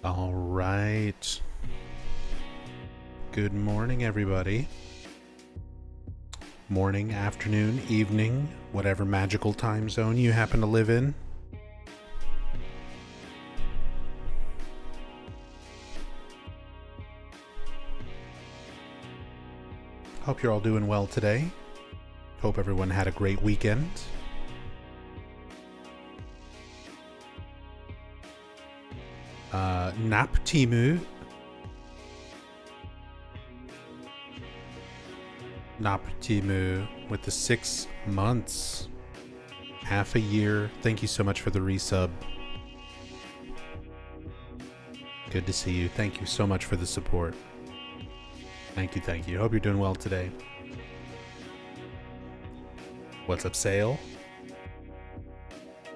All right. Good morning, everybody. Morning, afternoon, evening, whatever magical time zone you happen to live in. Hope you're all doing well today. Hope everyone had a great weekend. Nap Timu. Nap Timu with the 6 months. Half a year. Thank you so much for the resub. Good to see you. Thank you so much for the support. Thank you. Hope you're doing well today. What's up, Sale?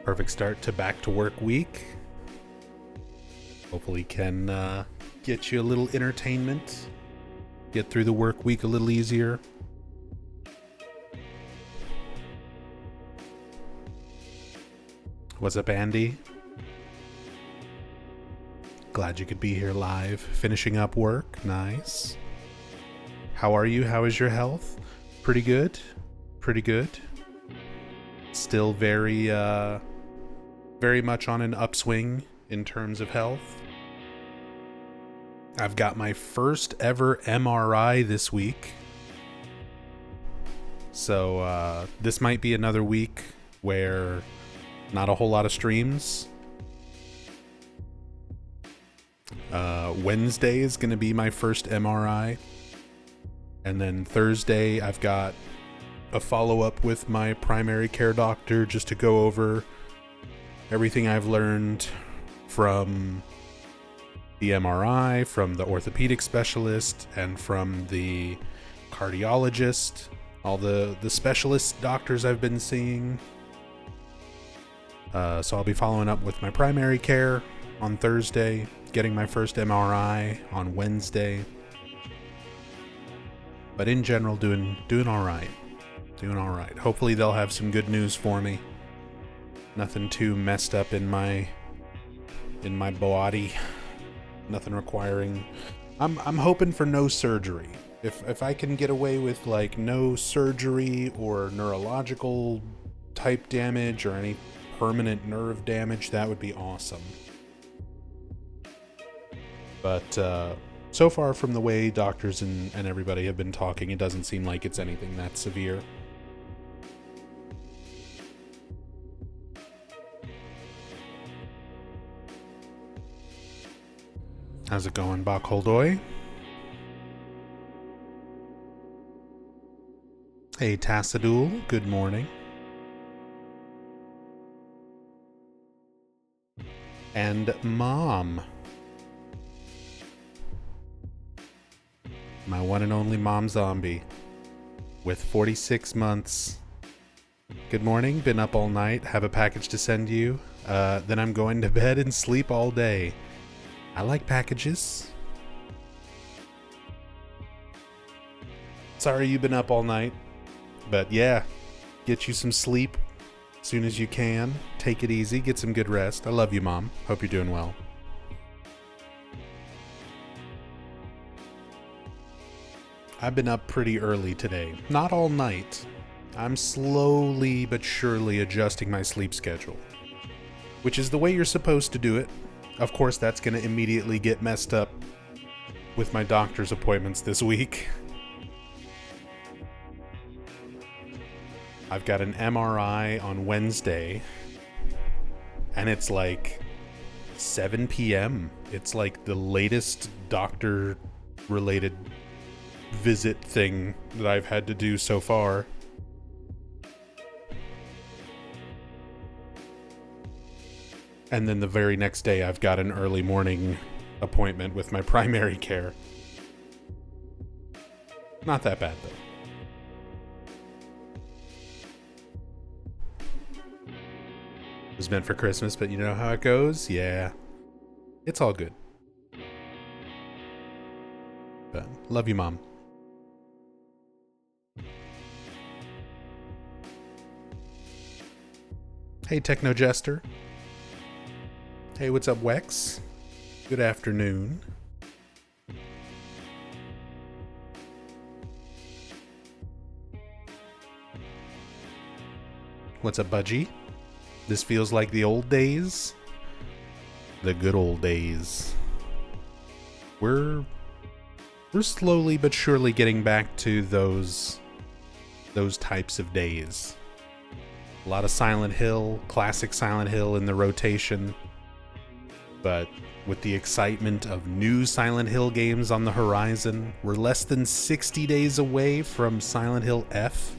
Perfect start to back to work week. Hopefully can get you a little entertainment. Get through the work week a little easier. What's up, Andy? Glad you could be here live. Finishing up work. Nice. How are you? How is your health? Pretty good. Still very much on an upswing in terms of health. I've got my first ever MRI this week. So this might be another week where not a whole lot of streams. Wednesday is going to be my first MRI. And then Thursday, I've got a follow-up with my primary care doctor just to go over everything I've learned from the MRI, from the orthopedic specialist, and from the cardiologist, all the specialist doctors I've been seeing. So I'll be following up with my primary care on Thursday, getting my first MRI on Wednesday. But in general, doing all right. Hopefully they'll have some good news for me. Nothing too messed up in my body. Nothing requiring. I'm hoping for no surgery. If I can get away with like no surgery or neurological type damage or any permanent nerve damage, that would be awesome. But so far from the way doctors and everybody have been talking, it doesn't seem like it's anything that severe. How's it going, Bach Holdoy? Hey, Tassadul, good morning. And Mom. My one and only Mom Zombie. With 46 months. Good morning, been up all night, have a package to send you. Then I'm going to bed and sleep all day. I like packages. Sorry you've been up all night. But yeah, get you some sleep as soon as you can. Take it easy, get some good rest. I love you, Mom. Hope you're doing well. I've been up pretty early today. Not all night. I'm slowly but surely adjusting my sleep schedule. Which is the way you're supposed to do it. Of course, that's going to immediately get messed up with my doctor's appointments this week. I've got an MRI on Wednesday, and it's like 7 p.m. It's like the latest doctor-related visit thing that I've had to do so far. And then the very next day, I've got an early morning appointment with my primary care. Not that bad, though. It was meant for Christmas, but you know how it goes? Yeah. It's all good. But love you, Mom. Hey, Techno Jester. Hey, what's up, Wex? Good afternoon. What's up, Budgie? This feels like the old days. The good old days. We're slowly but surely getting back to those types of days. A lot of Silent Hill, classic Silent Hill in the rotation. But with the excitement of new Silent Hill games on the horizon, we're less than 60 days away from Silent Hill F.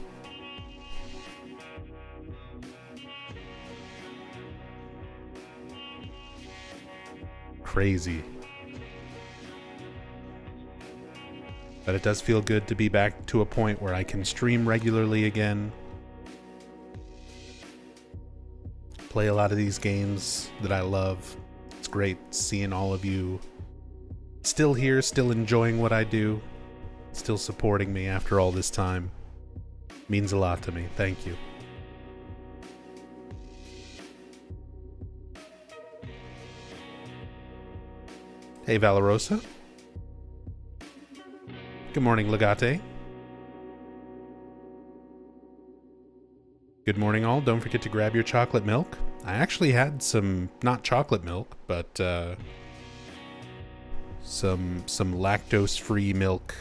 Crazy. But it does feel good to be back to a point where I can stream regularly again. Play a lot of these games that I love. It's great seeing all of you still here, still enjoying what I do, still supporting me after all this time. Means a lot to me. Thank you. Hey, Valorosa. Good morning, Legate. Good morning, all. Don't forget to grab your chocolate milk. I actually had some, not chocolate milk, but some lactose-free milk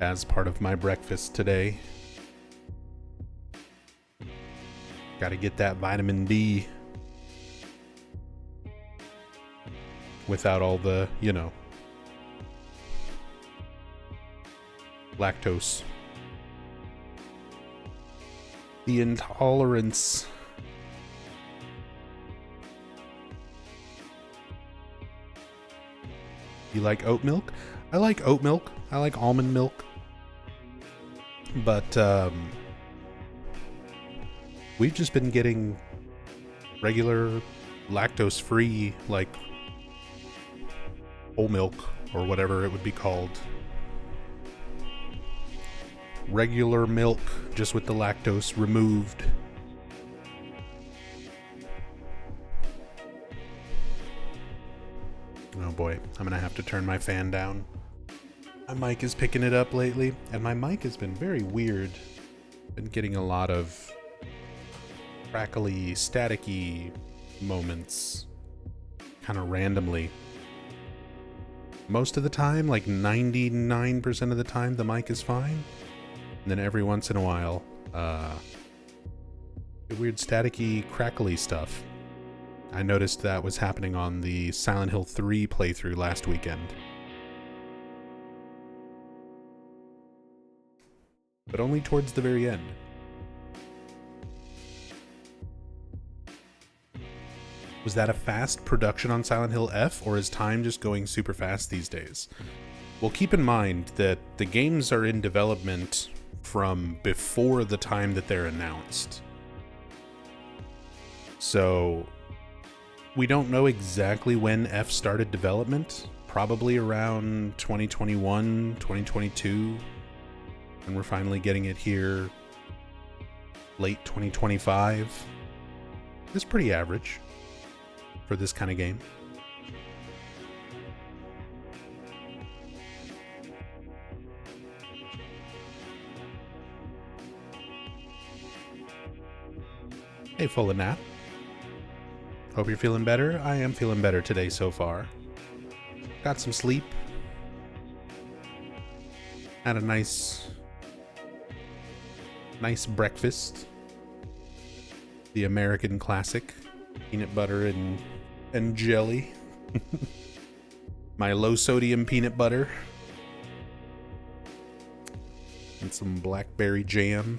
as part of my breakfast today. Gotta get that vitamin D without all the, lactose. The intolerance. You like oat milk? I like oat milk. I like almond milk. But we've just been getting regular lactose-free, like whole milk or whatever it would be called. Regular milk, just with the lactose removed. Oh boy, I'm gonna have to turn my fan down. My mic is picking it up lately, and my mic has been very weird. Been getting a lot of crackly, staticky moments, kind of randomly. Most of the time, like 99% of the time, the mic is fine. And then every once in a while, weird staticky, crackly stuff. I noticed that was happening on the Silent Hill 3 playthrough last weekend. But only towards the very end. Was that a fast production on Silent Hill F, or is time just going super fast these days? Well, keep in mind that the games are in development from before the time that they're announced. So we don't know exactly when F started development. Probably around 2021, 2022. And we're finally getting it here late 2025. It's pretty average for this kind of game. Hey, full of nap. Hope you're feeling better. I am feeling better today so far. Got some sleep. Had a nice breakfast. The American classic. Peanut butter and jelly. My low sodium peanut butter. And some blackberry jam.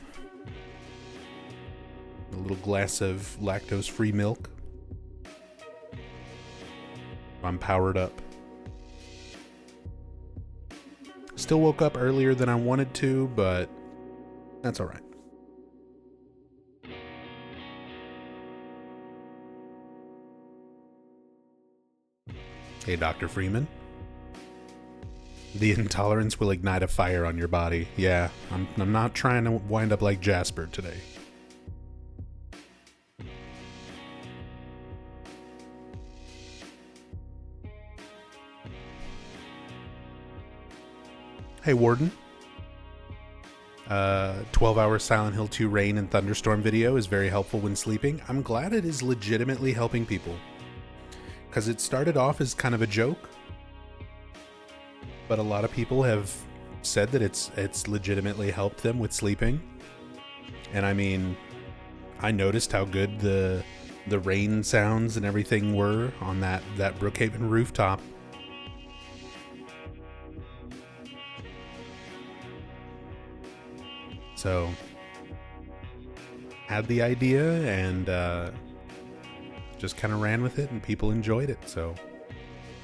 A little glass of lactose-free milk. I'm powered up. Still woke up earlier than I wanted to, but that's all right. Hey, Dr. Freeman. The intolerance will ignite a fire on your body. Yeah, I'm not trying to wind up like Jasper today. Hey, Warden. 12-hour Silent Hill 2 rain and thunderstorm video is very helpful when sleeping. I'm glad it is legitimately helping people. Because it started off as kind of a joke. But a lot of people have said that it's legitimately helped them with sleeping. And I mean, I noticed how good the rain sounds and everything were on that Brookhaven rooftop. So, had the idea and just kind of ran with it, and people enjoyed it. So,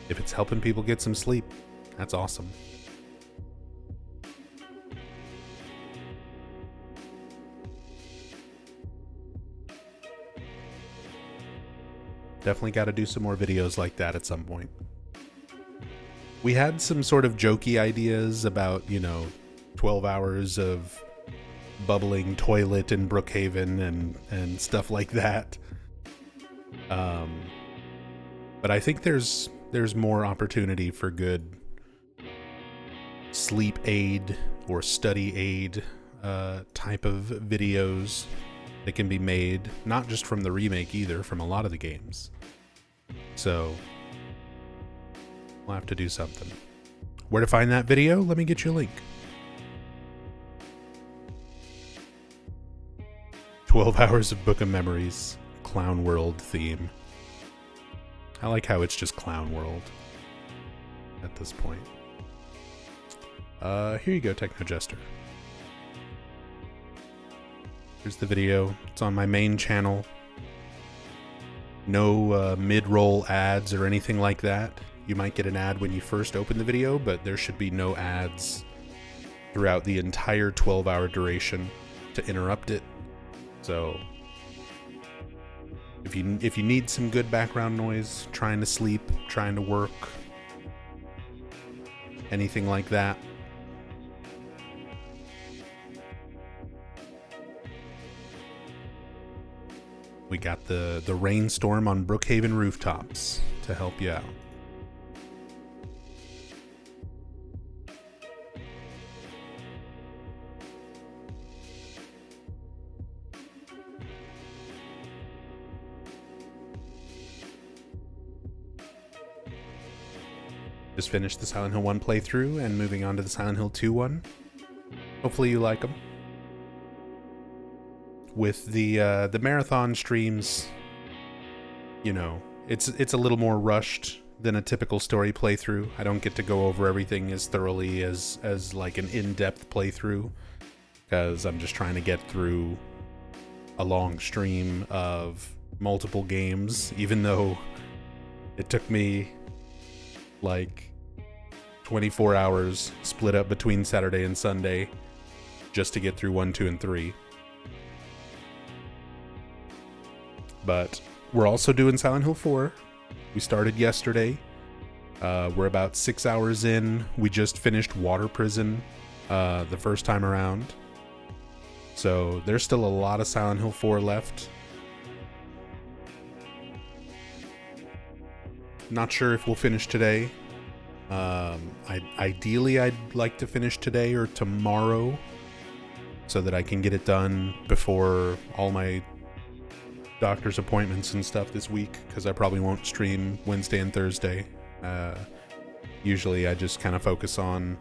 if it's helping people get some sleep, that's awesome. Definitely got to do some more videos like that at some point. We had some sort of jokey ideas about, 12 hours of bubbling toilet in Brookhaven and stuff like that. But I think there's more opportunity for good sleep aid or study aid type of videos that can be made, not just from the remake either, from a lot of the games. So we'll have to do something. Where to find that video? Let me get you a link. 12 hours of Book of Memories, Clown World theme. I like how it's just Clown World at this point. Here you go, Techno Jester. Here's the video. It's on my main channel. No mid-roll ads or anything like that. You might get an ad when you first open the video, but there should be no ads throughout the entire 12-hour duration to interrupt it. So if you need some good background noise, trying to sleep, trying to work, anything like that, we got the rainstorm on Brookhaven rooftops to help you out. Just finished the Silent Hill 1 playthrough and moving on to the Silent Hill 2 one. Hopefully you like them. With the marathon streams, it's a little more rushed than a typical story playthrough. I don't get to go over everything as thoroughly as like an in-depth playthrough, because I'm just trying to get through a long stream of multiple games, even though it took me like 24 hours split up between Saturday and Sunday just to get through 1, 2, and 3. But we're also doing Silent Hill 4. We started yesterday. We're about 6 hours in. We just finished Water Prison the first time around. So there's still a lot of Silent Hill 4 left. Not sure if we'll finish today. Ideally, I'd like to finish today or tomorrow so that I can get it done before all my doctor's appointments and stuff this week, because I probably won't stream Wednesday and Thursday. Usually I just kind of focus on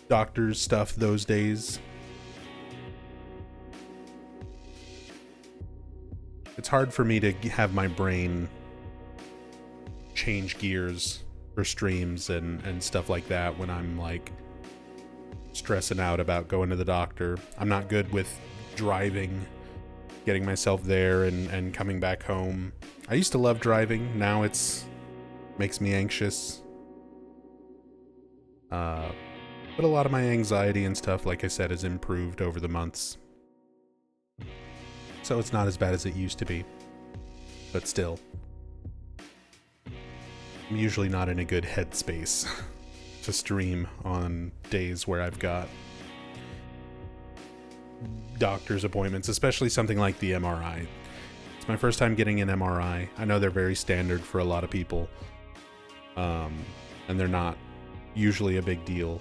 doctor's stuff those days. It's hard for me to have my brain change gears for streams and stuff like that when I'm like stressing out about going to the doctor. I'm not good with driving, getting myself there and coming back home. I used to love driving. Now it's makes me anxious. But a lot of my anxiety and stuff, like I said, has improved over the months. So it's not as bad as it used to be. But still, I'm usually not in a good headspace to stream on days where I've got doctor's appointments, especially something like the MRI. It's my first time getting an MRI. I know they're very standard for a lot of people, and they're not usually a big deal.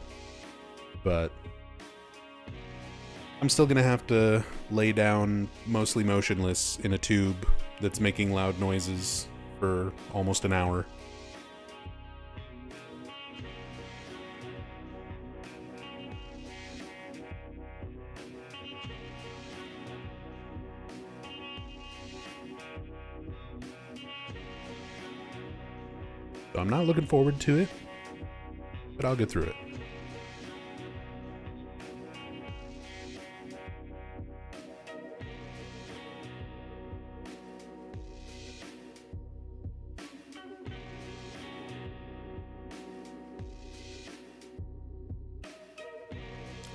But I'm still gonna have to lay down mostly motionless in a tube that's making loud noises for almost an hour. So I'm not looking forward to it, but I'll get through it.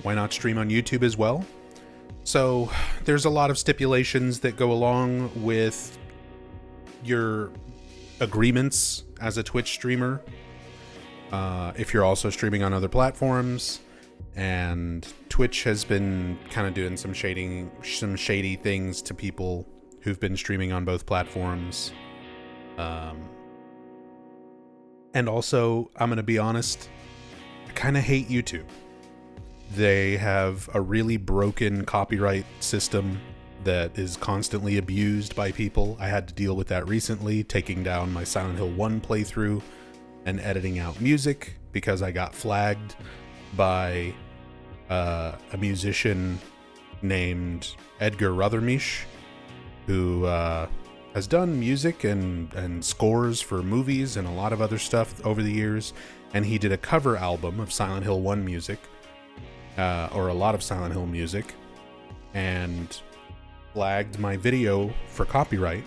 Why not stream on YouTube as well? So there's a lot of stipulations that go along with your agreements as a Twitch streamer. If you're also streaming on other platforms, and Twitch has been kind of doing some shady things to people who've been streaming on both platforms. And also, I'm going to be honest, I kind of hate YouTube. They have a really broken copyright system that is constantly abused by people. I had to deal with that recently, taking down my Silent Hill 1 playthrough and editing out music because I got flagged by a musician named Edgar Rothermish, who has done music and scores for movies and a lot of other stuff over the years. And he did a cover album of Silent Hill 1 music, or a lot of Silent Hill music, and flagged my video for copyright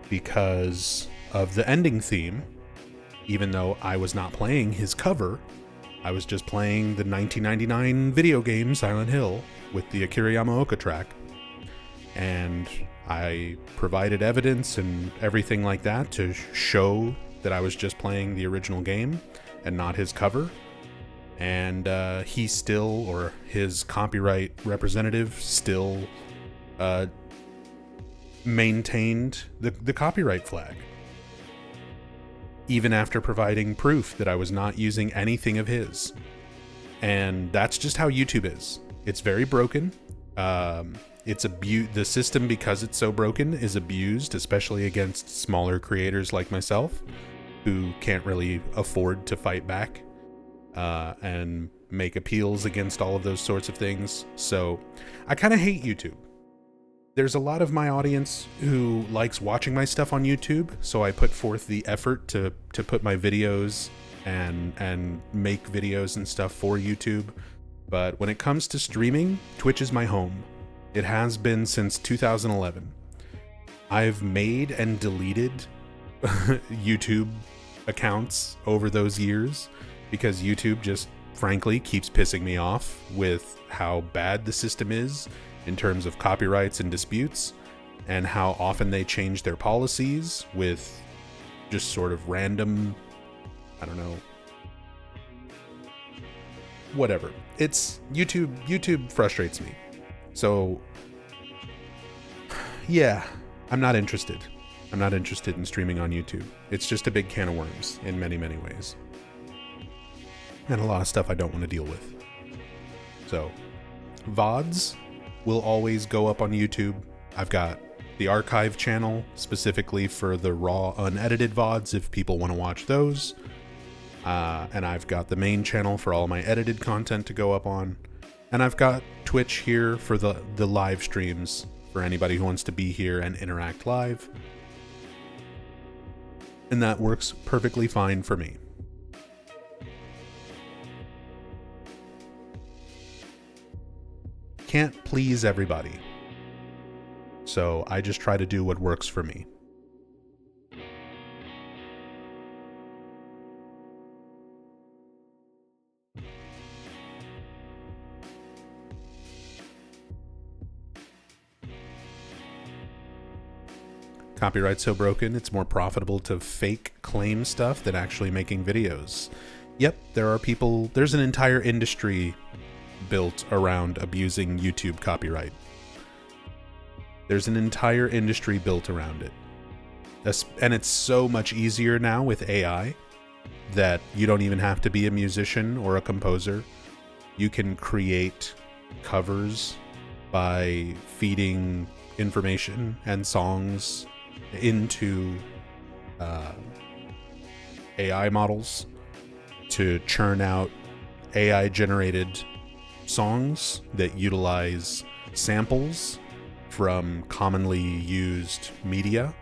because of the ending theme. Even though I was not playing his cover, I was just playing the 1999 video game Silent Hill with the Akira Yamaoka track. And I provided evidence and everything like that to show that I was just playing the original game and not his cover. And he still, or his copyright representative still maintained the copyright flag, even after providing proof that I was not using anything of his. And that's just how YouTube is. It's very broken. The system, because it's so broken, is abused, especially against smaller creators like myself, who can't really afford to fight back and make appeals against all of those sorts of things. So I kind of hate YouTube. There's a lot of my audience who likes watching my stuff on YouTube, so I put forth the effort to put my videos and make videos and stuff for YouTube. But when it comes to streaming, Twitch is my home. It has been since 2011. I've made and deleted YouTube accounts over those years because YouTube just frankly keeps pissing me off with how bad the system is in terms of copyrights and disputes, and how often they change their policies with just sort of random, I don't know, whatever. It's YouTube frustrates me. So yeah, I'm not interested. I'm not interested in streaming on YouTube. It's just a big can of worms in many, many ways. And a lot of stuff I don't want to deal with. So VODs will always go up on YouTube. I've got the archive channel specifically for the raw unedited VODs if people want to watch those. And I've got the main channel for all my edited content to go up on. And I've got Twitch here for the live streams for anybody who wants to be here and interact live. And that works perfectly fine for me. Can't please everybody. So I just try to do what works for me. Copyright's so broken, it's more profitable to fake claim stuff than actually making videos. Yep, there's an entire industry built around abusing YouTube copyright. There's an entire industry built around it. And it's so much easier now with AI that you don't even have to be a musician or a composer. You can create covers by feeding information and songs into AI models to churn out AI generated songs that utilize samples from commonly used media,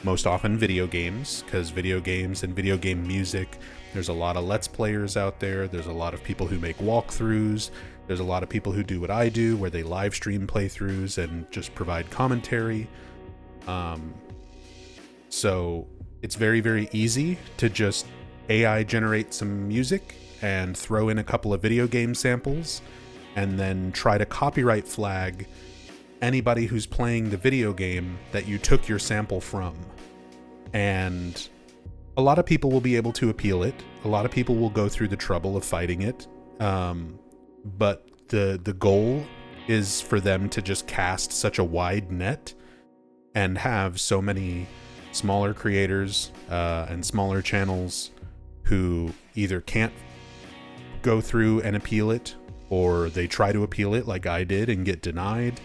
most often video games, because video games and video game music, there's a lot of Let's Players out there. There's a lot of people who make walkthroughs. There's a lot of people who do what I do, where they live stream playthroughs and just provide commentary. So it's very, very easy to just AI generate some music and throw in a couple of video game samples and then try to copyright flag anybody who's playing the video game that you took your sample from. And a lot of people will be able to appeal it. A lot of people will go through the trouble of fighting it. But the goal is for them to just cast such a wide net and have so many smaller creators and smaller channels who either can't go through and appeal it, or they try to appeal it like I did and get denied,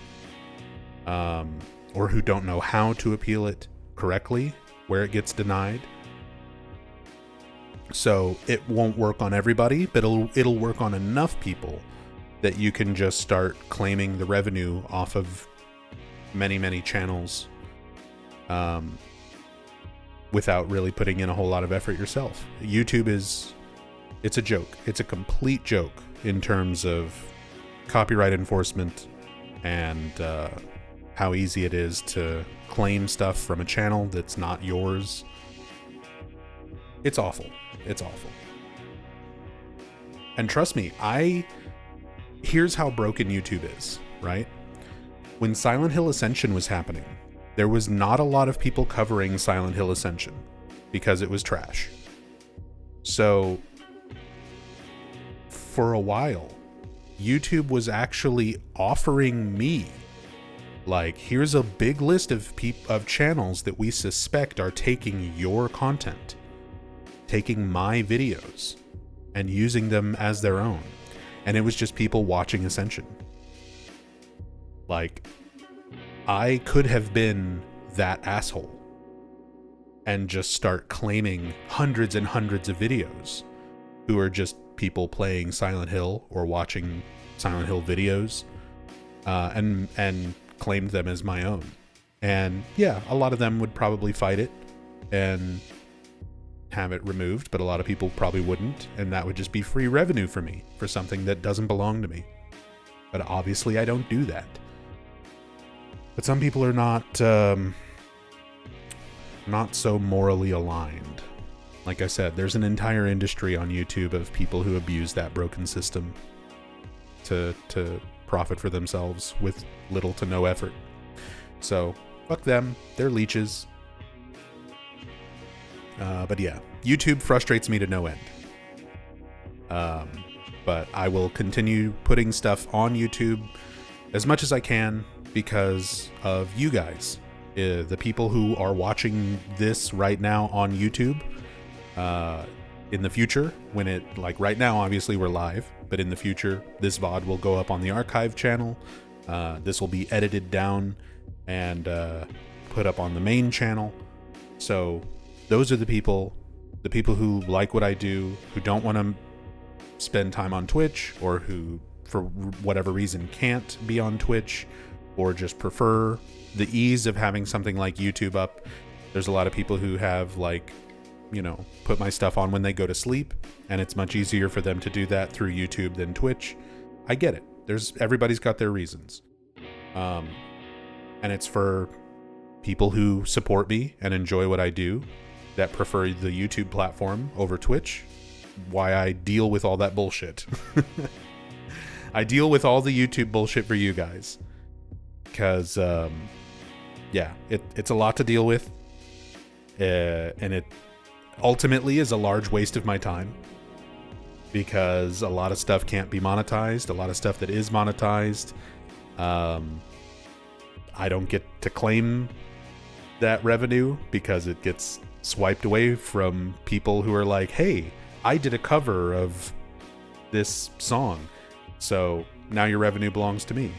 or who don't know how to appeal it correctly where it gets denied. So it won't work on everybody, but it'll work on enough people that you can just start claiming the revenue off of many, many channels without really putting in a whole lot of effort yourself. YouTube it's a joke. It's a complete joke in terms of copyright enforcement and how easy it is to claim stuff from a channel that's not yours. It's awful. It's awful. And trust me, here's how broken YouTube is, right? When Silent Hill Ascension was happening, there was not a lot of people covering Silent Hill Ascension because it was trash. So for a while, YouTube was actually offering me, like, here's a big list of channels that we suspect are taking your content, taking my videos and using them as their own. And it was just people watching Ascension. Like, I could have been that asshole and just start claiming hundreds and hundreds of videos who are just people playing Silent Hill or watching Silent Hill videos, and claimed them as my own. And yeah, a lot of them would probably fight it and have it removed, but a lot of people probably wouldn't, and that would just be free revenue for me for something that doesn't belong to me. But obviously I don't do that. But some people are not so morally aligned. Like I said, there's an entire industry on YouTube of people who abuse that broken system to profit for themselves with little to no effort. So fuck them, they're leeches. But yeah, YouTube frustrates me to no end. But I will continue putting stuff on YouTube as much as I can because of you guys, the people who are watching this right now on YouTube. In the future, when it, like right now, obviously we're live, but in the future, this VOD will go up on the archive channel. This will be edited down and put up on the main channel. So those are the people who like what I do, who don't want to spend time on Twitch, or who, for whatever reason, can't be on Twitch, or just prefer the ease of having something like YouTube up. There's a lot of people who have, like, you know, put my stuff on when they go to sleep, and it's much easier for them to do that through YouTube than Twitch. I get it. Everybody's got their reasons. And it's for people who support me and enjoy what I do, that prefer the YouTube platform over Twitch. Why I deal with all that bullshit. I deal with all the YouTube bullshit for you guys. Because, yeah, it's a lot to deal with. And it ultimately is a large waste of my time. Because a lot of stuff can't be monetized. A lot of stuff that is monetized, I don't get to claim that revenue because it gets swiped away from people who are like, hey, I did a cover of this song, so now your revenue belongs to me.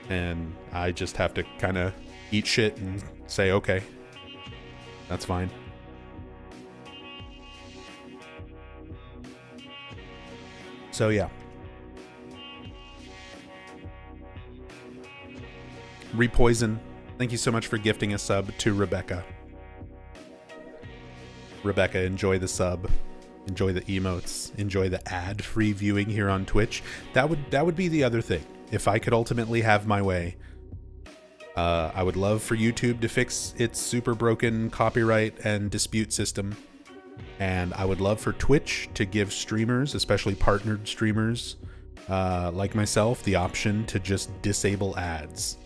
And I just have to kind of eat shit and say, okay, that's fine. So yeah. Repoison, thank you so much for gifting a sub to Rebecca. Rebecca, enjoy the sub. Enjoy the emotes. Enjoy the ad-free viewing here on Twitch. That would be the other thing. If I could ultimately have my way, I would love for YouTube to fix its super broken copyright and dispute system. And I would love for Twitch to give streamers, especially partnered streamers like myself, the option to just disable ads.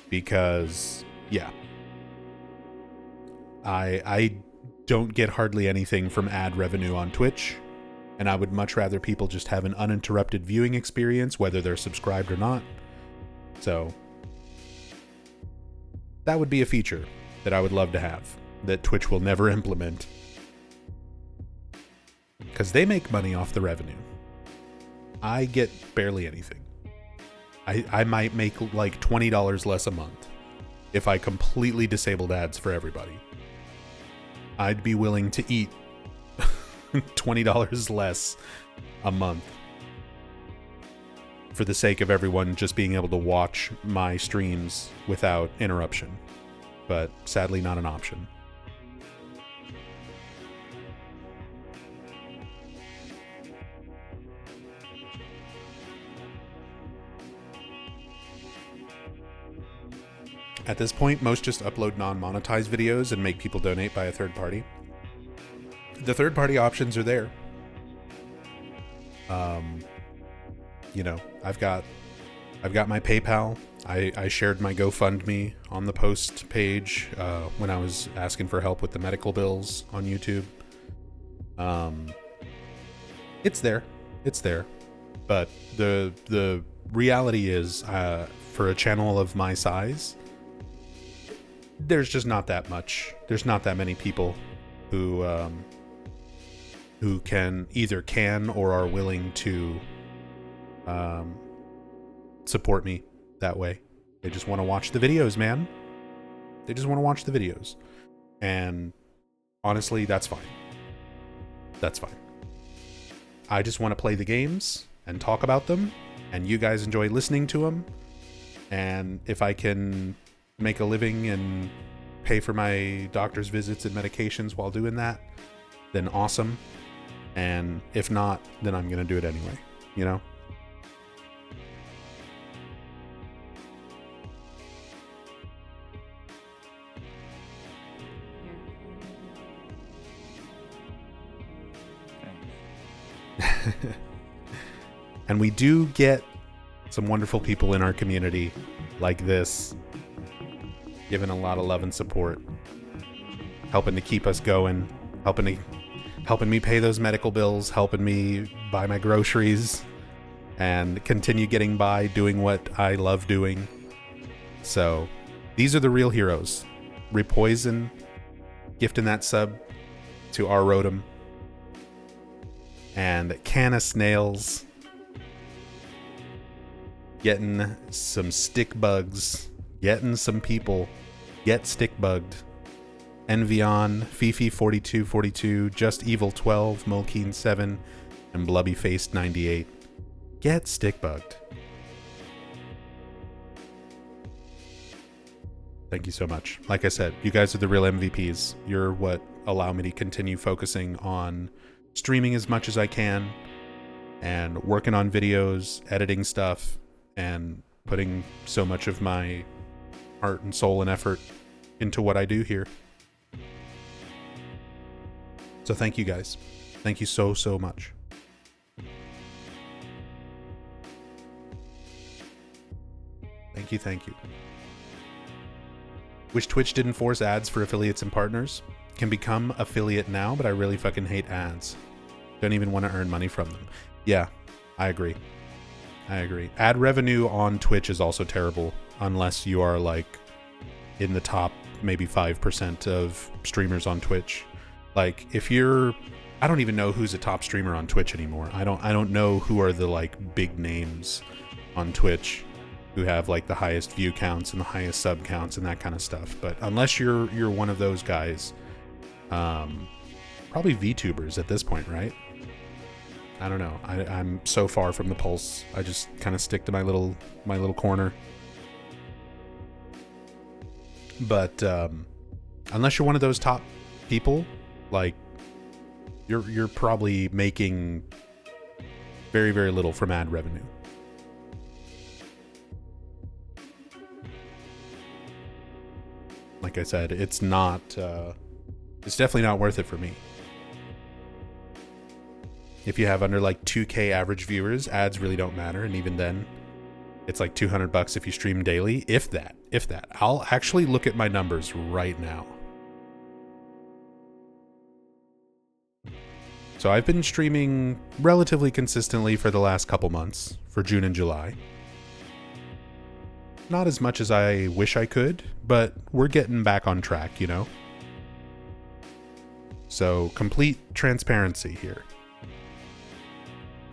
Because, yeah, I don't get hardly anything from ad revenue on Twitch, and I would much rather people just have an uninterrupted viewing experience, whether they're subscribed or not. So that would be a feature that I would love to have, that Twitch will never implement. Because they make money off the revenue. I get barely anything. I might make like $20 less a month if I completely disabled ads for everybody. I'd be willing to eat $20 less a month for the sake of everyone just being able to watch my streams without interruption. But sadly, not an option. At this point, most just upload non-monetized videos and make people donate by a third party. The third party options are there. You know, I've got my PayPal. I shared my GoFundMe on the post page when I was asking for help with the medical bills on YouTube. It's there. But the reality is, for a channel of my size, there's just not that much. There's not that many people who can or are willing to support me that way. They just want to watch the videos, man. They just want to watch the videos. And honestly, that's fine. That's fine. I just want to play the games and talk about them, and you guys enjoy listening to them. And if I can make a living and pay for my doctor's visits and medications while doing that, then awesome. And if not, then I'm gonna do it anyway, you know? And we do get some wonderful people in our community like this, giving a lot of love and support, helping to keep us going, helping me pay those medical bills, helping me buy my groceries, and continue getting by doing what I love doing. So these are the real heroes. Repoison, gifting that sub to R. Rotem, and Canna Snails, getting some stick bugs, getting some people get stick bugged. Envion, Fifi4242, Just Evil 12, Mulkeen 7, and Blubby Faced 98. Get stick bugged. Thank you so much. Like I said, you guys are the real MVPs. You're what allow me to continue focusing on streaming as much as I can and working on videos, editing stuff, and putting so much of my heart and soul and effort into what I do here. So thank you guys. Thank you so, so much. Thank you. Wish Twitch didn't force ads for affiliates and partners. Can become affiliate now, but I really fucking hate ads. Don't even want to earn money from them. Yeah, I agree. Ad revenue on Twitch is also terrible unless you are like in the top maybe 5% of streamers on Twitch. Like, if you're, I don't even know who's a top streamer on Twitch anymore. I don't know who are the like big names on Twitch who have like the highest view counts and the highest sub counts and that kind of stuff. But unless you're one of those guys, probably VTubers at this point, right? I don't know. I'm so far from the pulse. I just kind of stick to my little corner. But unless you're one of those top people, like you're probably making very, very little from ad revenue. Like I said, it's not. It's definitely not worth it for me. If you have under like 2K average viewers, ads really don't matter, and even then, it's like $200 if you stream daily, if that. I'll actually look at my numbers right now. So I've been streaming relatively consistently for the last couple months, for June and July. Not as much as I wish I could, but we're getting back on track, you know? So, complete transparency here.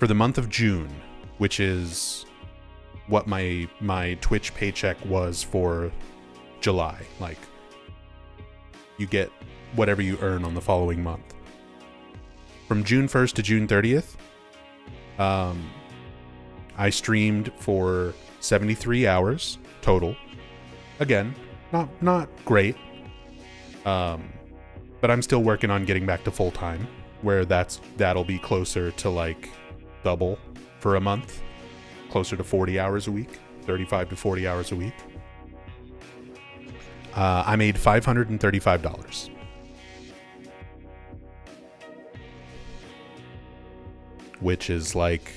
For the month of June, which is what my Twitch paycheck was for July. Like, you get whatever you earn on the following month. From June 1st to June 30th, I streamed for 73 hours total. Again, not great. But I'm still working on getting back to full time, where that'll be closer to like double for a month, closer to 40 hours a week, 35 to 40 hours a week. I made $535. Which is like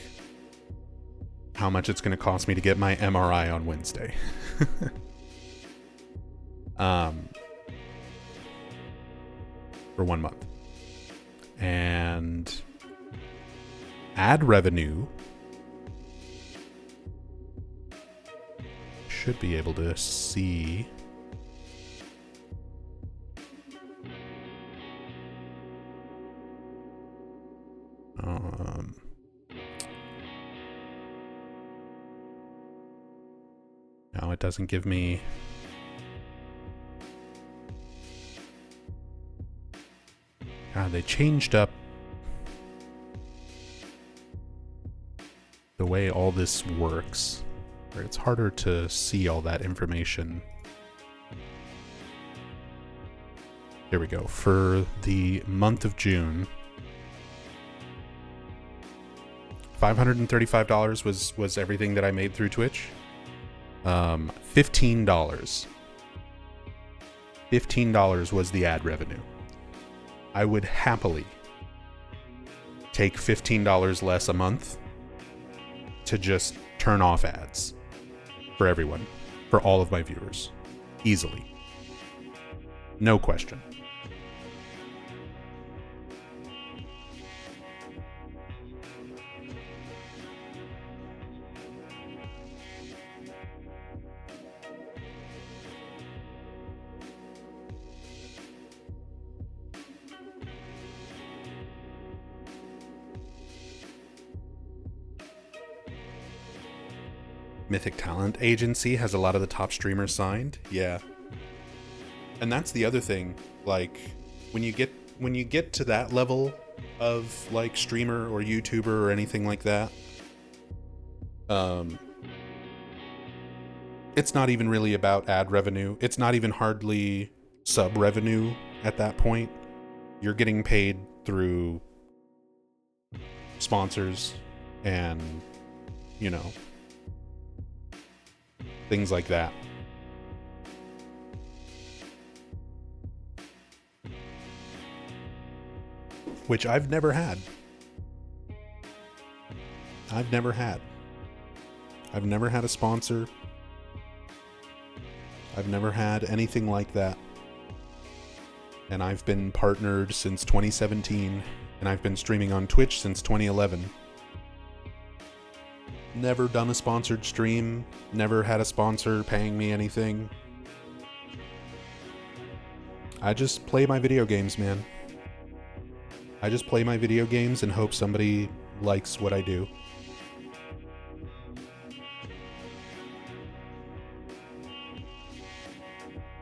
how much it's going to cost me to get my MRI on Wednesday. For 1 month. And ad revenue should be able to see. No, it doesn't give me. God, they changed up the way all this works, where it's harder to see all that information. There we go. For the month of June, $535 was everything that I made through Twitch. $15 was the ad revenue. I would happily take $15 less a month to just turn off ads for everyone, for all of my viewers, easily. No question. Mythic Talent Agency has a lot of the top streamers signed. Yeah. And that's the other thing, like when you get to that level of like streamer or YouTuber or anything like that, it's not even really about ad revenue. It's not even hardly sub revenue at that point. You're getting paid through sponsors and, you know, things like that. Which I've never had. I've never had a sponsor. I've never had anything like that. And I've been partnered since 2017, and I've been streaming on Twitch since 2011. Never done a sponsored stream, never had a sponsor paying me anything. I just play my video games, man. I just play my video games and hope somebody likes what I do.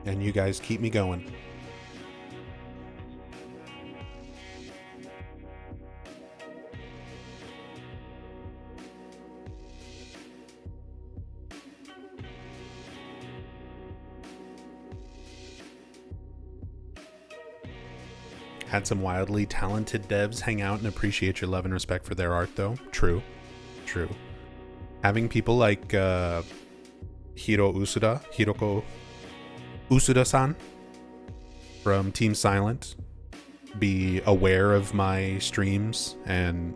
And you guys keep me going. Had some wildly talented devs hang out and appreciate your love and respect for their art, though. True. True. Having people like Hiroko Usuda-san from Team Silent be aware of my streams and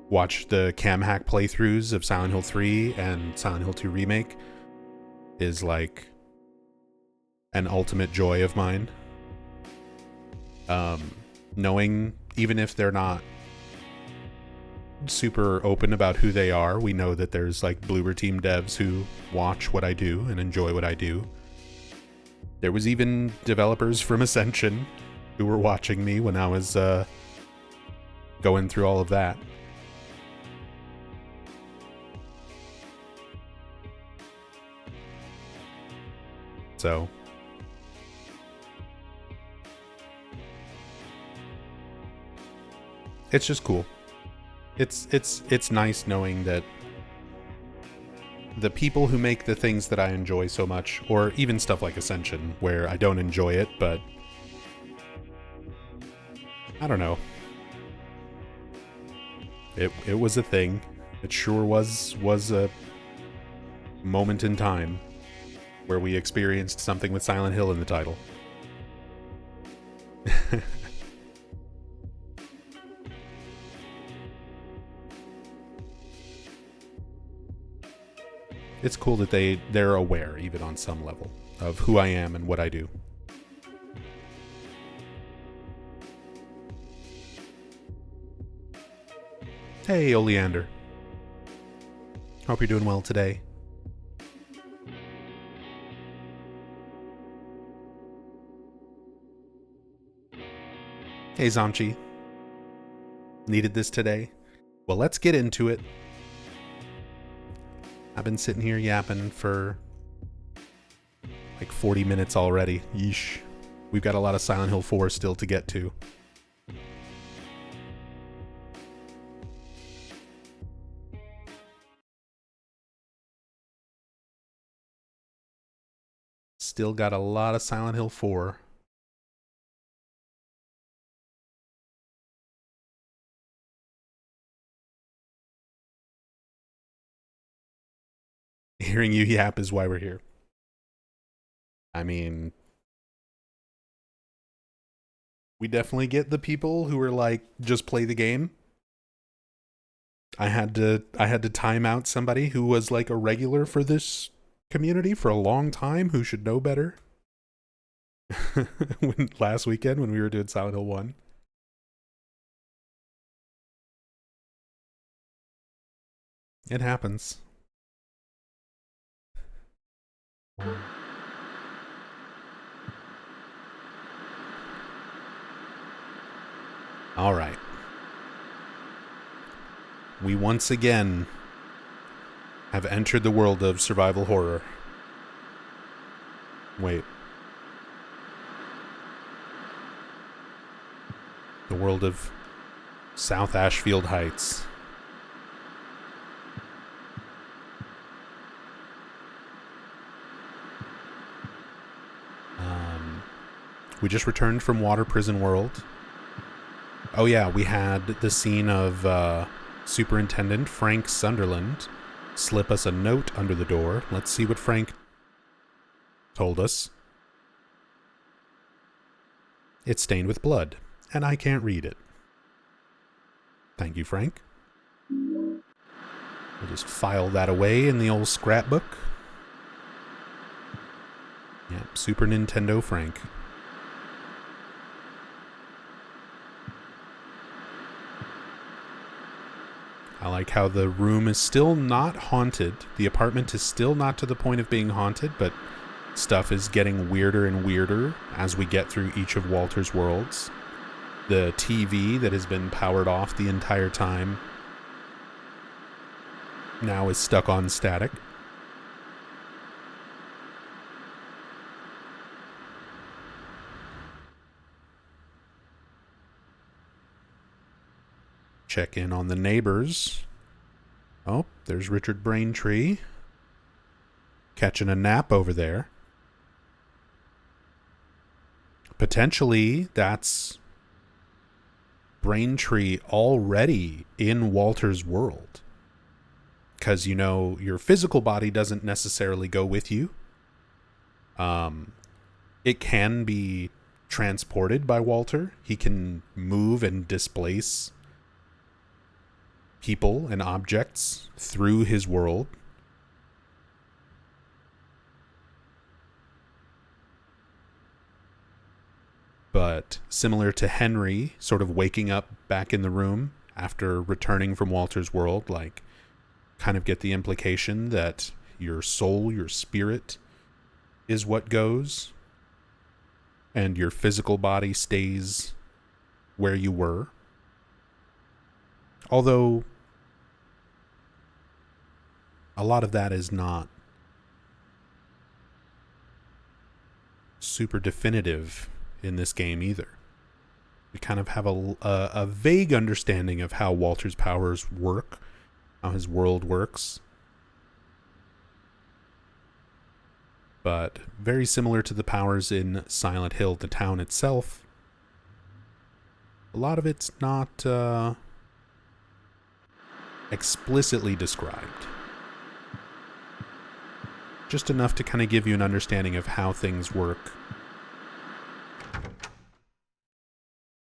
watch the cam hack playthroughs of Silent Hill 3 and Silent Hill 2 Remake is like an ultimate joy of mine. Knowing, even if they're not super open about who they are, we know that there's like Bloober Team devs who watch what I do and enjoy what I do. There was even developers from Ascension who were watching me when I was going through all of that. So it's just cool. It's nice knowing that the people who make the things that I enjoy so much, or even stuff like Ascension, where I don't enjoy it, but I don't know. It was a thing. It sure was a moment in time where we experienced something with Silent Hill in the title. It's cool that they're aware, even on some level, of who I am and what I do. Hey, Oleander. Hope you're doing well today. Hey, Zamchi. Needed this today? Well, let's get into it. I've been sitting here yapping for like 40 minutes already. Yeesh. We've got a lot of Silent Hill 4 still to get to. Still got a lot of Silent Hill 4. Hearing you yap is why we're here. I mean, we definitely get the people who are like, just play the game. I had to time out somebody who was like a regular for this community for a long time, who should know better. Last weekend when we were doing Silent Hill 1. It happens. All right. We once again have entered the world of survival horror. Wait. The world of South Ashfield Heights. We just returned from Water Prison World. Oh yeah, we had the scene of Superintendent Frank Sunderland slip us a note under the door. Let's see what Frank told us. It's stained with blood, and I can't read it. Thank you, Frank. We'll just file that away in the old scrapbook. Yep, Super Nintendo Frank. I like how the room is still not haunted. The apartment is still not to the point of being haunted, but Stuff is getting weirder and weirder as we get through each of Walter's worlds. The TV that has been powered off the entire time now is stuck on static. Check in on the neighbors. Oh, there's Richard Braintree catching a nap over there. Potentially, that's Braintree already in Walter's world. Because, you know, your physical body doesn't necessarily go with you. It can be transported by Walter. He can move and displace people and objects through his world. But similar to Henry sort of waking up back in the room after returning from Walter's world, like, kind of get the implication that your soul, your spirit is what goes, and your physical body stays where you were. Although a lot of that is not super definitive in this game either. We kind of have a vague understanding of how Walter's powers work, how his world works. But very similar to the powers in Silent Hill, the town itself, a lot of it's not explicitly described. Just enough to kind of give you an understanding of how things work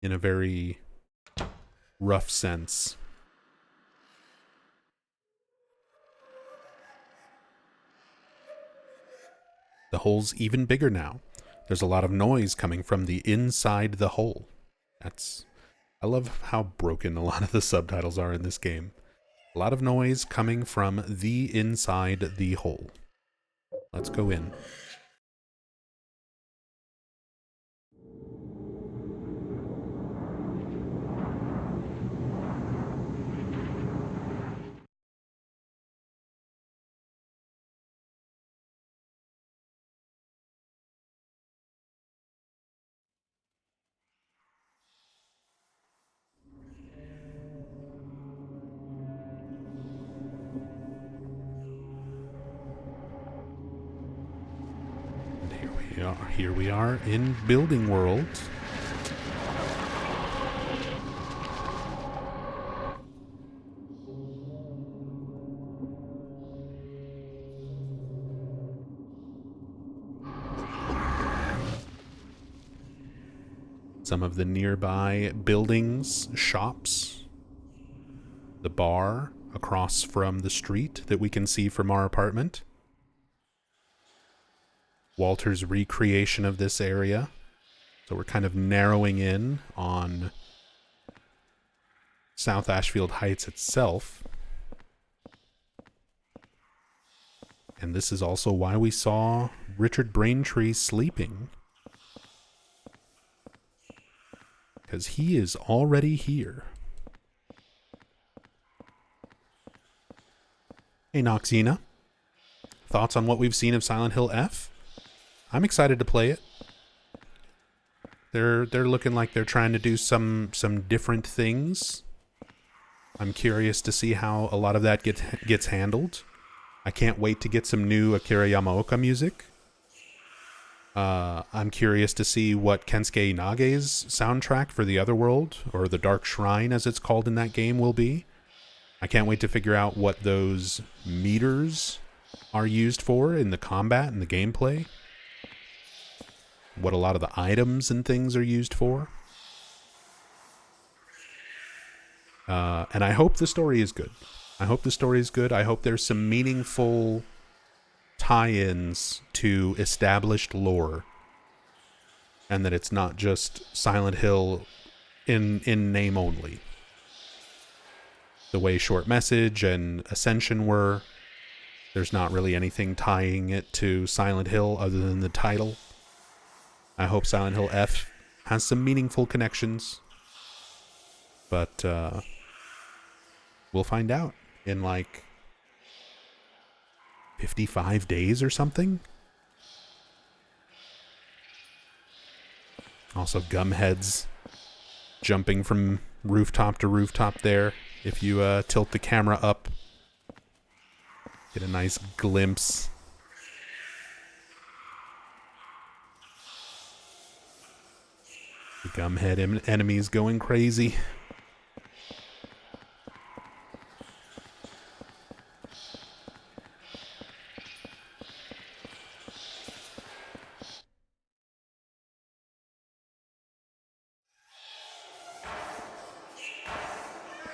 in a very rough sense. The hole's even bigger now. There's a lot of noise coming from the inside the hole. I love how broken a lot of the subtitles are in this game. A lot of noise coming from the inside the hole. Let's go in. Here we are in Building World. Some of the nearby buildings, shops, the bar across from the street that we can see from our apartment. Walter's recreation of this area. So we're kind of narrowing in on South Ashfield Heights itself. And this is also why we saw Richard Braintree sleeping. Because he is already here. Hey, Noxina. Thoughts on what we've seen of Silent Hill F? I'm excited to play it. They're looking like they're trying to do some different things. I'm curious to see how a lot of that gets handled. I can't wait to get some new Akira Yamaoka music. I'm curious to see what Kensuke Inage's soundtrack for the Otherworld, or the Dark Shrine as it's called in that game, will be. I can't wait to figure out what those meters are used for in the combat and the gameplay. What a lot of the items and things are used for. And I hope the story is good. I hope there's some meaningful tie-ins to established lore. And that it's not just Silent Hill in name only. The way Short Message and Ascension were. there's not really anything tying it to Silent Hill other than the title. I hope Silent Hill F has some meaningful connections. But we'll find out in like 55 days or something. Also, Gumhead's jumping from rooftop to rooftop there. If you tilt the camera up, get a nice glimpse. The Gumhead enemies going crazy.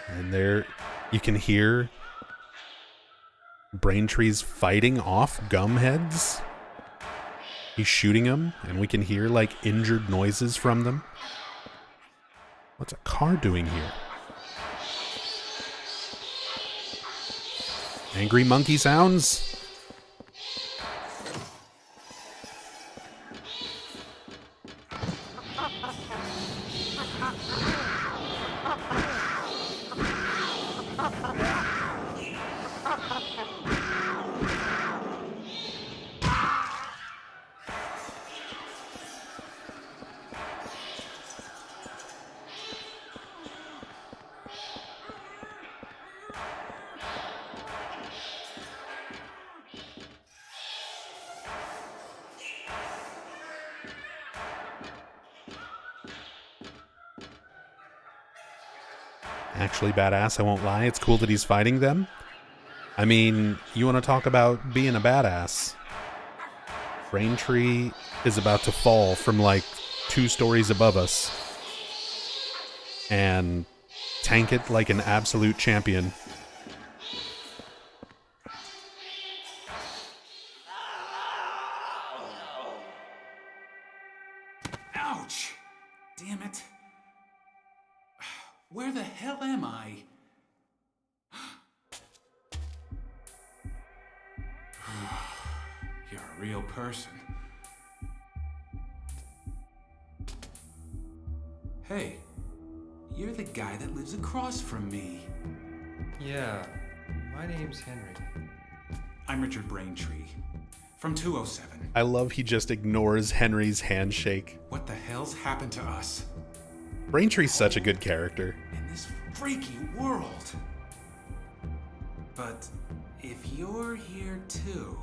And there you can hear Braintree's fighting off Gumheads. He's shooting them, and we can hear like injured noises from them. What's a car doing here? Angry monkey sounds? Actually badass, I won't lie. It's cool that he's fighting them. I mean, you want to talk about being a badass. Braintree is about to fall from like 2 stories above us and tank it like an absolute champion. Ouch! Damn it. Where the hell am I? You're a real person. Hey, you're the guy that lives across from me. Yeah, my name's Henry. I'm Richard Braintree, from 207. I love he just ignores Henry's handshake. What the hell's happened to us? Braintree's such a good character. In this freaky world. But if you're here too,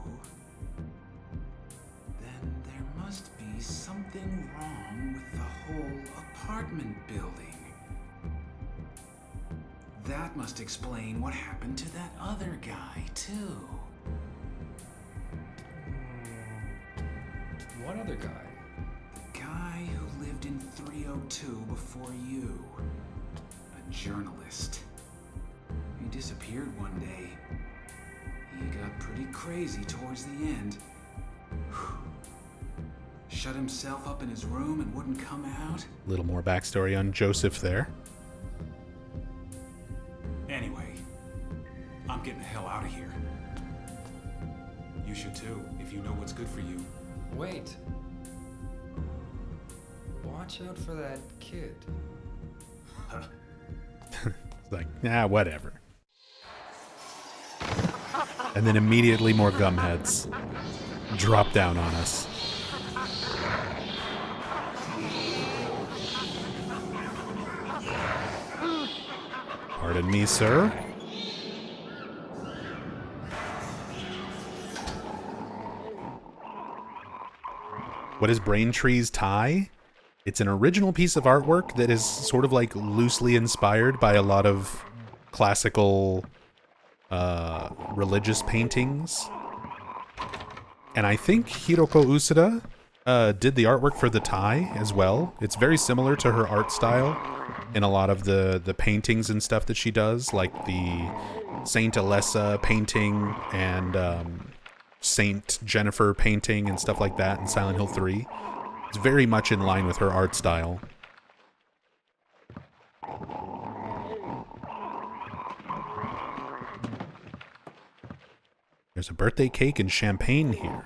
then there must be something wrong with the whole apartment building. That must explain what happened to that other guy too. What other guy? The guy who lived in 302 before you. A journalist. He disappeared one day. He got pretty crazy towards the end. Shut himself up in his room and wouldn't come out. A little more backstory on Joseph there. Anyway, I'm getting the hell out of here. You should too, if you know what's good for you. Wait. Watch out for that kid. It's like, nah, whatever. And then immediately more Gumheads drop down on us. Pardon me, sir. What is Braintree's tie? It's an original piece of artwork that is sort of like loosely inspired by a lot of classical religious paintings. And I think Hiroko Usuda did the artwork for the tie as well. It's very similar to her art style in a lot of the paintings and stuff that she does, like the Saint Alessa painting and Saint Jennifer painting and stuff like that in Silent Hill 3. It's very much in line with her art style. There's a birthday cake and champagne here.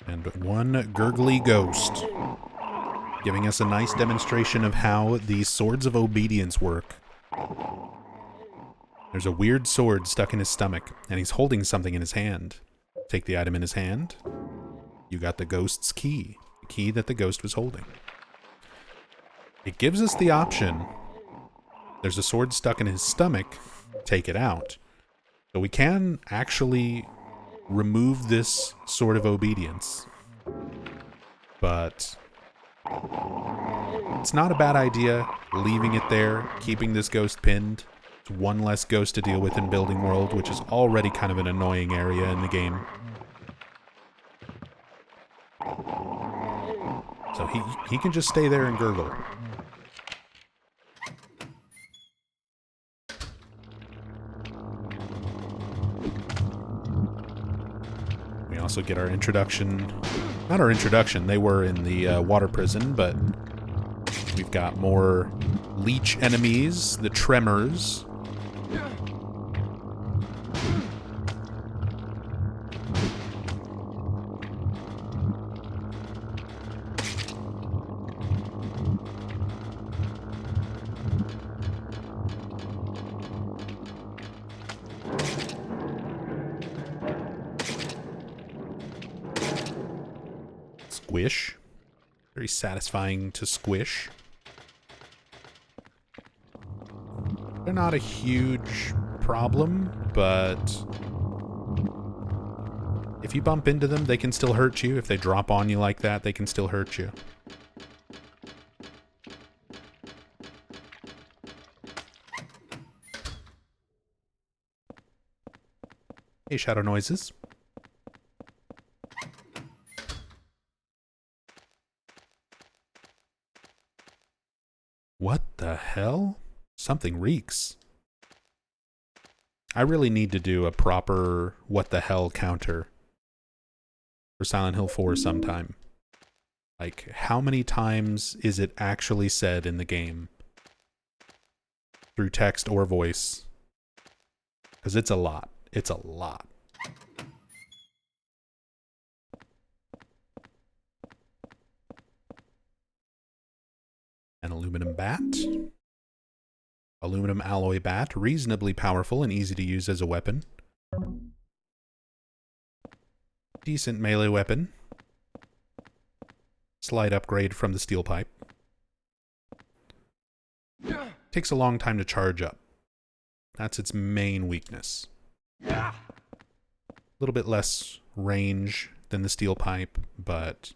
And one gurgly ghost, giving us a nice demonstration of how the swords of obedience work. There's a weird sword stuck in his stomach, and he's holding something in his hand. Take the item in his hand. You got the ghost's key, the key that the ghost was holding. It gives us the option. There's a sword stuck in his stomach. Take it out. So we can actually remove this sword of obedience. But it's not a bad idea leaving it there, keeping this ghost pinned. It's one less ghost to deal with in Building World, which is already kind of an annoying area in the game. So he can just stay there and gurgle. We also get our introduction. Not our introduction, they were in the water prison, but we've got more leech enemies, the tremors. Squish. Very satisfying to squish. They're not a huge problem, but if you bump into them, they can still hurt you. If they drop on you like that, they can still hurt you. Hey, shadow noises. What the hell? Something reeks. I really need to do a proper what the hell counter for Silent Hill 4 sometime. Like, how many times is it actually said in the game? Through text or voice. Because it's a lot. It's a lot. An aluminum bat. Aluminum alloy bat, reasonably powerful and easy to use as a weapon. Decent melee weapon. Slight upgrade from the steel pipe. Takes a long time to charge up. That's its main weakness. A little bit less range than the steel pipe, but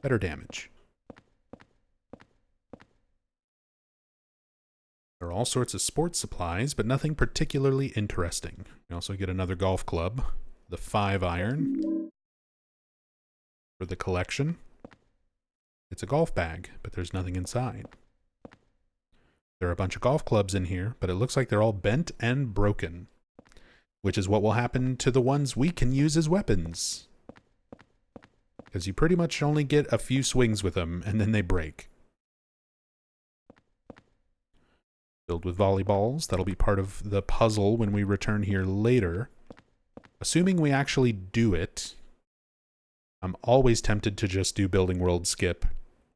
better damage. There are all sorts of sports supplies, but nothing particularly interesting. You also get another golf club, the 5-iron, for the collection. It's a golf bag, but there's nothing inside. There are a bunch of golf clubs in here, but it looks like they're all bent and broken, which is what will happen to the ones we can use as weapons. Because you pretty much only get a few swings with them, and then they break. Filled with volleyballs. That'll be part of the puzzle when we return here later. Assuming we actually do it, I'm always tempted to just do Building World skip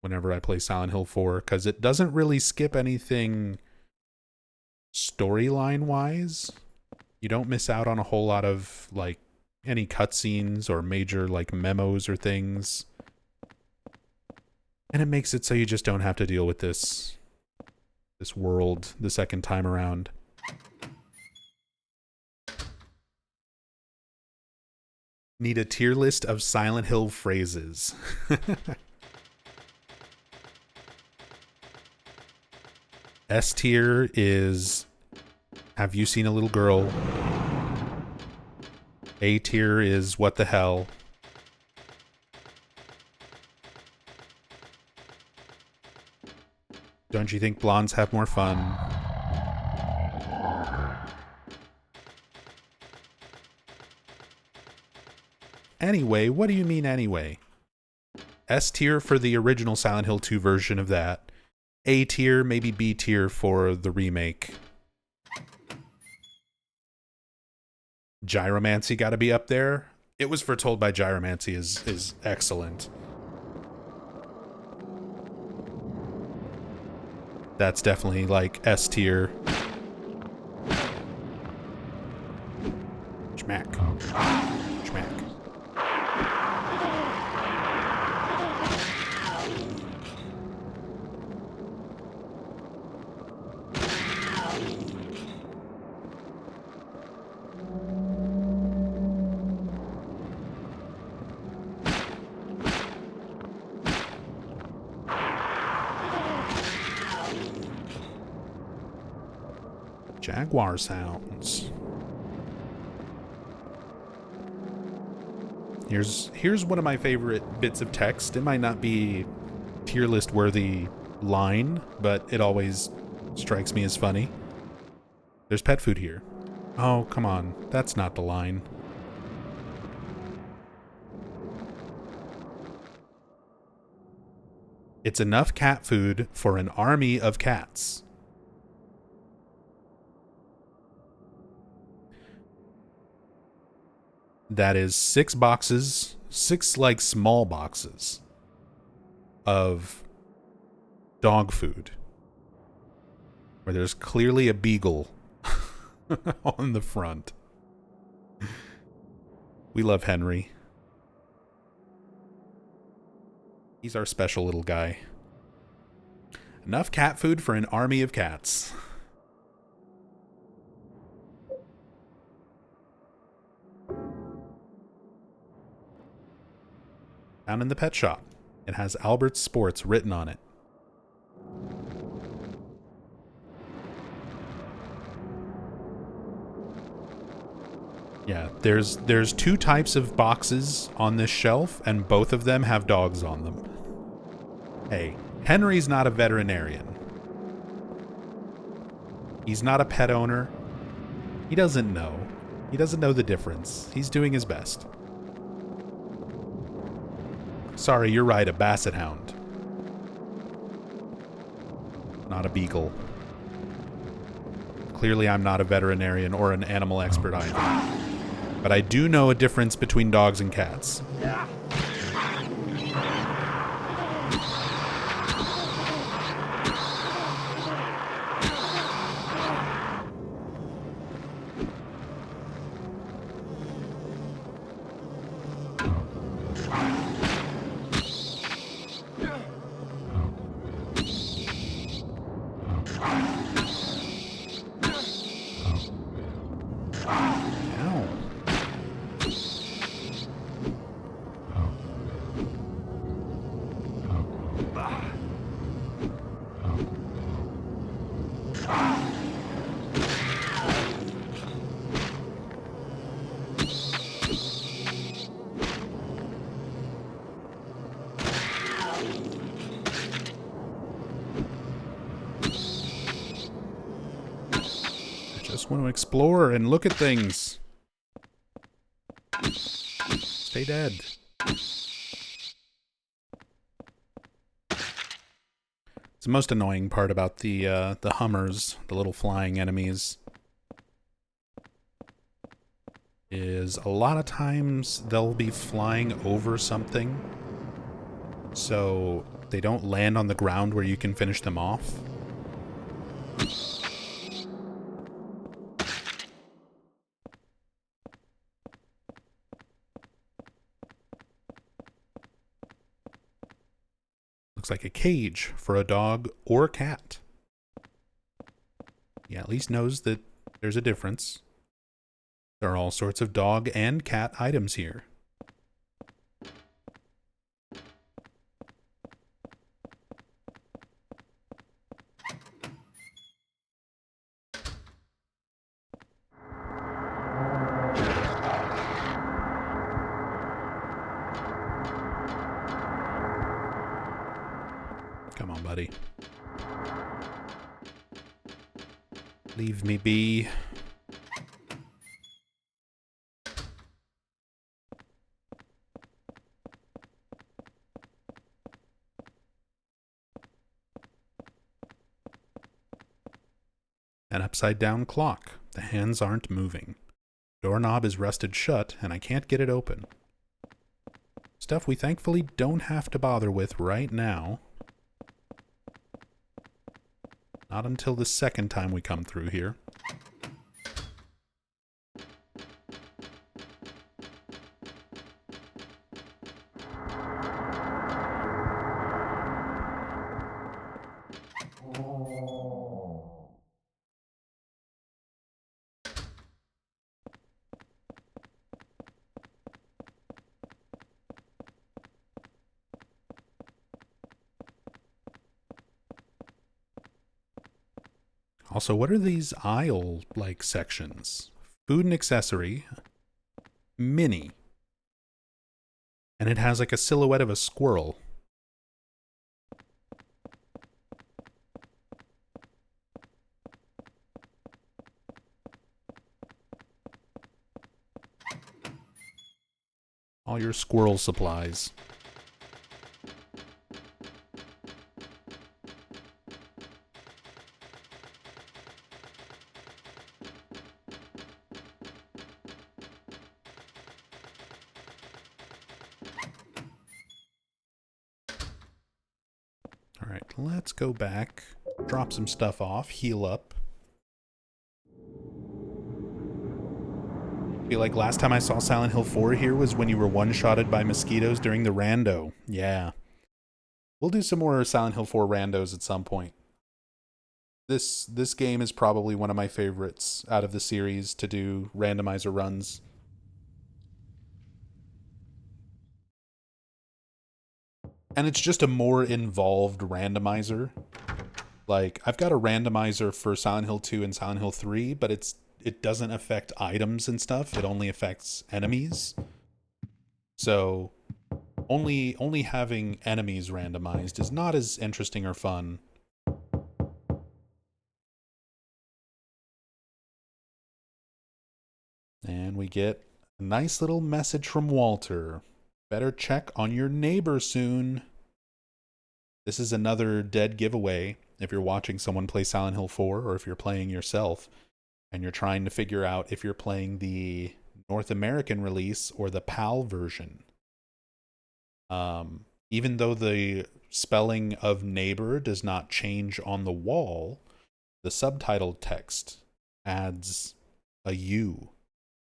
whenever I play Silent Hill 4, because it doesn't really skip anything storyline-wise. You don't miss out on a whole lot of, like, any cutscenes or major, like, memos or things. And it makes it so you just don't have to deal with this world the second time around. Need a tier list of Silent Hill phrases. S tier is, have you seen a little girl? A tier is, what the hell? Don't you think blondes have more fun? Anyway, what do you mean anyway? S tier for the original Silent Hill 2 version of that. A tier, maybe B tier for the remake. Gyromancy got to be up there. It Was Foretold by Gyromancy is excellent. That's definitely like S tier. Schmack. Schmack. Jaguar sounds. Here's one of my favorite bits of text. It might not be tier list worthy line, but it always strikes me as funny. There's pet food here. Oh, come on. That's not the line. It's enough cat food for an army of cats. That is 6 boxes, 6 like small boxes of dog food, where there's clearly a beagle on the front. We love Henry. He's our special little guy. Enough cat food for an army of cats. Found in the pet shop. It has Albert's Sports written on it. Yeah, there's 2 types of boxes on this shelf, and both of them have dogs on them. Hey, Henry's not a veterinarian. He's not a pet owner. He doesn't know. He doesn't know the difference. He's doing his best. Sorry, you're right, a basset hound. Not a beagle. Clearly I'm not a veterinarian or an animal expert either. But I do know a difference between dogs and cats. Want to explore and look at things. Stay dead. It's the most annoying part about the Hummers, the little flying enemies, is a lot of times they'll be flying over something, so they don't land on the ground where you can finish them off. Looks like a cage for a dog or a cat. He at least knows that there's a difference. There are all sorts of dog and cat items here. Come on, buddy. Leave me be. An upside down clock. The hands aren't moving. Doorknob is rusted shut, and I can't get it open. Stuff we thankfully don't have to bother with right now. Not until the second time we come through here. Also, what are these aisle-like sections? Food and accessory. Mini. And it has like a silhouette of a squirrel. All your squirrel supplies. Alright, let's go back, drop some stuff off, heal up. I feel like last time I saw Silent Hill 4 here was when you were one-shotted by mosquitoes during the rando. Yeah. We'll do some more Silent Hill 4 randos at some point. This game is probably one of my favorites out of the series to do randomizer runs. And it's just a more involved randomizer. Like, I've got a randomizer for Silent Hill 2 and Silent Hill 3, but it doesn't affect items and stuff. It only affects enemies. So only having enemies randomized is not as interesting or fun. And we get a nice little message from Walter. Better check on your neighbor soon. This is another dead giveaway if you're watching someone play Silent Hill 4 or if you're playing yourself and you're trying to figure out if you're playing the North American release or the PAL version. Even though the spelling of neighbor does not change on the wall, the subtitled text adds a U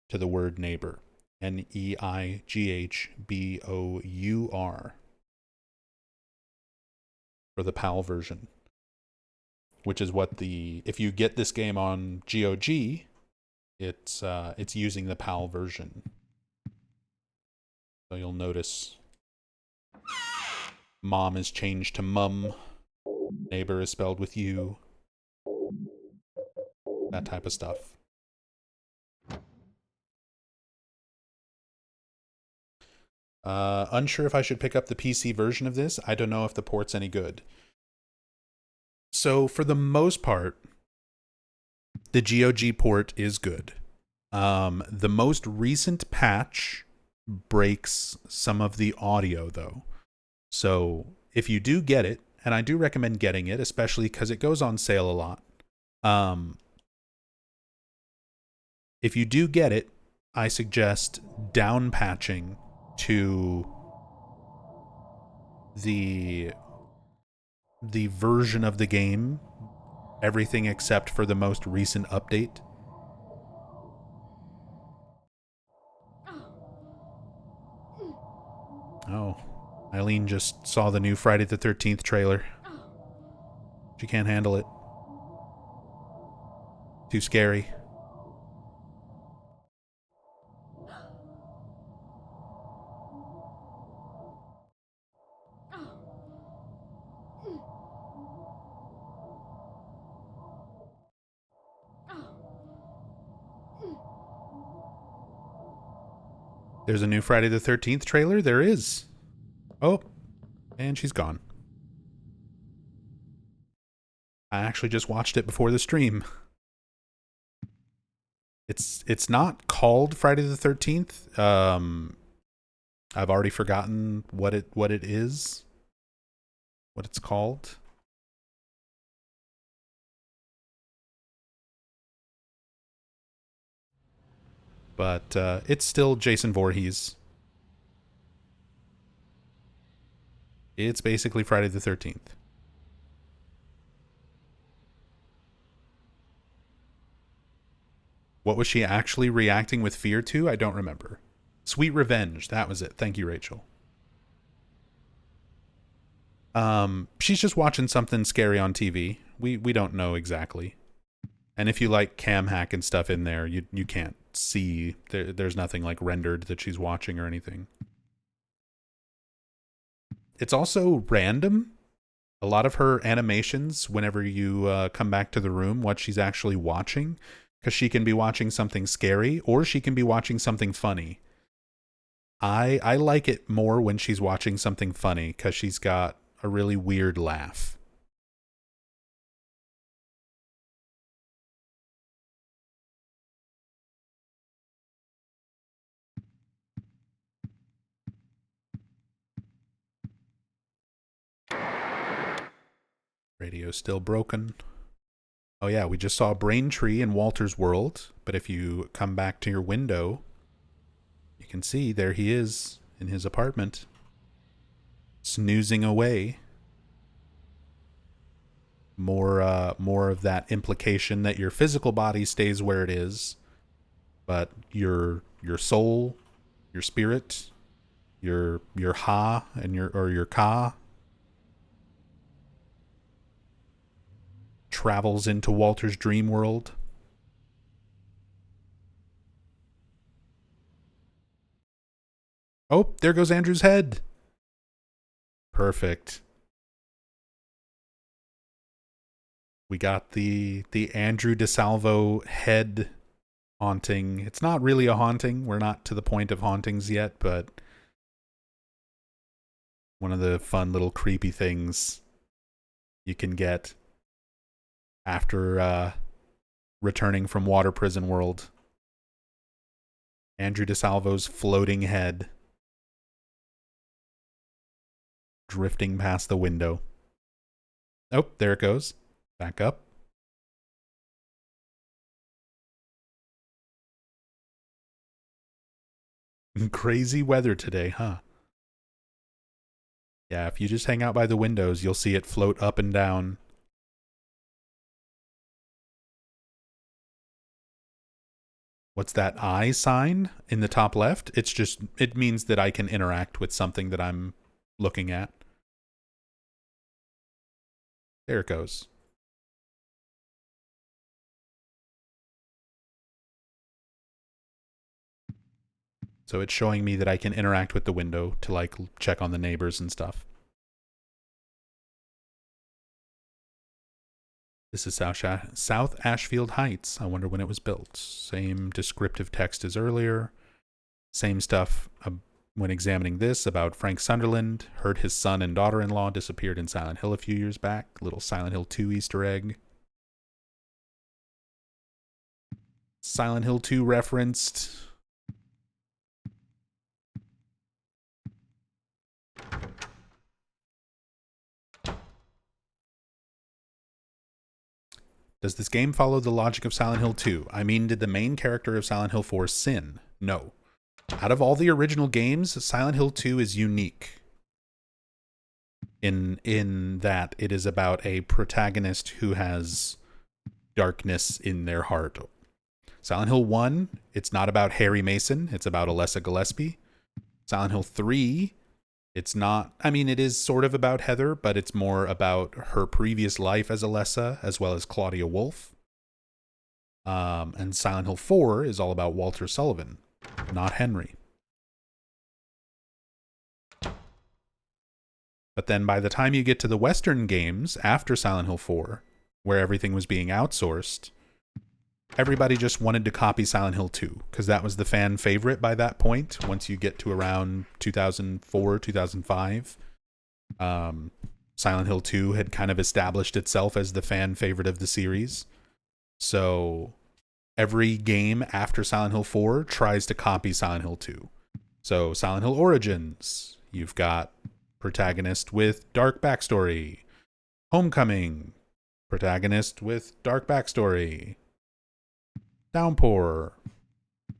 to the word neighbor. Neighbor. For the PAL version. Which is what if you get this game on GOG, it's using the PAL version. So you'll notice mom is changed to mum. Neighbor is spelled with U. That type of stuff. Unsure if I should pick up the PC version of this. I don't know if the port's any good. So for the most part, the GOG port is good. The most recent patch breaks some of the audio though. So if you do get it, and I do recommend getting it, especially because it goes on sale a lot. If you do get it, I suggest down patching to the version of the game, everything except for the most recent update. Oh, Eileen just saw the new Friday the 13th trailer. She can't handle it. Too scary. There's a new Friday the 13th trailer? There is. Oh, and she's gone. I actually just watched it before the stream. It's not called Friday the 13th. I've already forgotten what it is. What it's called. but it's still Jason Voorhees. It's basically Friday the 13th. What was she actually reacting with fear to? I don't remember. Sweet Revenge, that was it. Thank you, Rachel. She's just watching something scary on TV. We don't know exactly. And if you like cam hack and stuff in there, you can't see. There's nothing like rendered that she's watching or anything. It's also random. A lot of her animations, whenever you come back to the room, what she's actually watching, because she can be watching something scary or she can be watching something funny. I like it more when she's watching something funny because she's got a really weird laugh. Radio's still broken. Oh yeah, we just saw Braintree in Walter's world, but if you come back to your window, you can see there he is in his apartment, snoozing away. More of that implication that your physical body stays where it is, but your soul, your spirit, your ha and your ka travels into Walter's dream world. Oh, there goes Andrew's head. Perfect. We got the Andrew DeSalvo head haunting. It's not really a haunting. We're not to the point of hauntings yet, but one of the fun little creepy things you can get after returning from Water Prison World. Andrew DeSalvo's floating head drifting past the window. Oh, there it goes. Back up. Crazy weather today, huh? Yeah, if you just hang out by the windows, you'll see it float up and down. What's that eye sign in the top left? It means that I can interact with something that I'm looking at. There it goes. So it's showing me that I can interact with the window to like check on the neighbors and stuff. This is South Ashfield Heights. I wonder when it was built. Same descriptive text as earlier. Same stuff when examining this about Frank Sunderland. Heard his son and daughter-in-law disappeared in Silent Hill a few years back. Little Silent Hill 2 Easter egg. Silent Hill 2 referenced. Does this game follow the logic of Silent Hill 2? I mean, did the main character of Silent Hill 4 sin? No. Out of all the original games, Silent Hill 2 is unique in that it is about a protagonist who has darkness in their heart. Silent Hill 1, it's not about Harry Mason, it's about Alessa Gillespie. Silent Hill 3, it's not, I mean, it is sort of about Heather, but it's more about her previous life as Alessa, as well as Claudia Wolf. And Silent Hill 4 is all about Walter Sullivan, not Henry. But then by the time you get to the Western games after Silent Hill 4, where everything was being outsourced, everybody just wanted to copy Silent Hill 2 because that was the fan favorite by that point. Once you get to around 2004, 2005, Silent Hill 2 had kind of established itself as the fan favorite of the series. So every game after Silent Hill 4 tries to copy Silent Hill 2. So Silent Hill Origins, you've got protagonist with dark backstory. Homecoming, protagonist with dark backstory. Downpour,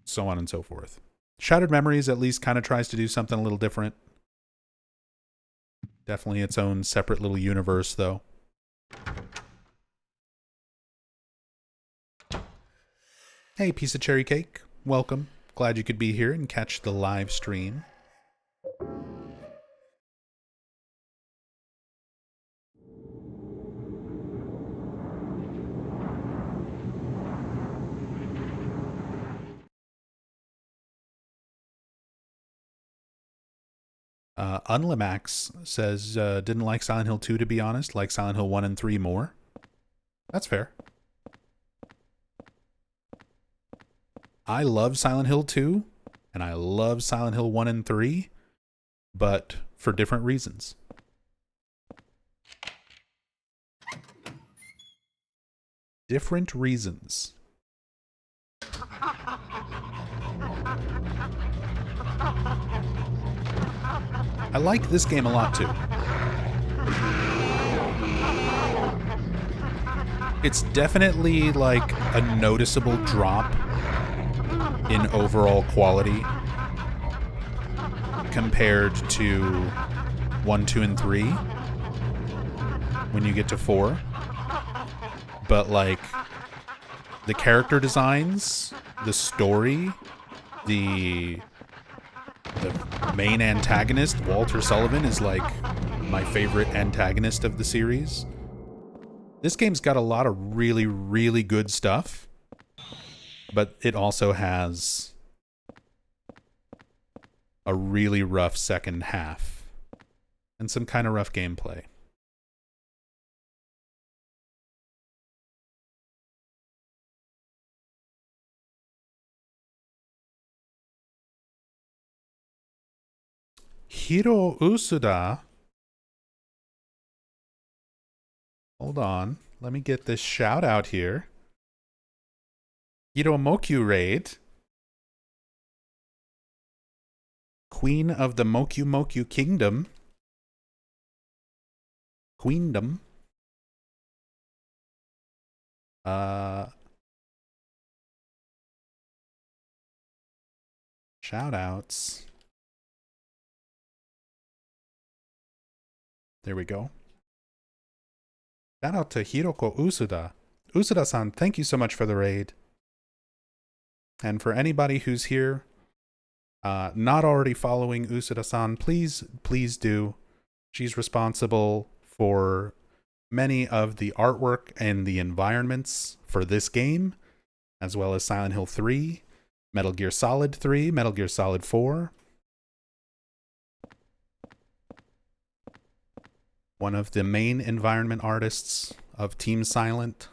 so on and so forth. Shattered Memories at least kind of tries to do something a little different. Definitely its own separate little universe, though. Hey, piece of cherry cake. Welcome. Glad you could be here and catch the live stream. Unlimax says, didn't like Silent Hill 2, to be honest. Like Silent Hill 1 and 3 more. That's fair. I love Silent Hill 2, and I love Silent Hill 1 and 3, but for different reasons. Different reasons. I like this game a lot, too. It's definitely like a noticeable drop in overall quality compared to 1, 2, and 3 when you get to 4. But like the character designs, the story, the main antagonist, Walter Sullivan, is like my favorite antagonist of the series. This game's got a lot of really, really good stuff, but it also has a really rough second half and some kind of rough gameplay. Hiro Usuda. Hold on. Let me get this shout out here. Hiromokyu Raid. Queen of the Mokyu Mokyu Kingdom. Queendom. Shout outs. There we go. Shout out to Hiroko Usuda. Usuda-san, thank you so much for the raid. And for anybody who's here, not already following Usuda-san, please do. She's responsible for many of the artwork and the environments for this game, as well as Silent Hill 3, Metal Gear Solid 3, Metal Gear Solid 4. One of the main environment artists of Team Silent.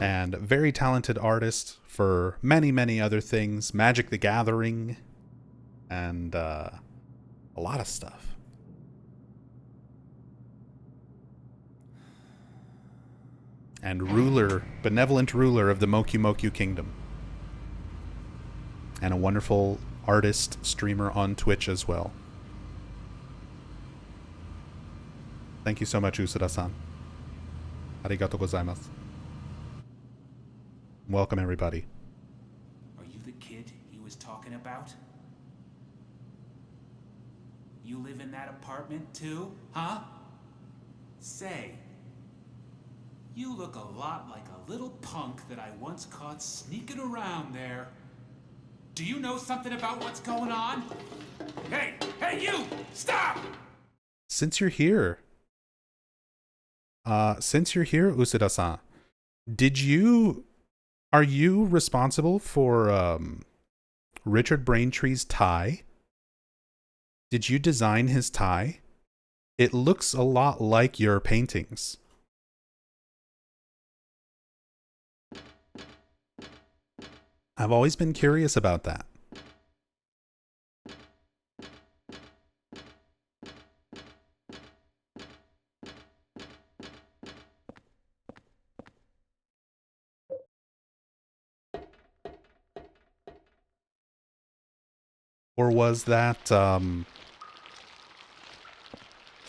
And very talented artist for many, many other things. Magic the Gathering. And a lot of stuff. And benevolent ruler of the Mokyu Mokyu Kingdom. And a wonderful artist, streamer on Twitch as well. Thank you so much, Usuda-san. Arigatou gozaimasu. Welcome, everybody. Are you the kid he was talking about? You live in that apartment too, huh? Say, you look a lot like a little punk that I once caught sneaking around there. Do you know something about what's going on? Hey, you! Stop! Since you're here, Usuda-san, are you responsible for Richard Braintree's tie? Did you design his tie? It looks a lot like your paintings. I've always been curious about that. Or was that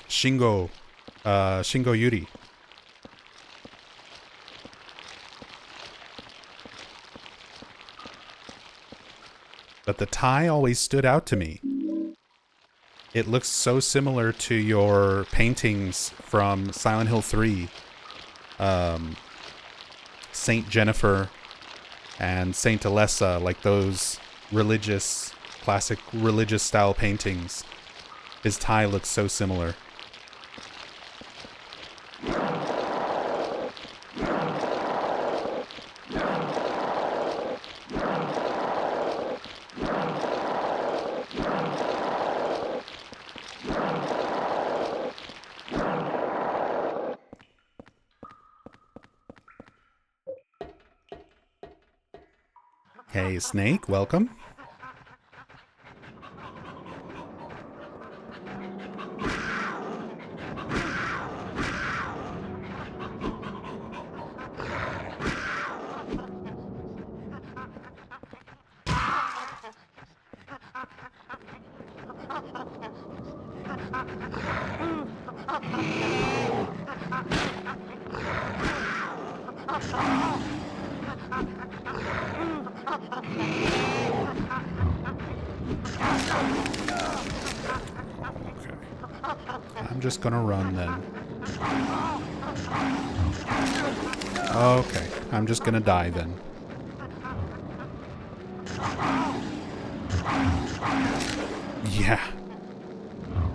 Shingo Yuri? but the tie always stood out to me. It looks so similar to your paintings from Silent Hill 3. Saint Jennifer and Saint Alessa, like those classic religious style paintings. His tie looks so similar. Hey, Snake, welcome. I'm just gonna run then. Okay, I'm just gonna die then. Yeah.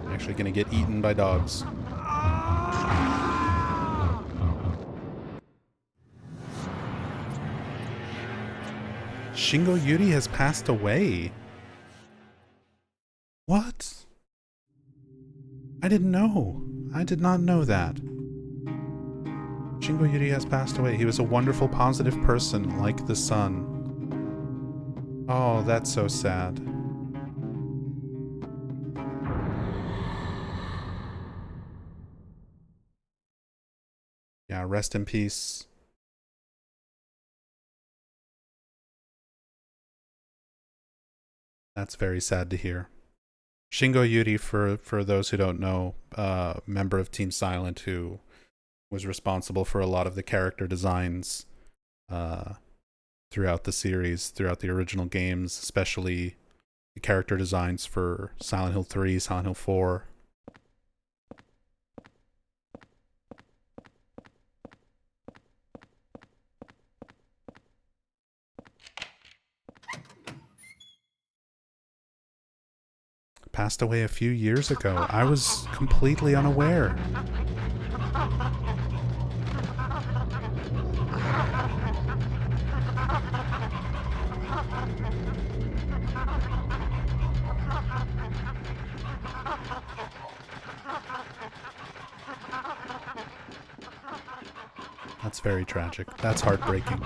I'm actually gonna get eaten by dogs. Shingo Yuri has passed away. What? I didn't know. I did not know that. Shingo Yuri has passed away. He was a wonderful, positive person, like the sun. Oh, that's so sad. Yeah, rest in peace. That's very sad to hear. Shingo Yuri, for those who don't know, member of Team Silent who was responsible for a lot of the character designs throughout the series, throughout the original games, especially the character designs for Silent Hill 3, Silent Hill 4. Passed away a few years ago. I was completely unaware. That's very tragic. That's heartbreaking.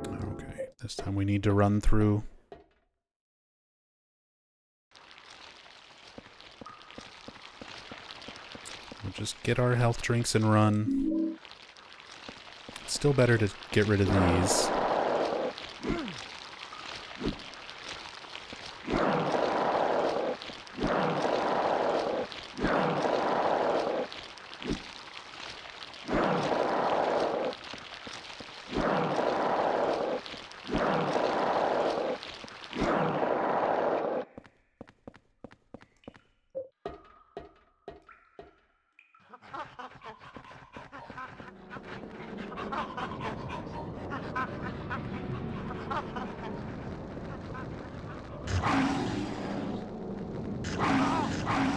Okay, this time we need to run through. We'll just get our health drinks and run. Still better to get rid of these.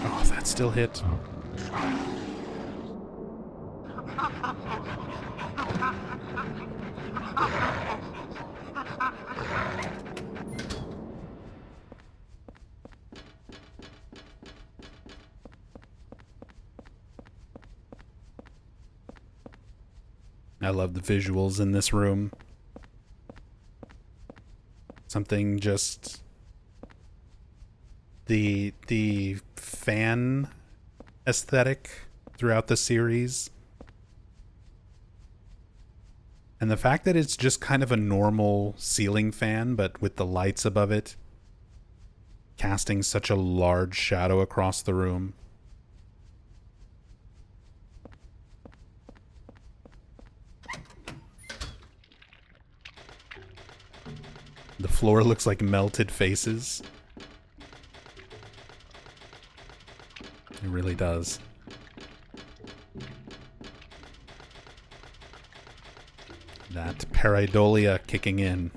Oh, that still hit. I love the visuals in this room. Something just... The fan aesthetic throughout the series. And the fact that it's just kind of a normal ceiling fan, but with the lights above it, casting such a large shadow across the room. The floor looks like melted faces. It really does. That pareidolia kicking in.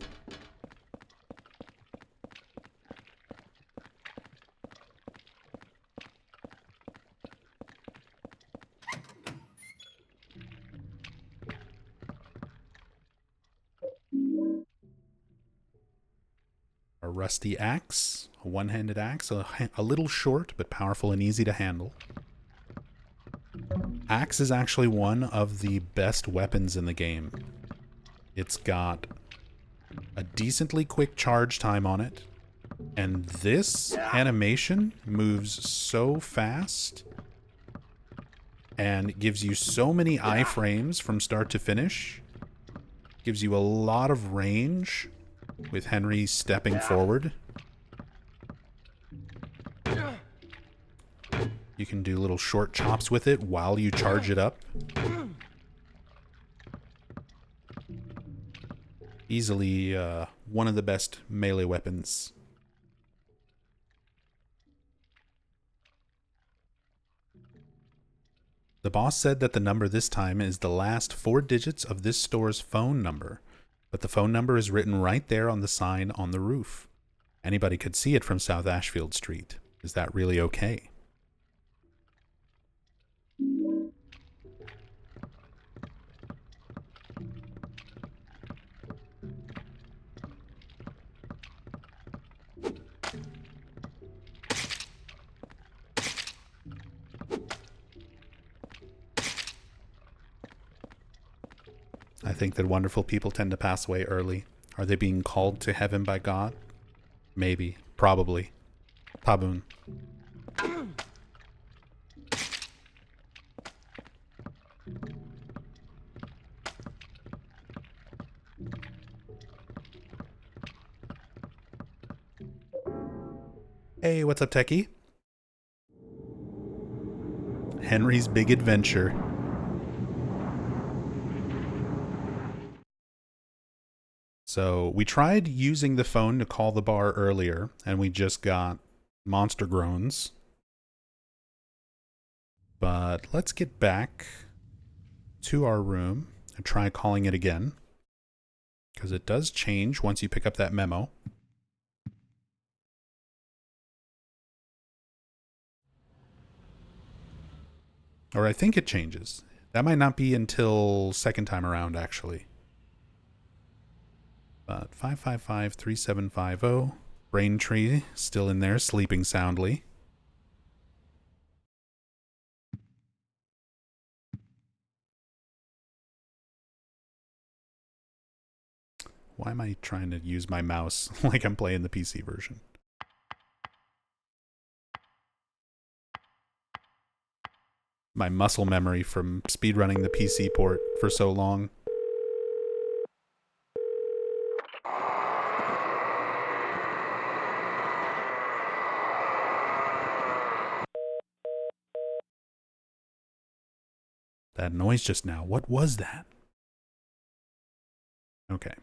A rusty axe, a one-handed axe, a little short but powerful and easy to handle. Axe is actually one of the best weapons in the game. It's got a decently quick charge time on it, and this animation moves so fast and gives you so many iframes from start to finish. Gives you a lot of range with Henry stepping forward. You can do little short chops with it while you charge it up. Easily one of the best melee weapons. The boss said that the number this time is the last 4 digits of this store's phone number, but the phone number is written right there on the sign on the roof. Anybody could see it from South Ashfield Street. Is that really okay? I think that wonderful people tend to pass away early. Are they being called to heaven by God? Maybe. Probably. Tabun. Hey, what's up, techie? Henry's Big Adventure. So we tried using the phone to call the bar earlier, and we just got monster groans. But let's get back to our room and try calling it again, because it does change once you pick up that memo. Or I think it changes. That might not be until second time around, actually. But 555-3750. Braintree still in there, sleeping soundly. Why am I trying to use my mouse like I'm playing the PC version? My muscle memory from speedrunning the PC port for so long. That noise just now, what was that? Okay.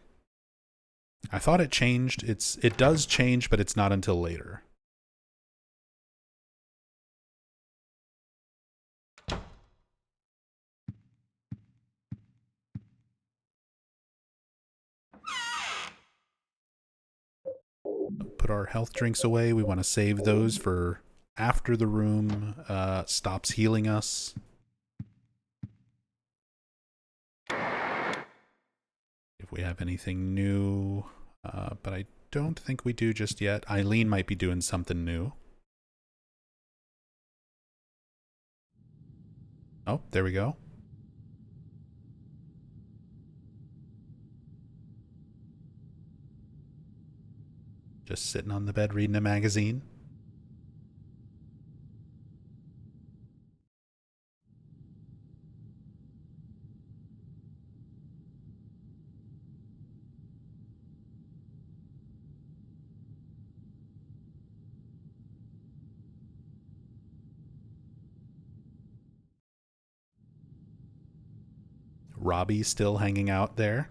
I thought it changed. It does change, but it's not until later. Put our health drinks away. We want to save those for after the room stops healing us. If we have anything new, but I don't think we do just yet. Eileen might be doing something new. Oh, there we go. Just sitting on the bed reading a magazine. Robbie still hanging out there.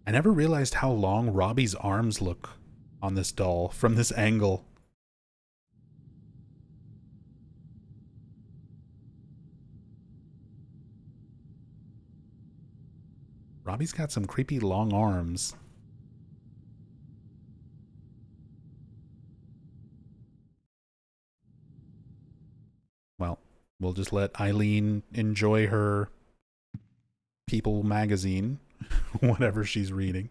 I never realized how long Robbie's arms look on this doll from this angle. Robbie's got some creepy long arms. Well, we'll just let Eileen enjoy her People magazine, whatever she's reading.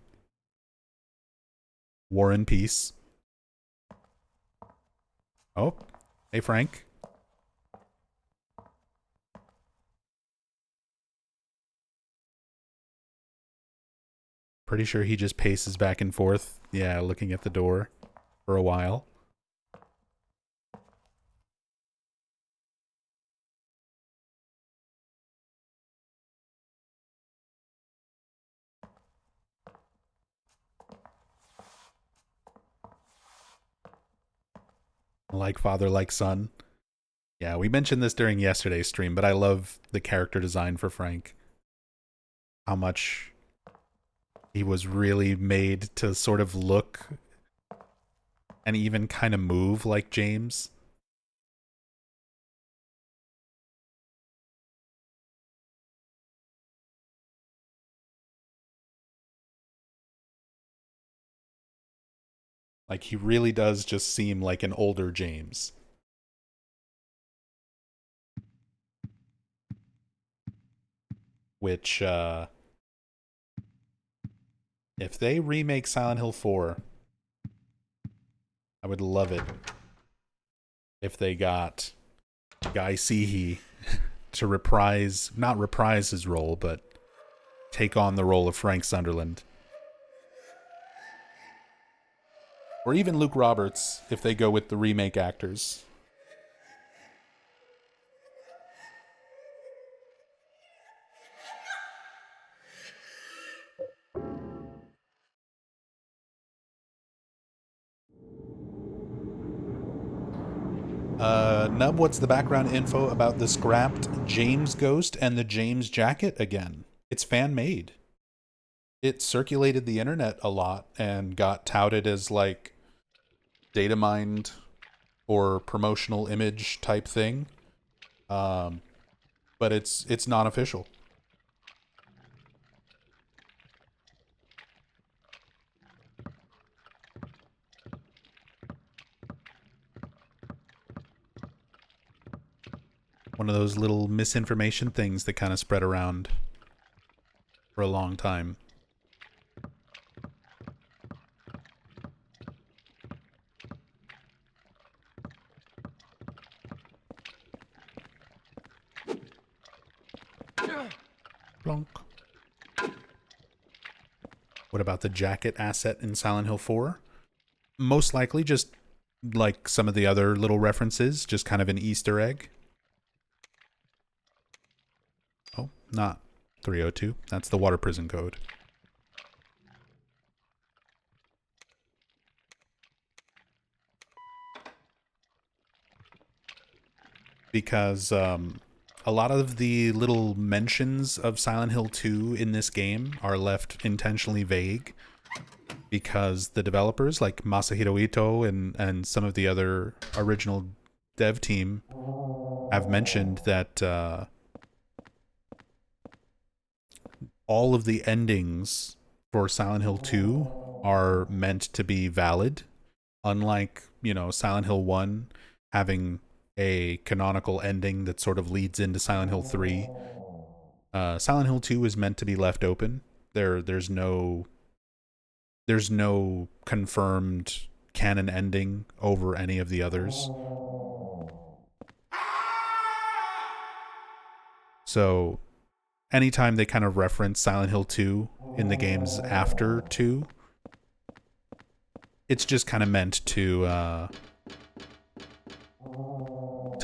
War and Peace. Oh, hey Frank. Pretty sure he just paces back and forth, yeah, looking at the door for a while. Like father, like son. Yeah, we mentioned this during yesterday's stream, but I love the character design for Frank. How much he was really made to sort of look and even kind of move like James. Like, he really does just seem like an older James. Which, if they remake Silent Hill 4, I would love it if they got Guy Seehee to not reprise his role, but take on the role of Frank Sunderland. Or even Luke Roberts, if they go with the remake actors. Nub, what's the background info about the scrapped James Ghost and the James jacket again? It's fan-made. It circulated the internet a lot and got touted as like data mined or promotional image type thing. But it's not official. One of those little misinformation things that kind of spread around for a long time. Plonk. What about the jacket asset in Silent Hill 4? Most likely just like some of the other little references, just kind of an Easter egg. Oh, not 302. That's the water prison code. Because a lot of the little mentions of Silent Hill 2 in this game are left intentionally vague because the developers, like Masahiro Ito and some of the other original dev team, have mentioned that all of the endings for Silent Hill 2 are meant to be valid, unlike, Silent Hill 1 having a canonical ending that sort of leads into Silent Hill 3. Silent Hill 2 is meant to be left open. There's no confirmed canon ending over any of the others. So anytime they kind of reference Silent Hill 2 in the games after 2, it's just kind of meant to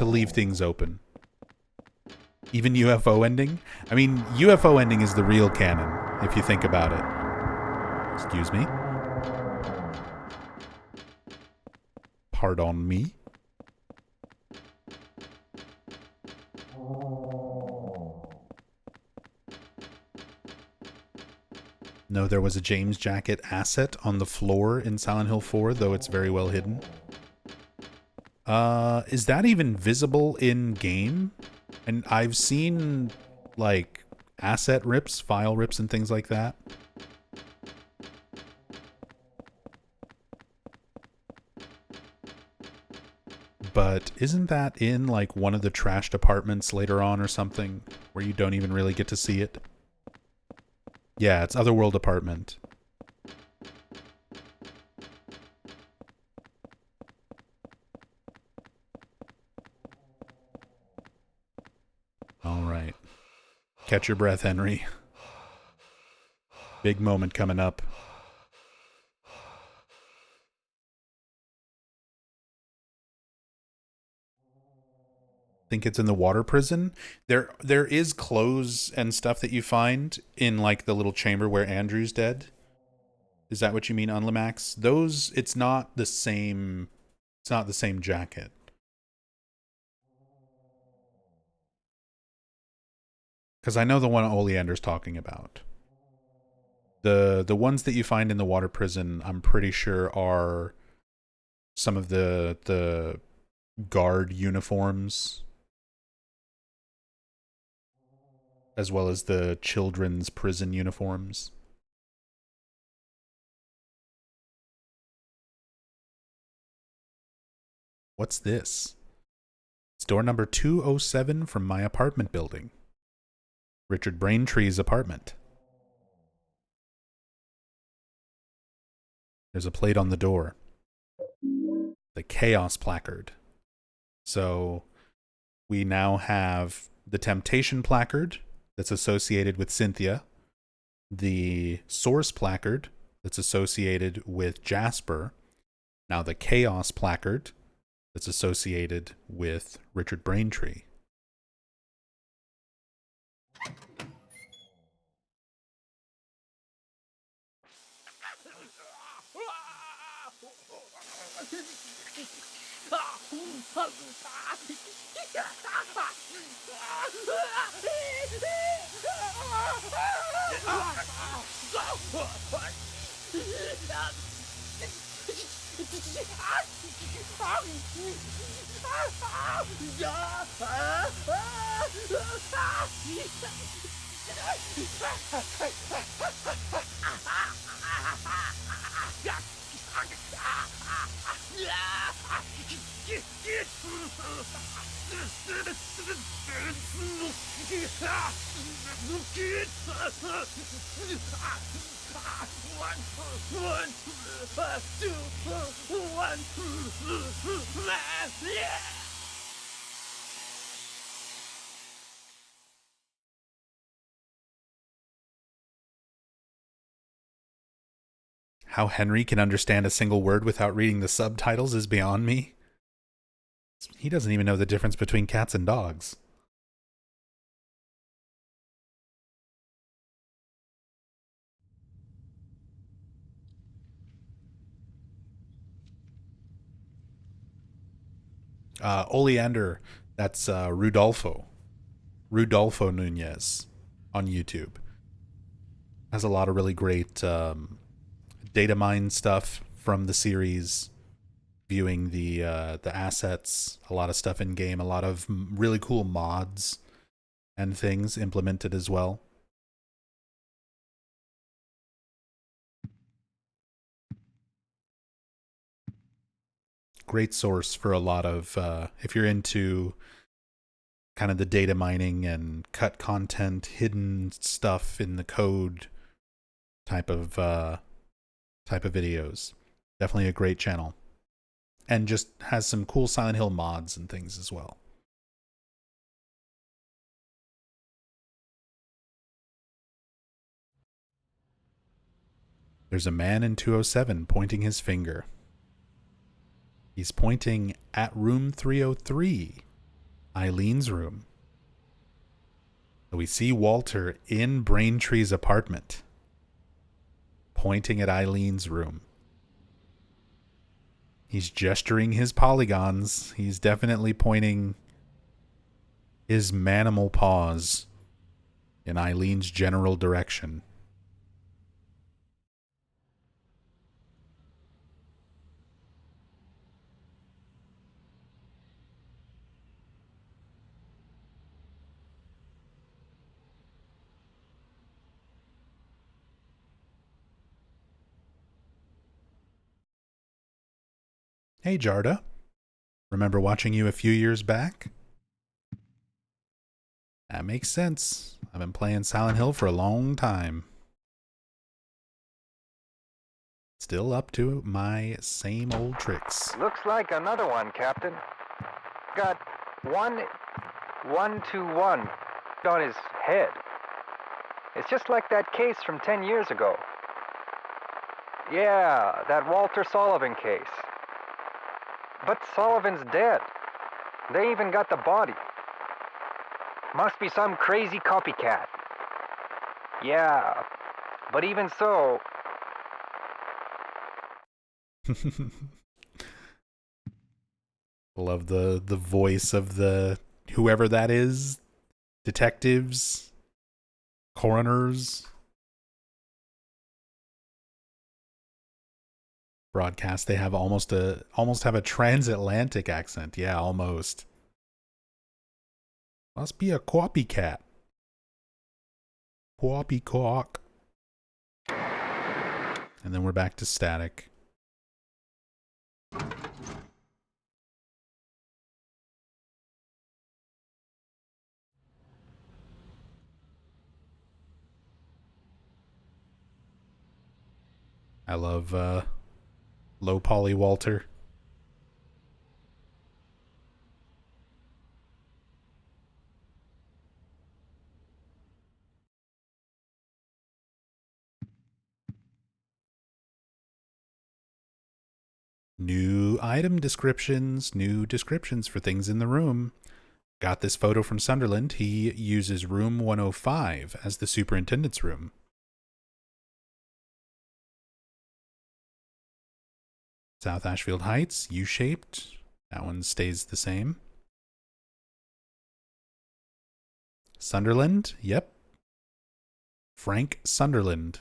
leave things open. Even UFO ending? I mean, UFO ending is the real canon, if you think about it. Excuse me. Pardon me. No, there was a James Jacket asset on the floor in Silent Hill 4, though it's very well hidden. Is that even visible in game? And I've seen, like, asset rips, file rips, and things like that. But isn't that in, like, one of the trashed apartments later on or something, where you don't even really get to see it? Yeah, it's Otherworld apartment. All right. Catch your breath, Henry. Big moment coming up. Think it's in the water prison. There is clothes and stuff that you find in, like, the little chamber where Andrew's dead. Is that what you mean, Unlimax? Those, it's not the same jacket. Because I know the one Oleander's talking about. The ones that you find in the water prison, I'm pretty sure are some of the guard uniforms, as well as the children's prison uniforms. What's this? It's door number 207 from my apartment building. Richard Braintree's apartment. There's a plate on the door. The Chaos placard. So we now have the Temptation placard that's associated with Cynthia, the Source placard that's associated with Jasper, now the Chaos placard that's associated with Richard Braintree. How Henry can understand a single word without reading the subtitles is beyond me. He doesn't even know the difference between cats and dogs. Oleander, that's Rudolfo Nunez on YouTube. Has a lot of really great data mine stuff from the series, viewing the assets, a lot of stuff in game, a lot of really cool mods and things implemented as well. Great source for a lot of if you're into kind of the data mining and cut content, hidden stuff in the code type of videos. Definitely a great channel. And just has some cool Silent Hill mods and things as well. There's a man in 207 pointing his finger. He's pointing at room 303, Eileen's room. So we see Walter in Braintree's apartment, pointing at Eileen's room. He's gesturing his polygons. He's definitely pointing his manimal paws in Eileen's general direction. Hey, Jarda. Remember watching you a few years back? That makes sense. I've been playing Silent Hill for a long time. Still up to my same old tricks. Looks like another one, Captain. Got 121 on his head. It's just like that case from 10 years ago. Yeah, that Walter Sullivan case. But Sullivan's dead. They even got the body. Must be some crazy copycat. Yeah, but even so... Love the voice of the whoever that is. Detectives. Coroners. Broadcast, they have almost have a transatlantic accent. Yeah, almost. Must be a copycat. Poppycock. And then we're back to static. I love low poly Walter. New item descriptions, new descriptions for things in the room. Got this photo from Sunderland. He uses room 105 as the superintendent's room. South Ashfield Heights, U-shaped. That one stays the same. Sunderland, yep. Frank Sunderland,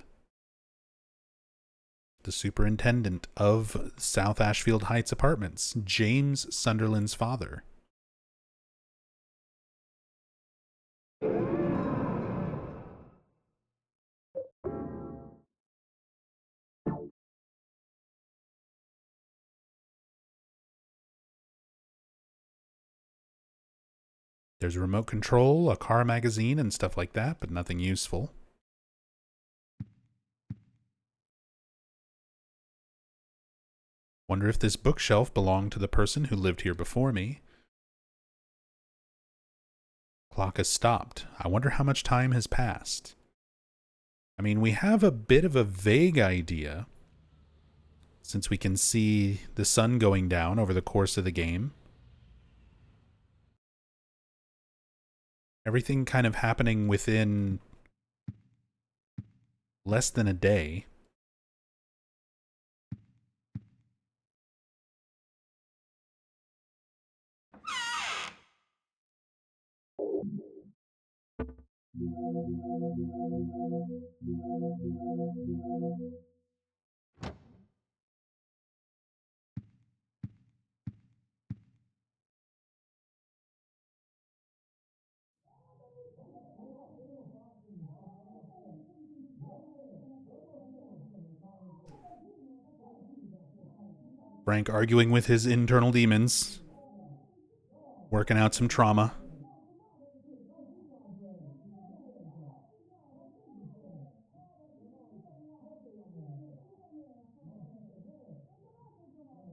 the superintendent of South Ashfield Heights Apartments, James Sunderland's father. There's a remote control, a car magazine, and stuff like that, but nothing useful. Wonder if this bookshelf belonged to the person who lived here before me. Clock has stopped. I wonder how much time has passed. I mean, we have a bit of a vague idea, since we can see the sun going down over the course of the game. Everything kind of happening within less than a day. Frank arguing with his internal demons, working out some trauma.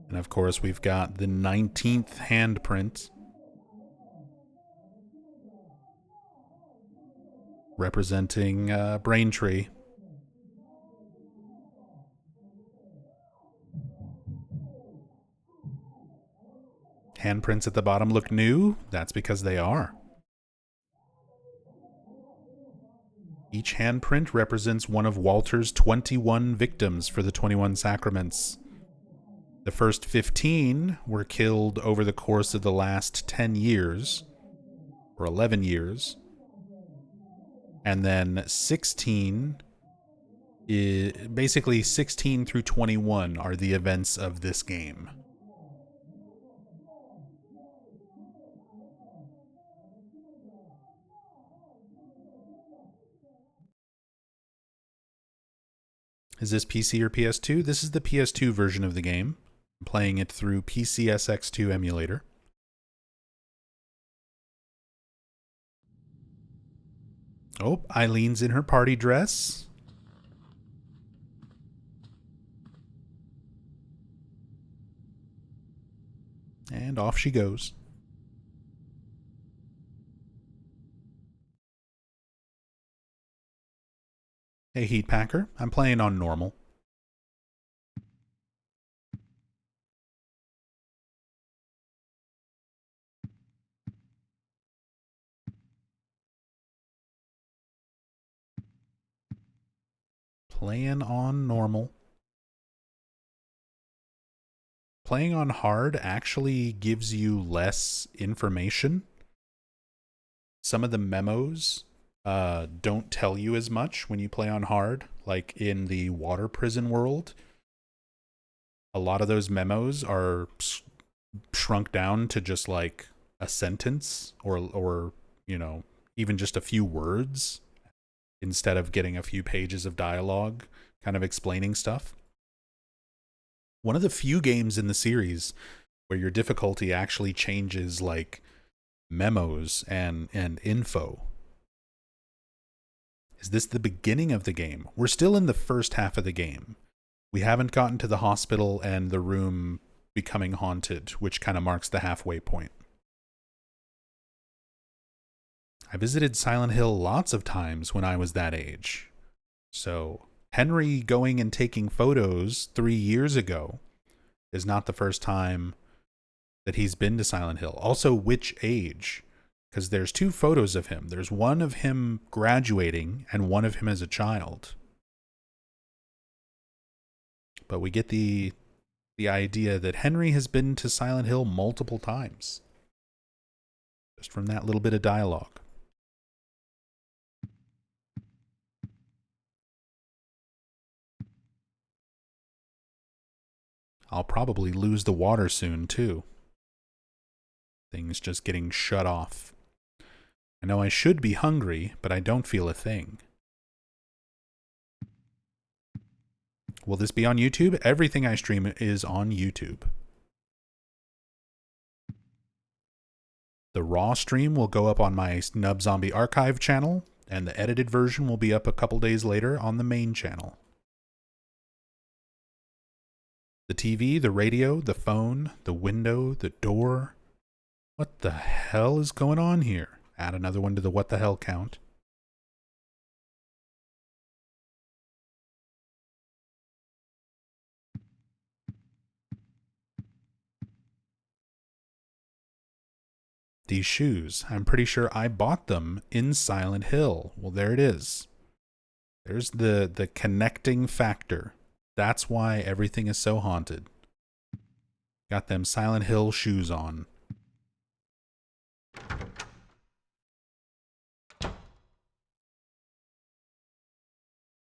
And of course, we've got the 19th handprint representing Braintree. handprints at the bottom look new? That's because they are. Each handprint represents one of Walter's 21 victims for the 21 Sacraments. The first 15 were killed over the course of the last 10 years, or 11 years. And then 16, basically 16 through 21 are the events of this game. Is this PC or PS2? This is the PS2 version of the game. I'm playing it through PCSX2 emulator. Oh, Eileen's in her party dress. And off she goes. Hey, Heat Packer. I'm playing on normal. Playing on normal. Playing on hard actually gives you less information. Some of the memos don't tell you as much when you play on hard, like in the water prison world. A lot of those memos are shrunk down to just like a sentence or you know, even just a few words instead of getting a few pages of dialogue kind of explaining stuff. One of the few games in the series where your difficulty actually changes like memos and info. Is this the beginning of the game? We're still in the first half of the game. We haven't gotten to the hospital and the room becoming haunted, which kind of marks the halfway point. I visited Silent Hill lots of times when I was that age. So Henry going and taking photos 3 years ago is not the first time that he's been to Silent Hill. Also, which age? Because there's 2 photos of him. There's one of him graduating and one of him as a child. But we get the idea that Henry has been to Silent Hill multiple times. Just from that little bit of dialogue. I'll probably lose the water soon, too. Things just getting shut off. I know I should be hungry, but I don't feel a thing. Will this be on YouTube? Everything I stream is on YouTube. The raw stream will go up on my Nub Zombie Archive channel, and the edited version will be up a couple days later on the main channel. The TV, the radio, the phone, the window, the door. What the hell is going on here? Add another one to the what the hell count. These shoes, I'm pretty sure I bought them in Silent Hill. Well, there it is. There's the connecting factor. That's why everything is so haunted. Got them Silent Hill shoes on.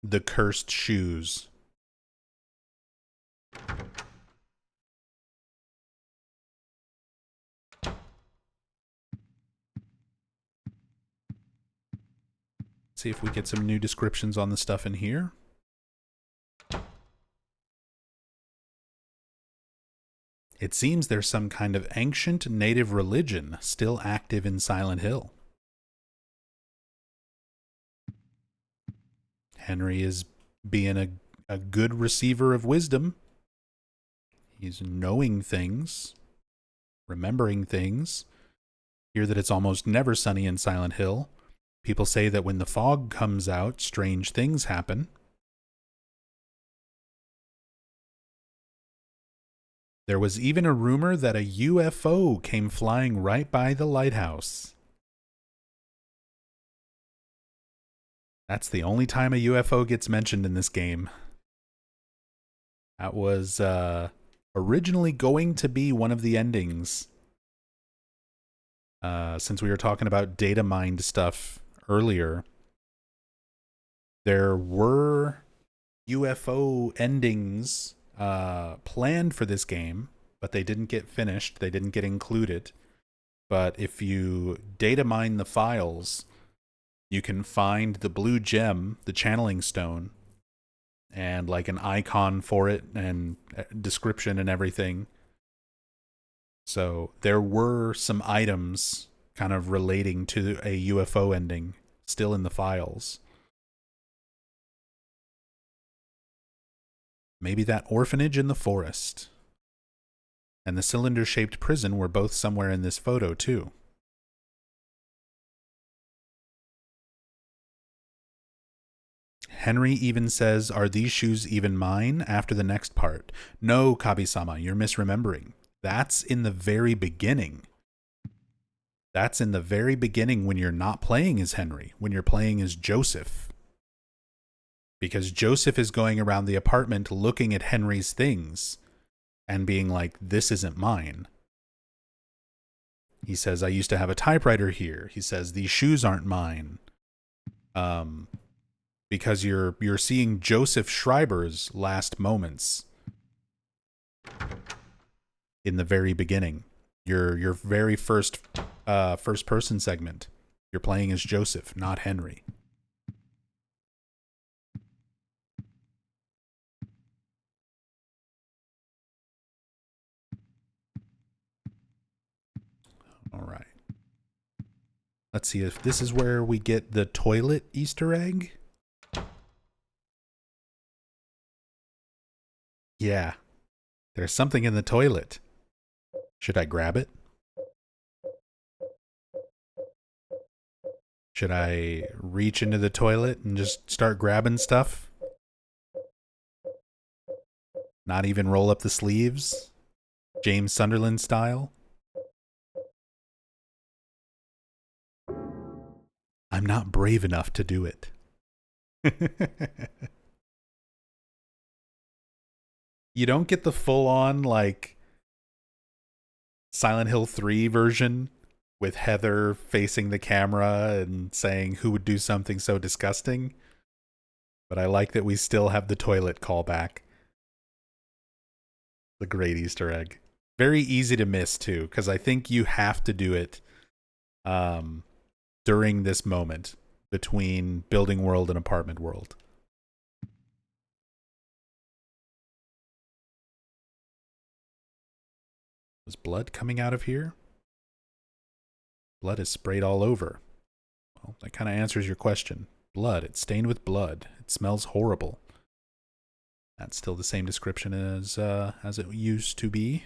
The cursed shoes. See if we get some new descriptions on the stuff in here. It seems there's some kind of ancient native religion still active in Silent Hill. Henry is being a good receiver of wisdom. He's knowing things, remembering things. Hear that it's almost never sunny in Silent Hill. People say that when the fog comes out, strange things happen. There was even a rumor that a UFO came flying right by the lighthouse. That's the only time a UFO gets mentioned in this game. That was originally going to be one of the endings. Since we were talking about data mined stuff earlier, there were UFO endings planned for this game, but they didn't get finished. They didn't get included. But if you data mine the files, you can find the blue gem, the channeling stone, and like an icon for it and description and everything. So there were some items kind of relating to a UFO ending still in the files. Maybe that orphanage in the forest and the cylinder-shaped prison were both somewhere in this photo too. Henry even says, "Are these shoes even mine?" after the next part. No, Kabi-sama, you're misremembering. That's in the very beginning. That's in the very beginning when you're not playing as Henry, when you're playing as Joseph. Because Joseph is going around the apartment looking at Henry's things and being like, this isn't mine. He says, I used to have a typewriter here. He says, these shoes aren't mine. Because you're seeing Joseph Schreiber's last moments in the very beginning. Your very first person segment. You're playing as Joseph, not Henry. All right. Let's see if this is where we get the toilet Easter egg. Yeah. There's something in the toilet. Should I grab it? Should I reach into the toilet and just start grabbing stuff? Not even roll up the sleeves? James Sunderland style? I'm not brave enough to do it. You don't get the full-on, like, Silent Hill 3 version with Heather facing the camera and saying who would do something so disgusting. But I like that we still have the toilet callback. The great Easter egg. Very easy to miss, too, because I think you have to do it during this moment between building world and apartment world. Was blood coming out of here? Blood is sprayed all over. Well, that kind of answers your question. Blood. It's stained with blood. It smells horrible. That's still the same description as it used to be,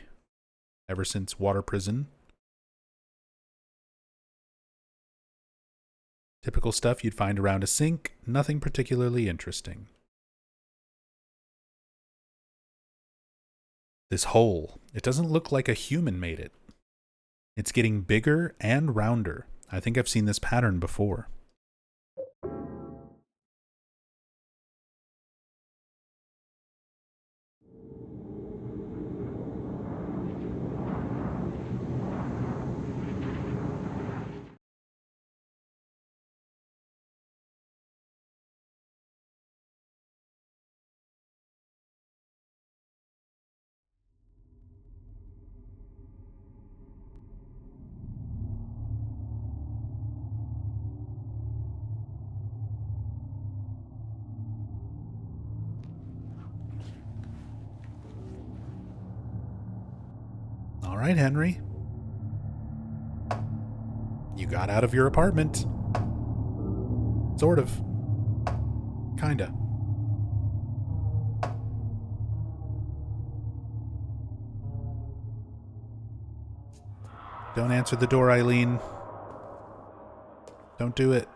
ever since Water Prison. Typical stuff you'd find around a sink. Nothing particularly interesting. This hole. It doesn't look like a human made it. It's getting bigger and rounder. I think I've seen this pattern before. All right, Henry. You got out of your apartment. Sort of. Kinda. Don't answer the door, Eileen. Don't do it.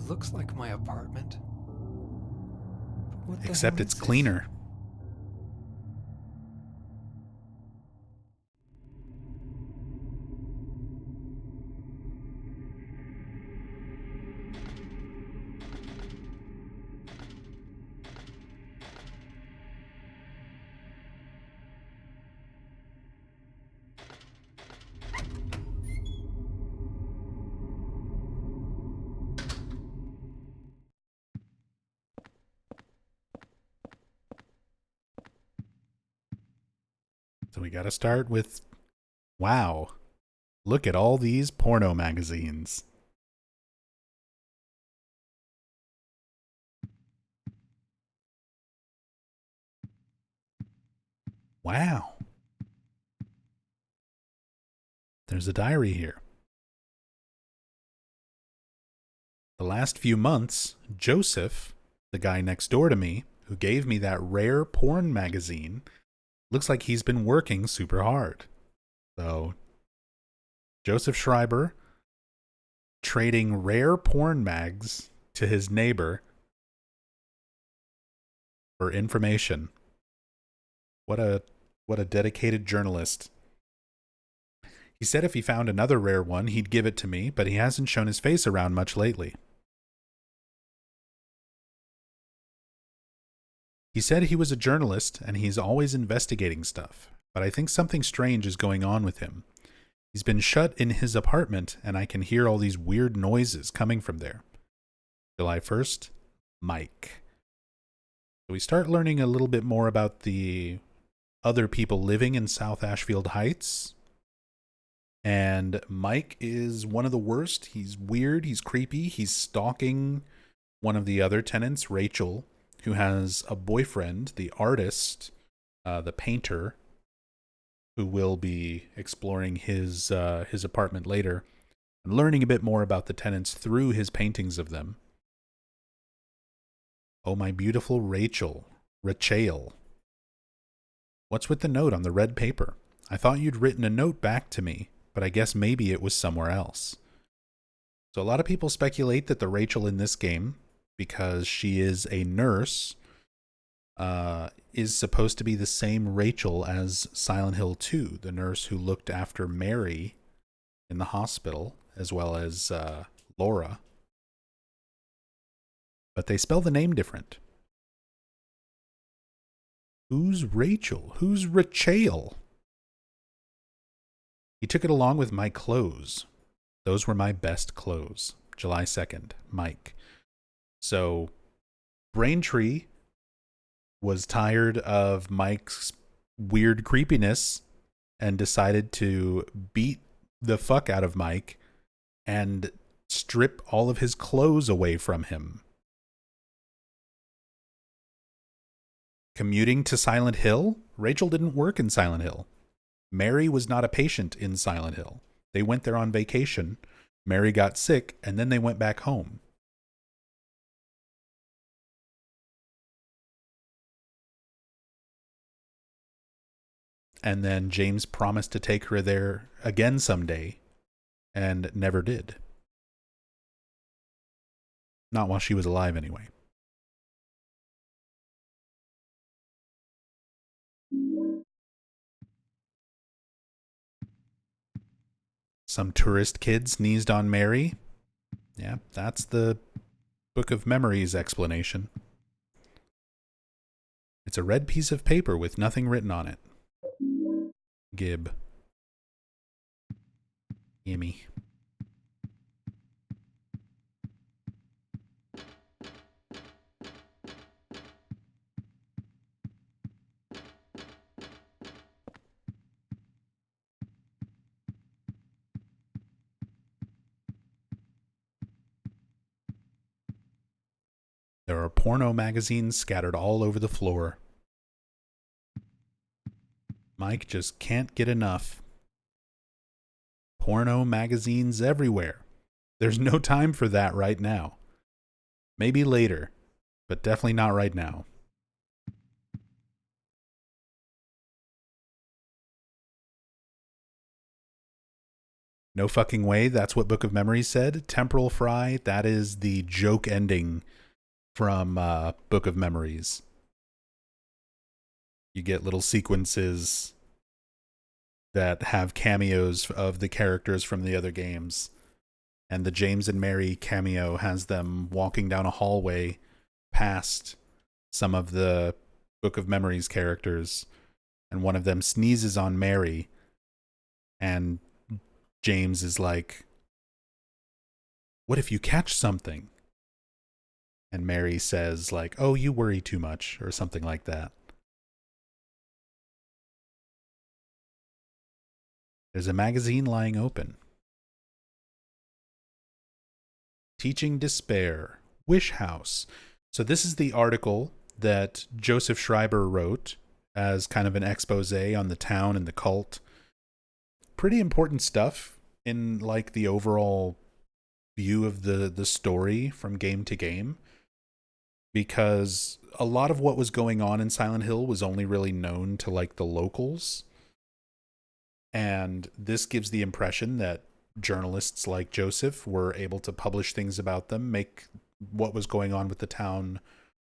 looks like my apartment. What the Except hell it's is it? cleaner. So we got to start with, wow, look at all these porno magazines. Wow. There's a diary here. The last few months, Joseph, the guy next door to me, who gave me that rare porn magazine, looks like he's been working super hard. So, Joseph Schreiber trading rare porn mags to his neighbor for information. What a dedicated journalist. He said if he found another rare one, he'd give it to me, but he hasn't shown his face around much lately. He said he was a journalist and he's always investigating stuff, but I think something strange is going on with him. He's been shut in his apartment and I can hear all these weird noises coming from there. July 1st, Mike. So we start learning a little bit more about the other people living in South Ashfield Heights. And Mike is one of the worst. He's weird, he's creepy, he's stalking one of the other tenants, Rachel, who has a boyfriend, the artist, the painter, who will be exploring his apartment later and learning a bit more about the tenants through his paintings of them. Oh, my beautiful Rachel. What's with the note on the red paper? I thought you'd written a note back to me, but I guess maybe it was somewhere else. So a lot of people speculate that the Rachel in this game, because she is a nurse, is supposed to be the same Rachel as Silent Hill 2, the nurse who looked after Mary in the hospital, as well as Laura. But they spell the name different. Who's Rachel? Who's Rachel? He took it along with my clothes. Those were my best clothes. July 2nd, Mike. So, Braintree was tired of Mike's weird creepiness and decided to beat the fuck out of Mike and strip all of his clothes away from him. Commuting to Silent Hill? Rachel didn't work in Silent Hill. Mary was not a patient in Silent Hill. They went there on vacation. Mary got sick, and then they went back home. And then James promised to take her there again someday, and never did. Not while she was alive, anyway. Some tourist kid sneezed on Mary. Yeah, that's the Book of Memories explanation. It's a red piece of paper with nothing written on it. Gib. Gimme. There are porno magazines scattered all over the floor. Mike just can't get enough. Porno magazines everywhere. There's no time for that right now. Maybe later, but definitely not right now. No fucking way. That's what Book of Memories said. Temporal Fry, that is the joke ending from Book of Memories. You get little sequences that have cameos of the characters from the other games. And the James and Mary cameo has them walking down a hallway past some of the Book of Memories characters. And one of them sneezes on Mary. And James is like, "What if you catch something?" And Mary says, like, "Oh, you worry too much," or something like that. There's a magazine lying open. Teaching Despair, Wish House. So this is the article that Joseph Schreiber wrote as kind of an expose on the town and the cult. Pretty important stuff in like the overall view of the story from game to game, because a lot of what was going on in Silent Hill was only really known to like the locals. And this gives the impression that journalists like Joseph were able to publish things about them, make what was going on with the town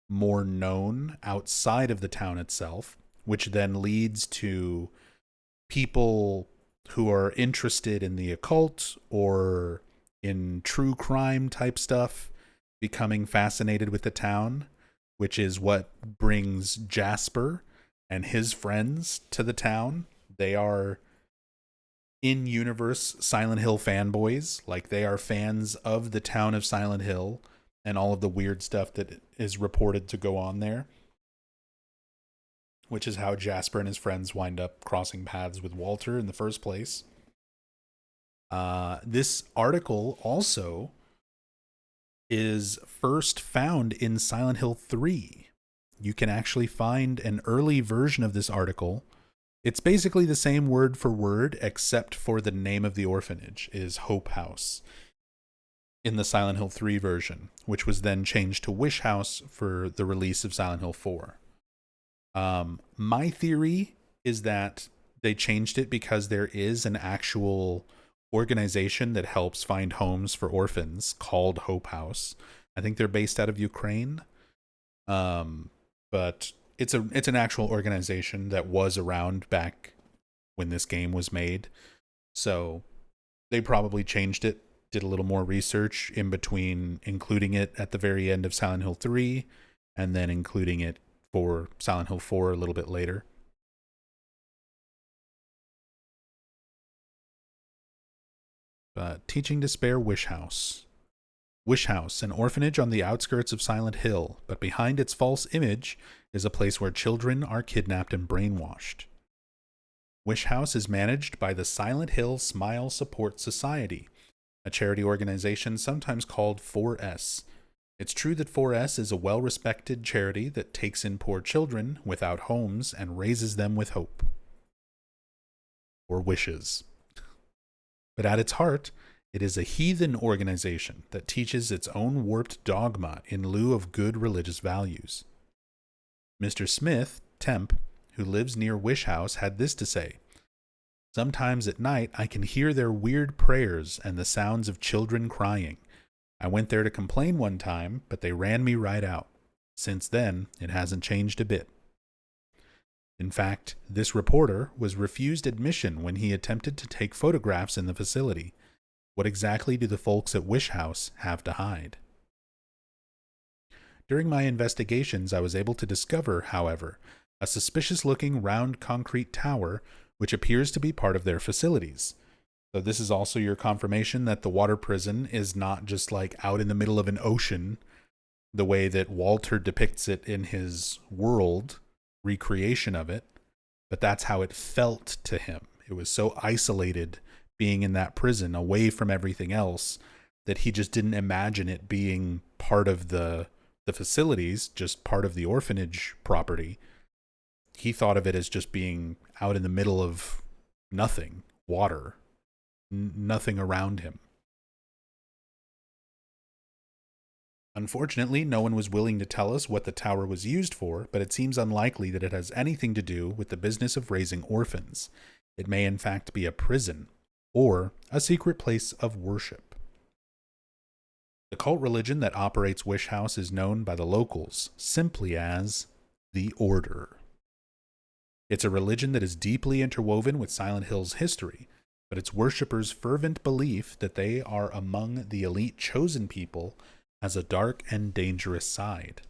more known outside of the town itself, which then leads to people who are interested in the occult or in true crime type stuff becoming fascinated with the town, which is what brings Jasper and his friends to the town. They are in-universe Silent Hill fanboys. Like, they are fans of the town of Silent Hill and all of the weird stuff that is reported to go on there, which is how Jasper and his friends wind up crossing paths with Walter in the first place. This article also is first found in Silent Hill 3. You can actually find an early version of this article. It's basically the same word for word, except for the name of the orphanage is Hope House in the Silent Hill 3 version, which was then changed to Wish House for the release of Silent Hill 4. My theory is that they changed it because there is an actual organization that helps find homes for orphans called Hope House. I think they're based out of Ukraine. But it's an actual organization that was around back when this game was made. So they probably changed it, did a little more research in between including it at the very end of Silent Hill 3 and then including it for Silent Hill 4 a little bit later. Teaching Despair, Wish House. Wish House, an orphanage on the outskirts of Silent Hill, but behind its false image is a place where children are kidnapped and brainwashed. Wish House is managed by the Silent Hill Smile Support Society, a charity organization sometimes called 4S. It's true that 4S is a well-respected charity that takes in poor children without homes and raises them with hope. Or wishes. But at its heart, it is a heathen organization that teaches its own warped dogma in lieu of good religious values. Mr. Smith, temp, who lives near Wish House, had this to say: "Sometimes at night I can hear their weird prayers and the sounds of children crying. I went there to complain one time, but they ran me right out. Since then, it hasn't changed a bit." In fact, this reporter was refused admission when he attempted to take photographs in the facility. What exactly do the folks at Wish House have to hide? During my investigations, I was able to discover, however, a suspicious-looking round concrete tower which appears to be part of their facilities. So this is also your confirmation that the water prison is not just like out in the middle of an ocean, the way that Walter depicts it in his world recreation of it, but that's how it felt to him. It was so isolated being in that prison away from everything else that he just didn't imagine it being part of the facilities, just part of the orphanage property. He thought of it as just being out in the middle of nothing, water, nothing around him. Unfortunately, no one was willing to tell us what the tower was used for, but it seems unlikely that it has anything to do with the business of raising orphans. It may in fact be a prison. or a secret place of worship. The cult religion that operates Wish House is known by the locals simply as the Order. It's a religion that is deeply interwoven with Silent Hill's history, but its worshippers' fervent belief that they are among the elite chosen people has a dark and dangerous side.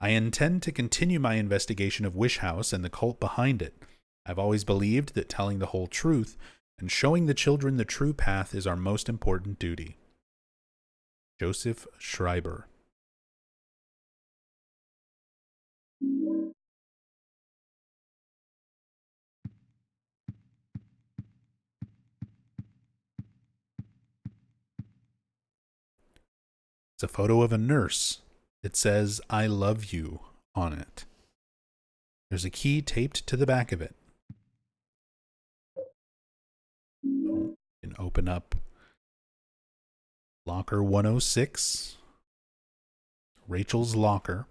I intend to continue my investigation of Wish House and the cult behind it. I've always believed that telling the whole truth and showing the children the true path is our most important duty. Joseph Schreiber. It's a photo of a nurse. It says, "I love you" on it. There's a key taped to the back of it. You can open up locker 106, Rachel's locker.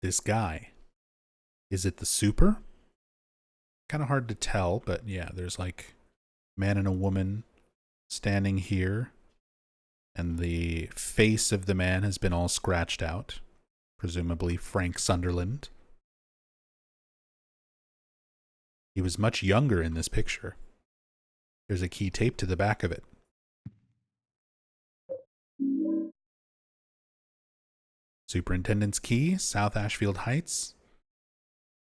This guy. Is it the super? Kind of hard to tell, but yeah, there's like a man and a woman standing here, and the face of the man has been all scratched out, presumably Frank Sunderland. He was much younger in this picture. There's a key taped to the back of it. Superintendent's key, South Ashfield Heights,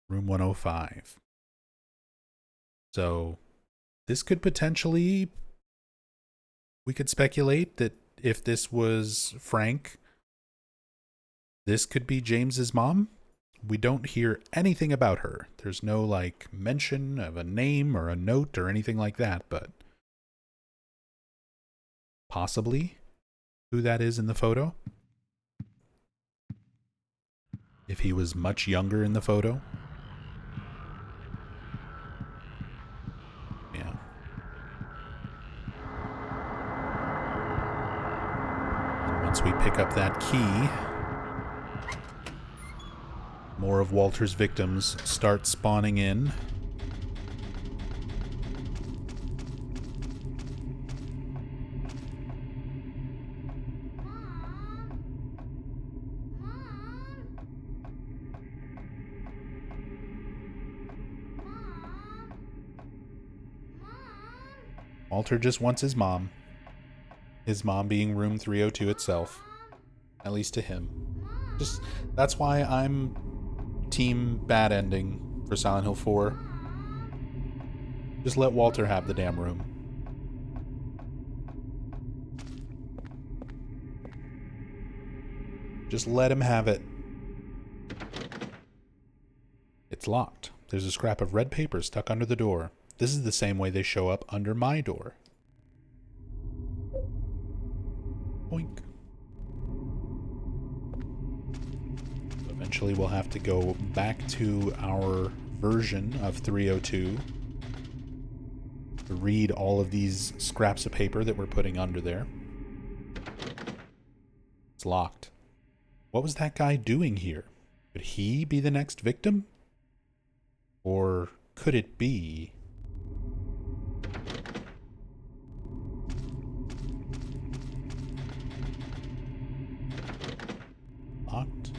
room 105. So this could potentially, we could speculate that if this was Frank, this could be James's mom. We don't hear anything about her. There's no like mention of a name or a note or anything like that, but possibly who that is in the photo. If he was much younger in the photo. Yeah. And once we pick up that key, more of Walter's victims start spawning in. Walter just wants his mom. His mom being room 302 itself. At least to him. Just, that's why I'm team bad ending for Silent Hill 4. Just let Walter have the damn room. Just let him have it. It's locked. There's a scrap of red paper stuck under the door. This is the same way they show up under my door. Boink. Eventually we'll have to go back to our version of 302 to read all of these scraps of paper that we're putting under there. It's locked. What was that guy doing here? Could he be the next victim? Or could it be... locked?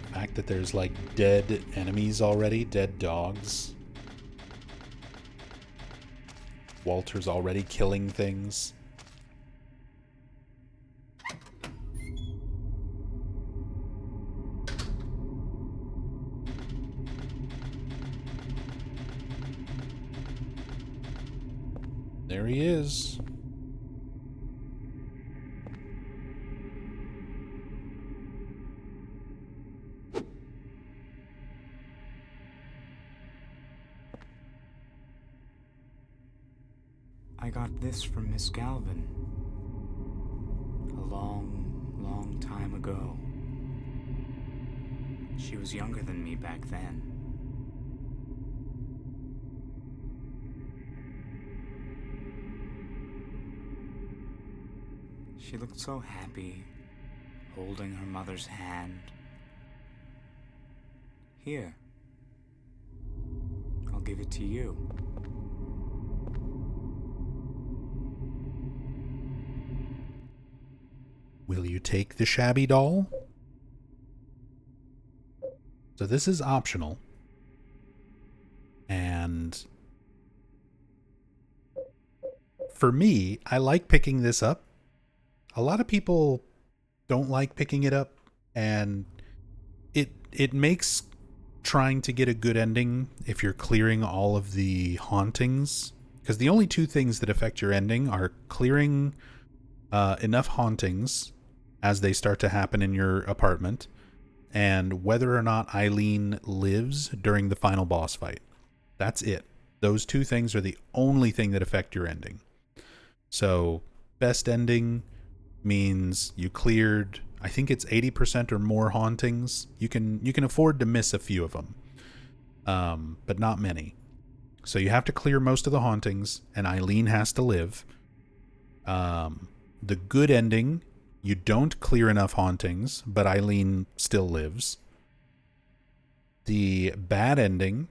The fact that there's like dead enemies already, dead dogs. Walter's already killing things. There he is. I got this from Miss Galvin. A long, long time ago. She was younger than me back then. She looked so happy, holding her mother's hand. Here. I'll give it to you. Will you take the shabby doll? So this is optional. And for me, I like picking this up. A lot of people don't like picking it up, and it makes trying to get a good ending if you're clearing all of the hauntings, because the only two things that affect your ending are clearing enough hauntings as they start to happen in your apartment, and whether or not Eileen lives during the final boss fight. That's it. Those two things are the only thing that affect your ending. So best ending means you cleared, I think it's 80% or more hauntings. You can afford to miss a few of them, but not many. So you have to clear most of the hauntings, and Eileen has to live. The good ending, you don't clear enough hauntings, but Eileen still lives. The bad ending,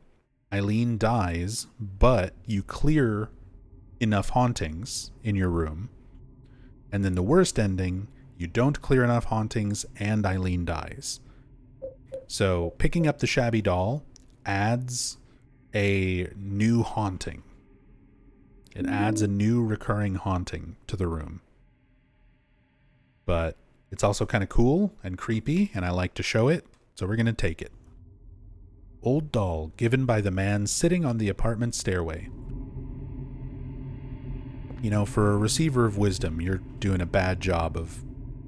Eileen dies, but you clear enough hauntings in your room. And then the worst ending, you don't clear enough hauntings and Eileen dies. So picking up the shabby doll adds a new haunting. It adds a new recurring haunting to the room. But it's also kind of cool and creepy, and I like to show it, so we're going to take it. Old doll given by the man sitting on the apartment stairway. You know, for a receiver of wisdom, you're doing a bad job of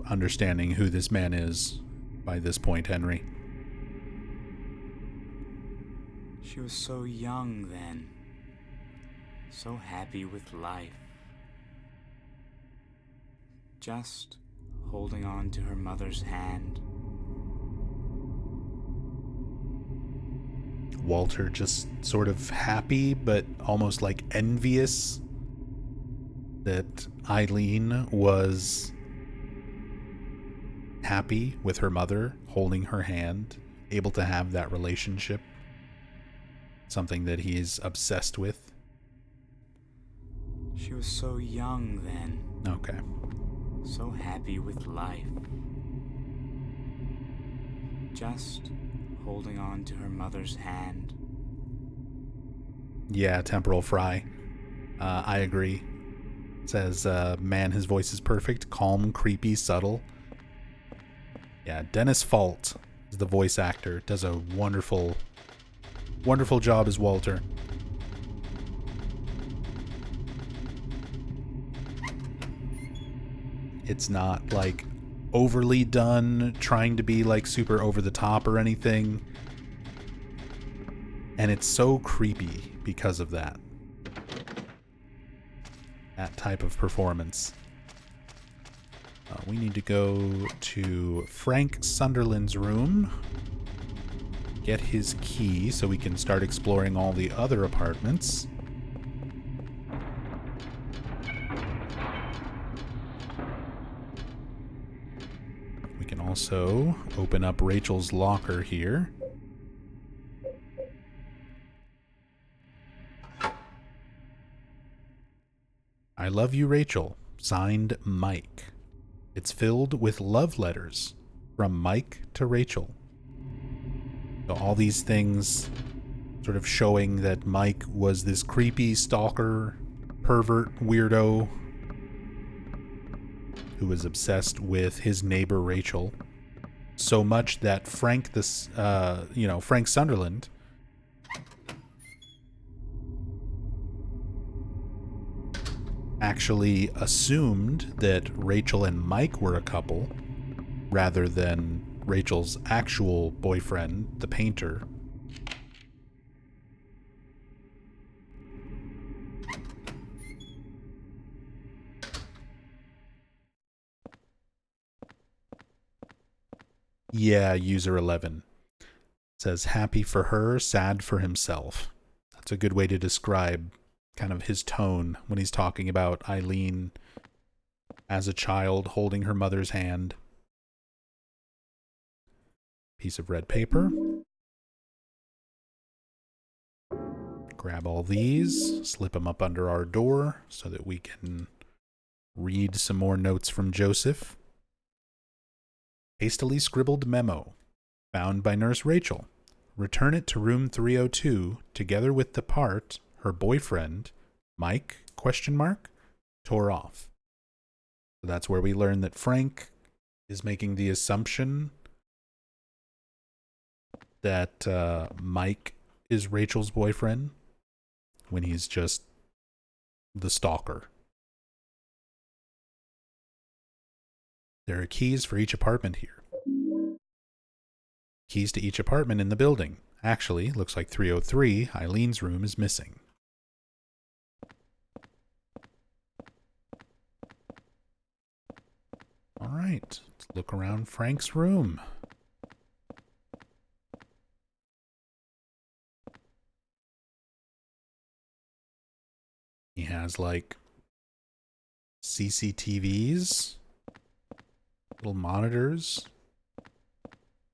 understanding who this man is by this point, Henry. She was so young then. So happy with life. Just holding on to her mother's hand. Walter just sort of happy, but almost like envious that Eileen was happy with her mother, holding her hand, able to have that relationship. Something that he is obsessed with. She was so young then. Okay. So happy with life. Just holding on to her mother's hand. Yeah, temporal fry. I agree. Says, man, his voice is perfect. Calm, creepy, subtle. Yeah, Dennis Fault is the voice actor. Does a wonderful, wonderful job as Walter. It's not like overly done, trying to be like super over the top or anything. And it's so creepy because of that. That type of performance. We need to go to Frank Sunderland's room. Get his key so we can start exploring all the other apartments. We can also open up Rachel's locker here. I love you, Rachel. Signed, Mike. It's filled with love letters from Mike to Rachel. So all these things sort of showing that Mike was this creepy stalker, pervert, weirdo who was obsessed with his neighbor Rachel. So much that Frank Sunderland actually assumed that Rachel and Mike were a couple rather than Rachel's actual boyfriend, the painter. Yeah, user 11 says happy for her, sad for himself. That's a good way to describe kind of his tone when he's talking about Eileen as a child holding her mother's hand. Piece of red paper. Grab all these, slip them up under our door so that we can read some more notes from Joseph. Hastily scribbled memo. Found by Nurse Rachel. Return it to room 302 together with the part her boyfriend, Mike, tore off. So that's where we learn that Frank is making the assumption that Mike is Rachel's boyfriend when he's just the stalker. There are keys for each apartment here. Keys to each apartment in the building. Actually, looks like 303, Eileen's room, is missing. Alright, let's look around Frank's room. He has like CCTVs, little monitors.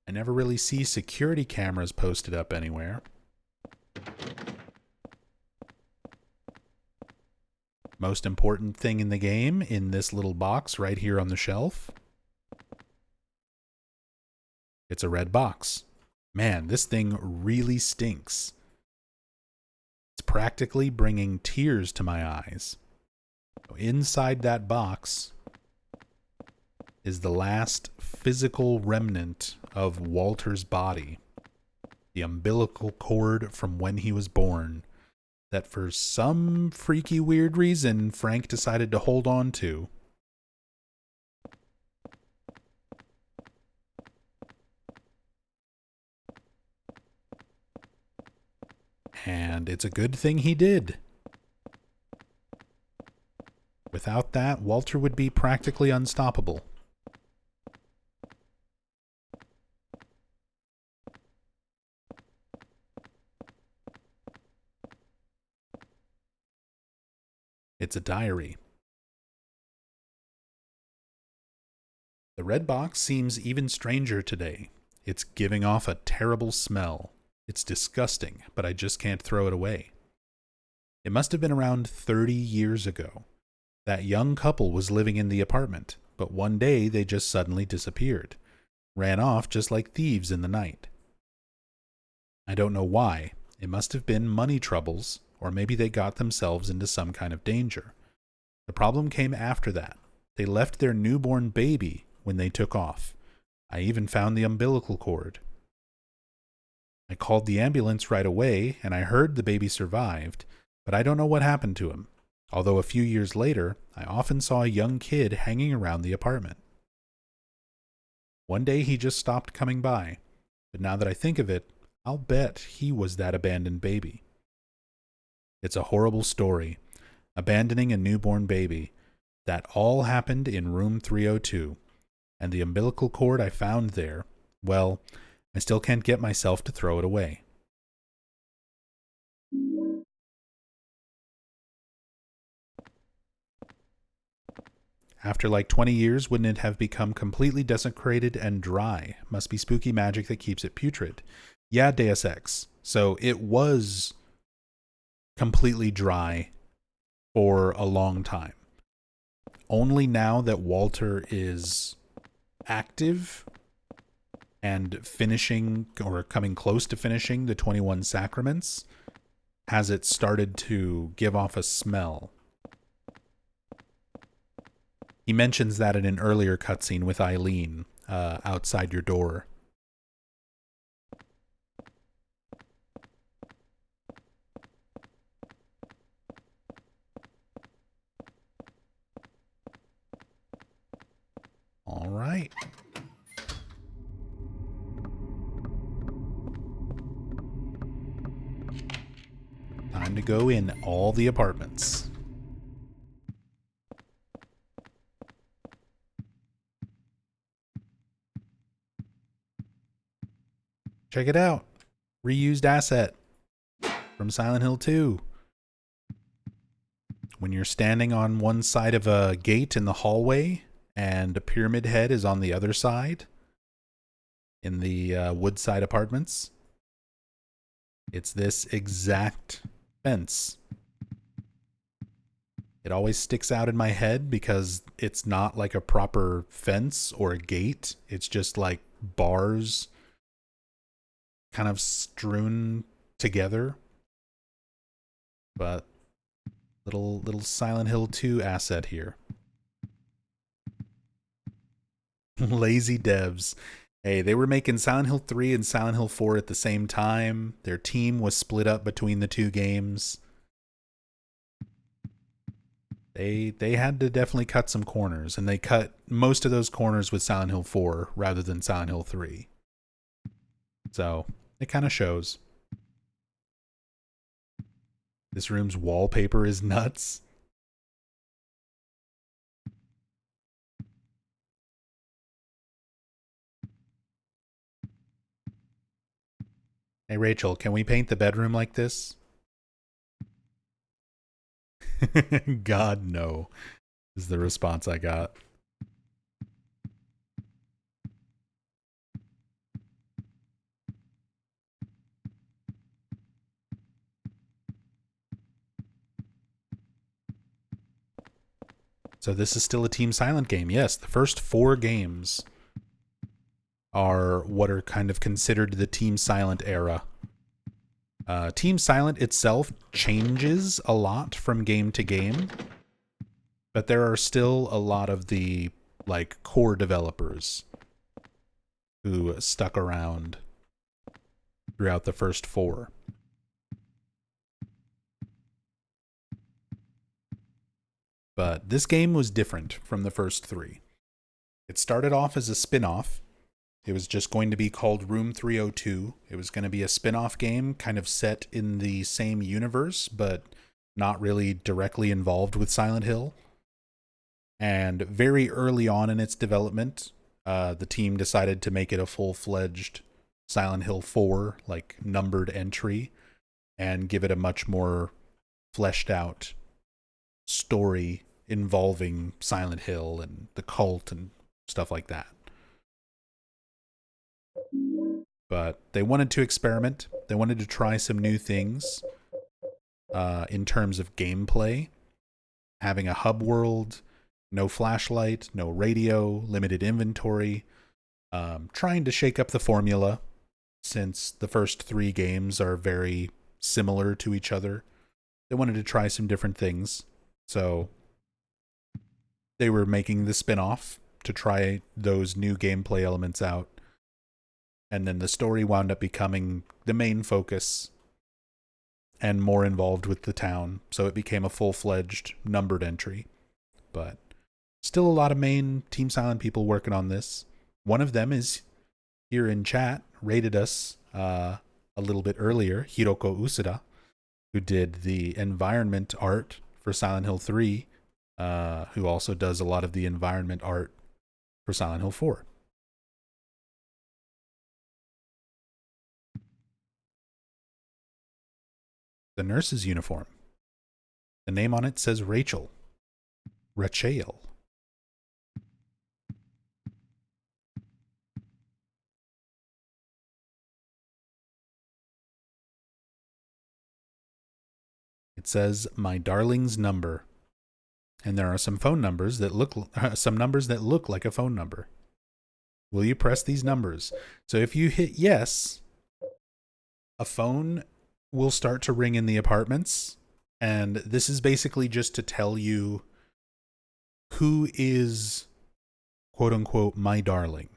I never really see security cameras posted up anywhere. Most important thing in the game, in this little box right here on the shelf. It's a red box. Man, this thing really stinks. It's practically bringing tears to my eyes. Inside that box is the last physical remnant of Walter's body. The umbilical cord from when he was born, that for some freaky weird reason Frank decided to hold on to. And it's a good thing he did. Without that, Walter would be practically unstoppable. It's a diary. The red box seems even stranger today. It's giving off a terrible smell. It's disgusting, but I just can't throw it away. It must have been around 30 years ago. That young couple was living in the apartment, but one day they just suddenly disappeared. Ran off just like thieves in the night. I don't know why. It must have been money troubles, or maybe they got themselves into some kind of danger. The problem came after that. They left their newborn baby when they took off. I even found the umbilical cord. I called the ambulance right away, and I heard the baby survived, but I don't know what happened to him. Although a few years later, I often saw a young kid hanging around the apartment. One day he just stopped coming by, but now that I think of it, I'll bet he was that abandoned baby. It's a horrible story, abandoning a newborn baby. That all happened in room 302, and the umbilical cord I found there, well, I still can't get myself to throw it away. After like 20 years, wouldn't it have become completely desecrated and dry? Must be spooky magic that keeps it putrid. Yeah, Deus Ex. So it was completely dry for a long time. Only now that Walter is active and finishing or coming close to finishing the 21 Sacraments has it started to give off a smell. He mentions that in an earlier cutscene with Eileen outside your door. All right. Time to go in all the apartments. Check it out. Reused asset from Silent Hill 2. When you're standing on one side of a gate in the hallway and a pyramid head is on the other side in the Woodside Apartments, it's this exact fence. It always sticks out in my head because it's not like a proper fence or a gate. It's just like bars kind of strewn together. But little Silent Hill 2 asset here. Lazy devs. Hey, they were making Silent Hill 3 and Silent Hill 4 at the same time. Their team was split up between the two games. They had to definitely cut some corners, and they cut most of those corners with Silent Hill 4 rather than Silent Hill 3. So, it kind of shows. This room's wallpaper is nuts. Hey Rachel, can we paint the bedroom like this? God, no, is the response I got. So this is still a Team Silent game. Yes, the first 4 games are what are kind of considered the Team Silent era. Team Silent itself changes a lot from game to game, but there are still a lot of the like core developers who stuck around throughout the first 4. But this game was different from the first 3. It started off as a spin-off. It was just going to be called Room 302. It was going to be a spin-off game kind of set in the same universe, but not really directly involved with Silent Hill. And very early on in its development, the team decided to make it a full-fledged Silent Hill 4, like numbered entry, and give it a much more fleshed out story involving Silent Hill and the cult and stuff like that. But they wanted to experiment. They wanted to try some new things in terms of gameplay. Having a hub world, no flashlight, no radio, limited inventory. Trying to shake up the formula since the first 3 games are very similar to each other. They wanted to try some different things. So they were making the spin-off to try those new gameplay elements out. And then the story wound up becoming the main focus and more involved with the town. So it became a full-fledged numbered entry. But still a lot of main Team Silent people working on this. One of them is here in chat, rated us a little bit earlier, Hiroko Usuda, who did the environment art for Silent Hill 3, who also does a lot of the environment art for Silent Hill 4. The nurse's uniform. The name on it says Rachel. Rachel. It says my darling's number. And there are some phone numbers that look like a phone number. Will you press these numbers? So if you hit yes, a phone will start to ring in the apartments. And this is basically just to tell you who is, quote unquote, my darling.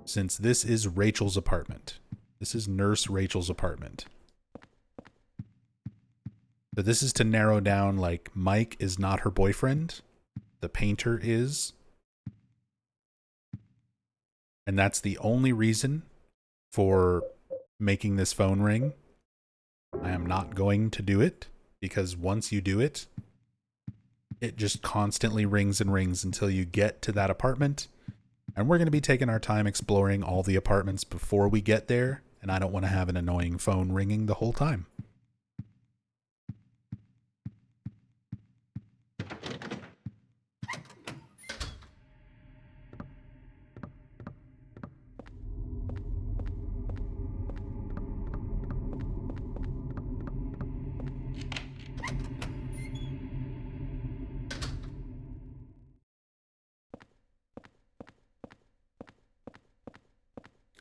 Since this is Rachel's apartment. This is Nurse Rachel's apartment. So this is to narrow down, like, Mike is not her boyfriend. The painter is. And that's the only reason for making this phone ring. I am not going to do it, because once you do it, it just constantly rings and rings until you get to that apartment. And we're going to be taking our time exploring all the apartments before we get there, and I don't want to have an annoying phone ringing the whole time.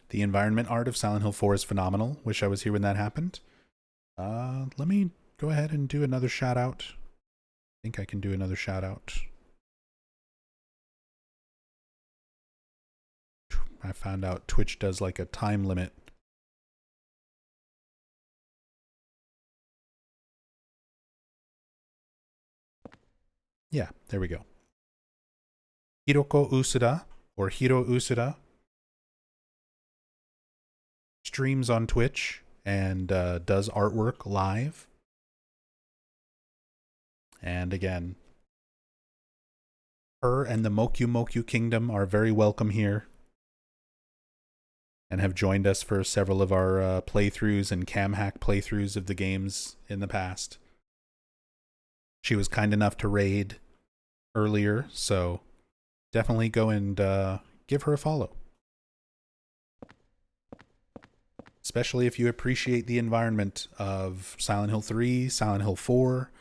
The environment art of Silent Hill 4 is phenomenal. Wish I was here when that happened. Let me go ahead and do another shout out. I think I can do another shout out. I found out Twitch does like a time limit. Yeah, there we go. Hiroko Usuda, or Hiro Usuda, streams on Twitch and does artwork live. And again, her and the Mokyu Mokyu Kingdom are very welcome here and have joined us for several of our playthroughs and cam hack playthroughs of the games in the past. She was kind enough to raid earlier, so definitely go and give her a follow. Especially if you appreciate the environment of Silent Hill 3, Silent Hill 4.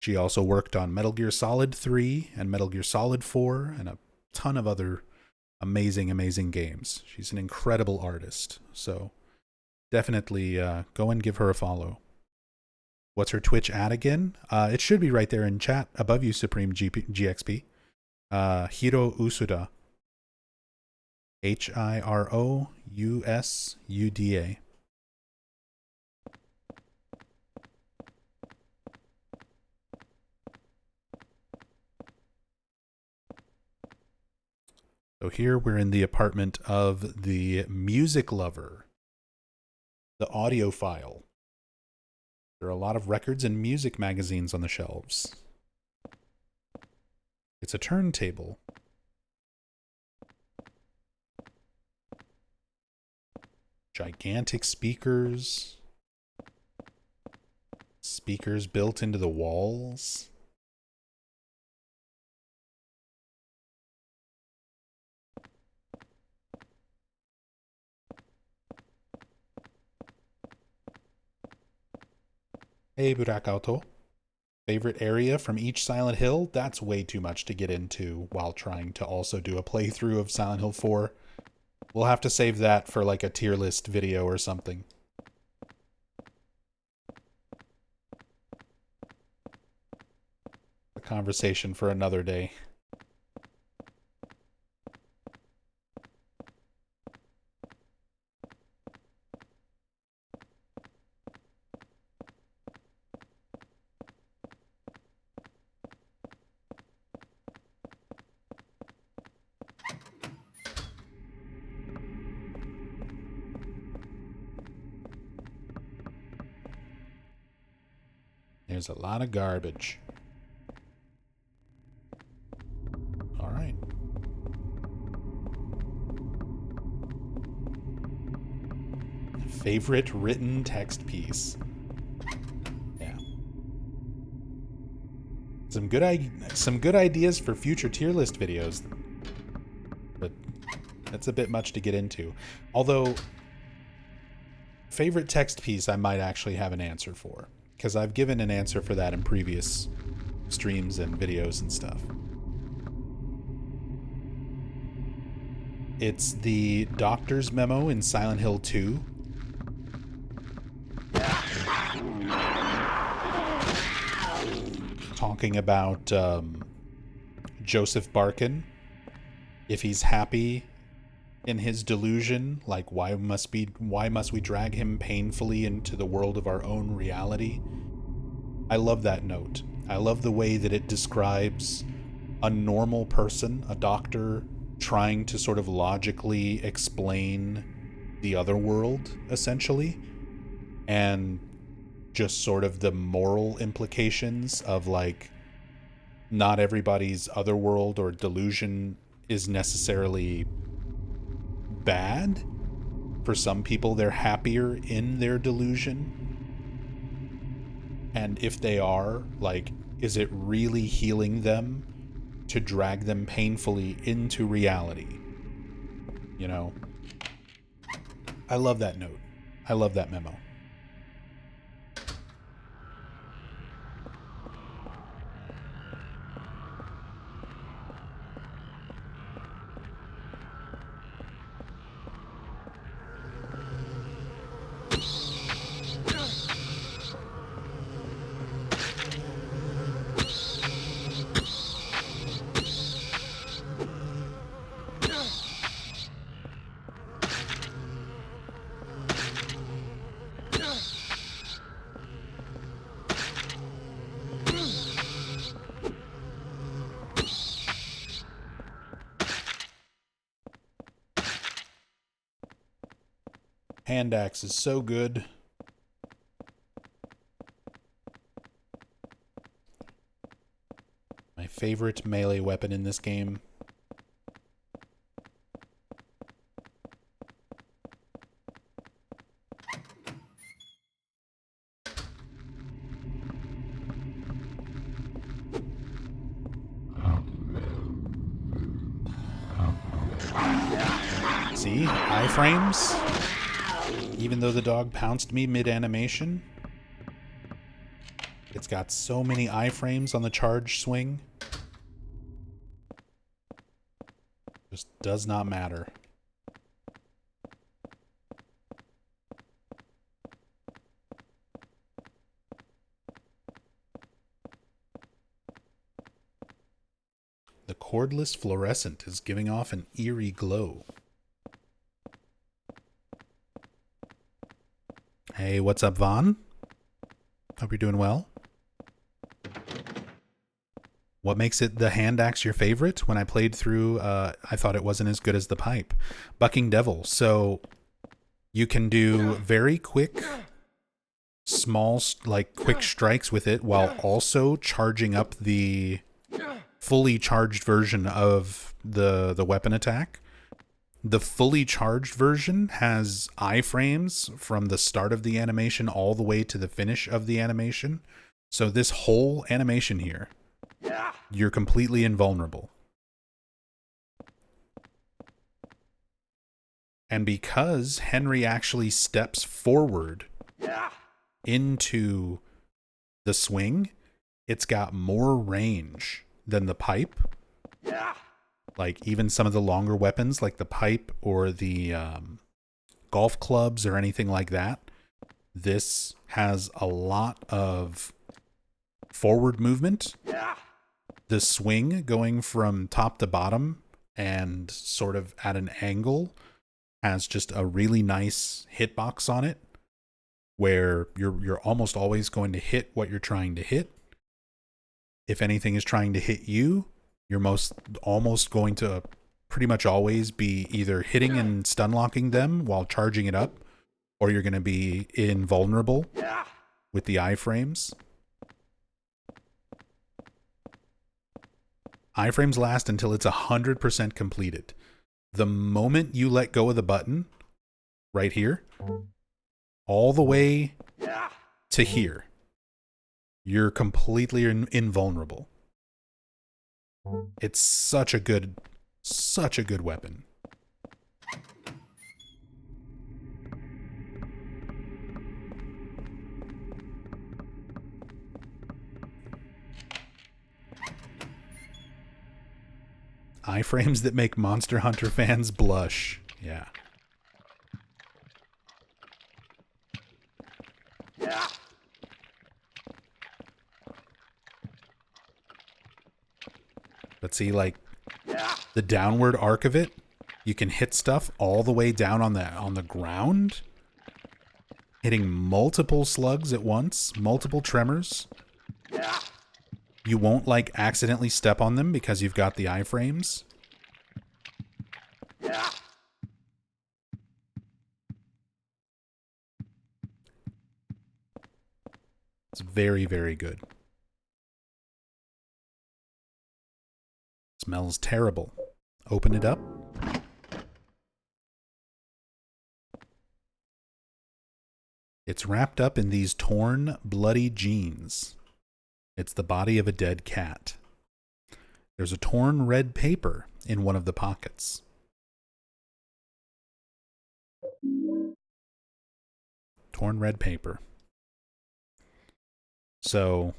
She also worked on Metal Gear Solid 3 and Metal Gear Solid 4 and a ton of other amazing, amazing games. She's an incredible artist, so definitely go and give her a follow. What's her Twitch at again? It should be right there in chat above you, Supreme GXP. Hiro Usuda. Hirousuda. So here we're in the apartment of the music lover, the audiophile. There are a lot of records and music magazines on the shelves. It's a turntable. Gigantic speakers. Speakers built into the walls. Hey, Burakauto. Favorite area from each Silent Hill? That's way too much to get into while trying to also do a playthrough of Silent Hill 4. We'll have to save that for like a tier list video or something. A conversation for another day. There's a lot of garbage. All right. Favorite written text piece. Yeah. Some good ideas for future tier list videos. But that's a bit much to get into. Although favorite text piece I might actually have an answer for, because I've given an answer for that in previous streams and videos and stuff. It's the doctor's memo in Silent Hill 2. Talking about Joseph Barkin. If he's happy in his delusion, like why must we drag him painfully into the world of our own reality? I love that note. I love the way that it describes a normal person, a doctor, trying to sort of logically explain the other world, essentially, and just sort of the moral implications of like not everybody's other world or delusion is necessarily bad. For some people, they're happier in their delusion. And if they are, like, is it really healing them to drag them painfully into reality? You know? I love that note. I love that memo. Hand axe is so good. My favorite melee weapon in this game. See? Iframes? Even though the dog pounced me mid-animation, it's got so many iframes on the charge swing. Just does not matter. The cordless fluorescent is giving off an eerie glow. Hey, what's up, Vaughn? Hope you're doing well. What makes it the hand axe your favorite? When I played through, I thought it wasn't as good as the pipe. Bucking Devil. So you can do very quick, small, like quick strikes with it while also charging up the fully charged version of the weapon attack. The fully charged version has iframes from the start of the animation all the way to the finish of the animation. So this whole animation here, you're completely invulnerable. And because Henry actually steps forward into the swing, it's got more range than the pipe. Like even some of the longer weapons like the pipe or the golf clubs or anything like that, this has a lot of forward movement. The swing going from top to bottom and sort of at an angle has just a really nice hitbox on it where you're almost always going to hit what you're trying to hit. If anything is trying to hit you, you're almost going to pretty much always be either hitting and stun locking them while charging it up, or you're going to be invulnerable with the iframes. Iframes last until it's 100% completed. The moment you let go of the button, right here, all the way to here, you're completely invulnerable. It's such a good weapon. Iframes that make Monster Hunter fans blush. Yeah. But see, like, the downward arc of it, you can hit stuff all the way down on the ground, hitting multiple slugs at once, multiple tremors. You won't, like, accidentally step on them because you've got the iframes. It's very, very good. Smells terrible. Open it up. It's wrapped up in these torn, bloody jeans. It's the body of a dead cat. There's a torn red paper in one of the pockets. Torn red paper. So,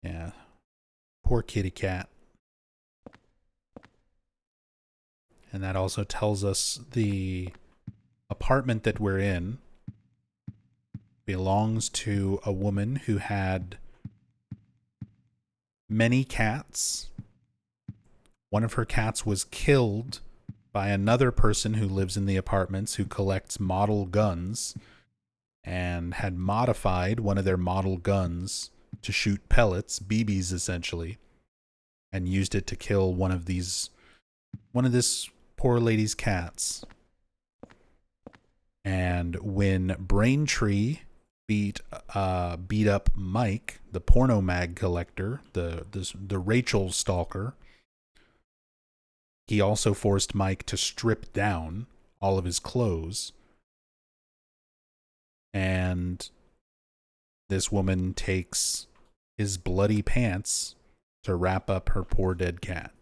yeah. Poor kitty cat. And that also tells us the apartment that we're in belongs to a woman who had many cats. One of her cats was killed by another person who lives in the apartments who collects model guns and had modified one of their model guns to shoot pellets, BBs essentially, and used it to kill one of this poor lady's cats. And when Braintree beat up Mike, the porno mag collector, the Rachel stalker, he also forced Mike to strip down all of his clothes. And this woman takes his bloody pants to wrap up her poor dead cat.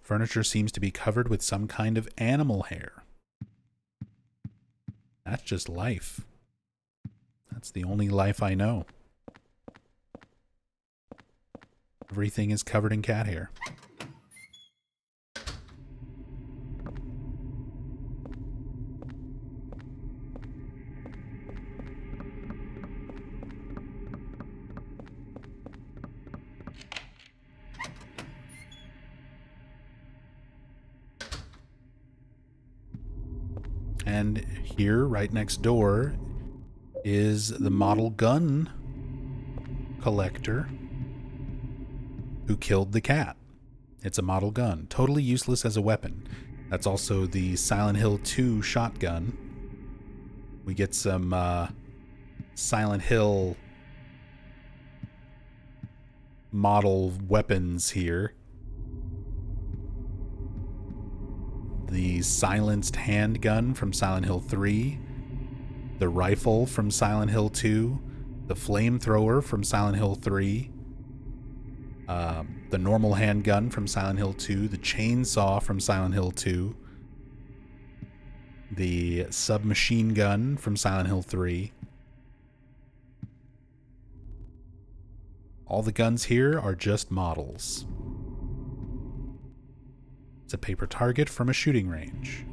Furniture seems to be covered with some kind of animal hair. That's just life. That's the only life I know. Everything is covered in cat hair. And here, right next door, is the model gun collector who killed the cat. It's a model gun, totally useless as a weapon. That's also the Silent Hill 2 shotgun. We get some Silent Hill model weapons here. The silenced handgun from Silent Hill 3, the rifle from Silent Hill 2, the flamethrower from Silent Hill 3, the normal handgun from Silent Hill 2, the chainsaw from Silent Hill 2, the submachine gun from Silent Hill 3. All the guns here are just models. It's a paper target from a shooting range.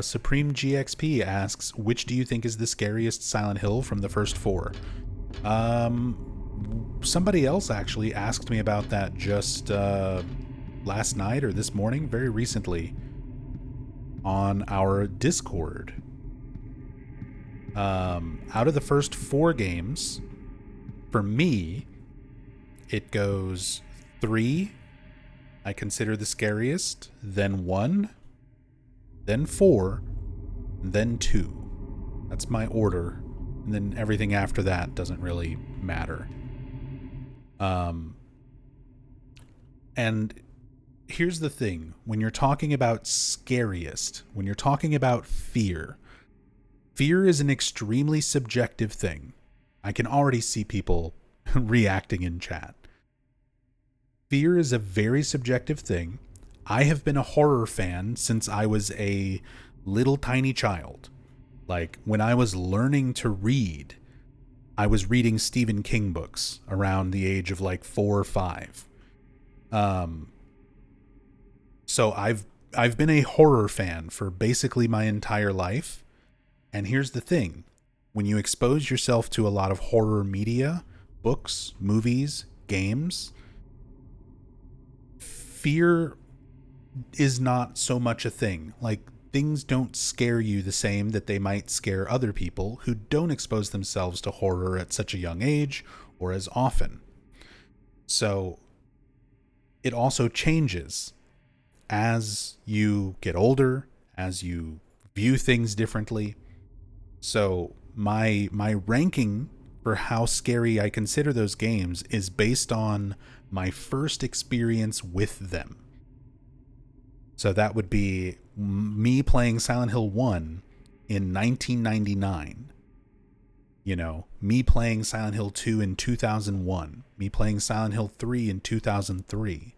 Supreme GXP asks, which do you think is the scariest Silent Hill from the first 4? Somebody else actually asked me about that just last night or this morning, very recently, on our Discord. Out of the first 4 games, for me, it goes 3, I consider the scariest, then 1, then 4, then 2. That's my order. And then everything after that doesn't really matter. And here's the thing. When you're talking about scariest, when you're talking about fear, fear is an extremely subjective thing. I can already see people reacting in chat. Fear is a very subjective thing. I have been a horror fan since I was a little tiny child. Like, when I was learning to read, I was reading Stephen King books around the age of like 4 or 5. So I've been a horror fan for basically my entire life. And here's the thing. When you expose yourself to a lot of horror media, books, movies, games, fear is not so much a thing. Like, things don't scare you the same that they might scare other people who don't expose themselves to horror at such a young age or as often. So it also changes as you get older, as you view things differently. So my ranking for how scary I consider those games is based on my first experience with them. So that would be me playing Silent Hill 1 in 1999. You know, me playing Silent Hill 2 in 2001. Me playing Silent Hill 3 in 2003.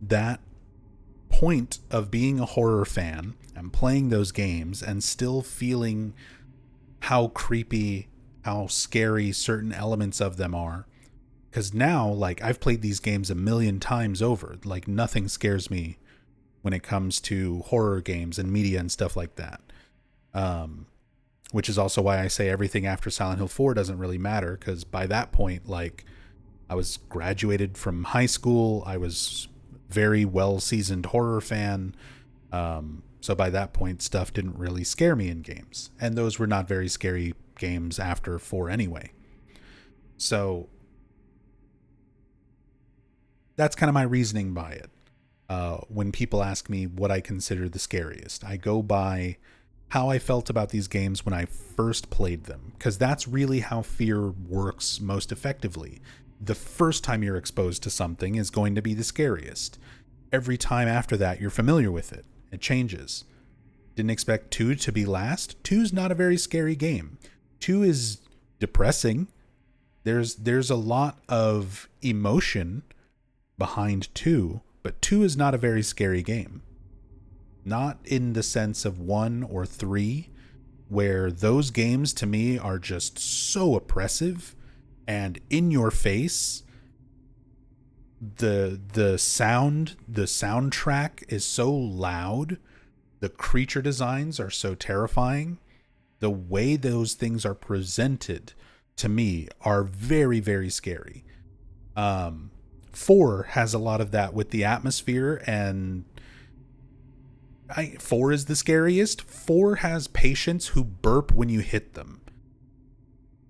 That point of being a horror fan and playing those games and still feeling how creepy, how scary certain elements of them are. Because now, like, I've played these games a million times over. Like, nothing scares me when it comes to horror games and media and stuff like that. which is also why I say everything after Silent Hill 4 doesn't really matter, because by that point, like, I was graduated from high school. I was very well-seasoned horror fan. So by that point, stuff didn't really scare me in games. And those were not very scary games after 4 anyway. So that's kind of my reasoning by it. When people ask me what I consider the scariest, I go by how I felt about these games when I first played them, because that's really how fear works most effectively. The first time you're exposed to something is going to be the scariest. Every time after that, you're familiar with it. It changes. Didn't expect 2 to be last. 2's not a very scary game. 2 is depressing. There's a lot of emotion behind 2, but 2 is not a very scary game. Not in the sense of 1 or 3, where those games to me are just so oppressive and in your face. The soundtrack is so loud. The creature designs are so terrifying. The way those things are presented to me are very, very scary. 4 has a lot of that with the atmosphere, and 4 is the scariest. 4 has patients who burp when you hit them.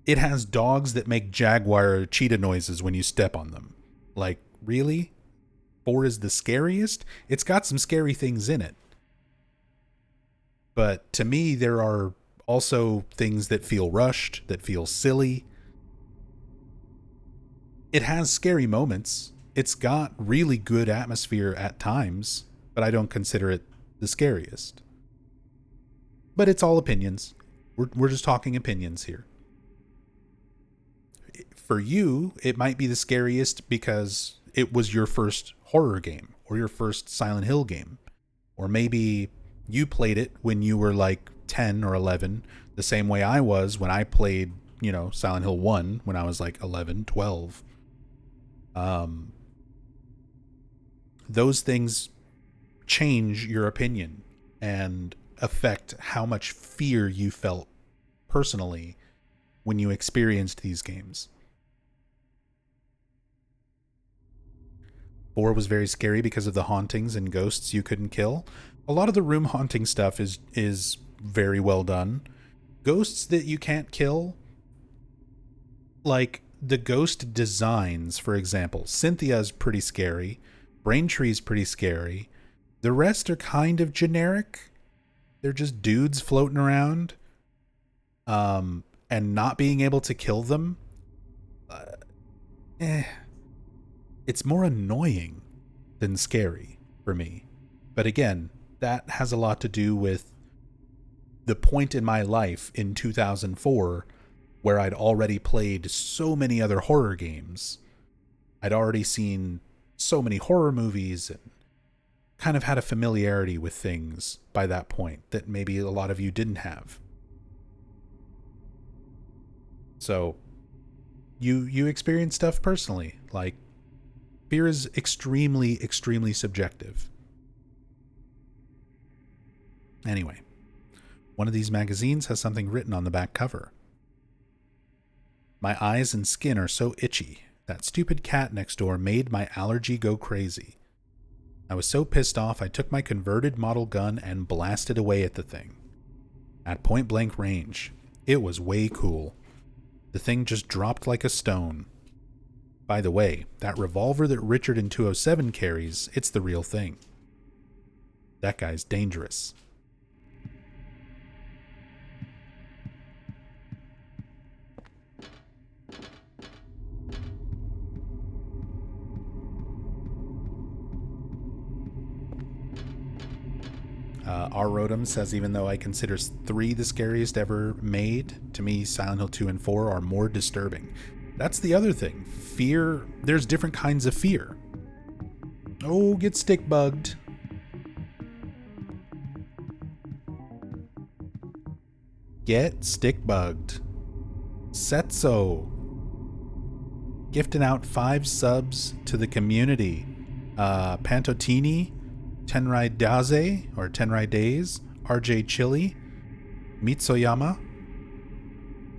It has dogs that make jaguar or cheetah noises when you step on them. Like, really? 4 is the scariest? It's got some scary things in it. But to me, there are also things that feel rushed, that feel silly. It has scary moments. It's got really good atmosphere at times, but I don't consider it the scariest. But it's all opinions. We're just talking opinions here. For you, it might be the scariest because it was your first horror game or your first Silent Hill game. Or maybe you played it when you were like 10 or 11, the same way I was when I played, Silent Hill 1 when I was like 11, 12. Those things change your opinion and affect how much fear you felt personally when you experienced these games. 4 was very scary because of the hauntings and ghosts you couldn't kill. A lot of the room haunting stuff is very well done. Ghosts that you can't kill, like the ghost designs, for example. Cynthia's pretty scary. Braintree's pretty scary. The rest are kind of generic. They're just dudes floating around. And not being able to kill them. It's more annoying than scary for me. But again, that has a lot to do with the point in my life in 2004 where I'd already played so many other horror games. I'd already seen so many horror movies and kind of had a familiarity with things by that point that maybe a lot of you didn't have. So you experience stuff personally. Like, fear is extremely, extremely subjective. Anyway, one of these magazines has something written on the back cover. My eyes and skin are so itchy. That stupid cat next door made my allergy go crazy. I was so pissed off I took my converted model gun and blasted away at the thing. At point blank range. It was way cool. The thing just dropped like a stone. By the way, that revolver that Richard in 207 carries, it's the real thing. That guy's dangerous. R. Rodham says, even though I consider 3 the scariest ever made, to me Silent Hill 2 and 4 are more disturbing. That's the other thing. Fear, there's different kinds of fear. Oh, get stick bugged. Get stick bugged. Setso. Gifting out 5 subs to the community. Pantotini, Tenrai Daze, or Tenrai Days, RJ Chili, Mitsoyama,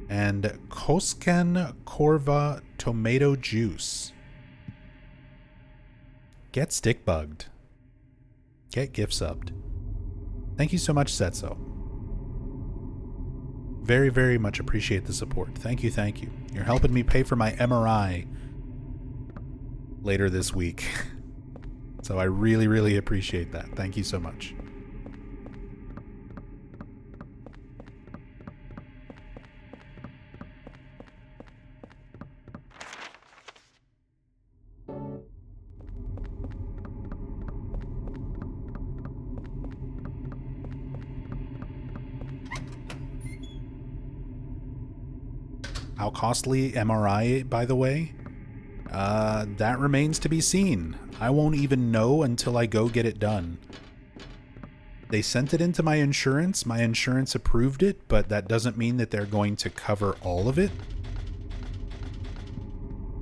And Kosken Korva tomato juice. Get stick bugged. Get gift subbed. Thank you so much, Setso. Very, very much appreciate the support. Thank you, thank you. You're helping me pay for my MRI later this week. So I really, really appreciate that. Thank you so much. How costly MRI, by the way? That remains to be seen. I won't even know until I go get it done. They sent it into my insurance. My insurance approved it, but that doesn't mean that they're going to cover all of it.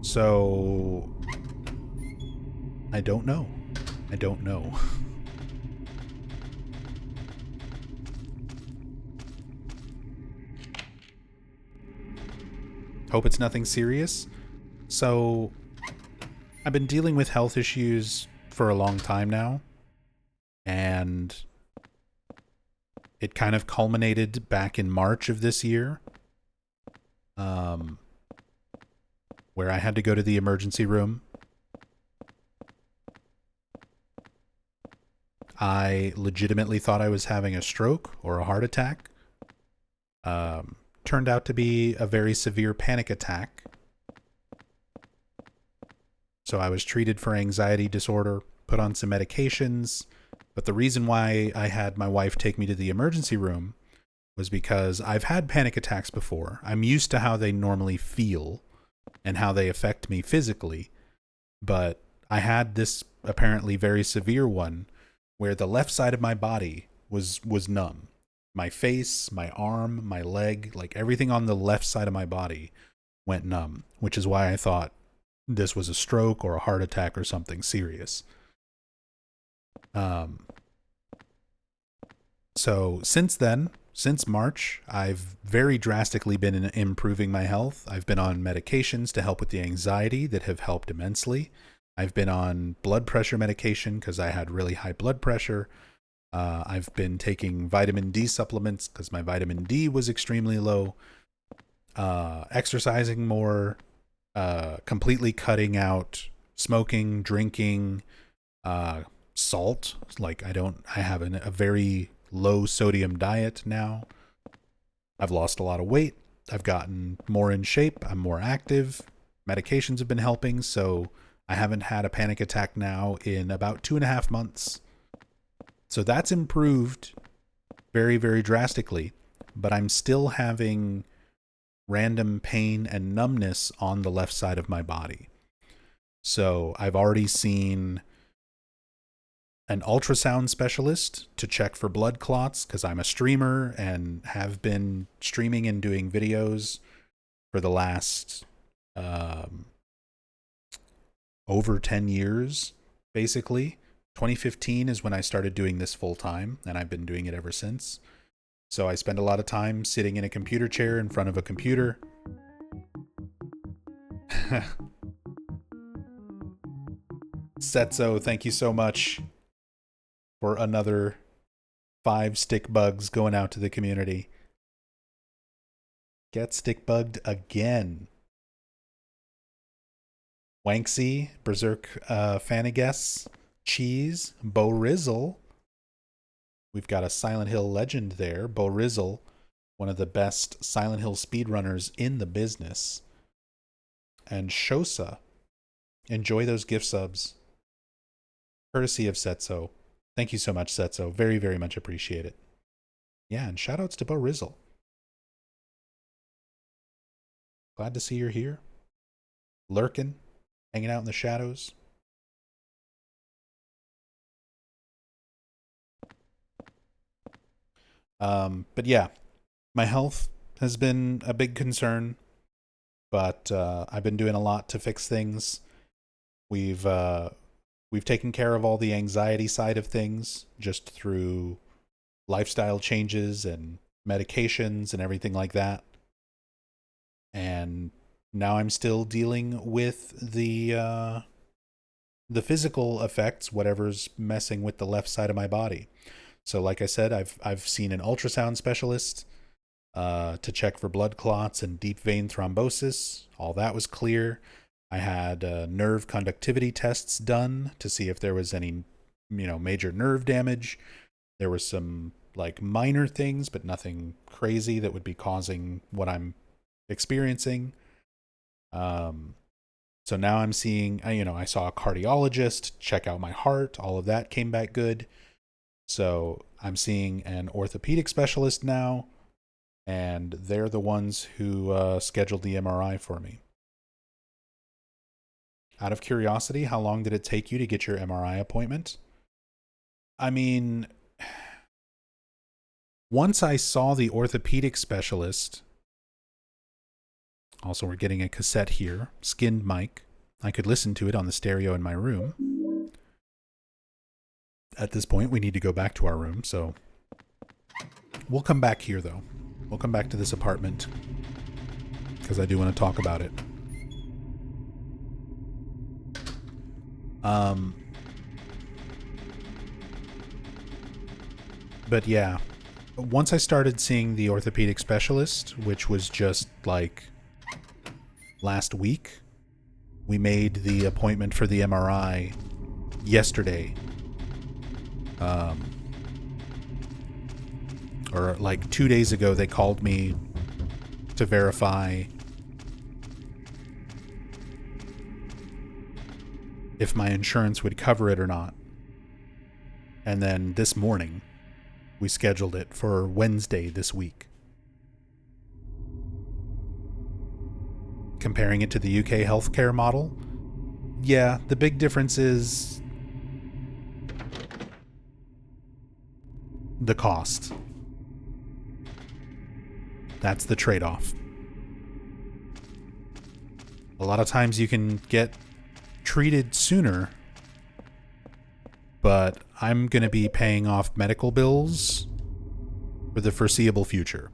So I don't know. I don't know. Hope it's nothing serious. So I've been dealing with health issues for a long time now, and it kind of culminated back in March of this year, where I had to go to the emergency room. I legitimately thought I was having a stroke or a heart attack. Turned out to be a very severe panic attack. So I was treated for anxiety disorder, put on some medications, but the reason why I had my wife take me to the emergency room was because I've had panic attacks before. I'm used to how they normally feel and how they affect me physically, but I had this apparently very severe one where the left side of my body was numb. My face, my arm, my leg, like everything on the left side of my body went numb, which is why I thought this was a stroke or a heart attack or something serious. So since then, since March, I've very drastically been improving my health. I've been on medications to help with the anxiety that have helped immensely. I've been on blood pressure medication because I had really high blood pressure. I've been taking vitamin D supplements because my vitamin D was extremely low. Exercising more, completely cutting out smoking, drinking, salt. Like I have a very low sodium diet now. I've lost a lot of weight. I've gotten more in shape. I'm more active. Medications have been helping, so I haven't had a panic attack now in about 2.5 months. So that's improved very, very drastically, but I'm still having random pain and numbness on the left side of my body. So I've already seen an ultrasound specialist to check for blood clots because I'm a streamer and have been streaming and doing videos for the last over 10 years, basically. 2015 is when I started doing this full time, and I've been doing it ever since. So I spend a lot of time sitting in a computer chair in front of a computer. Setso, thank you so much for another 5 stick bugs going out to the community. Get stick bugged again. Wanksy, Berserk Fanigas, Cheese, Bo Rizzle. We've got a Silent Hill legend there. Bo Rizzle, one of the best Silent Hill speedrunners in the business. And Shosa. Enjoy those gift subs. Courtesy of Setso. Thank you so much, Setso. Very, very much appreciate it. Yeah, and shoutouts to Bo Rizzle. Glad to see you're here. Lurking. Hanging out in the shadows. But yeah, my health has been a big concern, but I've been doing a lot to fix things. We've taken care of all the anxiety side of things just through lifestyle changes and medications and everything like that. and now I'm still dealing with the physical effects, whatever's messing with the left side of my body. So like I said, I've seen an ultrasound specialist to check for blood clots and deep vein thrombosis. All that was clear. I had nerve conductivity tests done to see if there was any, major nerve damage. There were some like minor things, but nothing crazy that would be causing what I'm experiencing. So now I'm seeing, I saw a cardiologist check out my heart. All of that came back good. So I'm seeing an orthopedic specialist now, and they're the ones who scheduled the MRI for me. Out of curiosity, how long did it take you to get your MRI appointment? I mean, once I saw the orthopedic specialist, also we're getting a cassette here, skinned mic. I could listen to it on the stereo in my room. At this point, we need to go back to our room, so we'll come back here, though. We'll come back to this apartment, because I do want to talk about it. But yeah, once I started seeing the orthopedic specialist, which was just like last week, we made the appointment for the MRI yesterday. Or like 2 days ago, they called me to verify if my insurance would cover it or not. And then this morning, we scheduled it for Wednesday this week. Comparing it to the UK healthcare model, yeah, the big difference is the cost. That's the trade-off. A lot of times you can get treated sooner, but I'm going to be paying off medical bills for the foreseeable future.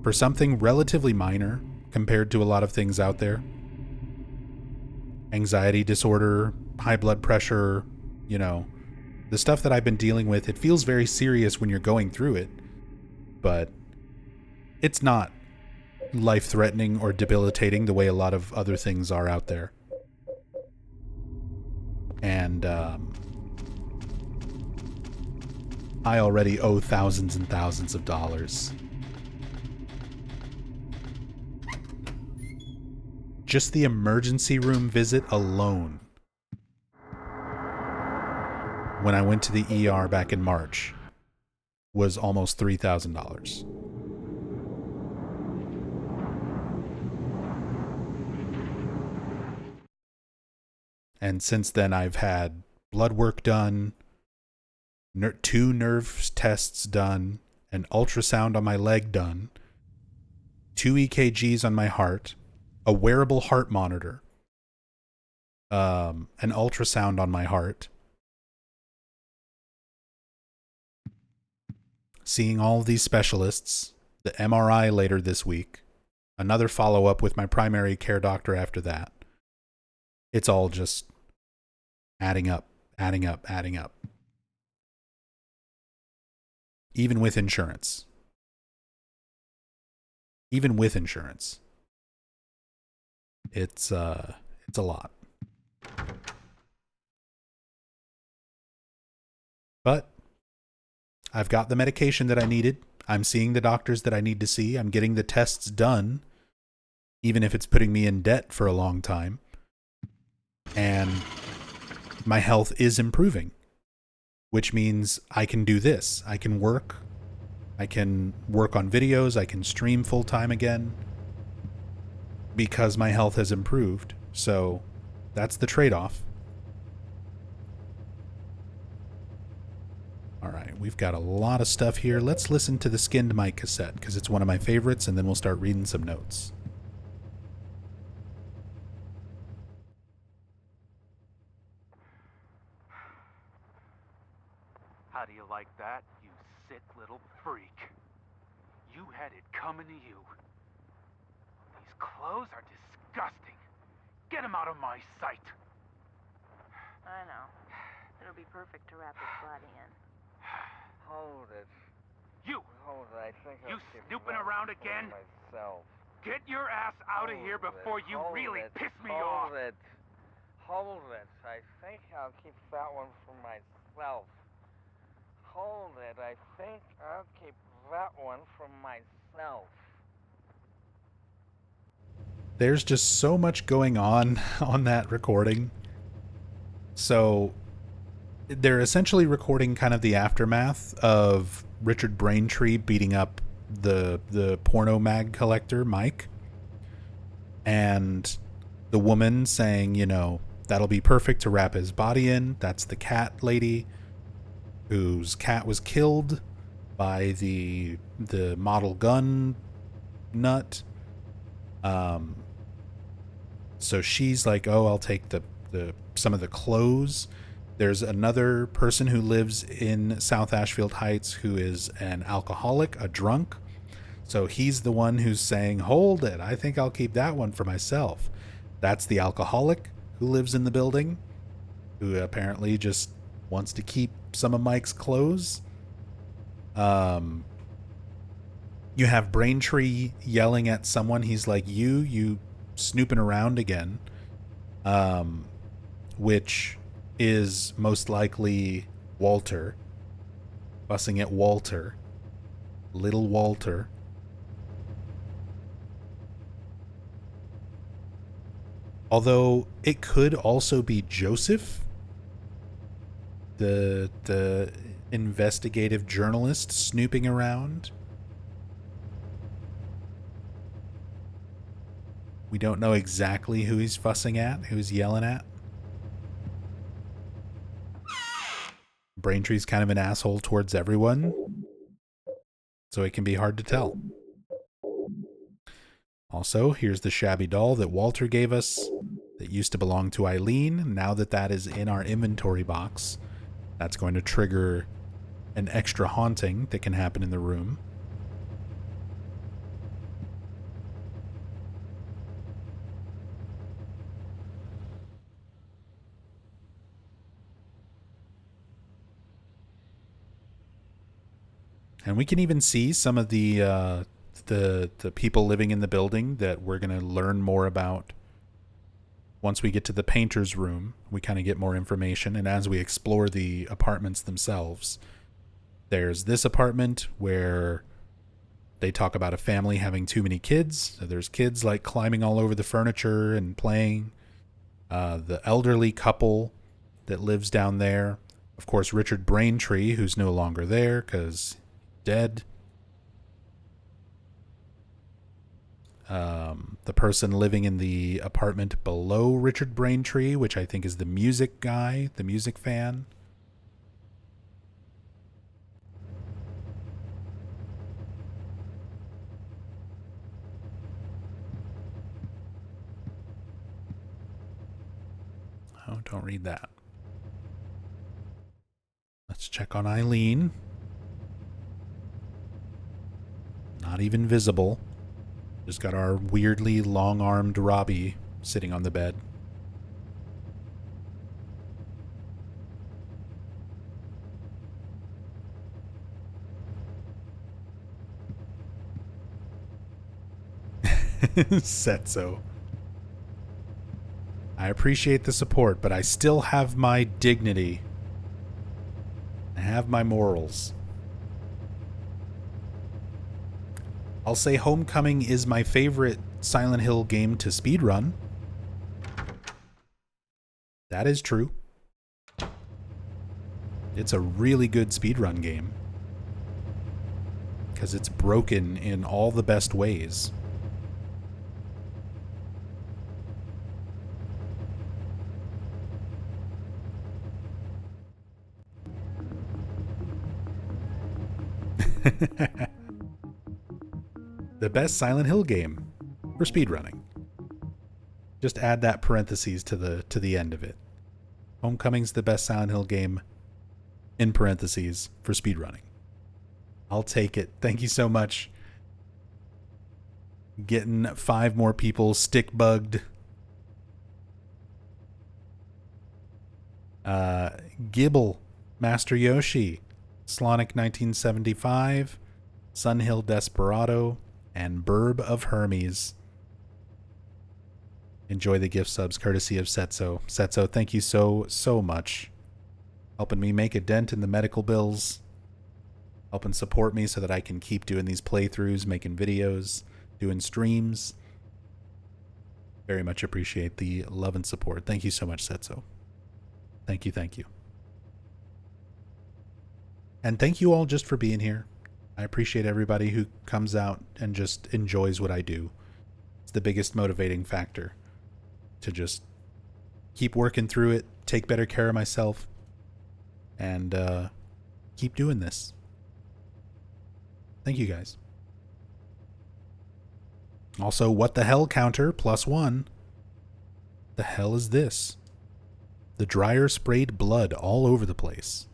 For something relatively minor compared to a lot of things out there. Anxiety disorder, high blood pressure, the stuff that I've been dealing with, it feels very serious when you're going through it, but it's not life-threatening or debilitating the way a lot of other things are out there. And I already owe thousands and thousands of dollars. Just the emergency room visit alone, when I went to the ER back in March, was almost $3,000. And since then, I've had blood work done, 2 nerve tests done, an ultrasound on my leg done, 2 EKGs on my heart, a wearable heart monitor, an ultrasound on my heart, seeing all of these specialists, the MRI later this week, another follow-up with my primary care doctor after that. It's all just adding up. Even with insurance. It's a lot. But I've got the medication that I needed. I'm seeing the doctors that I need to see. I'm getting the tests done, even if it's putting me in debt for a long time. And my health is improving, which means I can do this. I can work on videos. I can stream full time again because my health has improved. So that's the trade-off. All right, we've got a lot of stuff here. Let's listen to the skinned mic cassette because it's one of my favorites, and then we'll start reading some notes. How do you like that, you sick little freak? You had it coming to you. These clothes are disgusting. Get him out of my sight. I know. It'll be perfect to wrap his body in. Hold it. You! Hold it. I think You I'll keep snooping that around for again? myself. Get your ass out of here before you Hold really it. piss me off. Hold it. Hold it. I think I'll keep that one for myself. Hold it. I think I'll keep that one for myself. There's just so much going on that recording. So they're essentially recording kind of the aftermath of Richard Braintree beating up the porno mag collector, Mike. And the woman saying, you know, that'll be perfect to wrap his body in. That's the cat lady whose cat was killed by the model gun nut. So she's like, oh, I'll take the some of the clothes. There's another person who lives in South Ashfield Heights who is an alcoholic, a drunk. So he's the one who's saying, hold it, I think I'll keep that one for myself. That's the alcoholic who lives in the building, who apparently just wants to keep some of Mike's clothes. You have Braintree yelling at someone. He's like, you snooping around again. Which is most likely Walter. Fussing at Walter. Little Walter. Although it could also be Joseph, the investigative journalist snooping around. We don't know exactly who he's fussing at, who he's yelling at. Braintree's kind of an asshole towards everyone, so it can be hard to tell. Also, here's the shabby doll that Walter gave us that used to belong to Eileen. Now that is in our inventory box, that's going to trigger an extra haunting that can happen in the room. And we can even see some of the people living in the building that we're going to learn more about once we get to the painter's room. We kind of get more information, and as we explore the apartments themselves, there's this apartment where they talk about a family having too many kids. So there's kids like climbing all over the furniture and playing. The elderly couple that lives down there. Of course, Richard Braintree, who's no longer there because dead. The person living in the apartment below Richard Braintree, which I think is the music guy, the music fan. Oh, don't read that. Let's check on Eileen. Not even visible. Just got our weirdly long-armed Robbie sitting on the bed. Setso. I appreciate the support, but I still have my dignity. I have my morals. I'll say Homecoming is my favorite Silent Hill game to speedrun. That is true. It's a really good speedrun game. Because it's broken in all the best ways. The best Silent Hill game for speedrunning. Just add that parentheses to the end of it. Homecoming's the best Silent Hill game in parentheses for speedrunning. I'll take it. Thank you so much. Getting 5 more people stick bugged. Gibble, Master Yoshi, Slonic 1975, Sunhill Desperado, and Burb of Hermes. Enjoy the gift subs courtesy of Setso. Setso, thank you so much. Helping me make a dent in the medical bills. Helping support me so that I can keep doing these playthroughs, making videos, doing streams. Very much appreciate the love and support. Thank you so much, Setso. Thank you, thank you. And thank you all just for being here. I appreciate everybody who comes out and just enjoys what I do. It's the biggest motivating factor. To just keep working through it, take better care of myself, and keep doing this. Thank you guys. Also, what the hell counter +1. The hell is this? The dryer sprayed blood all over the place.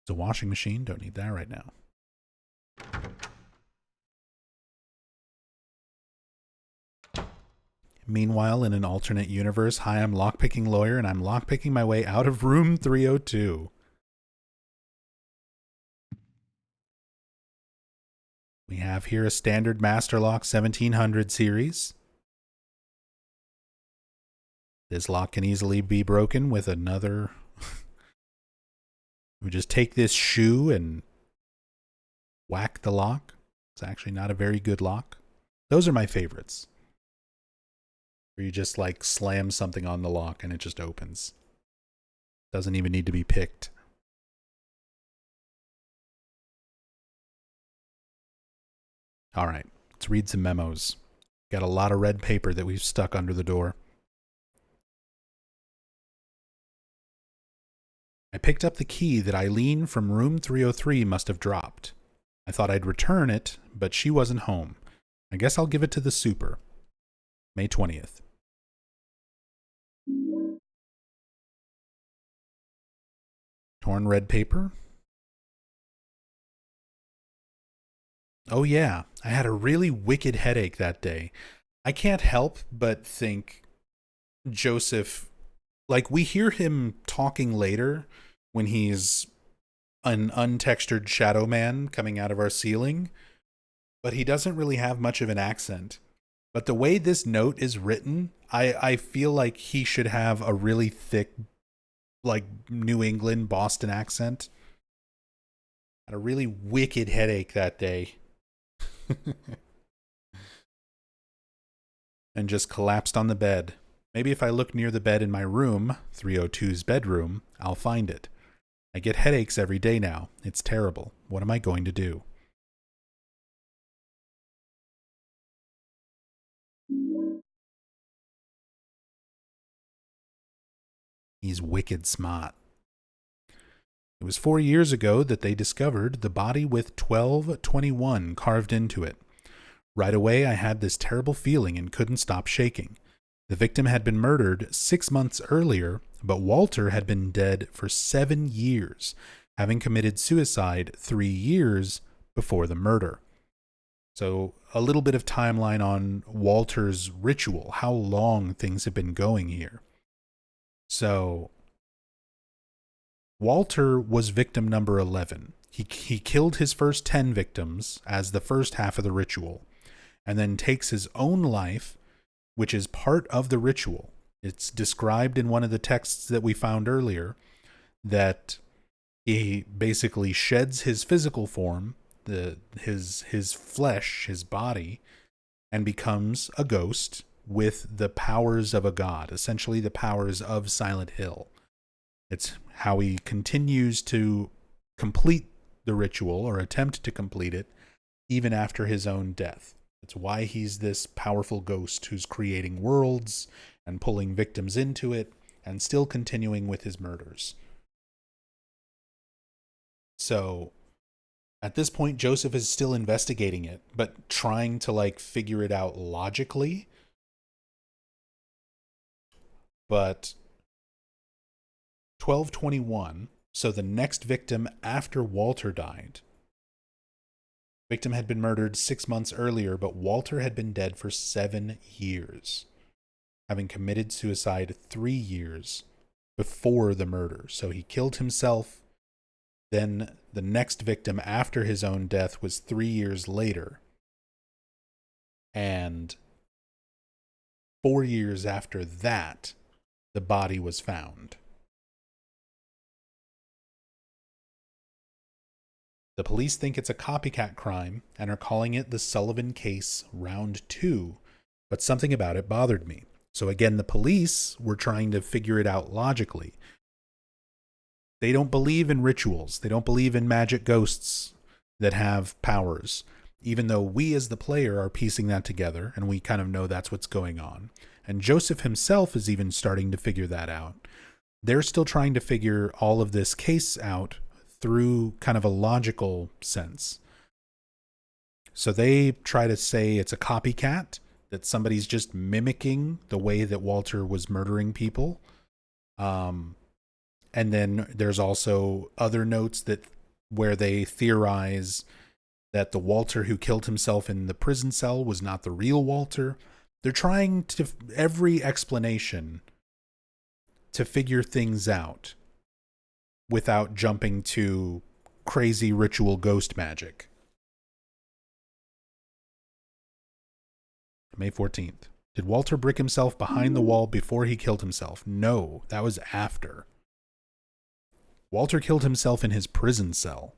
It's a washing machine. Don't need that right now. Meanwhile, in an alternate universe, hi, I'm Lockpicking Lawyer, and I'm lockpicking my way out of room 302. We have here a standard Master Lock 1700 series. This lock can easily be broken with another. We just take this shoe and whack the lock. It's actually not a very good lock. Those are my favorites. Where you just like slam something on the lock and it just opens. Doesn't even need to be picked. All right, let's read some memos. Got a lot of red paper that we've stuck under the door. I picked up the key that Eileen from room 303 must have dropped. I thought I'd return it, but she wasn't home. I guess I'll give it to the super. May 20th. Torn red paper. Oh yeah, I had a really wicked headache that day. I can't help but think Joseph, like we hear him talking later when he's an untextured shadow man coming out of our ceiling, but he doesn't really have much of an accent. But the way this note is written, I feel like he should have a really thick, like New England, Boston accent. Had a really wicked headache that day. And just collapsed on the bed. Maybe if I look near the bed in my room, 302's bedroom, I'll find it. I get headaches every day now. It's terrible. What am I going to do? He's wicked smart. It was 4 years ago that they discovered the body with 1221 carved into it. Right away, I had this terrible feeling and couldn't stop shaking. The victim had been murdered 6 months earlier, but Walter had been dead for 7 years, having committed suicide 3 years before the murder. So a little bit of timeline on Walter's ritual, how long things have been going here. So Walter was victim number 11. He killed his first 10 victims as the first half of the ritual, and then takes his own life, which is part of the ritual. It's described in one of the texts that we found earlier that he basically sheds his physical form, his flesh, his body, and becomes a ghost with the powers of a god, essentially the powers of Silent Hill. It's how he continues to complete the ritual or attempt to complete it even after his own death. It's why he's this powerful ghost who's creating worlds and pulling victims into it and still continuing with his murders. So at this point, Joseph is still investigating it, but trying to like figure it out logically. But 1221, so the next victim after Walter died, Victim had been murdered 6 months earlier, but Walter had been dead for 7 years, having committed suicide 3 years before the murder. So he killed himself. Then the next victim after his own death was 3 years later. And 4 years after that, the body was found. The police think it's a copycat crime and are calling it the Sullivan case round 2, but something about it bothered me. So again, the police were trying to figure it out logically. They don't believe in rituals. They don't believe in magic ghosts that have powers, even though we as the player are piecing that together and we kind of know that's what's going on. And Joseph himself is even starting to figure that out. They're still trying to figure all of this case out through kind of a logical sense. So they try to say it's a copycat, that somebody's just mimicking the way that Walter was murdering people. And then there's also other notes that where they theorize that the Walter who killed himself in the prison cell was not the real Walter. They're trying to every explanation to figure things out without jumping to crazy ritual ghost magic. May 14th. Did Walter brick himself behind the wall before he killed himself? No, that was after. Walter killed himself in his prison cell.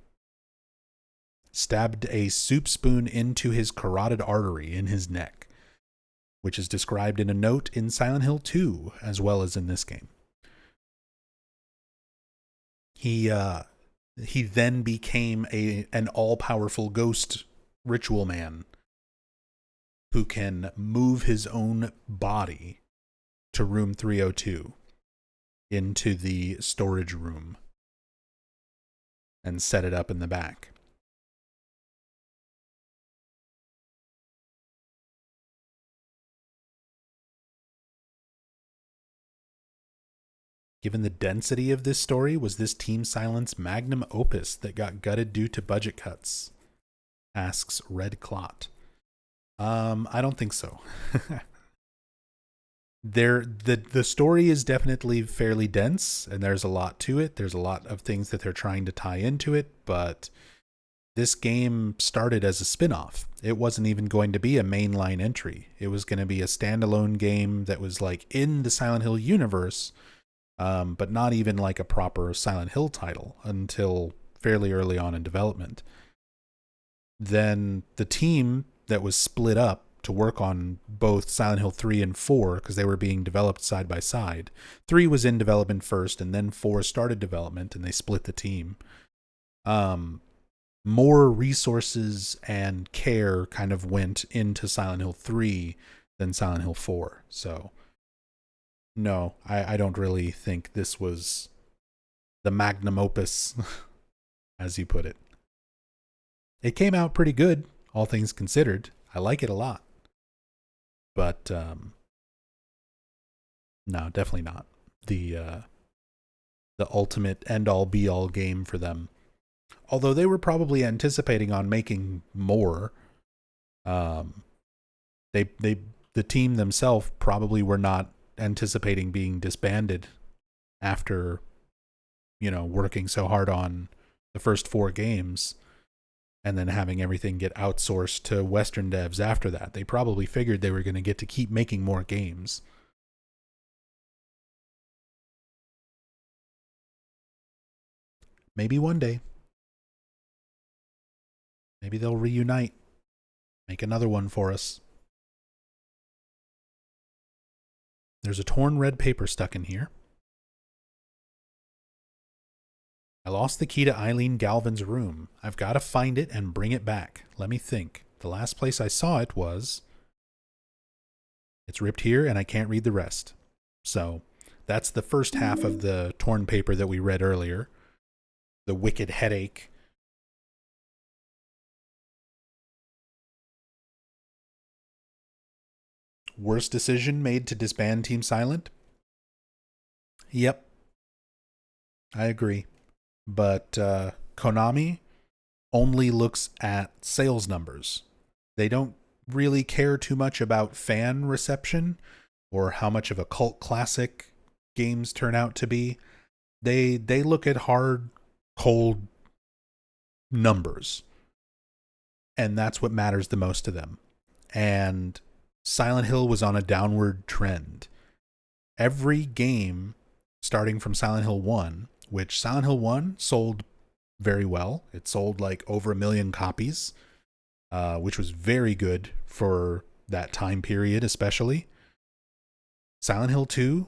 Stabbed a soup spoon into his carotid artery in his neck, which is described in a note in Silent Hill 2 as well as in this game. He then became an all-powerful ghost ritual man who can move his own body to room 302 into the storage room and set it up in the back. Given the density of this story, was this Team Silent's magnum opus that got gutted due to budget cuts? Asks Red Clot. I don't think so. The story is definitely fairly dense, and there's a lot to it. There's a lot of things that they're trying to tie into it, but this game started as a spin-off. It wasn't even going to be a mainline entry. It was going to be a standalone game that was like in the Silent Hill universe, but not even like a proper Silent Hill title until fairly early on in development. Then the team that was split up to work on both Silent Hill 3 and 4, because they were being developed side by side. 3 was in development first, and then 4 started development, and they split the team. More resources and care kind of went into Silent Hill 3 than Silent Hill 4. So, no, I don't really think this was the magnum opus, as you put it. It came out pretty good, all things considered. I like it a lot. But, no, definitely not the ultimate end-all be-all game for them. Although they were probably anticipating on making more. The team themselves probably were not anticipating being disbanded after, working so hard on the first 4 games and then having everything get outsourced to Western devs after that. They probably figured they were going to get to keep making more games. Maybe one day. Maybe they'll reunite. Make another one for us. There's a torn red paper stuck in here. I lost the key to Eileen Galvin's room. I've got to find it and bring it back. Let me think. The last place I saw it was... It's ripped here and I can't read the rest. So, that's the first half of the torn paper that we read earlier. The wicked headache. Worst decision made to disband Team Silent? Yep. I agree. But Konami only looks at sales numbers. They don't really care too much about fan reception or how much of a cult classic games turn out to be. They look at hard, cold numbers, and that's what matters the most to them. And Silent Hill was on a downward trend. Every game starting from Silent Hill 1, which Silent Hill 1 sold very well. It sold like over 1 million copies, which was very good for that time period, especially. Silent Hill 2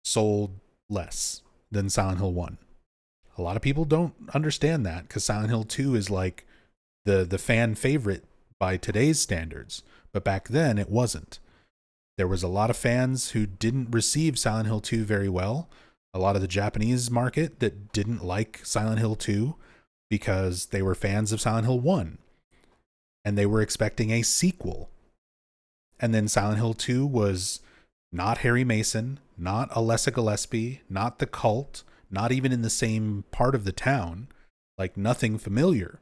sold less than Silent Hill 1. A lot of people don't understand that because Silent Hill 2 is like the fan favorite by today's standards, but back then it wasn't. There was a lot of fans who didn't receive Silent Hill 2 very well. A lot of the Japanese market that didn't like Silent Hill 2 because they were fans of Silent Hill 1 and they were expecting a sequel. And then Silent Hill 2 was not Harry Mason, not Alessa Gillespie, not the cult, not even in the same part of the town. Like nothing familiar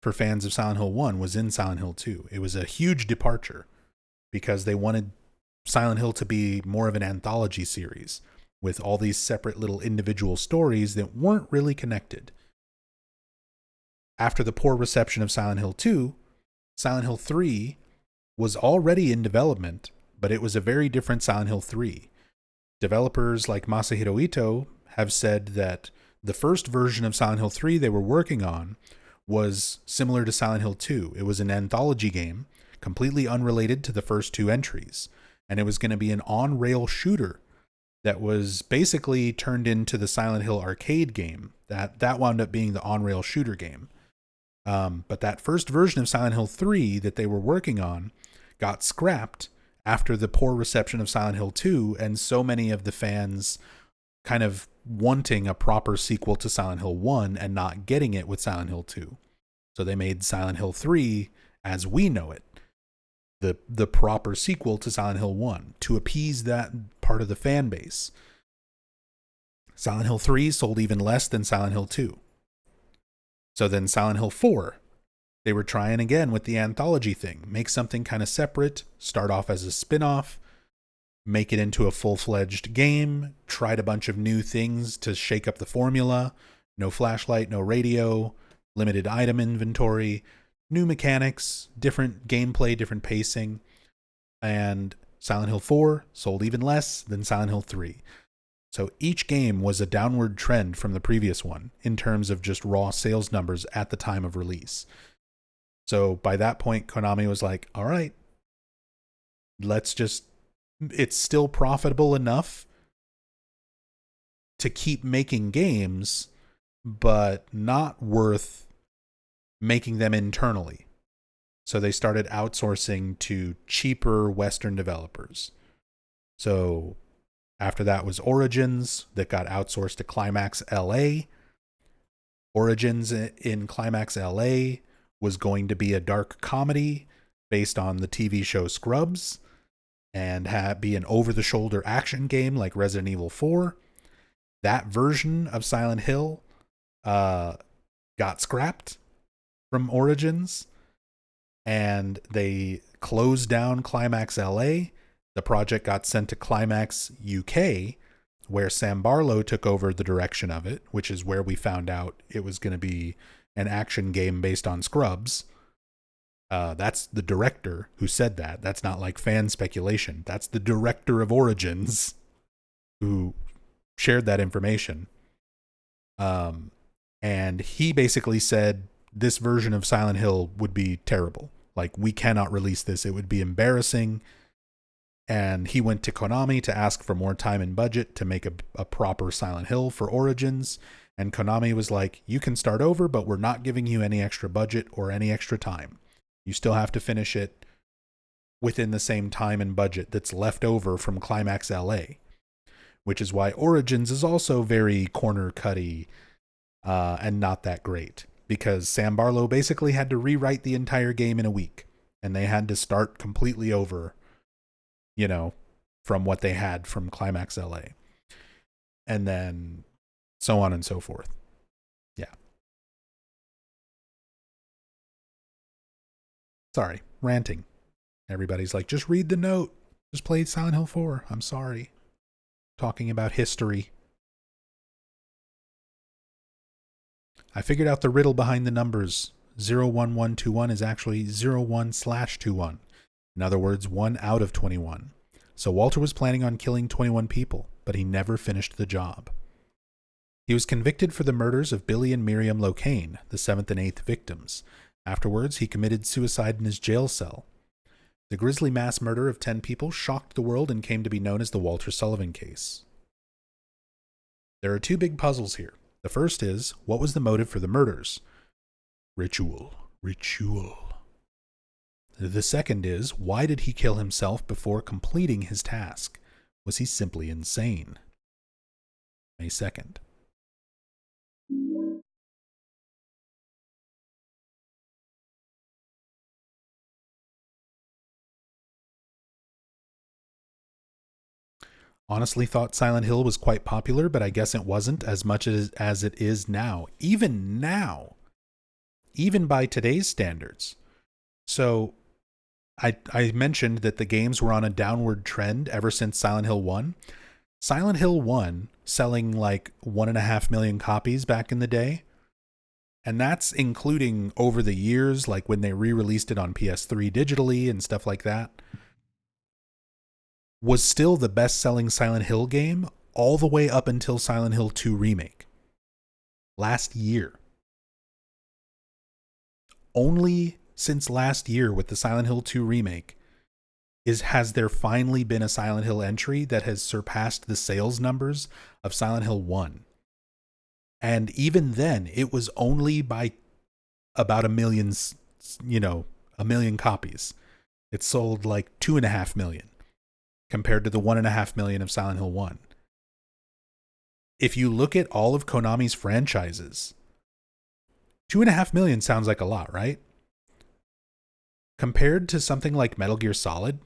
for fans of Silent Hill 1 was in Silent Hill 2. It was a huge departure because they wanted Silent Hill to be more of an anthology series with all these separate little individual stories that weren't really connected. After the poor reception of Silent Hill 2, Silent Hill 3 was already in development, but it was a very different Silent Hill 3. Developers like Masahiro Ito have said that the first version of Silent Hill 3 they were working on was similar to Silent Hill 2. It was an anthology game, completely unrelated to the first two entries, and it was going to be an on-rail shooter that was basically turned into the Silent Hill arcade game. That wound up being the on-rail shooter game. But that first version of Silent Hill 3 that they were working on got scrapped after the poor reception of Silent Hill 2 and so many of the fans kind of wanting a proper sequel to Silent Hill 1 and not getting it with Silent Hill 2. So they made Silent Hill 3 as we know it, the proper sequel to Silent Hill 1 to appease that part of the fan base. Silent Hill 3 sold even less than Silent Hill 2. So then Silent Hill 4, they were trying again with the anthology thing. Make something kind of separate, start off as a spin-off, make it into a full-fledged game, tried a bunch of new things to shake up the formula. No flashlight, no radio, limited item inventory, new mechanics, different gameplay, different pacing. And Silent Hill 4 sold even less than Silent Hill 3. So each game was a downward trend from the previous one in terms of just raw sales numbers at the time of release. So by that point, Konami was like, all right, it's still profitable enough to keep making games, but not worth making them internally. So they started outsourcing to cheaper Western developers. So after that was Origins that got outsourced to Climax LA. Origins in Climax LA was going to be a dark comedy based on the TV show Scrubs and be an over-the-shoulder action game like Resident Evil 4. That version of Silent Hill got scrapped from Origins, and they closed down Climax LA. The project got sent to Climax UK, where Sam Barlow took over the direction of it, which is where we found out it was going to be an action game based on Scrubs. That's the director who said that. That's not like fan speculation. That's the director of Origins who shared that information. And he basically said this version of Silent Hill would be terrible. Like, we cannot release this. It would be embarrassing. And he went to Konami to ask for more time and budget to make a proper Silent Hill for Origins. And Konami was like, you can start over, but we're not giving you any extra budget or any extra time. You still have to finish it within the same time and budget that's left over from Climax LA. Which is why Origins is also very corner-cutty and not that great. Because Sam Barlow basically had to rewrite the entire game in a week. And they had to start completely over, from what they had from Climax LA. And then so on and so forth. Yeah. Sorry, ranting. Everybody's like, just read the note. Just play Silent Hill 4. I'm sorry. Talking about history. I figured out the riddle behind the numbers. 01121 is actually 01/21. In other words, 1 out of 21. So Walter was planning on killing 21 people, but he never finished the job. He was convicted for the murders of Billy and Miriam Locane, the 7th and 8th victims. Afterwards, he committed suicide in his jail cell. The grisly mass murder of 10 people shocked the world and came to be known as the Walter Sullivan case. There are 2 big puzzles here. The first is, what was the motive for the murders? Ritual. The second is, why did he kill himself before completing his task? Was he simply insane? May 2nd. Honestly thought Silent Hill was quite popular, but I guess it wasn't as much as it is now. Even now. Even by today's standards. So, I mentioned that the games were on a downward trend ever since Silent Hill 1. Silent Hill 1 selling like 1.5 million copies back in the day. And that's including over the years, like when they re-released it on PS3 digitally and stuff like that. Was still the best-selling Silent Hill game all the way up until Silent Hill 2 Remake. Last year. Only since last year with the Silent Hill 2 Remake has there finally been a Silent Hill entry that has surpassed the sales numbers of Silent Hill 1. And even then, it was only by about a million copies. It sold like 2.5 million compared to the 1.5 million of Silent Hill 1. If you look at all of Konami's franchises, 2.5 million sounds like a lot, right? Compared to something like Metal Gear Solid,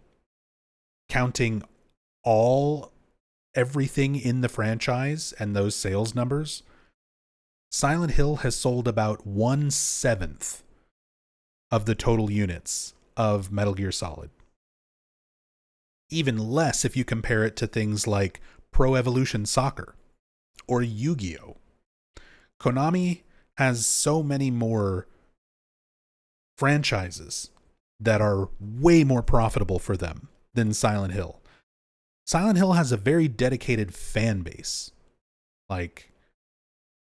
counting everything in the franchise and those sales numbers, Silent Hill has sold about 1/7 of the total units of Metal Gear Solid. Even less if you compare it to things like Pro Evolution Soccer or Yu-Gi-Oh! Konami has so many more franchises that are way more profitable for them than Silent Hill. Silent Hill has a very dedicated fan base. Like,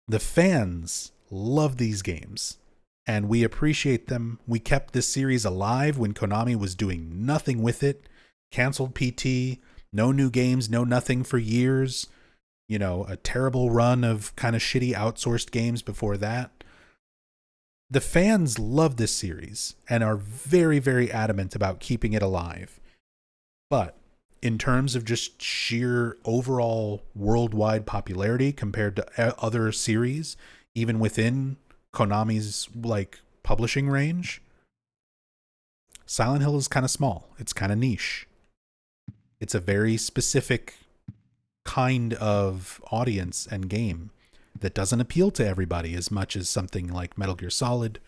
the fans love these games, and we appreciate them. We kept this series alive when Konami was doing nothing with it. Canceled PT, no new games, no nothing for years. A terrible run of kind of shitty outsourced games before that. The fans love this series and are very, very adamant about keeping it alive. But in terms of just sheer overall worldwide popularity compared to other series, even within Konami's publishing range, Silent Hill is kind of small. It's kind of niche. It's a very specific kind of audience and game that doesn't appeal to everybody as much as something like Metal Gear Solid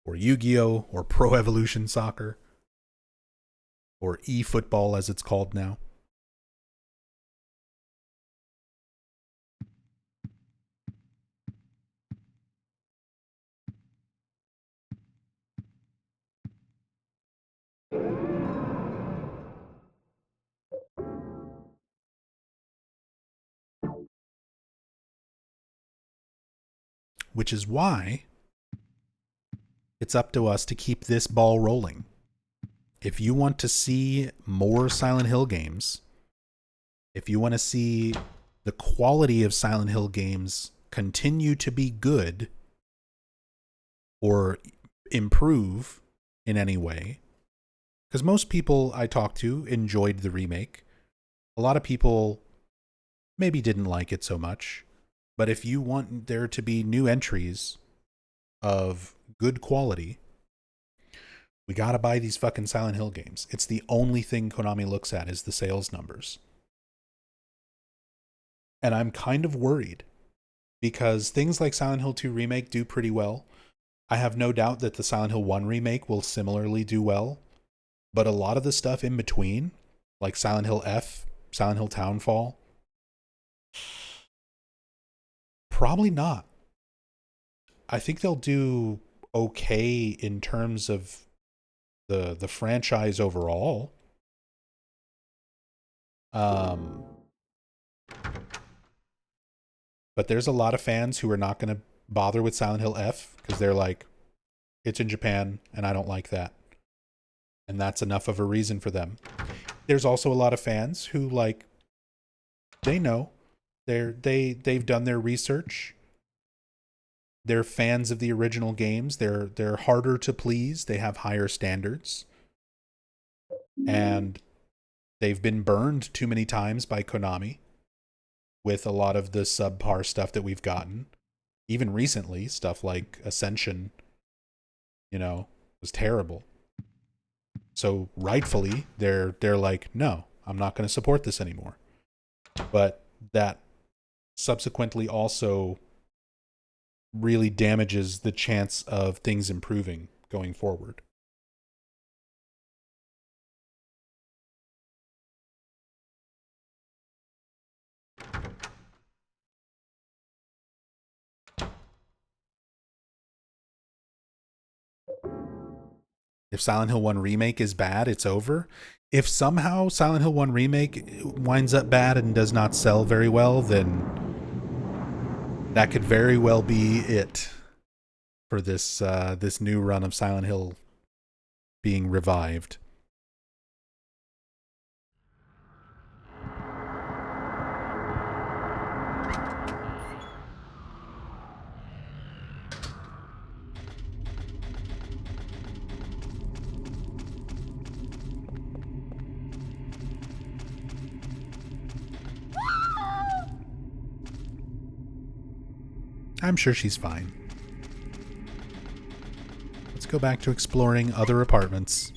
or Yu-Gi-Oh! Or Pro Evolution Soccer or eFootball as it's called now. Which is why it's up to us to keep this ball rolling. If you want to see more Silent Hill games, if you want to see the quality of Silent Hill games continue to be good or improve in any way, because most people I talked to enjoyed the remake. A lot of people maybe didn't like it so much. But if you want there to be new entries of good quality, we gotta buy these fucking Silent Hill games. It's the only thing Konami looks at is the sales numbers. And I'm kind of worried because things like Silent Hill 2 Remake do pretty well. I have no doubt that the Silent Hill 1 remake will similarly do well, but a lot of the stuff in between, like Silent Hill F, Silent Hill Townfall, probably not. I think they'll do okay in terms of the franchise overall. But there's a lot of fans who are not going to bother with Silent Hill F because they're like, it's in Japan and I don't like that. And that's enough of a reason for them. There's also a lot of fans who, like, they know. They've done their research. They're fans of the original games. They're harder to please. They have higher standards. And they've been burned too many times by Konami with a lot of the subpar stuff that we've gotten. Even recently, stuff like Ascension, was terrible. So rightfully, they're like, no, I'm not going to support this anymore. But that subsequently also really damages the chance of things improving going forward. If Silent Hill 1 Remake is bad, it's over. If somehow Silent Hill 1 Remake winds up bad and does not sell very well, then that could very well be it for this this new run of Silent Hill being revived. I'm sure she's fine. Let's go back to exploring other apartments.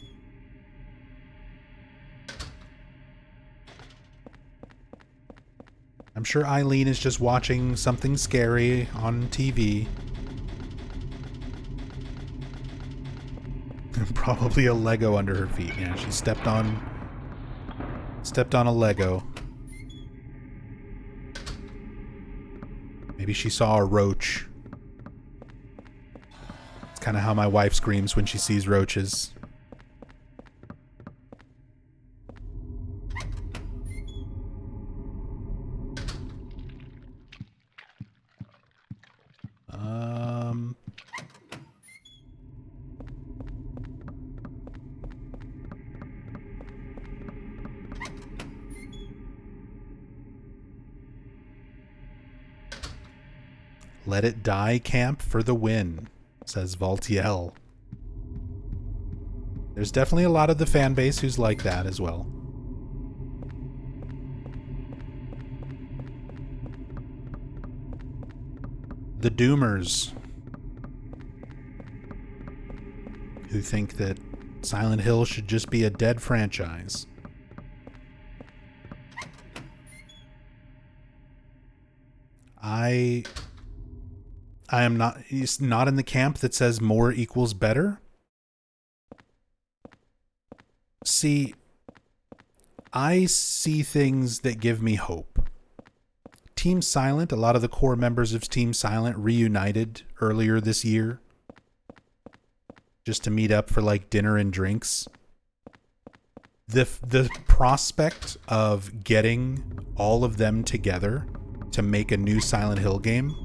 I'm sure Eileen is just watching something scary on TV. Probably a Lego under her feet. Yeah, she stepped on a Lego. Maybe she saw a roach. It's kind of how my wife screams when she sees roaches. Let it die camp for the win, says Valtiel. There's definitely a lot of the fan base who's like that as well. The Doomers, who think that Silent Hill should just be a dead franchise. I am not in the camp that says more equals better. See, I see things that give me hope. Team Silent, a lot of the core members of Team Silent reunited earlier this year just to meet up for like dinner and drinks. The prospect of getting all of them together to make a new Silent Hill game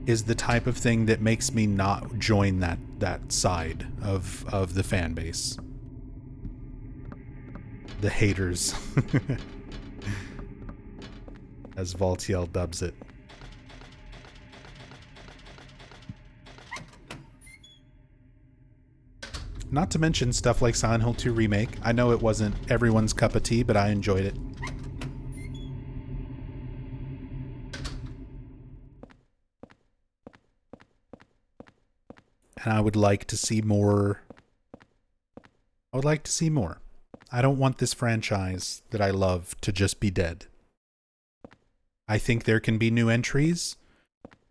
is the type of thing that makes me not join that side of the fan base. The haters. As Valtiel dubs it. Not to mention stuff like Silent Hill 2 Remake. I know it wasn't everyone's cup of tea, but I enjoyed it. And I would like to see more. I don't want this franchise that I love to just be dead. I think there can be new entries,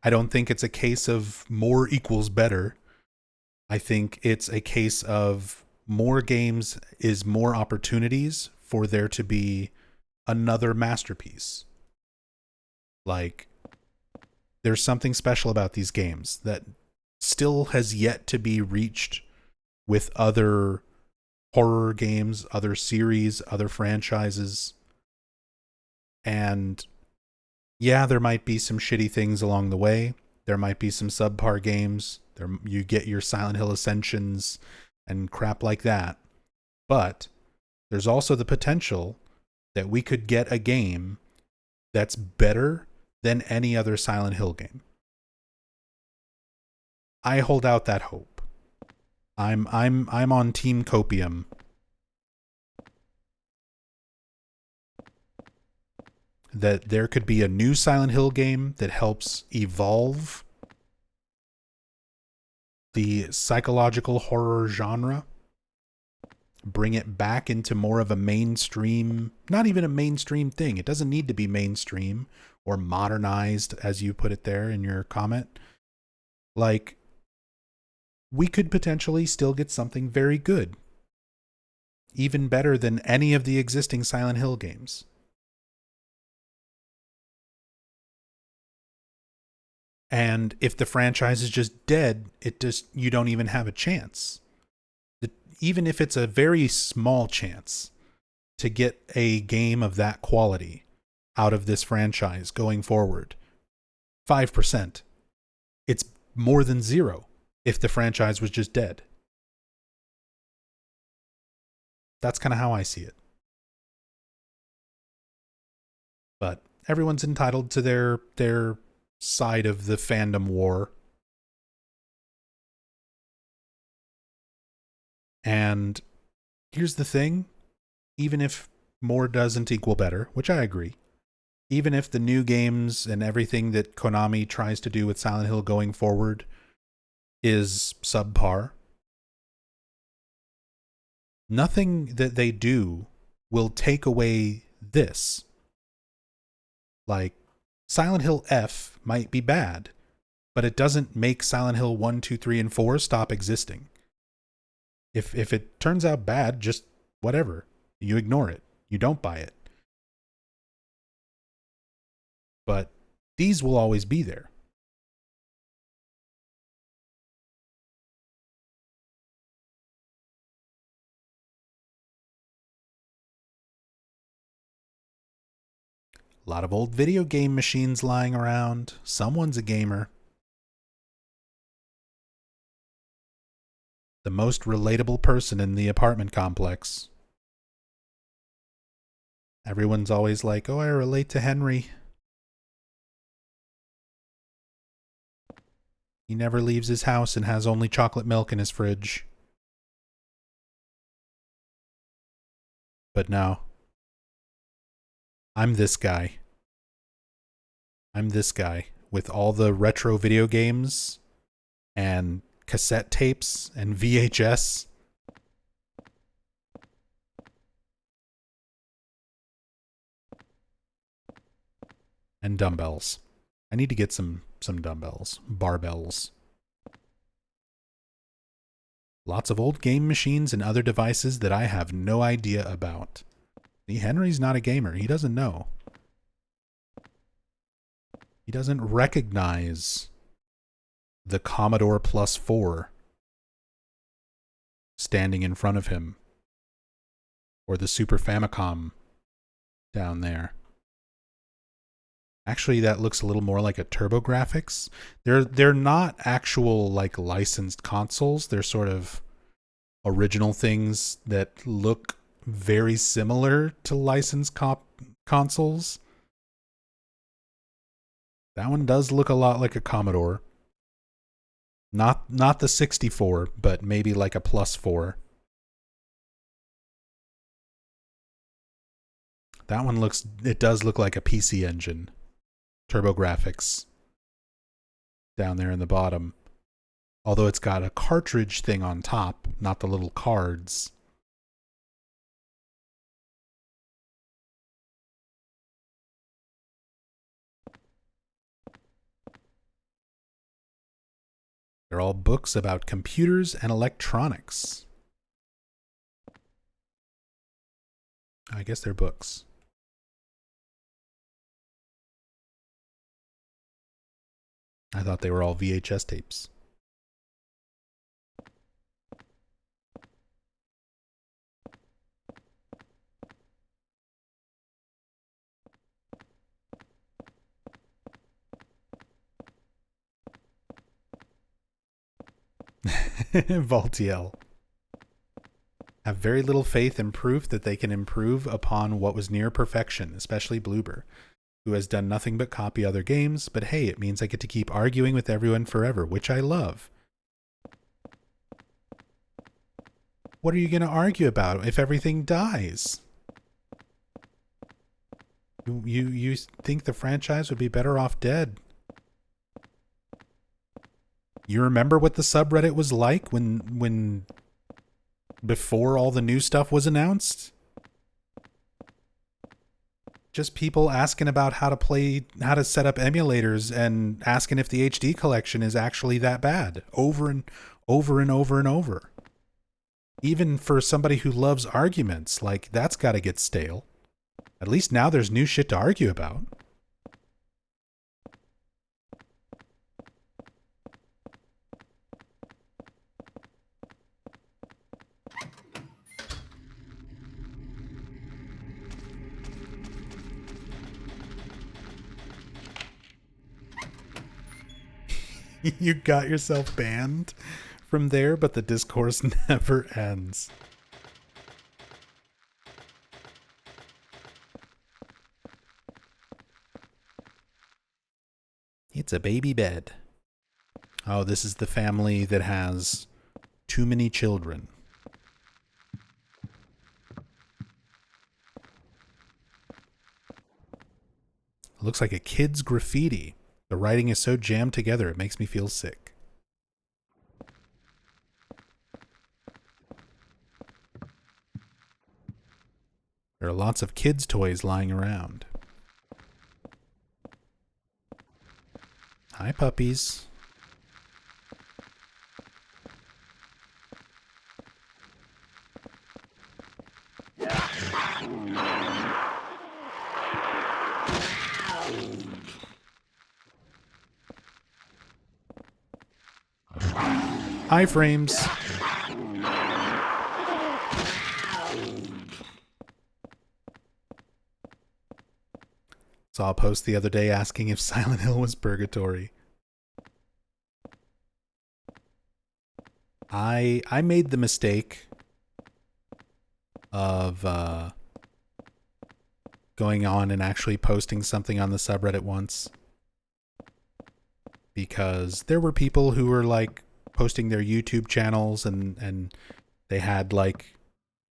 I don't think it's a case of more equals better. I think it's a case of more games is more opportunities for there to be another masterpiece. Like, there's something special about these games that still has yet to be reached with other horror games, other series, other franchises. And yeah, there might be some shitty things along the way. There might be some subpar games. You get your Silent Hill Ascensions and crap like that. But there's also the potential that we could get a game that's better than any other Silent Hill game. I hold out that hope. I'm on Team Copium. That there could be a new Silent Hill game that helps evolve the psychological horror genre, bring it back into more of a mainstream, not even a mainstream thing. It doesn't need to be mainstream or modernized, as you put it there in your comment. Like, we could potentially still get something very good, even better than any of the existing Silent Hill games. And if the franchise is just dead, you don't even have a chance. Even if it's a very small chance to get a game of that quality out of this franchise going forward, 5%. It's more than zero if the franchise was just dead. That's kind of how I see it. But everyone's entitled to their side of the fandom war. And here's the thing, even if more doesn't equal better, which I agree, even if the new games and everything that Konami tries to do with Silent Hill going forward is subpar, nothing that they do will take away this. Like, Silent Hill F might be bad, but it doesn't make Silent Hill 1, 2, 3, and 4 stop existing. If it turns out bad, just whatever. You ignore it. You don't buy it. But these will always be there. A lot of old video game machines lying around. Someone's a gamer. The most relatable person in the apartment complex. Everyone's always like, oh, I relate to Henry. He never leaves his house and has only chocolate milk in his fridge. But no. I'm this guy. I'm this guy with all the retro video games and cassette tapes and VHS. And dumbbells. I need to get some dumbbells. Barbells. Lots of old game machines and other devices that I have no idea about. See, Henry's not a gamer. He doesn't know. He doesn't recognize the Commodore Plus 4 standing in front of him. Or the Super Famicom down there. Actually, that looks a little more like a TurboGrafx. They're not actual like licensed consoles. They're sort of original things that look very similar to licensed consoles. That one does look a lot like a Commodore. Not the 64, but maybe like a Plus 4. That one it does look like a PC Engine. TurboGrafx. Down there in the bottom. Although it's got a cartridge thing on top, not the little cards. They're all books about computers and electronics. I guess they're books. I thought they were all VHS tapes. Valtiel. Have very little faith in proof that they can improve upon what was near perfection, especially Bloober, who has done nothing but copy other games, but hey, it means I get to keep arguing with everyone forever, which I love. What are you going to argue about if everything dies? You think the franchise would be better off dead? You remember what the subreddit was like when before all the new stuff was announced? Just people asking about how to set up emulators and asking if the HD collection is actually that bad over and over and over and over. Even for somebody who loves arguments, like, that's got to get stale. At least now there's new shit to argue about. You got yourself banned from there, but the discourse never ends. It's a baby bed. Oh, this is the family that has too many children. It looks like a kid's graffiti. The writing is so jammed together, it makes me feel sick. There are lots of kids' toys lying around. Hi, puppies. Hi, frames. Saw a post the other day asking if Silent Hill was purgatory. I made the mistake of going on and actually posting something on the subreddit once, because there were people who were like posting their YouTube channels and they had like,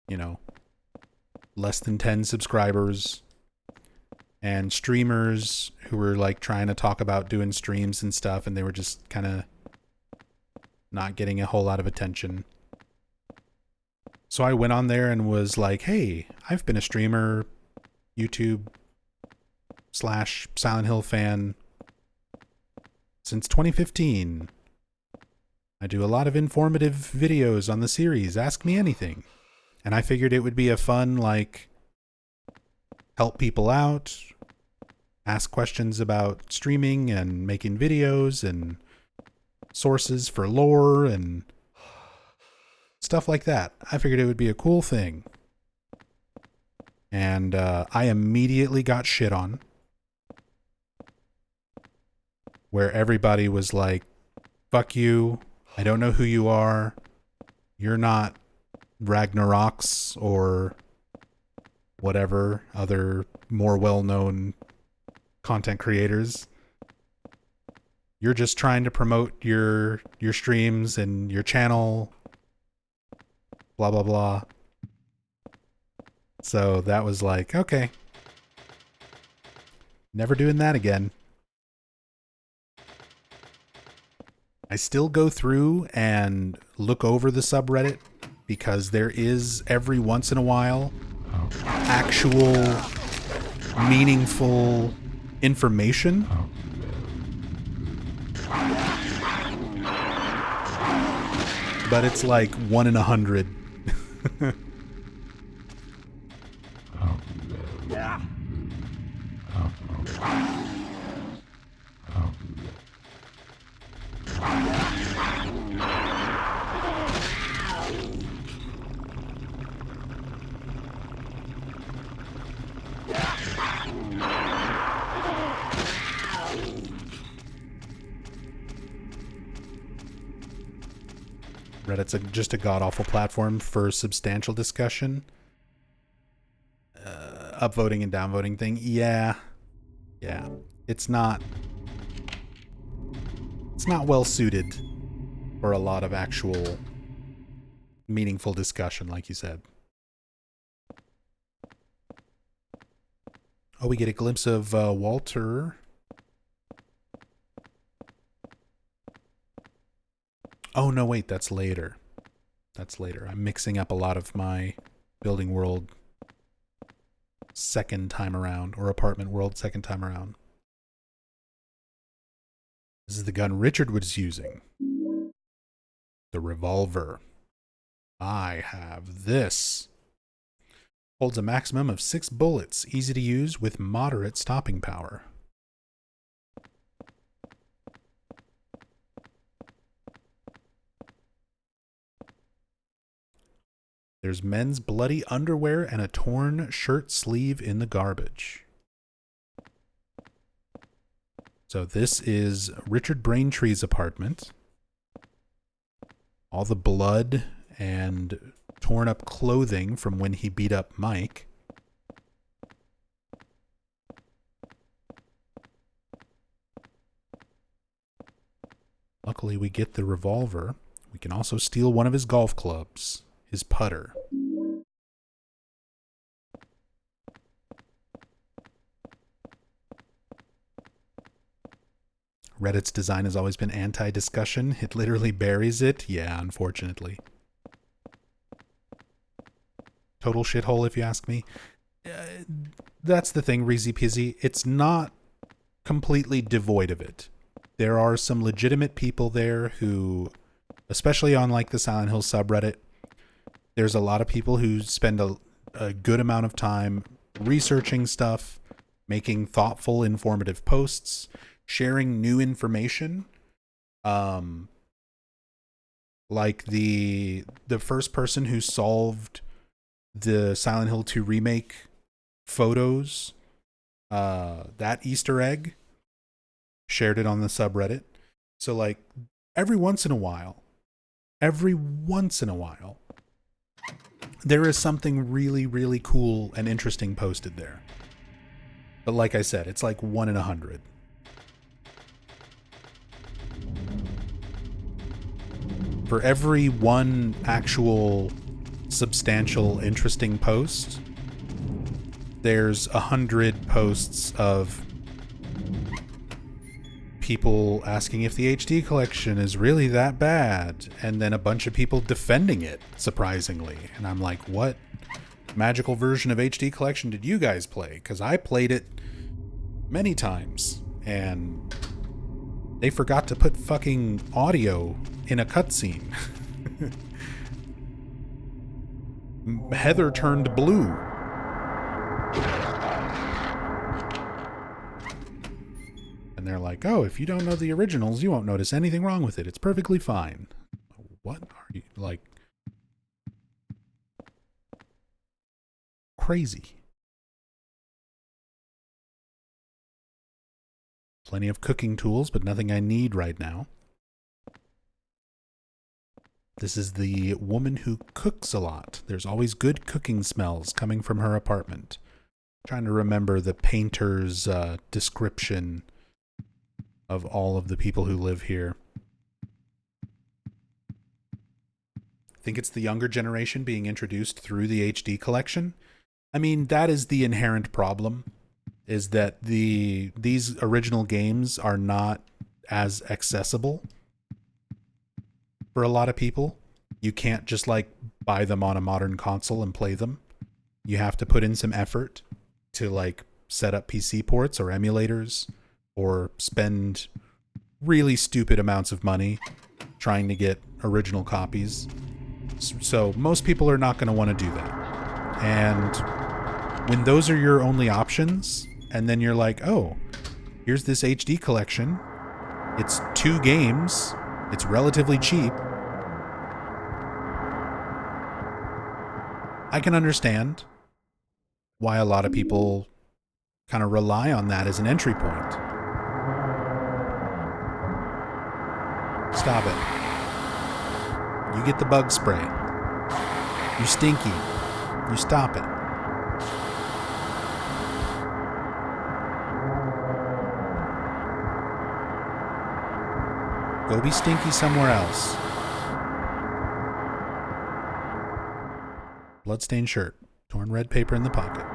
you know, less than 10 subscribers, and streamers who were like trying to talk about doing streams and stuff, and they were just kind of not getting a whole lot of attention. So I went on there and was like, hey, I've been a streamer, YouTube / Silent Hill fan since 2015. I do a lot of informative videos on the series. Ask me anything. And I figured it would be a fun, like, help people out, ask questions about streaming and making videos and sources for lore and stuff like that. I figured it would be a cool thing. And I immediately got shit on, where everybody was like, fuck you, I don't know who you are, you're not Ragnaroks or whatever other more well-known content creators. You're just trying to promote your streams and your channel, blah blah blah. So that was like, okay, never doing that again. I still go through and look over the subreddit because there is every once in a while actual meaningful information. but it's like 1 in 100. Reddit's just a god-awful platform for substantial discussion. Upvoting and downvoting thing. Yeah. It's not well suited for a lot of actual meaningful discussion, like you said. Oh, we get a glimpse of Walter. Oh, no, wait, that's later. I'm mixing up a lot of my building world second time around, or apartment world second time around. This is the gun Richard was using. The revolver. I have this. Holds a maximum of 6 bullets, easy to use with moderate stopping power. There's men's bloody underwear and a torn shirt sleeve in the garbage. So this is Richard Braintree's apartment. All the blood and torn up clothing from when he beat up Mike. Luckily, we get the revolver. We can also steal one of his golf clubs. His putter. Reddit's design has always been anti-discussion. It literally buries it. Yeah, unfortunately. Total shithole, if you ask me. That's the thing, Reezy Pizzy. It's not completely devoid of it. There are some legitimate people there who, especially on like the Silent Hill subreddit, there's a lot of people who spend a good amount of time researching stuff, making thoughtful, informative posts, sharing new information. Like the first person who solved the Silent Hill 2 remake photos, that Easter egg, shared it on the subreddit. So like every once in a while, there is something really, really cool and interesting posted there. But like I said, it's like 1 in 100. For every one actual substantial, interesting post, there's 100 posts of people asking if the HD collection is really that bad, and then a bunch of people defending it, surprisingly. And I'm like, what magical version of HD collection did you guys play? Because I played it many times, and they forgot to put fucking audio in a cutscene. Heather turned blue. And they're like, oh, if you don't know the originals, you won't notice anything wrong with it. It's perfectly fine. What are you, like, crazy? Plenty of cooking tools, but nothing I need right now. This is the woman who cooks a lot. There's always good cooking smells coming from her apartment. I'm trying to remember the painter's description of all of the people who live here. I think it's the younger generation being introduced through the HD collection. I mean, that is the inherent problem, is that these original games are not as accessible for a lot of people. You can't just like buy them on a modern console and play them. You have to put in some effort to like set up PC ports or emulators, or spend really stupid amounts of money trying to get original copies. So most people are not going to want to do that. And when those are your only options, and then you're like, oh, here's this HD collection. It's 2 games. It's relatively cheap. I can understand why a lot of people kind of rely on that as an entry point. Stop it. You get the bug spray. You stinky. You stop it. Go be stinky somewhere else. Bloodstained shirt. Torn red paper in the pocket.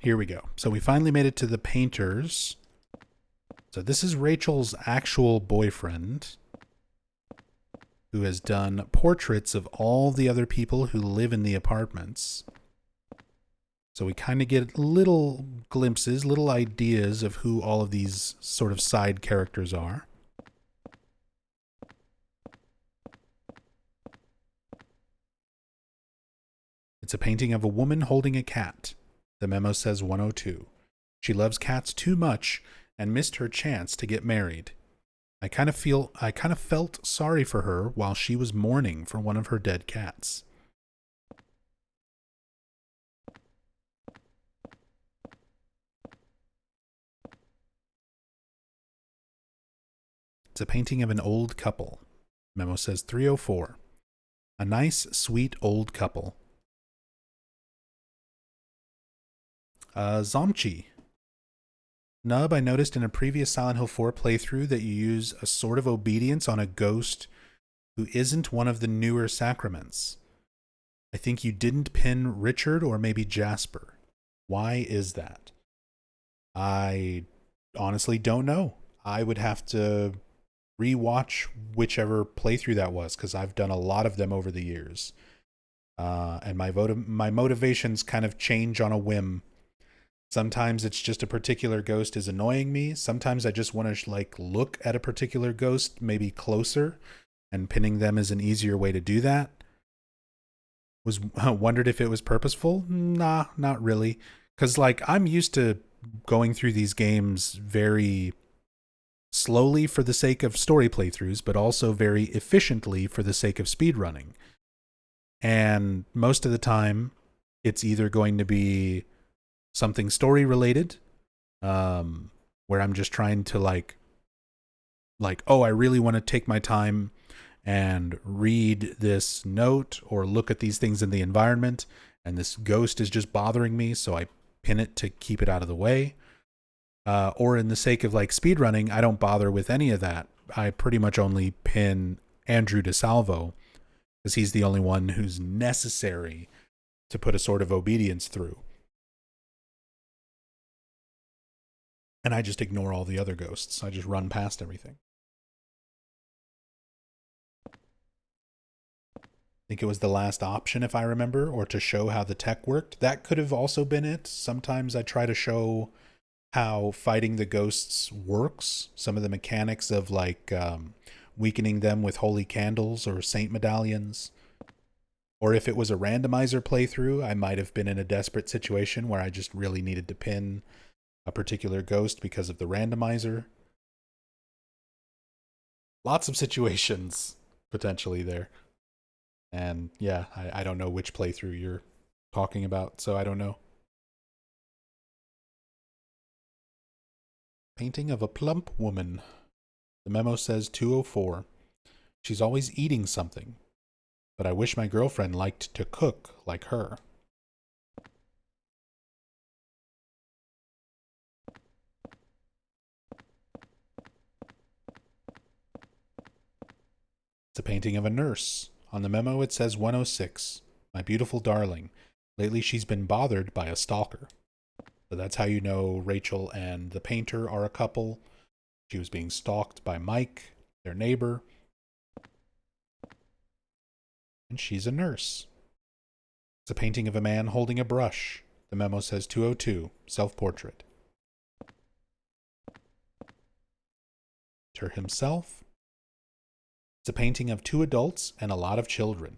Here we go. So we finally made it to the painters. So this is Rachel's actual boyfriend, who has done portraits of all the other people who live in the apartments. So we kind of get little glimpses, little ideas of who all of these sort of side characters are. It's a painting of a woman holding a cat. The memo says 102. She loves cats too much and missed her chance to get married. I kind of felt sorry for her while she was mourning for one of her dead cats. It's a painting of an old couple. Memo says 304. A nice, sweet old couple. Zomchi. Nub, I noticed in a previous Silent Hill 4 playthrough that you use a sort of obedience on a ghost who isn't one of the newer Sacraments. I think you didn't pin Richard or maybe Jasper. Why is that? I honestly don't know. I would have to rewatch whichever playthrough that was, because I've done a lot of them over the years. And my motivations kind of change on a whim. Sometimes it's just a particular ghost is annoying me. Sometimes I just want to look at a particular ghost maybe closer, and pinning them is an easier way to do that. Wondered if it was purposeful? Nah, not really. Because I'm used to going through these games very slowly for the sake of story playthroughs, but also very efficiently for the sake of speedrunning. And most of the time, it's either going to be something story related, where I'm just trying to oh, I really want to take my time and read this note or look at these things in the environment, and this ghost is just bothering me, so I pin it to keep it out of the way. Or in the sake of speedrunning, I don't bother with any of that. I pretty much only pin Andrew DeSalvo, because he's the only one who's necessary to put a sort of obedience through. And I just ignore all the other ghosts. I just run past everything. I think it was the last option, if I remember, or to show how the tech worked. That could have also been it. Sometimes I try to show how fighting the ghosts works. Some of the mechanics of weakening them with holy candles or saint medallions. Or if it was a randomizer playthrough, I might have been in a desperate situation where I just really needed to pin a particular ghost because of the randomizer. Lots of situations potentially there. And yeah, I don't know which playthrough you're talking about, so I don't know. Painting of a plump woman. The memo says 204. She's always eating something, but I wish my girlfriend liked to cook like her. It's a painting of a nurse. On the memo it says 106. My beautiful darling. Lately, she's been bothered by a stalker. So that's how you know Rachel and the painter are a couple. She was being stalked by Mike, their neighbor. And she's a nurse. It's a painting of a man holding a brush. The memo says 202, self-portrait. Painter himself. It's a painting of 2 adults and a lot of children.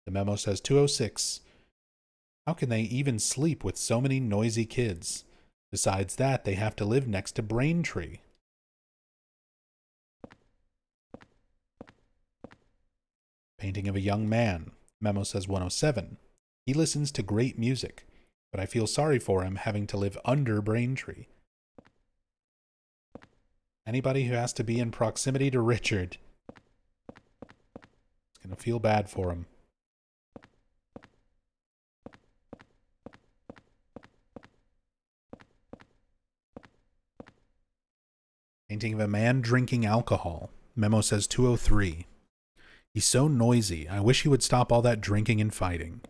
The memo says 206. How can they even sleep with so many noisy kids? Besides that, they have to live next to Braintree. Painting of a young man. Memo says 107. He listens to great music, but I feel sorry for him having to live under Braintree. Anybody who has to be in proximity to Richard is going to feel bad for him. Painting of a man drinking alcohol. Memo says 203. He's so noisy. I wish he would stop all that drinking and fighting.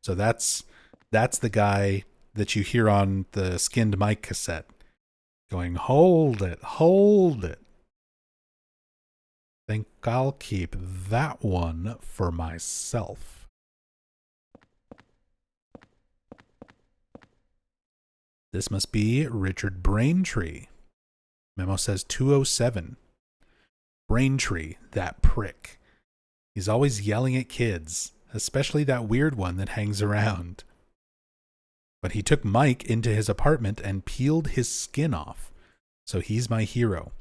So that's the guy that you hear on the Skinned Mike cassette going, hold it, hold it. Think I'll keep that one for myself. This must be Richard Braintree. Memo says 207. Braintree, that prick. He's always yelling at kids, especially that weird one that hangs around. But he took Mike into his apartment and peeled his skin off. So he's my hero.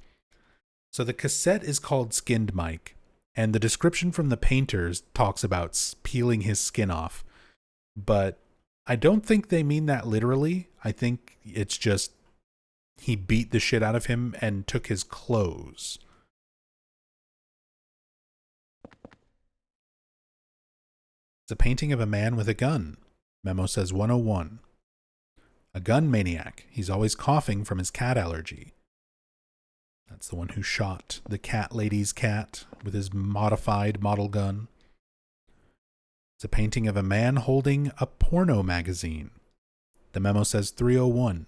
So the cassette is called Skinned Mike, and the description from the painters talks about peeling his skin off. But I don't think they mean that literally. I think it's just he beat the shit out of him and took his clothes. It's a painting of a man with a gun. Memo says 101. A gun maniac. He's always coughing from his cat allergy. That's the one who shot the cat lady's cat with his modified model gun. It's a painting of a man holding a porno magazine. The memo says 301.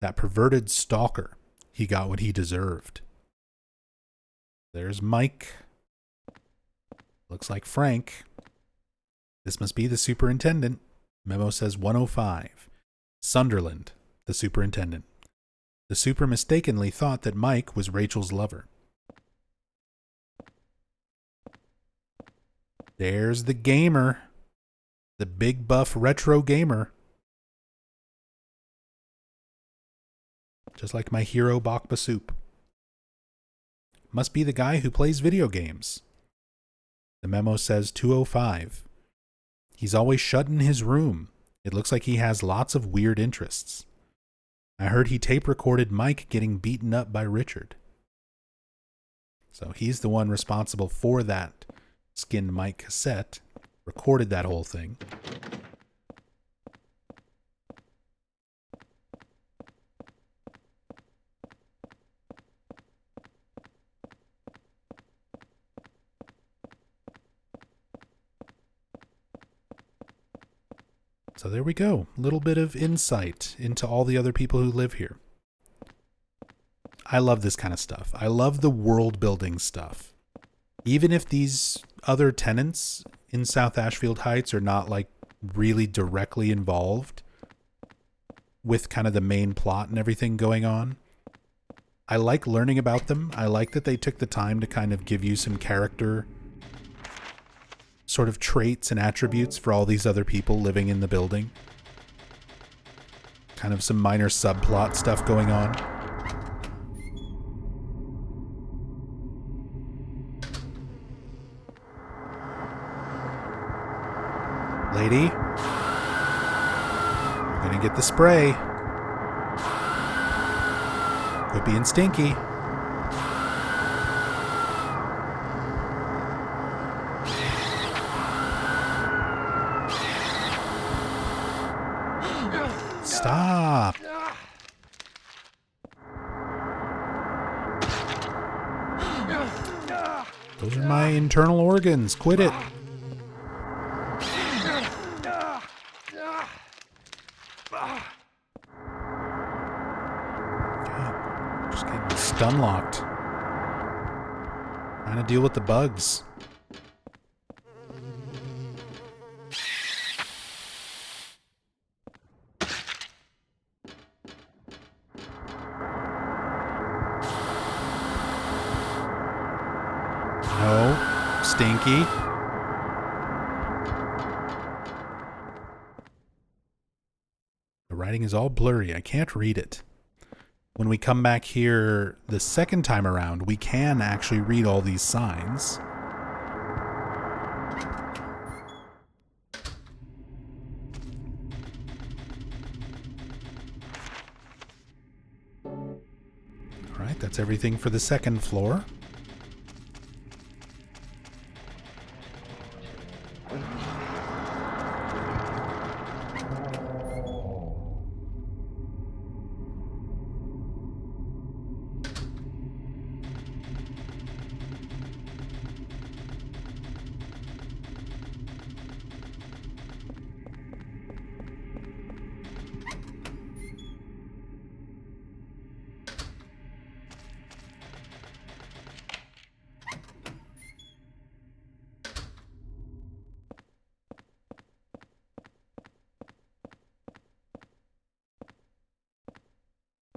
That perverted stalker. He got what he deserved. There's Mike. Looks like Frank. This must be the superintendent. Memo says 105. Sunderland, the superintendent. The super mistakenly thought that Mike was Rachel's lover. There's the gamer. The big buff retro gamer. Just like my hero Bakba Soup. Must be the guy who plays video games. The memo says 205. He's always shut in his room. It looks like he has lots of weird interests. I heard he tape recorded Mike getting beaten up by Richard. So he's the one responsible for that Skinned Mike cassette. Recorded that whole thing. So there we go. A little bit of insight into all the other people who live here. I love this kind of stuff. I love the world building stuff. Even if these other tenants in South Ashfield Heights are not like really directly involved with kind of the main plot and everything going on, I like learning about them. I like that they took the time to kind of give you some character sort of traits and attributes for all these other people living in the building. Kind of some minor subplot stuff going on. Lady, I'm gonna get the spray. Quit being stinky. Stop. Those are my internal organs. Quit it. just unlocked. Trying to deal with the bugs. No, stinky. The writing is all blurry. I can't read it. When we come back here the second time around, we can actually read all these signs. Alright, that's everything for the second floor.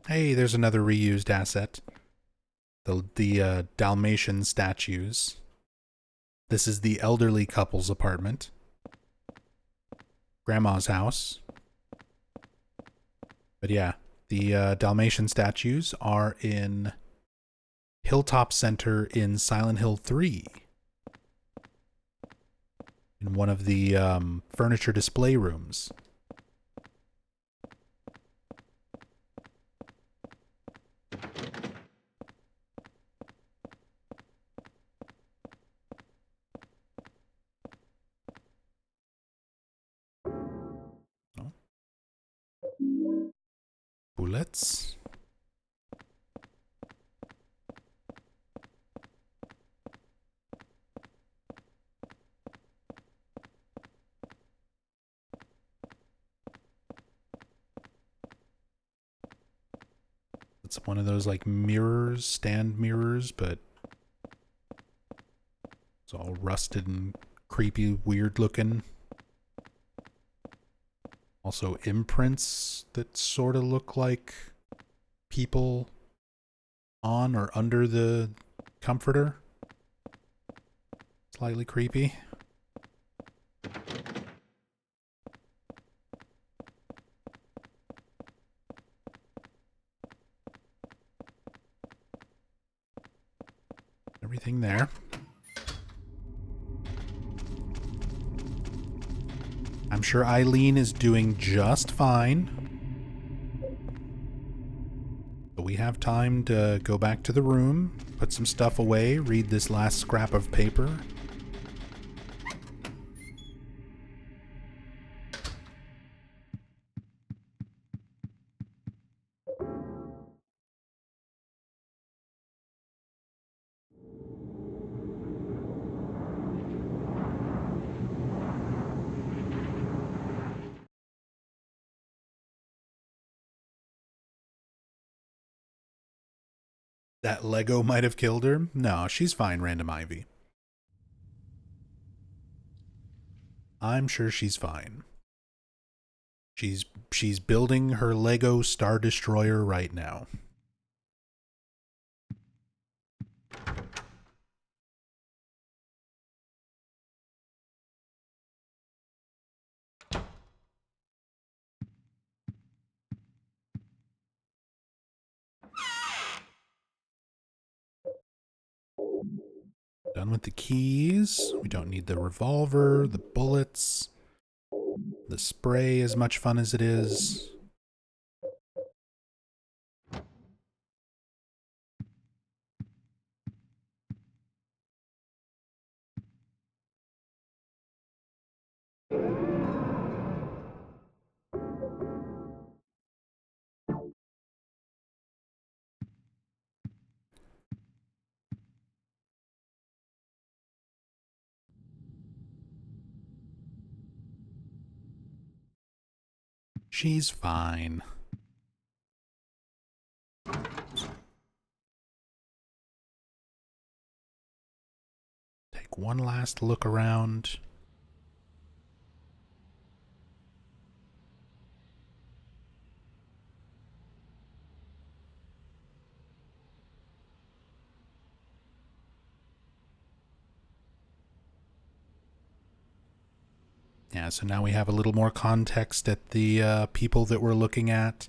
Hey, there's another reused asset. The Dalmatian statues. This is the elderly couple's apartment. Grandma's house. But yeah, the Dalmatian statues are in Hilltop Center in Silent Hill 3. In one of the furniture display rooms. Bullets. It's one of those like mirrors, stand mirrors, but it's all rusted and creepy, weird looking. Also imprints that sort of look like people on or under the comforter. Slightly creepy. Everything there. I'm sure Eileen is doing just fine. But we have time to go back to the room, put some stuff away, read this last scrap of paper. That Lego might have killed her? No, she's fine, Random Ivy. I'm sure she's fine. She's building her Lego Star Destroyer right now. Done with the keys. We don't need the revolver, the bullets, the spray, as much fun as it is. She's fine. Take one last look around. Yeah, so now we have a little more context at the people that we're looking at.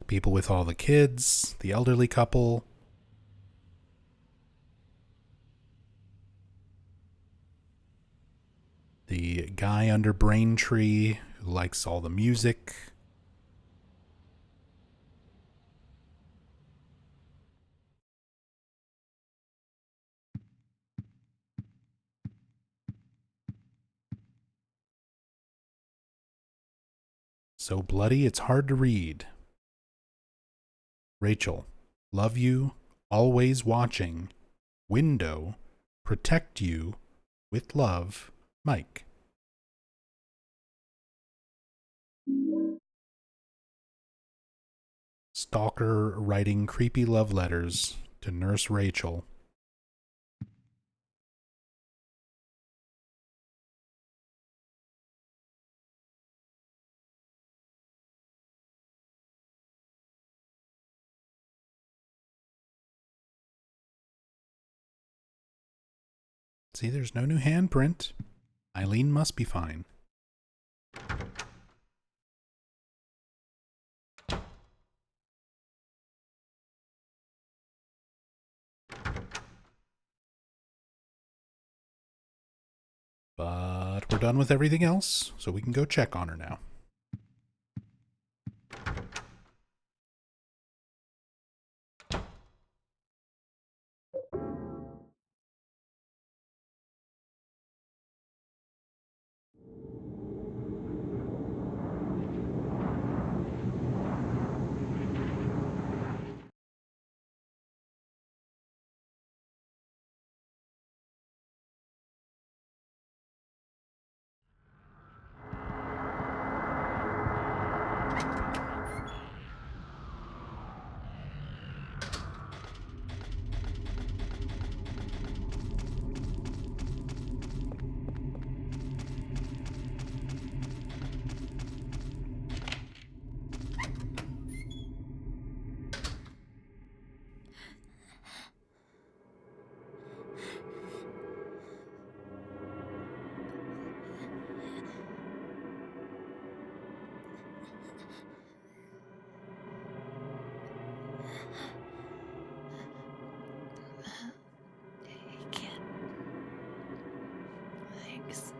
People with all the kids, the elderly couple. The guy under Braintree who likes all the music. So bloody it's hard to read. Rachel, love you, always watching. Window, protect you, with love, Mike. Stalker writing creepy love letters to Nurse Rachel. See, there's no new handprint. Eileen must be fine. But we're done with everything else, so we can go check on her now. Thanks.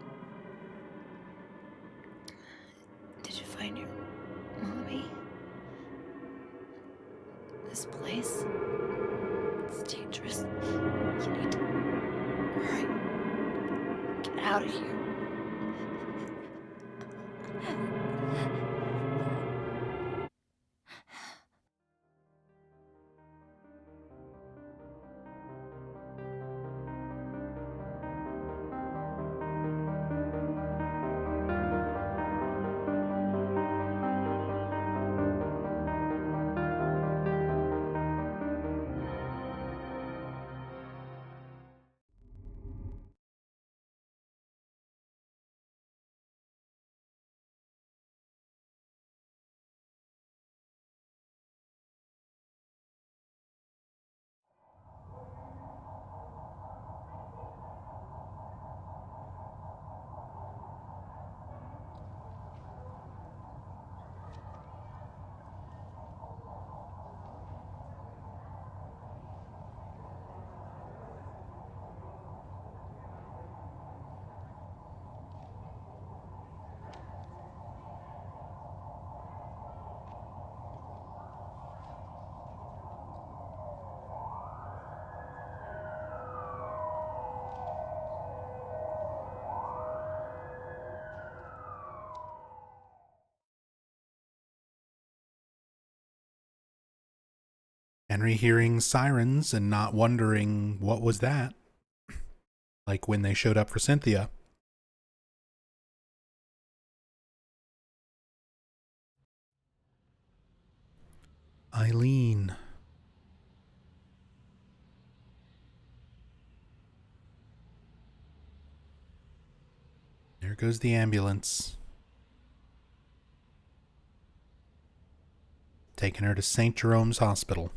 Did you find your mommy? This place? It's dangerous. You need to hurry. Get out of here. Henry hearing sirens and not wondering what was that. Like when they showed up for Cynthia. Eileen. There goes the ambulance. Taking her to St. Jerome's Hospital.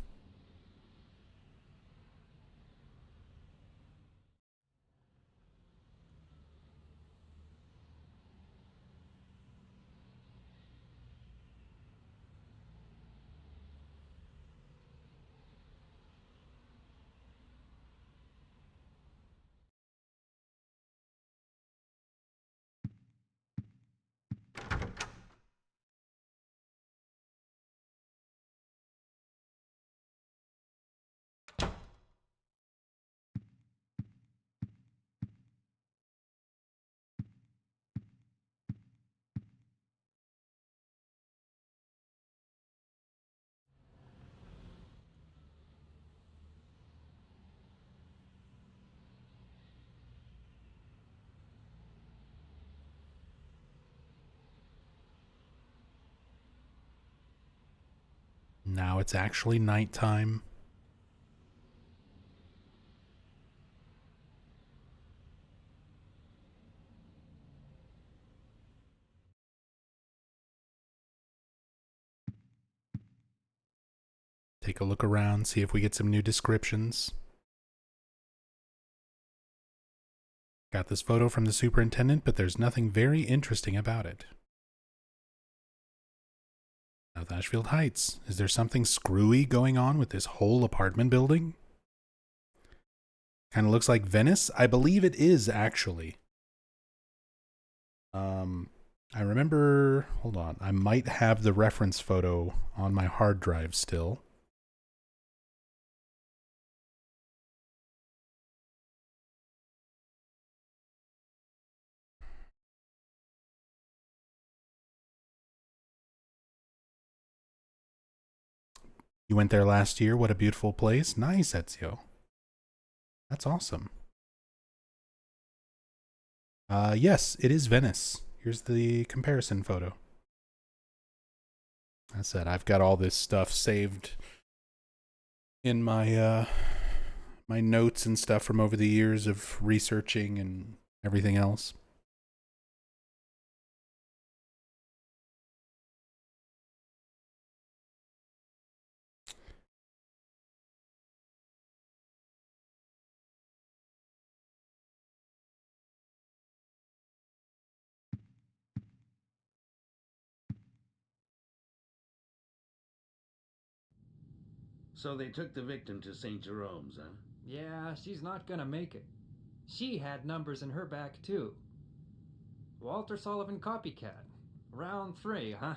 Now it's actually nighttime. Take a look around, see if we get some new descriptions. Got this photo from the superintendent, but there's nothing very interesting about it. South Ashfield Heights. Is there something screwy going on with this whole apartment building? Kind of looks like Venice. I believe it is, actually. I remember... Hold on. I might have the reference photo on my hard drive still. You went there last year. What a beautiful place. Nice, Ezio. That's awesome. Yes, it is Venice. Here's the comparison photo. As I said, I've got all this stuff saved in my my notes and stuff from over the years of researching and everything else. So they took the victim to St. Jerome's, huh? Yeah, she's not gonna make it. She had numbers in her back, too. Walter Sullivan copycat. Round 3, huh?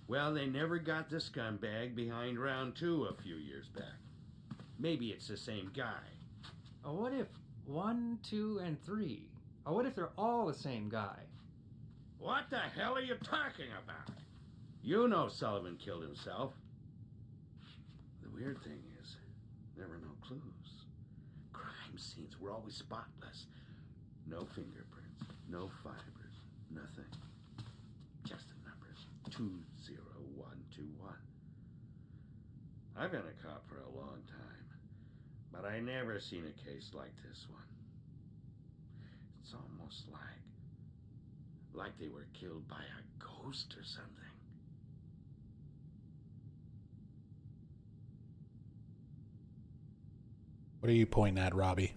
Well, they never got the scumbag behind round 2 a few years back. Maybe it's the same guy. What if 1, 2, and 3? What if they're all the same guy? What the hell are you talking about? You know Sullivan killed himself. The weird thing is, there were no clues. Crime scenes were always spotless. No fingerprints, no fibers, nothing. Just the numbers. 20121. I've been a cop for a long time, but I never seen a case like this one. It's almost like they were killed by a ghost or something. What are you pointing at, Robbie?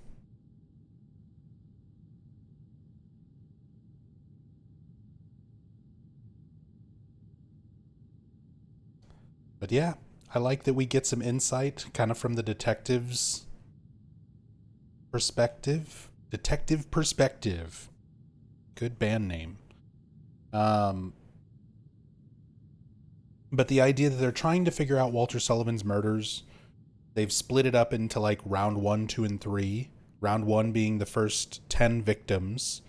But yeah, I like that we get some insight kind of from the detective's perspective. Detective Perspective. Good band name. But the idea that they're trying to figure out Walter Sullivan's murders, they've split it up into like round 1, 2, and 3. Round 1 being the first 10 victims.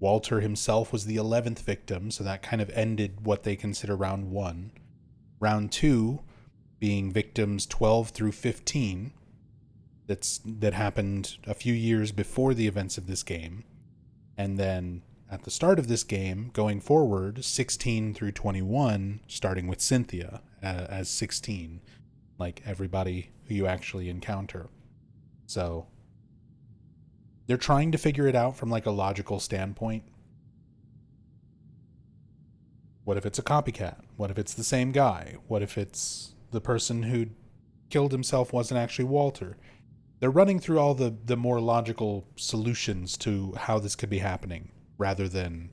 Walter himself was the 11th victim, so that kind of ended what they consider round 1. Round 2 being victims 12 through 15. That happened a few years before the events of this game. And then at the start of this game, going forward, 16 through 21, starting with Cynthia as 16, like everybody who you actually encounter. So they're trying to figure it out from like a logical standpoint. What if it's a copycat? What if it's the same guy? What if it's the person who killed himself wasn't actually Walter? They're running through all the more logical solutions to how this could be happening, rather than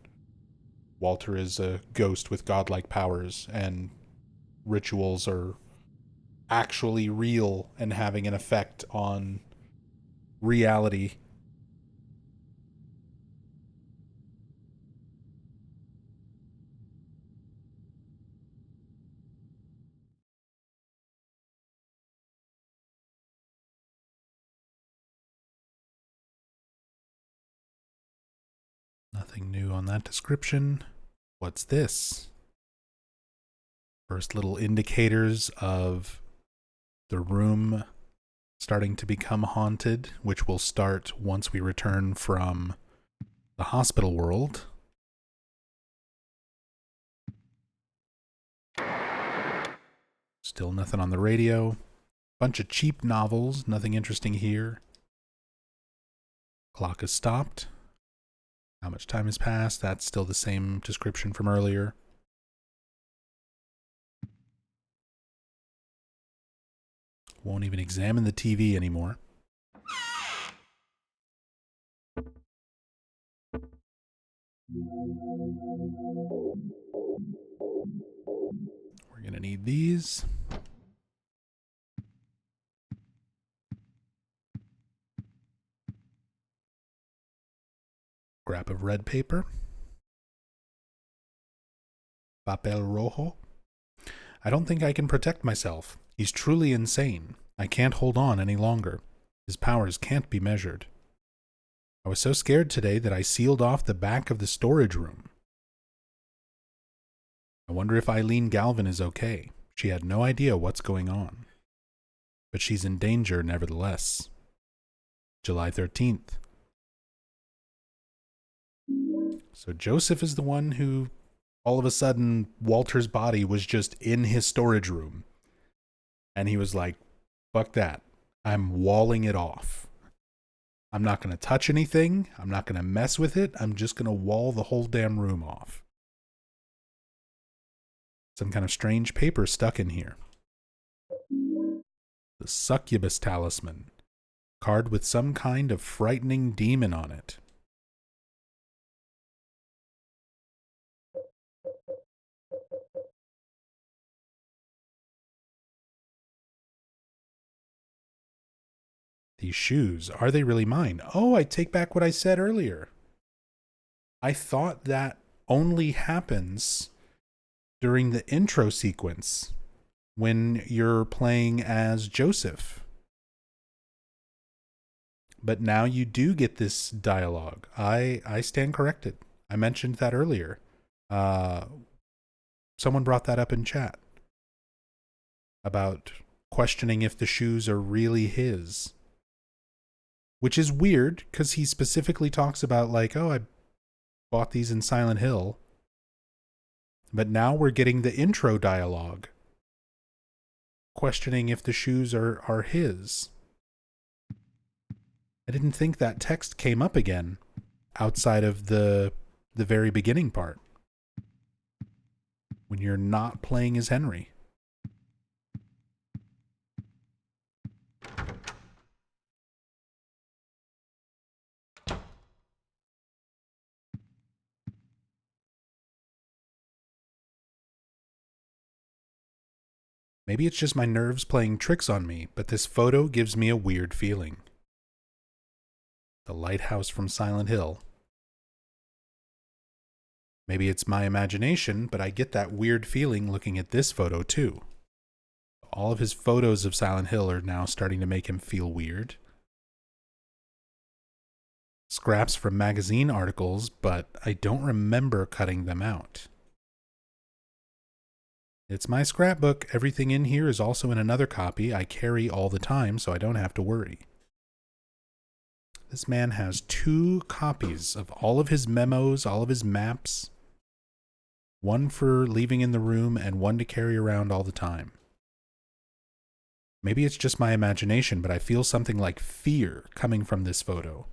Walter is a ghost with godlike powers and rituals are actually real and having an effect on reality. Nothing new on that description. What's this? First little indicators of the room starting to become haunted, which will start once we return from the hospital world. Still nothing on the radio. Bunch of cheap novels, nothing interesting here. Clock has stopped. How much time has passed? That's still the same description from earlier. Won't even examine the TV anymore. We're gonna need these. Scrap of red paper. Papel rojo. I don't think I can protect myself. He's truly insane. I can't hold on any longer. His powers can't be measured. I was so scared today that I sealed off the back of the storage room. I wonder if Eileen Galvin is okay. She had no idea what's going on. But she's in danger nevertheless. July 13th. So Joseph is the one who, all of a sudden, Walter's body was just in his storage room. And he was like, fuck that. I'm walling it off. I'm not going to touch anything. I'm not going to mess with it. I'm just going to wall the whole damn room off. Some kind of strange paper stuck in here. The succubus talisman. Card with some kind of frightening demon on it. These shoes, are they really mine? Oh, I take back what I said earlier. I thought that only happens during the intro sequence when you're playing as Joseph. But now you do get this dialogue. I stand corrected. I mentioned that earlier. Someone brought that up in chat about questioning if the shoes are really his. Which is weird, because he specifically talks about, like, oh, I bought these in Silent Hill. But now we're getting the intro dialogue, questioning if the shoes are his. I didn't think that text came up again, outside of the very beginning part, when you're not playing as Henry. Maybe it's just my nerves playing tricks on me, but this photo gives me a weird feeling. The lighthouse from Silent Hill. Maybe it's my imagination, but I get that weird feeling looking at this photo too. All of his photos of Silent Hill are now starting to make him feel weird. Scraps from magazine articles, but I don't remember cutting them out. It's my scrapbook. Everything in here is also in another copy I carry all the time, so I don't have to worry. This man has 2 copies of all of his memos, all of his maps. One for leaving in the room and one to carry around all the time. Maybe it's just my imagination, but I feel something like fear coming from this photo.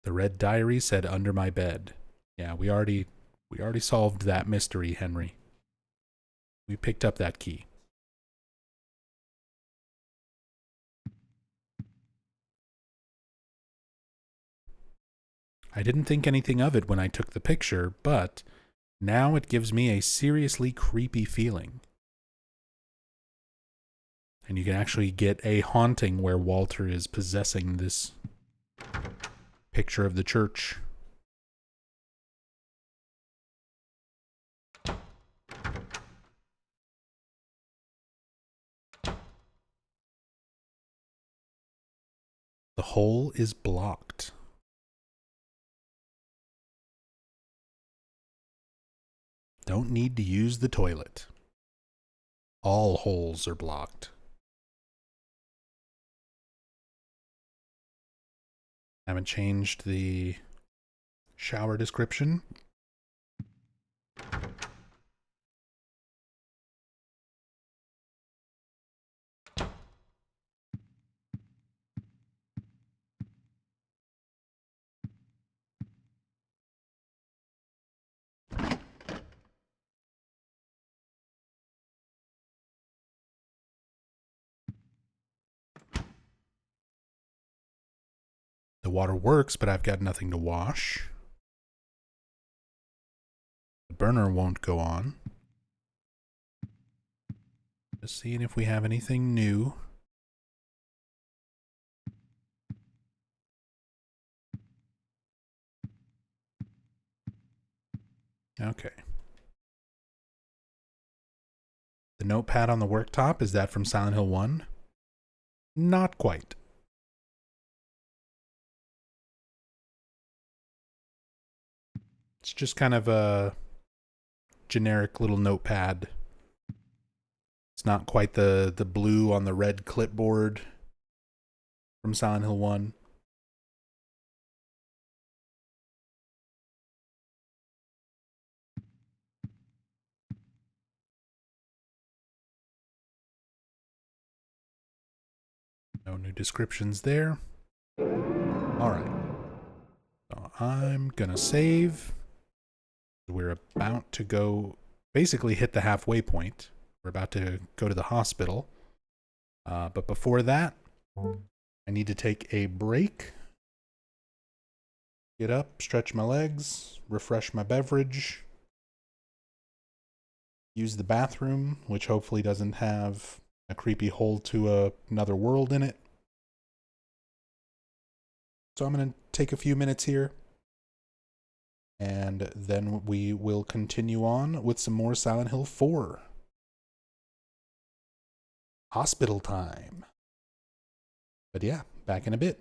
The red diary said under my bed. Yeah, we already solved that mystery, Henry. We picked up that key. I didn't think anything of it when I took the picture, but now it gives me a seriously creepy feeling. And you can actually get a haunting where Walter is possessing this picture of the church. The hole is blocked. Don't need to use the toilet. All holes are blocked. Haven't changed the shower description. The water works, but I've got nothing to wash. The burner won't go on. Just seeing if we have anything new. Okay. The notepad on the worktop, is that from Silent Hill 1? Not quite. It's just kind of a generic little notepad. It's not quite the blue on the red clipboard from Silent Hill 1. No new descriptions there. Alright. So I'm gonna save. We're about to go, basically hit the halfway point. We're about to go to the hospital. But before that, I need to take a break. Get up, stretch my legs, refresh my beverage. Use the bathroom, which hopefully doesn't have a creepy hole to another world in it. So I'm going to take a few minutes here. And then we will continue on with some more Silent Hill 4. Hospital time. But yeah, back in a bit.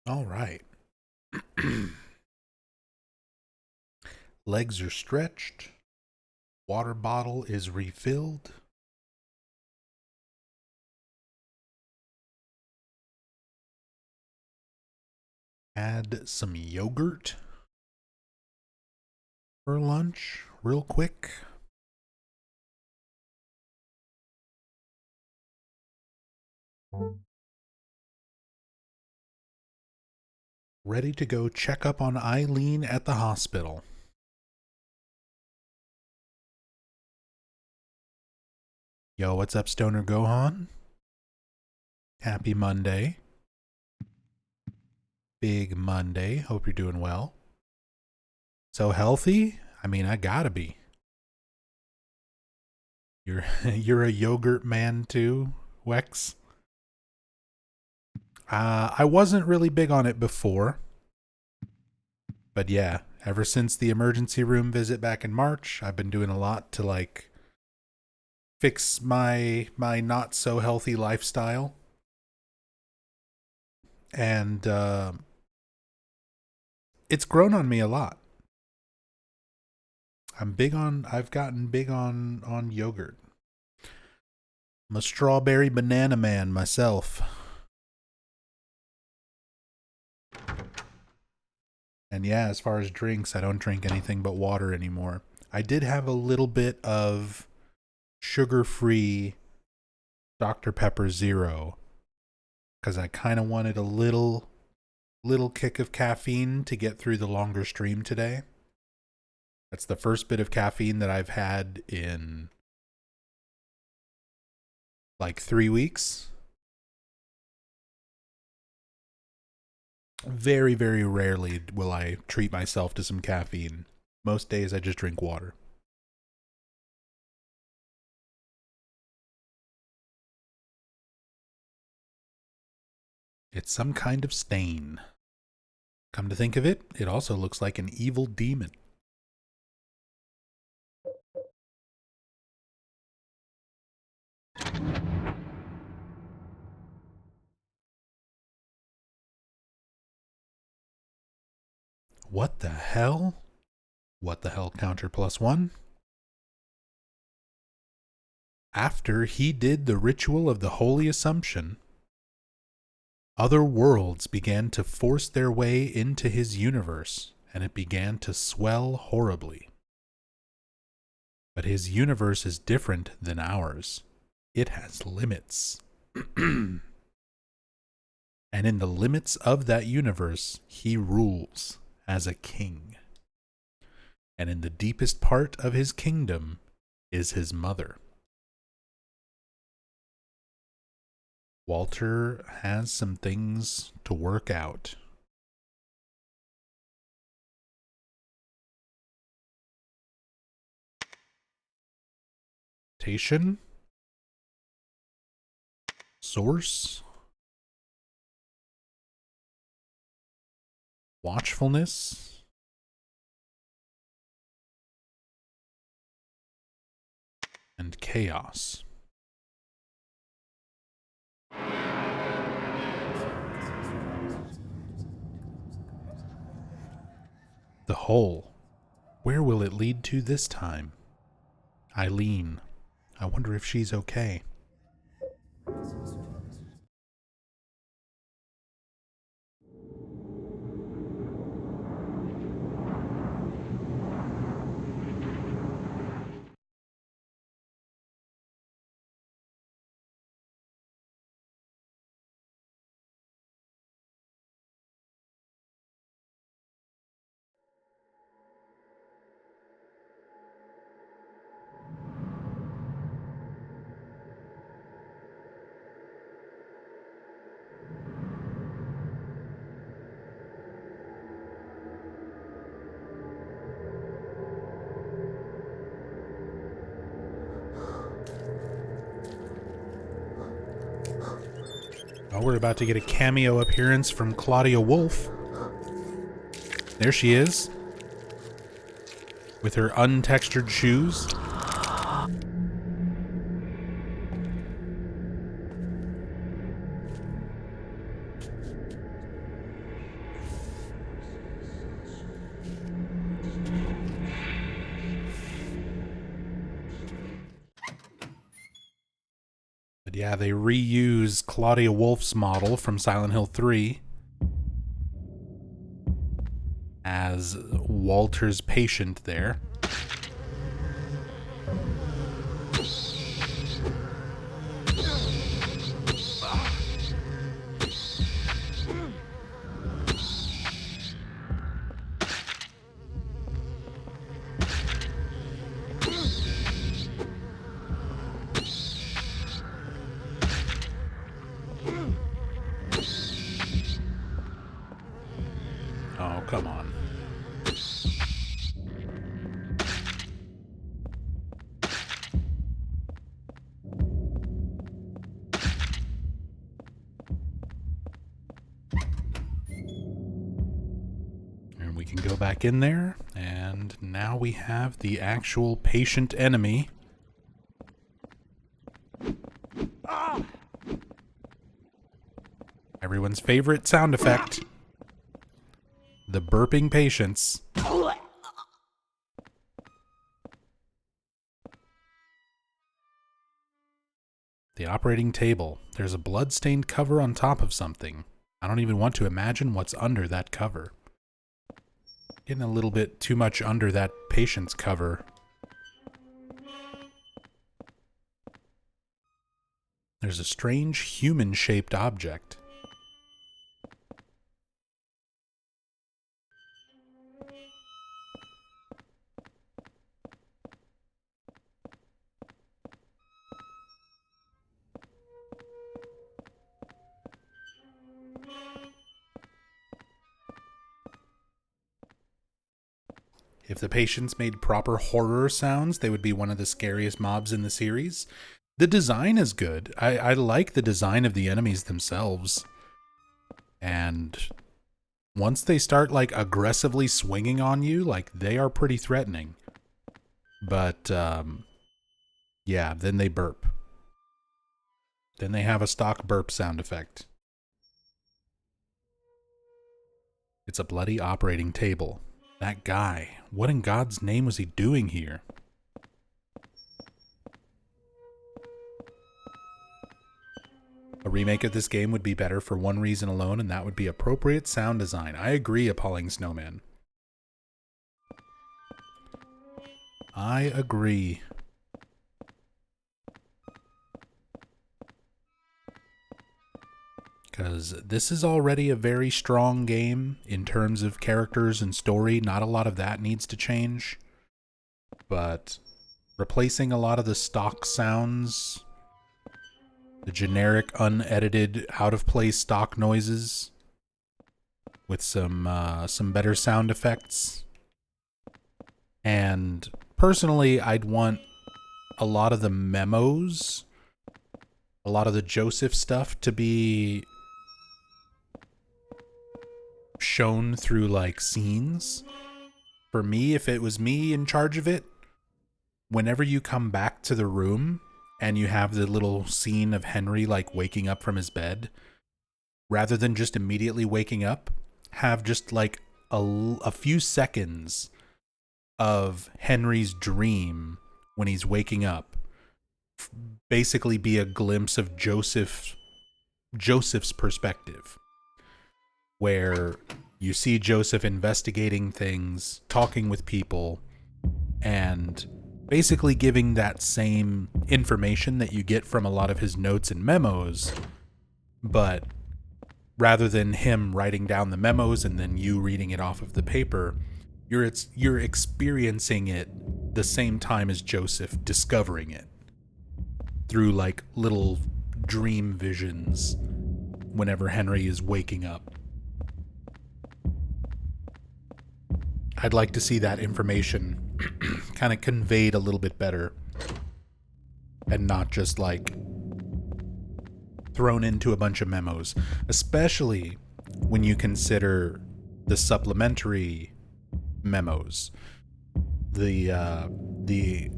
All right. Legs are stretched. Water bottle is refilled. Add some yogurt for lunch real quick. Ready to go check up on Eileen at the hospital. Yo, what's up, Stoner Gohan? Happy Monday. Big Monday. Hope you're doing well. So healthy? I mean, I gotta be. You're a yogurt man too, Wex? I wasn't really big on it before. But yeah, ever since the emergency room visit back in March, I've been doing a lot to like fix my not so healthy lifestyle. And it's grown on me a lot. I've gotten big on yogurt. I'm a strawberry banana man myself. And yeah, as far as drinks, I don't drink anything but water anymore. I did have a little bit of sugar-free Dr. Pepper Zero because I kind of wanted a little kick of caffeine to get through the longer stream today. That's the first bit of caffeine that I've had in like 3 weeks. Very, very rarely will I treat myself to some caffeine. Most days I just drink water. It's some kind of stain. Come to think of it, it also looks like an evil demon. What the hell? What the hell counter +1? After he did the ritual of the Holy Assumption, other worlds began to force their way into his universe, and it began to swell horribly. But his universe is different than ours. It has limits. And in the limits of that universe, he rules as a king. And in the deepest part of his kingdom is his mother. Walter has some things to work out. Source, watchfulness, and chaos. The hole. Where will it lead to this time? Eileen. I wonder if she's okay. Oh, we're about to get a cameo appearance from Claudia Wolf. There she is. With her untextured shoes. But yeah, they reuse Claudia Wolf's model from Silent Hill 3 as Walter's patient there. Oh, come on. And we can go back in there, and now we have the actual patient enemy. Everyone's favorite sound effect. The burping patients. The operating table. There's a blood-stained cover on top of something. I don't even want to imagine what's under that cover. Getting a little bit too much under that patient's cover. There's a strange human-shaped object. If the patients made proper horror sounds, they would be one of the scariest mobs in the series. The design is good. I like the design of the enemies themselves. And once they start like aggressively swinging on you, like they are pretty threatening. But yeah, then they burp. Then they have a stock burp sound effect. It's a bloody operating table. That guy. What in God's name was he doing here? A remake of this game would be better for one reason alone, and that would be appropriate sound design. I agree, Appalling Snowman. I agree. Because this is already a very strong game in terms of characters and story. Not a lot of that needs to change. But replacing a lot of the stock sounds, the generic, unedited, out-of-place stock noises with some better sound effects. And personally, I'd want a lot of the memos, a lot of the Joseph stuff to be shown through like scenes. For me, if it was me in charge of it, whenever you come back to the room and you have the little scene of Henry like waking up from his bed, rather than just immediately waking up, have just like a few seconds of Henry's dream when he's waking up basically be a glimpse of Joseph's perspective, where you see Joseph investigating things, talking with people, and basically giving that same information that you get from a lot of his notes and memos, but rather than him writing down the memos and then you reading it off of the paper, you're experiencing it the same time as Joseph discovering it through like little dream visions whenever Henry is waking up. I'd like to see that information kind of conveyed a little bit better and not just like thrown into a bunch of memos, especially when you consider the supplementary memos, the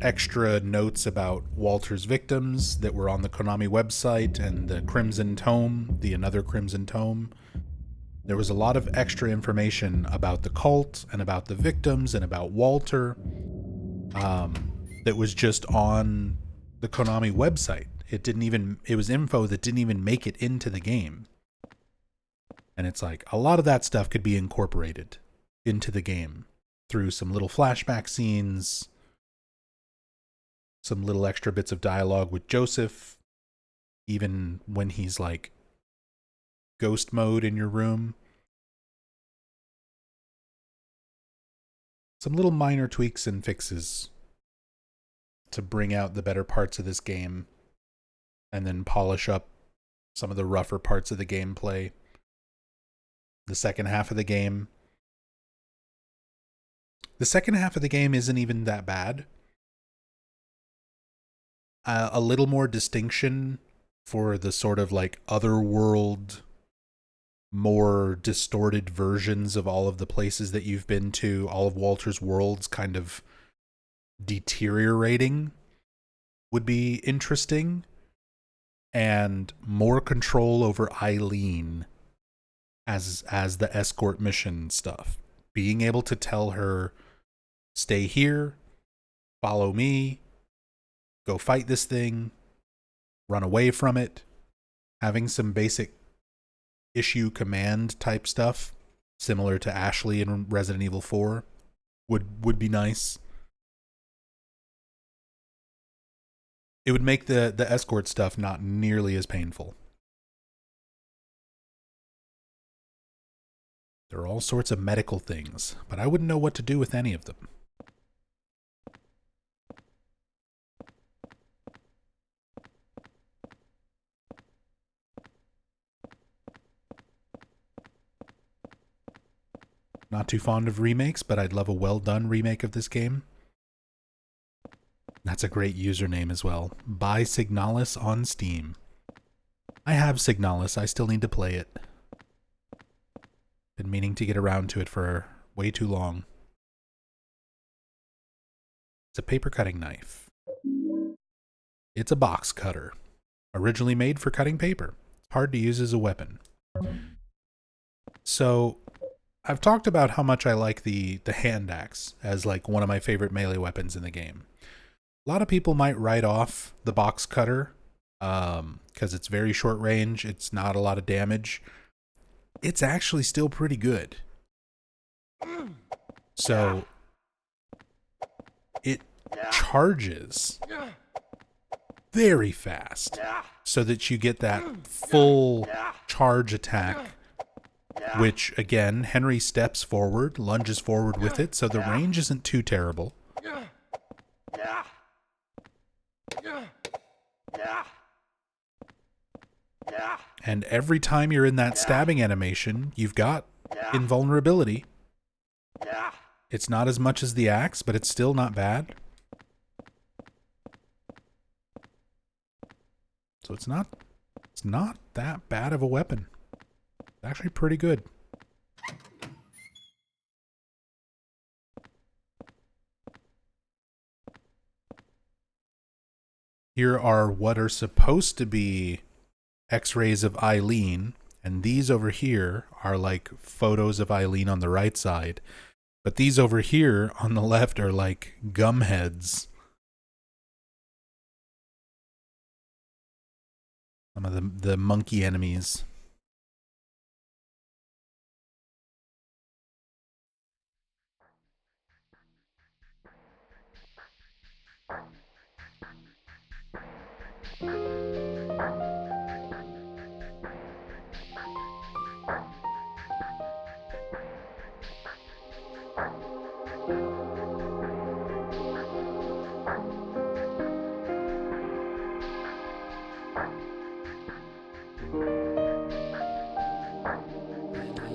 extra notes about Walter's victims that were on the Konami website, and the Crimson Tome, the Another Crimson Tome. There was a lot of extra information about the cult and about the victims and about Walter that was just on the Konami website. It was info that didn't even make it into the game. And it's like, a lot of that stuff could be incorporated into the game through some little flashback scenes, some little extra bits of dialogue with Joseph, even when he's like ghost mode in your room. Some little minor tweaks and fixes to bring out the better parts of this game and then polish up some of the rougher parts of the gameplay. The second half of the game isn't even that bad. A little more distinction for the sort of like otherworld, more distorted versions of all of the places that you've been to, all of Walter's worlds kind of deteriorating would be interesting. And more control over Eileen as the escort mission stuff. Being able to tell her, stay here, follow me, go fight this thing, run away from it. Having some basic issue command type stuff, similar to Ashley in Resident Evil 4, would be nice. It would make the escort stuff not nearly as painful. There are all sorts of medical things, but I wouldn't know what to do with any of them. Not too fond of remakes, but I'd love a well-done remake of this game. That's a great username as well. Buy Signalis on Steam. I have Signalis, I still need to play it. Been meaning to get around to it for way too long. It's a paper cutting knife. It's a box cutter. Originally made for cutting paper. It's hard to use as a weapon. So, I've talked about how much I like the hand axe as like one of my favorite melee weapons in the game. A lot of people might write off the box cutter because it's very short range. It's not a lot of damage. It's actually still pretty good. So it charges very fast so that you get that full charge attack, which again, Henry steps forward, lunges forward with it, so the range isn't too terrible. And every time you're in that stabbing animation, you've got invulnerability. It's not as much as the axe, but it's still not bad. So it's not that bad of a weapon. It's actually pretty good. Here are what are supposed to be X-rays of Eileen, and these over here are like photos of Eileen on the right side. But these over here on the left are like gum heads. Some of the monkey enemies.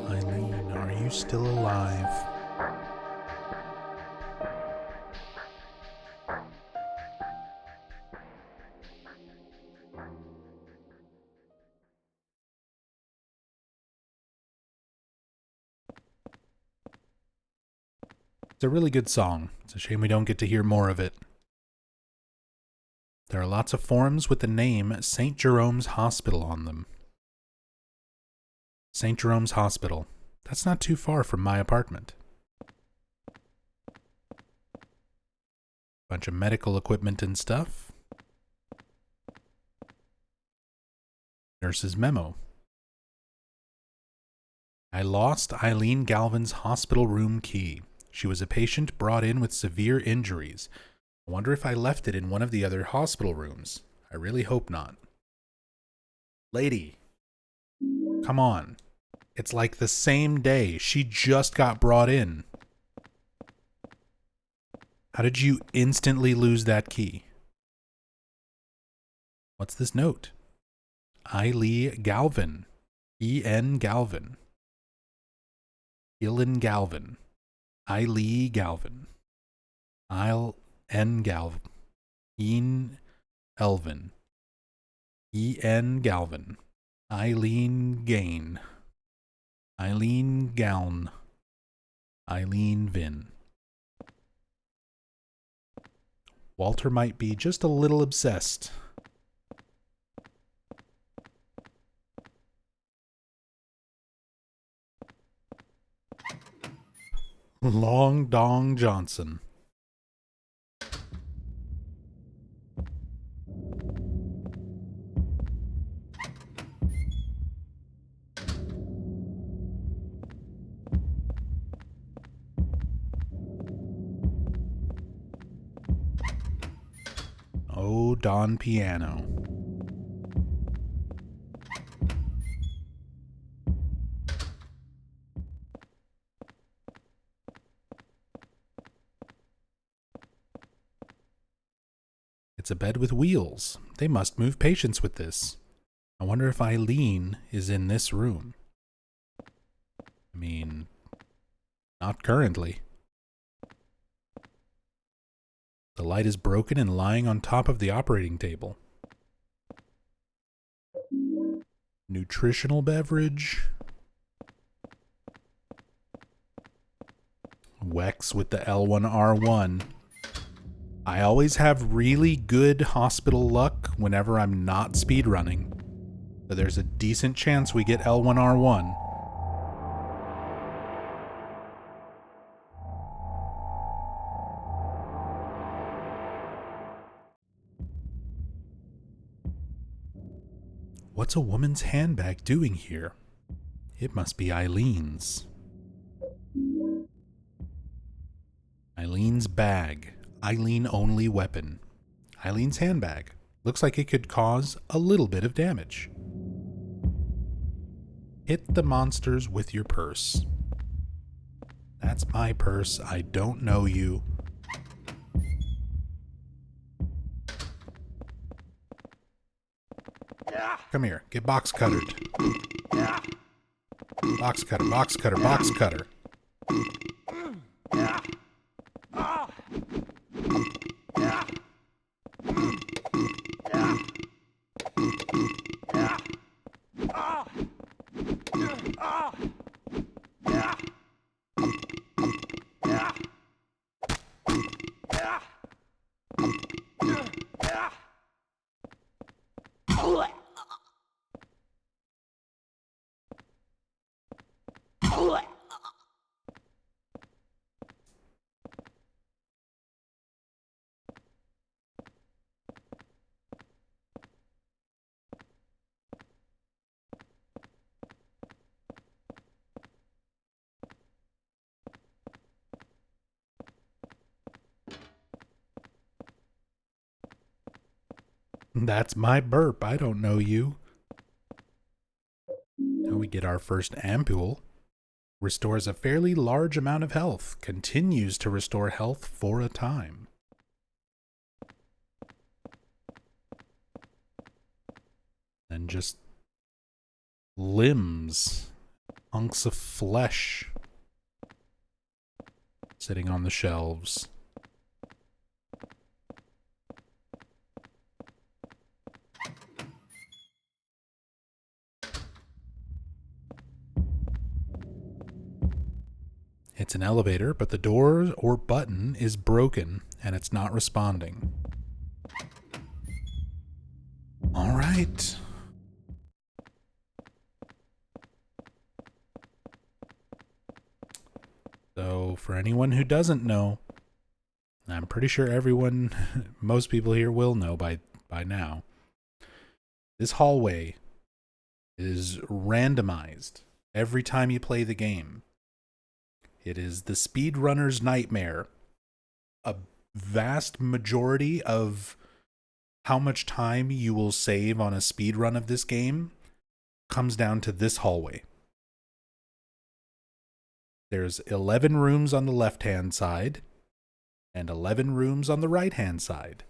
Eileen, are you still alive? It's a really good song. It's a shame we don't get to hear more of it. There are lots of forms with the name St. Jerome's Hospital on them. St. Jerome's Hospital. That's not too far from my apartment. Bunch of medical equipment and stuff. Nurse's memo. I lost Eileen Galvin's hospital room key. She was a patient brought in with severe injuries. I wonder if I left it in one of the other hospital rooms. I really hope not. Lady, come on. It's like the same day. She just got brought in. How did you instantly lose that key? What's this note? Eileen Galvin. E.N. Galvin. Ilan Galvin. Eileen Galvin. I'll N. Galvin. Ian Elvin. E.N. Galvin. Eileen Gain. Eileen Gown. Eileen Vin. Walter might be just a little obsessed. Long Dong Johnson. Oh, Don Piano. It's a bed with wheels. They must move patients with this. I wonder if Eileen is in this room. I mean, not currently. The light is broken and lying on top of the operating table. Nutritional beverage. Wex with the L1R1. I always have really good hospital luck whenever I'm not speedrunning. So there's a decent chance we get L1R1. What's a woman's handbag doing here? It must be Eileen's. Eileen's bag. Eileen-only weapon. Eileen's handbag. Looks like it could cause a little bit of damage. Hit the monsters with your purse. That's my purse. I don't know you. Come here. Get box cuttered. Box cutter, box cutter, box cutter. That's my burp. I don't know you. Now we get our first ampule. Restores a fairly large amount of health. Continues to restore health for a time. And just limbs. Hunks of flesh. Sitting on the shelves. It's an elevator, but the door or button is broken and it's not responding. All right. So, for anyone who doesn't know, I'm pretty sure everyone, most people here will know by now. This hallway is randomized every time you play the game. It is the speedrunner's nightmare. A vast majority of how much time you will save on a speedrun of this game comes down to this hallway. There's 11 rooms on the left-hand side and 11 rooms on the right-hand side.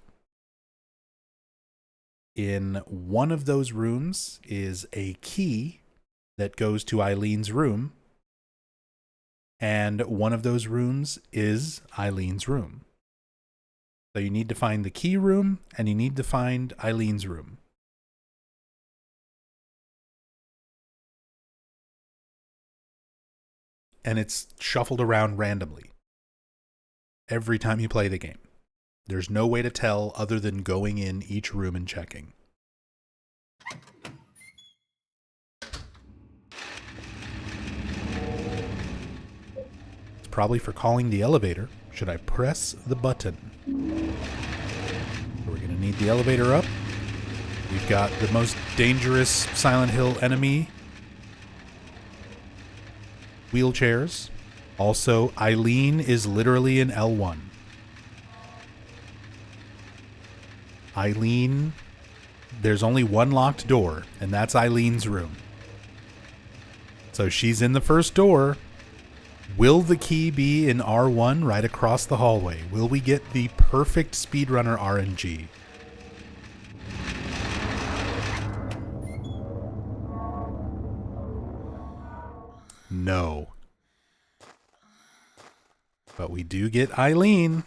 In one of those rooms is a key that goes to Eileen's room. And one of those rooms is Eileen's room. So you need to find the key room and you need to find Eileen's room. And it's shuffled around randomly every time you play the game. There's no way to tell other than going in each room and checking. Probably for calling the elevator. Should I press the button? We're going to need the elevator up. We've got the most dangerous Silent Hill enemy. Wheelchairs. Also, Eileen is literally in L1. Eileen, there's only one locked door, and that's Eileen's room. So she's in the first door. Will the key be in R1 right across the hallway? Will we get the perfect speedrunner RNG? No. But we do get Eileen.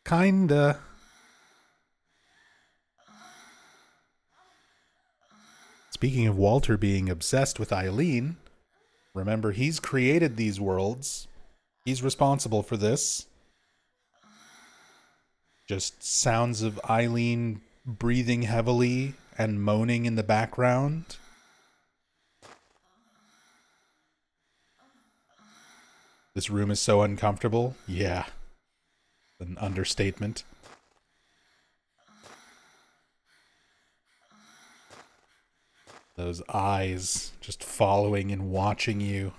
Kinda. Speaking of Walter being obsessed with Eileen, remember, he's created these worlds. He's responsible for this. Just sounds of Eileen breathing heavily and moaning in the background. This room is so uncomfortable. Yeah. An understatement. Those eyes just following and watching you.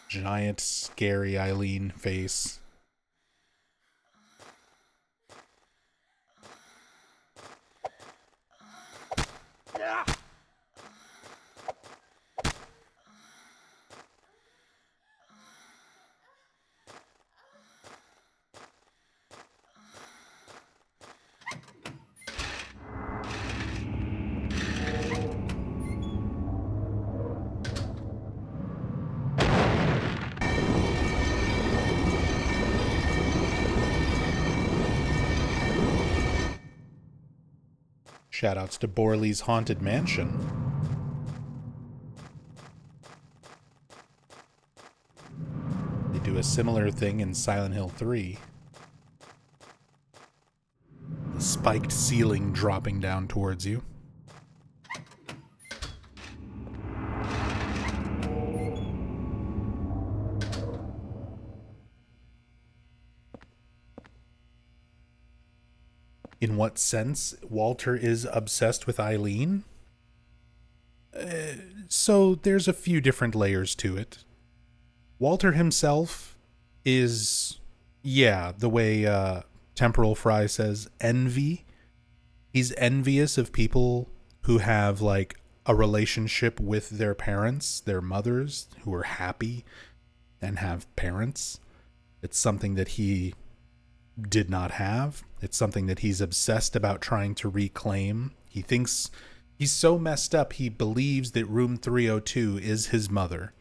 Giant, scary Eileen face. Shoutouts to Borley's Haunted Mansion. They do a similar thing in Silent Hill 3. The spiked ceiling dropping down towards you. In what sense Walter is obsessed with Eileen? So there's a few different layers to it. Walter himself is, the way Temporal Fry says, envy. He's envious of people who have, like, a relationship with their parents, their mothers, who are happy and have parents. It's something that he did not have. It's something that he's obsessed about trying to reclaim. He thinks he's so messed up, he believes that room 302 is his mother.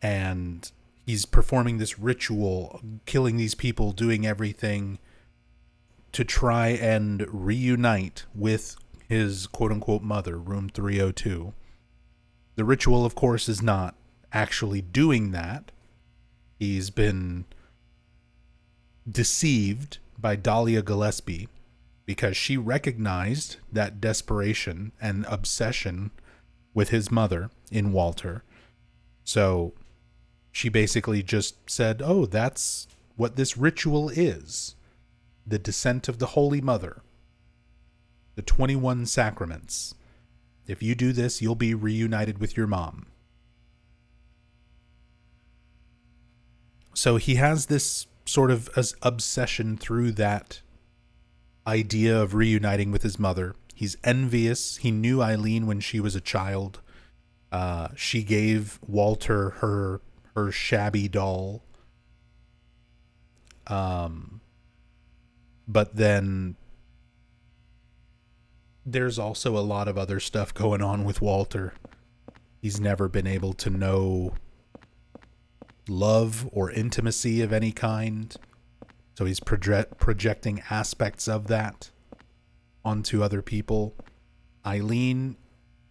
And he's performing this ritual, killing these people, doing everything to try and reunite with his quote-unquote mother, room 302. The ritual, of course, is not actually doing that. He's been deceived by Dahlia Gillespie because she recognized that desperation and obsession with his mother in Walter. So she basically just said, oh, that's what this ritual is. The descent of the Holy Mother. The 21 Sacraments. If you do this, you'll be reunited with your mom. So he has this sort of obsession through that idea of reuniting with his mother. He's envious. He knew Eileen when she was a child. She gave Walter her shabby doll. But then there's also a lot of other stuff going on with Walter. He's never been able to know love or intimacy of any kind. So he's projecting aspects of that onto other people. Eileen,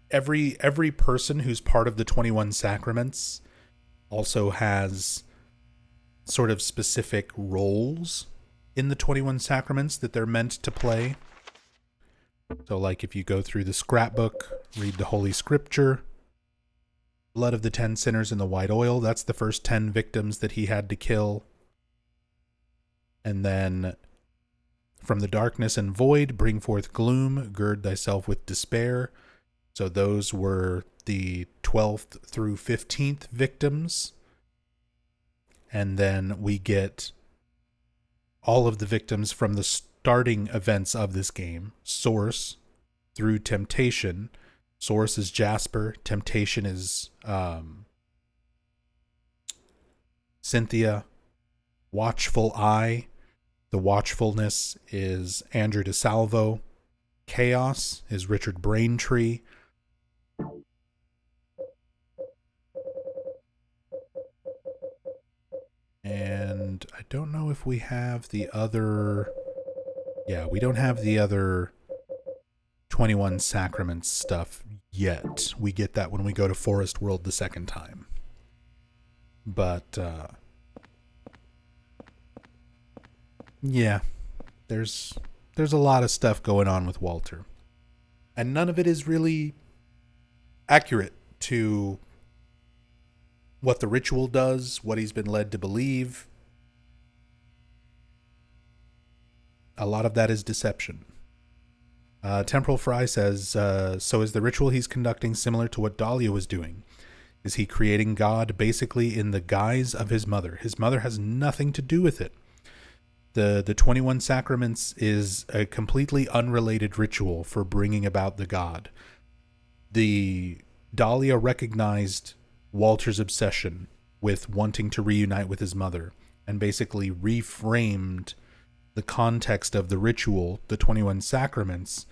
every person who's part of the 21 Sacraments also has sort of specific roles in the 21 Sacraments that they're meant to play. So like if you go through the scrapbook, read the Holy Scripture, blood of the 10 sinners in the white oil, that's the first 10 victims that he had to kill. And then from the darkness and void, bring forth gloom, gird thyself with despair. So those were the 12th through 15th victims. And then we get all of the victims from the starting events of this game. Source through temptation. Source is Jasper. Temptation is Cynthia. Watchful Eye. The watchfulness is Andrew DeSalvo. Chaos is Richard Braintree. And I don't know if we have the other... Yeah, we don't have the other 21 Sacraments stuff yet. We get that when we go to Forest World the second time. But, yeah, there's a lot of stuff going on with Walter. And none of it is really accurate to what the ritual does, what he's been led to believe. A lot of that is deception. Temporal Fry says, so is the ritual he's conducting similar to what Dahlia was doing? Is he creating God basically in the guise of his mother? His mother has nothing to do with it. The 21 Sacraments is a completely unrelated ritual for bringing about the God. The Dahlia recognized Walter's obsession with wanting to reunite with his mother and basically reframed the context of the ritual, the 21 Sacraments,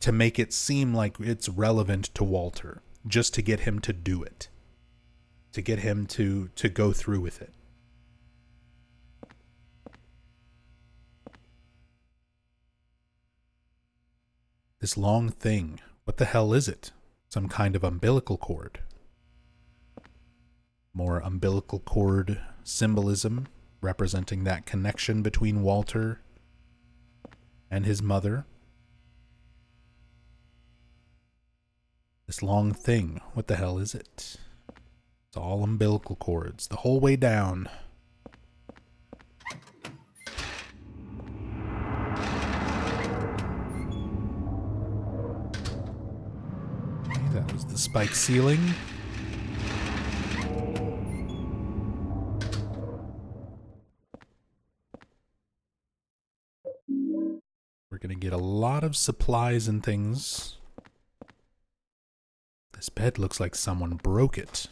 to make it seem like it's relevant to Walter, just to get him to do it, to get him to go through with it. This long thing, what the hell is it? Some kind of umbilical cord. More umbilical cord symbolism, representing that connection between Walter and his mother. This long thing, what the hell is it? It's all umbilical cords, the whole way down. Okay, that was the spike ceiling. We're going to get a lot of supplies and things. This bed looks like someone broke it.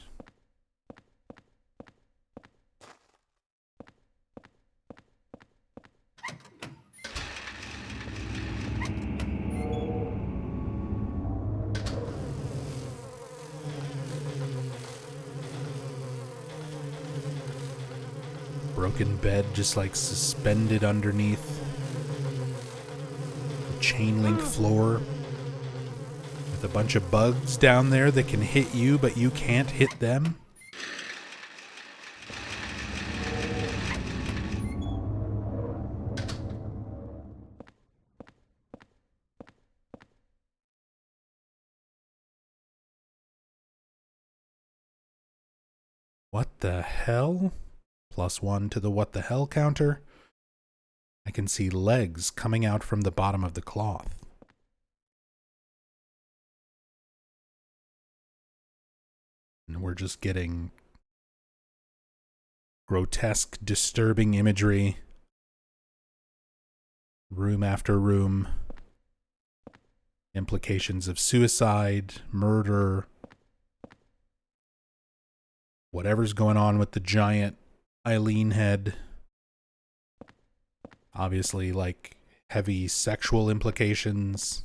Broken bed just like suspended underneath. The chain link floor. With a bunch of bugs down there that can hit you, but you can't hit them. What the hell? +1 to the what the hell counter. I can see legs coming out from the bottom of the cloth. And we're just getting grotesque, disturbing imagery. Room after room. Implications of suicide, murder. Whatever's going on with the giant Eileen head. Obviously, like, heavy sexual implications.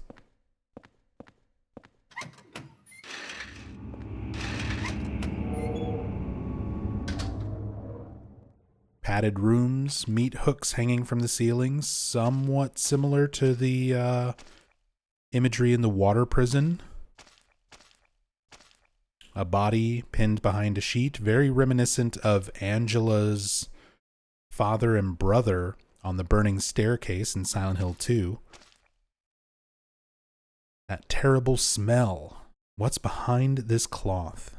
Padded rooms, meat hooks hanging from the ceilings, somewhat similar to the imagery in the water prison. A body pinned behind a sheet, very reminiscent of Angela's father and brother on the burning staircase in Silent Hill 2. That terrible smell. What's behind this cloth?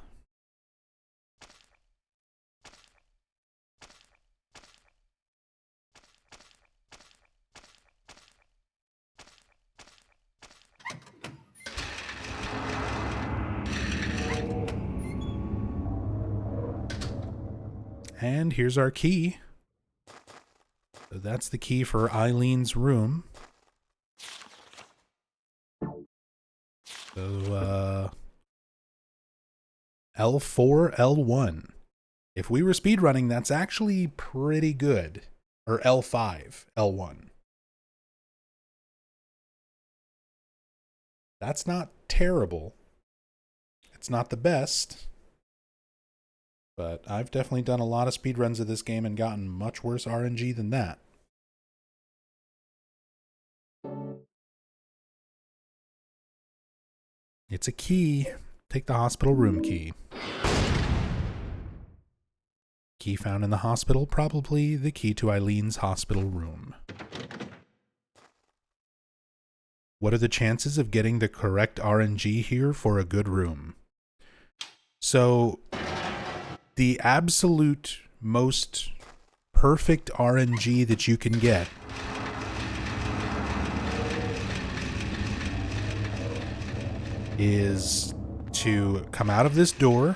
And here's our key. So that's the key for Eileen's room. So, L4, L1. If we were speedrunning, that's actually pretty good. Or L5, L1. That's not terrible. It's not the best. But I've definitely done a lot of speedruns of this game and gotten much worse RNG than that. It's a key. Take the hospital room key. Key found in the hospital, probably the key to Eileen's hospital room. What are the chances of getting the correct RNG here for a good room? So, the absolute most perfect RNG that you can get is to come out of this door,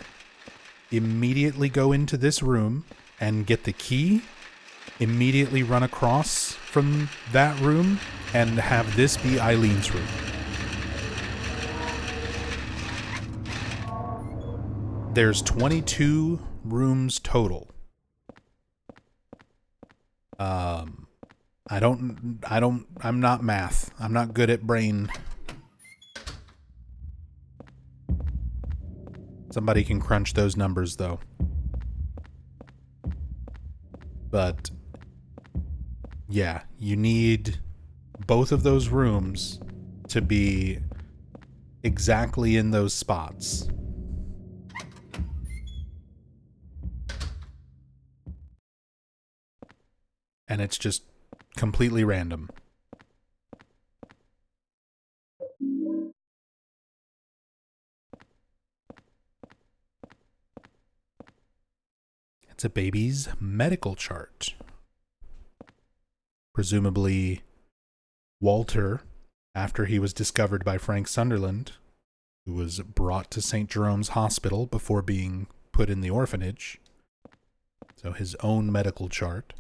immediately go into this room and get the key, immediately run across from that room, and have this be Eileen's room. There's 22 rooms total. I'm not math. I'm not good at brain. Somebody can crunch those numbers, though. But, yeah, you need both of those rooms to be exactly in those spots. And it's just completely random. It's a baby's medical chart. Presumably, Walter, after he was discovered by Frank Sunderland, who was brought to St. Jerome's Hospital before being put in the orphanage. So his own medical chart.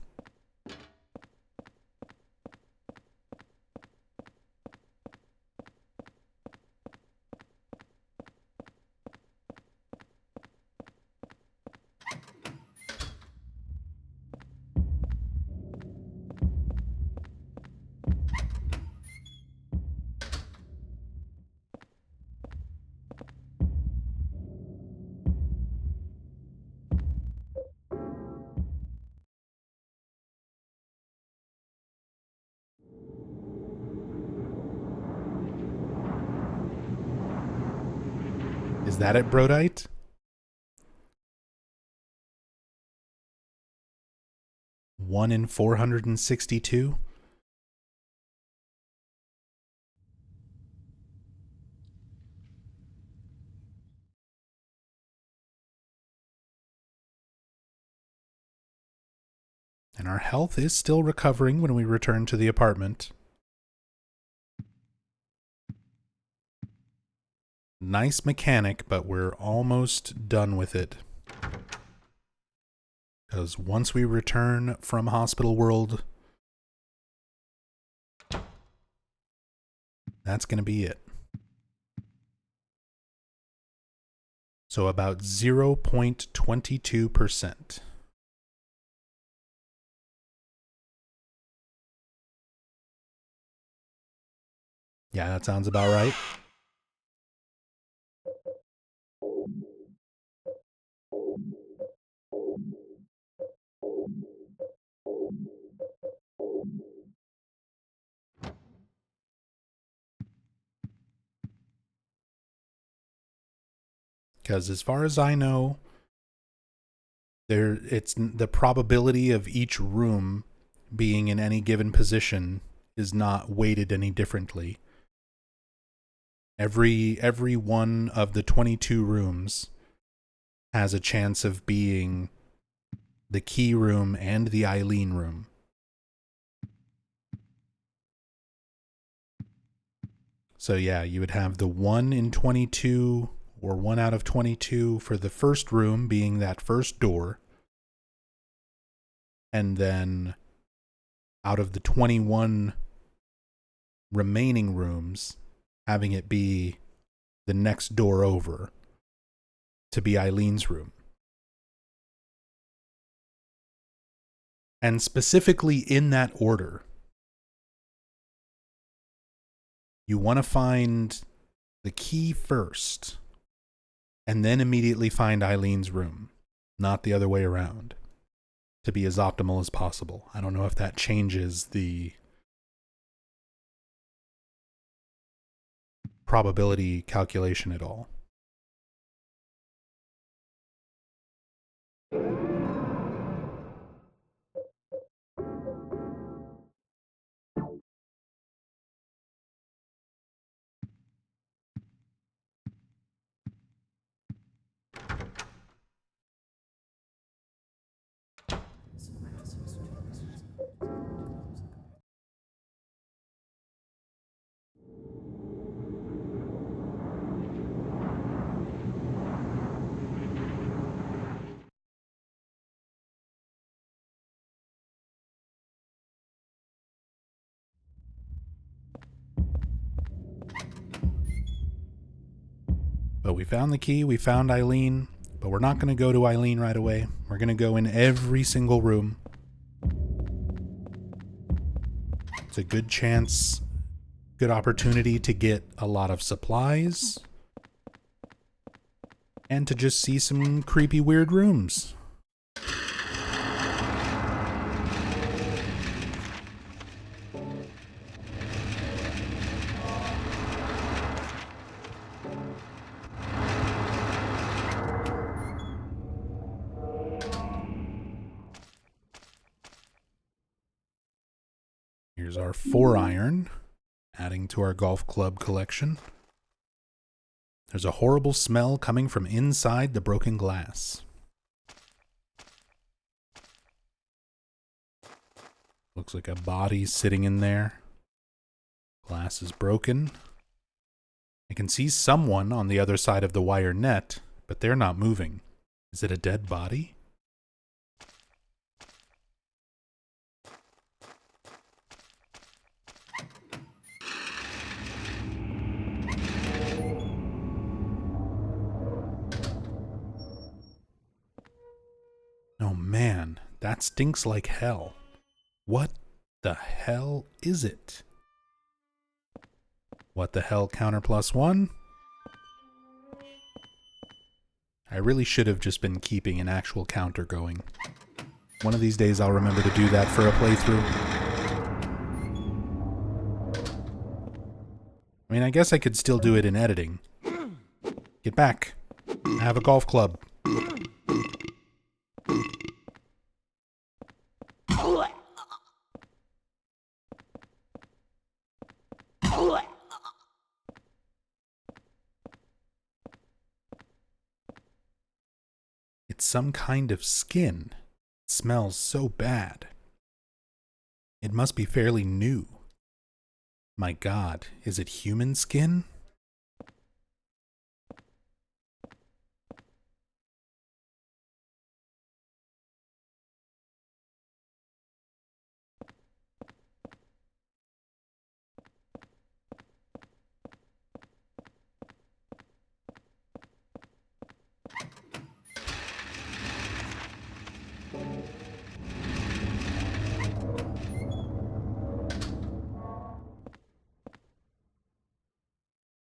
Is that it, Brodite? One in 462? And our health is still recovering when we return to the apartment. Nice mechanic, but we're almost done with it. Because once we return from Hospital World, that's going to be it. So about 0.22%. Yeah, that sounds about right. Because as far as I know, it's the probability of each room being in any given position is not weighted any differently. Every one of the 22 rooms has a chance of being the key room and the Eileen room. So yeah, you would have the 1 in 22 or 1 out of 22 for the first room being that first door. And then out of the 21 remaining rooms, having it be the next door over to be Eileen's room. And specifically in that order. You want to find the key first, and then immediately find Eileen's room, not the other way around, to be as optimal as possible. I don't know if that changes the probability calculation at all. But we found the key, we found Eileen, but we're not going to go to Eileen right away. We're going to go in every single room. It's a good chance, good opportunity to get a lot of supplies and to just see some creepy, weird rooms. Here's our 4-iron, adding to our golf club collection. There's a horrible smell coming from inside the broken glass. Looks like a body sitting in there. Glass is broken. I can see someone on the other side of the wire net, but they're not moving. Is it a dead body? Oh man, that stinks like hell. What the hell is it? What the hell counter +1? I really should have just been keeping an actual counter going. One of these days I'll remember to do that for a playthrough. I mean, I guess I could still do it in editing. Get back. I have a golf club. It's some kind of skin. It smells so bad. It must be fairly new. My God, is it human skin?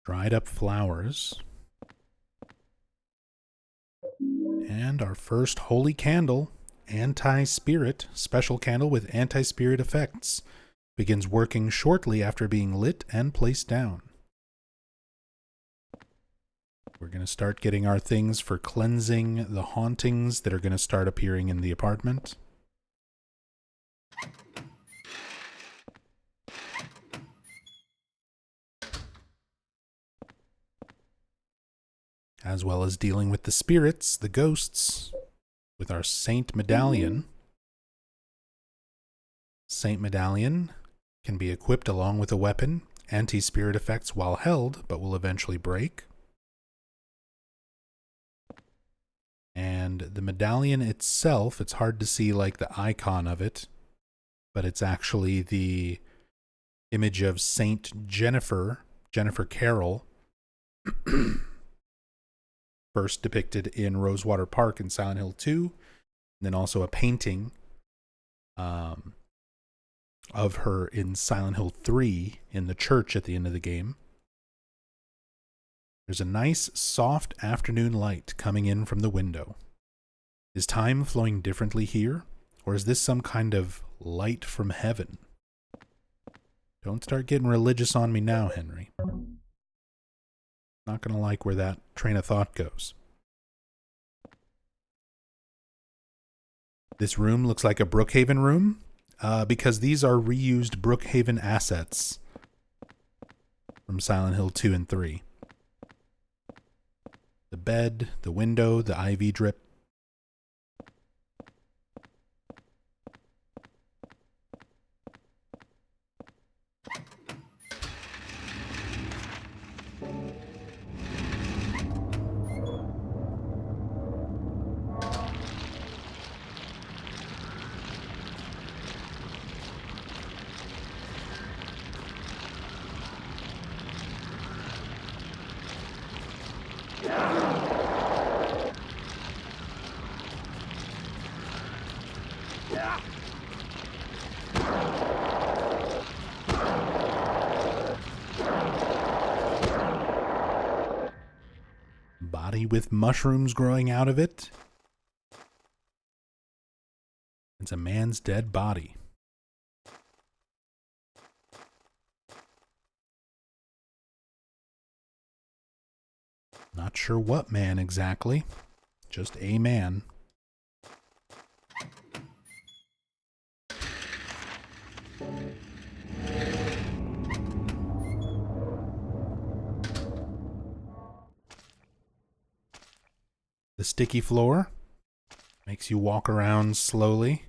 Dried up flowers. And our first holy candle, anti-spirit, special candle with anti-spirit effects, begins working shortly after being lit and placed down. We're going to start getting our things for cleansing the hauntings that are going to start appearing in the apartment. As well as dealing with the spirits, the ghosts, with our Saint Medallion. Saint Medallion can be equipped along with a weapon, anti-spirit effects while held, but will eventually break. And the medallion itself, it's hard to see like the icon of it, but it's actually the image of Saint Jennifer Carroll, first depicted in Rosewater Park in Silent Hill 2, and then also a painting of her in Silent Hill 3 in the church at the end of the game. There's a nice, soft afternoon light coming in from the window. Is time flowing differently here, or is this some kind of light from heaven? Don't start getting religious on me now, Henry. Not gonna like where that train of thought goes. This room looks like a Brookhaven room, because these are reused Brookhaven assets from Silent Hill 2 and 3. The bed, the window, the IV drip. Body with mushrooms growing out of it. It's a man's dead body. Not sure what man exactly. Just a man. The sticky floor makes you walk around slowly.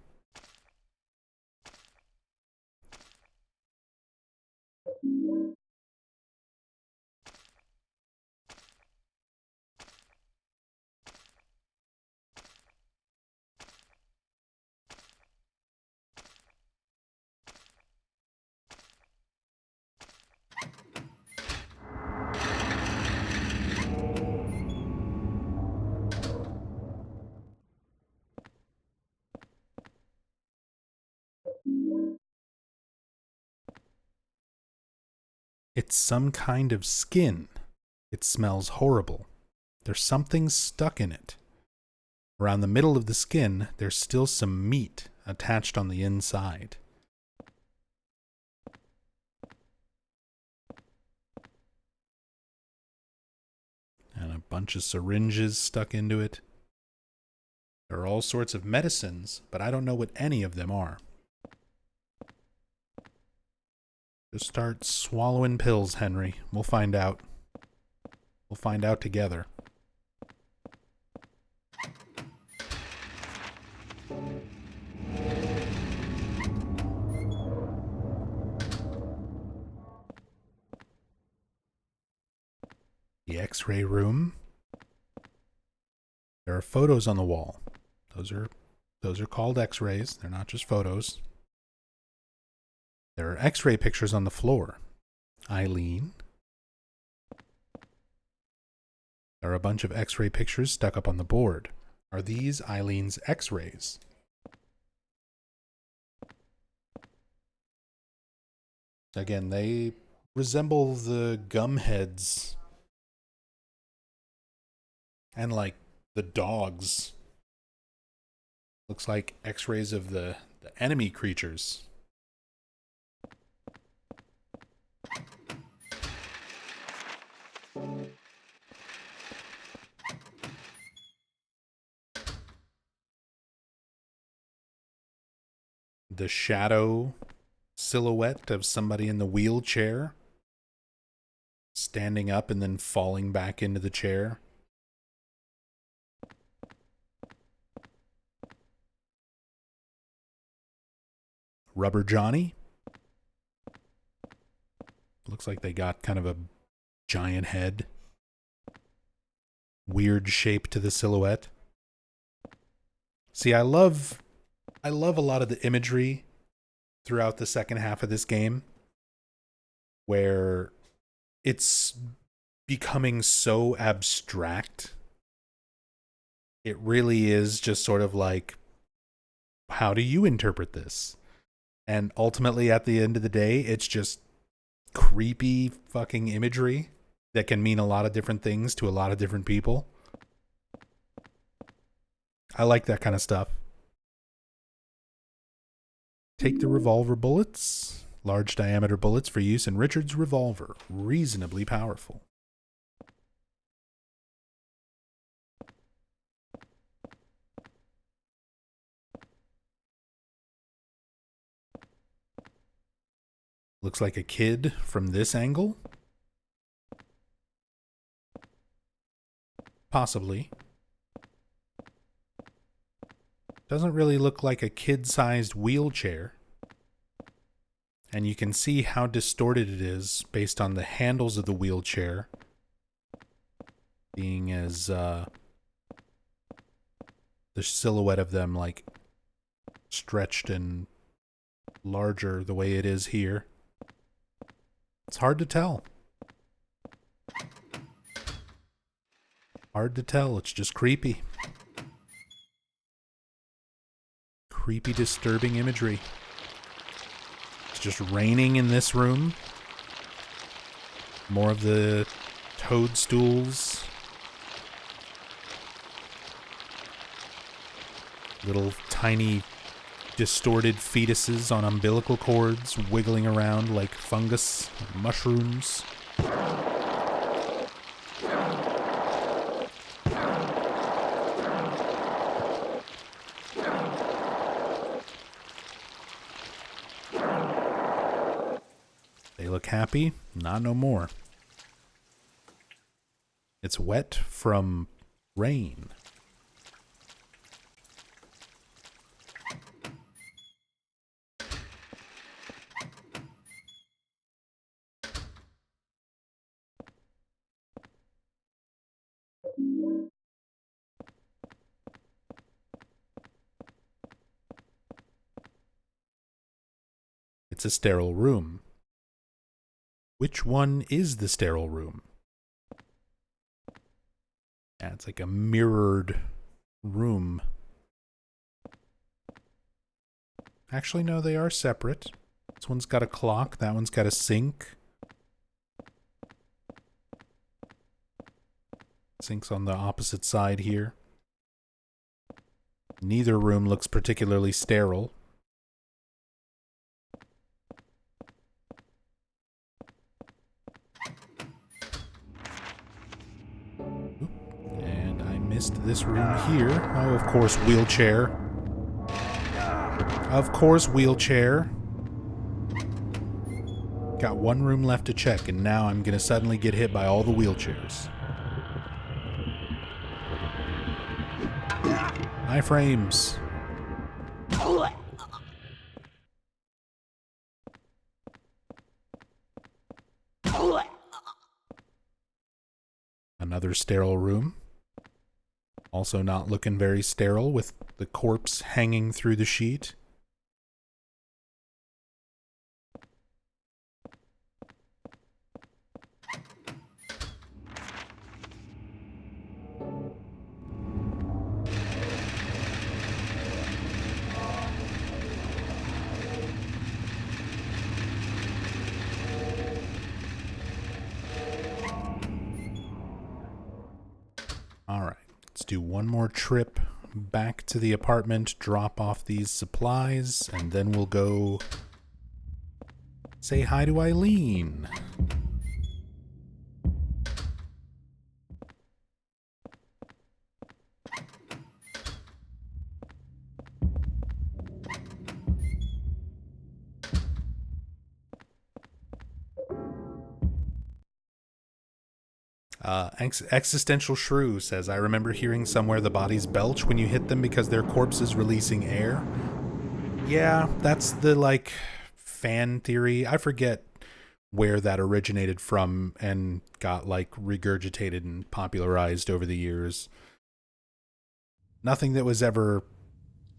It's some kind of skin. It smells horrible. There's something stuck in it. Around the middle of the skin, there's still some meat attached on the inside. And a bunch of syringes stuck into it. There are all sorts of medicines, but I don't know what any of them are. Just start swallowing pills, Henry. We'll find out. We'll find out together. The X-ray room. There are photos on the wall. Those are called X-rays. They're not just photos. There are X-ray pictures on the floor. Eileen. There are a bunch of X-ray pictures stuck up on the board. Are these Eileen's X-rays? Again, they resemble the gum heads and like the dogs. Looks like X-rays of the enemy creatures. The shadow silhouette of somebody in the wheelchair standing up and then falling back into the chair. Rubber Johnny. Looks like they got kind of a giant head. Weird shape to the silhouette. See, I love a lot of the imagery throughout the second half of this game where it's becoming so abstract. It really is just sort of like, how do you interpret this? And ultimately, at the end of the day, it's just creepy fucking imagery that can mean a lot of different things to a lot of different people. I like that kind of stuff. Take the revolver bullets. Large diameter bullets for use in Richard's revolver. Reasonably powerful. Looks like a kid from this angle. Possibly. Doesn't really look like a kid-sized wheelchair. And you can see how distorted it is based on the handles of the wheelchair being as the silhouette of them like stretched and larger the way it is here. It's hard to tell. Hard to tell. It's just creepy. Creepy, disturbing imagery. It's just raining in this room. More of the toadstools. Little tiny distorted fetuses on umbilical cords wiggling around like fungus, mushrooms. They look happy? Not no more. It's wet from rain. It's a sterile room. Which one is the sterile room? Yeah, it's like a mirrored room. Actually, no, they are separate. This one's got a clock, that one's got a sink. Sink's on the opposite side here. Neither room looks particularly sterile. And I missed this room here. Oh, of course, wheelchair. Of course, wheelchair. Got one room left to check, and now I'm gonna suddenly get hit by all the wheelchairs. Iframes. Another sterile room. Also not looking very sterile with the corpse hanging through the sheet. All right, let's do one more trip back to the apartment, drop off these supplies, and then we'll go say hi to Eileen. Existential Shrew says, I remember hearing somewhere the bodies belch when you hit them because their corpse is releasing air. Yeah, that's the, like, fan theory. I forget where that originated from and got, like, regurgitated and popularized over the years. Nothing that was ever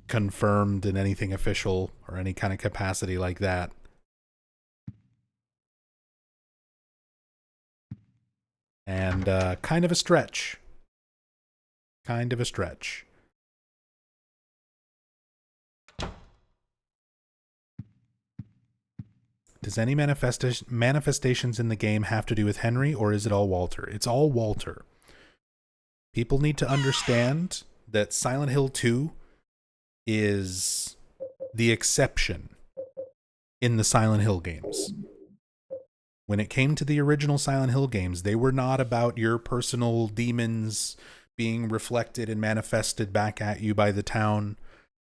confirmed in anything official or any kind of capacity like that. And kind of a stretch. Kind of a stretch. Does any manifestations in the game have to do with Henry, or is it all Walter? It's all Walter. People need to understand that Silent Hill 2 is the exception in the Silent Hill games. When it came to the original Silent Hill games, they were not about your personal demons being reflected and manifested back at you by the town.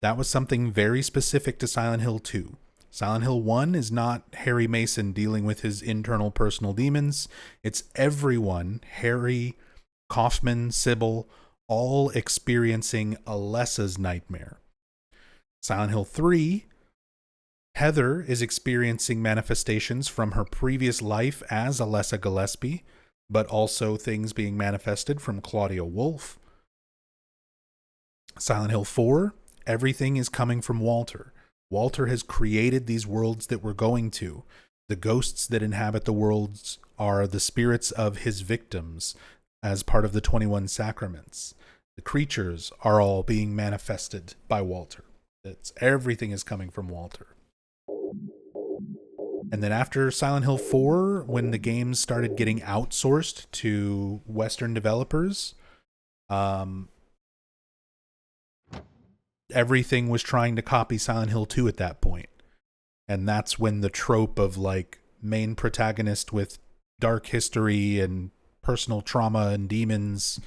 That was something very specific to Silent Hill 2. Silent Hill 1 is not Harry Mason dealing with his internal personal demons. It's everyone, Harry, Kaufman, Sybil, all experiencing Alessa's nightmare. Silent Hill 3, Heather is experiencing manifestations from her previous life as Alessa Gillespie, but also things being manifested from Claudia Wolf. Silent Hill 4, everything is coming from Walter. Walter has created these worlds that we're going to. The ghosts that inhabit the worlds are the spirits of his victims. as part of the 21 Sacraments. The creatures are all being manifested by Walter. Everything is coming from Walter. And then after Silent Hill 4, when the games started getting outsourced to Western developers, everything was trying to copy Silent Hill 2 at that point. And that's when the trope of like main protagonist with dark history and personal trauma and demons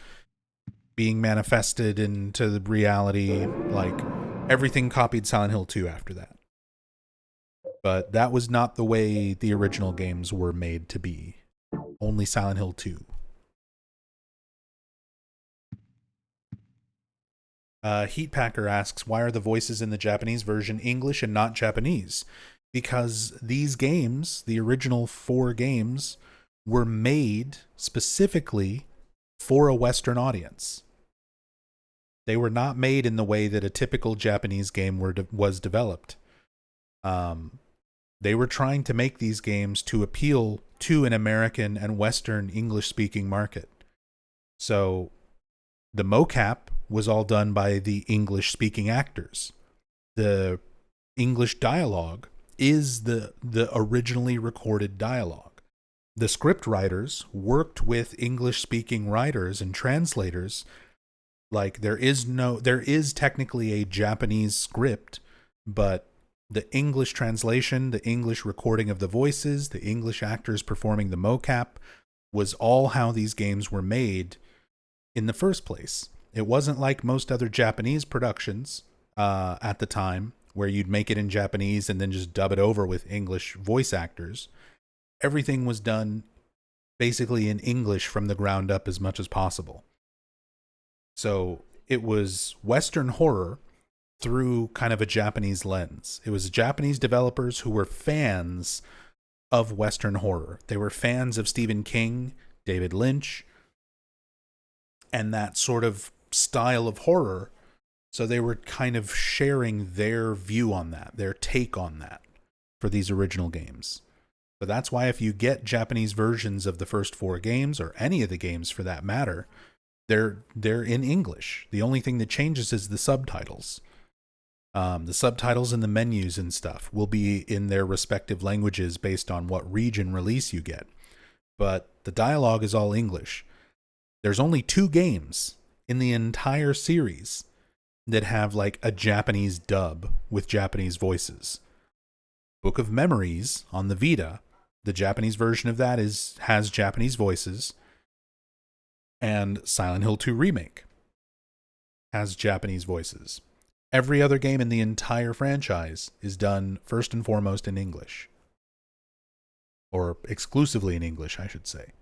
being manifested into the reality, like everything copied Silent Hill 2 after that. But that was not the way the original games were made to be. Only Silent Hill 2. Heatpacker asks, why are the voices in the Japanese version English and not Japanese? Because these games, the original 4 games, were made specifically for a Western audience. They were not made in the way that a typical Japanese game was developed. They were trying to make these games to appeal to an American and Western English-speaking market. So the mocap was all done by the English-speaking actors. The English dialogue is the originally recorded dialogue. The script writers worked with English-speaking writers and translators. Like there is technically a Japanese script, but the English translation, the English recording of the voices, the English actors performing the mocap was all how these games were made in the first place. It wasn't like most other Japanese productions at the time where you'd make it in Japanese and then just dub it over with English voice actors. Everything was done basically in English from the ground up as much as possible. So it was Western horror through kind of a Japanese lens. It was Japanese developers who were fans of Western horror. They were fans of Stephen King, David Lynch, and that sort of style of horror. So they were kind of sharing their view on that, their take on that for these original games. But that's why if you get Japanese versions of the first 4 games, or any of the games for that matter, they're in English. The only thing that changes is the subtitles. The subtitles and the menus and stuff will be in their respective languages based on what region release you get. But the dialogue is all English. There's only 2 games in the entire series that have like a Japanese dub with Japanese voices. Book of Memories on the Vita, the Japanese version of that has Japanese voices, and Silent Hill 2 Remake has Japanese voices. Every other game in the entire franchise is done first and foremost in English. Or exclusively in English, I should say.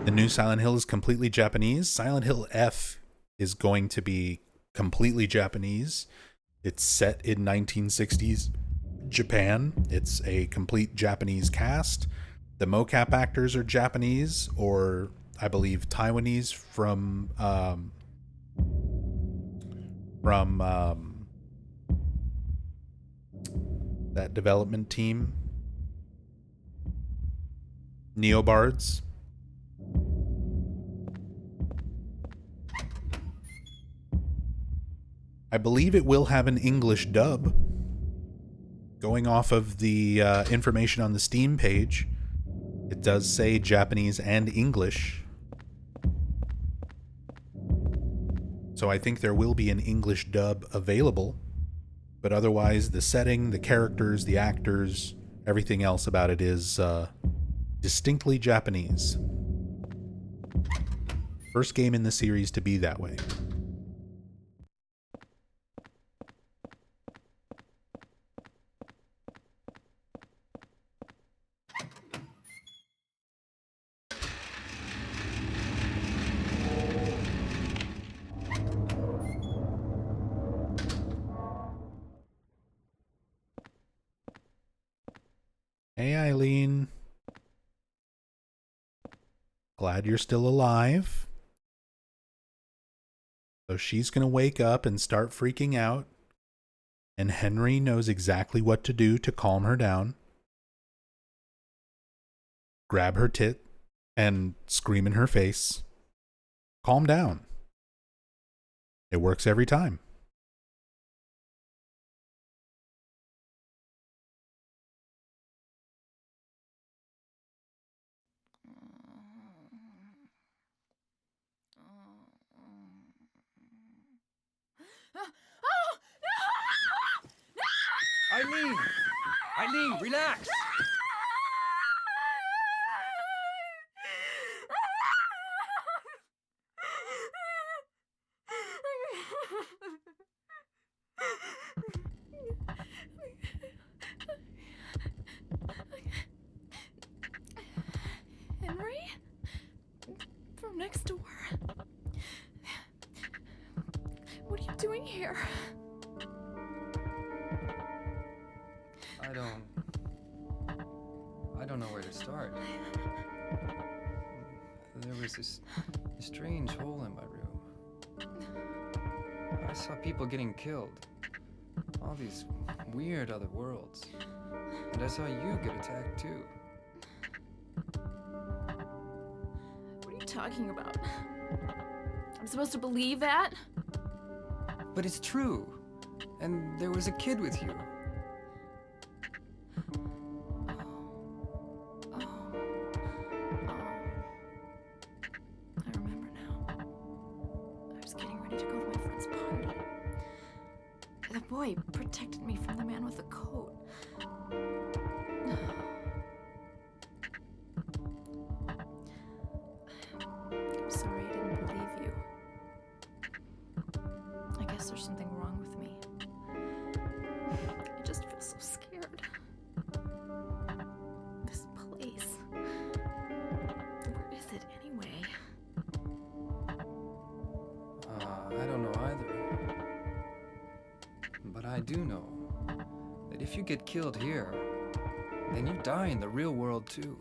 The new Silent Hill is completely Japanese. Silent Hill F is going to be completely Japanese. It's set in 1960s Japan. It's a complete Japanese cast. The mocap actors are Japanese, or I believe Taiwanese from that development team. Neobards. I believe it will have an English dub. Going off of the information on the Steam page, it does say Japanese and English. So I think there will be an English dub available. But otherwise, the setting, the characters, the actors, everything else about it is distinctly Japanese. First game in the series to be that way. Hey, Eileen. Glad you're still alive. So she's going to wake up and start freaking out. And Henry knows exactly what to do to calm her down. Grab her tit and scream in her face. Calm down. It works every time. Eileen! Eileen, relax! Henry? From next door. What are you doing here? I don't know where to start. There was this strange hole in my room. I saw people getting killed. All these weird other worlds. And I saw you get attacked too. What are you talking about? I'm supposed to believe that? But it's true. And there was a kid with you. I remember now. I was getting ready to go to my friend's party. The boy protected me from the man with the coat. I'm sorry I didn't believe you. I guess there's something wrong with me. I just feel so scared. This place. Where is it anyway? I don't know either. But I do know that if you get killed here, then you die in the real world too.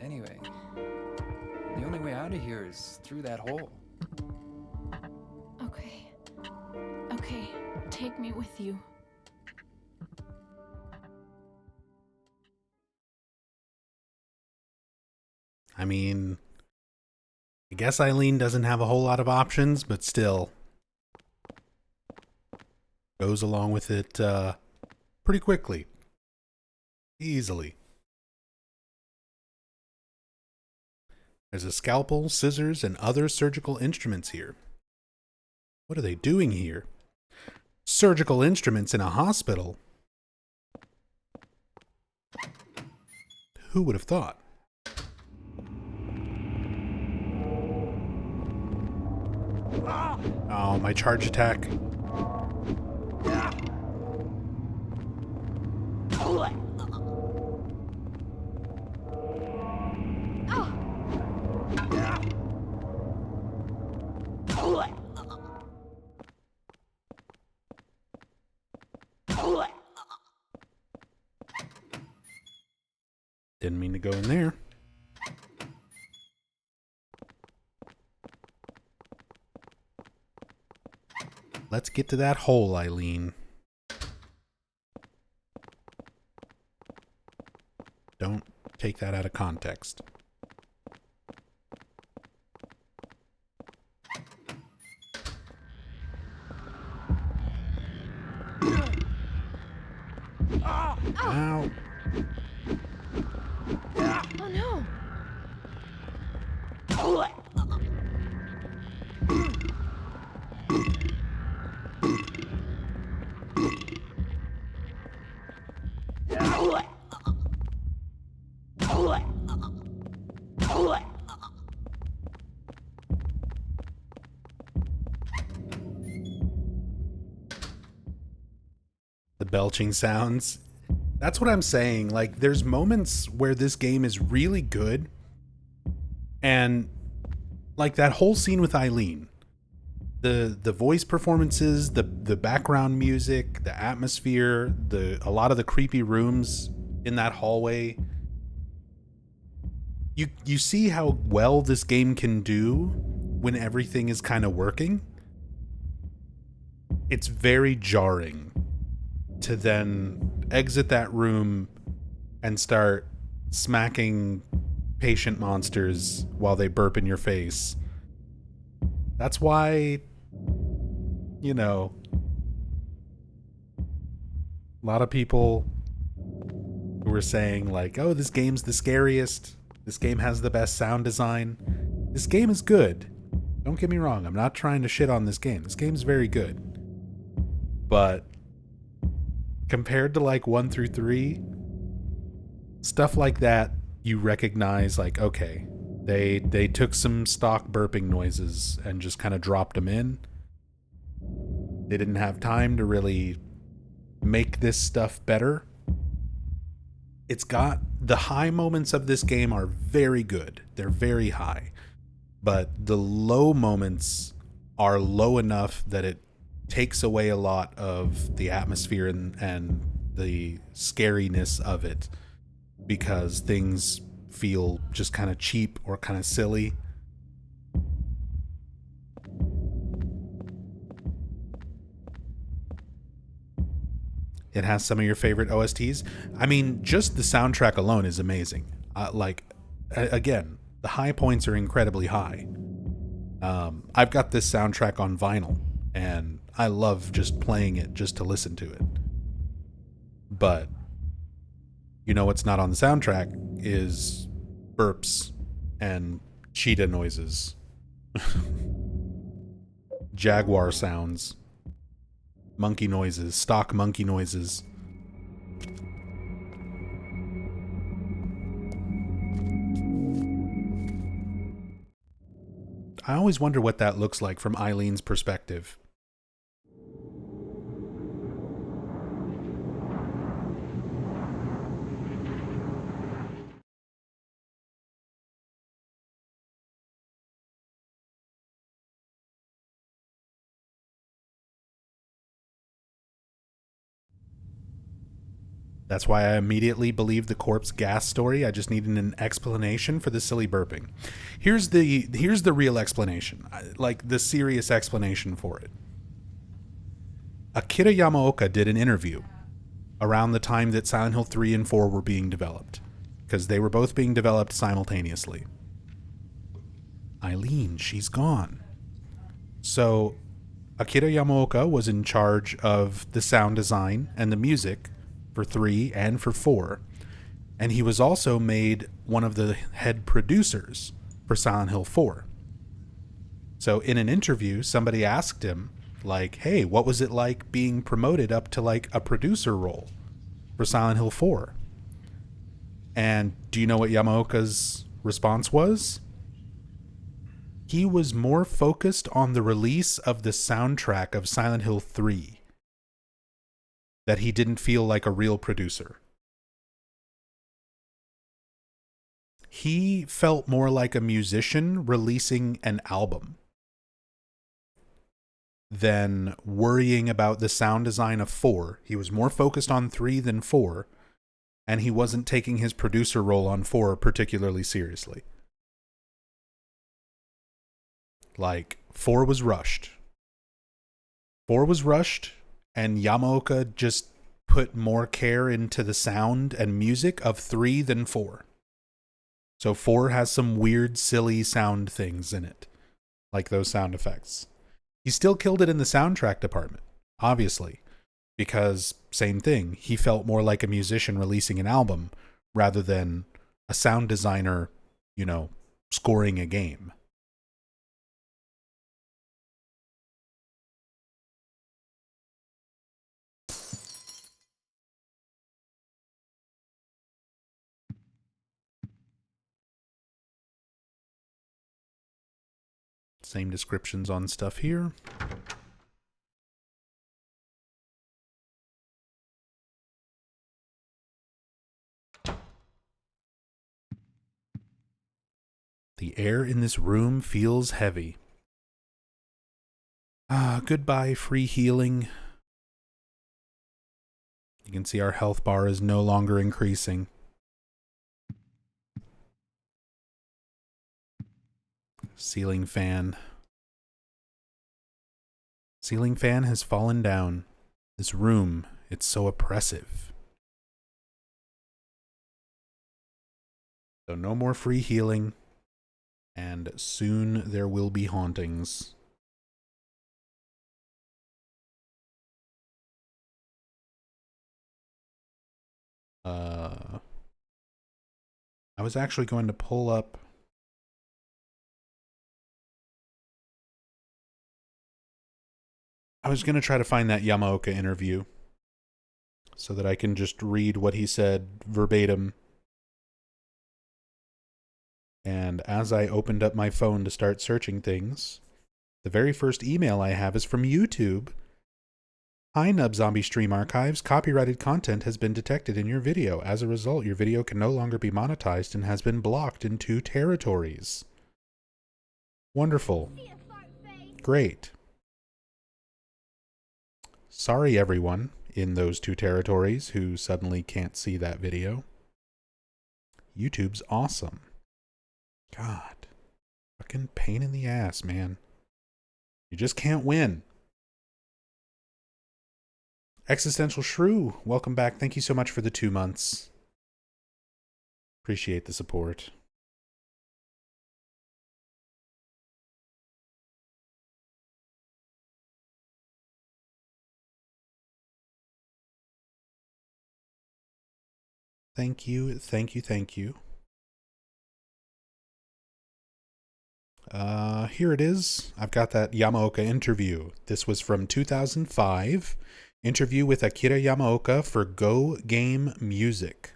Anyway, the only way out of here is through that hole. Okay. Okay, take me with you. I mean, I guess Eileen doesn't have a whole lot of options, but still goes along with it pretty quickly. Easily. There's a scalpel, scissors, and other surgical instruments here. What are they doing here? Surgical instruments in a hospital? Who would have thought? Oh, my charge attack. Didn't mean to go in there. Let's get to that hole, Eileen. Don't take that out of context. Ow. Oh no! The belching sounds. That's what I'm saying. Like, there's moments where this game is really good. And, like, that whole scene with Eileen. the voice performances, the background music, the atmosphere, a lot of the creepy rooms in that hallway. You see how well this game can do when everything is kind of working. It's very jarring to then exit that room and start smacking patient monsters while they burp in your face. That's why, you know, a lot of people who were saying like, oh, this game's the scariest. This game has the best sound design. This game is good. Don't get me wrong. I'm not trying to shit on this game. This game's very good. But compared to like 1 through 3, stuff like that, you recognize like, okay, they took some stock burping noises and just kind of dropped them in. They didn't have time to really make this stuff better. It's got the high moments of this game are very good. They're very high. But the low moments are low enough that it takes away a lot of the atmosphere and the scariness of it, because things feel just kind of cheap or kind of silly. It has some of your favorite OSTs. I mean, just the soundtrack alone is amazing. Again, the high points are incredibly high. I've got this soundtrack on vinyl, and I love just playing it just to listen to it. But, you know what's not on the soundtrack is burps and cheetah noises. Jaguar sounds. Monkey noises, stock monkey noises. I always wonder what that looks like from Eileen's perspective. That's why I immediately believed the corpse gas story. I just needed an explanation for the silly burping. Here's the real explanation, like the serious explanation for it. Akira Yamaoka did an interview around the time that Silent Hill 3 and 4 were being developed, because they were both being developed simultaneously. Eileen, she's gone. So Akira Yamaoka was in charge of the sound design and the music for 3 and for 4. And he was also made one of the head producers for Silent Hill 4. So in an interview, somebody asked him, like, hey, what was it like being promoted up to like a producer role for Silent Hill 4? And do you know what Yamaoka's response was? He was more focused on the release of the soundtrack of Silent Hill 3, that he didn't feel like a real producer. He felt more like a musician releasing an album than worrying about the sound design of 4. He was more focused on 3 than 4, and he wasn't taking his producer role on 4 particularly seriously. Like, 4 was rushed. 4 was rushed, and Yamaoka just put more care into the sound and music of 3 than 4. So 4 has some weird, silly sound things in it, like those sound effects. He still killed it in the soundtrack department, obviously, because same thing. He felt more like a musician releasing an album rather than a sound designer, you know, scoring a game. Same descriptions on stuff here. The air in this room feels heavy. Goodbye, free healing. You can see our health bar is no longer increasing. Ceiling fan. Ceiling fan has fallen down. This room, it's so oppressive. So no more free healing. And soon there will be hauntings. I was actually going to pull up I was going to try to find that Yamaoka interview so that I can just read what he said verbatim. And as I opened up my phone to start searching things, the very first email I have is from YouTube. Hi, Nub Zombie Stream Archives. Copyrighted content has been detected in your video. As a result, your video can no longer be monetized and has been blocked in 2 territories. Wonderful. Great. Sorry, everyone in those 2 territories who suddenly can't see that video. YouTube's awesome. God. Fucking pain in the ass, man. You just can't win. Existential Shrew, welcome back. Thank you so much for the 2 months. Appreciate the support. Thank you, thank you, thank you. Here it is. I've got that Yamaoka interview. This was from 2005. Interview with Akira Yamaoka for Go Game Music.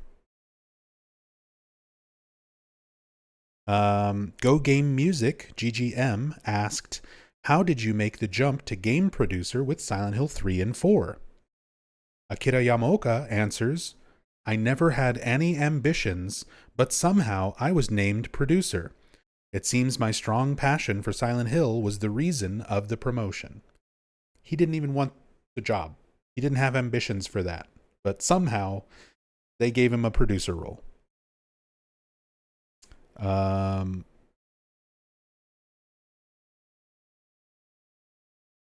Go Game Music, GGM, asked, how did you make the jump to game producer with Silent Hill 3 and 4? Akira Yamaoka answers, I never had any ambitions, but somehow I was named producer. It seems my strong passion for Silent Hill was the reason of the promotion. He didn't even want the job. He didn't have ambitions for that. But somehow, they gave him a producer role. How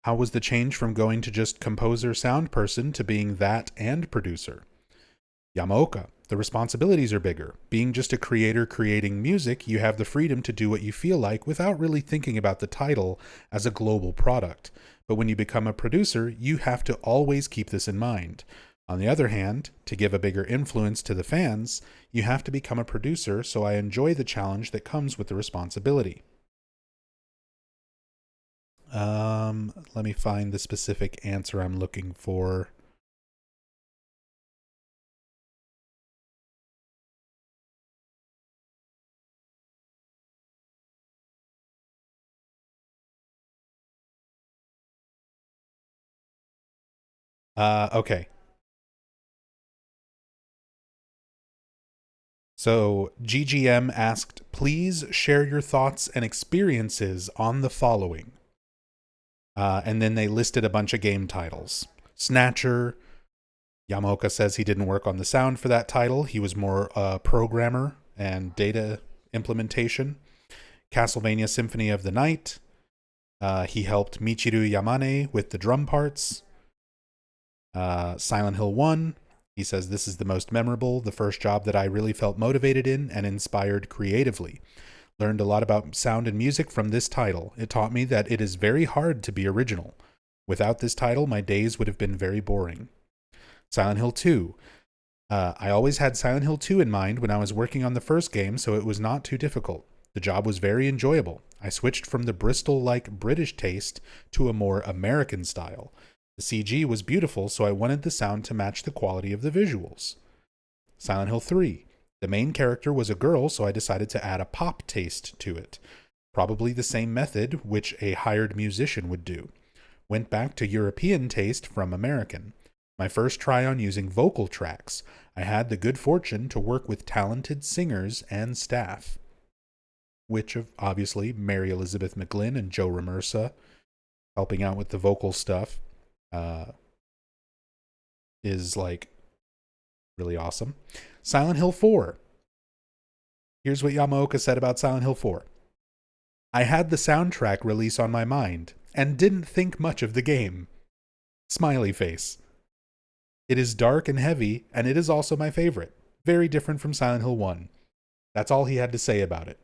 was the change from going to just composer sound person to being that and producer? Yamaoka, the responsibilities are bigger. Being just a creator creating music, you have the freedom to do what you feel like without really thinking about the title as a global product. But when you become a producer, you have to always keep this in mind. On the other hand, to give a bigger influence to the fans, you have to become a producer, so I enjoy the challenge that comes with the responsibility. Let me find the specific answer I'm looking for. Okay. So GGM asked, please share your thoughts and experiences on the following. And then they listed a bunch of game titles. Snatcher. Yamaoka says he didn't work on the sound for that title. He was more a programmer and data implementation. Castlevania Symphony of the Night. He helped Michiru Yamane with the drum parts. Silent Hill 1. He says, this is the most memorable, the first job that I really felt motivated in and inspired creatively. Learned a lot about sound and music from this title. It taught me that it is very hard to be original. Without this title, my days would have been very boring. Silent Hill 2. I always had Silent Hill 2 in mind when I was working on the first game, so it was not too difficult. The job was very enjoyable. I switched from the Bristol-like British taste to a more American style. The CG was beautiful, so I wanted the sound to match the quality of the visuals. Silent Hill 3. The main character was a girl, so I decided to add a pop taste to it. Probably the same method which a hired musician would do. Went back to European taste from American. My first try on using vocal tracks. I had the good fortune to work with talented singers and staff. Which of, obviously, Mary Elizabeth McGlynn and Joe Ramersa. helping out with the vocal stuff, is like really awesome. Silent Hill 4. Here's what Yamaoka said about Silent Hill 4. I had the soundtrack release on my mind and didn't think much of the game. Smiley face. It is dark and heavy, and it is also my favorite. Very different from Silent Hill 1. That's all he had to say about it.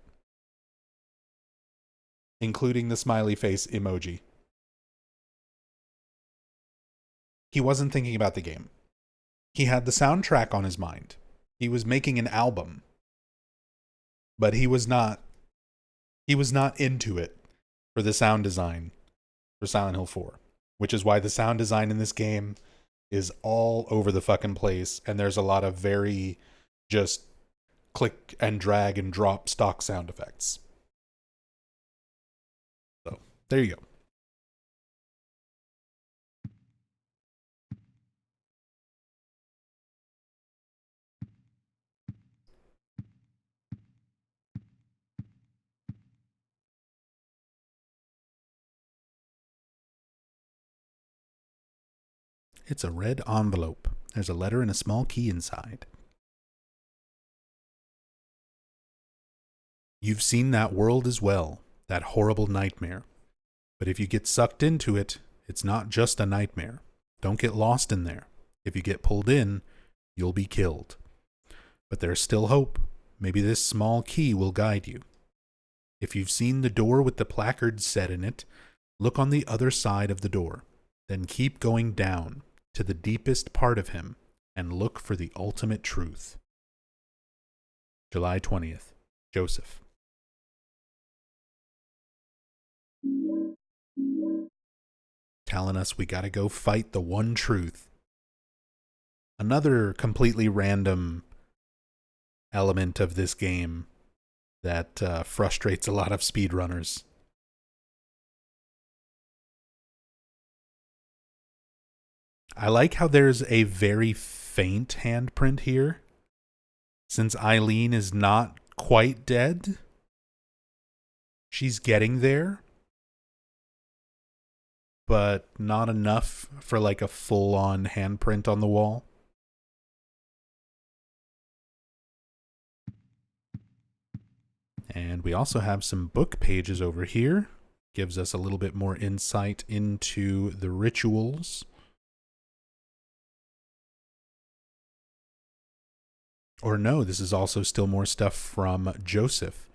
Including the smiley face emoji. He wasn't thinking about the game. He had the soundtrack on his mind. He was making an album. But he was not into it for the sound design for Silent Hill 4, which is why the sound design in this game is all over the fucking place, and there's a lot of very just click and drag and drop stock sound effects. So, there you go. It's a red envelope. There's a letter and a small key inside. You've seen that world as well, that horrible nightmare. But if you get sucked into it, it's not just a nightmare. Don't get lost in there. If you get pulled in, you'll be killed. But there's still hope. Maybe this small key will guide you. If you've seen the door with the placard set in it, look on the other side of the door. Then keep going down to the deepest part of him and look for the ultimate truth. July 20th. Joseph. Telling us we gotta go fight the one truth. Another completely random element of this game that frustrates a lot of speedrunners. I like how there's a very faint handprint here. Since Eileen is not quite dead, she's getting there, but not enough for like a full-on handprint on the wall. And we also have some book pages over here. Gives us a little bit more insight into the rituals. Or no, this is also still more stuff from Joseph.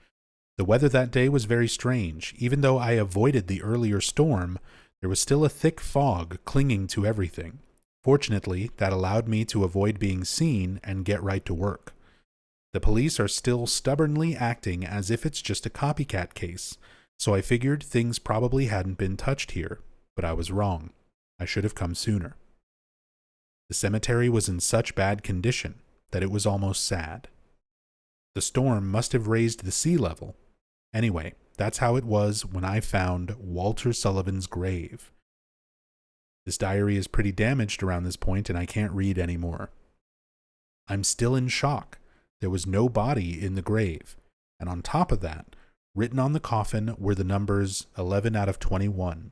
The weather that day was very strange. Even though I avoided the earlier storm, there was still a thick fog clinging to everything. Fortunately, that allowed me to avoid being seen and get right to work. The police are still stubbornly acting as if it's just a copycat case, so I figured things probably hadn't been touched here, but I was wrong. I should have come sooner. The cemetery was in such bad condition that it was almost sad. The storm must have raised the sea level. Anyway, that's how it was when I found Walter Sullivan's grave. This diary is pretty damaged around this point and I can't read anymore. I'm still in shock. There was no body in the grave. And on top of that, written on the coffin were the numbers 11 out of 21.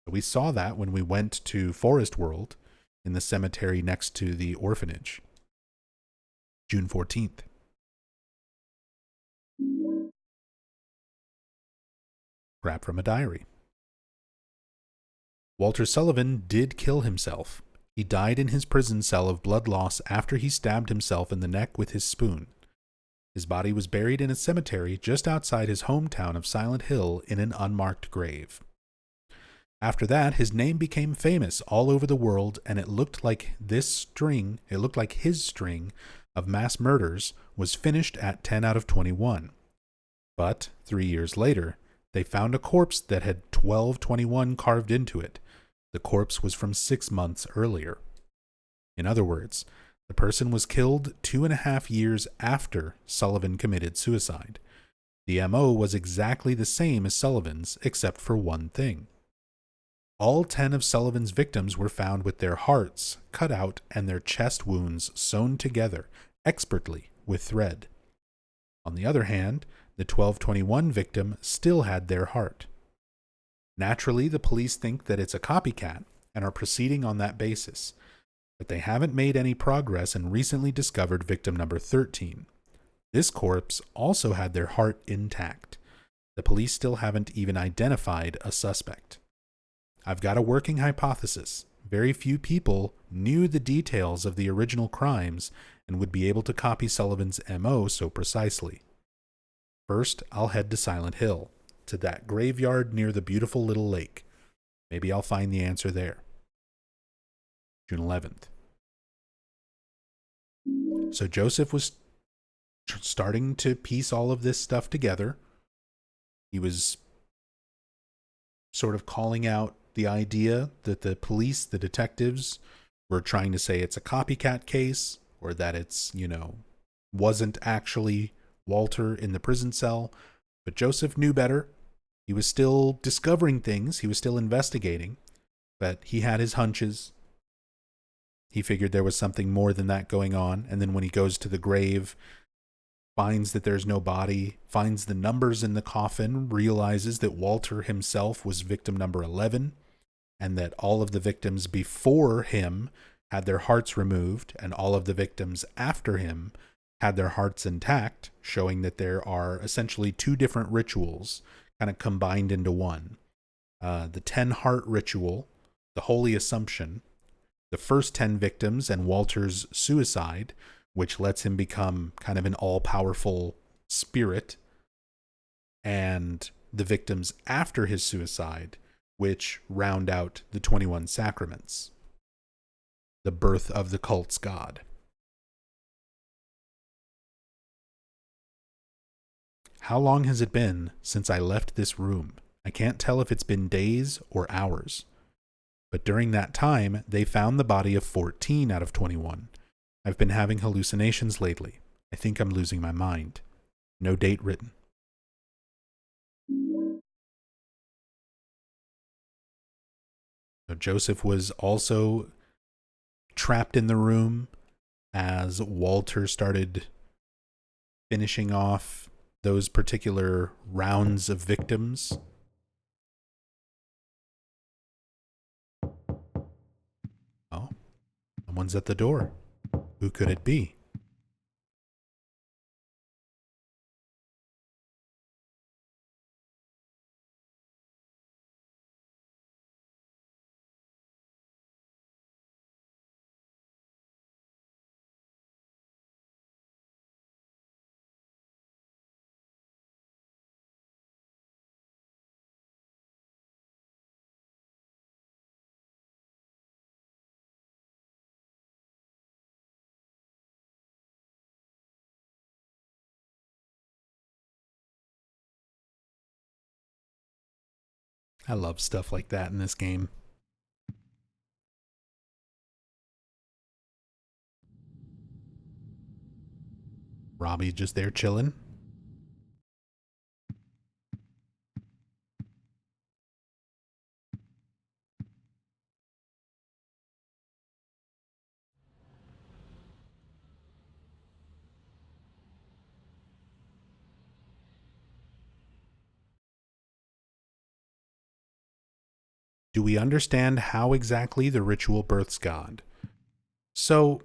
We saw that when we went to Forest World in the cemetery next to the orphanage. June 14th. Scrap from a diary. Walter Sullivan did kill himself. He died in his prison cell of blood loss after he stabbed himself in the neck with his spoon. His body was buried in a cemetery just outside his hometown of Silent Hill in an unmarked grave. After that, his name became famous all over the world, and it looked like his string of mass murders was finished at 10 out of 21. But 3 years later, they found a corpse that had 1221 carved into it. The corpse was from 6 months earlier. In other words, the person was killed 2.5 years after Sullivan committed suicide. The MO was exactly the same as Sullivan's, except for one thing. All 10 of Sullivan's victims were found with their hearts cut out and their chest wounds sewn together expertly with thread. On the other hand, the 1221 victim still had their heart. Naturally, the police think that it's a copycat and are proceeding on that basis, but they haven't made any progress and recently discovered victim number 13. This corpse also had their heart intact. The police still haven't even identified a suspect. I've got a working hypothesis. Very few people knew the details of the original crimes and would be able to copy Sullivan's MO so precisely. First, I'll head to Silent Hill, to that graveyard near the beautiful little lake. Maybe I'll find the answer there. June 11th. So Joseph was starting to piece all of this stuff together. He was sort of calling out the idea that the police, the detectives, were trying to say it's a copycat case, or that it's, wasn't actually Walter in the prison cell. But Joseph knew better. He was still discovering things. He was still investigating. But he had his hunches. He figured there was something more than that going on. And then when he goes to the grave, finds that there's no body, finds the numbers in the coffin, realizes that Walter himself was victim number 11, and that all of the victims before him had their hearts removed, and all of the victims after him had their hearts intact, showing that there are essentially two different rituals kind of combined into one. The 10 heart ritual, the Holy Assumption, the first 10 victims and Walter's suicide, which lets him become kind of an all-powerful spirit, and the victims after his suicide, which round out the 21 Sacraments, the birth of the cult's god. How long has it been since I left this room? I can't tell if it's been days or hours. But during that time, they found the body of 14 out of 21. I've been having hallucinations lately. I think I'm losing my mind. No date written. So Joseph was also trapped in the room as Walter started finishing off those particular rounds of victims. Oh, someone's at the door. Who could it be? I love stuff like that in this game. Robbie just there chilling. Do we understand how exactly the ritual births God? So,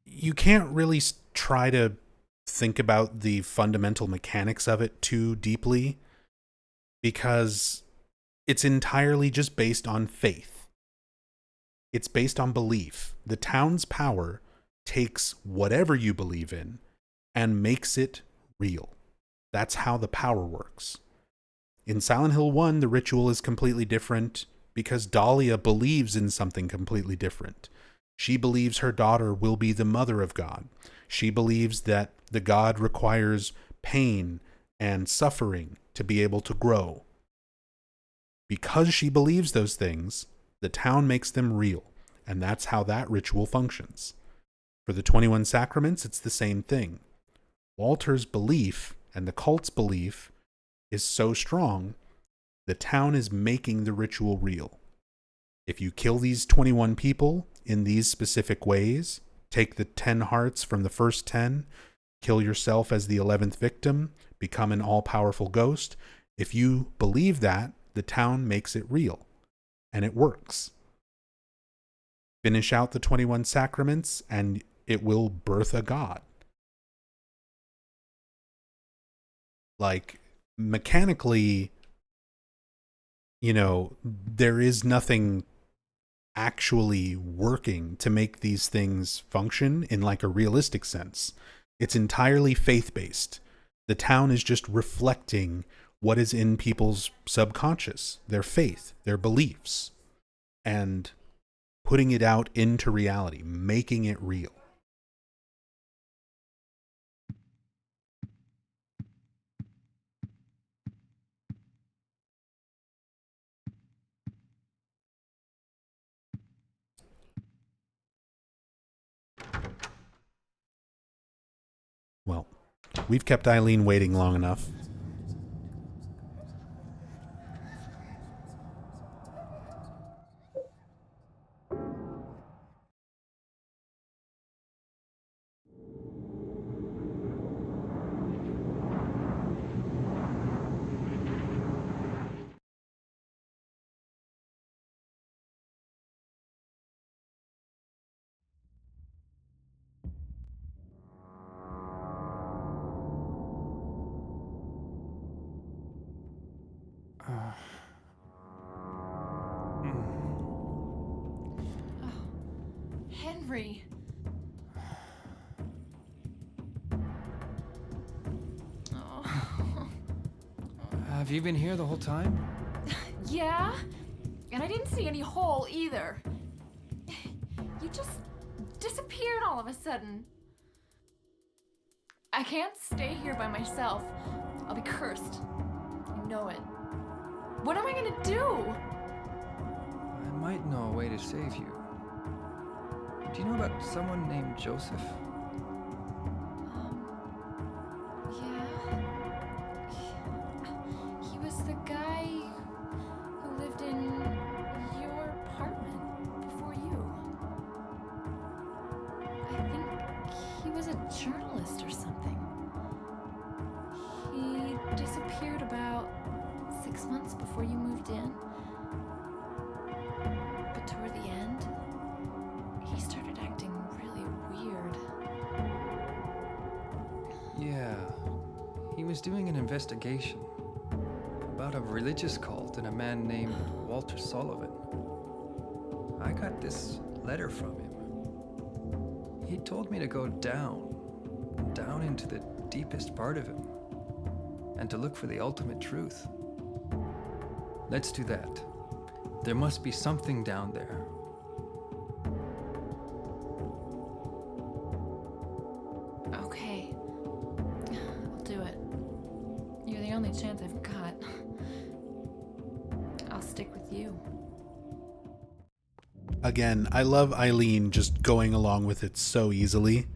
you can't really try to think about the fundamental mechanics of it too deeply, because it's entirely just based on faith. It's based on belief. The town's power takes whatever you believe in and makes it real. That's how the power works. In Silent Hill 1, the ritual is completely different because Dahlia believes in something completely different. She believes her daughter will be the mother of God. She believes that the God requires pain and suffering to be able to grow. Because she believes those things, the town makes them real, and that's how that ritual functions. For the 21 Sacraments, it's the same thing. Walter's belief and the cult's belief is so strong, the town is making the ritual real. If you kill these 21 people in these specific ways, take the 10 hearts from the first 10, kill yourself as the 11th victim, become an all-powerful ghost, if you believe that, The town makes it real, and it works. Finish out the 21 sacraments, and it will birth a god. Like, mechanically, you know, there is nothing actually working to make these things function in like a realistic sense. It's entirely faith-based. The town is just reflecting what is in people's subconscious, their faith, their beliefs, and putting it out into reality, making it real. Well, we've kept Eileen waiting long enough. Henry. Have you been here the whole time? Yeah? And I didn't see any hole either. You just disappeared all of a sudden. I can't stay here by myself. I'll be cursed. I know it. What am I gonna do? I might know a way to save you. Do you know about someone named Joseph? Yeah. He was the guy who lived in your apartment before you. I think he was a journalist or something. He disappeared about 6 months before you moved in. But toward the end, he started acting really weird. Yeah. He was doing an investigation about a religious cult and a man named Walter Sullivan. I got this letter from him. He told me to go down into the deepest part of him, and to look for the ultimate truth. Let's do that. There must be something down there. Okay. I'll do it. You're the only chance I've got. I'll stick with you. Again, I love Eileen just going along with it so easily.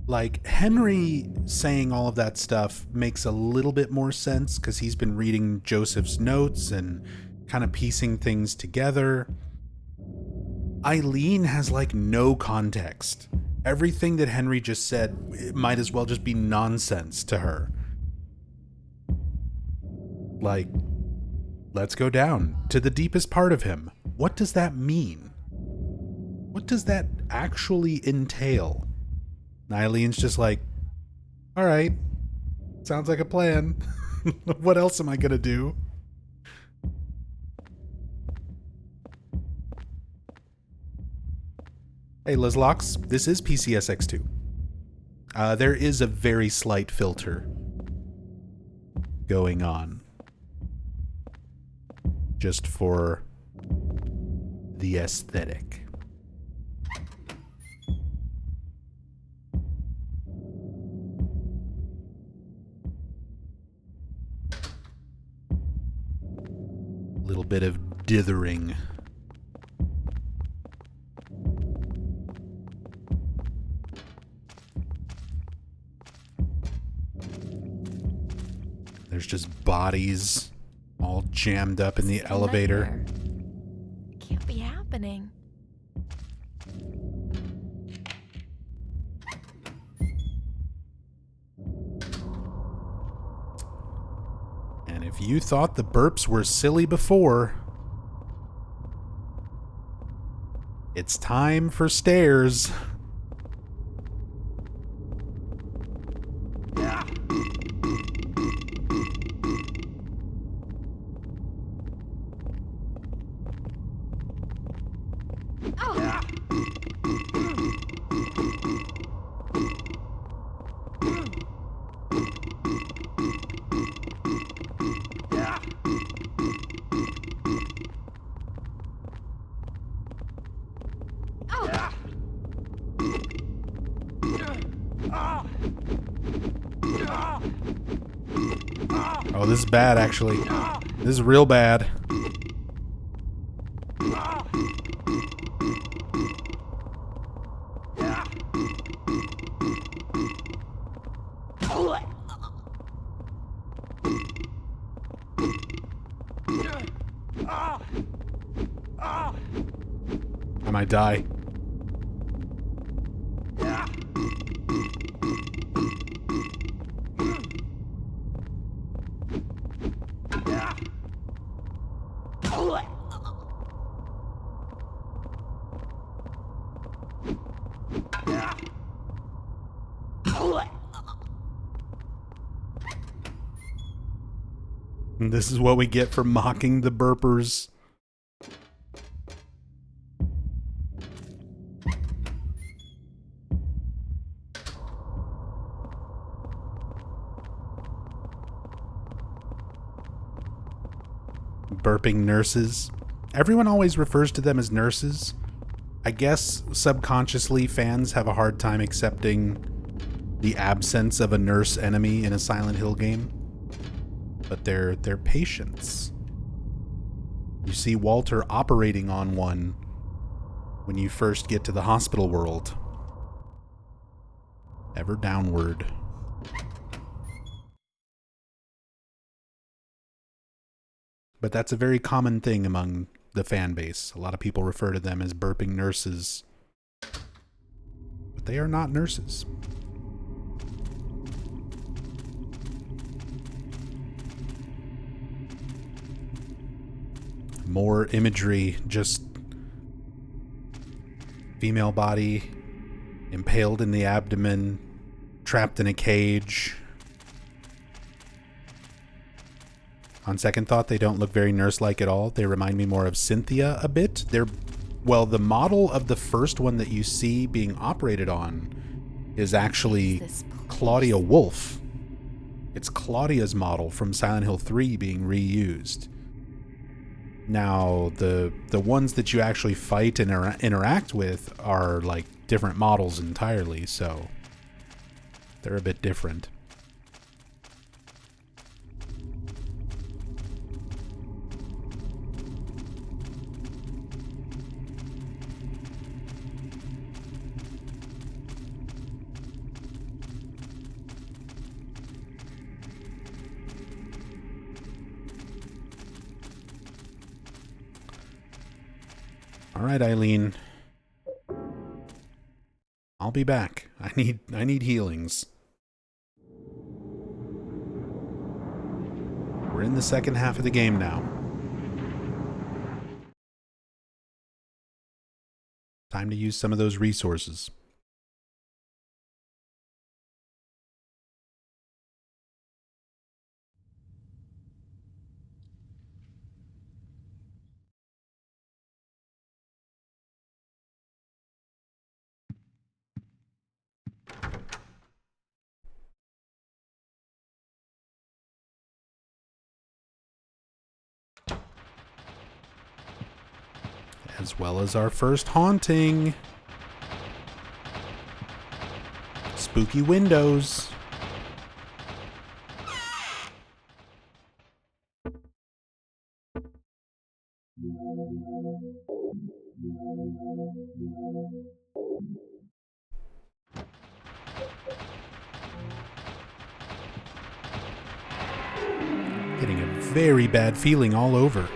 Like, Henry saying all of that stuff makes a little bit more sense because he's been reading Joseph's notes and kind of piecing things together. Eileen has like no context. Everything that Henry just said, it might as well just be nonsense to her. Like, let's go down to the deepest part of him. What does that mean? What does that actually entail? And Eileen's just like, all right, sounds like a plan. What else am I gonna do? Hey, Lizlocks, this is PCSX2. There is a very slight filter going on. Just for the aesthetic. Little bit of dithering. There's just bodies all jammed up in the elevator. It can't be happening. And if If you thought the burps were silly before, it's time for stairs. Oh, this is bad, actually. This is real bad. I might die. And this is what we get for mocking the burpers. Burping nurses. Everyone always refers to them as nurses. I guess subconsciously fans have a hard time accepting the absence of a nurse enemy in a Silent Hill game. But they're patients. You see Walter operating on one when you first get to the hospital world. Ever downward. But that's a very common thing among the fan base. A lot of people refer to them as burping nurses. But they are not nurses. More imagery, just female body impaled in the abdomen, trapped in a cage. On second thought, they don't look very nurse-like at all. They remind me more of Cynthia a bit. Well, the model of the first one that you see being operated on is actually Claudia Wolf. It's Claudia's model from Silent Hill 3 being reused. Now, the ones that you actually fight and interact with are like different models entirely, so they're a bit different. All right, Eileen. I'll be back. I need healings. We're in the second half of the game now. Time to use some of those resources. As well as our first haunting. Spooky windows. Getting a very bad feeling all over.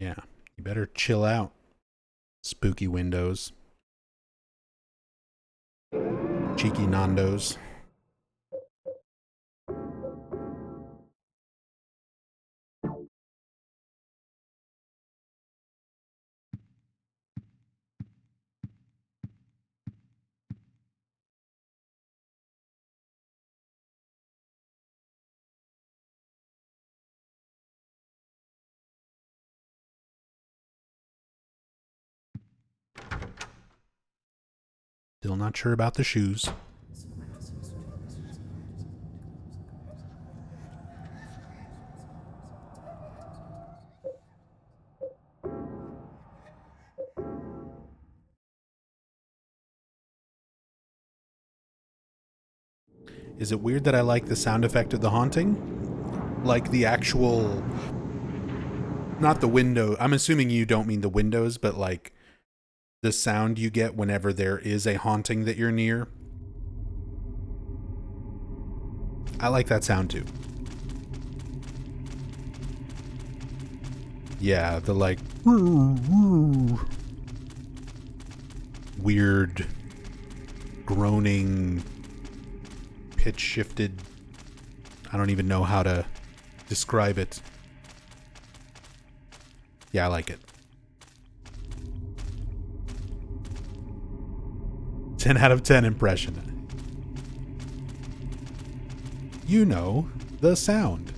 Yeah, you better chill out, spooky windows. Cheeky Nandos. Still not sure about the shoes. Is it weird that I like the sound effect of the haunting? Like the actual... Not the window. I'm assuming you don't mean the windows, but like the sound you get whenever there is a haunting that you're near. I like that sound too. Yeah, the like weird groaning, pitch shifted. I don't even know how to describe it. Yeah, I like it. 10 out of 10 impression. You know the sound.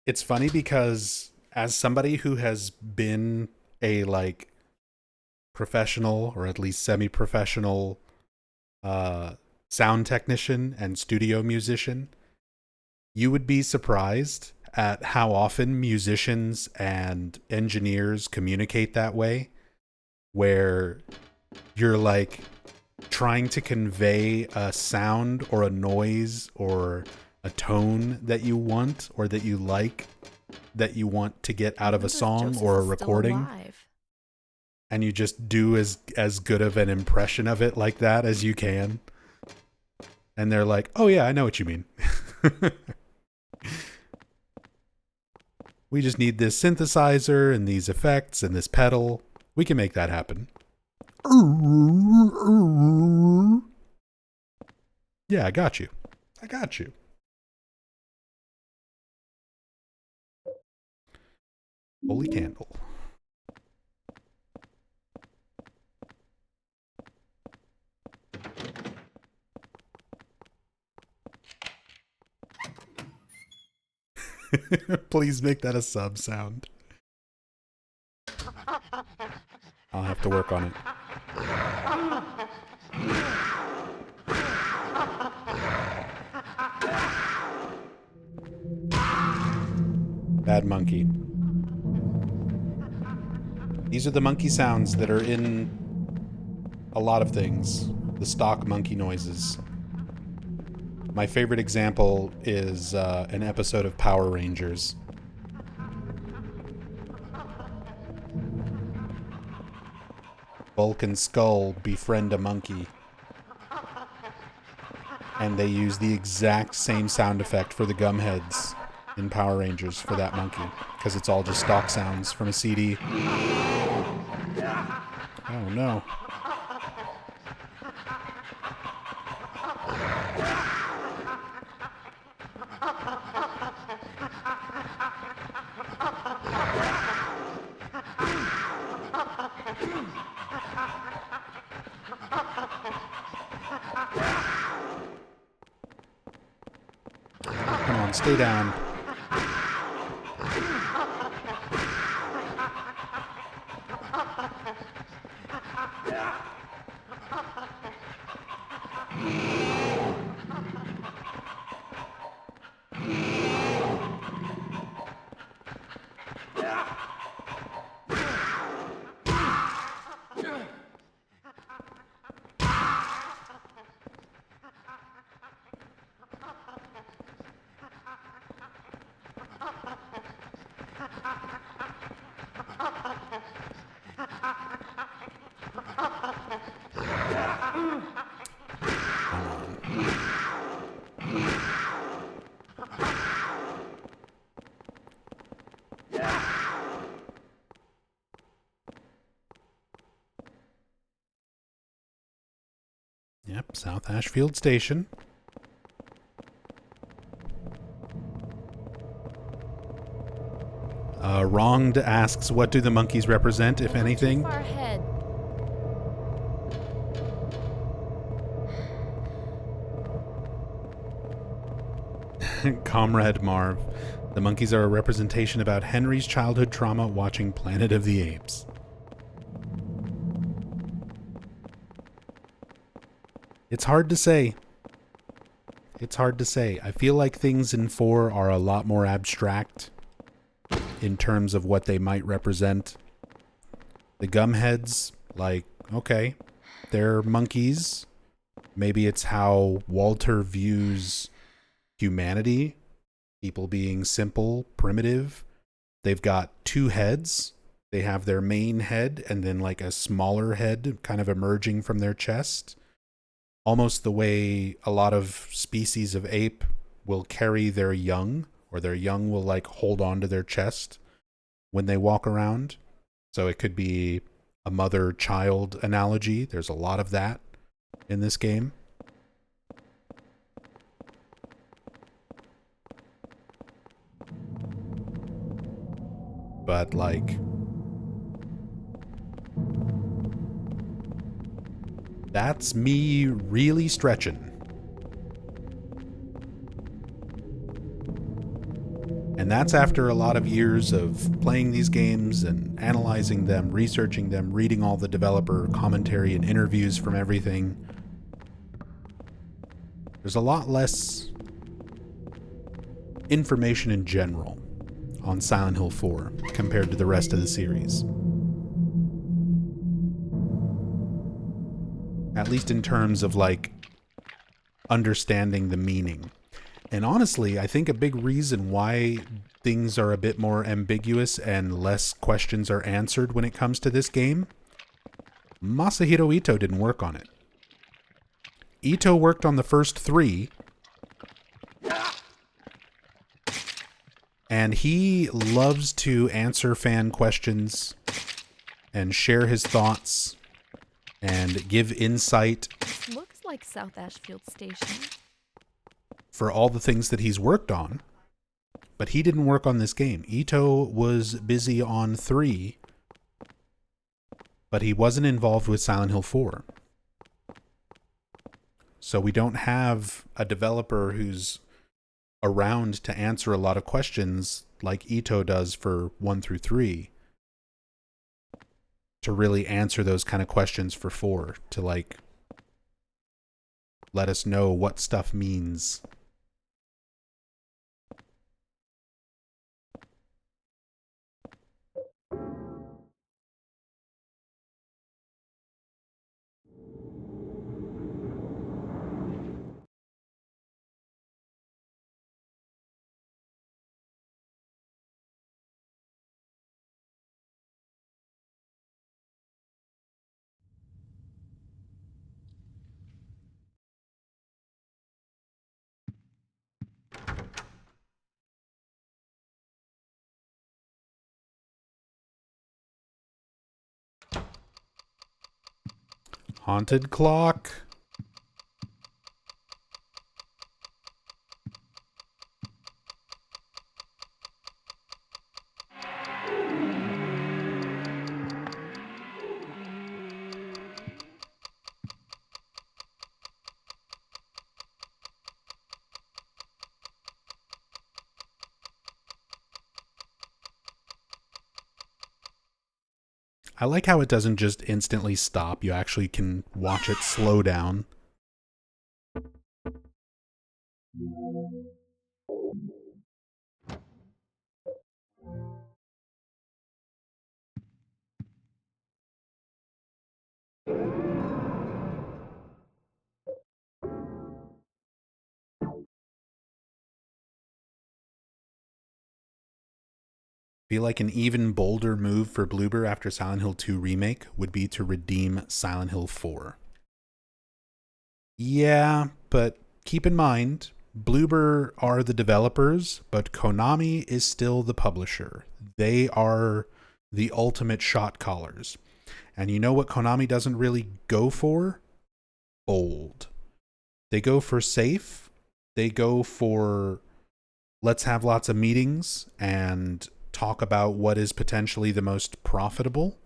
It's funny because as somebody who has been a like professional or at least semi-professional sound technician and studio musician, you would be surprised at how often musicians and engineers communicate that way, where you're like trying to convey a sound or a noise or a tone that you want or that you like, that you want to get out of a song or a recording, and you just do as good of an impression of it like that as you can, and they're like, oh yeah, I know what you mean. We just need this synthesizer and these effects and this pedal. We can make that happen. Yeah, I got you. I got you. Holy candle. Please make that a sub sound. I'll have to work on it. Bad monkey. These are the monkey sounds that are in a lot of things. The stock monkey noises. My favorite example is an episode of Power Rangers. Bulk and Skull befriend a monkey. And they use the exact same sound effect for the gum heads in Power Rangers for that monkey. Because it's all just stock sounds from a CD. Oh no. Come on, stay down. South Ashfield Station. Wronged asks, what do the monkeys represent, if anything? Too far ahead. Comrade Marv. The monkeys are a representation about Henry's childhood trauma watching Planet of the Apes. It's hard to say. It's hard to say. I feel like things in 4 are a lot more abstract in terms of what they might represent. The gumheads, like, okay, they're monkeys. Maybe it's how Walter views humanity, people being simple, primitive. They've got 2 heads. They have their main head and then like a smaller head kind of emerging from their chest. Almost the way a lot of species of ape will carry their young, or their young will like hold on to their chest when they walk around. So it could be a mother-child analogy. There's a lot of that in this game. But like, that's me really stretching. And that's after a lot of years of playing these games and analyzing them, researching them, reading all the developer commentary and interviews from everything. There's a lot less information in general on Silent Hill 4 compared to the rest of the series. At least in terms of like understanding the meaning. And honestly, I think a big reason why things are a bit more ambiguous and less questions are answered when it comes to this game, Masahiro Ito didn't work on it. Ito worked on the first 3, and he loves to answer fan questions and share his thoughts and give insight. This looks like South Ashfield Station. For all the things that he's worked on, but he didn't work on this game. Ito was busy on 3, but he wasn't involved with Silent Hill 4. So we don't have a developer who's around to answer a lot of questions like Ito does for 1 through 3, to really answer those kind of questions for 4, to like let us know what stuff means. Haunted clock. I like how it doesn't just instantly stop. You actually can watch it slow down. Feel like an even bolder move for Bloober after Silent Hill 2 Remake would be to redeem Silent Hill 4. Yeah, but keep in mind, Bloober are the developers, but Konami is still the publisher. They are the ultimate shot callers. And you know what Konami doesn't really go for? Bold. They go for safe. They go for let's have lots of meetings and talk about what is potentially the most profitable.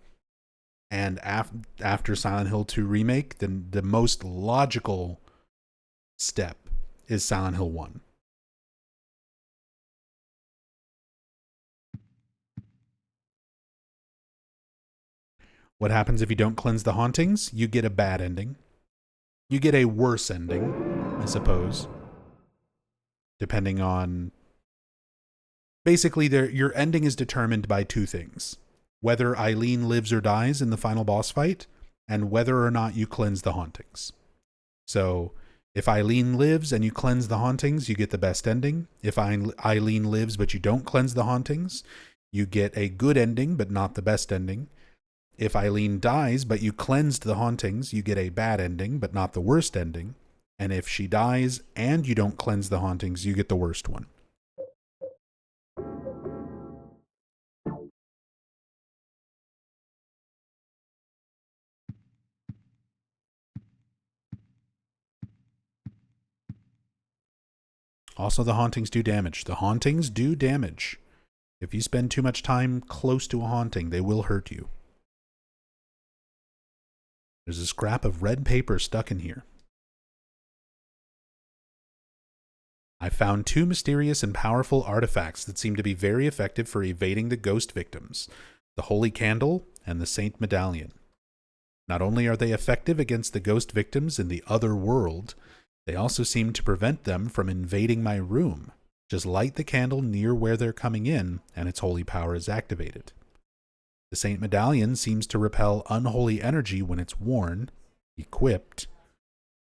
And after Silent Hill 2 Remake, then the most logical step is Silent Hill 1. What happens if you don't cleanse the hauntings? You get a bad ending. You get a worse ending, I suppose. Depending on... Basically, your ending is determined by two things. Whether Eileen lives or dies in the final boss fight, and whether or not you cleanse the hauntings. So, if Eileen lives and you cleanse the hauntings, you get the best ending. If Eileen lives but you don't cleanse the hauntings, you get a good ending but not the best ending. If Eileen dies but you cleansed the hauntings, you get a bad ending but not the worst ending. And if she dies and you don't cleanse the hauntings, you get the worst one. Also, the hauntings do damage. The hauntings do damage. If you spend too much time close to a haunting, they will hurt you. There's a scrap of red paper stuck in here. I found two mysterious and powerful artifacts that seem to be very effective for evading the ghost victims, the Holy Candle and the Saint Medallion. Not only are they effective against the ghost victims in the other world, they also seem to prevent them from invading my room. Just light the candle near where they're coming in, and its holy power is activated. The Saint Medallion seems to repel unholy energy when it's worn, equipped.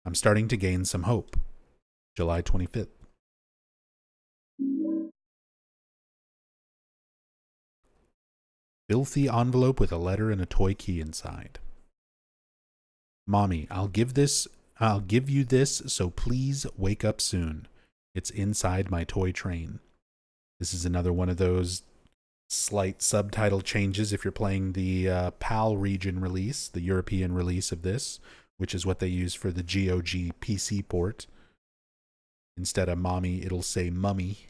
I'm starting to gain some hope. July 25th. Filthy envelope with a letter and a toy key inside. Mommy, I'll give you this, so please wake up soon. It's inside my toy train. This is another one of those slight subtitle changes if you're playing the PAL region release, the European release of this, which is what they use for the GOG PC port. Instead of mommy, it'll say mummy.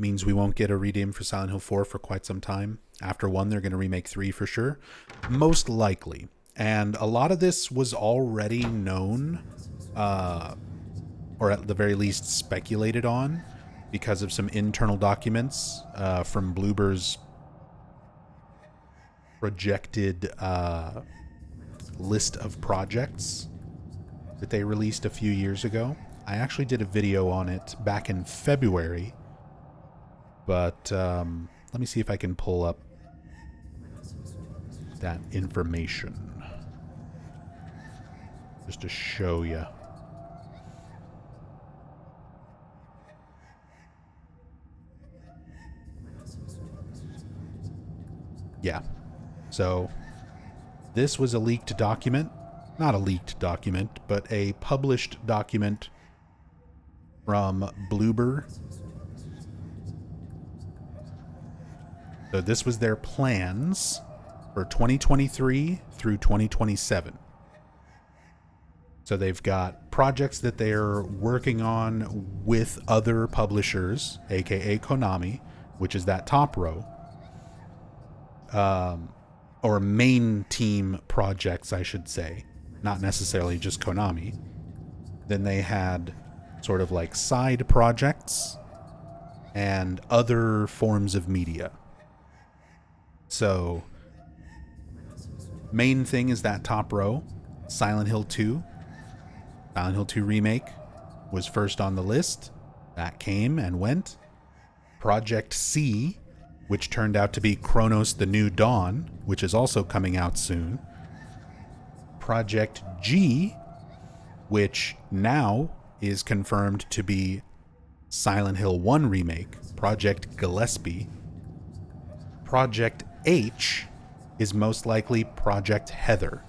Means we won't get a redeem for Silent Hill 4 for quite some time. After 1, they're going to remake 3 for sure. Most likely. And a lot of this was already known, or at the very least speculated on, because of some internal documents from Bloober's projected list of projects that they released a few years ago. I actually did a video on it back in February. But let me see if I can pull up that information just to show you. Yeah. So this was a leaked document. Not a leaked document, but a published document from Bloober. So this was their plans for 2023 through 2027. So they've got projects that they're working on with other publishers, aka Konami, which is that top row. Or main team projects, I should say. Not necessarily just Konami. Then they had sort of like side projects and other forms of media. So, main thing is that top row, Silent Hill 2. Silent Hill 2 Remake was first on the list. That came and went. Project C, which turned out to be Chronos the New Dawn, which is also coming out soon. Project G, which now is confirmed to be Silent Hill 1 Remake, Project Gillespie. Project H is most likely Project Heather.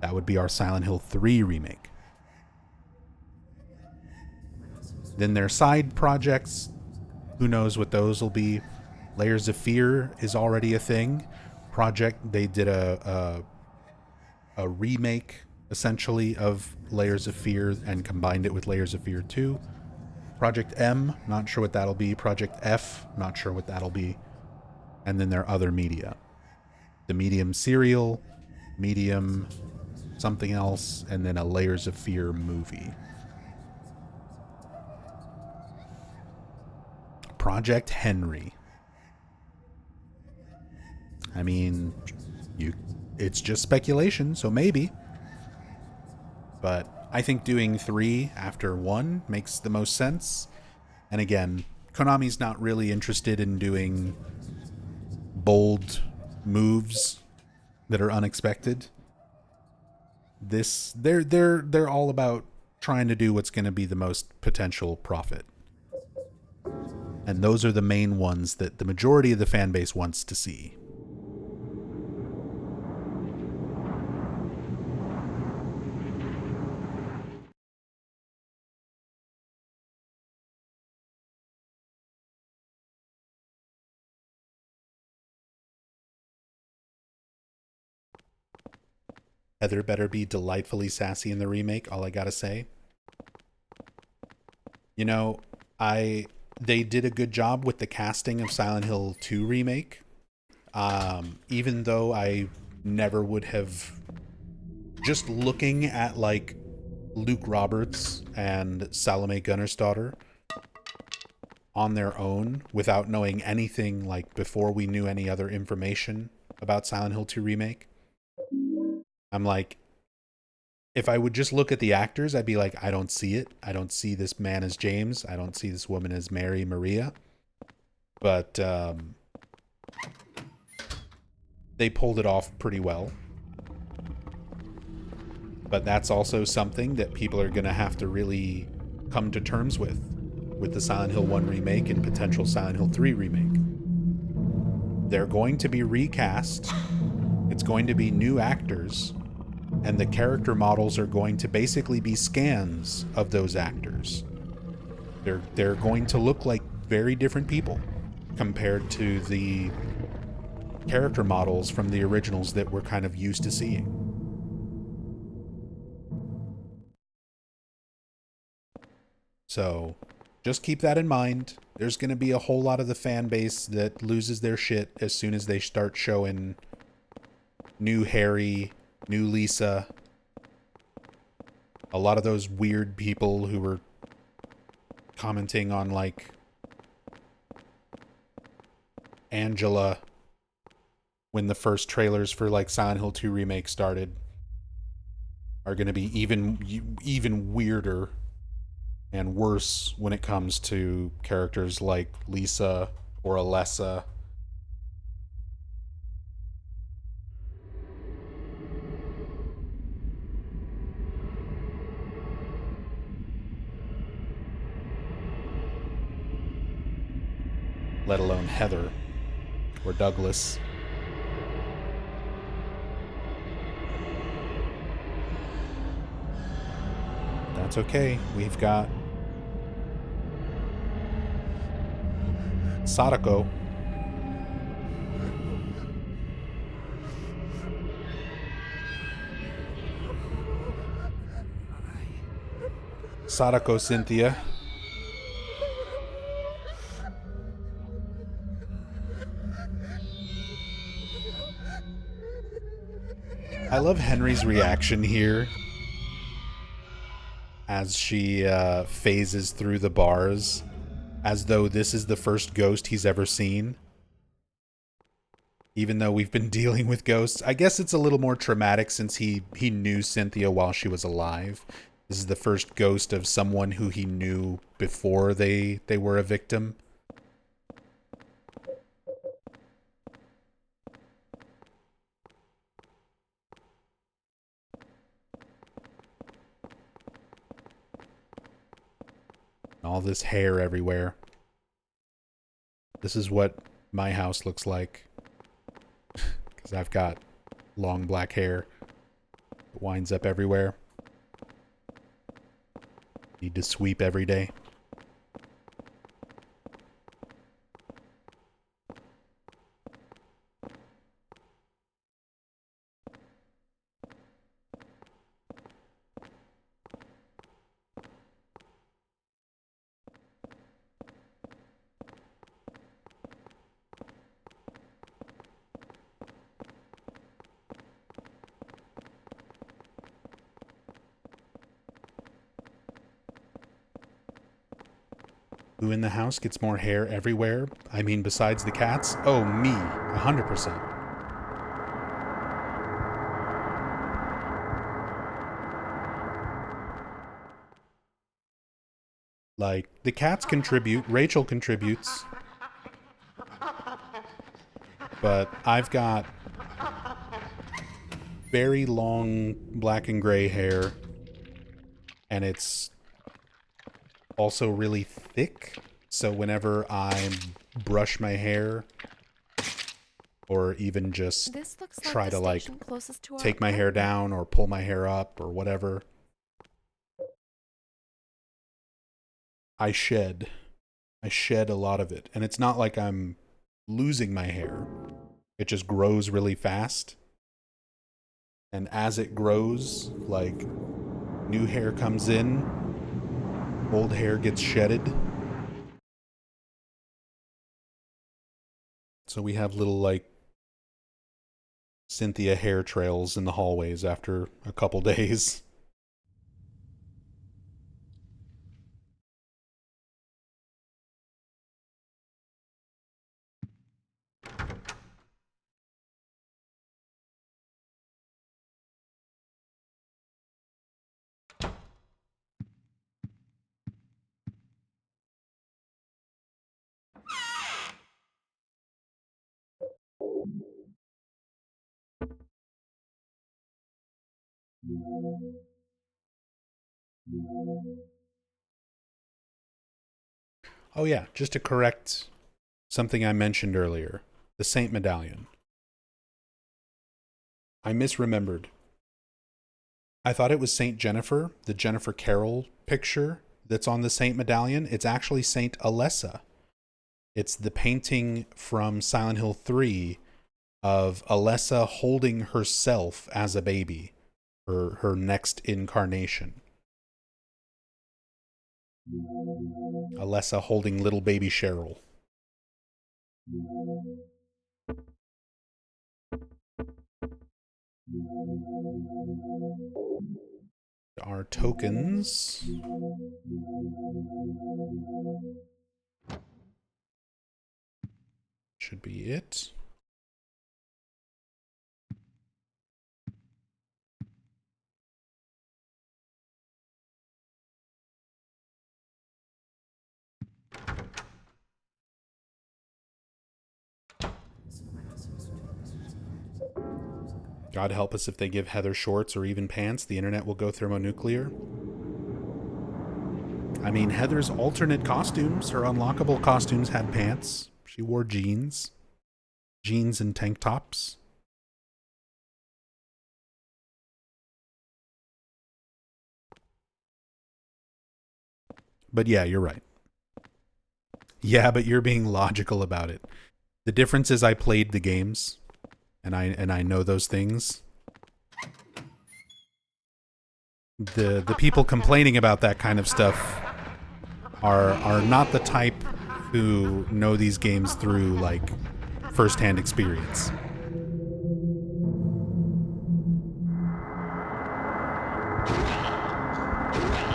That would be our Silent Hill 3 remake. Then their side projects, who knows what those will be. Layers of Fear is already a thing. They did a remake, essentially, of Layers of Fear and combined it with Layers of Fear 2. Project M, not sure what that'll be. Project F, not sure what that'll be. And then their other media. The Medium serial, Medium something else, and then a Layers of Fear movie. Project Henry. I mean, it's just speculation, so maybe. But I think doing 3 after 1 makes the most sense. And again, Konami's not really interested in doing bold moves that are unexpected. They're all about trying to do what's going to be the most potential profit. And those are the main ones that the majority of the fan base wants to see. Heather better be delightfully sassy in the remake, all I gotta say. You know, they did a good job with the casting of Silent Hill 2 remake. Even though I never would have, just looking at like Luke Roberts and Salome Gunnersdottir on their own without knowing anything, like before we knew any other information about Silent Hill 2 remake, I'm like, if I would just look at the actors, I'd be like, I don't see it. I don't see this man as James. I don't see this woman as Mary Maria. But they pulled it off pretty well. But that's also something that people are going to have to really come to terms with the Silent Hill 1 remake and potential Silent Hill 3 remake. They're going to be recast. It's going to be new actors. And the character models are going to basically be scans of those actors. They're going to look like very different people compared to the character models from the originals that we're kind of used to seeing. So just keep that in mind. There's going to be a whole lot of the fan base that loses their shit as soon as they start showing new Harry, new Lisa. A lot of those weird people who were commenting on like Angela when the first trailers for like Silent Hill 2 remake started are going to be even weirder and worse when it comes to characters like Lisa or Alessa. Let alone Heather or Douglas. That's okay. We've got Sadako. Sadako Cynthia. I love Henry's reaction here as she phases through the bars as though this is the first ghost he's ever seen. Even though we've been dealing with ghosts. I guess it's a little more traumatic since he knew Cynthia while she was alive. This is the first ghost of someone who he knew before they were a victim. All this hair everywhere. This is what my house looks like. Because I've got long black hair. winds up everywhere. Need to sweep every day. Who in the house gets more hair everywhere? I mean, besides the cats? Oh, me. 100%. Like, the cats contribute, Rachel contributes. But I've got very long black and gray hair. And it's also really thick, so whenever I brush my hair or even just try to like take my hair down or pull my hair up or whatever, I shed a lot of it. And it's not like I'm losing my hair, it just grows really fast, and as it grows, like, new hair comes in, old hair gets shedded. So we have little, like, Cynthia hair trails in the hallways after a couple days. Oh yeah, just to correct something I mentioned earlier. The Saint Medallion. I misremembered. I thought it was Saint Jennifer, the Jennifer Carroll picture that's on the Saint Medallion. It's actually Saint Alessa. It's the painting from Silent Hill 3 of Alessa holding herself as a baby, her next incarnation. Alessa holding little baby Cheryl. Our tokens. Should be it. God help us if they give Heather shorts or even pants. The internet will go thermonuclear. I mean, Heather's alternate costumes, her unlockable costumes, had pants. She wore jeans. Jeans and tank tops. But yeah, you're right. Yeah, but you're being logical about it. The difference is I played the games. And I know those things. The people complaining about that kind of stuff are not the type who know these games through, like, first-hand experience.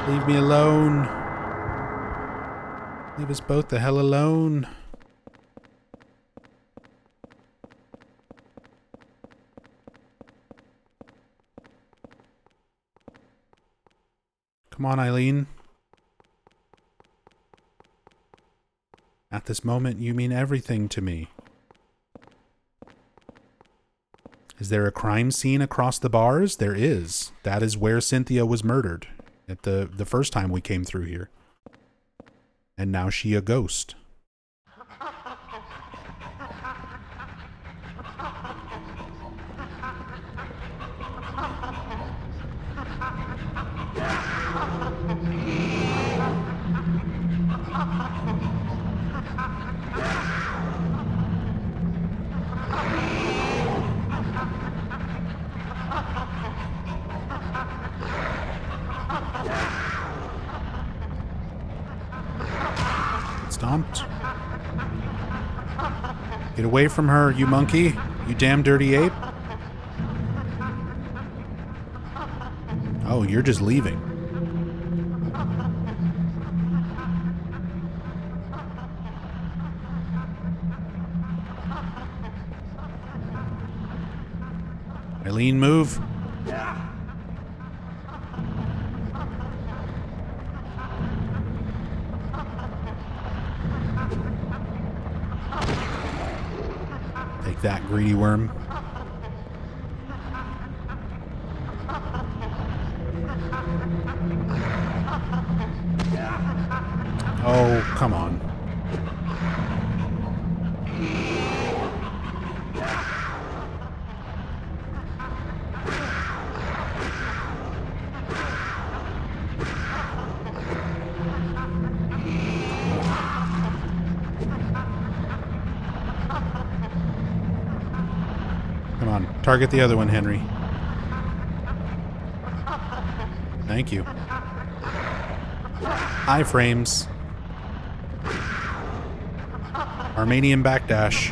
Leave me alone. Leave us both the hell alone. Come on, Eileen. At this moment, you mean everything to me. Is there a crime scene across the bars? There is. That is where Cynthia was murdered at the first time we came through here. And now she a ghost. jumped. Get away from her, you monkey. You damn dirty ape. Oh, you're just leaving. Eileen, move. Take that, greedy worm. Oh, come on. Come on, target the other one, Henry. Thank you. Iframes. Armenian backdash.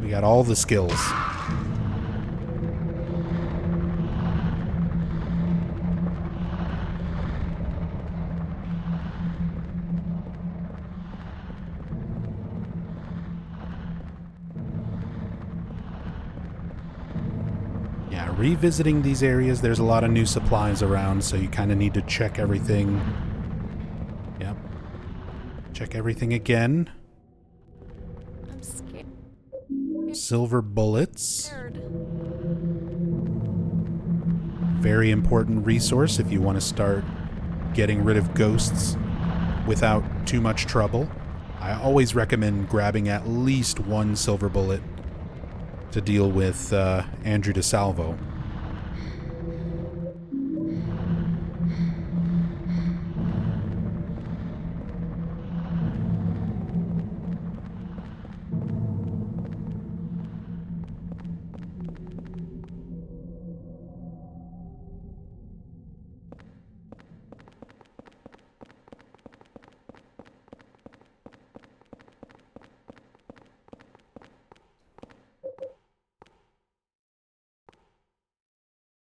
We got all the skills. Yeah, revisiting these areas, there's a lot of new supplies around, so you kind of need to check everything. Yep. Check everything again. I'm scared. Silver bullets. Very important resource if you want to start getting rid of ghosts without too much trouble. I always recommend grabbing at least one silver bullet to deal with Andrew DeSalvo.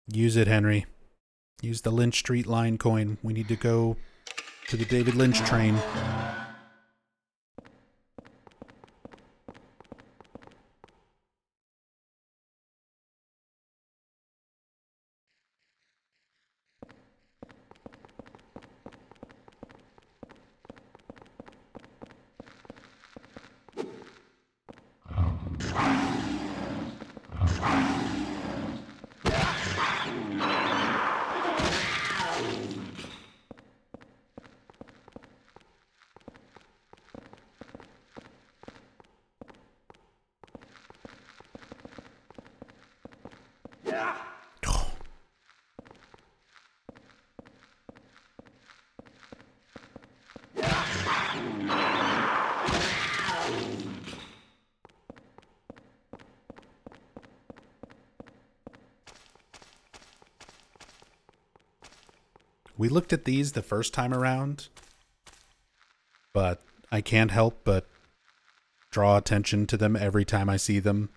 Use it, Henry. Use the Lynch Street line coin. We need to go to the David Lynch train. We looked at these the first time around, but I can't help but draw attention to them every time I see them.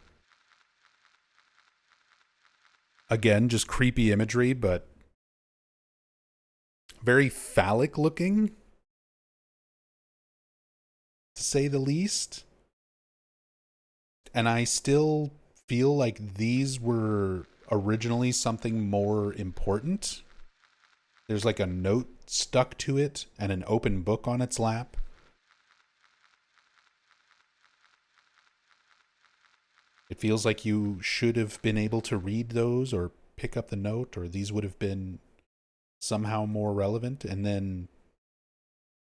Again, just creepy imagery, but very phallic looking, to say the least. And I still feel like these were originally something more important. There's like a note stuck to it and an open book on its lap. It feels like you should have been able to read those or pick up the note, or these would have been somehow more relevant. And then,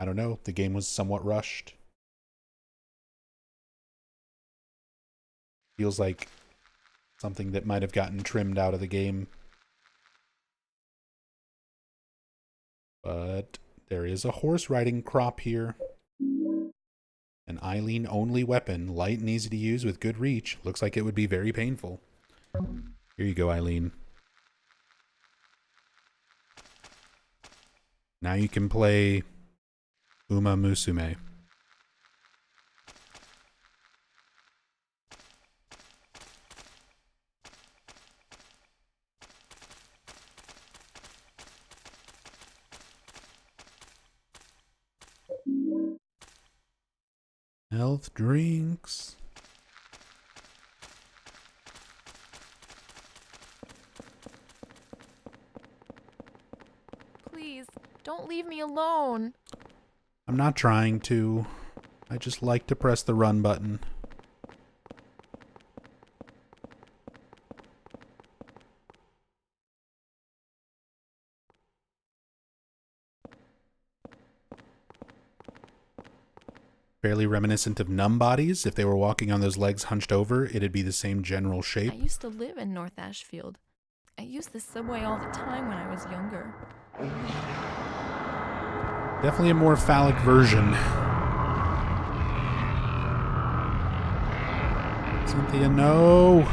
I don't know, the game was somewhat rushed. Feels like something that might have gotten trimmed out of the game. But there is a horse riding crop here. An Eileen only weapon, light and easy to use with good reach. Looks like it would be very painful. Here you go, Eileen. Now you can play Uma Musume. Health drinks. Please, don't leave me alone. I'm not trying to. I just like to press the run button. Fairly reminiscent of numb bodies. If they were walking on those legs hunched over, it'd be the same general shape. I used to live in North Ashfield. I used the subway all the time when I was younger. Definitely a more phallic version. Cynthia, no!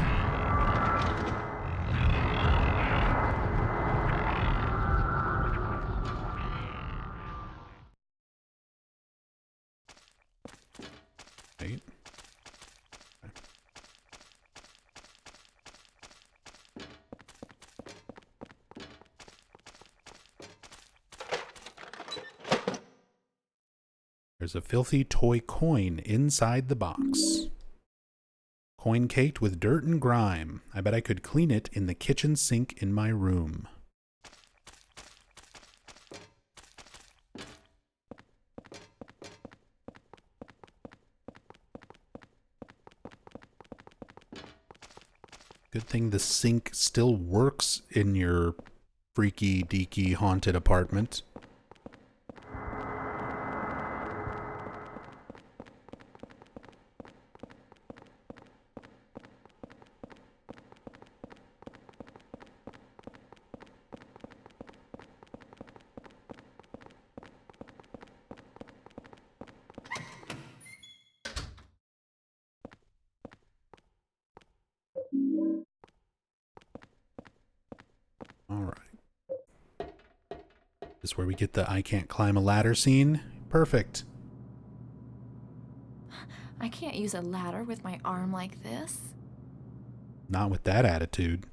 Wait. There's a filthy toy coin inside the box. Coin caked with dirt and grime. I bet I could clean it in the kitchen sink in my room. Good thing the sink still works in your freaky deaky haunted apartment. This is where we get the I can't climb a ladder scene. Perfect. I can't use a ladder with my arm like this. Not with that attitude.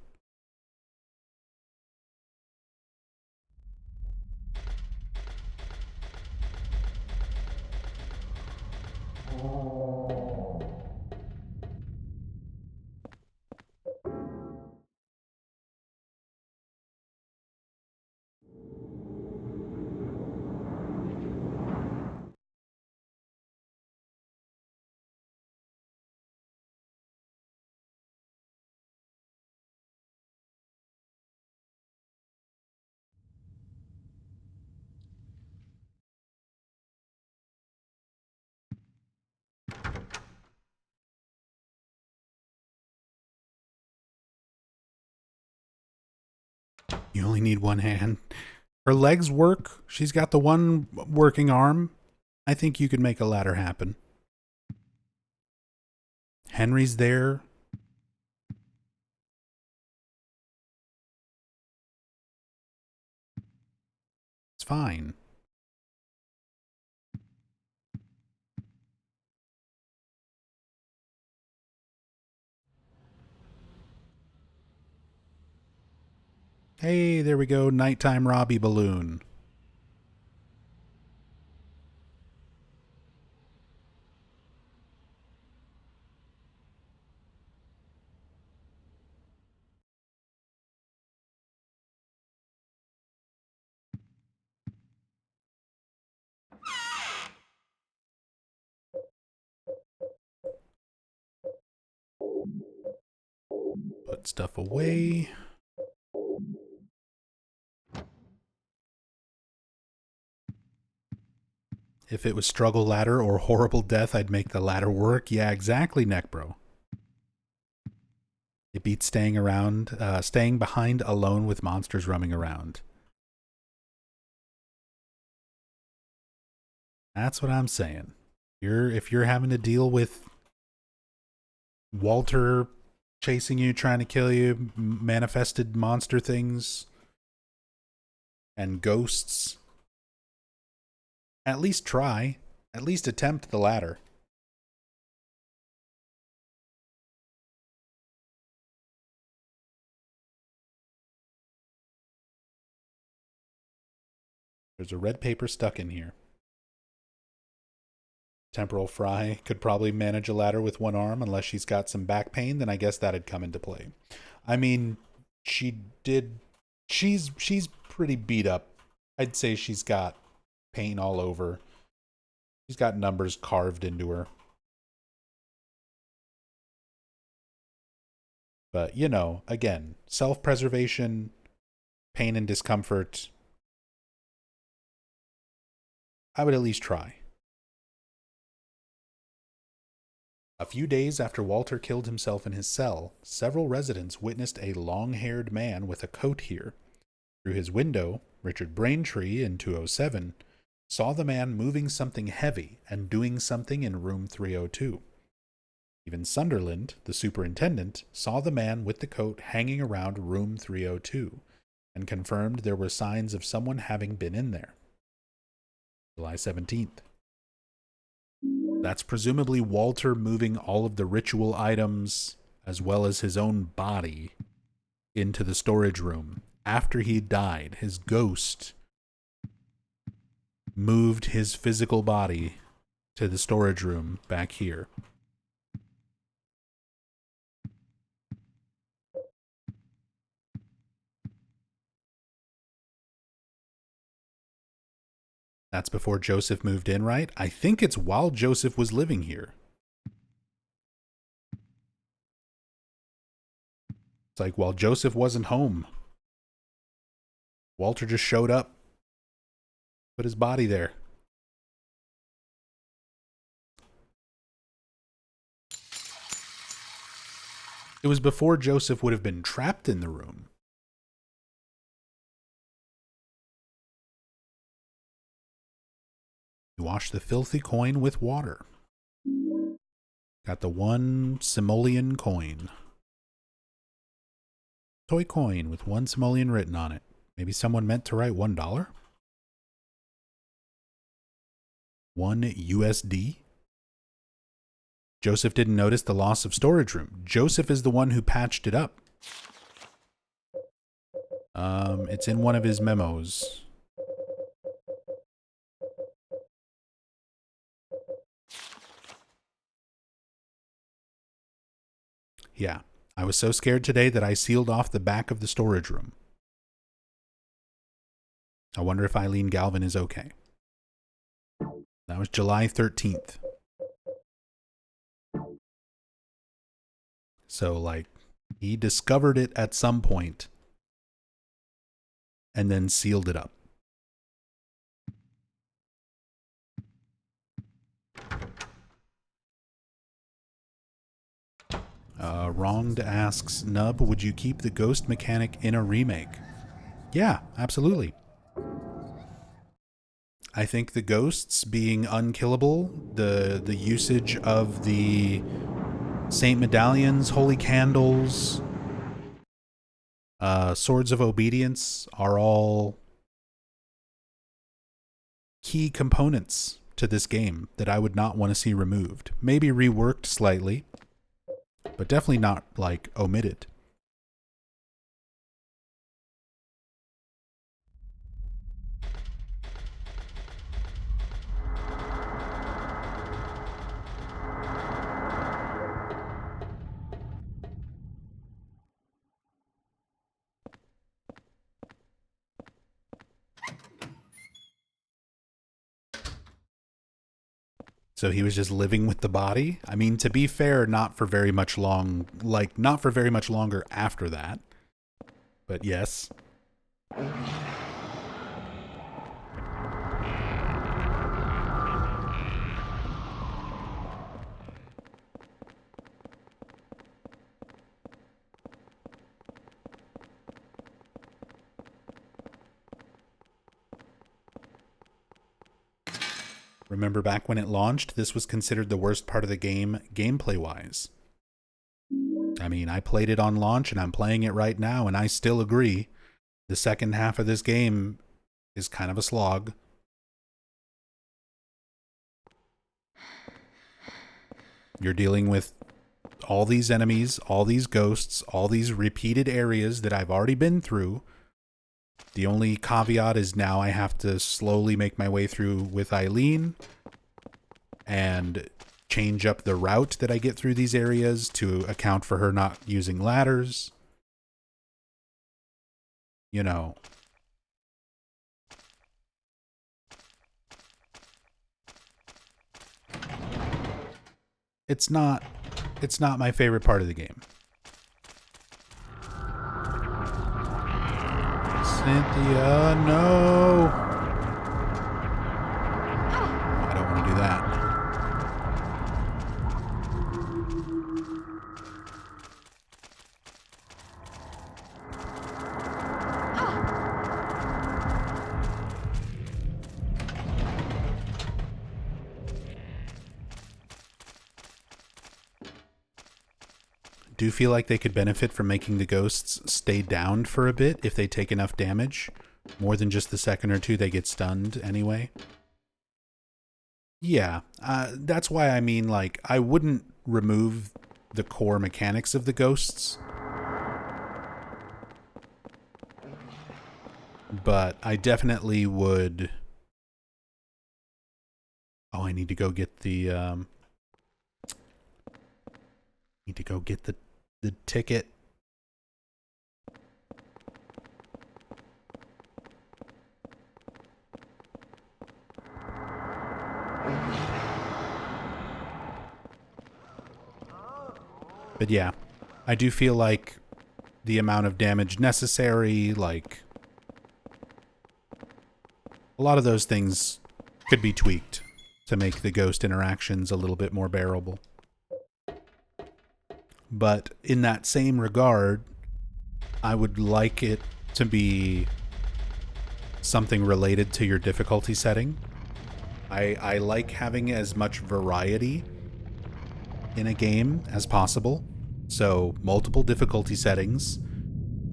You only need one hand. Her legs work. She's got the one working arm. I think you could make a ladder happen. Henry's there. It's fine. Hey, there we go. Nighttime Robbie balloon. Put stuff away. If it was struggle ladder or horrible death, I'd make the ladder work. Yeah, exactly, Neckbro. It beats staying behind alone with monsters roaming around. That's what I'm saying. If you're having to deal with Walter chasing you, trying to kill you, manifested monster things, and ghosts, At least try. At least attempt the ladder. There's a red paper stuck in here. Temporal Fry could probably manage a ladder with one arm unless she's got some back pain, then I guess that'd come into play. I mean, she's pretty beat up. I'd say she's got pain all over. She's got numbers carved into her. But, you know, again, self-preservation, pain and discomfort, I would at least try. A few days after Walter killed himself in his cell, several residents witnessed a long-haired man with a coat here. Through his window, Richard Braintree in 207 saw the man moving something heavy and doing something in room 302. Even Sunderland, the superintendent, saw the man with the coat hanging around room 302 and confirmed there were signs of someone having been in there. July 17th. That's presumably Walter moving all of the ritual items as well as his own body into the storage room. After he died, his ghost moved his physical body to the storage room back here. That's before Joseph moved in, right? I think it's while Joseph was living here. It's like while Joseph wasn't home, Walter just showed up, put his body there. It was before Joseph would have been trapped in the room. You wash the filthy coin with water. Got the one simoleon coin. Toy coin with one simoleon written on it. Maybe someone meant to write $1? 1 USD? Joseph didn't notice the loss of storage room. Joseph is the one who patched it up. It's in one of his memos. Yeah, I was so scared today that I sealed off the back of the storage room. I wonder if Eileen Galvin is okay. That was July 13th. So, like, he discovered it at some point and then sealed it up. Wronged asks, Nub, would you keep the ghost mechanic in a remake? Yeah, absolutely. I think the ghosts being unkillable, the usage of the saint medallions, holy candles, swords of obedience are all key components to this game that I would not want to see removed. Maybe reworked slightly, but definitely not, like, omitted. So he was just living with the body? I mean, to be fair, not for very much longer after that. But yes. Remember back when it launched, this was considered the worst part of the game, gameplay-wise. I mean, I played it on launch, and I'm playing it right now, and I still agree. The second half of this game is kind of a slog. You're dealing with all these enemies, all these ghosts, all these repeated areas that I've already been through. The only caveat is now I have to slowly make my way through with Eileen and change up the route that I get through these areas to account for her not using ladders. You know. It's not my favorite part of the game. Cynthia, no! I don't want to do that. Do feel like they could benefit from making the ghosts stay down for a bit if they take enough damage. More than just the second or two they get stunned anyway. Yeah, that's why I mean, like, I wouldn't remove the core mechanics of the ghosts. But I definitely would... Oh, I need to go get the... Need to go get the ticket. But yeah, I do feel like the amount of damage necessary, like, a lot of those things could be tweaked to make the ghost interactions a little bit more bearable. But in that same regard, I would like it to be something related to your difficulty setting. I like having as much variety in a game as possible. So multiple difficulty settings.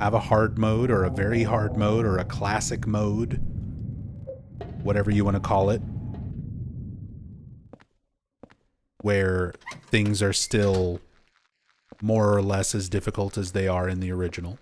Have a hard mode or a very hard mode or a classic mode. Whatever you want to call it. Where things are still more or less as difficult as they are in the original.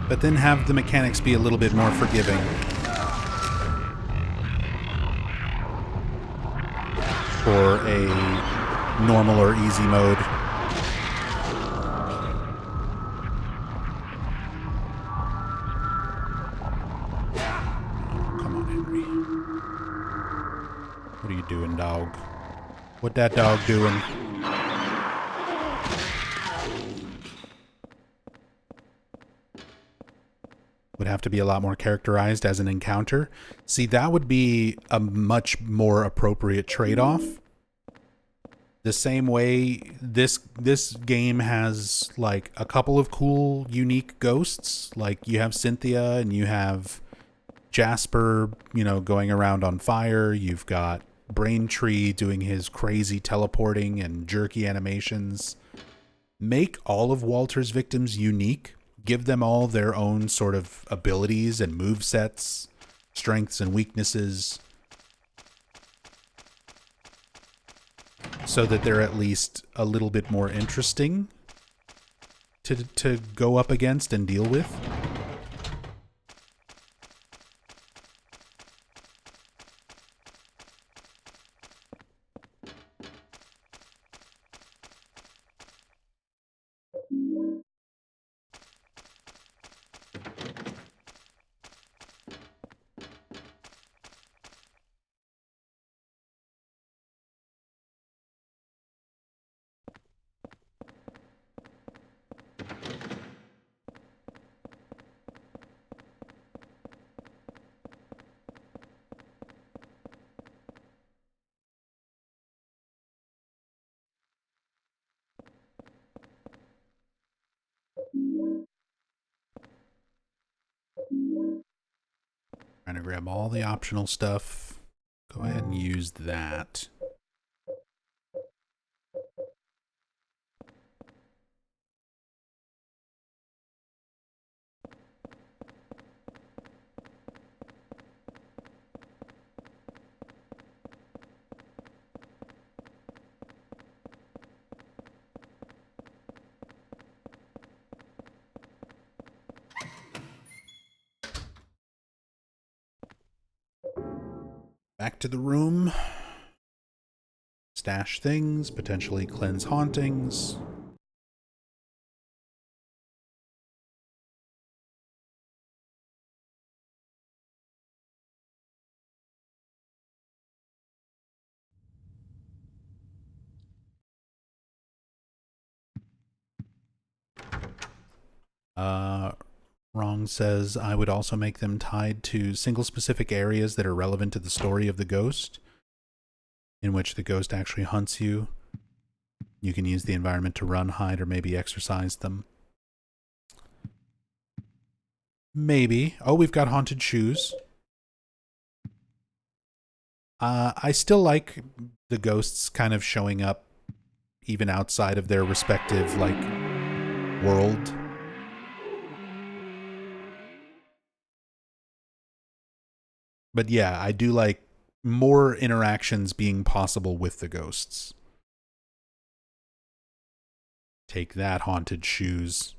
But then have the mechanics be a little bit more forgiving. For a normal or easy mode. Oh, come on, Henry. What are you doing, dog? What that dog doing? Would have to be a lot more characterized as an encounter. See, that would be a much more appropriate trade-off. The same way this game has like a couple of cool, unique ghosts. Like you have Cynthia and you have Jasper, you know, going around on fire. You've got Braintree doing his crazy teleporting and jerky animations. Make all of Walter's victims unique. Give them all their own sort of abilities and movesets, strengths and weaknesses, so that they're at least a little bit more interesting to go up against and deal with. Trying to grab all the optional stuff. Go ahead and use that. Back to the room. Stash things, potentially cleanse hauntings. Wrong says, I would also make them tied to single specific areas that are relevant to the story of the ghost, in which the ghost actually hunts you. You can use the environment to run, hide, or maybe exercise them. Maybe. Oh, we've got haunted shoes. I still like the ghosts kind of showing up even outside of their respective, like, world. But yeah, I do like more interactions being possible with the ghosts. Take that, haunted shoes.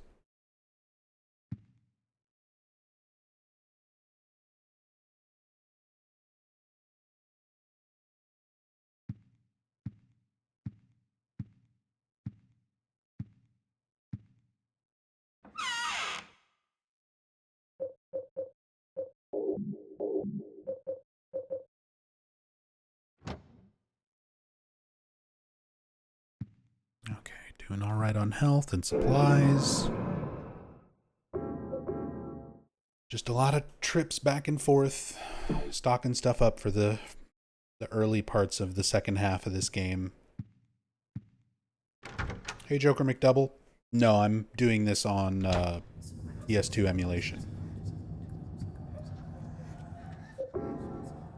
Okay, doing all right on health and supplies. Just a lot of trips back and forth, stocking stuff up for the early parts of the second half of this game. Hey, Joker McDouble. No, I'm doing this on PS2 emulation.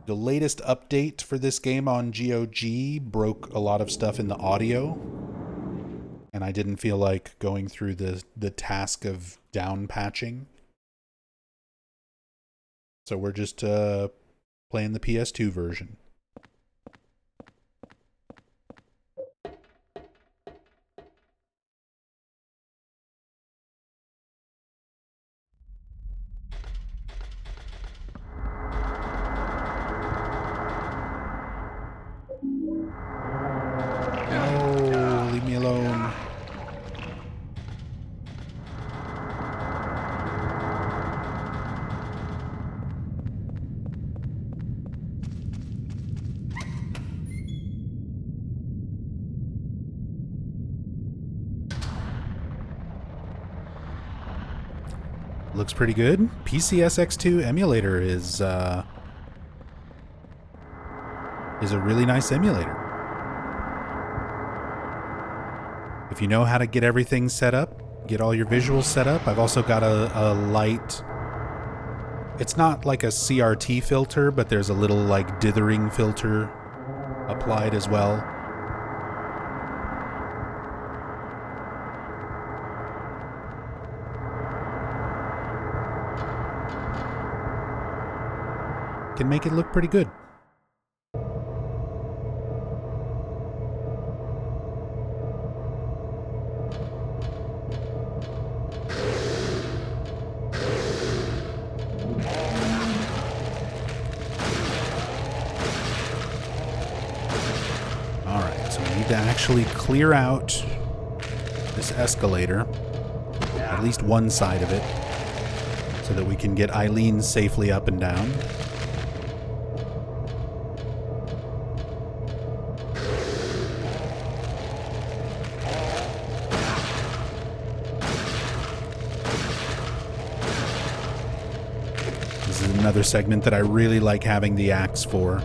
The latest update for this game on GOG broke a lot of stuff in the audio, and I didn't feel like going through the task of down patching. So we're just playing the PS2 version. No, leave me alone. Looks pretty good. PCSX2 emulator is a really nice emulator. If you know how to get everything set up, get all your visuals set up. I've also got a light. It's not like a CRT filter, but there's a little like dithering filter applied as well. Can make it look pretty good. Alright, so we need to actually clear out this escalator, at least one side of it, so that we can get Eileen safely up and down. Another segment that I really like having the axe for,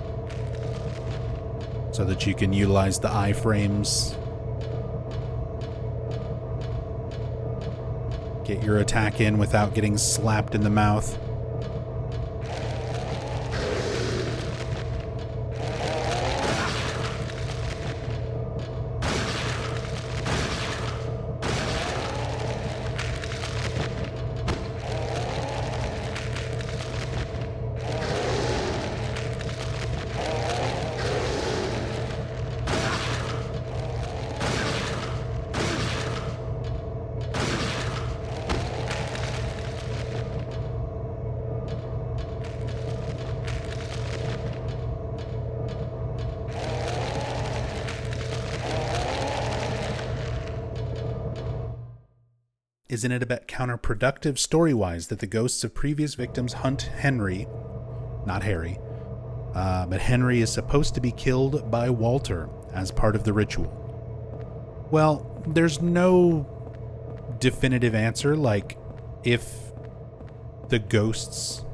so that you can utilize the iframes. Get your attack in without getting slapped in the mouth. isn't it a bit counterproductive story-wise that the ghosts of previous victims hunt Henry, not Harry, but Henry is supposed to be killed by Walter as part of the ritual? Well, there's no definitive answer, like if the ghosts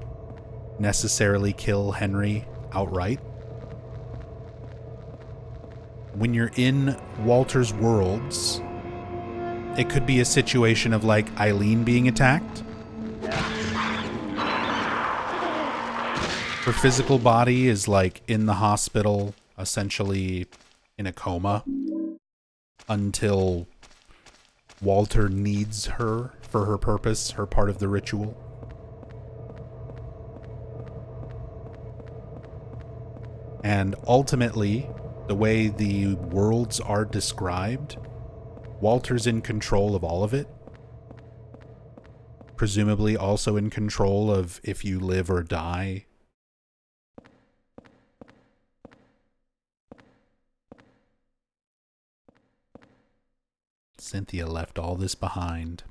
necessarily kill Henry outright. When you're in Walter's worlds, it could be a situation of like Eileen being attacked. Her physical body is like in the hospital, essentially in a coma, until Walter needs her for her purpose, her part of the ritual. And ultimately, the way the worlds are described, Walter's in control of all of it. Presumably also in control of if you live or die. Cynthia left all this behind.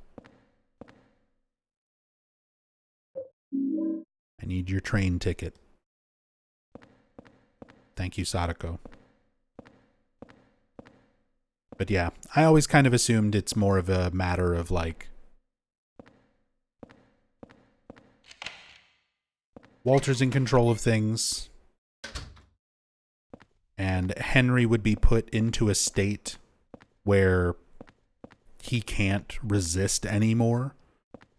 I need your train ticket. Thank you, Sadako. But yeah, I always kind of assumed it's more of a matter of like Walter's in control of things, and Henry would be put into a state where he can't resist anymore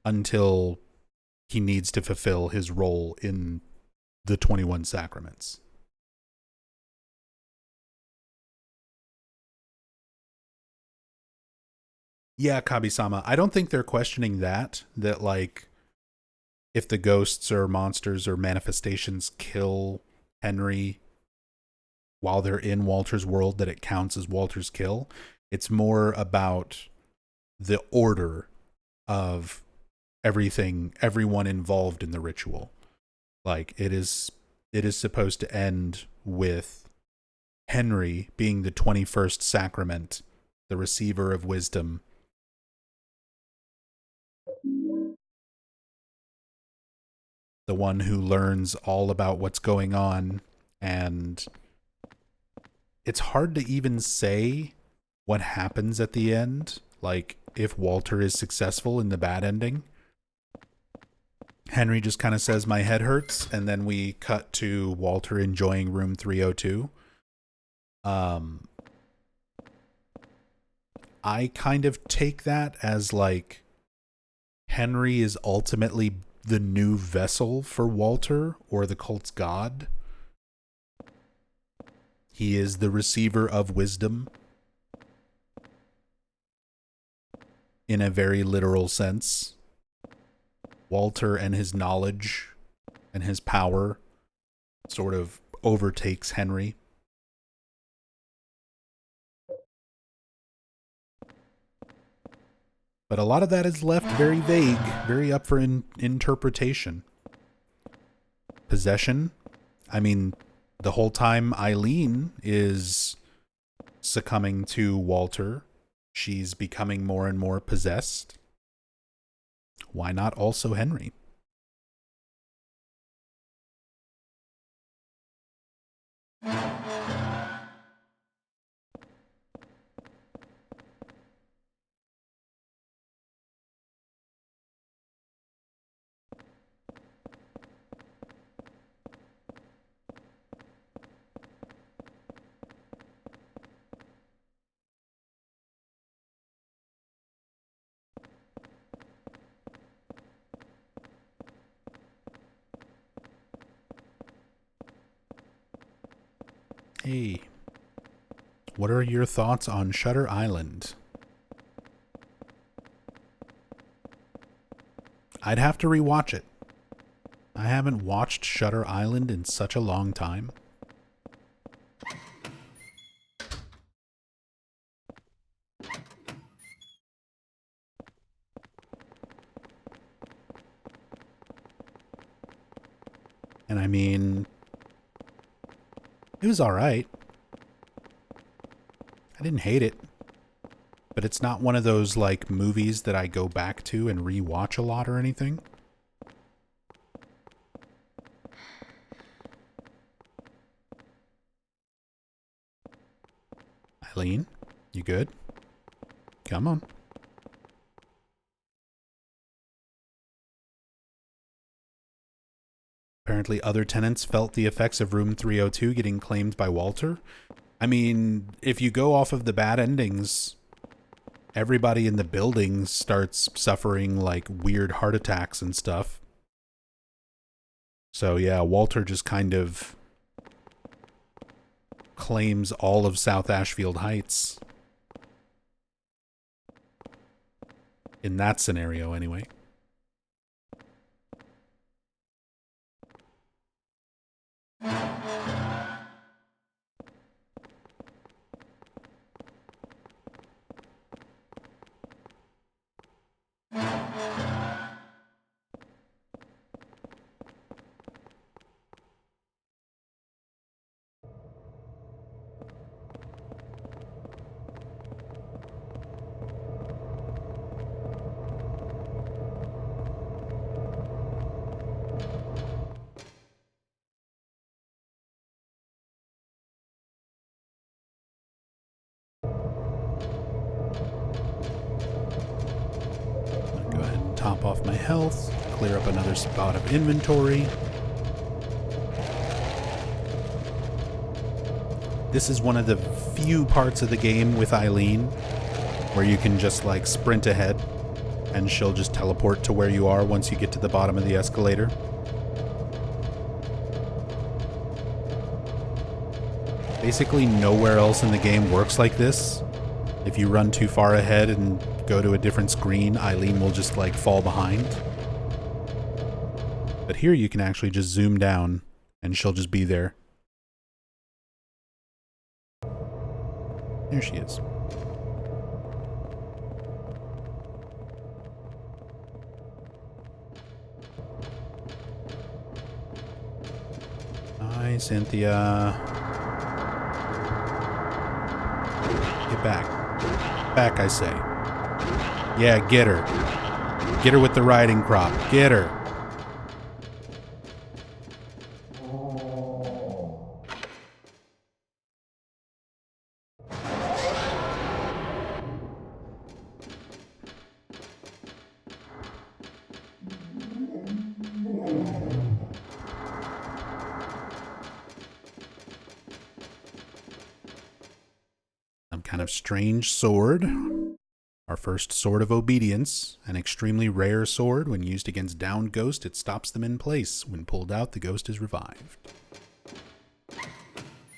until he needs to fulfill his role in the 21 Sacraments. Yeah, Kabi-sama, I don't think they're questioning that like, if the ghosts or monsters or manifestations kill Henry while they're in Walter's world, that it counts as Walter's kill. It's more about the order of everyone involved in the ritual. Like, it is supposed to end with Henry being the 21st sacrament, the receiver of wisdom. The one who learns all about what's going on, and it's hard to even say what happens at the end, like if Walter is successful in the bad ending. Henry just kind of says, "My head hurts," and then we cut to Walter enjoying room 302. I kind of take that as like Henry is ultimately the new vessel for Walter, or the cult's god. He is the receiver of wisdom in a very literal sense. Walter and his knowledge and his power sort of overtakes Henry. But a lot of that is left very vague, very up for interpretation. Possession? I mean, the whole time Eileen is succumbing to Walter, she's becoming more and more possessed. Why not also Henry? Hey, what are your thoughts on Shutter Island? I'd have to rewatch it. I haven't watched Shutter Island in such a long time. And I mean, it was alright. I didn't hate it. but it's not one of those like movies that I go back to and rewatch a lot or anything. Eileen, you good? Come on. Apparently other tenants felt the effects of room 302 getting claimed by Walter. I mean, if you go off of the bad endings, everybody in the building starts suffering like weird heart attacks and stuff. So yeah, Walter just kind of claims all of South Ashfield Heights. In that scenario, anyway. Go ahead and top off my health, clear up another spot of inventory. This is one of the few parts of the game with Eileen where you can just like sprint ahead and she'll just teleport to where you are once you get to the bottom of the escalator. Basically nowhere else in the game works like this. If you run too far ahead and go to a different screen, Eileen will just like fall behind. But here you can actually just zoom down and she'll just be there. There she is. Hi, Cynthia. Get back. Back, I say. Yeah, get her. Get her with the riding crop. Get her. Some kind of strange sword. Our first sword of obedience, an extremely rare sword. When used against downed ghost, it stops them in place. When pulled out, the ghost is revived.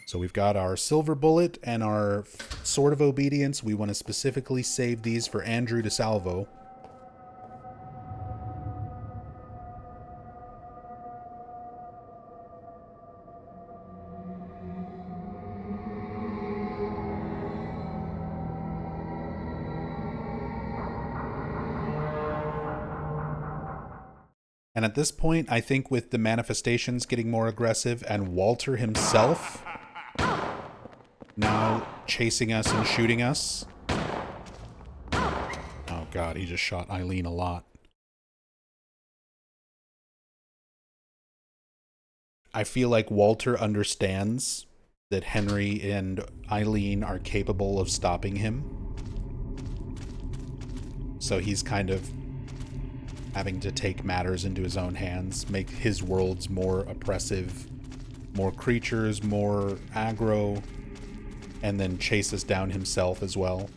So we've got our silver bullet and our sword of obedience. We want to specifically save these for Andrew DeSalvo. And at this point, I think with the manifestations getting more aggressive and Walter himself now chasing us and shooting us. Oh god, he just shot Eileen a lot. I feel like Walter understands that Henry and Eileen are capable of stopping him. So he's kind of having to take matters into his own hands, make his worlds more oppressive, more creatures, more aggro, and then chase us down himself as well.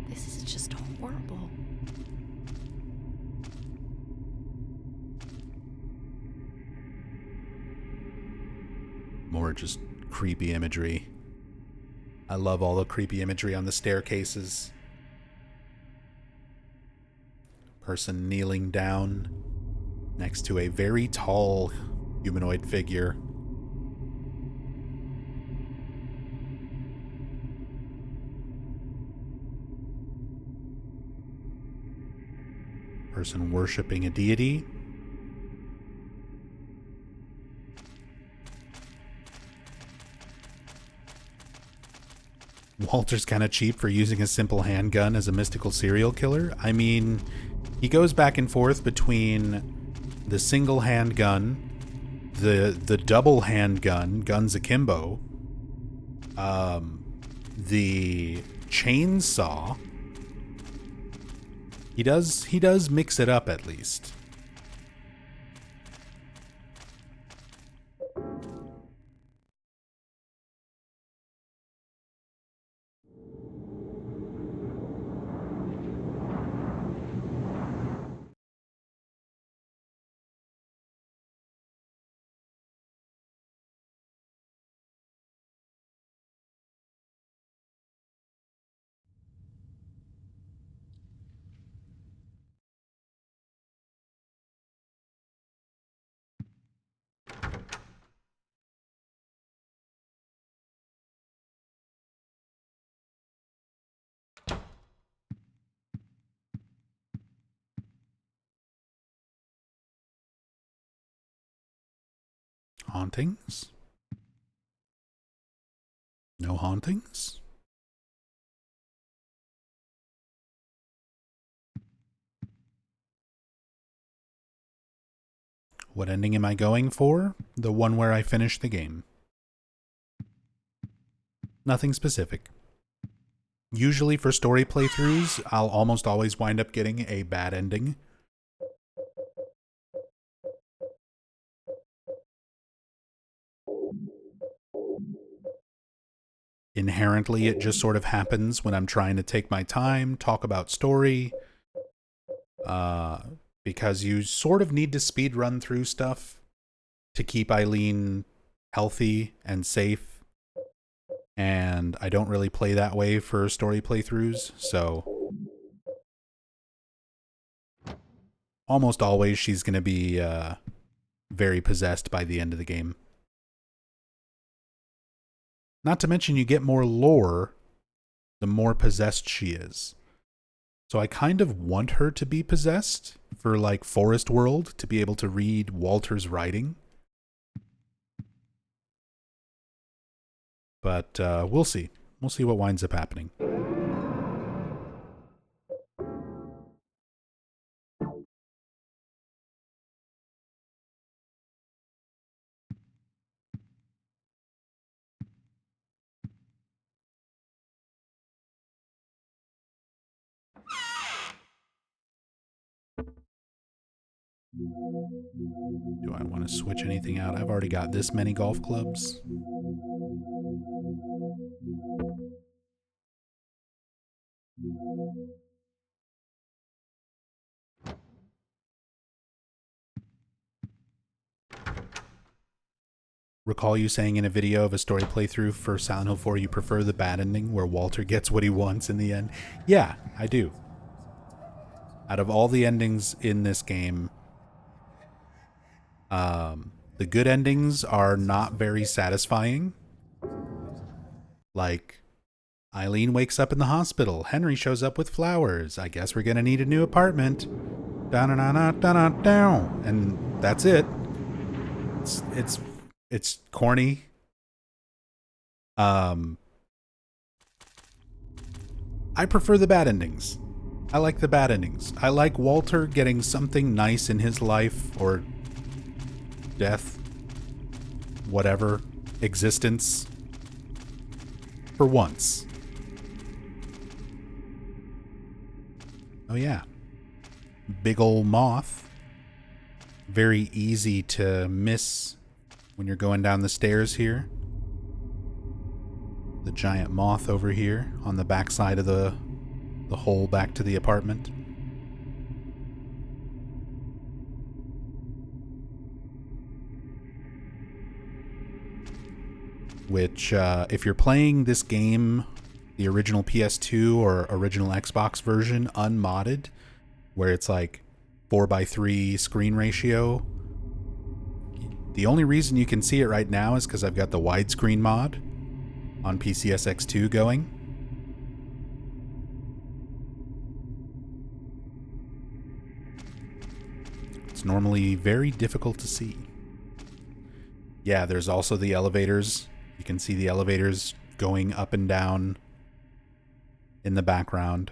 This is just horrible. More just creepy imagery. I love all the creepy imagery on the staircases. Person kneeling down next to a very tall humanoid figure. Person worshipping a deity. Walter's kind of cheap for using a simple handgun as a mystical serial killer. I mean, he goes back and forth between the single handgun, the double handgun, guns akimbo, the chainsaw. He does mix it up at least. Hauntings? No hauntings? What ending am I going for? The one where I finish the game. Nothing specific. Usually for story playthroughs, I'll almost always wind up getting a bad ending. Inherently, it just sort of happens when I'm trying to take my time, talk about story, because you sort of need to speed run through stuff to keep Eileen healthy and safe, and I don't really play that way for story playthroughs, so almost always she's going to be very possessed by the end of the game. Not to mention you get more lore the more possessed she is. So I kind of want her to be possessed for like Forest World to be able to read Walter's writing. But we'll see. We'll see what winds up happening. Do I want to switch anything out? I've already got this many golf clubs. Recall you saying in a video of a story playthrough for Silent Hill 4 you prefer the bad ending where Walter gets what he wants in the end. Yeah, I do. Out of all the endings in this game, the good endings are not very satisfying. Like, Eileen wakes up in the hospital. Henry shows up with flowers. I guess we're gonna need a new apartment. Da-na-na-na-da-na-down. And that's it. It's corny. I prefer the bad endings. I like the bad endings. I like Walter getting something nice in his life, or death, whatever, existence, for once. Oh yeah. Big ol' moth. Very easy to miss when you're going down the stairs here. The giant moth over here on the back side of the hole back to the apartment. Which, if you're playing this game, the original PS2 or original Xbox version unmodded, where it's like 4:3 screen ratio, the only reason you can see it right now is because I've got the widescreen mod on PCSX2 going. It's normally very difficult to see. Yeah, there's also the elevators. You can see the elevators going up and down in the background,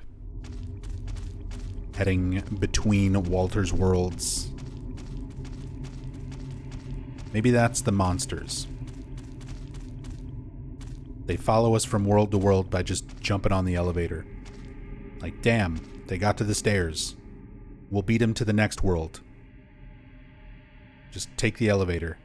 heading between Walter's worlds. Maybe that's the monsters. They follow us from world to world by just jumping on the elevator. Like, damn, they got to the stairs. We'll beat them to the next world. Just take the elevator.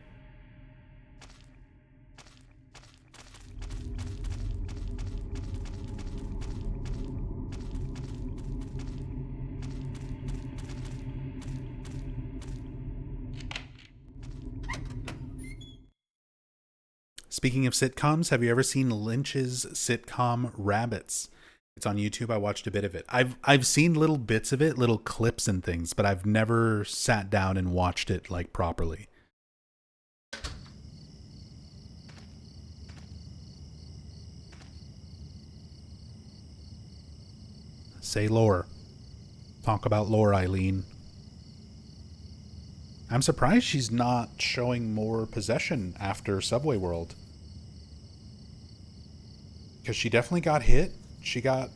Speaking of sitcoms, have you ever seen Lynch's sitcom Rabbits? It's on YouTube. I watched a bit of it. I've seen little bits of it, little clips and things, but I've never sat down and watched it like properly. Say lore. Talk about lore, Eileen. I'm surprised she's not showing more possession after Subway World. Because she definitely got hit. She got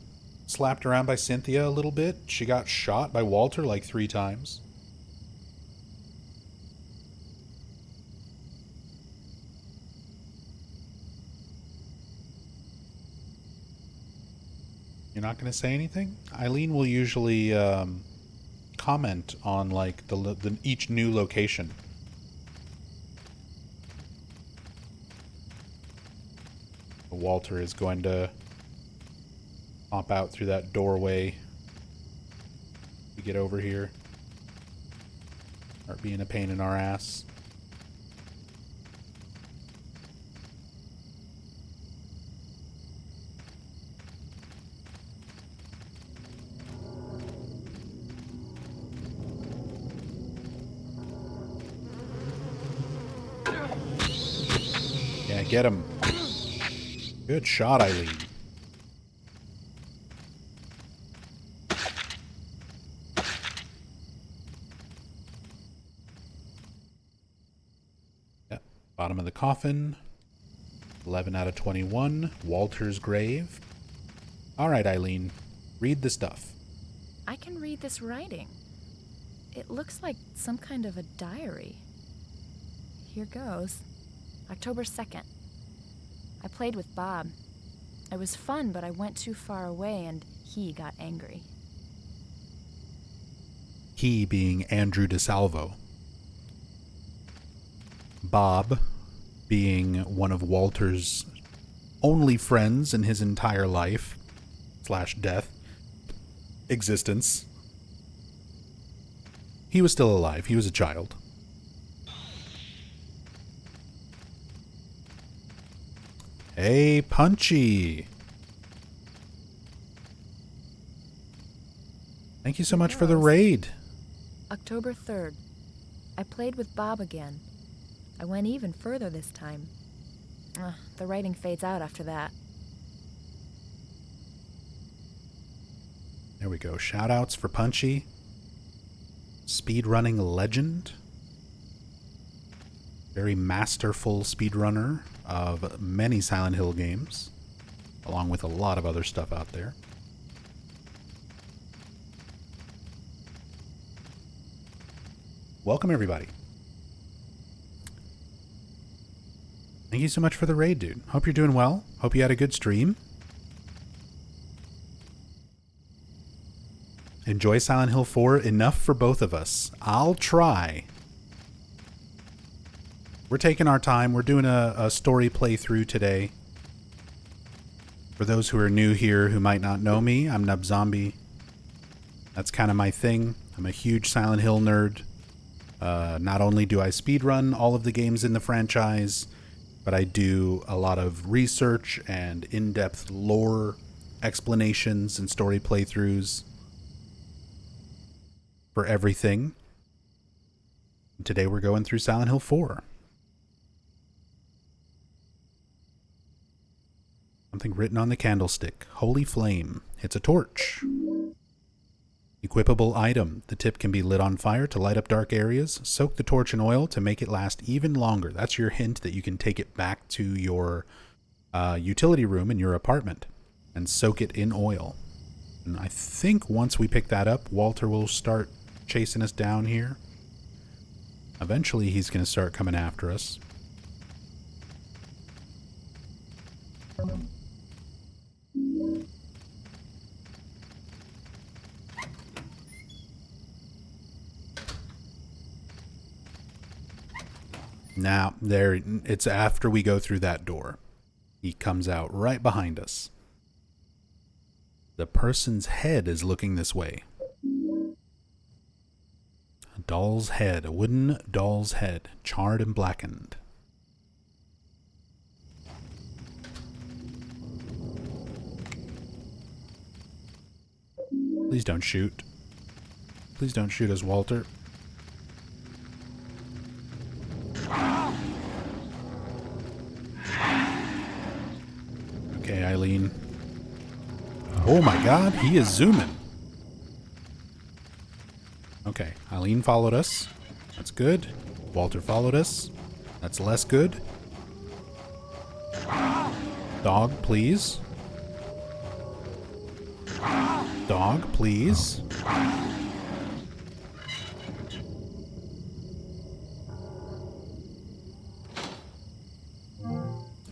slapped around by Cynthia a little bit. She got shot by Walter like 3 times. You're not going to say anything? Eileen will usually comment on like each new location. Walter is going to pop out through that doorway to get over here. Start being a pain in our ass. Yeah, get him. Good shot, Eileen. Yep. Bottom of the coffin. 11 out of 21. Walter's grave. All right, Eileen. Read the stuff. I can read this writing. It looks like some kind of a diary. Here goes. October 2nd. I played with Bob. It was fun, but I went too far away and he got angry. He being Andrew DeSalvo. Bob being one of Walter's only friends in his entire life / death existence. He was still alive. He was a child. Hey, Punchy. Thank you so much for the raid. October 3rd. I played with Bob again. I went even further this time. The writing fades out after that. There we go. Shoutouts for Punchy. Speedrunning legend. Very masterful speedrunner of many Silent Hill games, along with a lot of other stuff out there. Welcome, everybody. Thank you so much for the raid, dude. Hope you're doing well. Hope you had a good stream. Enjoy Silent Hill 4 enough for both of us. I'll try. We're taking our time. We're doing a story playthrough today. For those who are new here who might not know me, I'm Nub Zombie. That's kind of my thing. I'm a huge Silent Hill nerd. Not only do I speedrun all of the games in the franchise, but I do a lot of research and in-depth lore explanations and story playthroughs for everything. And today we're going through Silent Hill 4. Something written on the candlestick. Holy flame. It's a torch. You Equipable item. The tip can be lit on fire to light up dark areas. Soak the torch in oil to make it last even longer. That's your hint that you can take it back to your utility room in your apartment and soak it in oil. And I think once we pick that up, Walter will start chasing us down here. Eventually, he's going to start coming after us. Now, it's after we go through that door. He comes out right behind us. The person's head is looking this way. A doll's head, a wooden doll's head, charred and blackened. Please don't shoot. Please don't shoot us, Walter. Okay, Eileen. Oh my god, he is zooming. Okay, Eileen followed us. That's good. Walter followed us. That's less good. Dog, please. Dog, please.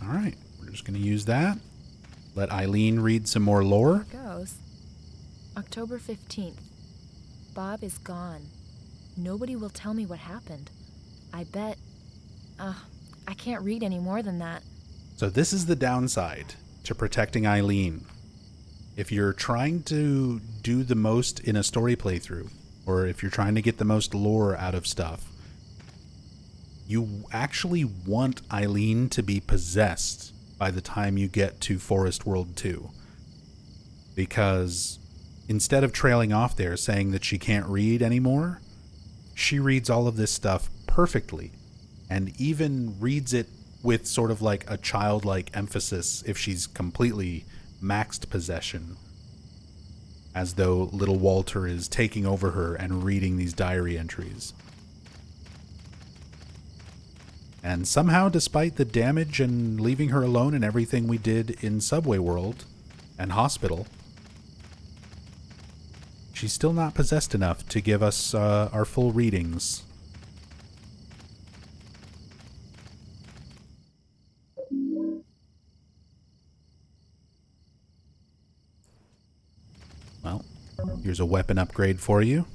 Alright, we're just going to use that. Let Eileen read some more lore. Here goes. October 15th. Bob is gone. Nobody will tell me what happened. I bet... I can't read any more than that. So this is the downside to protecting Eileen. If you're trying to do the most in a story playthrough, or if you're trying to get the most lore out of stuff, you actually want Eileen to be possessed by the time you get to Forest World 2. Because instead of trailing off there saying that she can't read anymore, she reads all of this stuff perfectly, and even reads it with sort of like a childlike emphasis if she's completely maxed possession, as though little Walter is taking over her and reading these diary entries. And somehow, despite the damage and leaving her alone and everything we did in Subway World and Hospital, she's still not possessed enough to give us our full readings. Well, here's a weapon upgrade for you.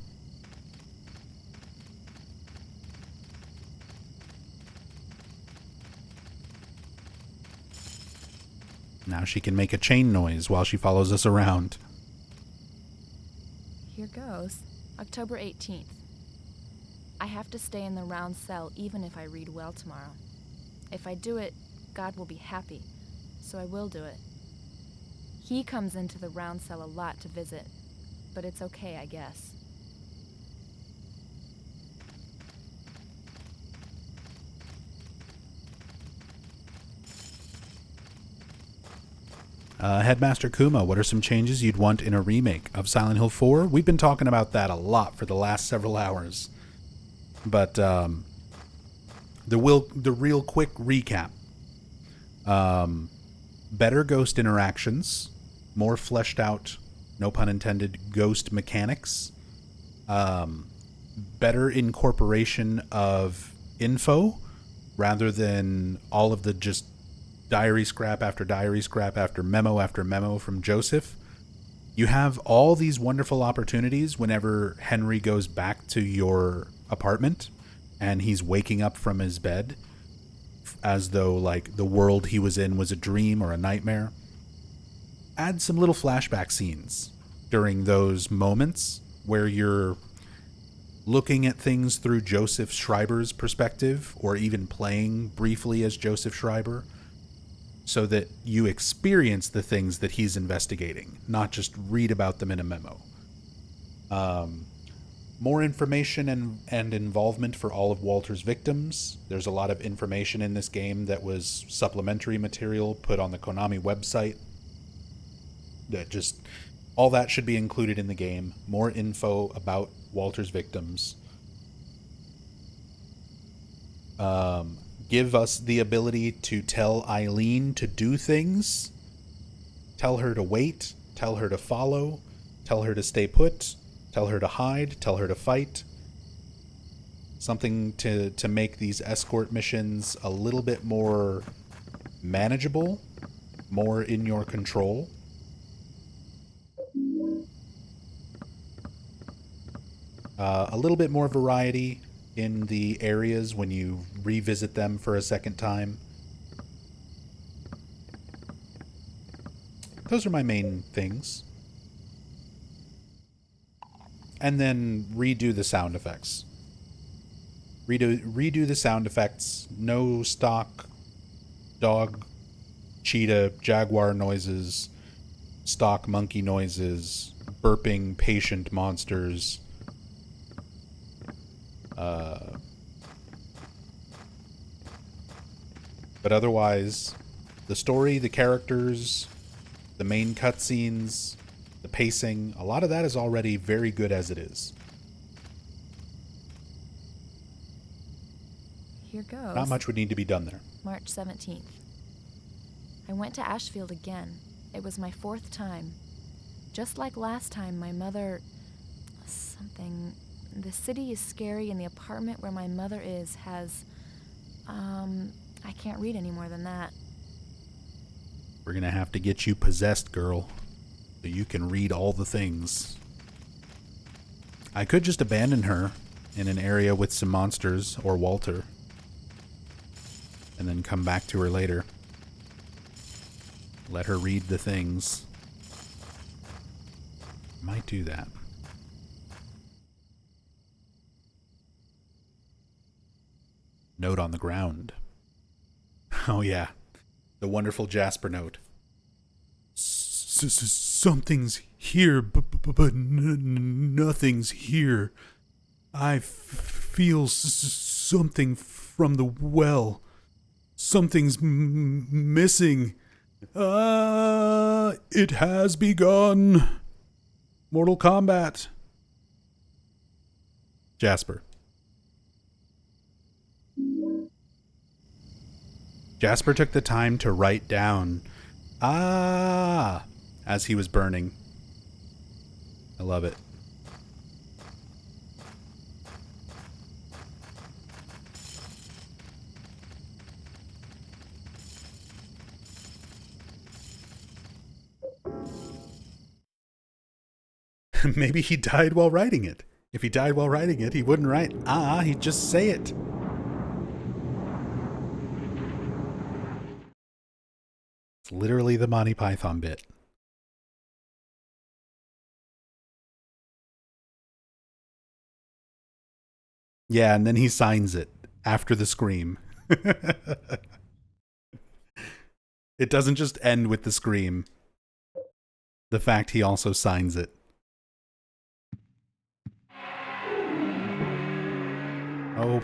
Now she can make a chain noise while she follows us around. Here goes. October 18th. I have to stay in the round cell even if I read well tomorrow. If I do it, God will be happy, so I will do it. He comes into the round cell a lot to visit, but it's okay, I guess. Headmaster Kuma, what are some changes you'd want in a remake of Silent Hill 4? We've been talking about that a lot for the last several hours. But the real quick recap. Better ghost interactions, more fleshed out, no pun intended, ghost mechanics. Better incorporation of info rather than all of the just diary scrap after memo from Joseph. You have all these wonderful opportunities whenever Henry goes back to your apartment and he's waking up from his bed as though like the world he was in was a dream or a nightmare. Add some little flashback scenes during those moments where you're looking at things through Joseph Schreiber's perspective, or even playing briefly as Joseph Schreiber, so that you experience the things that he's investigating, not just read about them in a memo. More information and involvement for all of Walter's victims. There's a lot of information in this game that was supplementary material put on the Konami website that just All that should be included in the game. More info about Walter's victims. Give us the ability to tell Eileen to do things. Tell her to wait. Tell her to follow. Tell her to stay put. Tell her to hide. Tell her to fight. Something to make these escort missions a little bit more manageable, more in your control. A little bit more variety in the areas when you revisit them for a second time. Those are my main things. And then redo the sound effects. Redo the sound effects. No stock dog, cheetah, jaguar noises, stock monkey noises, burping patient monsters. But otherwise, the story, the characters, the main cutscenes, the pacing, a lot of that is already very good as it is. Here goes. Not much would need to be done there. March 17th. I went to Ashfield again. It was my 4th time. Just like last time, my mother... something... The city is scary, and the apartment where my mother is has... I can't read any more than that. We're gonna have to get you possessed, girl, so you can read all the things. I could just abandon her in an area with some monsters, or Walter, and then come back to her later. Let her read the things. Might do that. Note on the ground. Oh yeah, the wonderful Jasper note. Something's here, but nothing's here. I feel something from the well. Something's missing. It has begun. Mortal Kombat. Jasper. Jasper took the time to write down, as he was burning. I love it. Maybe he died while writing it. If he died while writing it, he wouldn't write, he'd just say it. It's literally the Monty Python bit. Yeah, and then he signs it after the scream. It doesn't just end with the scream. The fact he also signs it. Oh,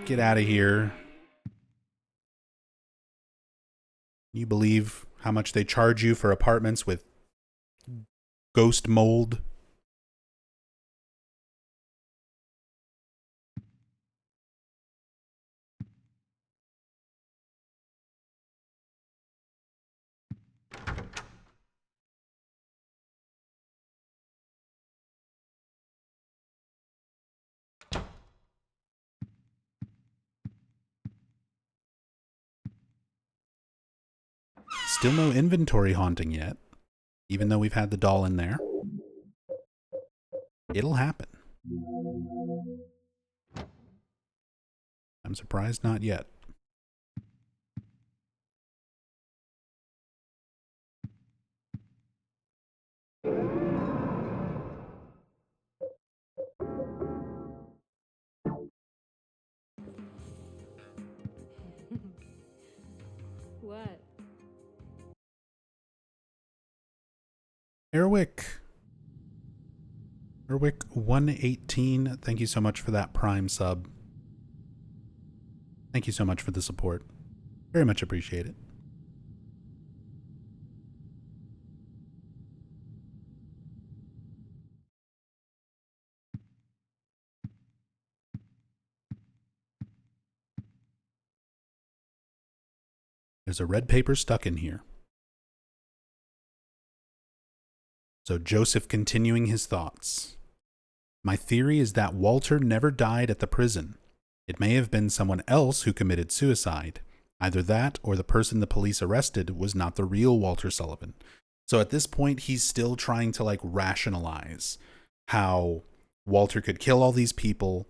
get out of here. You believe how much they charge you for apartments with ghost mold? Still no inventory haunting yet, even though we've had the doll in there. It'll happen. I'm surprised not yet. What? Airwick 118, thank you so much for that Prime sub. Thank you so much for the support. Very much appreciate it. There's a red paper stuck in here. So Joseph continuing his thoughts. My theory is that Walter never died at the prison. It may have been someone else who committed suicide. Either that or the person the police arrested was not the real Walter Sullivan. So at this point, he's still trying to like rationalize how Walter could kill all these people,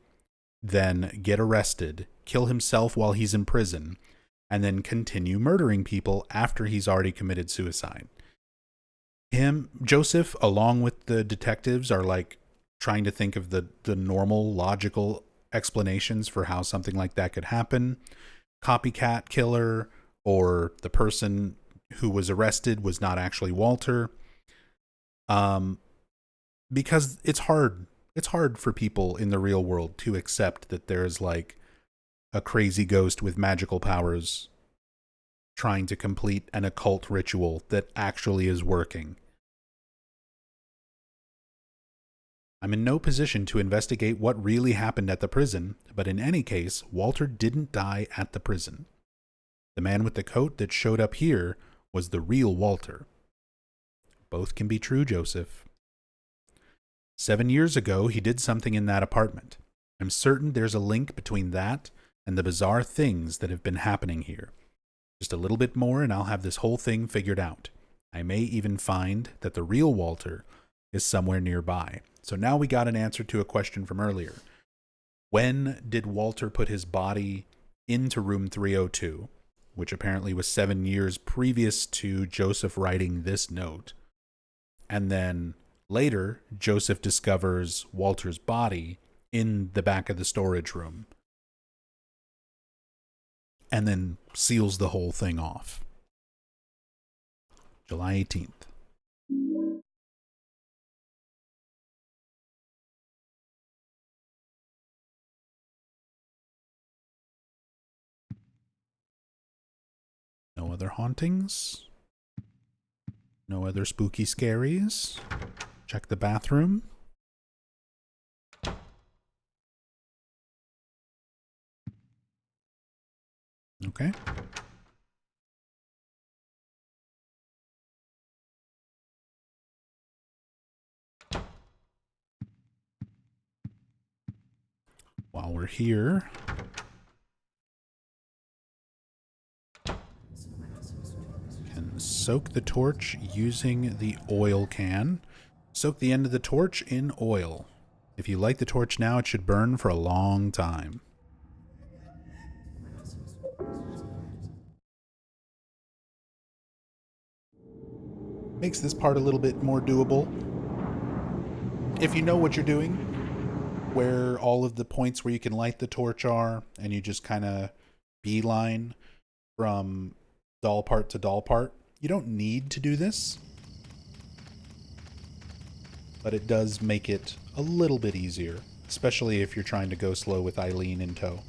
then get arrested, kill himself while he's in prison, and then continue murdering people after he's already committed suicide. Joseph, along with the detectives, are like trying to think of the normal logical explanations for how something like that could happen. Copycat killer, or the person who was arrested was not actually Walter. Because it's hard for people in the real world to accept that there's like a crazy ghost with magical powers trying to complete an occult ritual that actually is working. I'm in no position to investigate what really happened at the prison, but in any case, Walter didn't die at the prison. The man with the coat that showed up here was the real Walter. Both can be true, Joseph. 7 years ago, he did something in that apartment. I'm certain there's a link between that and the bizarre things that have been happening here. Just a little bit more and I'll have this whole thing figured out. I may even find that the real Walter is somewhere nearby. So now we got an answer to a question from earlier. When did Walter put his body into room 302, which apparently was 7 years previous to Joseph writing this note? And then later, Joseph discovers Walter's body in the back of the storage room and then seals the whole thing off. July 18th. No other hauntings. No other spooky scaries. Check the bathroom. Okay. While we're here, can soak the torch using the oil can. Soak the end of the torch in oil. If you light the torch now, it should burn for a long time. Makes this part a little bit more doable. If you know what you're doing, where all of the points where you can light the torch are, and you just kind of beeline from doll part to doll part, you don't need to do this, but it does make it a little bit easier, especially if you're trying to go slow with Eileen in tow.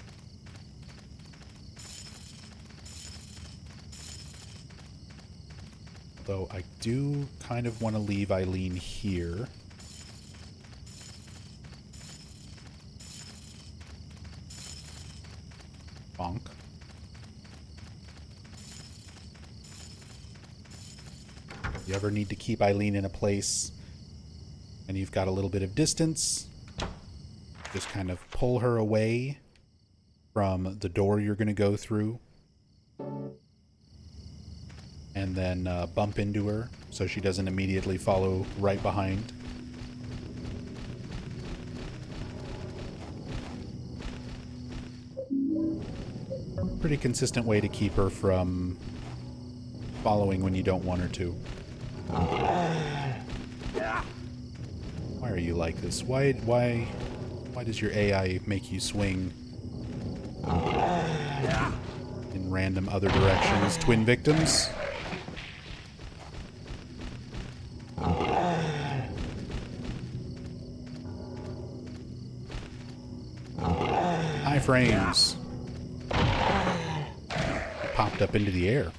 Although I do kind of want to leave Eileen here. Bonk. If you ever need to keep Eileen in a place and you've got a little bit of distance, just kind of pull her away from the door you're going to go through, and then bump into her so she doesn't immediately follow right behind. Pretty consistent way to keep her from following when you don't want her to. Why are you like this? Why does your AI make you swing in random other directions? Twin victims? Iframes. Popped up into the air.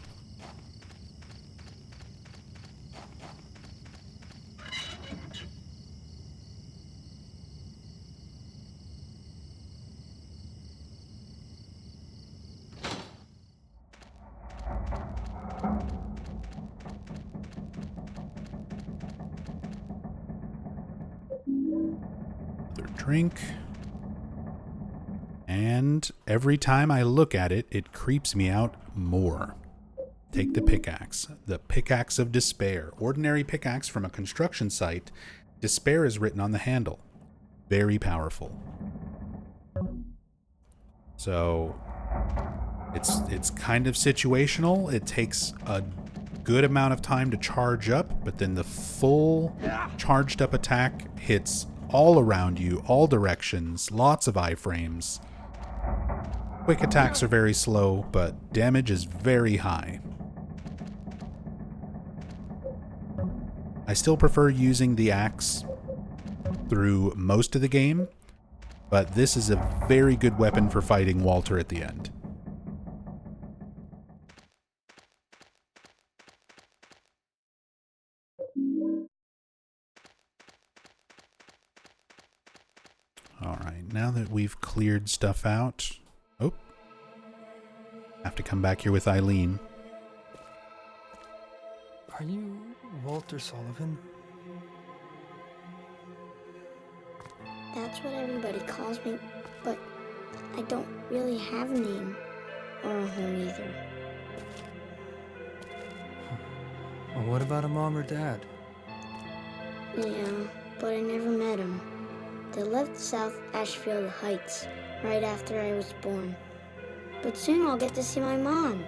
Another drink. And every time I look at it, it creeps me out more. Take the pickaxe. The pickaxe of despair. Ordinary pickaxe from a construction site. Despair is written on the handle. Very powerful. So it's kind of situational. It takes a good amount of time to charge up, but then the full charged up attack hits all around you, all directions, lots of iframes. Quick attacks are very slow, but damage is very high. I still prefer using the axe through most of the game, but this is a very good weapon for fighting Walter at the end. Alright, now that we've cleared stuff out... Oh. Have to come back here with Eileen. Are you Walter Sullivan? That's what everybody calls me, but I don't really have a name or a home either. Well, what about a mom or dad? Yeah, but I never met them. They left South Ashfield Heights right after I was born. But soon I'll get to see my mom.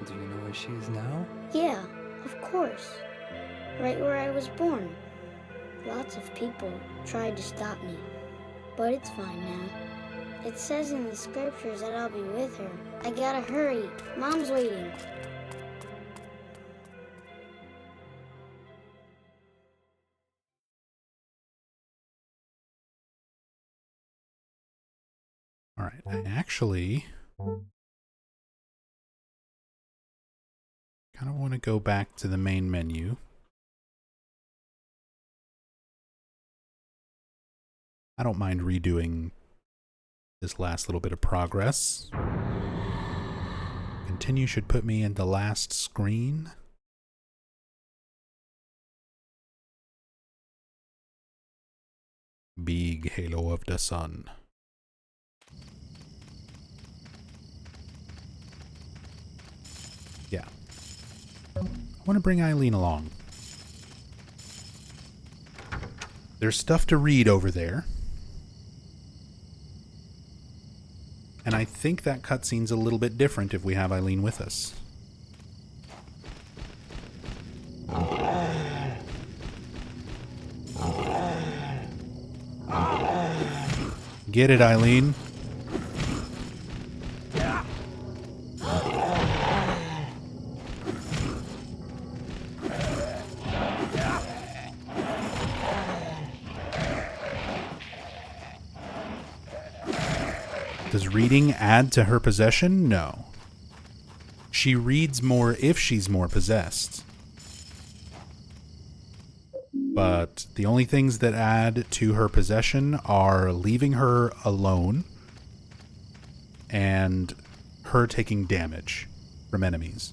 Do you know where she is now? Yeah, of course. Right where I was born. Lots of people tried to stop me, but it's fine now. It says in the scriptures that I'll be with her. I gotta hurry. Mom's waiting. Alright, I actually kind of want to go back to the main menu. I don't mind redoing this last little bit of progress. Continue should put me in the last screen. Big halo of the sun. Yeah. I want to bring Eileen along. There's stuff to read over there. And I think that cutscene's a little bit different if we have Eileen with us. Get it, Eileen. Does reading add to her possession? No. She reads more if she's more possessed. But the only things that add to her possession are leaving her alone and her taking damage from enemies.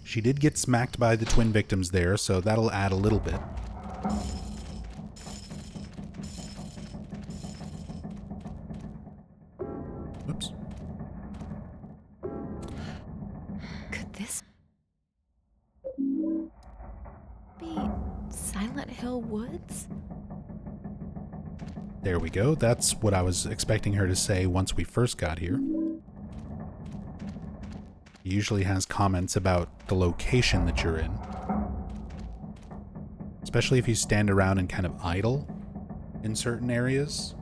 She did get smacked by the twin victims there, so that'll add a little bit. Oops. Could this be Silent Hill Woods? There we go. That's what I was expecting her to say once we first got here. He usually has comments about the location that you're in. Especially if you stand around and kind of idle in certain areas.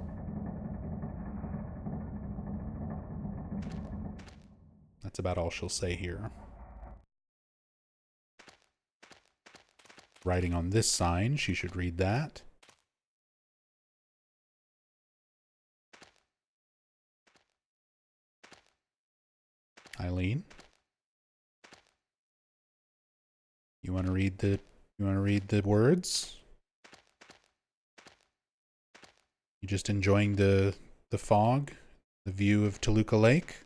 That's about all she'll say here. Writing on this sign, she should read that. Eileen? You want to read the words? just enjoying the fog, the view of Toluca Lake.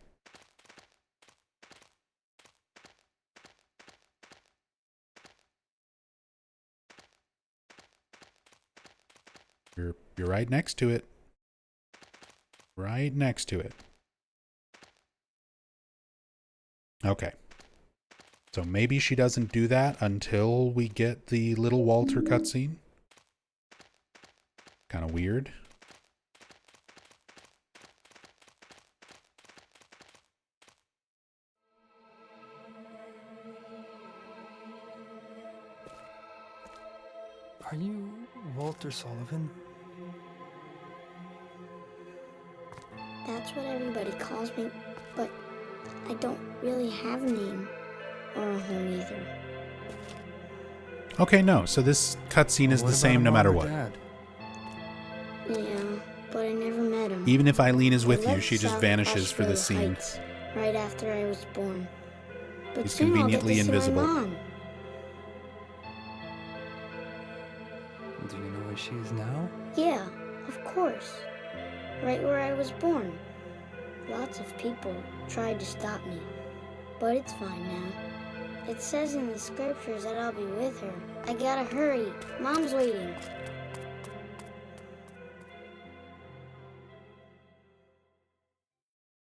You're right next to it. Right next to it. Okay. So maybe she doesn't do that until we get the little Walter cutscene. Kind of weird. Are you Walter Sullivan? That's what everybody calls me, but I don't really have a name or a home either. Okay, no. So this cutscene is the same no matter what. Dad? Yeah, but I never met him. Even if Eileen is I with you, left she just South vanishes for this Australia scene. Heights right after I was born. But He's soon I'll get to conveniently see invisible. my mom. Do you know where she is now? Yeah, of course. Right where I was born. Lots of people tried to stop me, but it's fine now. It says in the scriptures that I'll be with her. I gotta hurry. Mom's waiting.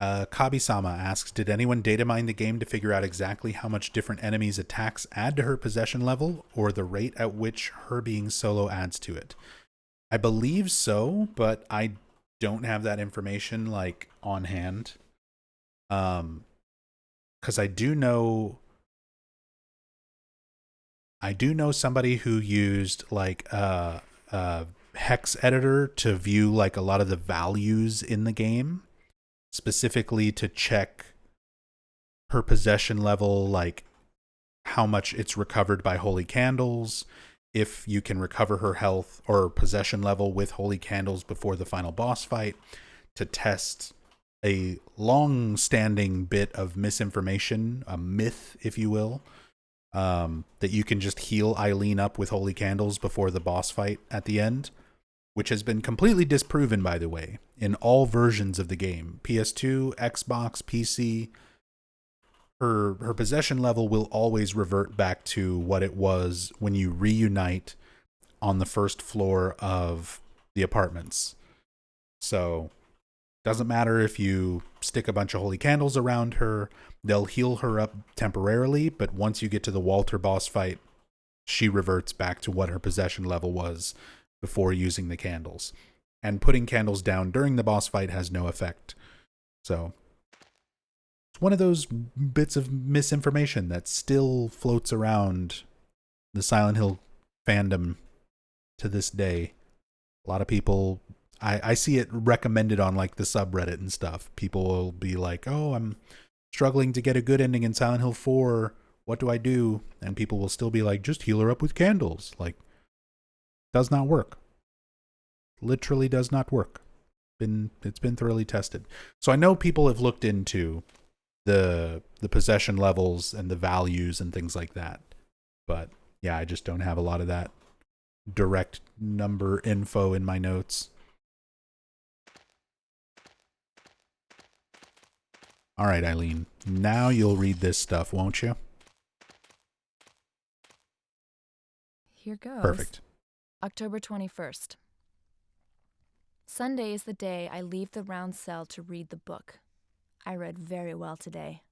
Kabi-sama asks, did anyone data mine the game to figure out exactly how much different enemies' attacks add to her possession level, or the rate at which her being solo adds to it? I believe so, but I don't have that information, like, on hand. Because I do know somebody who used, like, a hex editor to view, like, a lot of the values in the game, specifically to check her possession level, like how much it's recovered by holy candles, if you can recover her health or possession level with holy candles before the final boss fight, to test a long-standing bit of misinformation, a myth, if you will, that you can just heal Eileen up with holy candles before the boss fight at the end, which has been completely disproven, by the way, in all versions of the game. PS2, Xbox, PC. Her possession level will always revert back to what it was when you reunite on the first floor of the apartments. So, doesn't matter if you stick a bunch of holy candles around her, they'll heal her up temporarily, but once you get to the Walter boss fight, she reverts back to what her possession level was before using the candles. And putting candles down during the boss fight has no effect. So, it's one of those bits of misinformation that still floats around the Silent Hill fandom to this day. A lot of people, I see it recommended on like the subreddit and stuff. People will be like, oh, I'm struggling to get a good ending in Silent Hill 4. What do I do? And people will still be like, just heal her up with candles. Like, does not work. Literally does not work. It's been thoroughly tested. So I know people have looked into the possession levels and the values and things like that. But yeah, I just don't have a lot of that direct number info in my notes. All right, Eileen. Now you'll read this stuff, won't you? Here goes. Perfect. October 21st. Sunday is the day I leave the round cell to read the book. I read very well today.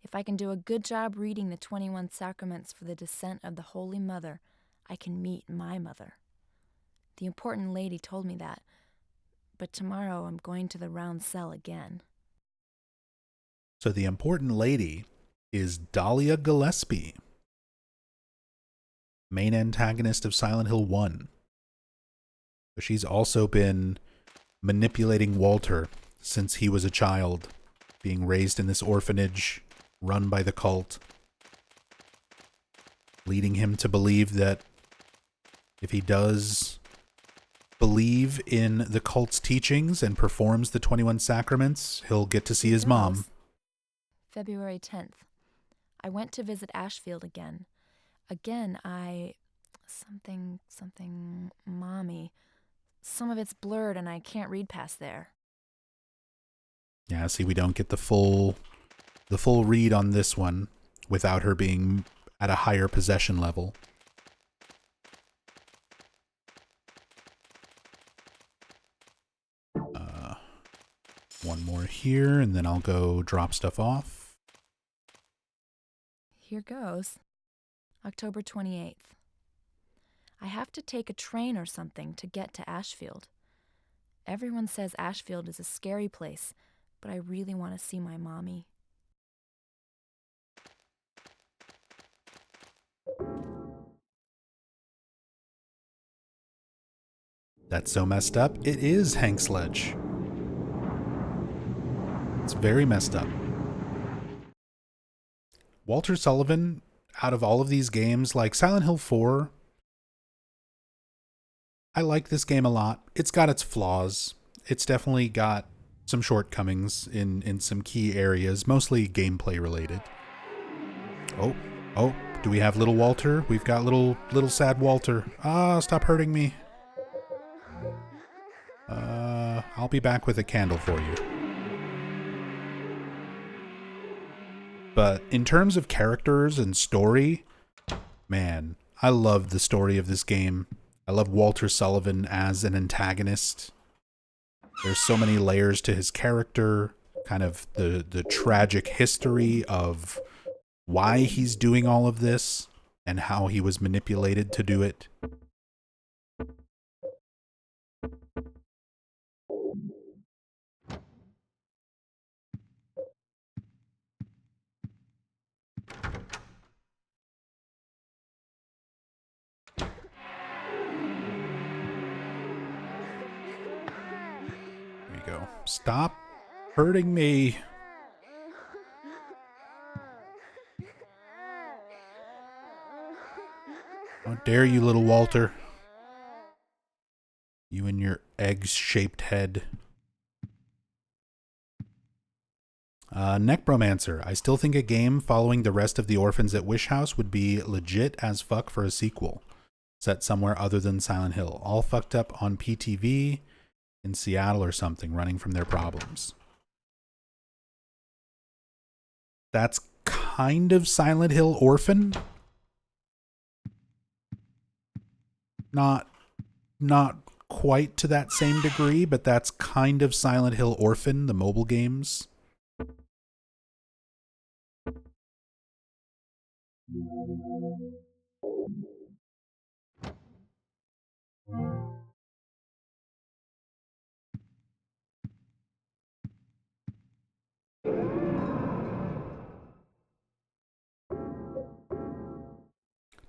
If I can do a good job reading the 21 Sacraments for the descent of the Holy Mother, I can meet my mother. The important lady told me that, but tomorrow I'm going to the round cell again. So the important lady is Dahlia Gillespie, main antagonist of Silent Hill 1. So she's also been manipulating Walter since he was a child, being raised in this orphanage run by the cult, leading him to believe that if he does believe in the cult's teachings and performs the 21 Sacraments, he'll get to see his mom. February 10th. I went to visit Ashfield again. Again, something, mommy. Some of it's blurred and I can't read past there. Yeah, see, we don't get the full read on this one without her being at a higher possession level. One more here, and then I'll go drop stuff off. Here goes. October 28th. I have to take a train or something to get to Ashfield. Everyone says Ashfield is a scary place, but I really want to see my mommy. That's so messed up. It is Hank Sledge. It's very messed up. Walter Sullivan, out of all of these games, like Silent Hill 4, I like this game a lot. It's got its flaws. It's definitely got some shortcomings in some key areas, mostly gameplay related. Oh, do we have little Walter? We've got little sad Walter. Ah, stop hurting me. I'll be back with a candle for you. But in terms of characters and story, man, I love the story of this game. I love Walter Sullivan as an antagonist. There's so many layers to his character, kind of the tragic history of why he's doing all of this and how he was manipulated to do it. There you go. Stop hurting me. How dare you, little Walter? You and your egg-shaped head. Necromancer. I still think a game following the rest of the Orphans at Wish House would be legit as fuck for a sequel. Set somewhere other than Silent Hill. All fucked up on PTV in Seattle or something, running from their problems. That's kind of Silent Hill Orphan. Not quite to that same degree, but that's kind of Silent Hill Orphan, the mobile games.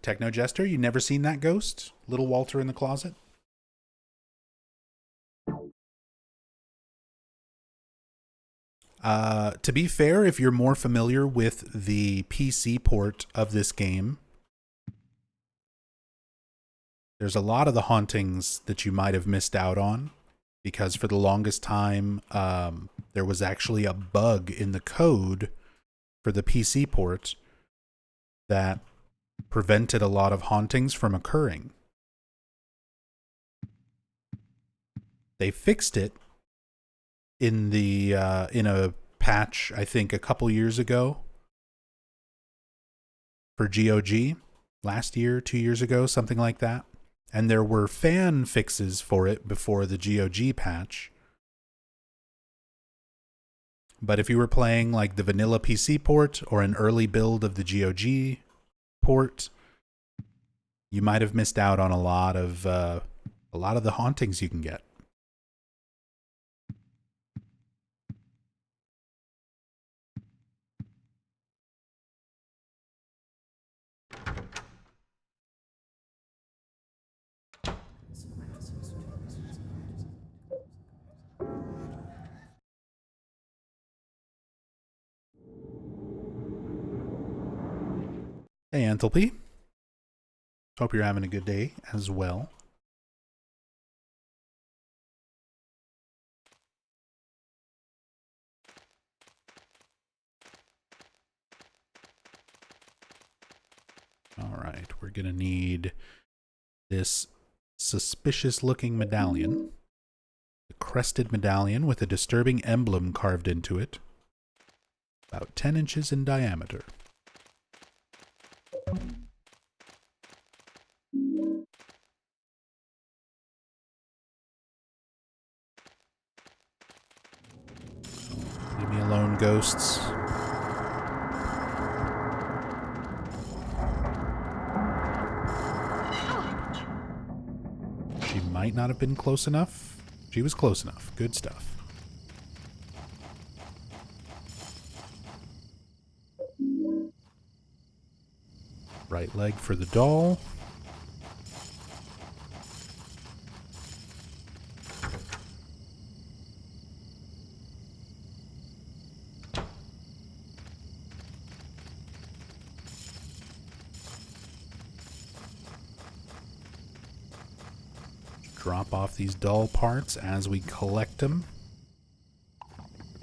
Techno Jester, you never seen that ghost? Little Walter in the closet? To be fair, if you're more familiar with the PC port of this game, there's a lot of the hauntings that you might have missed out on, because for the longest time, there was actually a bug in the code for the PC port that prevented a lot of hauntings from occurring. They fixed it in the in a patch, I think, a couple years ago for GOG, last year, 2 years ago, something like that. And there were fan fixes for it before the GOG patch. But if you were playing like the vanilla PC port or an early build of the GOG port, you might have missed out on a lot of the hauntings you can get. Hey, Enthalpy. Hope you're having a good day as well. All right, we're going to need this suspicious-looking medallion. A crested medallion with a disturbing emblem carved into it. About 10 inches in diameter. Leave me alone, ghosts. She might not have been close enough. She was close enough. Good stuff. Right leg for the doll. Drop off these doll parts as we collect them.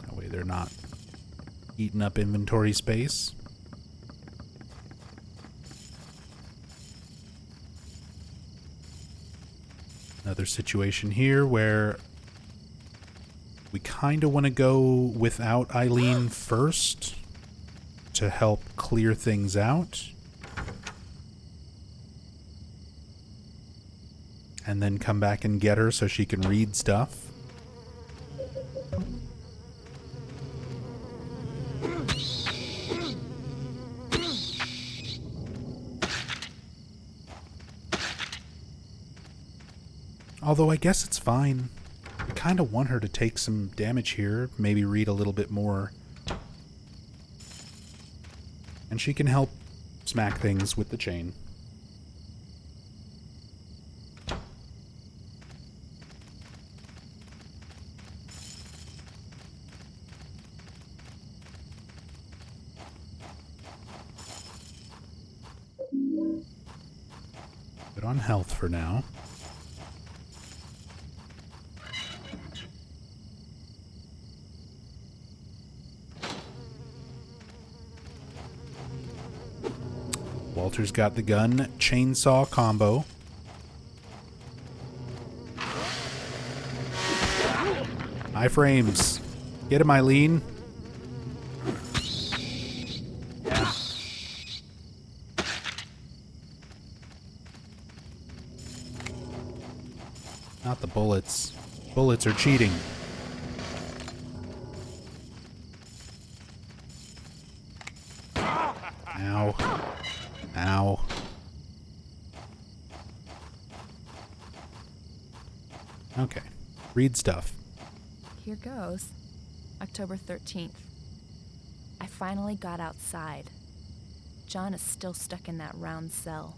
That way they're not eating up inventory space. Another situation here where we kind of want to go without Eileen first to help clear things out. And then come back and get her so she can read stuff. Although I guess it's fine. I kind of want her to take some damage here, maybe read a little bit more. And she can help smack things with the chain. Good on health for now. Walter's got the gun. Chainsaw combo. High frames. Get him, Eileen. Not the bullets. Bullets are cheating. Ow. Ow. Okay. Read stuff. Here goes. October 13th. I finally got outside. John is still stuck in that round cell.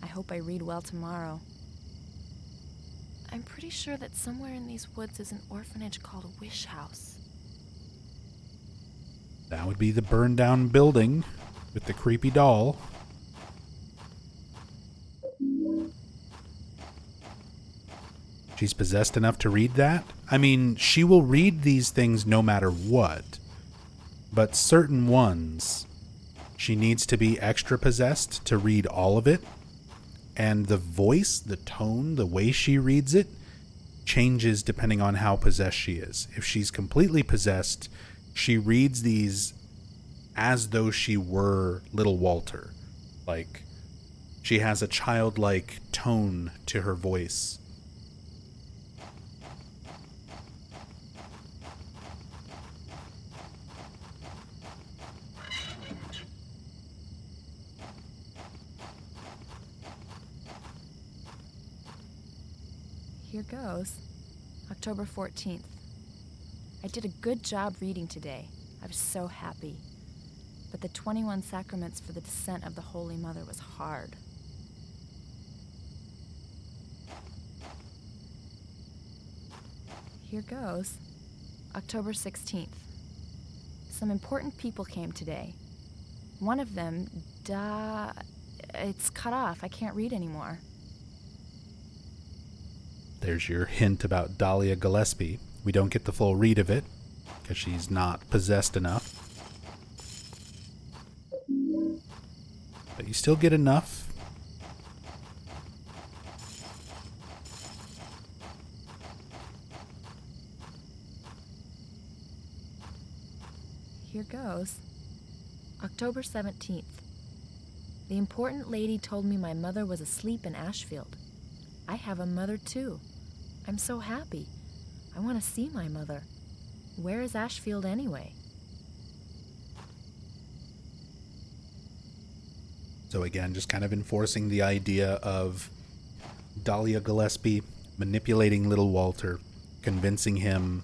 I hope I read well tomorrow. I'm pretty sure that somewhere in these woods is an orphanage called Wish House. That would be the burned down building with the creepy doll. She's possessed enough to read that? I mean, she will read these things no matter what. But certain ones, she needs to be extra possessed to read all of it. And the voice, the tone, the way she reads it changes depending on how possessed she is. If she's completely possessed, she reads these as though she were little Walter. Like, she has a childlike tone to her voice. Here goes. October 14th. I did a good job reading today. I was so happy. But the 21 Sacraments for the descent of the Holy Mother was hard. Here goes. October 16th. Some important people came today. One of them, it's cut off. I can't read anymore. There's your hint about Dahlia Gillespie. We don't get the full read of it, because she's not possessed enough. But you still get enough. Here goes. October 17th. The important lady told me my mother was asleep in Ashfield. I have a mother too. I'm so happy. I want to see my mother. Where is Ashfield anyway? So again, just kind of enforcing the idea of Dahlia Gillespie manipulating little Walter, convincing him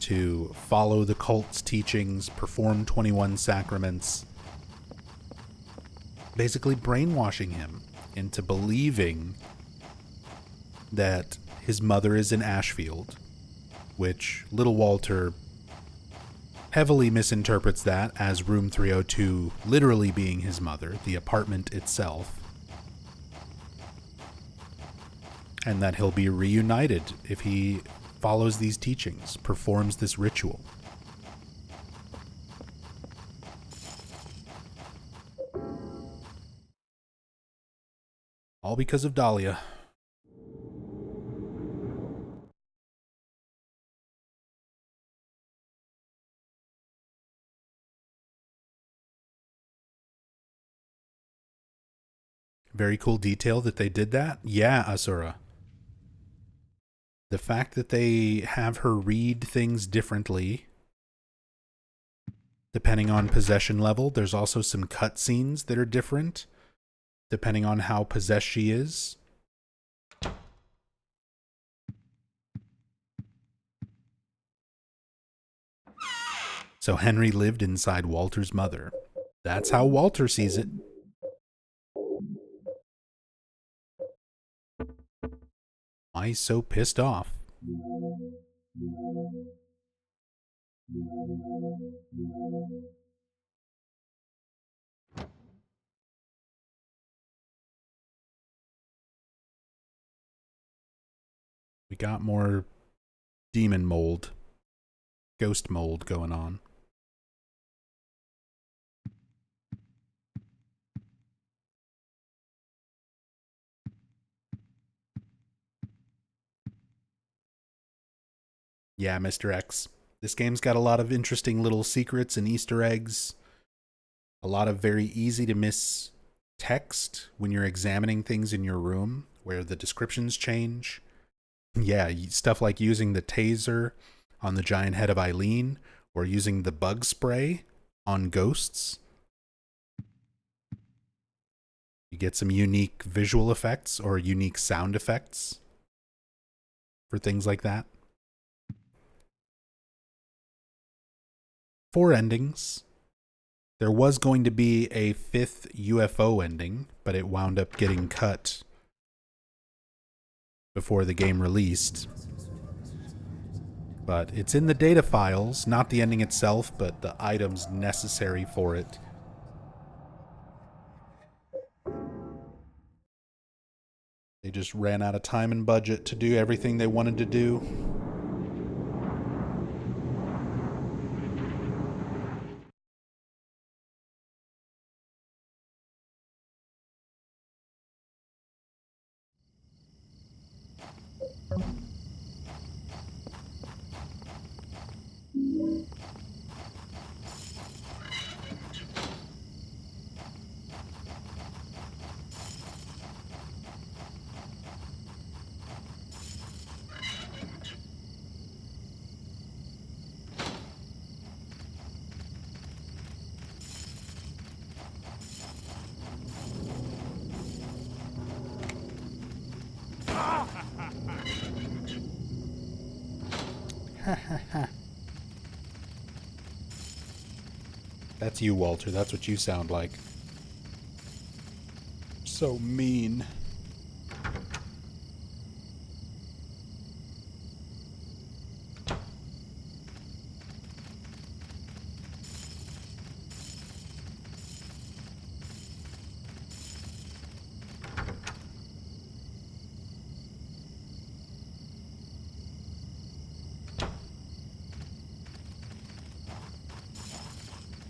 to follow the cult's teachings, perform 21 sacraments, basically brainwashing him into believing that his mother is in Ashfield, which little Walter heavily misinterprets that as room 302 literally being his mother, the apartment itself, and that he'll be reunited if he follows these teachings, performs this ritual. All because of Dahlia. Very cool detail that they did that. Yeah, Asura. The fact that they have her read things differently depending on possession level. There's also some cutscenes that are different depending on how possessed she is. So Henry lived inside Walter's mother. That's how Walter sees it. Why he's so pissed off. We got more demon mold, ghost mold going on. Yeah, Mr. X. This game's got a lot of interesting little secrets and Easter eggs. A lot of very easy to miss text when you're examining things in your room where the descriptions change. Yeah, stuff like using the taser on the giant head of Eileen or using the bug spray on ghosts. You get some unique visual effects or unique sound effects for things like that. 4 endings. There was going to be a 5th UFO ending, but it wound up getting cut before the game released. But it's in the data files, not the ending itself, but the items necessary for it. They just ran out of time and budget to do everything they wanted to do. That's you, Walter. That's what you sound like. So mean.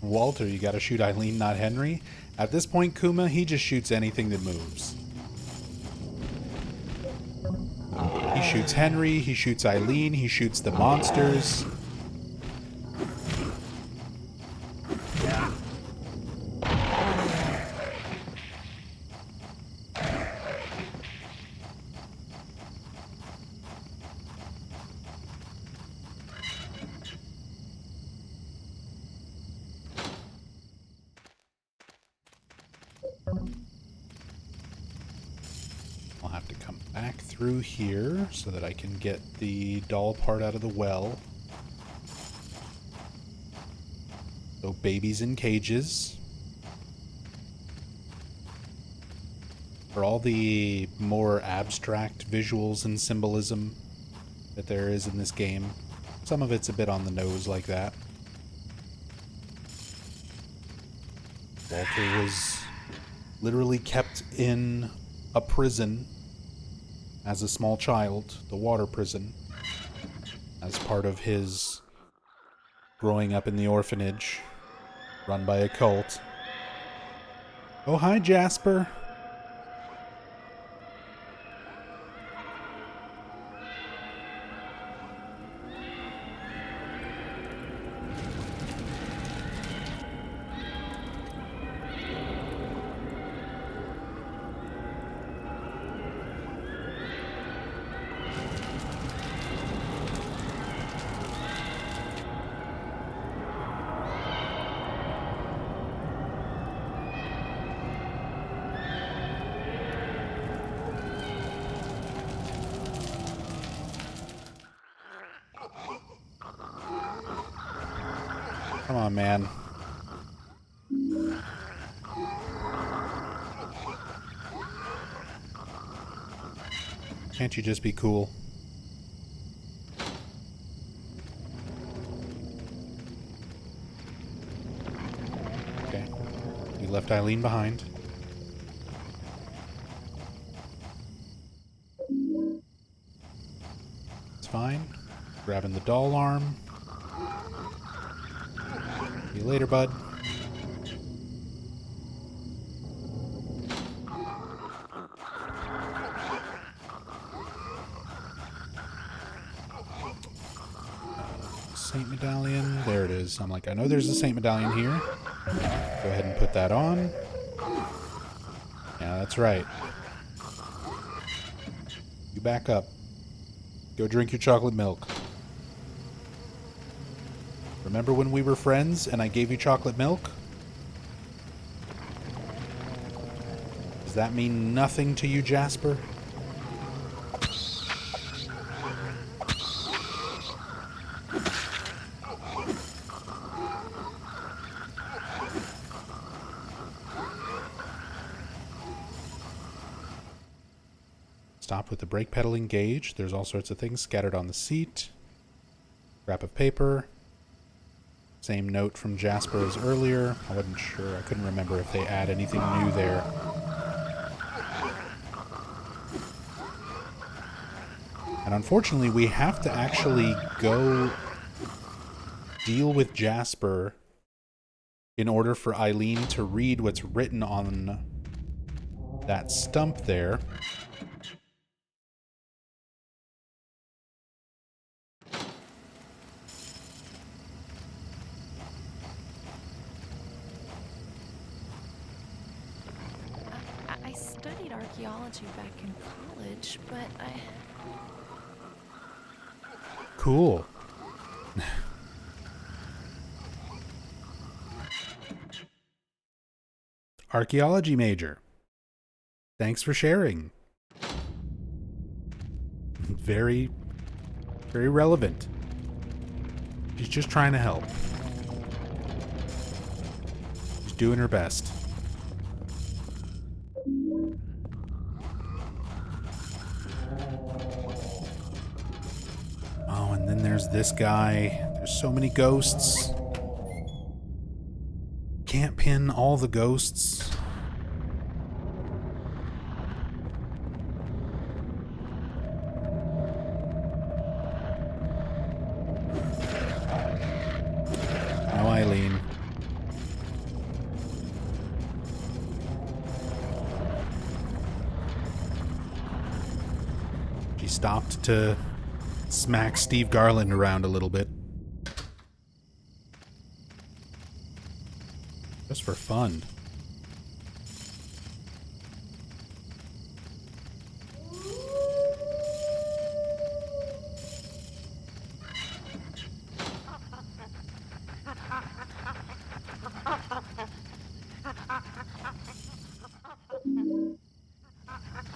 Walter, you gotta shoot Eileen, not Henry. At this point, Kuma, he just shoots anything that moves. He shoots Henry, he shoots Eileen, he shoots the monsters. through here so that I can get the doll part out of the well. So babies in cages. For all the more abstract visuals and symbolism that there is in this game, some of it's a bit on the nose like that. Walter was literally kept in a prison as a small child, the water prison, as part of his growing up in the orphanage run by a cult. Oh, hi, Jasper. Come on, man. Can't you just be cool? Okay. We left Eileen behind. It's fine. Grabbing the doll arm. See you later, bud. Saint medallion. There it is. I'm like, I know there's a saint medallion here. Go ahead and put that on. Yeah, that's right. You back up. Go drink your chocolate milk. Remember when we were friends and I gave you chocolate milk? Does that mean nothing to you, Jasper? Stop with the brake pedal engaged. There's all sorts of things scattered on the seat. Scrap of paper. Same note from Jasper as earlier. I wasn't sure. I couldn't remember if they add anything new there. And unfortunately, we have to actually go deal with Jasper in order for Eileen to read what's written on that stump there. I studied archaeology back in college, but I... Cool. Archaeology major. Thanks for sharing. Very, very relevant. She's just trying to help. She's doing her best. Oh, and then there's this guy. There's so many ghosts. Can't pin all the ghosts. No, Eileen. She stopped to smack Steve Garland around a little bit. Just for fun.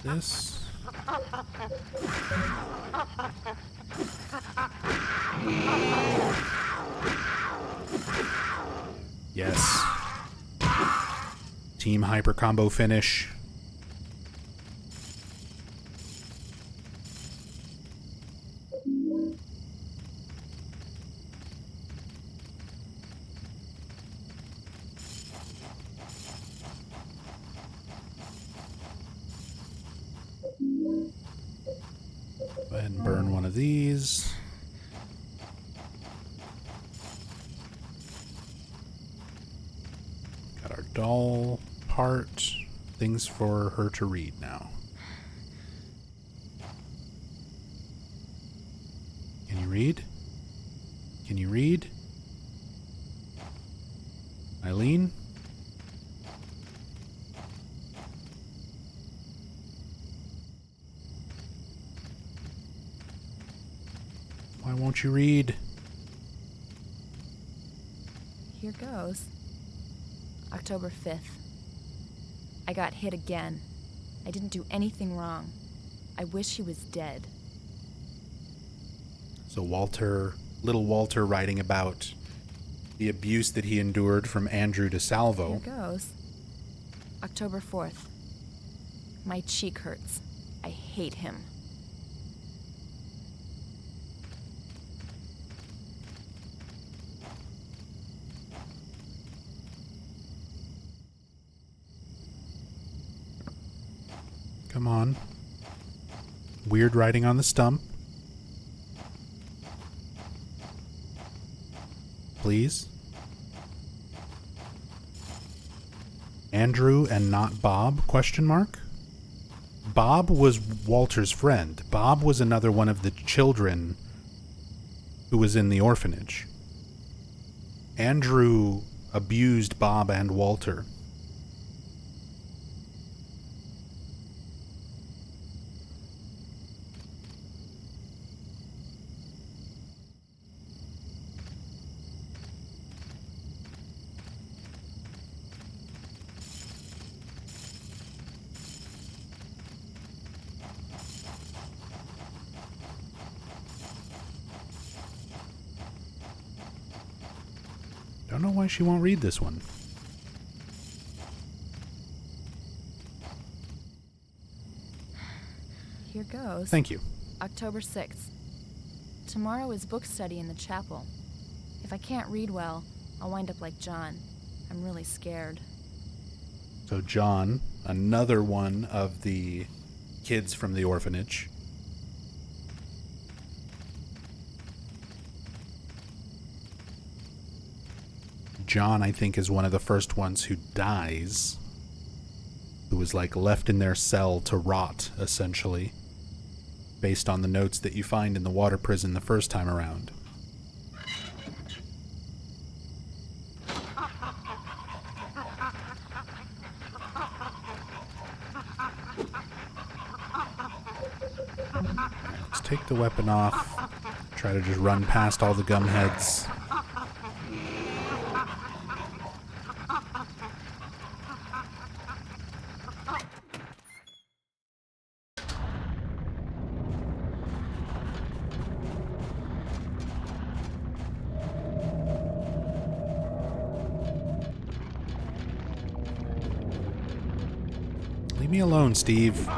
This. Yes. Team hyper combo finish. Go ahead and burn one of these. Got our doll part. Things for her to read now. Can you read? Can you read? Eileen? Why won't you read? Here goes. October 5th. I got hit again. I didn't do anything wrong. I wish he was dead. So little Walter writing about the abuse that he endured from Andrew DeSalvo. Here goes. October 4th. My cheek hurts. I hate him. Come on. Weird writing on the stump. Please. Andrew and not Bob? Question mark. Bob was Walter's friend. Bob was another one of the children who was in the orphanage. Andrew abused Bob and Walter. Don't know why she won't read this one. Here goes. Thank you. October 6th. Tomorrow is book study in the chapel. If I can't read well, I'll wind up like John. I'm really scared. So John, another one of the kids from the orphanage. John, I think, is one of the first ones who dies, who was like left in their cell to rot, essentially, based on the notes that you find in the water prison the first time around. Let's take the weapon off, try to just run past all the gum heads. Leave me alone, Steve.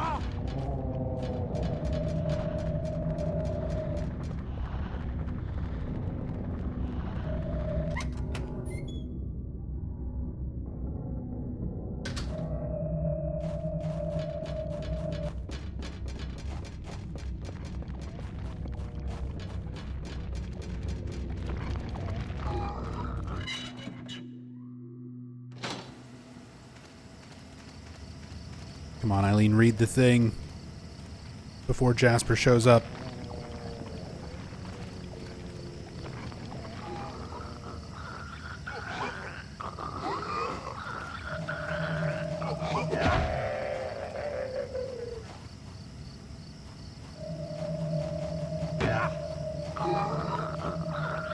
Come on, Eileen, read the thing before Jasper shows up.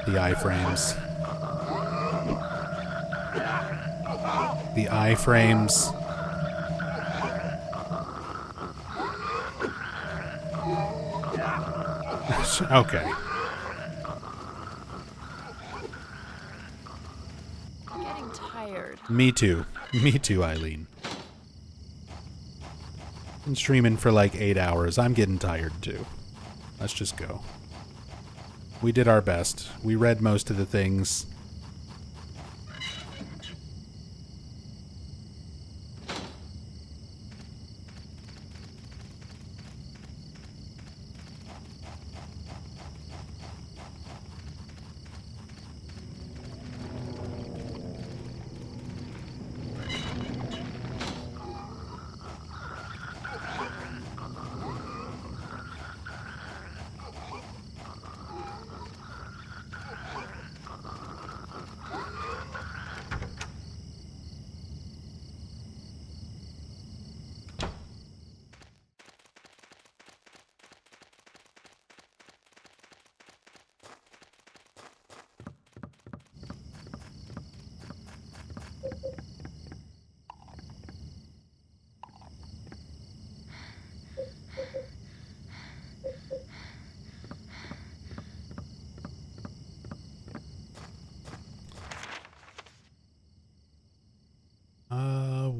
The iframes. The iframes. Okay. I'm getting tired. Me too. Me too, Eileen. Been streaming for like 8 hours. I'm getting tired too. Let's just go. We did our best. We read most of the things.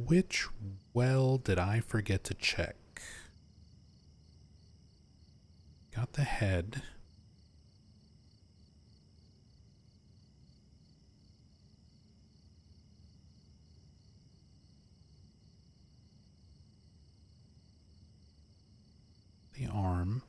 Which well did I forget to check? Got the head. The arm.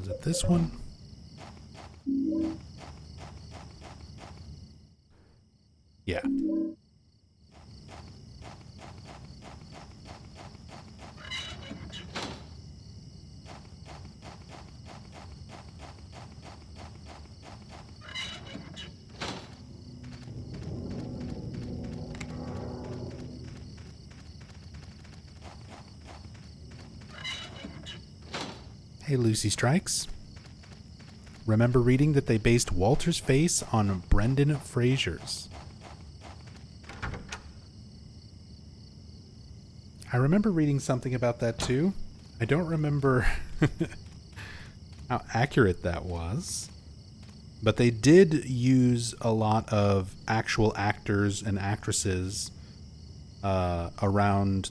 Is it this one? Yeah. Hey, Lucy Strikes. Remember reading that they based Walter's face on Brendan Fraser's. I remember reading something about that too. I don't remember how accurate that was. But they did use a lot of actual actors and actresses around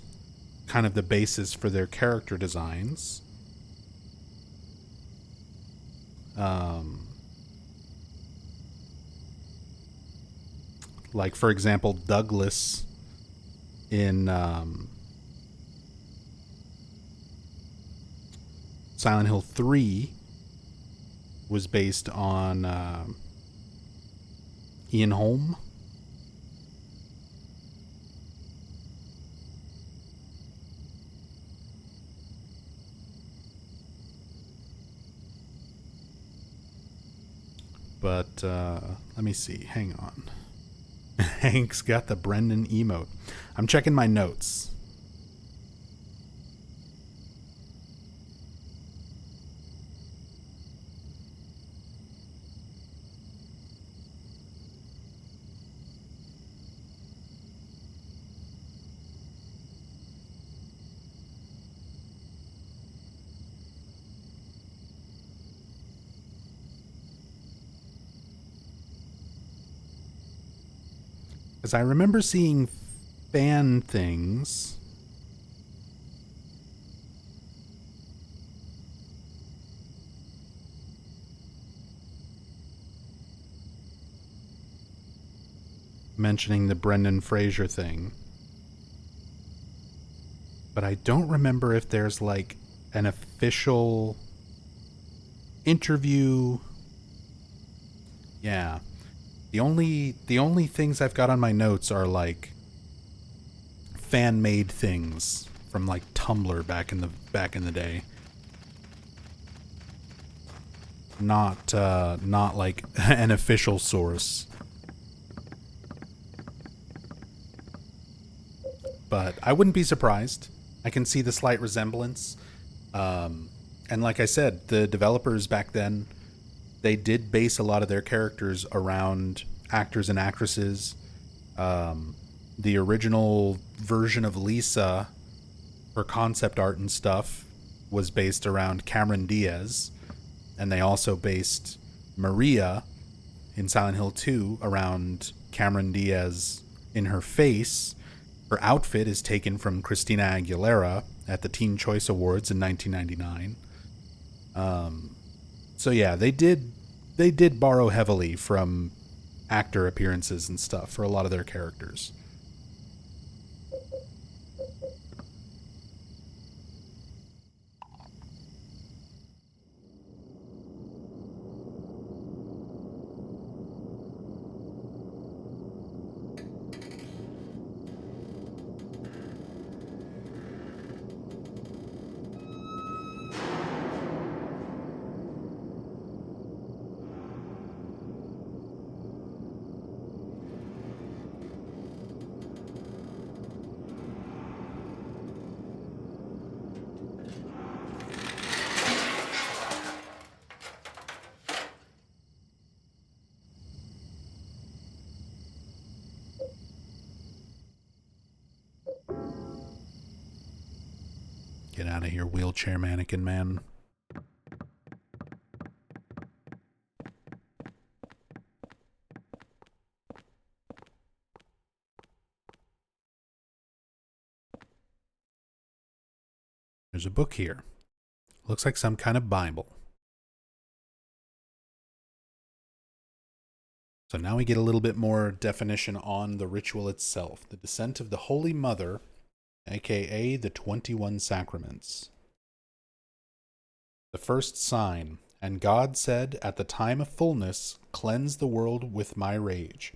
kind of the basis for their character designs. Like, for example, Douglas in Silent Hill 3 was based on Ian Holm. But let me see. Hang on. Hank's got the Brendan emote. I'm checking my notes. Because I remember seeing fan things. Mentioning the Brendan Fraser thing. But I don't remember if there's like an official interview. Yeah. The only things I've got on my notes are like fan-made things from like Tumblr back in the day. Not like an official source. But I wouldn't be surprised. I can see the slight resemblance. And like I said, the developers back then, they did base a lot of their characters around actors and actresses. The original version of Lisa, her concept art and stuff, was based around Cameron Diaz. And they also based Maria in Silent Hill 2 around Cameron Diaz in her face. Her outfit is taken from Christina Aguilera at the Teen Choice Awards in 1999. So yeah, they did borrow heavily from actor appearances and stuff for a lot of their characters. Get out of here, wheelchair mannequin man. There's a book here. Looks like some kind of Bible. So now we get a little bit more definition on the ritual itself. The descent of the Holy Mother, aka the 21 Sacraments. The first sign, and God said, at the time of fullness, cleanse the world with my rage.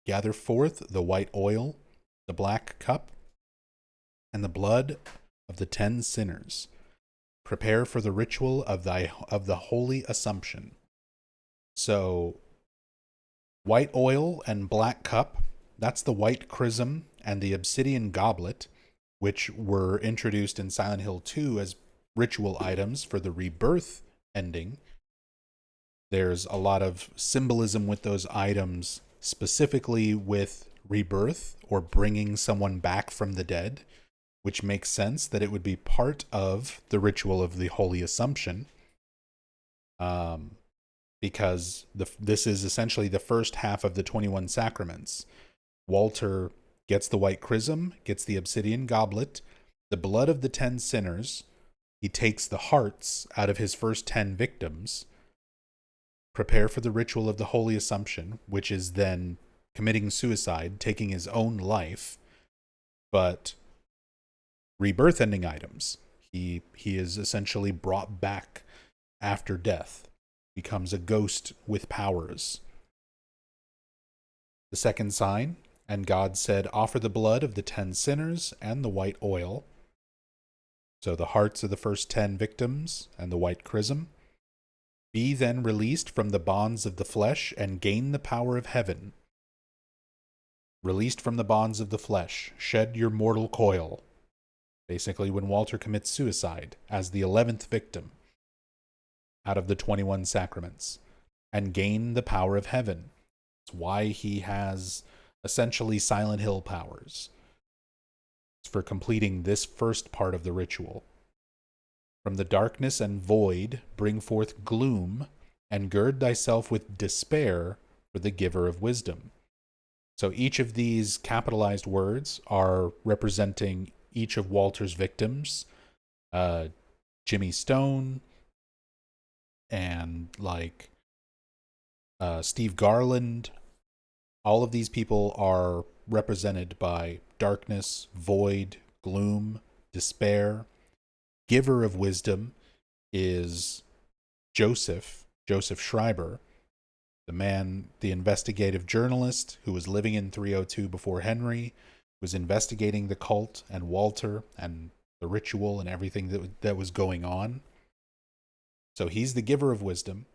Gather forth the white oil, the black cup, and the blood of the 10 sinners. Prepare for the ritual of the Holy Assumption. So, white oil and black cup, that's the white chrism and the obsidian goblet, which were introduced in Silent Hill 2 as ritual items for the rebirth ending. There's a lot of symbolism with those items, specifically with rebirth or bringing someone back from the dead, which makes sense that it would be part of the ritual of the Holy Assumption. Because this is essentially the first half of the 21 Sacraments. Walter gets the white chrism, gets the obsidian goblet, the blood of the 10 sinners. He takes the hearts out of his first 10 victims. Prepare for the ritual of the Holy Assumption, which is then committing suicide, taking his own life. But rebirth ending items. He is essentially brought back after death. Becomes a ghost with powers. The second sign, and God said, offer the blood of the 10 sinners and the white oil. So the hearts of the first 10 victims and the white chrism. Be then released from the bonds of the flesh and gain the power of heaven. Released from the bonds of the flesh, shed your mortal coil. Basically when Walter commits suicide as the 11th victim out of the 21 Sacraments, and gain the power of heaven. It's why he has essentially Silent Hill powers. It's for completing this first part of the ritual. From the darkness and void bring forth gloom, and gird thyself with despair for the giver of wisdom. So each of these capitalized words are representing each of Walter's victims. Jimmy Stone, and like Steve Garland. All of these people are represented by darkness, void, gloom, despair. Giver of wisdom is Joseph Schreiber. The investigative journalist who was living in 302 before Henry, was investigating the cult and Walter and the ritual and everything that was going on. So he's the giver of wisdom.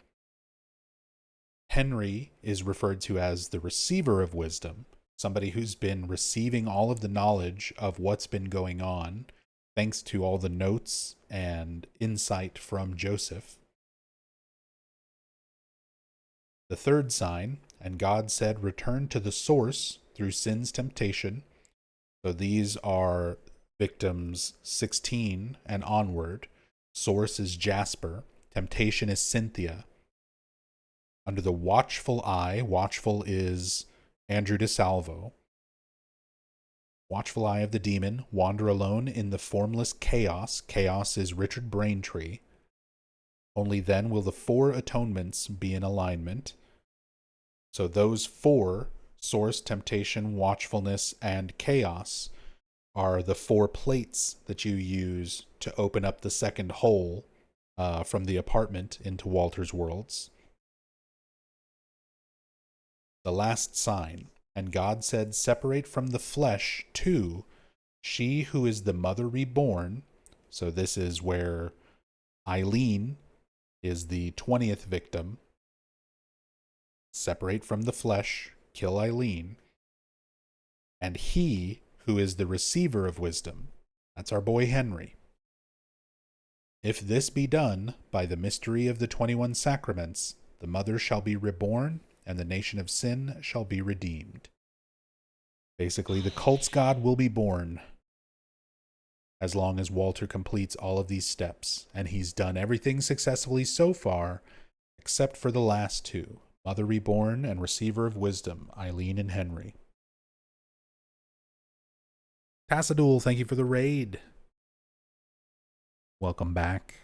Henry is referred to as the receiver of wisdom, somebody who's been receiving all of the knowledge of what's been going on, thanks to all the notes and insight from Joseph. The third sign, and God said, return to the source through sin's temptation. So these are victims 16 and onward. Source is Jasper. Temptation is Cynthia. Under the watchful eye, watchful is Andrew DeSalvo. Watchful eye of the demon, wander alone in the formless chaos. Chaos is Richard Braintree. Only then will the 4 atonements be in alignment. So those 4, source, temptation, watchfulness, and chaos, are the 4 plates that you use to open up the second hole from the apartment into Walter's worlds. The last sign, and God said, separate from the flesh 2, she who is the mother reborn. So this is where Eileen is the 20th victim. Separate from the flesh, kill Eileen. And he who is the receiver of wisdom, that's our boy Henry. If this be done by the mystery of the 21 sacraments, the mother shall be reborn, and the nation of sin shall be redeemed. Basically, the cult's God will be born as long as Walter completes all of these steps, and he's done everything successfully so far, except for the last 2, Mother Reborn and Receiver of Wisdom, Eileen and Henry. Tassadul, thank you for the raid. Welcome back.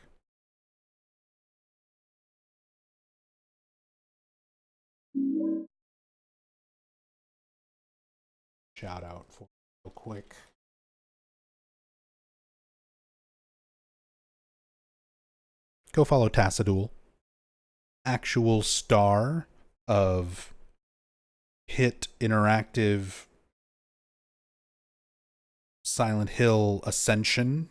Shout out for real quick. Go follow Tassadul. Actual star of hit interactive Silent Hill Ascension.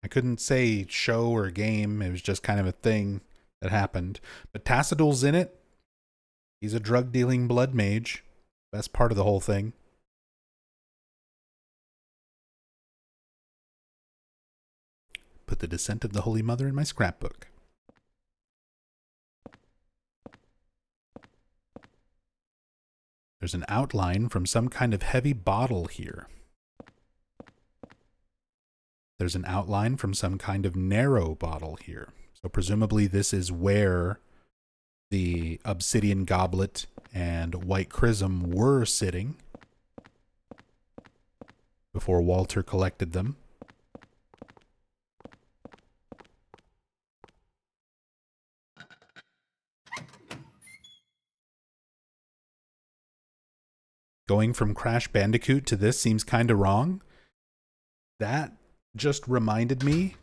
I couldn't say show or game. It was just kind of a thing that happened. But Tassadul's in it. He's a drug-dealing blood mage. Best part of the whole thing. Put the Descent of the Holy Mother in my scrapbook. There's an outline from some kind of heavy bottle here. There's an outline from some kind of narrow bottle here. So presumably this is where the obsidian goblet and white chrism were sitting before Walter collected them. Going from Crash Bandicoot to this seems kind of wrong. That just reminded me,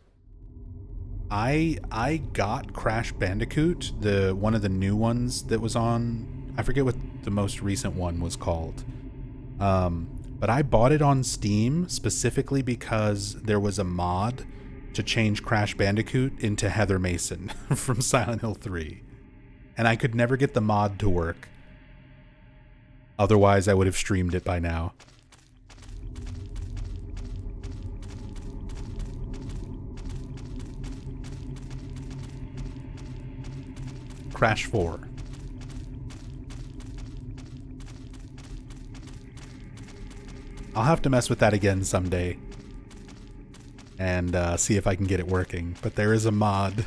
I got Crash Bandicoot, one of the new ones that was on, I forget what the most recent one was called. But I bought it on Steam specifically because there was a mod to change Crash Bandicoot into Heather Mason from Silent Hill 3. And I could never get the mod to work. Otherwise, I would have streamed it by now. Crash 4. I'll have to mess with that again someday and see if I can get it working. But there is a mod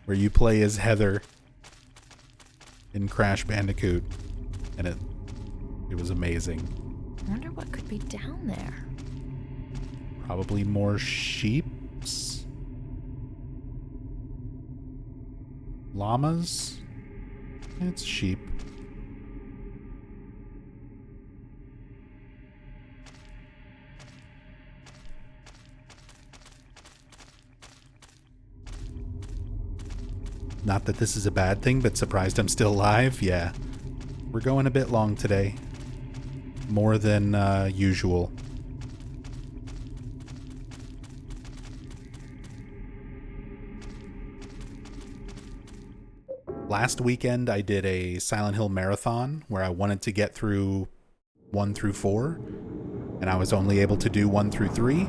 where you play as Heather in Crash Bandicoot, and it was amazing. I wonder what could be down there. Probably more sheeps? Llamas? It's sheep. Not that this is a bad thing, but surprised I'm still alive. Yeah. We're going a bit long today. More than usual. Last weekend I did a Silent Hill marathon where I wanted to get through 1 through 4, and I was only able to do 1 through 3.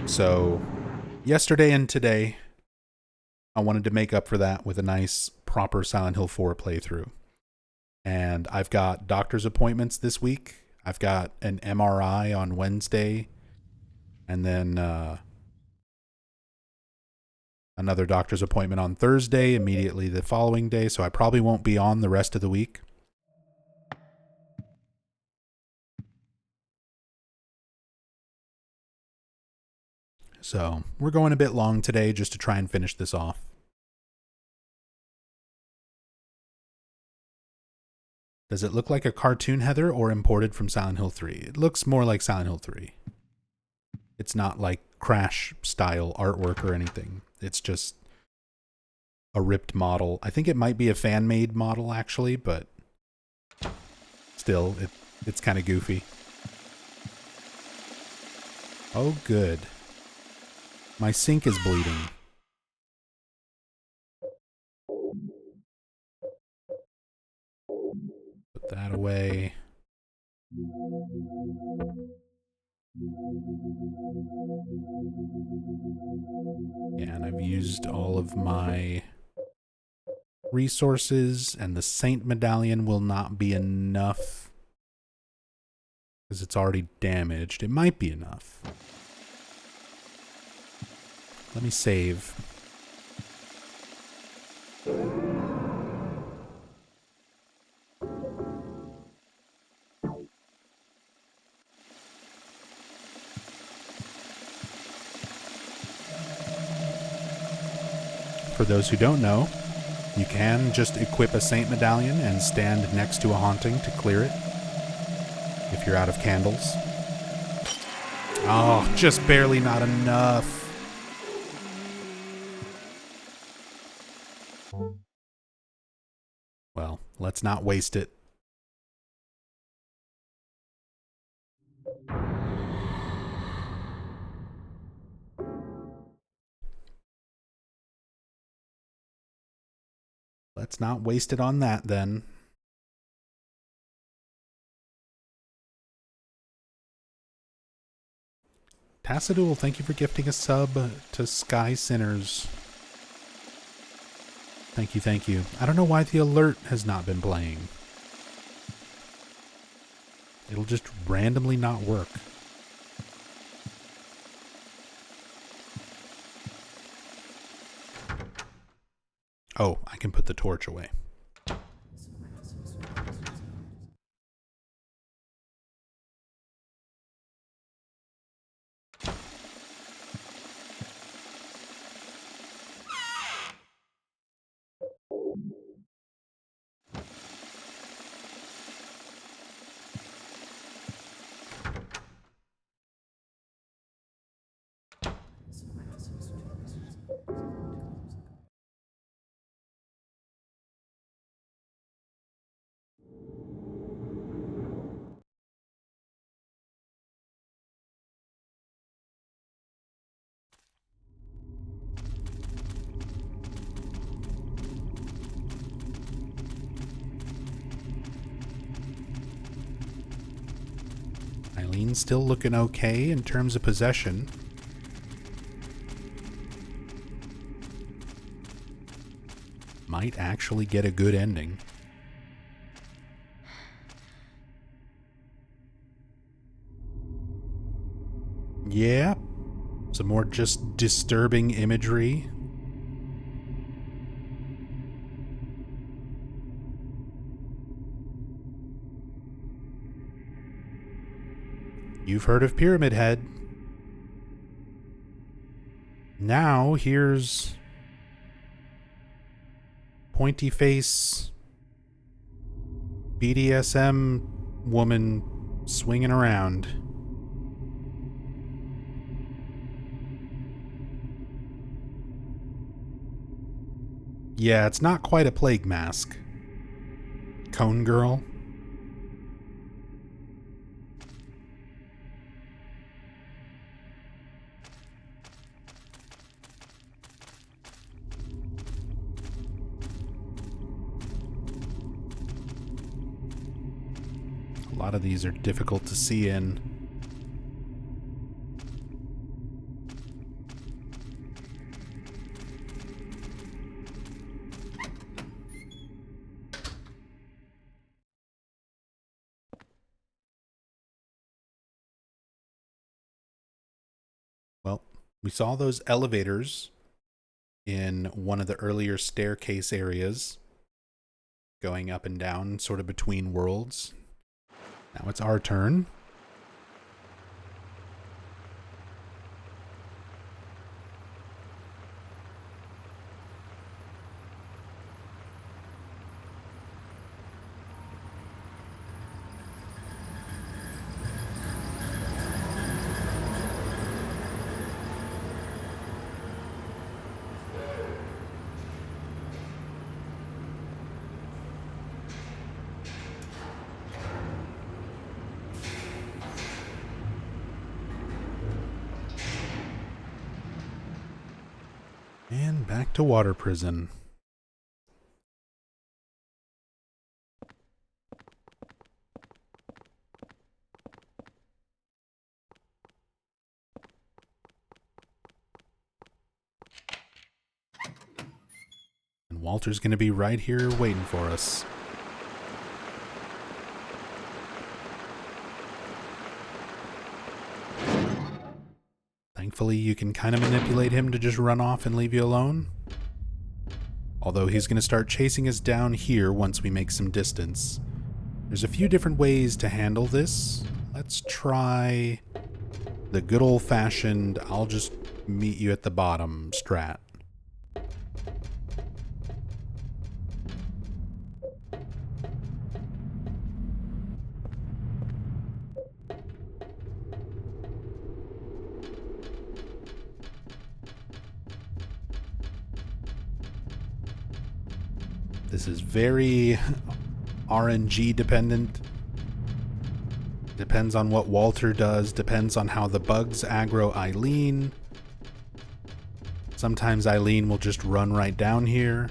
So yesterday and today I wanted to make up for that with a nice proper Silent Hill 4 playthrough. And I've got doctor's appointments this week. I've got an MRI on Wednesday, and then another doctor's appointment on Thursday, immediately the following day, so I probably won't be on the rest of the week. So we're going a bit long today just to try and finish this off. Does it look like a cartoon, Heather, or imported from Silent Hill 3? It looks more like Silent Hill 3. It's not like Crash style artwork or anything. It's just a ripped model. I think it might be a fan-made model actually, but still, it's kind of goofy. Oh, good. My sink is bleeding. Put that away. Yeah, and I've used all of my resources, and the Saint Medallion will not be enough because it's already damaged. It might be enough. Let me save. For those who don't know, you can just equip a Saint Medallion and stand next to a haunting to clear it if you're out of candles. Oh, just barely not enough. Well, let's not waste it. Let's not waste it on that, then. Tassadul, thank you for gifting a sub to Sky Sinners. Thank you, thank you. I don't know why the alert has not been playing. It'll just randomly not work. Oh, I can put the torch away. Eileen's still looking okay in terms of possession. Might actually get a good ending. Yeah. Some more just disturbing imagery. You've heard of Pyramid Head. Now here's pointy face BDSM woman swinging around. Yeah, it's not quite a plague mask. Cone girl. A lot of these are difficult to see in. Well, we saw those elevators in one of the earlier staircase areas, going up and down, sort of between worlds. Now it's our turn. And back to water prison. And Walter's going to be right here waiting for us. Thankfully, you can kind of manipulate him to just run off and leave you alone. Although he's going to start chasing us down here once we make some distance. There's a few different ways to handle this. Let's try the good old-fashioned, I'll just meet you at the bottom strat. This is very RNG dependent. Depends on what Walter does. Depends on how the bugs aggro Eileen. Sometimes Eileen will just run right down here.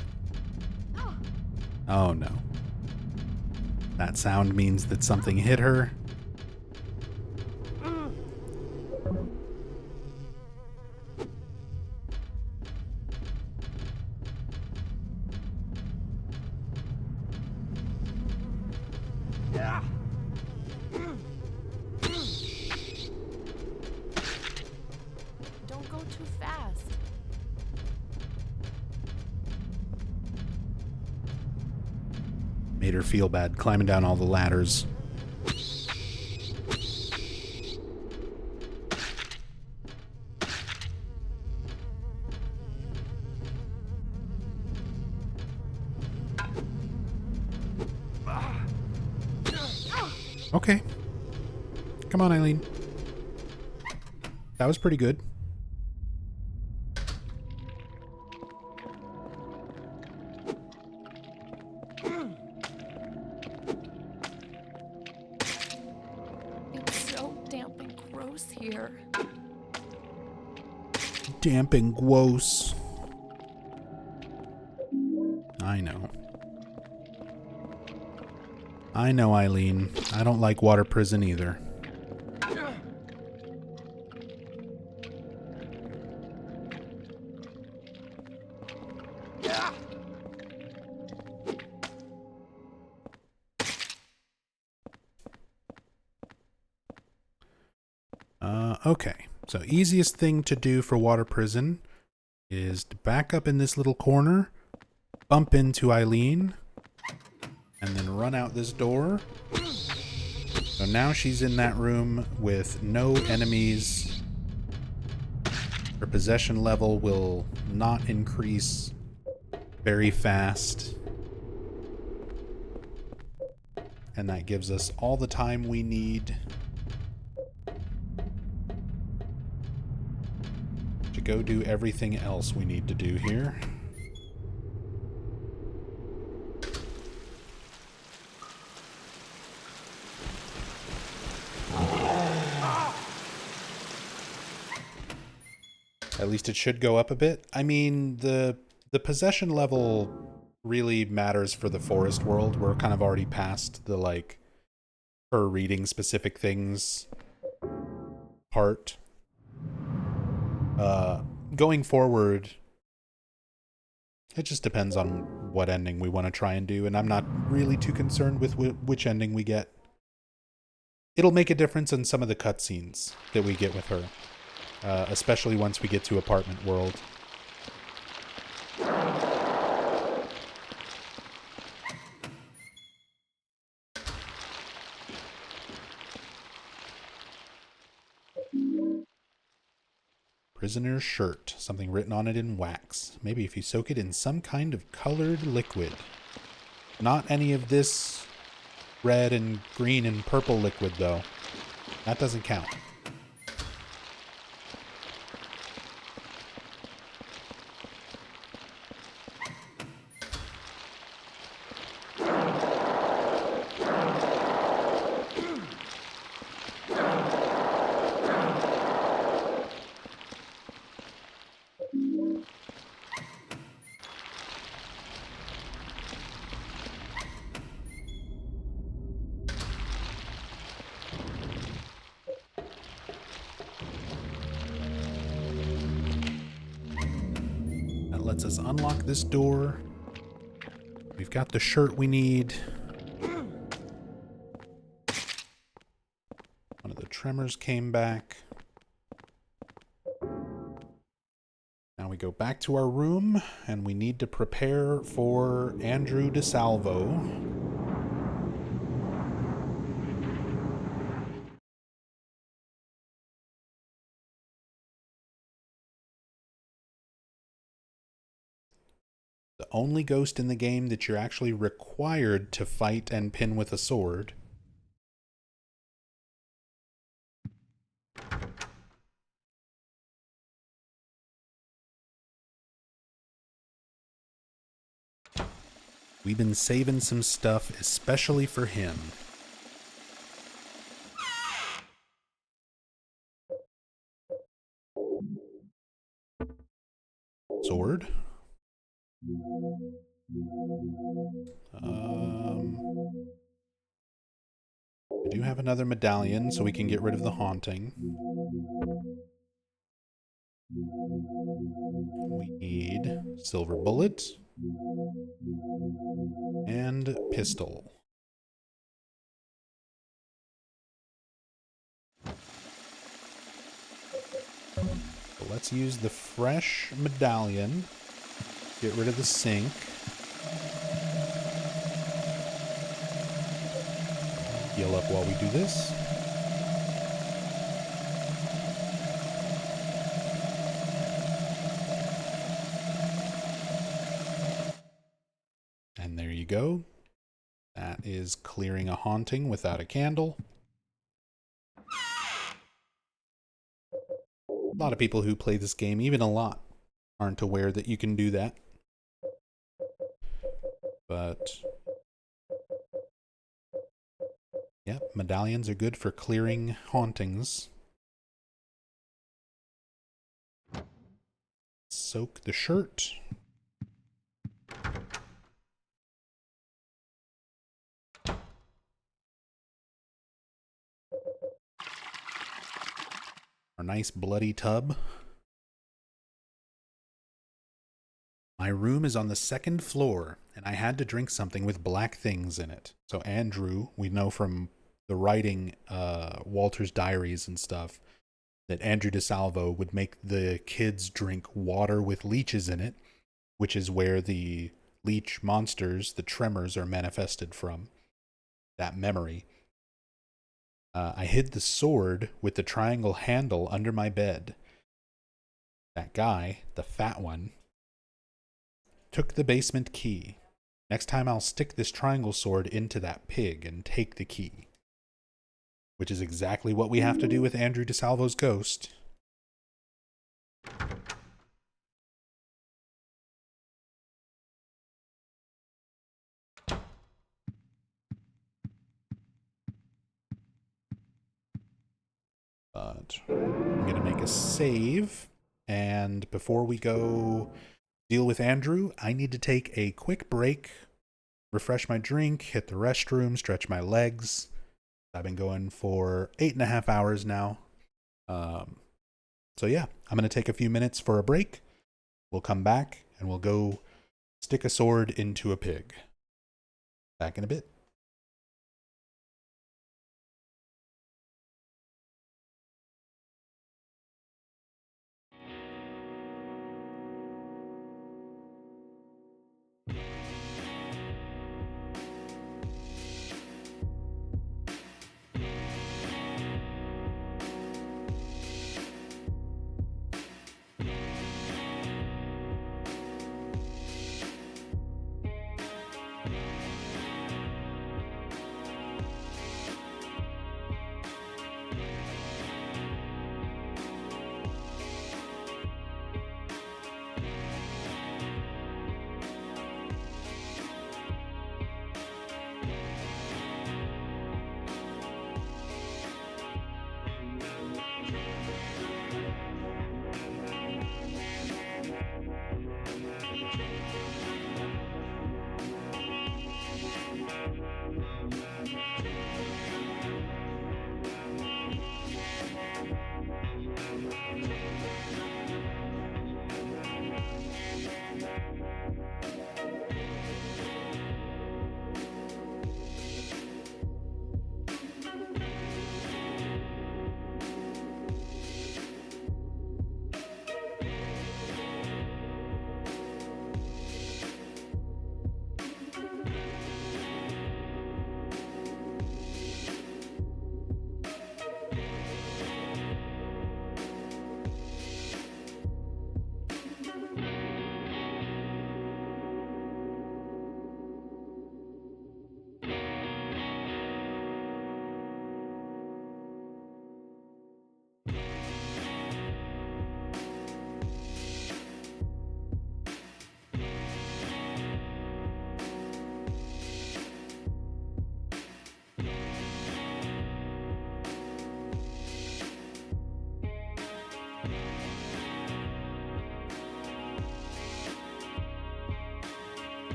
Oh no. That sound means that something hit her. Don't go too fast. Made her feel bad climbing down all the ladders. Okay. Come on, Eileen. That was pretty good. It's so damp and gross here. Damp and gross. I know. I know, Eileen. I don't like water prison either. Okay, so easiest thing to do for water prison is to back up in this little corner, bump into Eileen, and then run out this door. So now she's in that room with no enemies. Her possession level will not increase very fast. And that gives us all the time we need to go do everything else we need to do here. At least it should go up a bit. I mean, the possession level really matters for the forest world. We're kind of already past the, like, her reading specific things part. Going forward, it just depends on what ending we want to try and do, and I'm not really too concerned with which ending we get. It'll make a difference in some of the cutscenes that we get with her, especially once we get to Apartment World. Prisoner's shirt. Something written on it in wax. Maybe if you soak it in some kind of colored liquid. Not any of this red and green and purple liquid, though. That doesn't count. Lets us unlock this door. We've got the shirt we need. One of the tremors came back. Now we go back to our room, and we need to prepare for Andrew DeSalvo. The only ghost in the game that you're actually required to fight and pin with a sword. We've been saving some stuff especially for him. Sword. I do have another medallion, so we can get rid of the haunting. We need silver bullet and pistol. So let's use the fresh medallion. Get rid of the sink. Heal up while we do this. And there you go. That is clearing a haunting without a candle. A lot of people who play this game, even a lot, aren't aware that you can do that. But yeah, medallions are good for clearing hauntings. Soak the shirt. Our nice bloody tub. My room is on the second floor, and I had to drink something with black things in it. So Andrew, we know from the writing Walter's diaries and stuff, that Andrew DeSalvo would make the kids drink water with leeches in it, which is where the leech monsters, the tremors, are manifested from. That memory. I hid the sword with the triangle handle under my bed. That guy, the fat one, took the basement key. Next time I'll stick this triangle sword into that pig and take the key. Which is exactly what we have to do with Andrew DeSalvo's ghost. But I'm going to make a save. And before we go deal with Andrew, I need to take a quick break, refresh my drink, hit the restroom, stretch my legs. I've been going for 8.5 hours now. So yeah, I'm going to take a few minutes for a break. We'll come back and we'll go stick a sword into a pig. Back in a bit.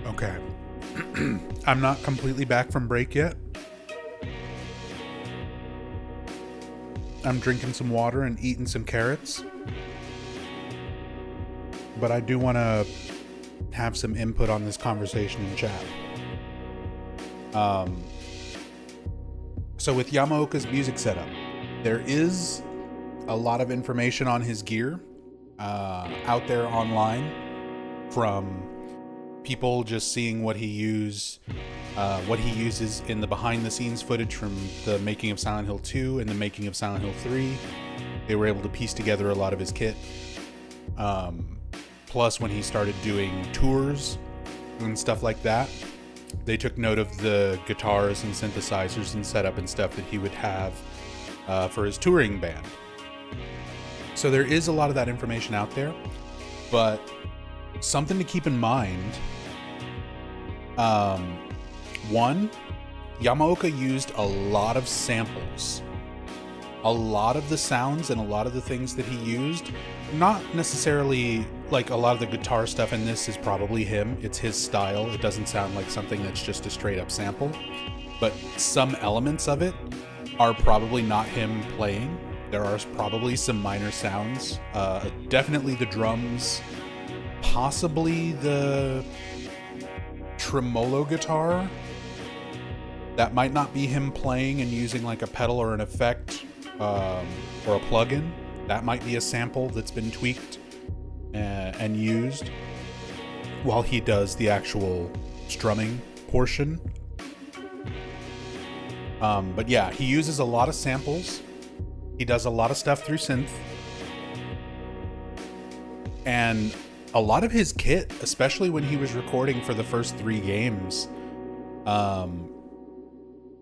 Okay. I'm not completely back from break yet. I'm drinking some water and eating some carrots. But I do want to have some input on this conversation in chat. So with Yamaoka's music setup, there is a lot of information on his gear out there online from people just seeing what he uses in the behind the scenes footage from the making of Silent Hill 2 and the making of Silent Hill 3. They were able to piece together a lot of his kit. Plus when he started doing tours and stuff like that, they took note of the guitars and synthesizers and setup and stuff that he would have for his touring band. So there is a lot of that information out there, but something to keep in mind. One, Yamaoka used a lot of samples. A lot of the sounds and a lot of the things that he used, not necessarily like a lot of the guitar stuff in this is probably him. It's his style. It doesn't sound like something that's just a straight up sample. But some elements of it are probably not him playing. There are probably some minor sounds. Definitely the drums. Possibly the tremolo guitar. That might not be him playing and using like a pedal or an effect or a plugin. That might be a sample that's been tweaked and used while he does the actual strumming portion. But yeah, he uses a lot of samples. He does a lot of stuff through synth. And a lot of his kit, especially when he was recording for the first 3 games,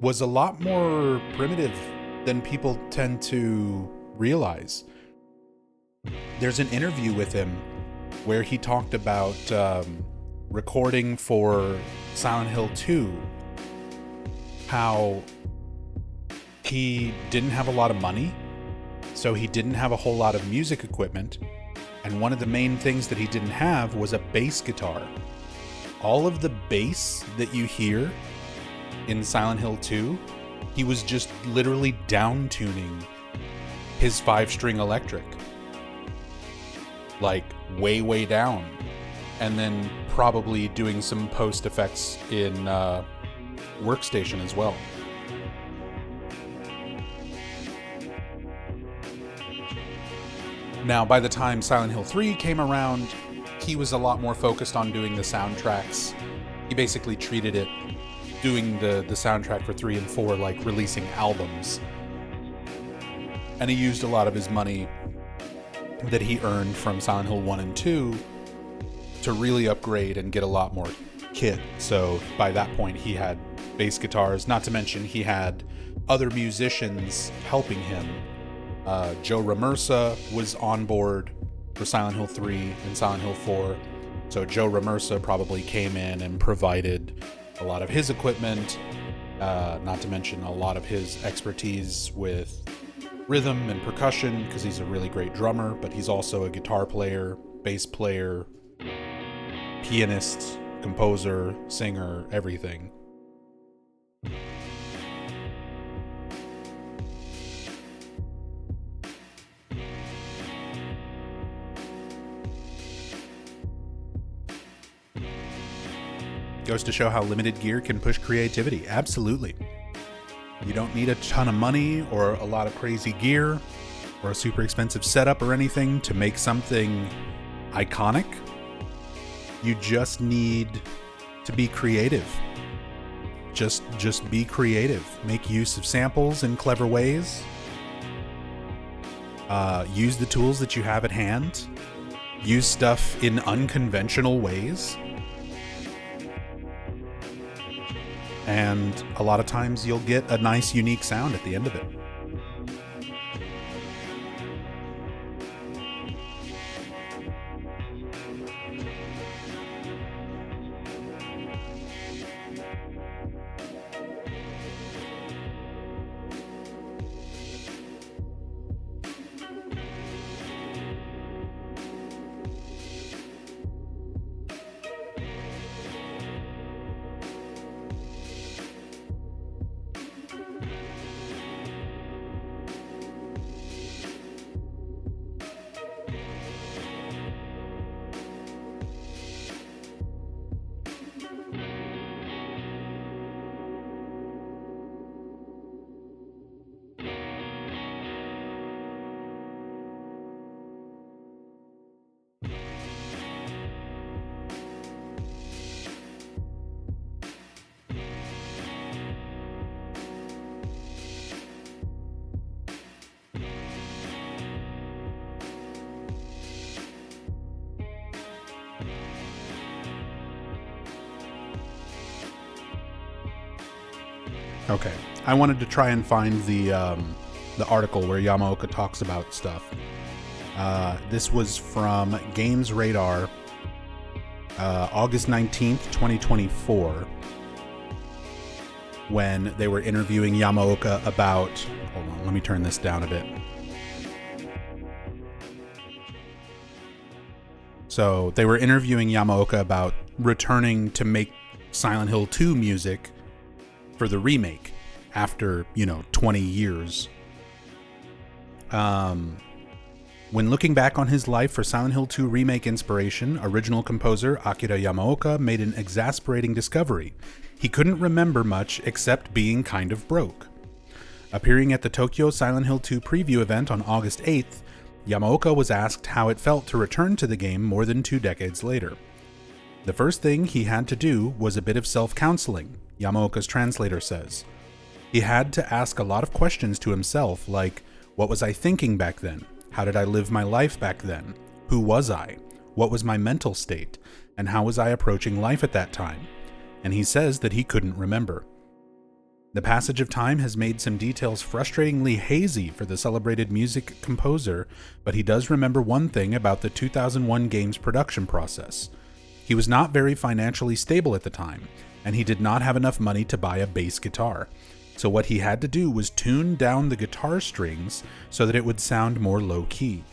was a lot more primitive than people tend to realize. There's an interview with him where he talked about recording for Silent Hill 2, how he didn't have a lot of money, so he didn't have a whole lot of music equipment, and one of the main things that he didn't have was a bass guitar. All of the bass that you hear in Silent Hill 2, he was just literally down-tuning his 5-string electric. Like, way, way down. And then probably doing some post effects in Workstation as well. Now, by the time Silent Hill 3 came around, he was a lot more focused on doing the soundtracks. He basically treated it, doing the soundtrack for 3 and 4, like releasing albums. And he used a lot of his money that he earned from Silent Hill 1 and 2 to really upgrade and get a lot more kit. So by that point, he had bass guitars, not to mention he had other musicians helping him. Joe Ramersa was on board for Silent Hill 3 and Silent Hill 4. So Joe Ramersa probably came in and provided a lot of his equipment, not to mention a lot of his expertise with rhythm and percussion, because he's a really great drummer, but he's also a guitar player, bass player, pianist, composer, singer, everything. Goes to show how limited gear can push creativity. Absolutely. You don't need a ton of money or a lot of crazy gear or a super expensive setup or anything to make something iconic. You just need to be creative. Just be creative. Make use of samples in clever ways. Use the tools that you have at hand. Use stuff in unconventional ways. and a lot of times you'll get a nice, unique sound at the end of it. Okay, I wanted to try and find the article where Yamaoka talks about stuff. This was from Games Radar, August 19th, 2024, when they were interviewing Yamaoka about... Hold on, let me turn this down a bit. So they were interviewing Yamaoka about returning to make Silent Hill 2 music for the remake after, 20 years. When looking back on his life for Silent Hill 2 remake inspiration, original composer Akira Yamaoka made an exasperating discovery. He couldn't remember much except being kind of broke. Appearing at the Tokyo Silent Hill 2 preview event on August 8th, Yamaoka was asked how it felt to return to the game more than 2 decades later. The first thing he had to do was a bit of self-counseling, Yamaoka's translator says. He had to ask a lot of questions to himself, like, what was I thinking back then? How did I live my life back then? Who was I? What was my mental state? And how was I approaching life at that time? And he says that he couldn't remember. The passage of time has made some details frustratingly hazy for the celebrated music composer, but he does remember one thing about the 2001 game's production process. He was not very financially stable at the time, and he did not have enough money to buy a bass guitar. So what he had to do was tune down the guitar strings so that it would sound more low-key.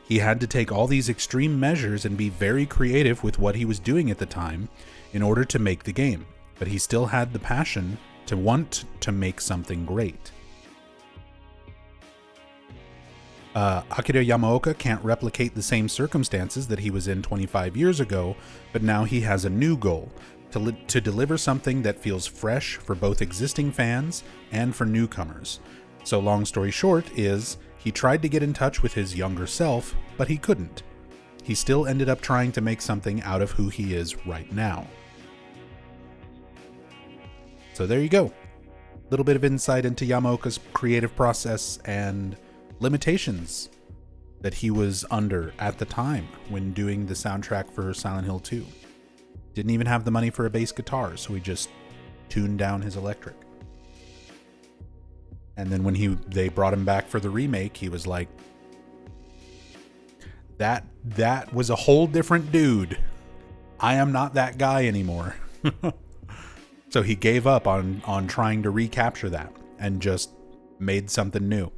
He had to take all these extreme measures and be very creative with what he was doing at the time in order to make the game, but he still had the passion to want to make something great. Akira Yamaoka can't replicate the same circumstances that he was in 25 years ago, but now he has a new goal, to deliver something that feels fresh for both existing fans and for newcomers. So long story short is, he tried to get in touch with his younger self, but he couldn't. He still ended up trying to make something out of who he is right now. So there you go. A little bit of insight into Yamaoka's creative process and limitations that he was under at the time when doing the soundtrack for Silent Hill 2. Didn't even have the money for a bass guitar, so he just tuned down his electric. And then when they brought him back for the remake, he was like, that was a whole different dude. I am not that guy anymore. So he gave up on trying to recapture that and just made something new.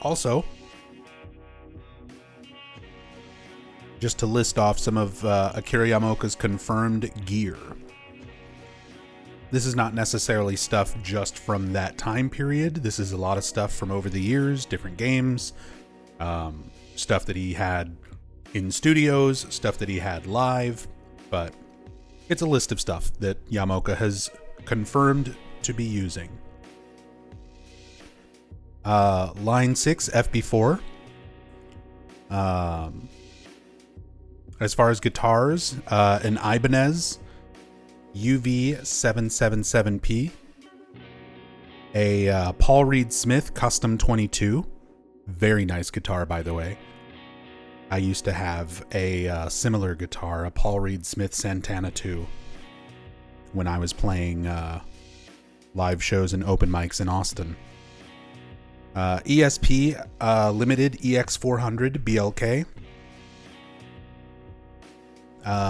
Also, just to list off some of Akira Yamaoka's confirmed gear. This is not necessarily stuff just from that time period. This is a lot of stuff from over the years, different games, stuff that he had in studios, stuff that he had live, but it's a list of stuff that Yamaoka has confirmed to be using. Line 6, FB4. As far as guitars, an Ibanez UV777P, a Paul Reed Smith Custom 22, very nice guitar, by the way. I used to have a similar guitar, a Paul Reed Smith Santana 2, when I was playing live shows and open mics in Austin. ESP Limited EX400 BLK.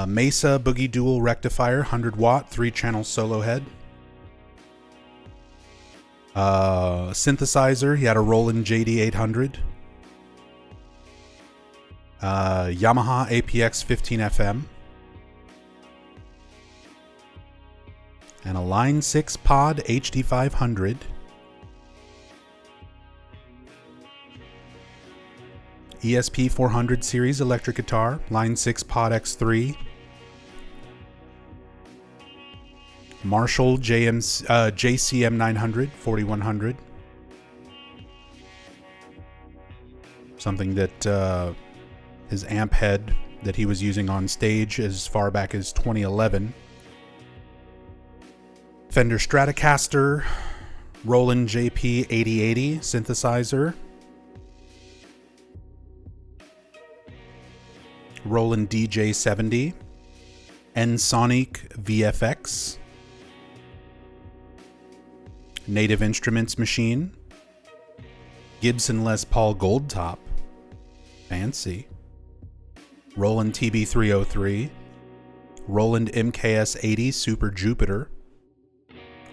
Mesa Boogie Dual Rectifier 100 watt 3-channel solo head. Synthesizer, he had a Roland JD800. Yamaha APX 15FM. And a Line 6 Pod HD500. ESP 400 series electric guitar, Line 6 Pod X3. Marshall JCM 900 4100. Something that his amp head that he was using on stage as far back as 2011. Fender Stratocaster, Roland JP 8080 synthesizer. Roland DJ70, N-Sonic VFX, Native Instruments machine, Gibson Les Paul Gold Top, fancy, Roland TB303, Roland MKS80 Super Jupiter,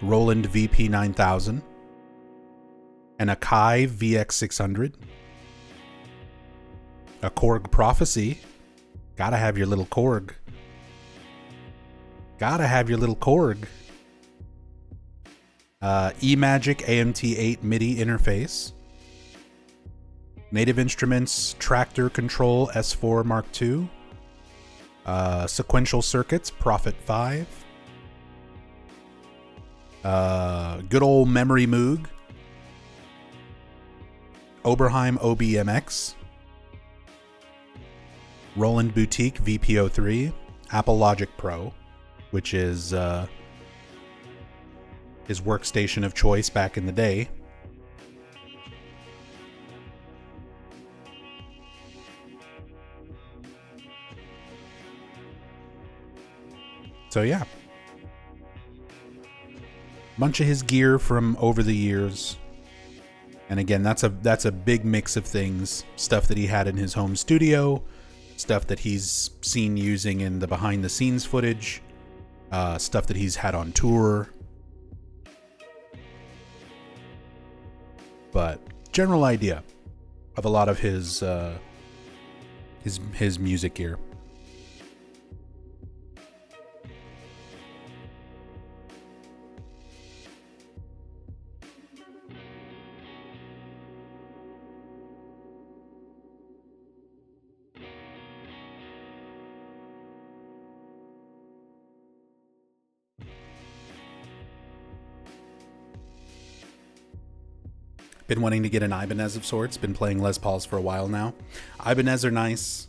Roland VP9000, an Akai VX600, a Korg Prophecy. Gotta have your little Korg. Gotta have your little Korg. eMagic AMT8 MIDI interface. Native Instruments Tractor Control S4 Mark II. Sequential Circuits Prophet 5. Good old Memory Moog. Oberheim OBMX. Roland Boutique VP03, Apple Logic Pro, which is his workstation of choice back in the day. So yeah, bunch of his gear from over the years. And again, that's a big mix of things, stuff that he had in his home studio, stuff that he's seen using in the behind the scenes footage, stuff that he's had on tour. But general idea of a lot of his music gear. Been wanting to get an Ibanez of sorts. Been playing Les Pauls for a while now. Ibanez are nice.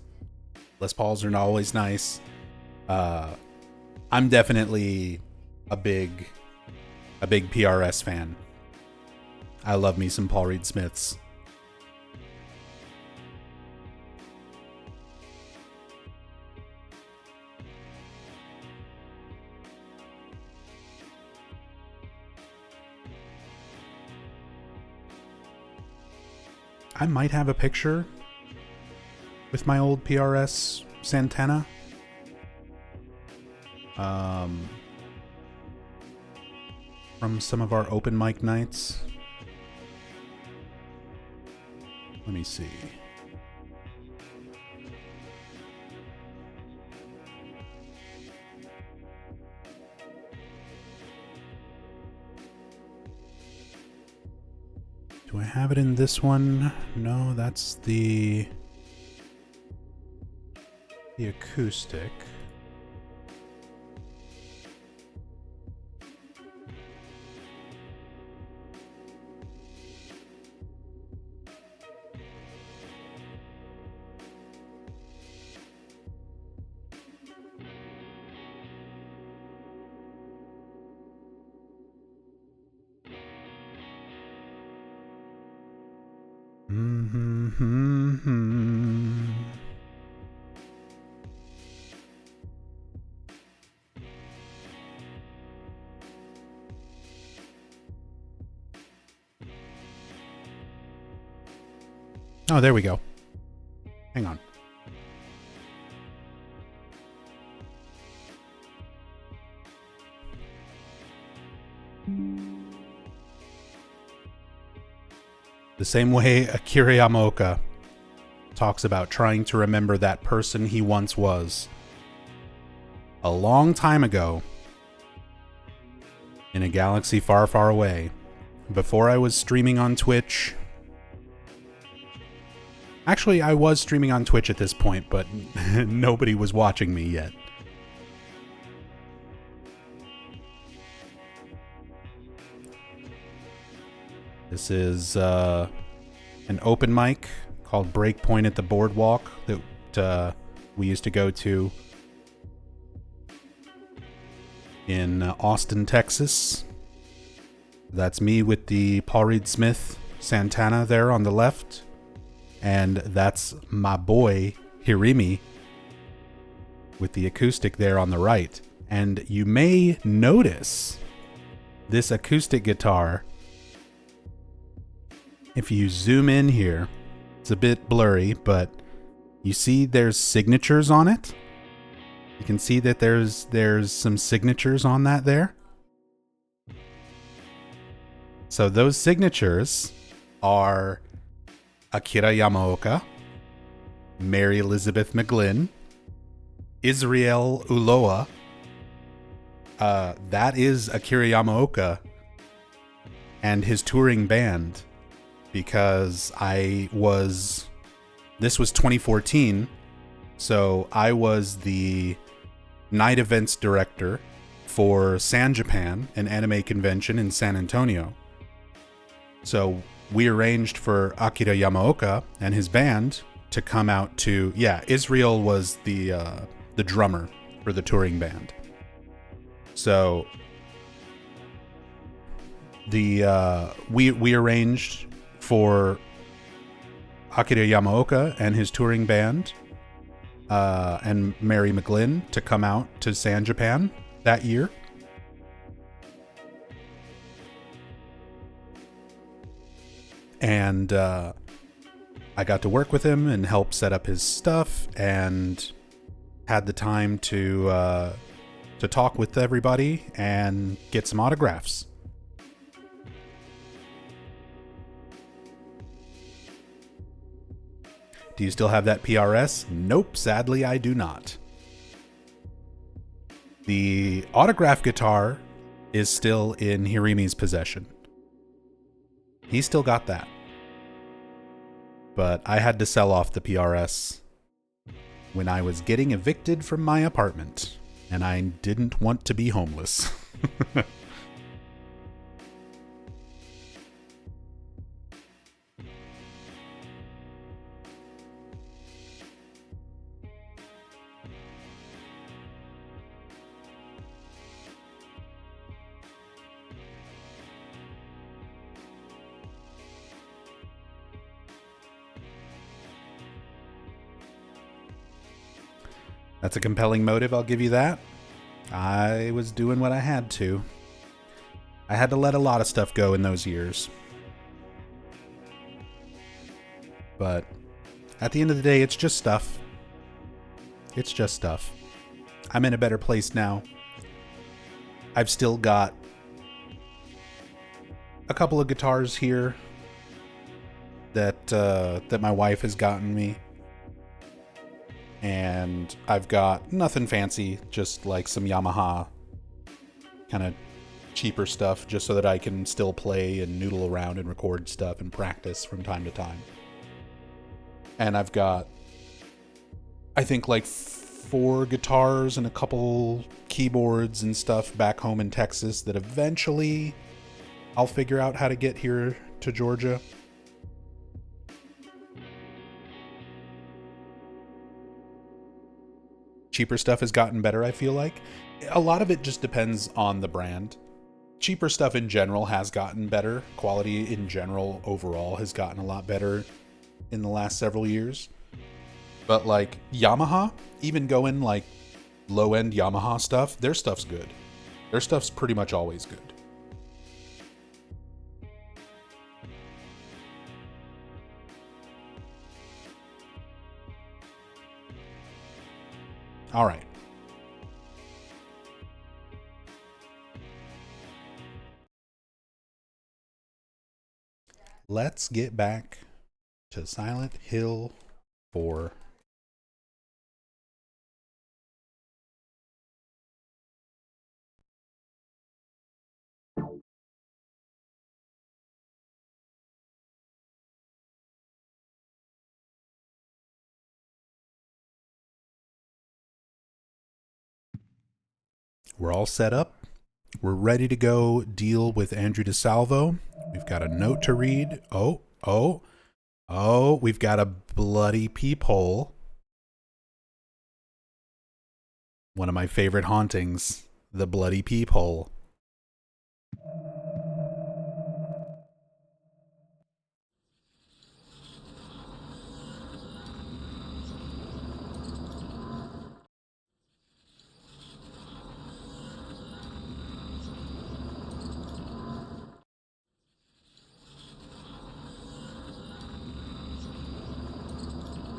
Les Pauls are not always nice. I'm definitely a big PRS fan. I love me some Paul Reed Smiths. I might have a picture with my old PRS Santana. From some of our open mic nights. Let me see. I have it in this one? No, that's the acoustic. Oh, there we go. Hang on. The same way Akira Yamaoka talks about trying to remember that person he once was. A long time ago, in a galaxy far, far away, before I was streaming on Twitch. Actually, I was streaming on Twitch at this point, but nobody was watching me yet. This is an open mic called Breakpoint at the Boardwalk that we used to go to in Austin, Texas. That's me with the Paul Reed Smith Santana there on the left. And that's my boy, Hirimi, with the acoustic there on the right. And you may notice this acoustic guitar. If you zoom in here, it's a bit blurry, but you see there's signatures on it. You can see that there's some signatures on that there. So those signatures are Akira Yamaoka, Mary Elizabeth McGlynn, Israel Uloa. That is Akira Yamaoka and his touring band, because this was 2014, so I was the night events director for San Japan, an anime convention in San Antonio. So we arranged for Akira Yamaoka and his band to come out to... Yeah, Israel was the drummer for the touring band. So we arranged for Akira Yamaoka and his touring band and Mary McGlynn to come out to San Japan that year. And I got to work with him and help set up his stuff, and had the time to talk with everybody and get some autographs. Do you still have that PRS? Nope, sadly I do not. The autograph guitar is still in Hirimi's possession. He's still got that. But I had to sell off the PRS when I was getting evicted from my apartment, and I didn't want to be homeless. That's a compelling motive, I'll give you that. I was doing what I had to. I had to let a lot of stuff go in those years. But at the end of the day, it's just stuff. It's just stuff. I'm in a better place now. I've still got a couple of guitars here that my wife has gotten me. And I've got nothing fancy, just like some Yamaha kind of cheaper stuff just so that I can still play and noodle around and record stuff and practice from time to time. And I've got, I think, like 4 guitars and a couple keyboards and stuff back home in Texas that eventually I'll figure out how to get here to Georgia. Cheaper stuff has gotten better, I feel like. A lot of it just depends on the brand. Cheaper stuff in general has gotten better. Quality in general overall has gotten a lot better in the last several years. But like Yamaha, even going like low-end Yamaha stuff, their stuff's good. Their stuff's pretty much always good. All right. Let's get back to Silent Hill 4. We're all set up. We're ready to go deal with Andrew DeSalvo. We've got a note to read. Oh, we've got a bloody peephole. One of my favorite hauntings, the bloody peephole.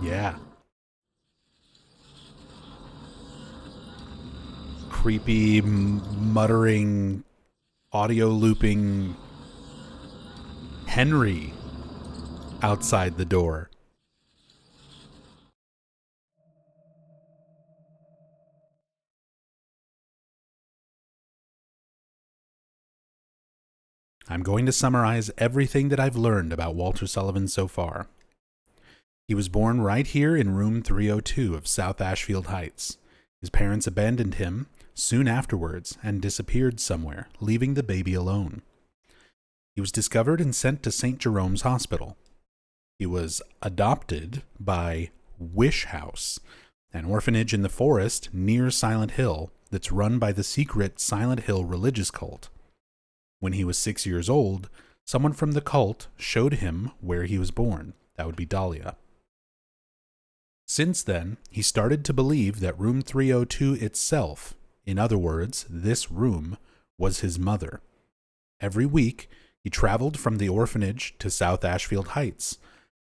Yeah. Creepy, muttering, audio looping Henry outside the door. I'm going to summarize everything that I've learned about Walter Sullivan so far. He was born right here in room 302 of South Ashfield Heights. His parents abandoned him soon afterwards and disappeared somewhere, leaving the baby alone. He was discovered and sent to St. Jerome's Hospital. He was adopted by Wish House, an orphanage in the forest near Silent Hill that's run by the secret Silent Hill religious cult. When he was 6 years old, someone from the cult showed him where he was born. That would be Dahlia. Since then, he started to believe that room 302 itself, in other words, this room, was his mother. Every week, he traveled from the orphanage to South Ashfield Heights,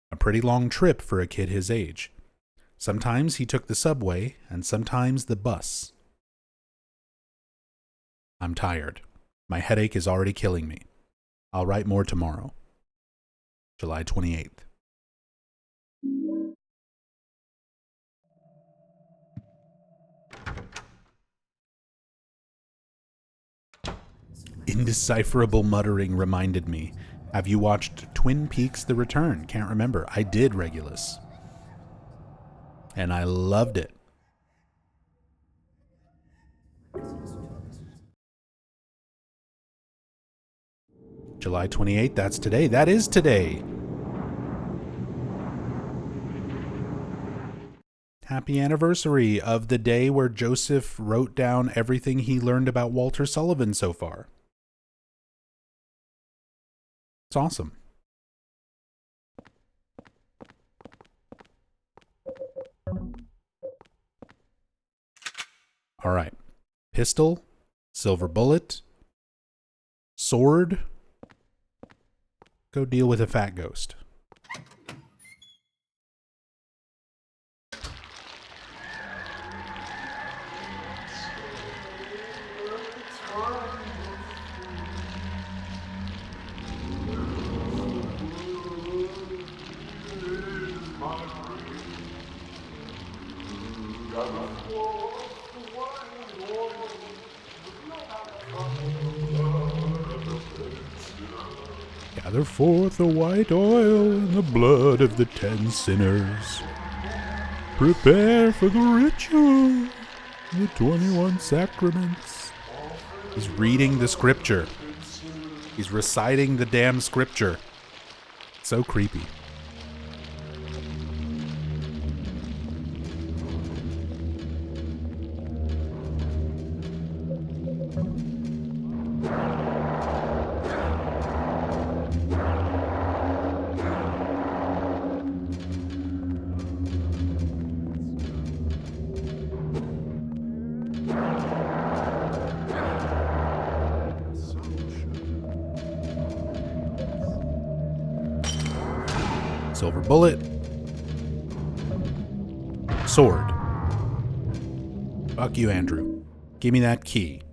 a pretty long trip for a kid his age. Sometimes he took the subway, and sometimes the bus. I'm tired. My headache is already killing me. I'll write more tomorrow. July 28th. Indecipherable muttering reminded me. Have you watched Twin Peaks: The Return? Can't remember. I did, Regulus. And I loved it. July 28th, that's today. That is today. Happy anniversary of the day where Joseph wrote down everything he learned about Walter Sullivan so far. It's awesome. All right. Pistol, silver bullet, sword. Go deal with a fat ghost. Gather forth the white oil and the blood of the 10 sinners. Prepare for the ritual, the 21 sacraments. He's reading the scripture. He's reciting the damn scripture. So creepy. Silver bullet. Sword. Fuck you, Andrew. Give me that key.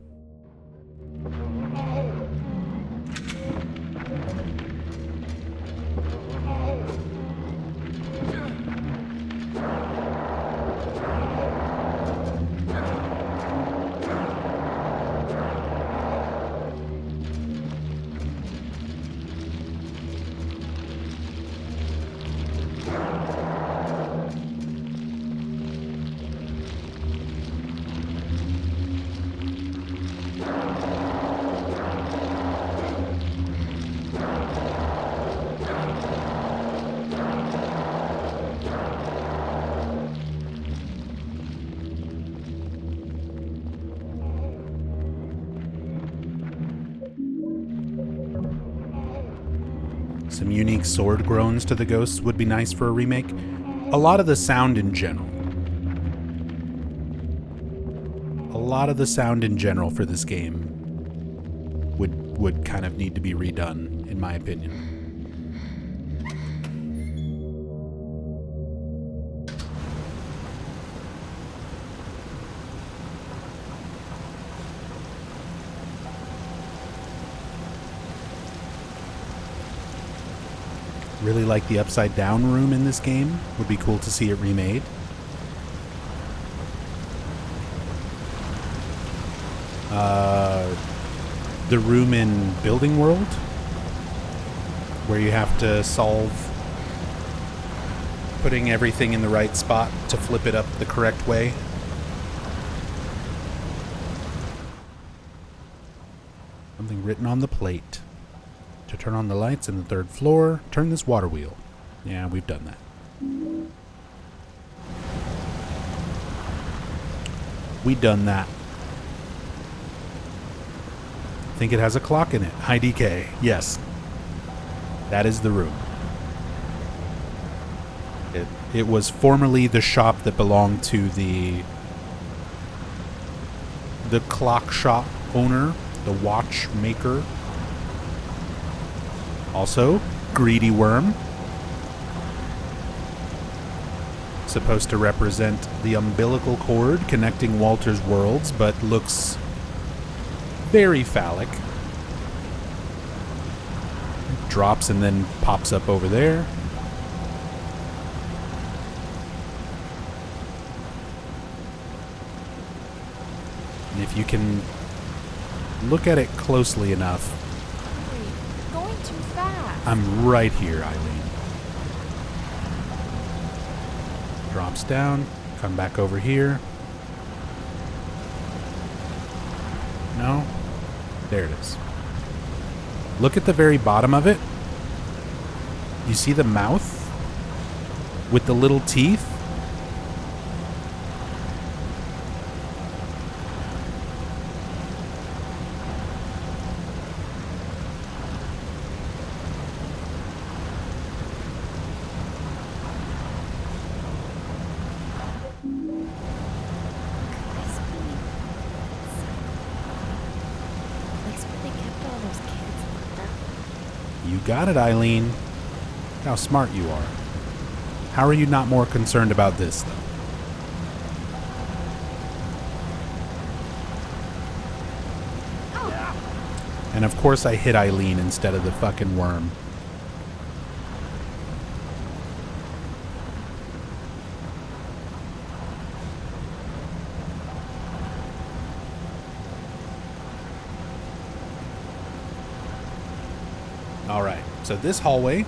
Some unique sword groans to the ghosts would be nice for a remake. A lot of the sound in general. For this game would kind of need to be redone, in my opinion. Really like the upside down room in this game. Would be cool to see it remade. The room in Building World, where you have to solve putting everything in the right spot to flip it up the correct way. Something written on the plate. To turn on the lights in the 3rd floor, turn this water wheel. Yeah, we've done that. We done that. I think it has a clock in it. Hi, DK. Yes. That is the room. It was formerly the shop that belonged to the clock shop owner, the watchmaker. Also, greedy worm. Supposed to represent the umbilical cord connecting Walter's worlds, but looks very phallic. Drops and then pops up over there. And if you can look at it closely enough, Going too fast. I'm right here, Eileen. Drops down, come back over here. No? There it is. Look at the very bottom of it. You see the mouth with the little teeth? You got it, Eileen. Look how smart you are. How are you not more concerned about this, though? And of course I hit Eileen instead of the fucking worm. So this hallway,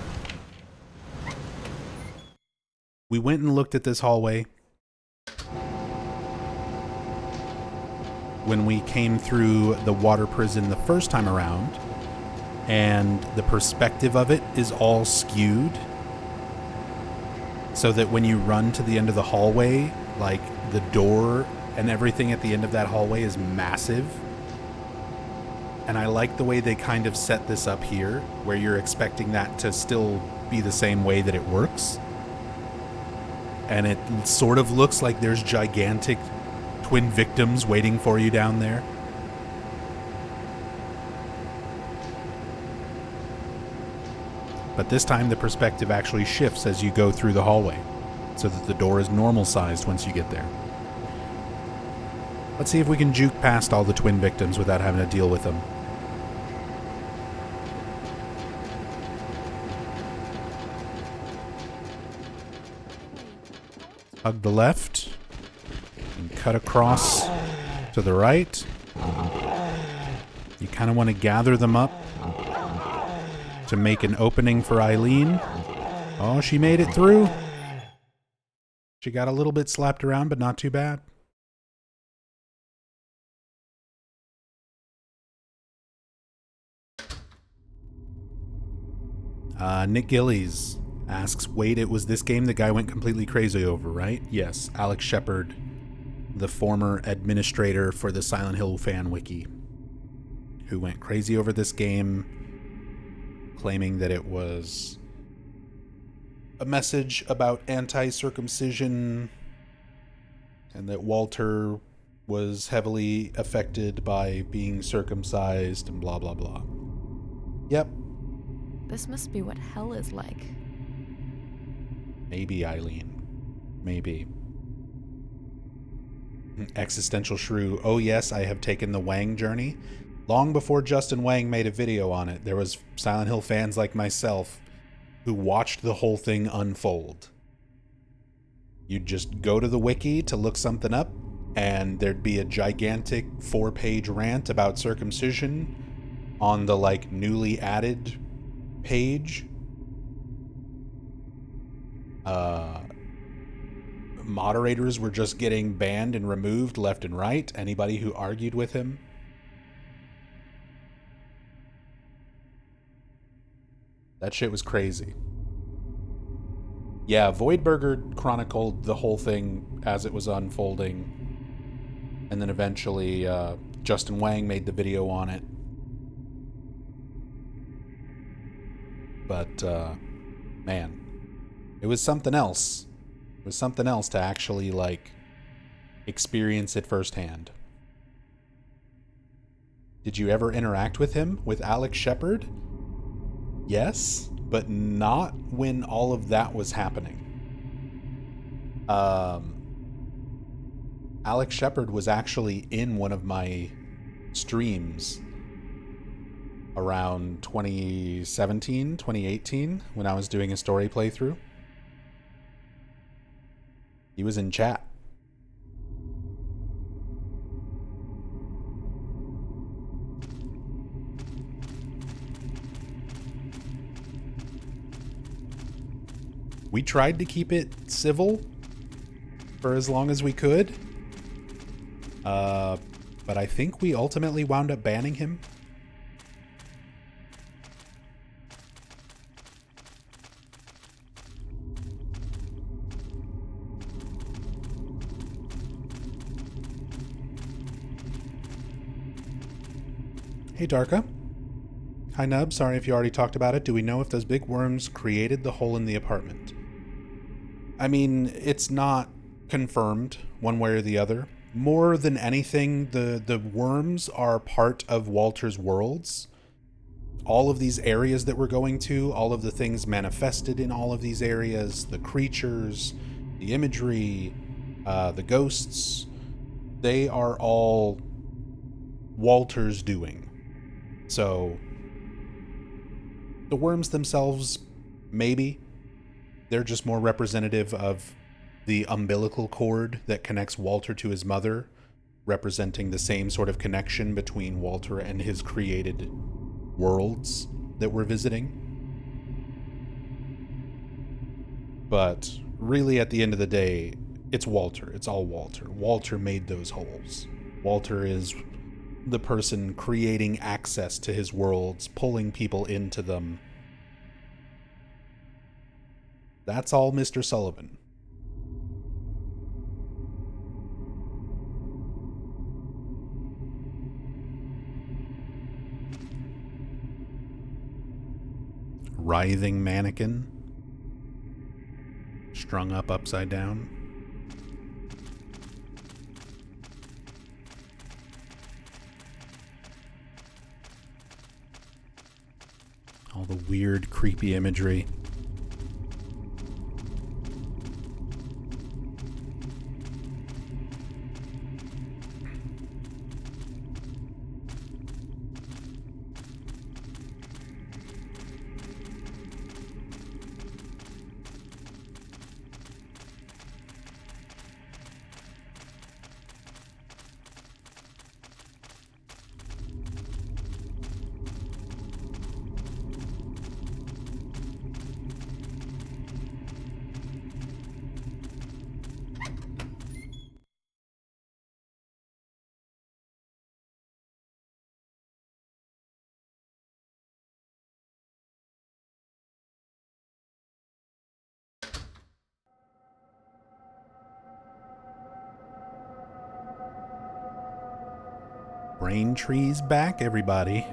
we went and looked at this hallway when we came through the water prison the first time around, and the perspective of it is all skewed so that when you run to the end of the hallway, like the door and everything at the end of that hallway is massive. And I like the way they kind of set this up here, where you're expecting that to still be the same way that it works. And it sort of looks like there's gigantic twin victims waiting for you down there. But this time the perspective actually shifts as you go through the hallway, so that the door is normal sized once you get there. Let's see if we can juke past all the twin victims without having to deal with them. Hug the left and cut across to the right. You kind of want to gather them up to make an opening for Eileen. Oh, she made it through. She got a little bit slapped around, but not too bad. Nick Gillies asks, wait, it was this game the guy went completely crazy over, right? Yes, Alex Shepard, the former administrator for the Silent Hill fan wiki, who went crazy over this game, claiming that it was a message about anti-circumcision and that Walter was heavily affected by being circumcised and blah, blah, blah. Yep. This must be what hell is like. Maybe, Eileen. Maybe. Existential Shrew. Oh yes, I have taken the Wang journey. Long before Justin Wang made a video on it, there was Silent Hill fans like myself who watched the whole thing unfold. You'd just go to the wiki to look something up, and there'd be a gigantic 4-page rant about circumcision on the, like, newly added page. Moderators were just getting banned and removed left and right. Anybody who argued with him. That shit was crazy. Yeah, Voidburger chronicled the whole thing as it was unfolding. And then eventually, Justin Wang made the video on it. But, man, it was something else. It was something else to actually, like, experience it firsthand. Did you ever interact with him, with Alex Shepard? Yes, but not when all of that was happening. Alex Shepard was actually in one of my streams around 2017, 2018, when I was doing a story playthrough. He was in chat. We tried to keep it civil for as long as we could. But I think we ultimately wound up banning him. Hey, Darka. Hi, Nub. Sorry if you already talked about it. Do we know if those big worms created the hole in the apartment? I mean, it's not confirmed one way or the other. More than anything, the worms are part of Walter's worlds. All of these areas that we're going to, all of the things manifested in all of these areas, the creatures, the imagery, the ghosts, they are all Walter's doing. So, the worms themselves, maybe. They're just more representative of the umbilical cord that connects Walter to his mother, representing the same sort of connection between Walter and his created worlds that we're visiting. But really, at the end of the day, it's Walter. It's all Walter. Walter made those holes. Walter is the person creating access to his worlds, pulling people into them. That's all Mr. Sullivan. Writhing mannequin, strung up upside down. All the weird, creepy imagery. Braintree's back, everybody.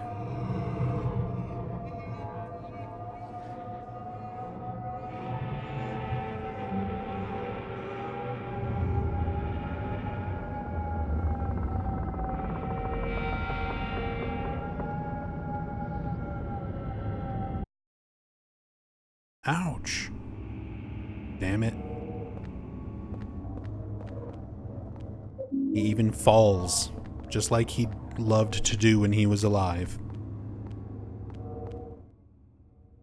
Ouch. Damn it. He even falls, just like he loved to do when he was alive.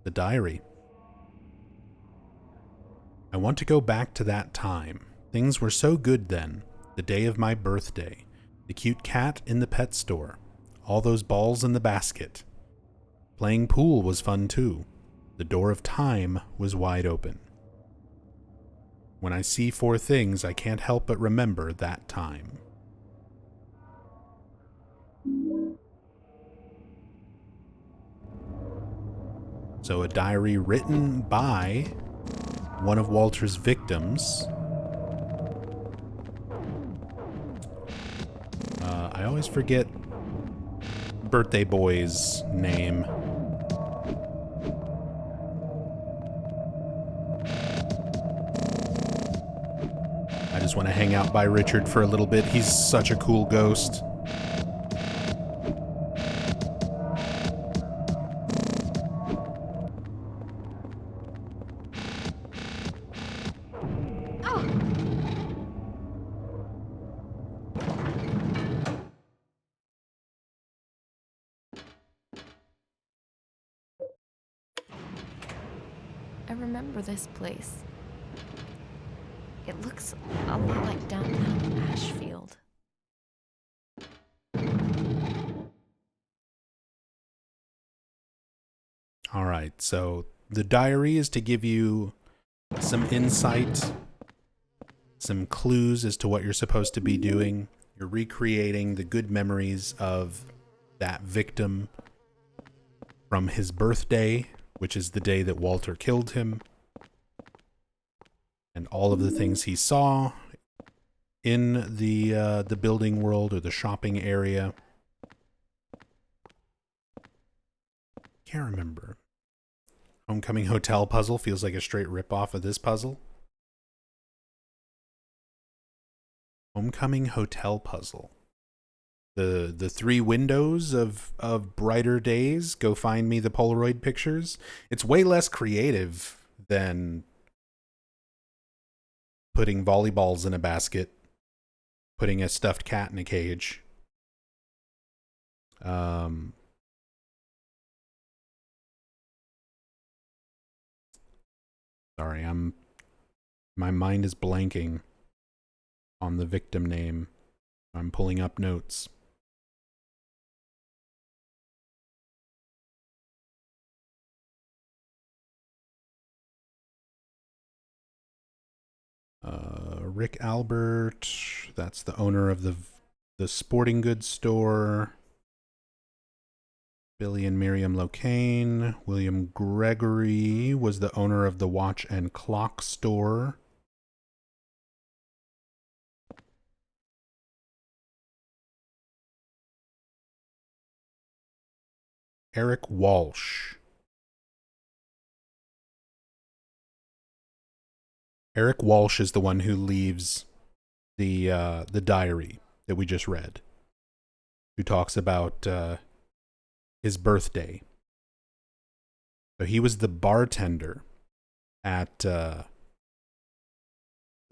The diary. I want to go back to that time. Things were so good then. The day of my birthday. The cute cat in the pet store. All those balls in the basket. Playing pool was fun too. The door of time was wide open. When I see four things, I can't help but remember that time. So a diary written by one of Walter's victims. I always forget birthday boy's name. I just want to hang out by Richard for a little bit. He's such a cool ghost. I remember this place. It looks a lot like downtown Ashfield. All right, so the diary is to give you some insight, some clues as to what you're supposed to be doing. You're recreating the good memories of that victim from his birthday, which is the day that Walter killed him, and all of the things he saw in the building world or the shopping area. Can't remember. Homecoming Hotel puzzle feels like a straight rip-off of this puzzle. Homecoming Hotel puzzle. The three windows of brighter days. Go find me the Polaroid pictures. It's way less creative than putting volleyballs in a basket, putting a stuffed cat in a cage. Sorry, my mind is blanking on the victim name. I'm pulling up notes. Rick Albert, that's the owner of the sporting goods store. Billy and Miriam Locane. William Gregory was the owner of the watch and clock store. Eric Walsh. Eric Walsh is the one who leaves the diary that we just read, who talks about his birthday. So he was the bartender at the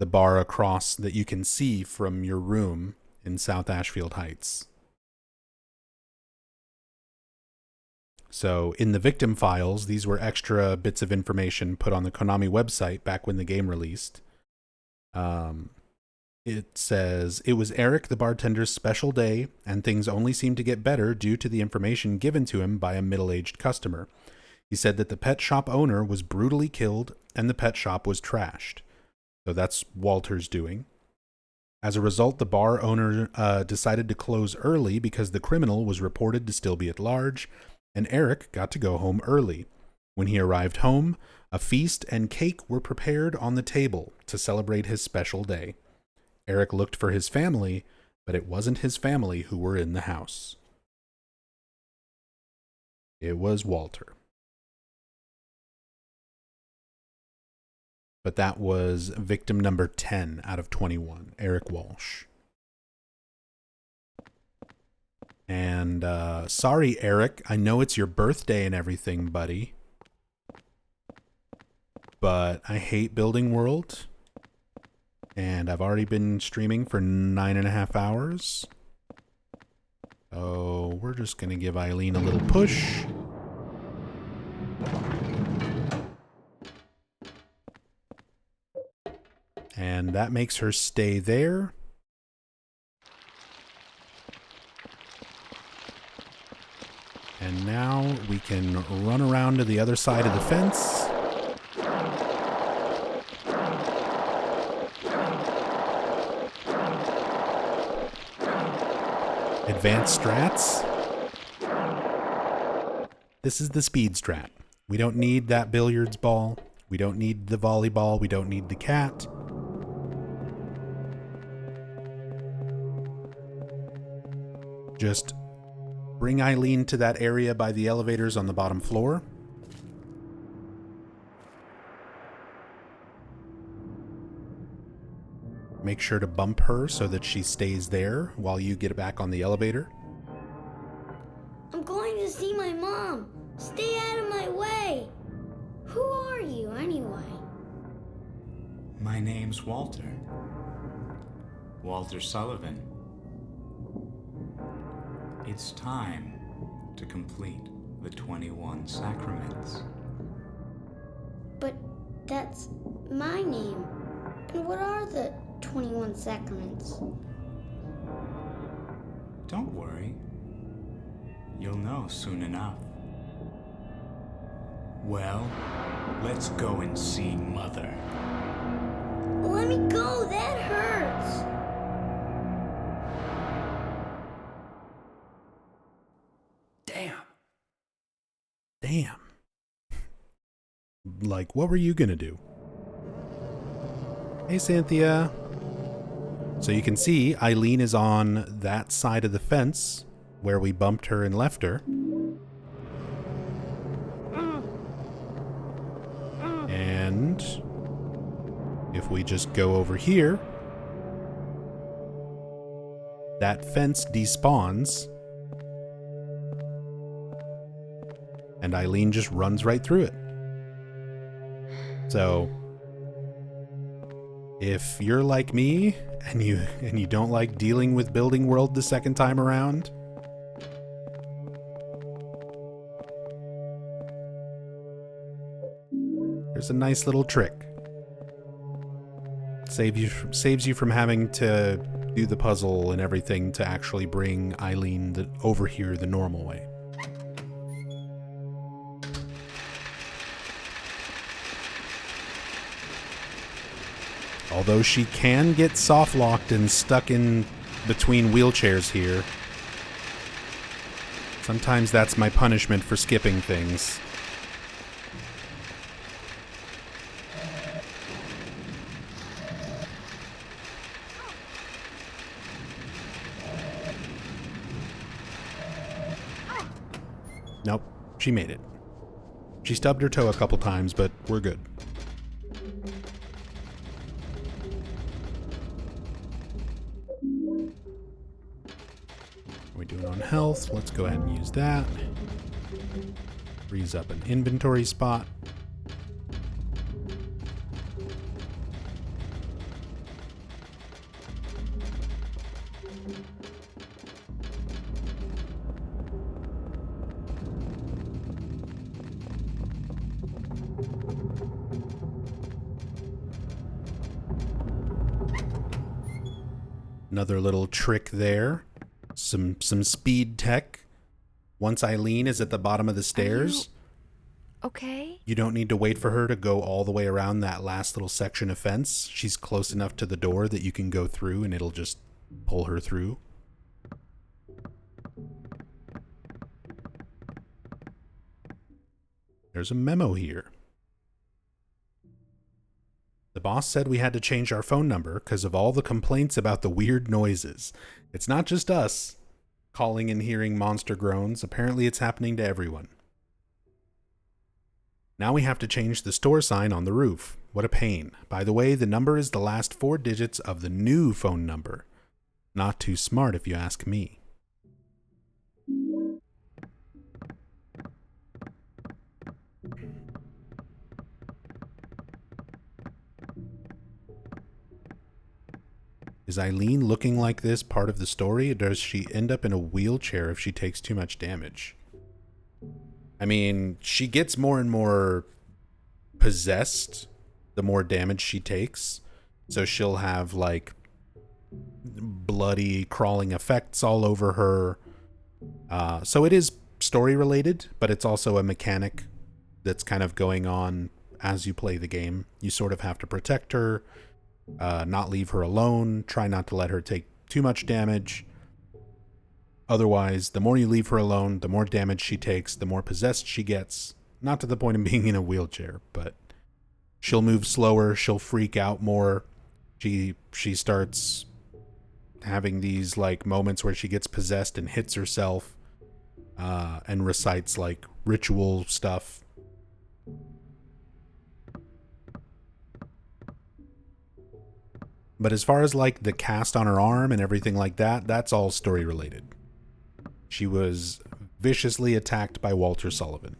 bar across that you can see from your room in South Ashfield Heights. So in the victim files, these were extra bits of information put on the Konami website back when the game released. It says, it was Eric, the bartender's special day, and things only seemed to get better due to the information given to him by a middle-aged customer. He said that the pet shop owner was brutally killed and the pet shop was trashed. So that's Walter's doing. As a result, the bar owner decided to close early because the criminal was reported to still be at large, and Eric got to go home early. When he arrived home, a feast and cake were prepared on the table to celebrate his special day. Eric looked for his family, but it wasn't his family who were in the house. It was Walter. But that was victim number 10 out of 21, Eric Walsh. And sorry, Eric, I know it's your birthday and everything, buddy, but I hate Building World, and I've already been streaming for 9.5 hours. So we're just going to give Eileen a little push. And that makes her stay there. And now we can run around to the other side of the fence. Advanced strats. This is the speed strat. We don't need that billiards ball. We don't need the volleyball. We don't need the cat. Just bring Eileen to that area by the elevators on the bottom floor. Make sure to bump her so that she stays there while you get back on the elevator. I'm going to see my mom. Stay out of my way. Who are you, anyway? My name's Walter. Walter Sullivan. It's time to complete the 21 Sacraments. But that's my name. And what are the 21 Sacraments? Don't worry. You'll know soon enough. Well, let's go and see Mother. Let me go, that hurts. Damn. Like, what were you gonna do? Hey, Cynthia. So you can see Eileen is on that side of the fence where we bumped her and left her. And if we just go over here, that fence despawns. And Eileen just runs right through it. So if you're like me and you don't like dealing with Building World the second time around, there's a nice little trick. Saves you from having to do the puzzle and everything to actually bring Eileen over here the normal way. Although she can get soft-locked and stuck in between wheelchairs here. Sometimes that's my punishment for skipping things. Nope, she made it. She stubbed her toe a couple times, but we're good. We're doing on health. Let's go ahead and use that. Frees up an inventory spot. Another little trick there. Some speed tech. Once Eileen is at the bottom of the stairs, okay? You don't need to wait for her to go all the way around that last little section of fence. She's close enough to the door that you can go through and it'll just pull her through. There's a memo here. The boss said we had to change our phone number because of all the complaints about the weird noises. It's not just us calling and hearing monster groans. Apparently it's happening to everyone. Now we have to change the store sign on the roof. What a pain. By the way, the number is the last 4 digits of the new phone number. Not too smart if you ask me. Is Eileen looking like this part of the story, or does she end up in a wheelchair if she takes too much damage? I mean, she gets more and more possessed the more damage she takes. So she'll have like bloody crawling effects all over her. So it is story related, but it's also a mechanic that's kind of going on as you play the game. You sort of have to protect her. Not leave her alone, try not to let her take too much damage. Otherwise, the more you leave her alone, the more damage she takes, the more possessed she gets. Not to the point of being in a wheelchair, but she'll move slower, she'll freak out more. She starts having these like moments where she gets possessed and hits herself, and recites like ritual stuff. But as far as like the cast on her arm and everything like that, that's all story related. She was viciously attacked by Walter Sullivan.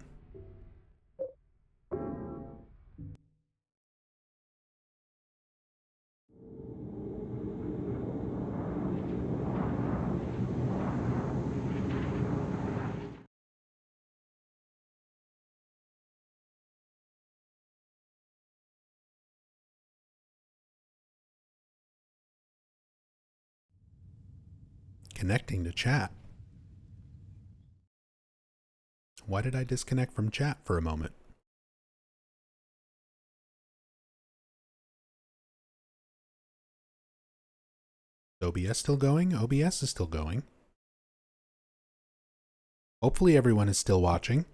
Connecting to chat. Why did I disconnect from chat for a moment? OBS still going? OBS is still going. Hopefully everyone is still watching.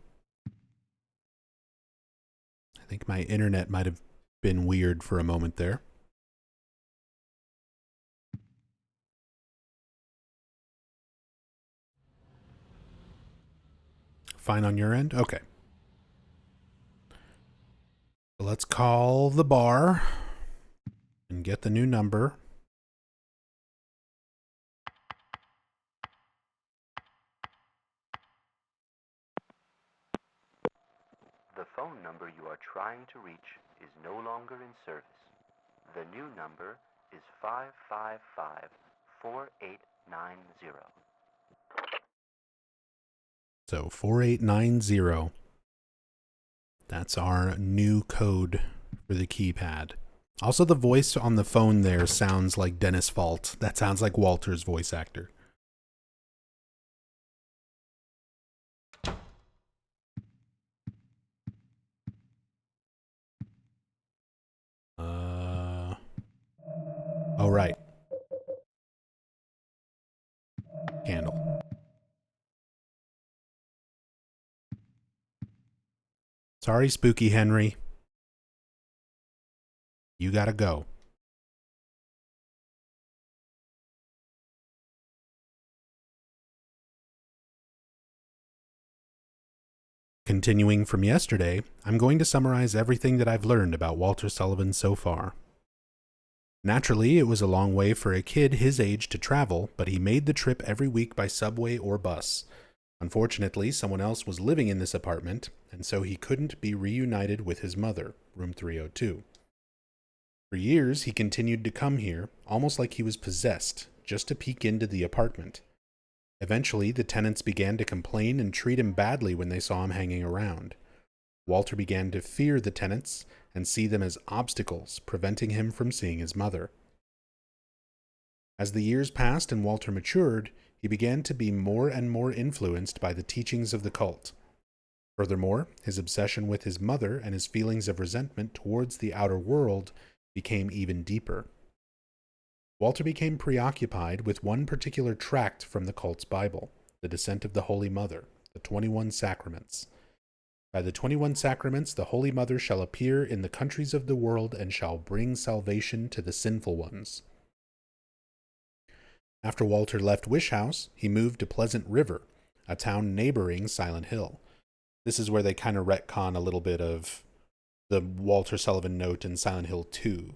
I think my internet might have been weird for a moment there. Fine on your end? Okay. Let's call the bar and get the new number. The phone number you are trying to reach is no longer in service. The new number is 555-4890. So 4890. That's our new code for the keypad. Also, the voice on the phone there sounds like Dennis Fault. That sounds like Walter's voice actor. right. Candle. Sorry, Spooky Henry. You gotta go. Continuing from yesterday, I'm going to summarize everything that I've learned about Walter Sullivan so far. Naturally, it was a long way for a kid his age to travel, but he made the trip every week by subway or bus. Unfortunately, someone else was living in this apartment, and so he couldn't be reunited with his mother, room 302. For years, he continued to come here, almost like he was possessed, just to peek into the apartment. Eventually, the tenants began to complain and treat him badly when they saw him hanging around. Walter began to fear the tenants and see them as obstacles, preventing him from seeing his mother. As the years passed and Walter matured, he began to be more and more influenced by the teachings of the cult. Furthermore, his obsession with his mother and his feelings of resentment towards the outer world became even deeper. Walter became preoccupied with one particular tract from the cult's Bible, the Descent of the Holy Mother, the 21 Sacraments. By the 21 Sacraments the Holy Mother shall appear in the countries of the world and shall bring salvation to the sinful ones. After Walter left Wish House, he moved to Pleasant River, a town neighboring Silent Hill. This is where they kind of retcon a little bit of the Walter Sullivan note in Silent Hill 2,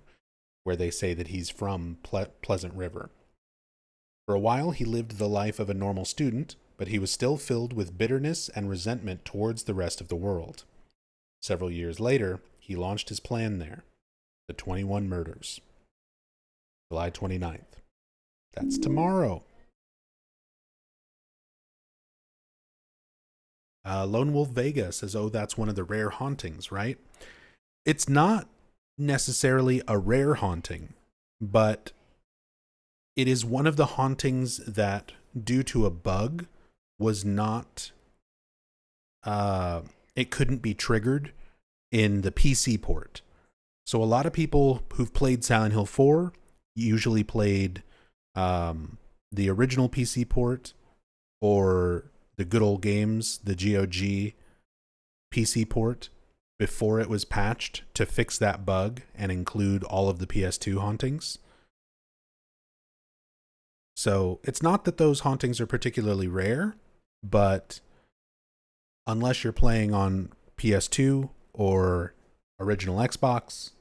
where they say that he's from Pleasant River. For a while, he lived the life of a normal student, but he was still filled with bitterness and resentment towards the rest of the world. Several years later, he launched his plan there, the 21 Murders. July 29th. That's tomorrow. Lone Wolf Vega says, oh, that's one of the rare hauntings, right? It's not necessarily a rare haunting, but it is one of the hauntings that, due to a bug, was not, it couldn't be triggered in the PC port. So a lot of people who've played Silent Hill 4 usually played the original PC port or the good old games, the GOG PC port, before it was patched to fix that bug and include all of the PS2 hauntings. So it's not that those hauntings are particularly rare, but unless you're playing on PS2 or original Xbox,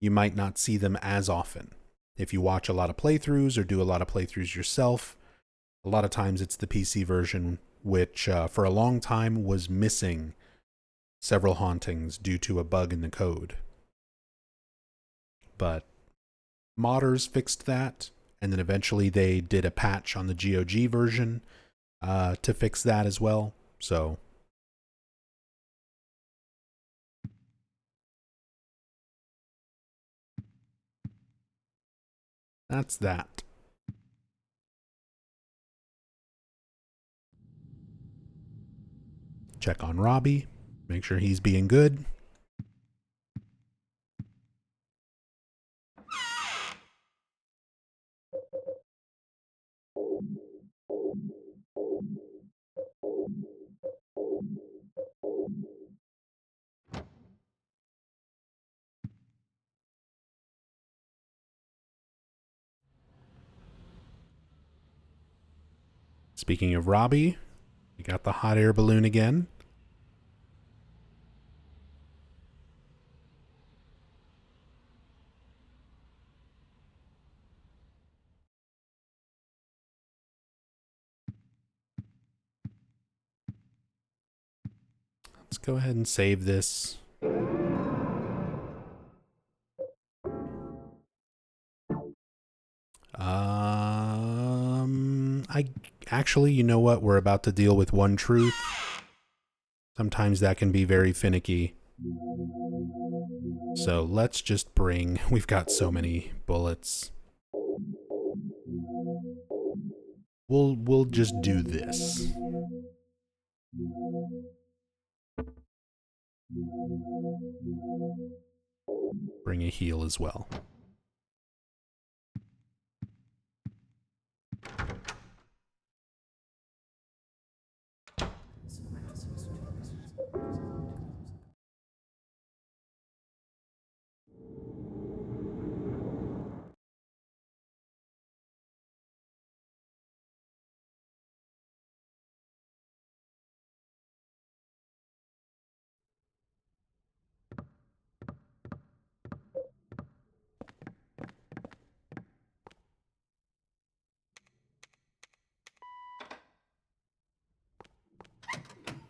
you might not see them as often. If you watch a lot of playthroughs or do a lot of playthroughs yourself, a lot of times it's the PC version, which for a long time was missing several hauntings due to a bug in the code. But modders fixed that, and then eventually they did a patch on the GOG version to fix that as well. So that's that. Check on Robbie, make sure he's being good. Speaking of Robbie, we got the hot air balloon again. Let's go ahead and save this. I actually, you know what? We're about to deal with one truth. Sometimes that can be very finicky. So let's just bring, we've got so many bullets. We'll just do this. Bring a heal as well.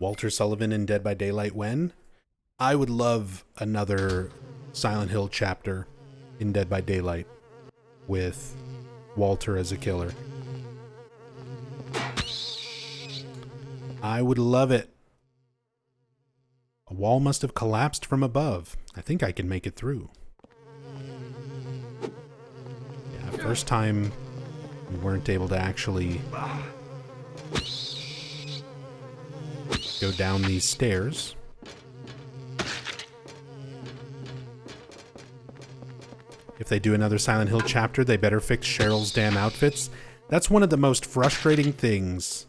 Walter Sullivan in Dead by Daylight when. I would love another Silent Hill chapter in Dead by Daylight with Walter as a killer. I would love it. A wall must have collapsed from above. I think I can make it through. Yeah, first time we weren't able to actually go down these stairs. If they do another Silent Hill chapter, they better fix Cheryl's damn outfits. That's one of the most frustrating things.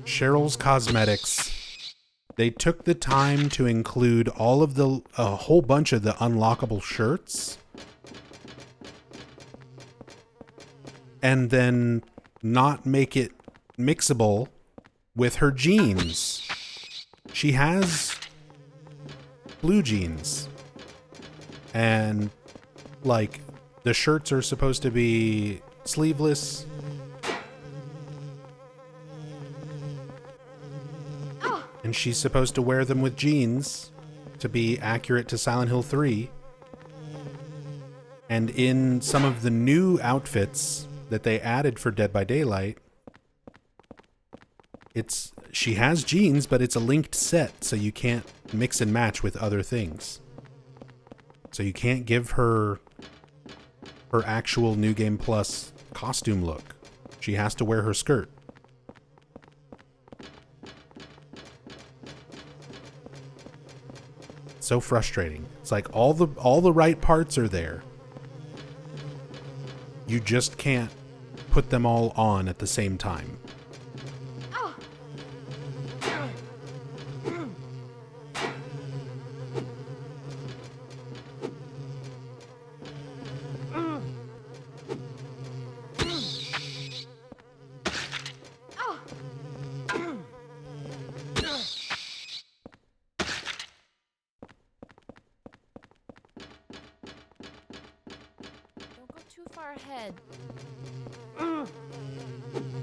Cheryl's cosmetics. They took the time to include a whole bunch of the unlockable shirts. And then not make it mixable with her jeans. She has blue jeans. And, like, the shirts are supposed to be sleeveless. And she's supposed to wear them with jeans to be accurate to Silent Hill 3. And in some of the new outfits that they added for Dead by Daylight, she has jeans, but it's a linked set, so you can't mix and match with other things. So you can't give her actual New Game Plus costume look. She has to wear her skirt. So frustrating. It's like all the right parts are there. You just can't put them all on at the same time.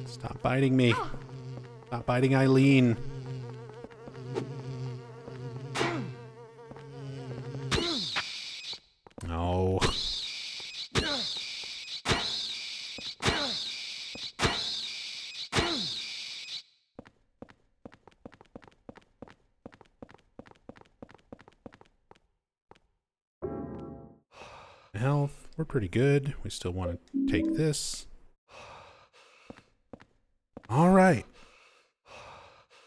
Stop biting me. Stop biting Eileen. No. Health, we're pretty good. We still want to take this. All right.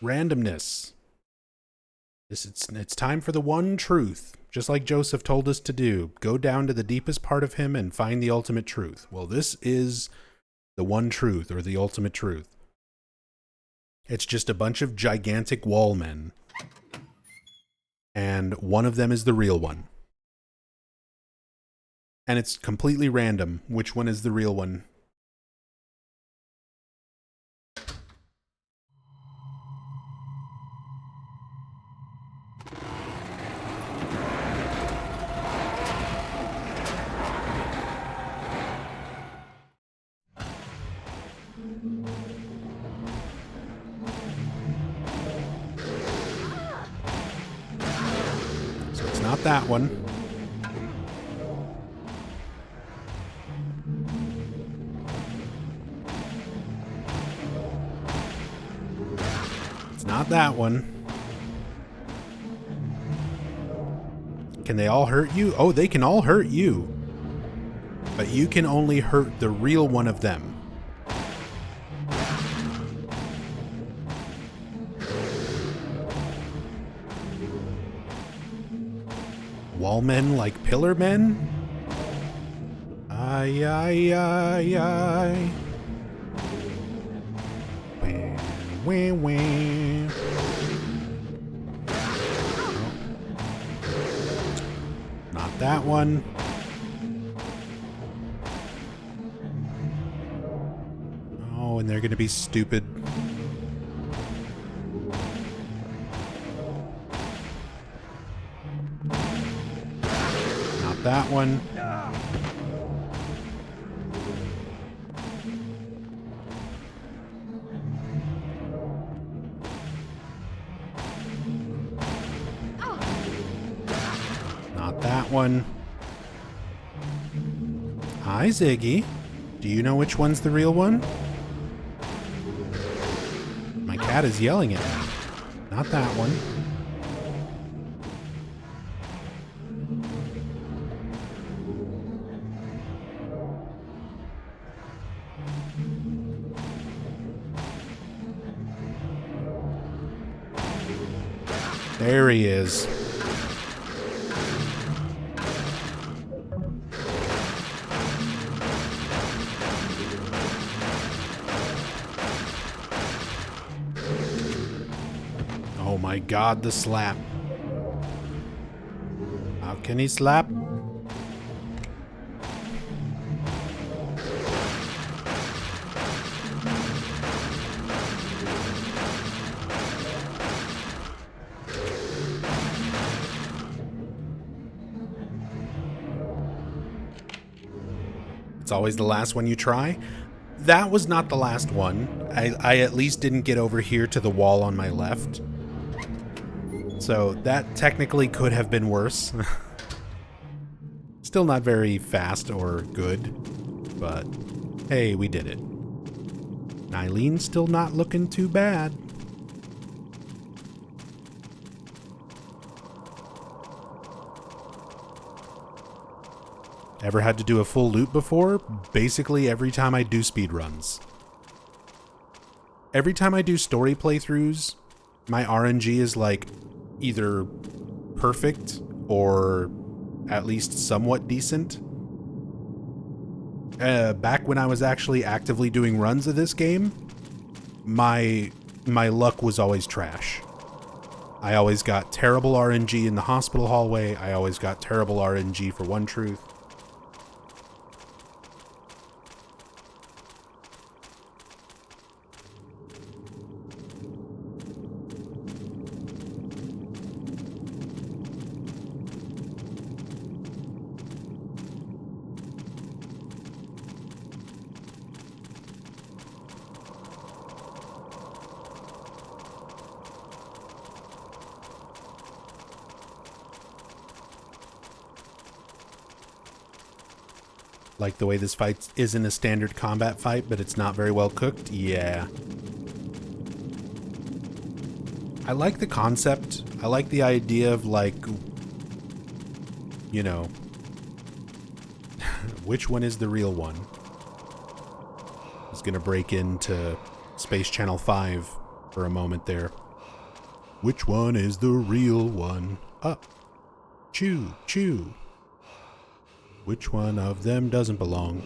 Randomness. It's time for the one truth. Just like Joseph told us to do. Go down to the deepest part of him and find the ultimate truth. Well, this is the one truth, or the ultimate truth. It's just a bunch of gigantic wall men. And one of them is the real one. And it's completely random which one is the real one. So it's not that one. Not that one. Can they all hurt you? Oh, they can all hurt you. But you can only hurt the real one of them. Wallmen like pillar men? Ay, ay, ay, ay. Wah, wah. Not that one. Oh, and they're going to be stupid. Not that one. that one. Hi, Ziggy. Do you know which one's the real one? My cat is yelling at me. Not that one. There he is. Oh my god, the slap. How can he slap? It's always the last one you try. That was not the last one. I at least didn't get over here to the wall on my left. So that technically could have been worse. Still not very fast or good, but hey, we did it. Eileen's still not looking too bad. Ever had to do a full loop before? Basically every time I do speedruns. Every time I do story playthroughs, my RNG is like either perfect or at least somewhat decent. Back when I was actually actively doing runs of this game, my luck was always trash. I always got terrible RNG in the hospital hallway. I always got terrible RNG for One Truth. Like the way this fight isn't a standard combat fight, but it's not very well cooked? Yeah. I like the concept. I like the idea of, like, you know, which one is the real one? I was gonna break into Space Channel 5 for a moment there. Which one is the real one? Up. Chew, chew. Which one of them doesn't belong?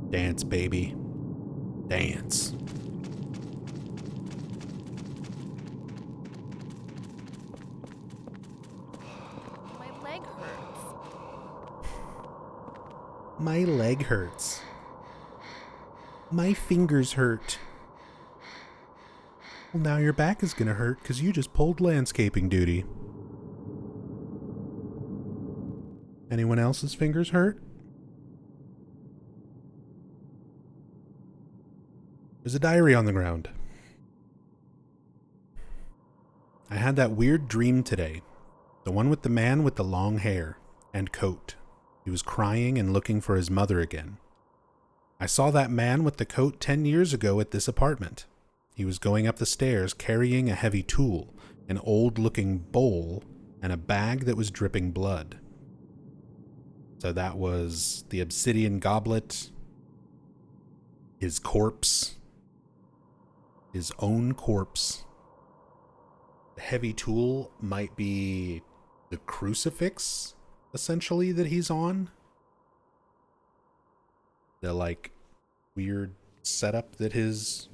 Dance, baby. Dance. My leg hurts. My leg hurts. My fingers hurt. Well, now your back is gonna hurt because you just pulled landscaping duty. Anyone else's fingers hurt? There's a diary on the ground. I had that weird dream today. The one with the man with the long hair and coat. He was crying and looking for his mother again. I saw that man with the coat 10 years ago at this apartment. He was going up the stairs carrying a heavy tool, an old-looking bowl, and a bag that was dripping blood. So that was the obsidian goblet, his corpse, his own corpse. The heavy tool might be the crucifix, essentially, that he's on. The, like, weird setup that his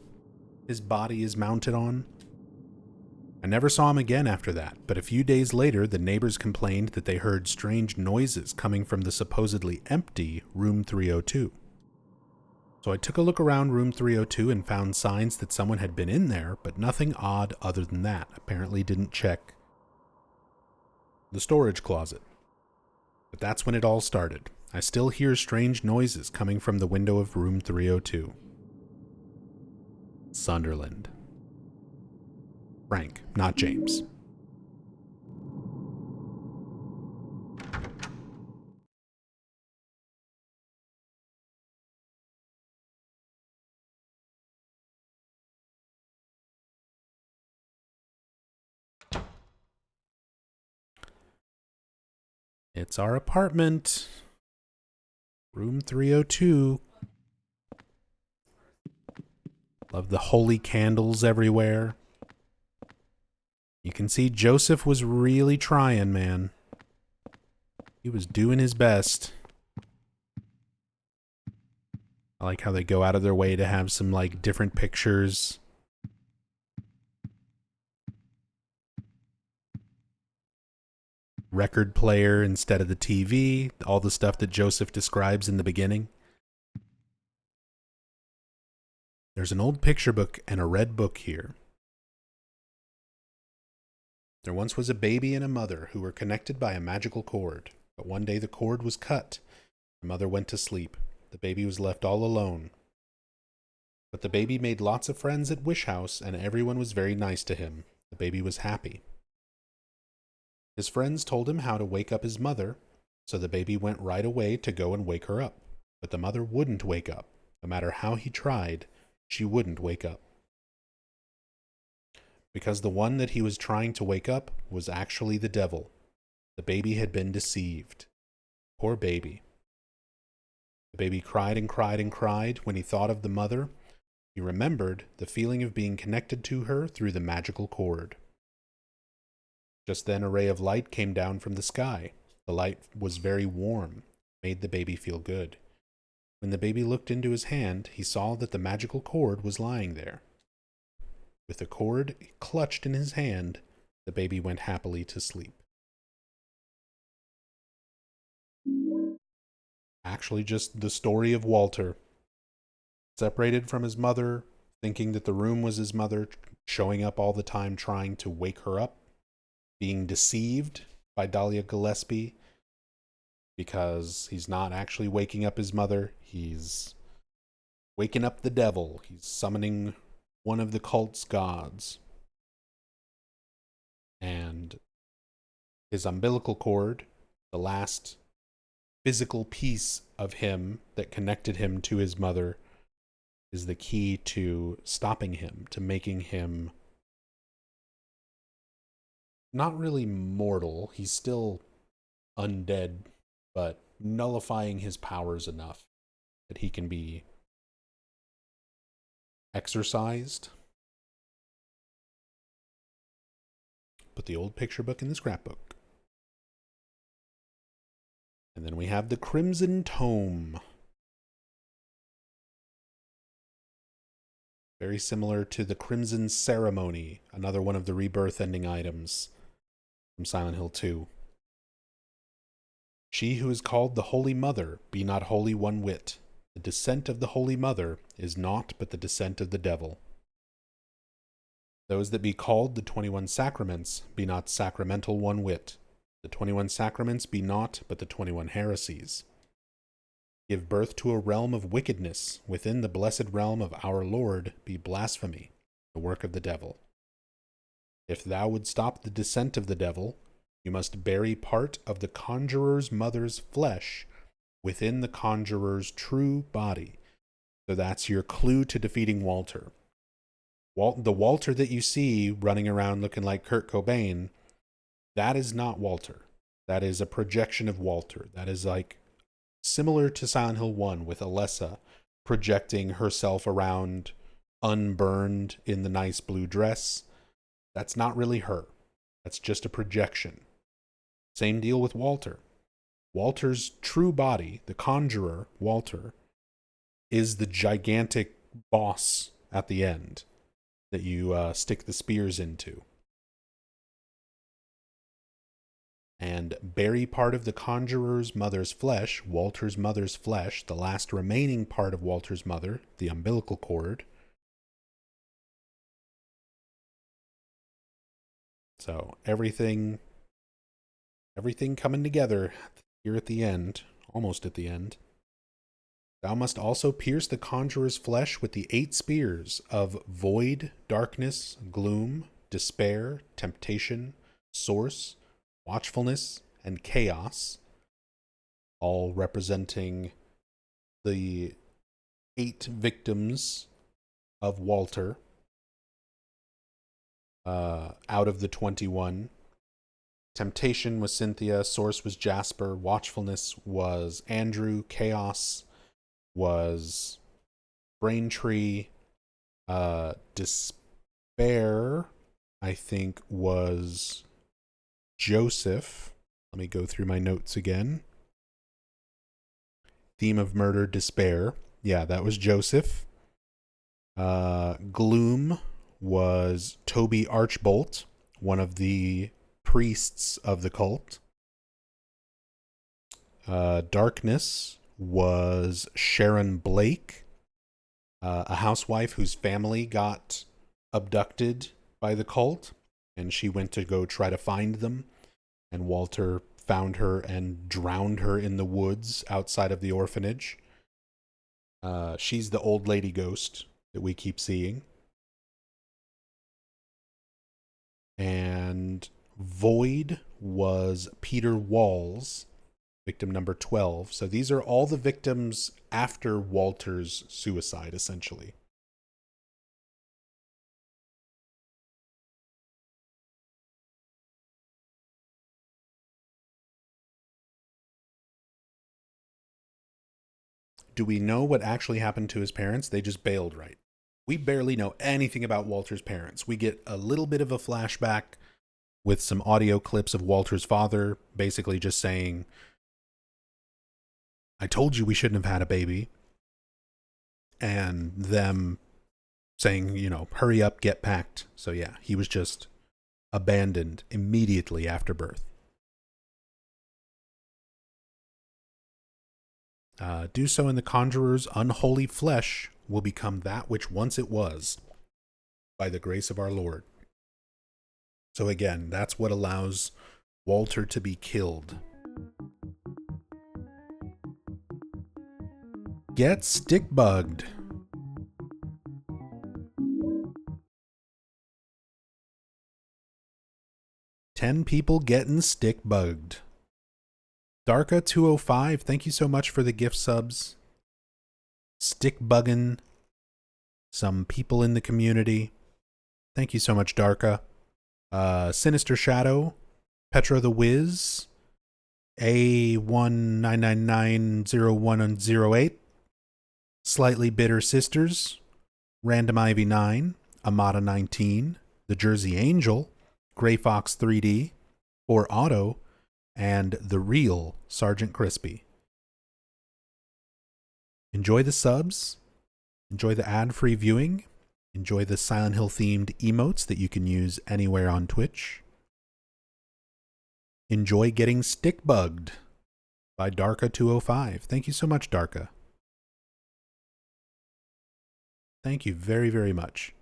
body is mounted on. I never saw him again after that, but a few days later, the neighbors complained that they heard strange noises coming from the supposedly empty room 302. So I took a look around room 302 and found signs that someone had been in there, but nothing odd other than that. Apparently didn't check the storage closet. But that's when it all started. I still hear strange noises coming from the window of room 302. Sunderland. Frank, not James. It's our apartment. Room 302. Love the holy candles everywhere. You can see Joseph was really trying, man. He was doing his best. I like how they go out of their way to have some, like, different pictures. Record player instead of the TV. All the stuff that Joseph describes in the beginning. There's an old picture book and a red book here. There once was a baby and a mother who were connected by a magical cord, but one day the cord was cut. The mother went to sleep. The baby was left all alone. But the baby made lots of friends at Wish House, and everyone was very nice to him. The baby was happy. His friends told him how to wake up his mother, so the baby went right away to go and wake her up. But the mother wouldn't wake up. No matter how he tried, she wouldn't wake up. Because the one that he was trying to wake up was actually the devil. The baby had been deceived. Poor baby. The baby cried and cried and cried when he thought of the mother. He remembered the feeling of being connected to her through the magical cord. Just then a ray of light came down from the sky. The light was very warm, made the baby feel good. When the baby looked into his hand, he saw that the magical cord was lying there. With the cord clutched in his hand, the baby went happily to sleep. Actually, just the story of Walter. Separated from his mother, thinking that the room was his mother, showing up all the time trying to wake her up, being deceived by Dahlia Gillespie because he's not actually waking up his mother, he's waking up the devil. He's summoning one of the cult's gods. And his umbilical cord, the last physical piece of him that connected him to his mother, is the key to stopping him, to making him not really mortal. He's still undead, but nullifying his powers enough that he can be exorcised. Put the old picture book in the scrapbook. And then we have the Crimson Tome. Very similar to the Crimson Ceremony, another one of the rebirth ending items from Silent Hill 2. She who is called the Holy Mother, be not holy one whit. The descent of the Holy Mother is naught but the descent of the devil. Those that be called the 21 Sacraments be not sacramental one whit. The 21 Sacraments be naught but the 21 heresies. Give birth to a realm of wickedness within the blessed realm of our Lord be blasphemy, the work of the devil. If thou would stop the descent of the devil, you must bury part of the conjurer's mother's flesh within the conjurer's true body. So that's your clue to defeating Walter. The Walter that you see running around looking like Kurt Cobain, that is not Walter. That is a projection of Walter. That is like similar to Silent Hill 1 with Alessa projecting herself around unburned in the nice blue dress. That's not really her. That's just a projection. Same deal with Walter. Walter's true body, the conjurer, Walter, is the gigantic boss at the end that you stick the spears into. And bury part of the conjurer's mother's flesh, Walter's mother's flesh, the last remaining part of Walter's mother, the umbilical cord. So everything coming together here at the end, almost at the end. Thou must also pierce the conjurer's flesh with the 8 spears of void, darkness, gloom, despair, temptation, source, watchfulness, and chaos, all representing the 8 victims of Walter out of the 21 Temptation was Cynthia. Source was Jasper. Watchfulness was Andrew. Chaos was Braintree. Despair, I think, was Joseph. Let me go through my notes again. Theme of murder, despair. Yeah, that was Joseph. Gloom was Toby Archbolt, one of the priests of the cult. Darkness was Sharon Blake, a housewife whose family got abducted by the cult, and she went to go try to find them, and Walter found her and drowned her in the woods outside of the orphanage. She's the old lady ghost that we keep seeing. And Void was Peter Walls, victim number 12. So these are all the victims after Walter's suicide, essentially. Do we know what actually happened to his parents? They just bailed, right? We barely know anything about Walter's parents. We get a little bit of a flashback with some audio clips of Walter's father, basically just saying, I told you we shouldn't have had a baby. And them saying, you know, hurry up, get packed. So yeah, he was just abandoned immediately after birth. Do so, and the conjurer's unholy flesh will become that which once it was, by the grace of our Lord. So again, that's what allows Walter to be killed. Get stick bugged. Ten people getting stick bugged. Darka205, thank you so much for the gift subs. Stick bugging some people in the community. Thank you so much, Darka. Sinister Shadow, Petra the Wiz, A199901108, Slightly Bitter Sisters, Random Ivy 9, Amada 19, The Jersey Angel, Gray Fox 3D, or Otto, and the real Sergeant Crispy. Enjoy the subs, enjoy the ad-free viewing, enjoy the Silent Hill themed emotes that you can use anywhere on Twitch. Enjoy getting stick bugged by Darka205. Thank you so much, Darka. Thank you very, very much.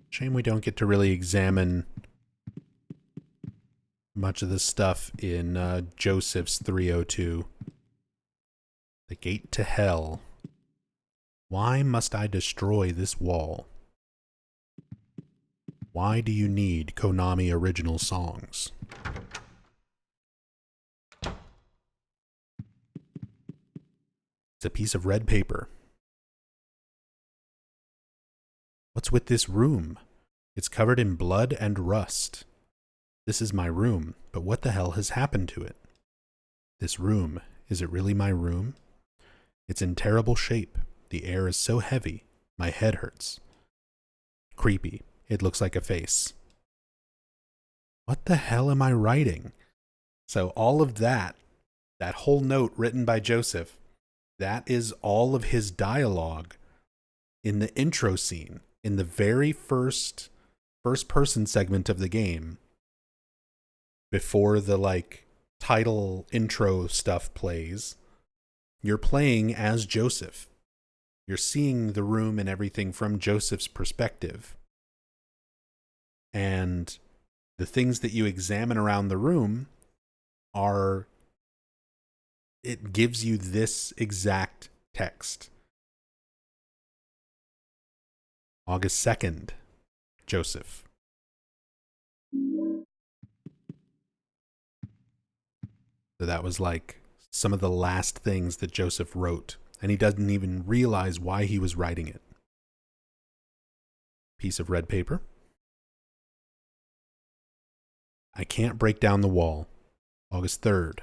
Shame we don't get to really examine much of the stuff in Joseph's 302. The Gate to Hell. Why must I destroy this wall? Why do you need Konami original songs? It's a piece of red paper. What's with this room? It's covered in blood and rust. This is my room, but what the hell has happened to it? This room, is it really my room? It's in terrible shape. The air is so heavy, my head hurts. Creepy. It looks like a face. What the hell am I writing? So all of that whole note written by Joseph, that is all of his dialogue in the intro scene, in the very first person segment of the game, before the title intro stuff plays. You're playing as Joseph. You're seeing the room and everything from Joseph's perspective. And the things that you examine around the room it gives you this exact text. August 2nd, Joseph. So that was like some of the last things that Joseph wrote, and he doesn't even realize why he was writing it. Piece of red paper. I can't break down the wall. August 3rd.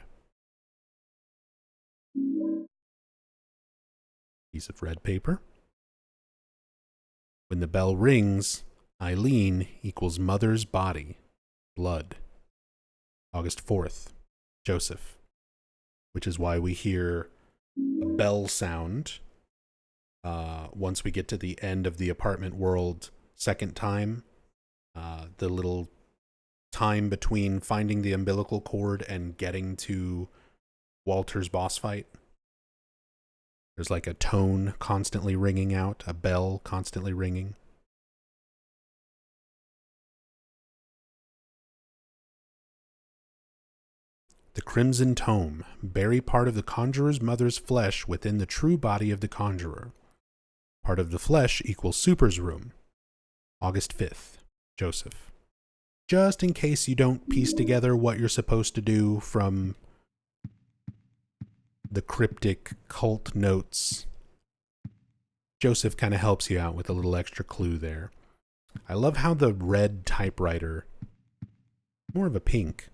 Piece of red paper. When the bell rings, Eileen equals mother's body, blood. August 4th, Joseph. Which is why we hear a bell sound once we get to the end of the apartment world second time. The little time between finding the umbilical cord and getting to Walter's boss fight. There's like a tone constantly ringing out, a bell constantly ringing. The Crimson Tome. Bury part of the conjurer's mother's flesh within the true body of the conjurer. Part of the flesh equals Super's room. August 5th. Joseph. Just in case you don't piece together what you're supposed to do from the cryptic cult notes, Joseph kind of helps you out with a little extra clue there. I love how the red typewriter, more of a pink,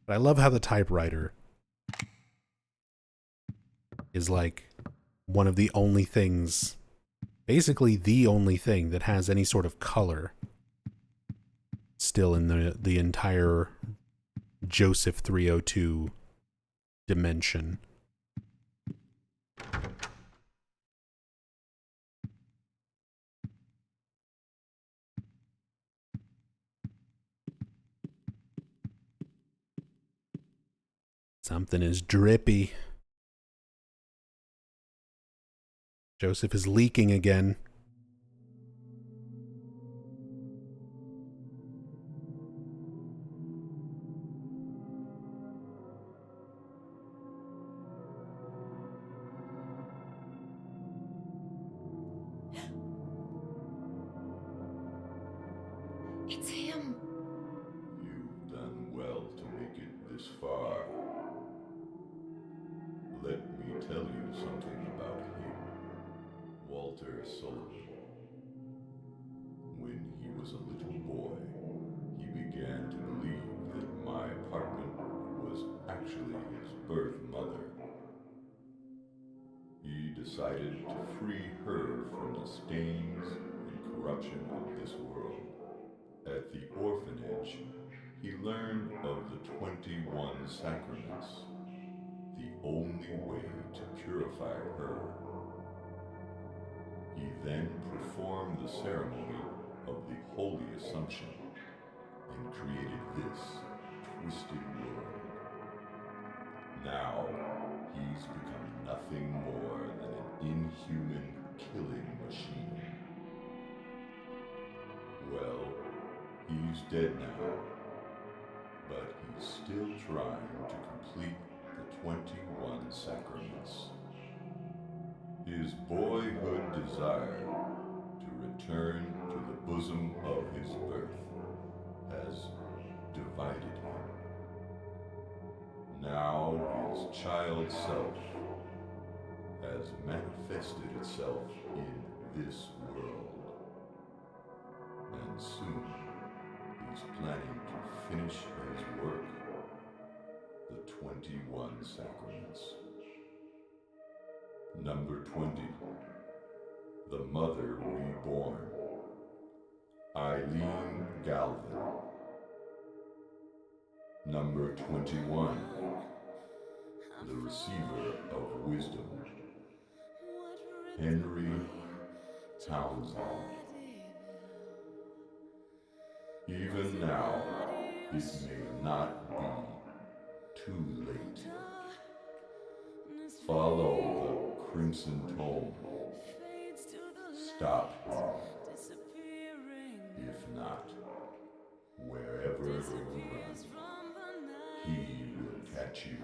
but I love how the typewriter is like one of the only things, basically the only thing that has any sort of color still in the entire Joseph 302 dimension. Something is drippy. Joseph is leaking again. It's him. You've done well to make it this far. Let me tell you something about him, Walter Sullivan. When he was a little boy, he began to believe that my apartment was actually his birth mother. He decided to free her from the stains and corruption of this world. At the orphanage, he learned of the 21 Sacraments, the only way to purify her. He then performed the ceremony of the Holy Assumption and created this twisted world. Now, he's become nothing more than an inhuman killing machine. Well, he's dead now, but he's still trying to complete the 21 Sacraments. His boyhood desire to return to the bosom of his birth has divided him. Now his child self has manifested itself in this world. And soon he's planning to finish his work, the 21 Sacraments. Number 20, The Mother Reborn, Eileen Galvin. Number 21, The Receiver of Wisdom, Henry Townsend. Even now, it may not be too late. Follow the Crimson Tome. Stop him. If not, wherever you run, he will catch you.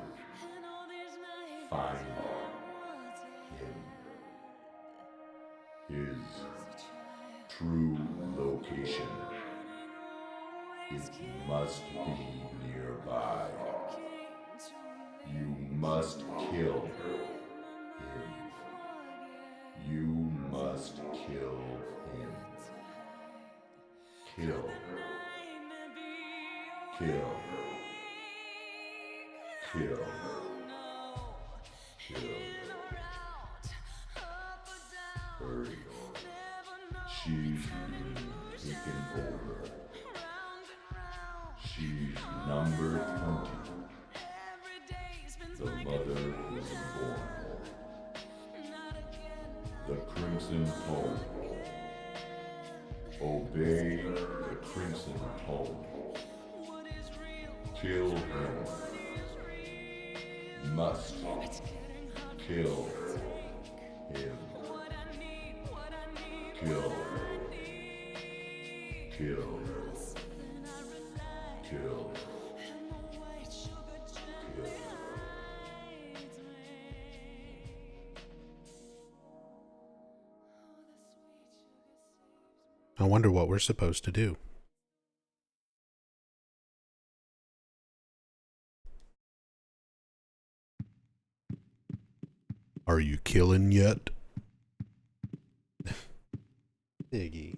Find him. His true location. It must be nearby. You must kill him. You must kill him. Kill. Kill. Kill. Kill. Hurry. She's being taken over. She's number 20. The mother was born. The Crimson Tone. Obey the Crimson Tone. Kill him. Must kill him. Kill. Kill. Kill. Kill. I wonder what we're supposed to do. Are you killing yet? Iggy.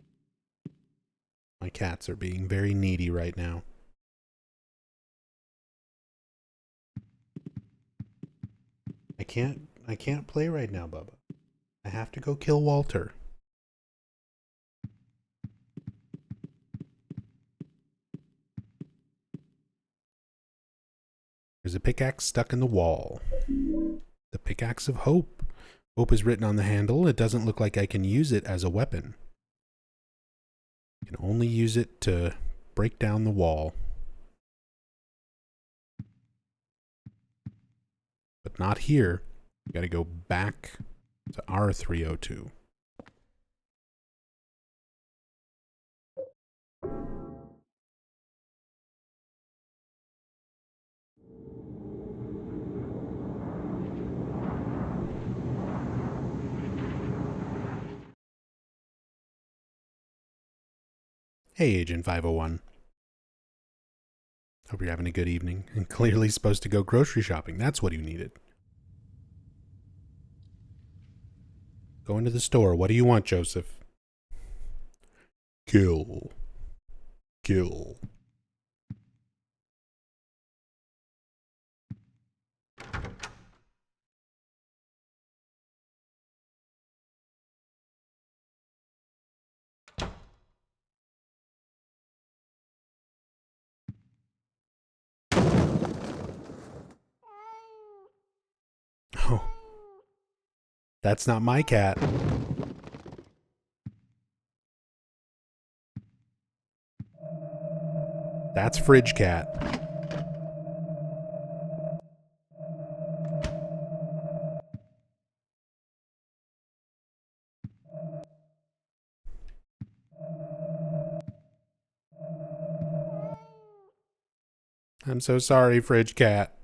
My cats are being very needy right now. I can't play right now, Bubba. I have to go kill Walter. There's a pickaxe stuck in the wall. The pickaxe of hope. Hope is written on the handle. It doesn't look like I can use it as a weapon. I can only use it to break down the wall. But not here. We gotta go back to R302. Hey, Agent 501. Hope you're having a good evening and clearly supposed to go grocery shopping. That's what you needed. Go into the store. What do you want, Joseph? Kill. Kill. Oh. That's not my cat. That's Fridge Cat. I'm so sorry, Fridge Cat.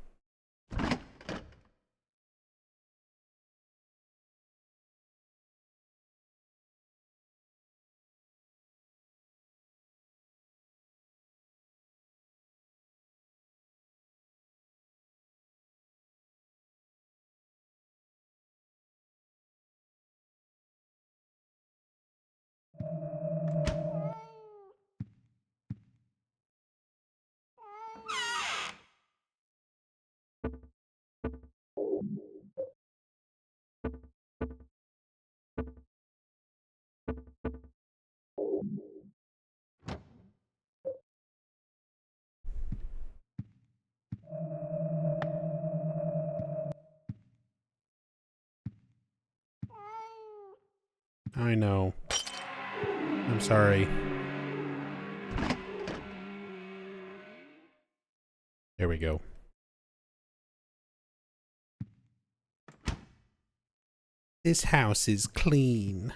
I know. I'm sorry. There we go. This house is clean.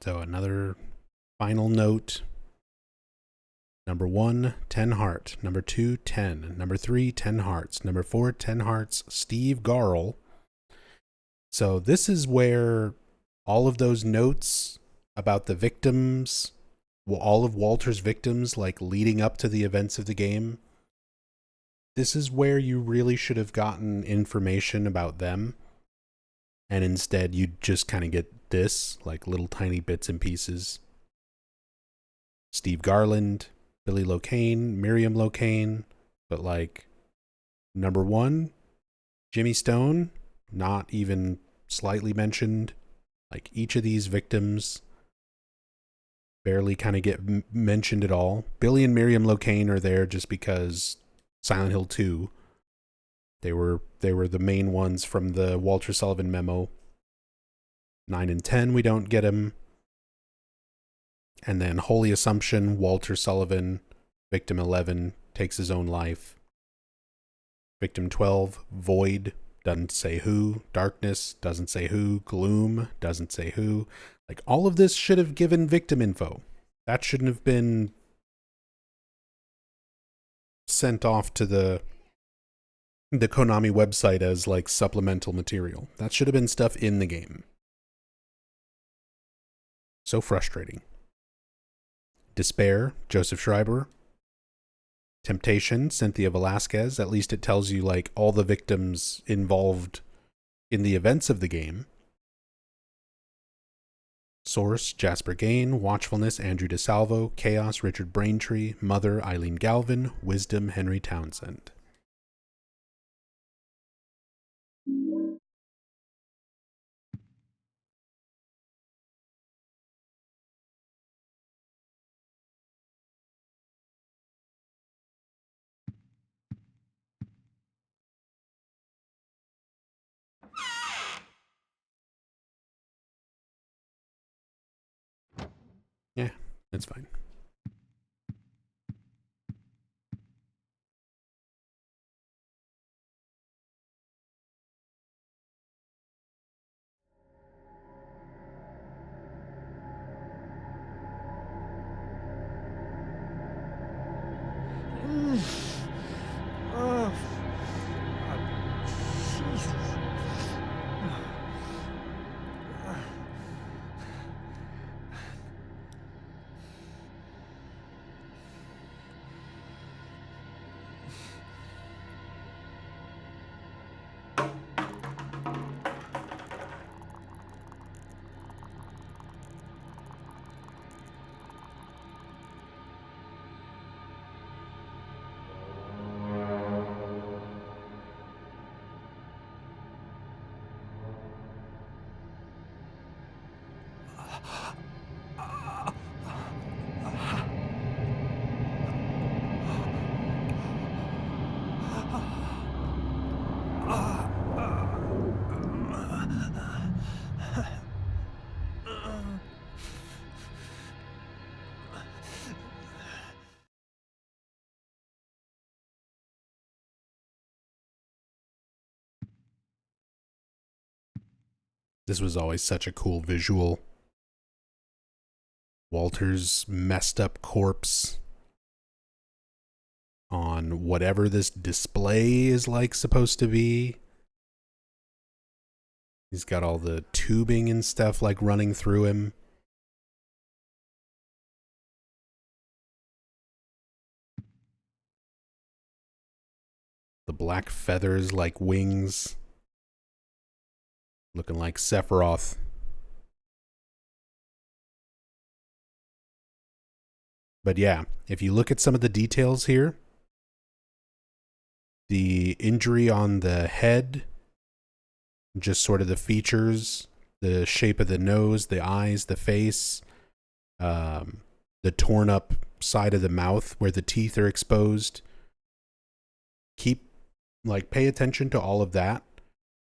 So another final note. Number 1, 10 heart. Number 2, 10. Number 3, 10 hearts. Number 4, 10 hearts. Steve Garl. So this is where all of those notes about the victims, all of Walter's victims, like leading up to the events of the game, this is where you really should have gotten information about them. And instead you just kind of get this, like little tiny bits and pieces. Steve Garland, Billy Locane, Miriam Locane, but like number 1, Jimmy Stone, not even slightly mentioned. Like each of these victims barely kind of get mentioned at all. Billy and Miriam Locane are there just because Silent Hill 2. They were the main ones from the Walter Sullivan memo. 9 and 10, we don't get him. And then Holy Assumption, Walter Sullivan, victim 11, takes his own life. Victim 12, Void, doesn't say who. Darkness, doesn't say who. Gloom, doesn't say who. Like, all of this should have given victim info. That shouldn't have been sent off to the Konami website as, like, supplemental material. That should have been stuff in the game. So frustrating. Despair, Joseph Schreiber. Temptation, Cynthia Velasquez. At least it tells you, like, all the victims involved in the events of the game. Source, Jasper Gain. Watchfulness, Andrew DeSalvo. Chaos, Richard Braintree. Mother, Eileen Galvin. Wisdom, Henry Townsend. Yeah, that's fine. Oh, Jesus. This was always such a cool visual. Walter's messed up corpse on whatever this display is like supposed to be. He's got all the tubing and stuff like running through him. The black feathers like wings. Looking like Sephiroth. But yeah, if you look at some of the details here, the injury on the head, just sort of the features, the shape of the nose, the eyes, the face, the torn up side of the mouth where the teeth are exposed. Pay attention to all of that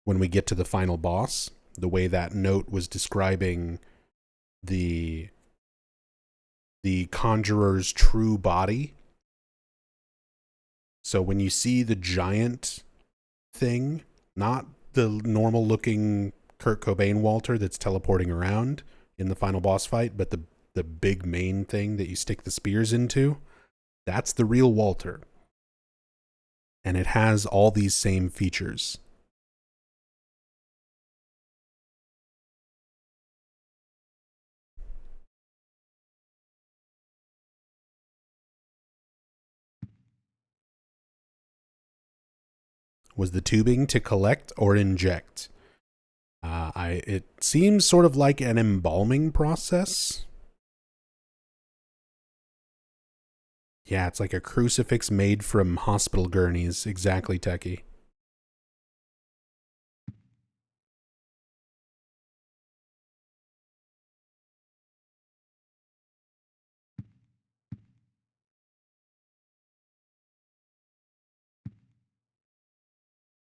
when we get to the final boss. The way that note was describing the conjurer's true body. So when you see the giant thing, not the normal looking Kurt Cobain Walter that's teleporting around, in the final boss fight, but the big main thing that you stick the spears into, that's the real Walter. And it has all these same features. Was the tubing to collect or inject? It seems sort of like an embalming process. Yeah, it's like a crucifix made from hospital gurneys. Exactly, Techie.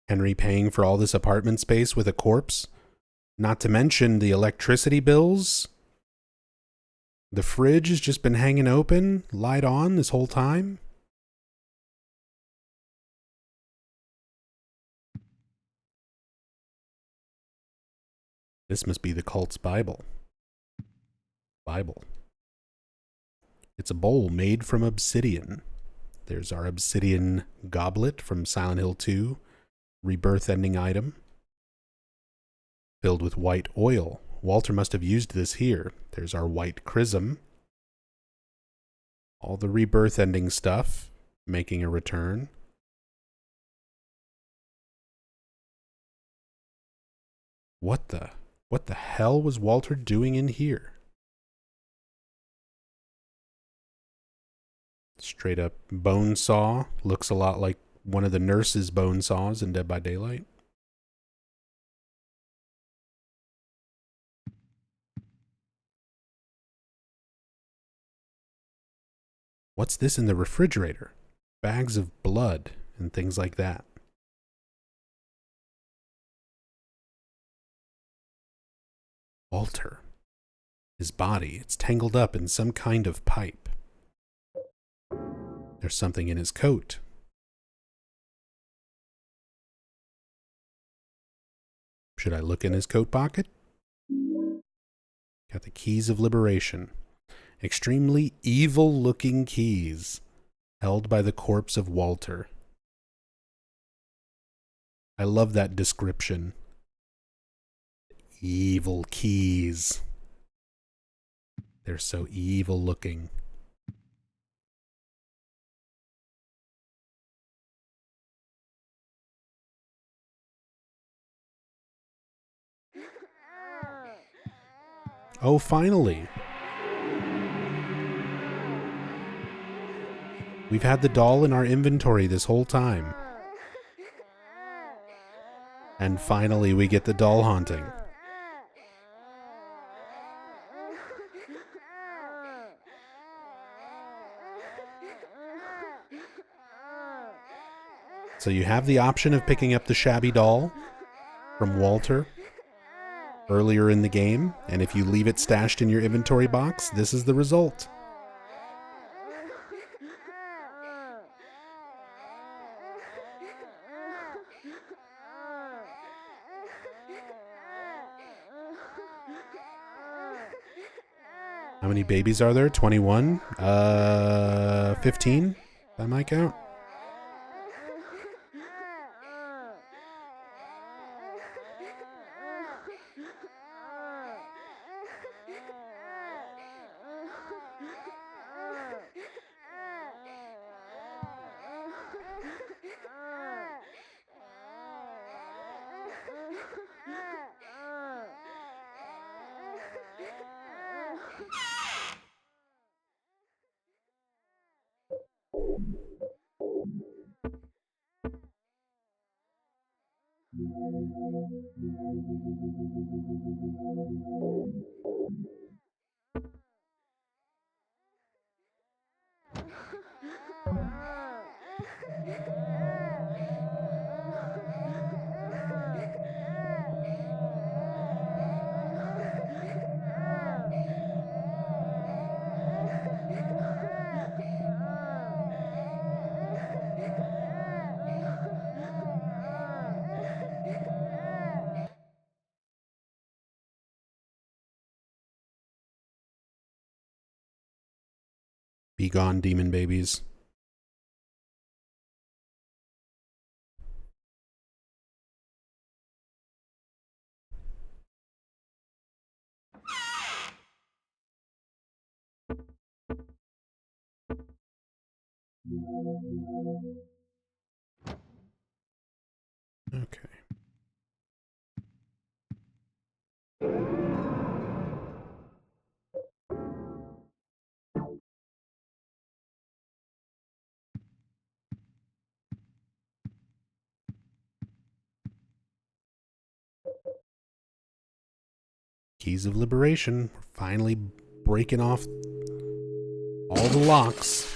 Henry paying for all this apartment space with a corpse? Not to mention the electricity bills. The fridge has just been hanging open, light on this whole time. This must be the cult's Bible. It's a bowl made from obsidian. There's our obsidian goblet from Silent Hill 2, rebirth ending item. Filled with white oil. Walter must have used this here. There's our white chrism. All the rebirth ending stuff making a return. What the hell was Walter doing in here? Straight up bone saw. Looks a lot like one of the nurse's bone saws in Dead by Daylight. What's this in the refrigerator? Bags of blood and things like that. Walter. His body, it's tangled up in some kind of pipe. There's something in his coat. Should I look in his coat pocket? Got the keys of liberation. Extremely evil-looking keys held by the corpse of Walter. I love that description. Evil keys. They're so evil-looking. Oh, finally. We've had the doll in our inventory this whole time. And finally we get the doll haunting. So you have the option of picking up the shabby doll from Walter earlier in the game, and if you leave it stashed in your inventory box, this is the result. How many babies are there? 21? 15? By my count. Be gone, demon babies. Okay. Keys of Liberation. We're finally breaking off all the locks.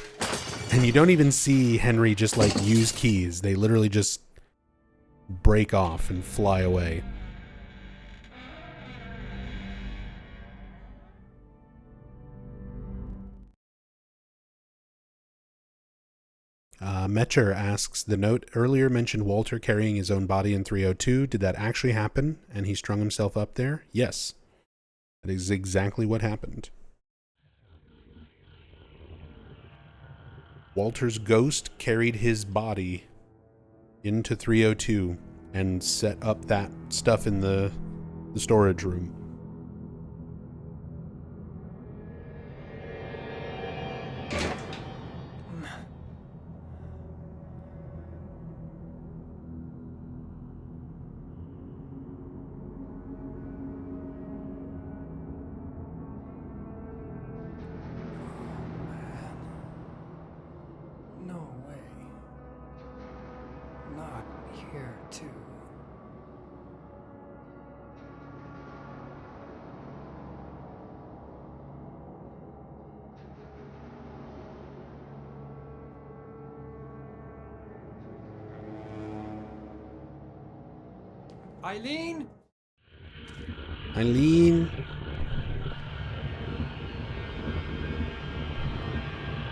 And you don't even see Henry just like use keys. They literally just break off and fly away. Metcher asks, the note earlier mentioned Walter carrying his own body in 302. Did that actually happen? And he strung himself up there? Yes. That is exactly what happened. Walter's ghost carried his body into 302 and set up that stuff in the storage room. No way. Not here, too. Eileen? Eileen?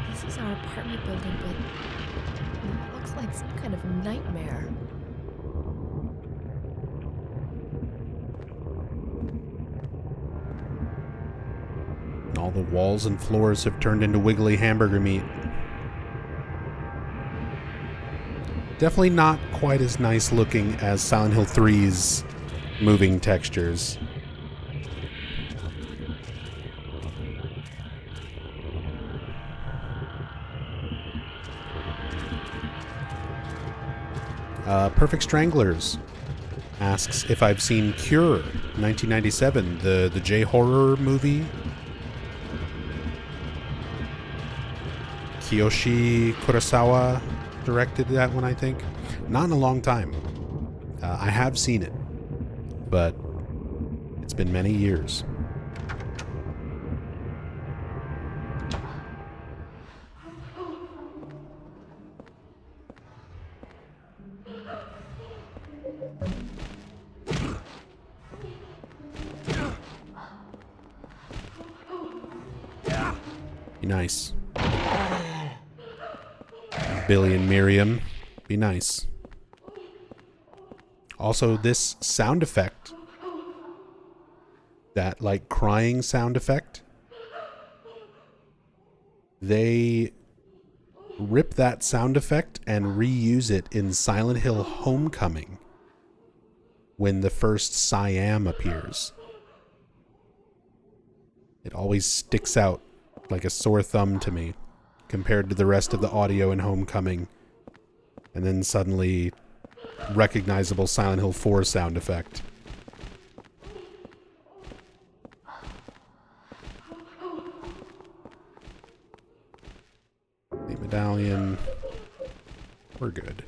This is our apartment building, but it looks like some kind of nightmare. All the walls and floors have turned into wiggly hamburger meat. Definitely not quite as nice looking as Silent Hill 3's moving textures. Perfect Stranglers asks if I've seen Cure, 1997, the J-horror movie. Kiyoshi Kurosawa directed that one, I think. Not in a long time. I have seen it, but it's been many years. Be nice. Billy and Miriam. Be nice. Also, this sound effect, that like crying sound effect, they rip that sound effect and reuse it in Silent Hill Homecoming when the first Siam appears. It always sticks out like a sore thumb to me compared to the rest of the audio in Homecoming, and then suddenly recognizable Silent Hill 4 sound effect. The medallion. We're good.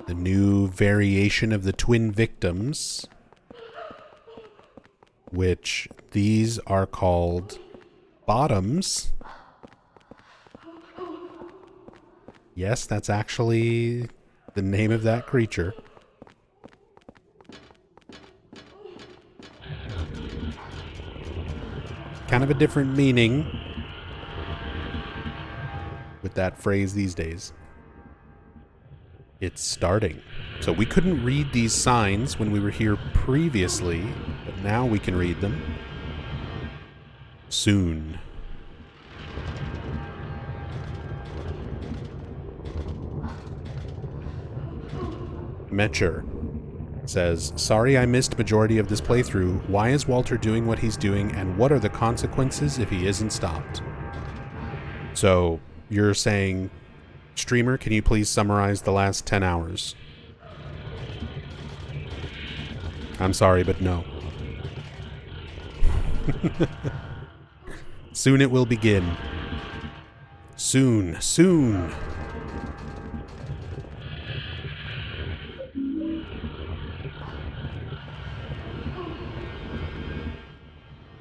The new variation of the twin victims, which these are called bottoms. Yes, that's actually the name of that creature. Kind of a different meaning with that phrase these days. It's starting. So we couldn't read these signs when we were here previously, but now we can read them. Soon. Metcher says, sorry I missed majority of this playthrough. Why is Walter doing what he's doing, and what are the consequences if he isn't stopped? So, you're saying, streamer, can you please summarize the last 10 hours? I'm sorry, but no. Soon it will begin. Soon, soon.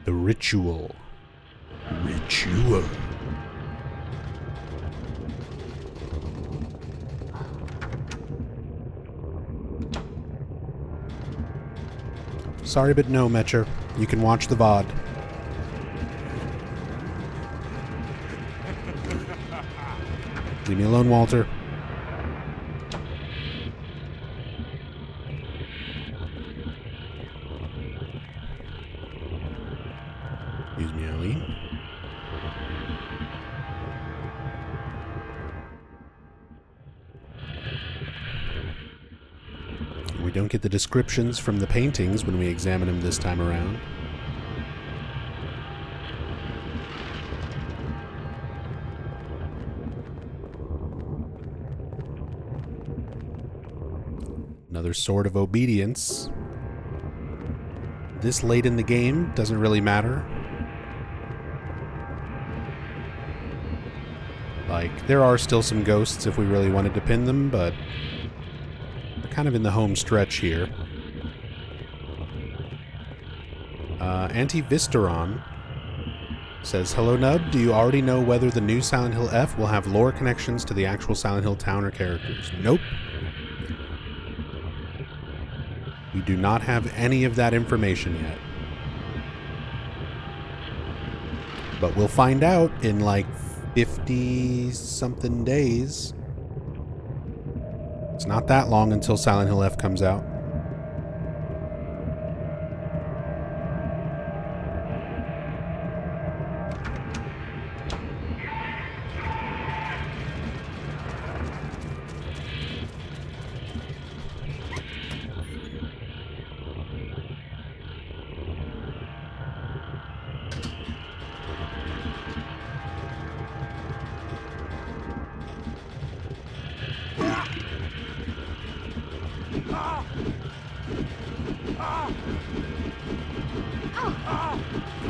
The ritual. Ritual. Sorry, but no, Metcher. You can watch the VOD. Leave me alone, Walter. Excuse me, Ellie. We don't get the descriptions from the paintings when we examine them this time around. Another sword of obedience. This late in the game doesn't really matter. Like, there are still some ghosts if we really wanted to pin them, but we're kind of in the home stretch here. Anti-Visteron says, hello Nub, do you already know whether the new Silent Hill F will have lore connections to the actual Silent Hill town or characters? Nope. We do not have any of that information yet. But we'll find out in like 50-something days. It's not that long until Silent Hill F comes out.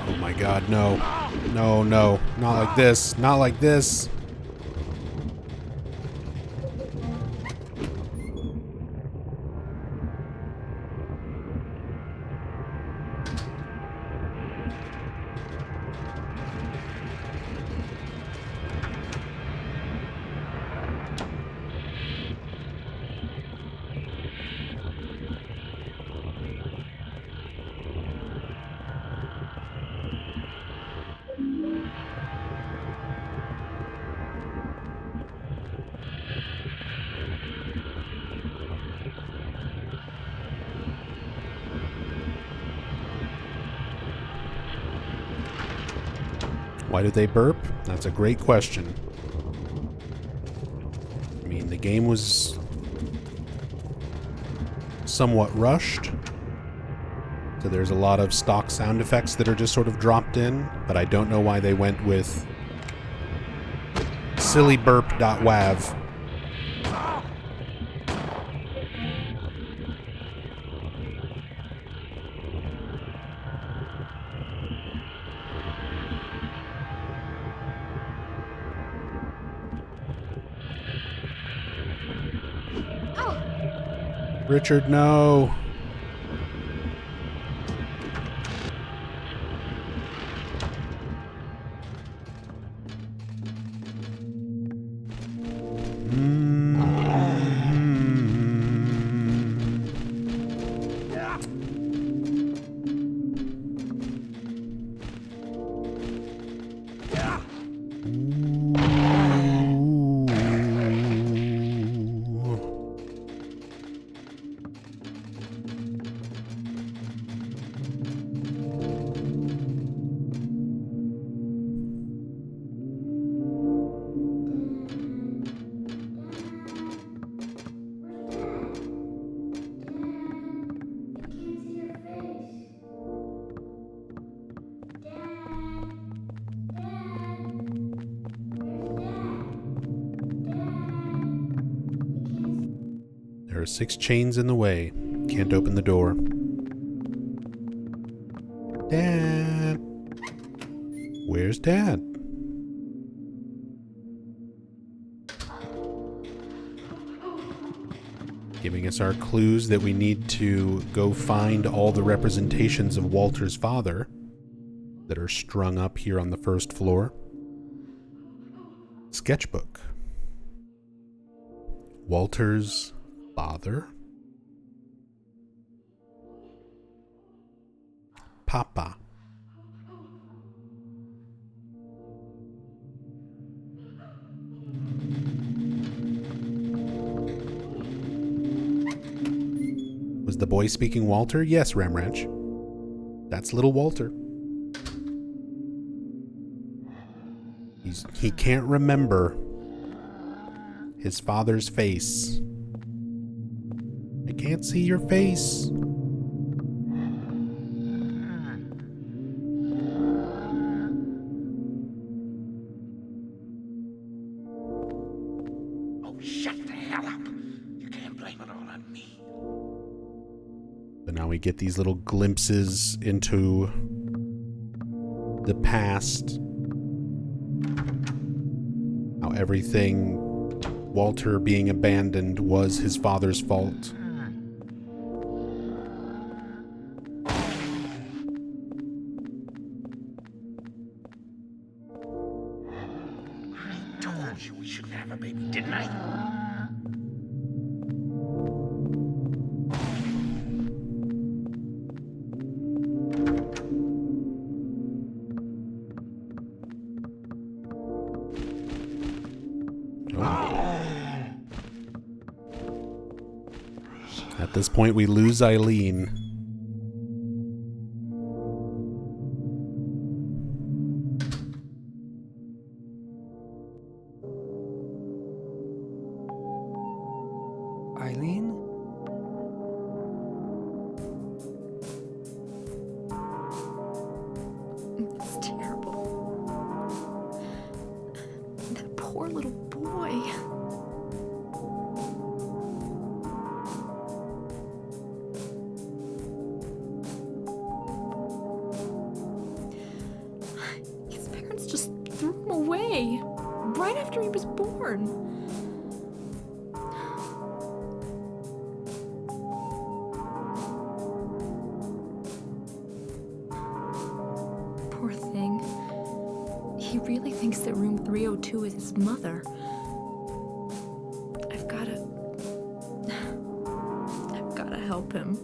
Oh my god, no. No, no. Not like this. Not like this. Why did they burp? That's a great question. I mean, the game was somewhat rushed, so there's a lot of stock sound effects that are just sort of dropped in, but I don't know why they went with sillyburp.wav. Richard, no. are 6 chains in the way. Can't open the door. Dad. Where's Dad? Giving us our clues that we need to go find all the representations of Walter's father that are strung up here on the first floor. Sketchbook. Walter's father? Papa. Was the boy speaking Walter? Yes, Ram Ranch. That's little Walter. He can't remember his father's face. I can't see your face. Oh, shut the hell up. You can't blame it all on me. But now we get these little glimpses into the past. How everything, Walter being abandoned, was his father's fault. I told you we shouldn't have a baby, didn't I? At this point, we lose Eileen. Eileen? It's terrible. That poor little boy. His parents just threw him away right after he was born. Poor thing. He really thinks that room 302 is his mother. I've gotta help him.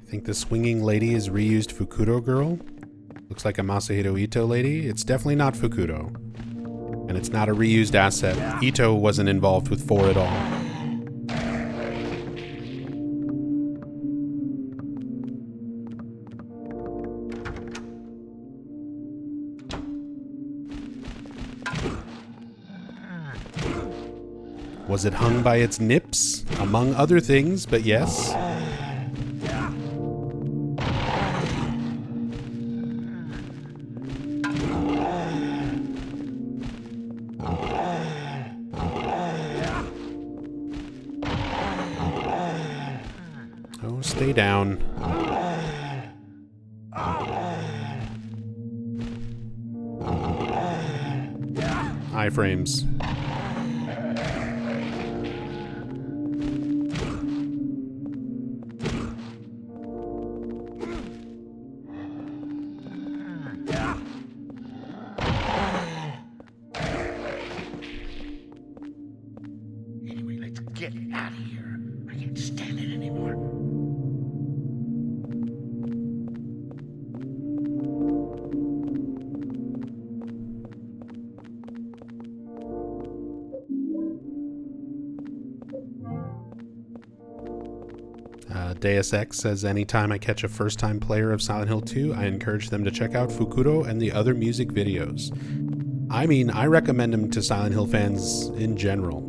I think the swinging lady is reused Fukudo girl. Looks like a Masahiro Ito lady. It's definitely not Fukudo. And it's not a reused asset. Ito wasn't involved with 4 at all. Was it hung by its nips? Among other things, but yes. Oh, stay down. Iframes. Anyway, let's get out of here. I can't stand it anymore. Deus Ex says, anytime I catch a first-time player of Silent Hill 2, I encourage them to check out Fukudo and the other music videos. I mean, I recommend them to Silent Hill fans in general.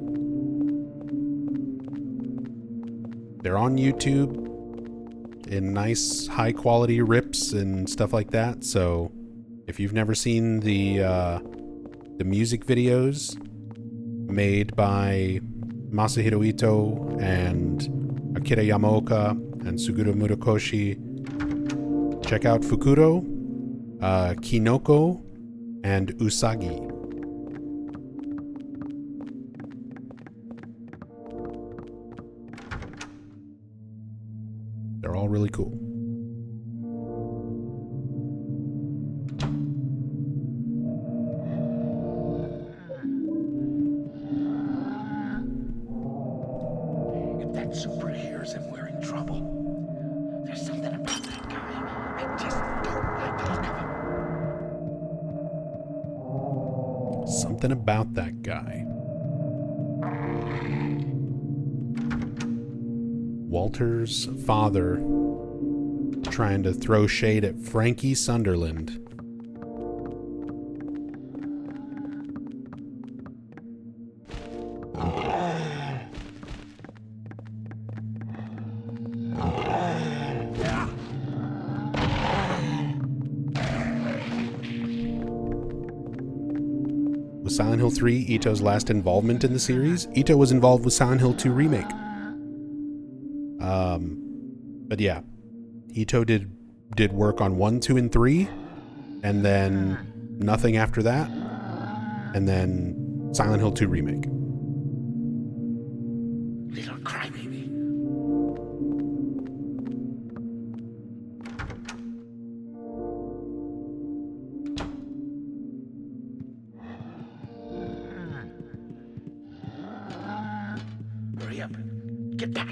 They're on YouTube in nice, high-quality rips and stuff like that. So, if you've never seen the music videos made by Masahiro Ito and Akira Yamaoka and Suguru Murakoshi, check out Fukuro, Kinoko, and Usagi. They're all really cool. If that super hears him, we're in trouble. There's something about that guy. I just don't like the look of him. Something about that guy. Walter's father trying to throw shade at Frankie Sunderland. With Silent Hill 3 Ito's last involvement in the series, Ito was involved with Silent Hill 2 Remake. But yeah, Ito did work on 1, 2, and 3, and then nothing after that, and then Silent Hill 2 Remake. Little crybaby. Hurry up. Get that.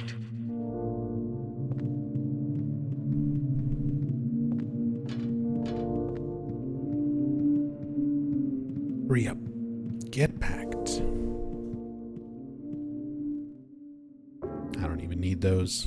Hurry up. Get packed. I don't even need those.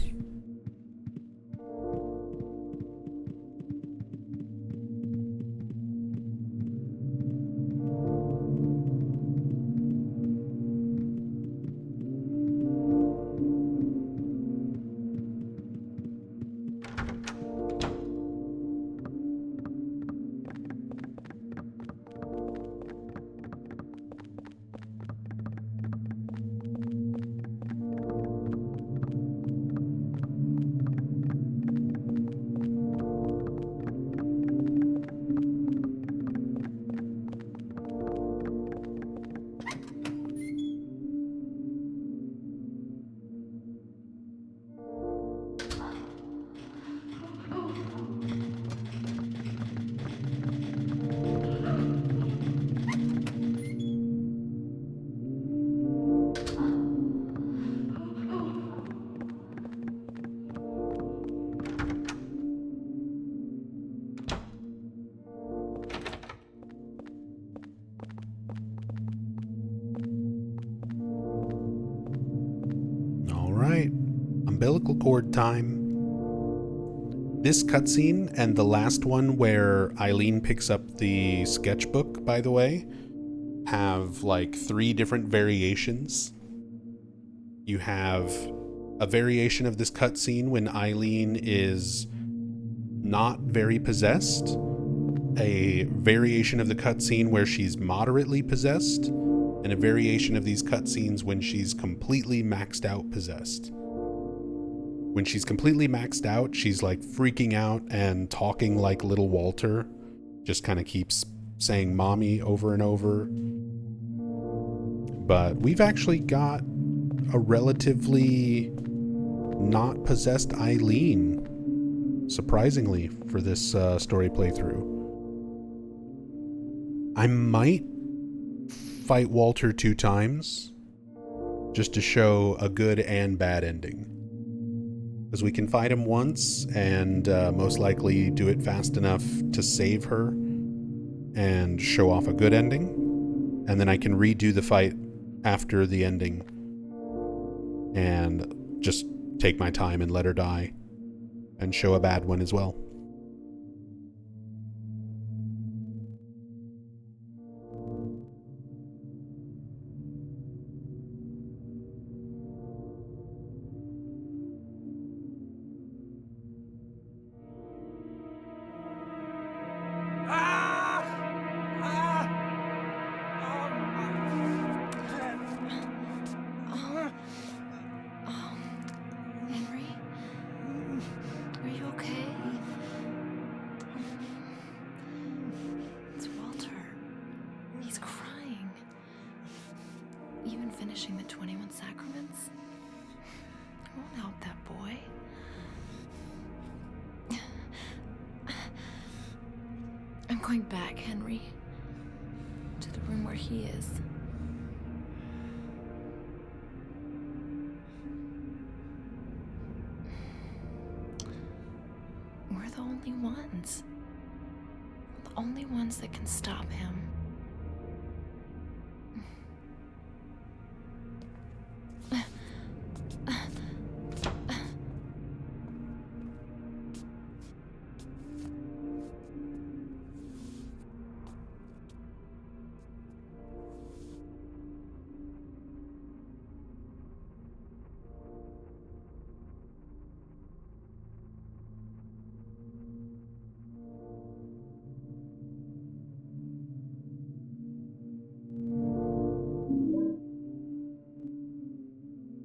Umbilical cord time. This cutscene and the last one where Eileen picks up the sketchbook, by the way, have like 3 different variations. You have a variation of this cutscene when Eileen is not very possessed, a variation of the cutscene where she's moderately possessed, and a variation of these cutscenes when she's completely maxed out possessed. When she's completely maxed out, she's like freaking out and talking like little Walter, just kind of keeps saying mommy over and over. But we've actually got a relatively not possessed Eileen, surprisingly, for this story playthrough. I might fight Walter 2 times just to show a good and bad ending. Because we can fight him once and most likely do it fast enough to save her and show off a good ending. And then I can redo the fight after the ending and just take my time and let her die and show a bad one as well. finishing the 21 Sacraments? It won't help that boy. I'm going back, Henry. To the room where he is. We're the only ones. The only ones that can stop him.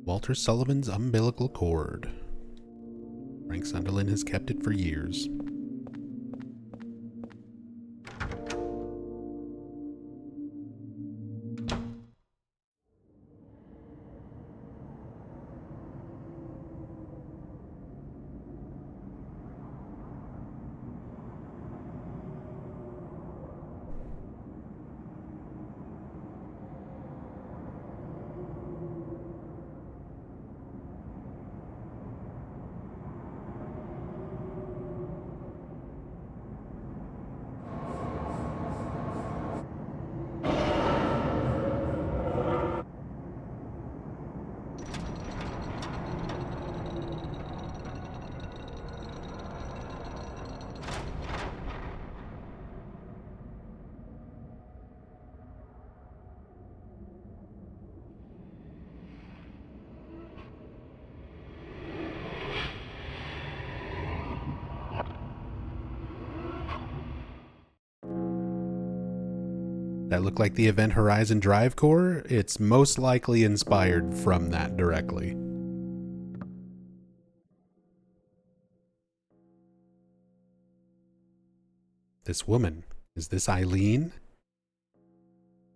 Walter Sullivan's umbilical cord. Frank Sunderland has kept it for years. That look like the Event Horizon drive core? It's most likely inspired from that directly. This woman, is this Eileen?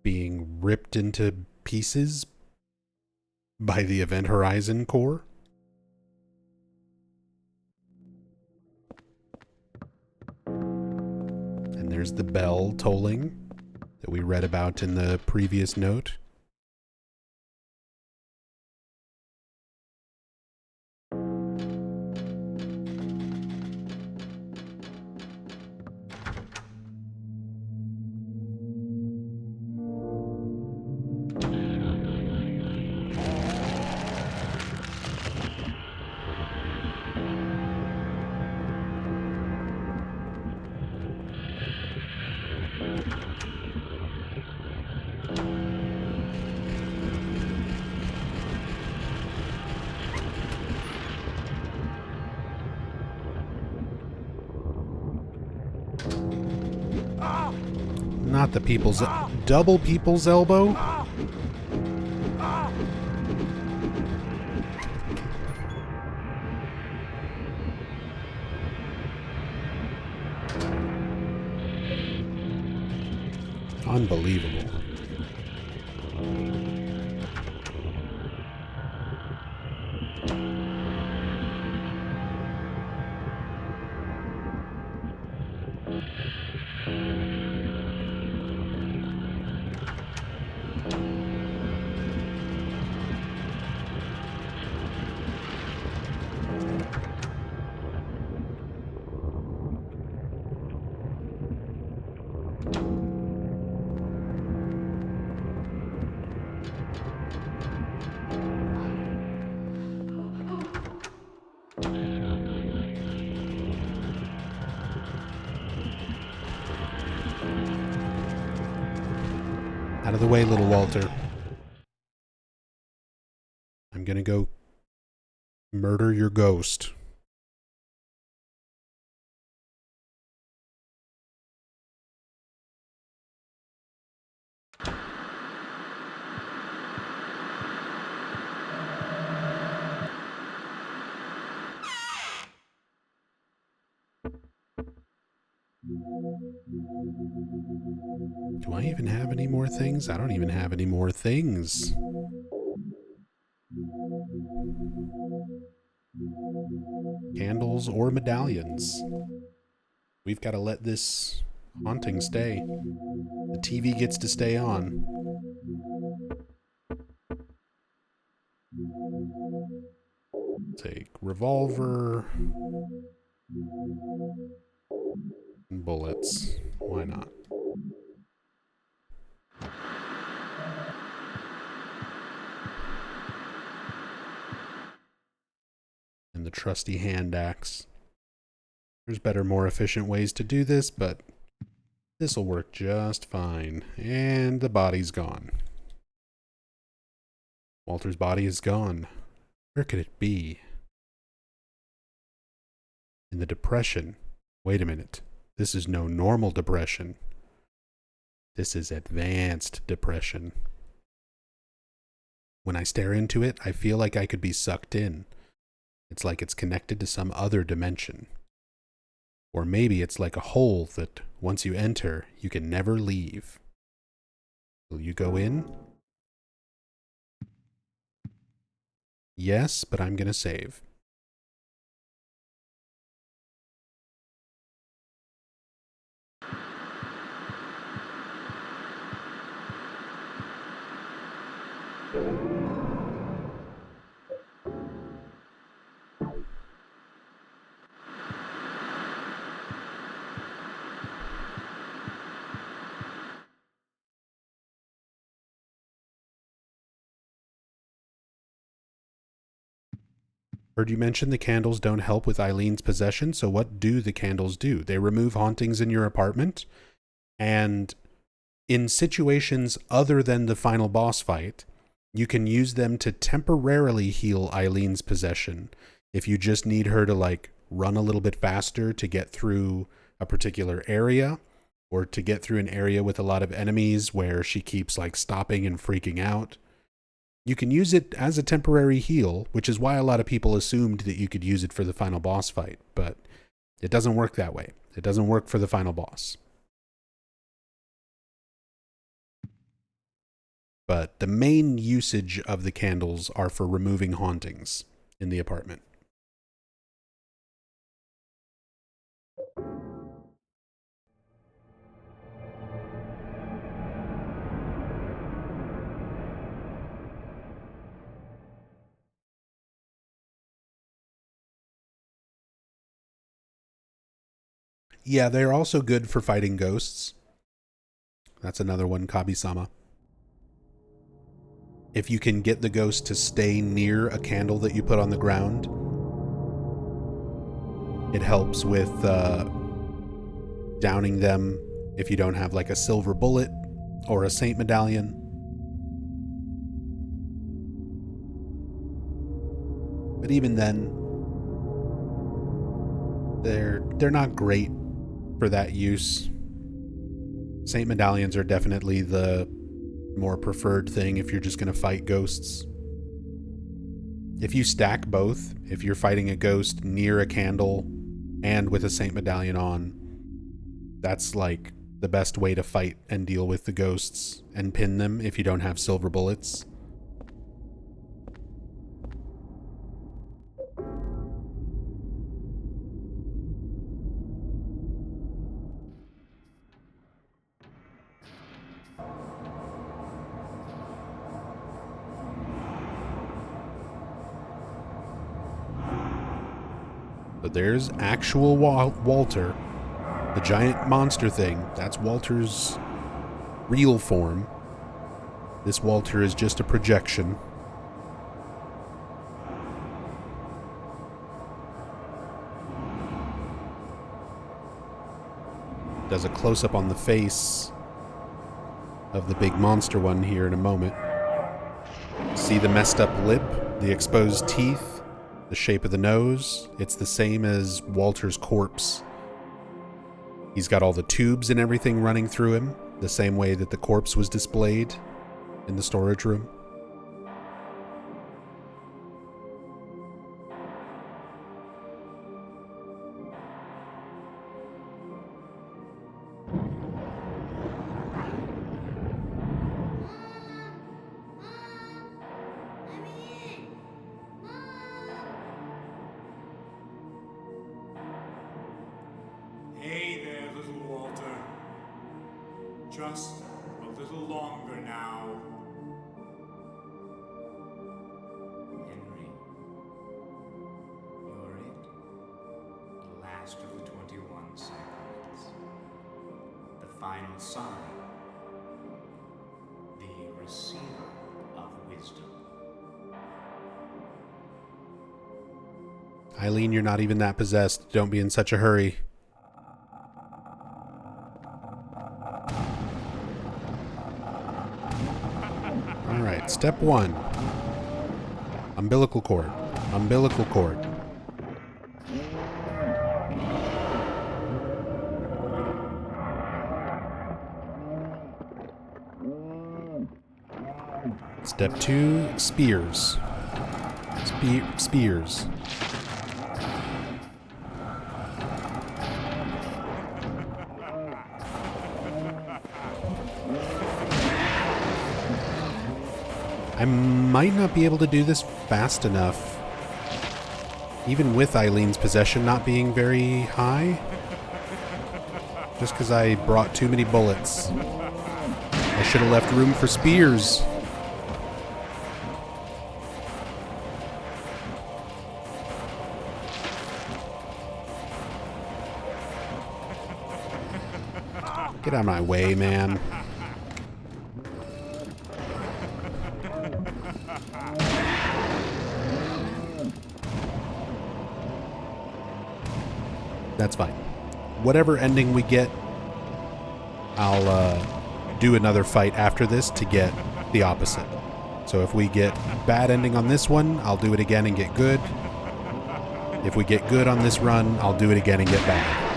Being ripped into pieces by the Event Horizon core? And there's the bell tolling that we read about in the previous note. Not the people's... double people's elbow? Unbelievable. Out of the way, little Walter. I'm gonna go murder your ghost. Do I even have any more things? I don't even have any more things. Candles or medallions. We've got to let this haunting stay. The TV gets to stay on. Take revolver. And bullets. Why not? And the trusty hand axe. There's better, more efficient ways to do this, but this'll work just fine. And the body's gone. Walter's body is gone. Where could it be? In the depression. Wait a minute. This is no normal depression. This is advanced depression. When I stare into it, I feel like I could be sucked in. It's like it's connected to some other dimension. Or maybe it's like a hole that once you enter, you can never leave. Will you go in? Yes, but I'm gonna save. Heard you mention the candles don't help with Eileen's possession, so what do the candles do? They remove hauntings in your apartment, and in situations other than the final boss fight, you can use them to temporarily heal Eileen's possession. If you just need her to like run a little bit faster to get through a particular area, or to get through an area with a lot of enemies where she keeps like stopping and freaking out, you can use it as a temporary heal, which is why a lot of people assumed that you could use it for the final boss fight, but it doesn't work that way. It doesn't work for the final boss. But the main usage of the candles are for removing hauntings in the apartment. Yeah, they're also good for fighting ghosts. That's another one, Kabi-sama. If you can get the ghost to stay near a candle that you put on the ground, it helps with downing them if you don't have like a silver bullet or a saint medallion. But even then, they're not great for that use. Saint medallions are definitely the more preferred thing if you're just going to fight ghosts. If you stack both, if you're fighting a ghost near a candle and with a saint medallion on, that's like the best way to fight and deal with the ghosts and pin them if you don't have silver bullets. But there's actual Walter, the giant monster thing. That's Walter's real form. This Walter is just a projection. Does a close-up on the face of the big monster one here in a moment. See the messed up lip, the exposed teeth, the shape of the nose. It's the same as Walter's corpse. He's got all the tubes and everything running through him, the same way that the corpse was displayed in the storage room. Just a little longer now. Henry, you're it. The last of the 21 Sacraments. The final sign. The receiver of wisdom. Eileen, you're not even that possessed. Don't be in such a hurry. Alright, step 1. Umbilical cord. Umbilical cord. Step 2, spears. Spears. I might not be able to do this fast enough, even with Eileen's possession not being very high, just because I brought too many bullets. I should have left room for spears. Get out of my way, man. That's fine. Whatever ending we get, I'll do another fight after this to get the opposite. So if we get bad ending on this one, I'll do it again and get good. If we get good on this run, I'll do it again and get bad.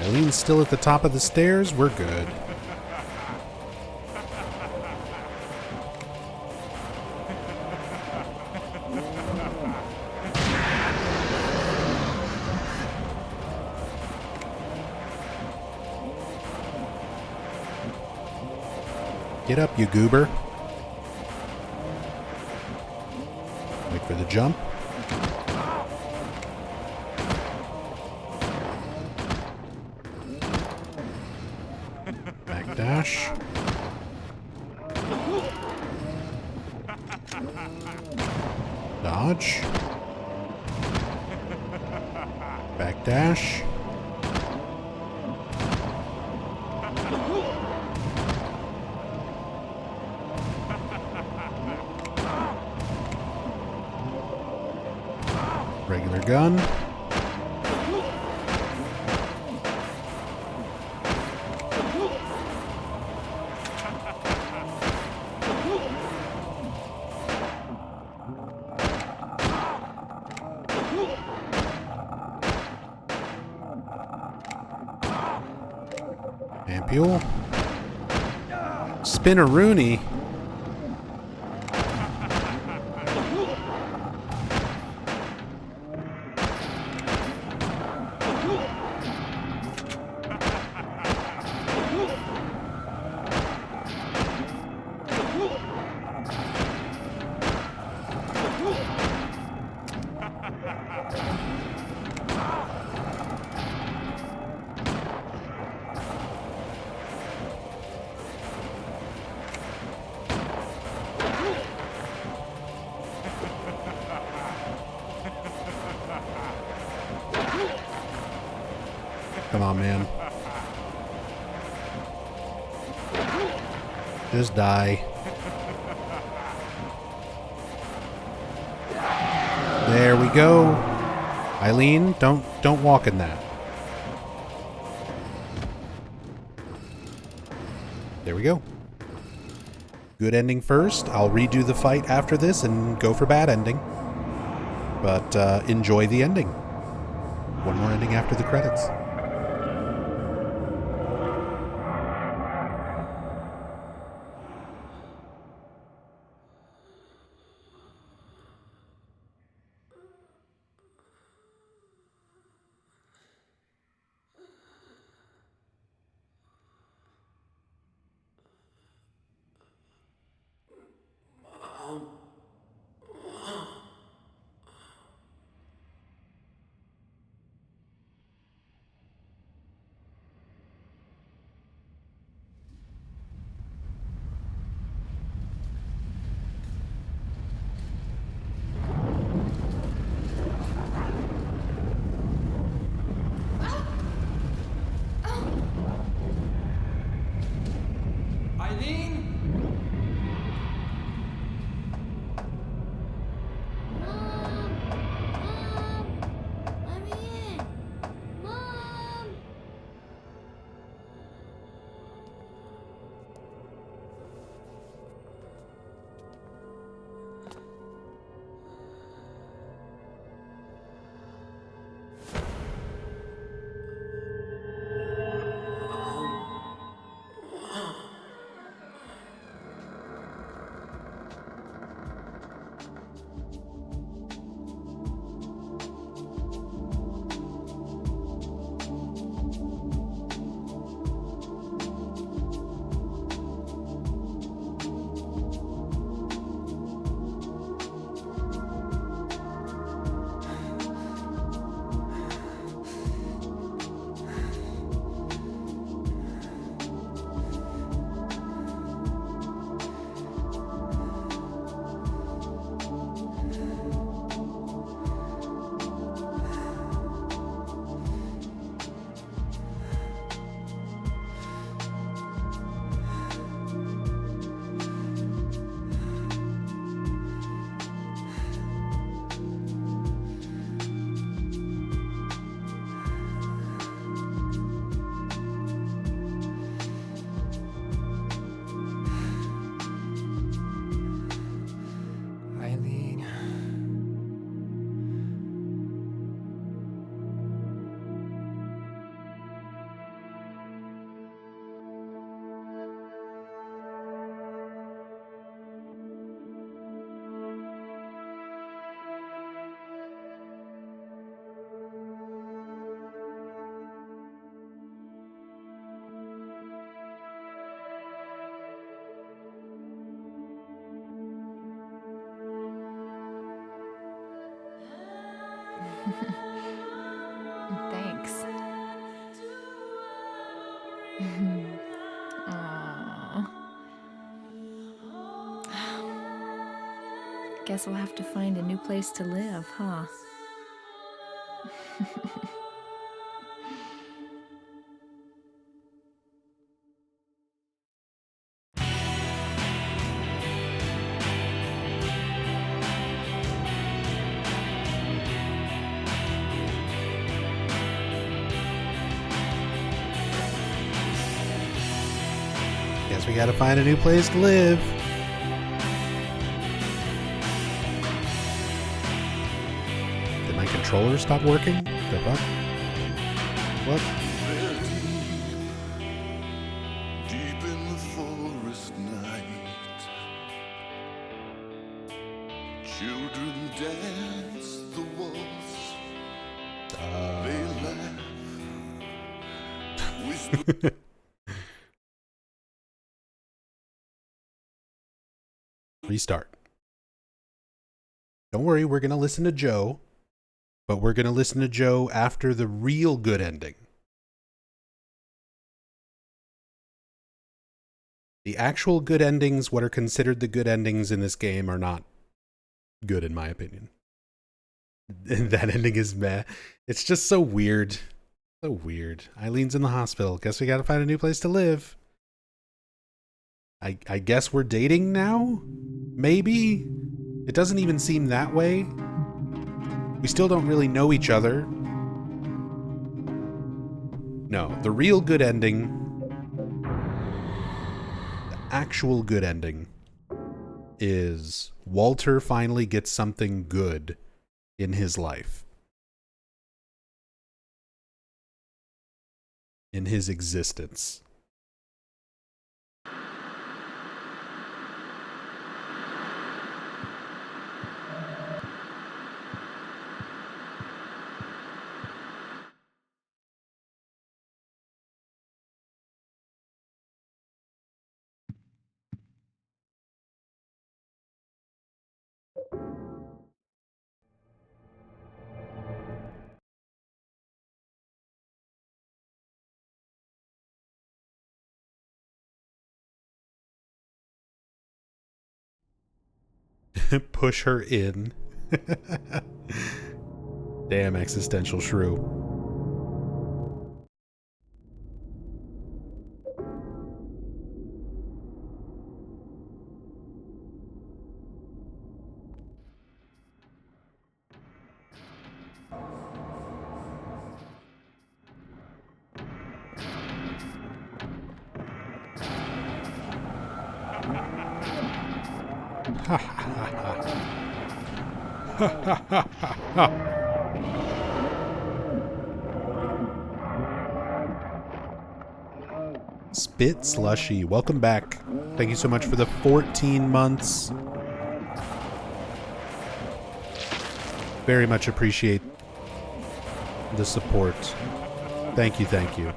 Eileen's still at the top of the stairs. We're good. Get up, you goober. Wait for the jump. Dash. Dodge. Back dash. Regular gun. Ampule. Spinneroonie. Come on, man. Just die. There we go. Eileen, don't walk in that. There we go. Good ending first. I'll redo the fight after this and go for bad ending. But enjoy the ending. One more ending after the credits. Eileen? Let me in! Mom! Eileen. Thanks. Aw. Guess we'll have to find a new place to live, huh? Guess we gotta find a new place to live. Did my controller stop working? The fuck? What? Deep in the forest night, children dance the waltz. They laugh, whisper. Restart. Don't worry, we're going to listen to Joe, but we're going to listen to Joe after the real good ending. The actual good endings, what are considered the good endings in this game, are not good in my opinion. That ending is meh. It's just so weird. So weird. Eileen's in the hospital. Guess we got to find a new place to live. I guess we're dating now? Maybe? It doesn't even seem that way. We still don't really know each other. No, the real good ending actual good ending is Walter finally gets something good in his life. In his existence. Push her in. Damn, existential shrew. Spit Slushy, welcome back. Thank you so much for the 14 months. Very much appreciate the support. Thank you, thank you.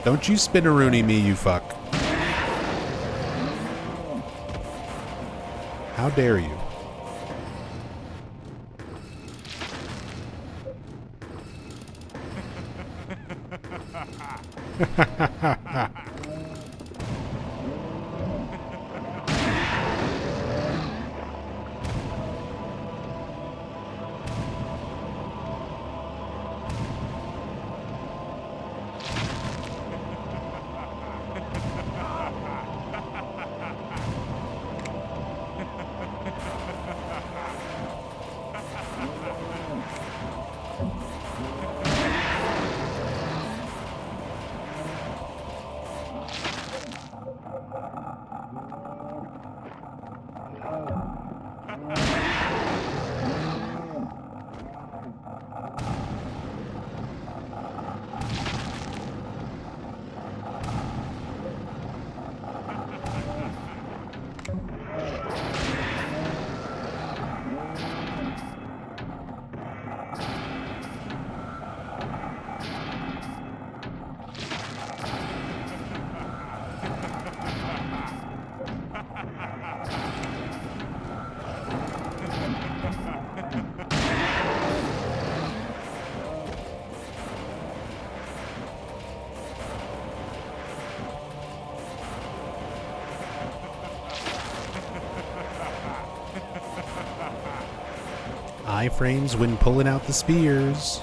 Don't you spin-a-rooney me, you fuck. How dare you? Iframes when pulling out the spears.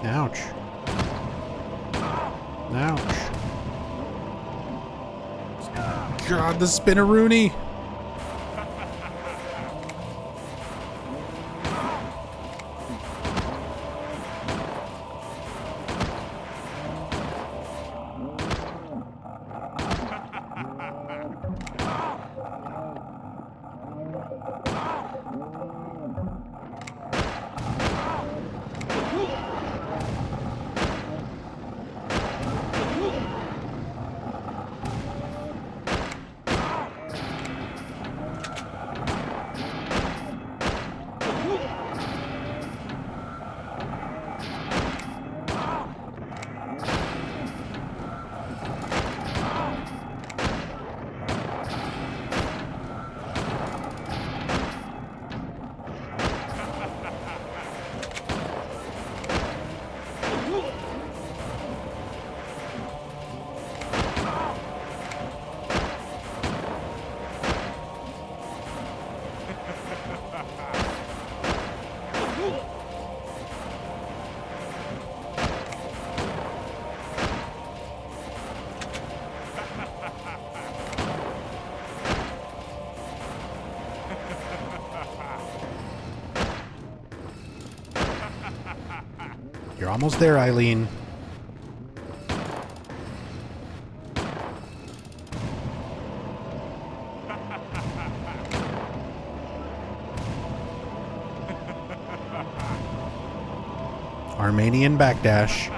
Ouch. Ouch. God, the spin-a-rooney. almost there, Eileen. Armenian backdash.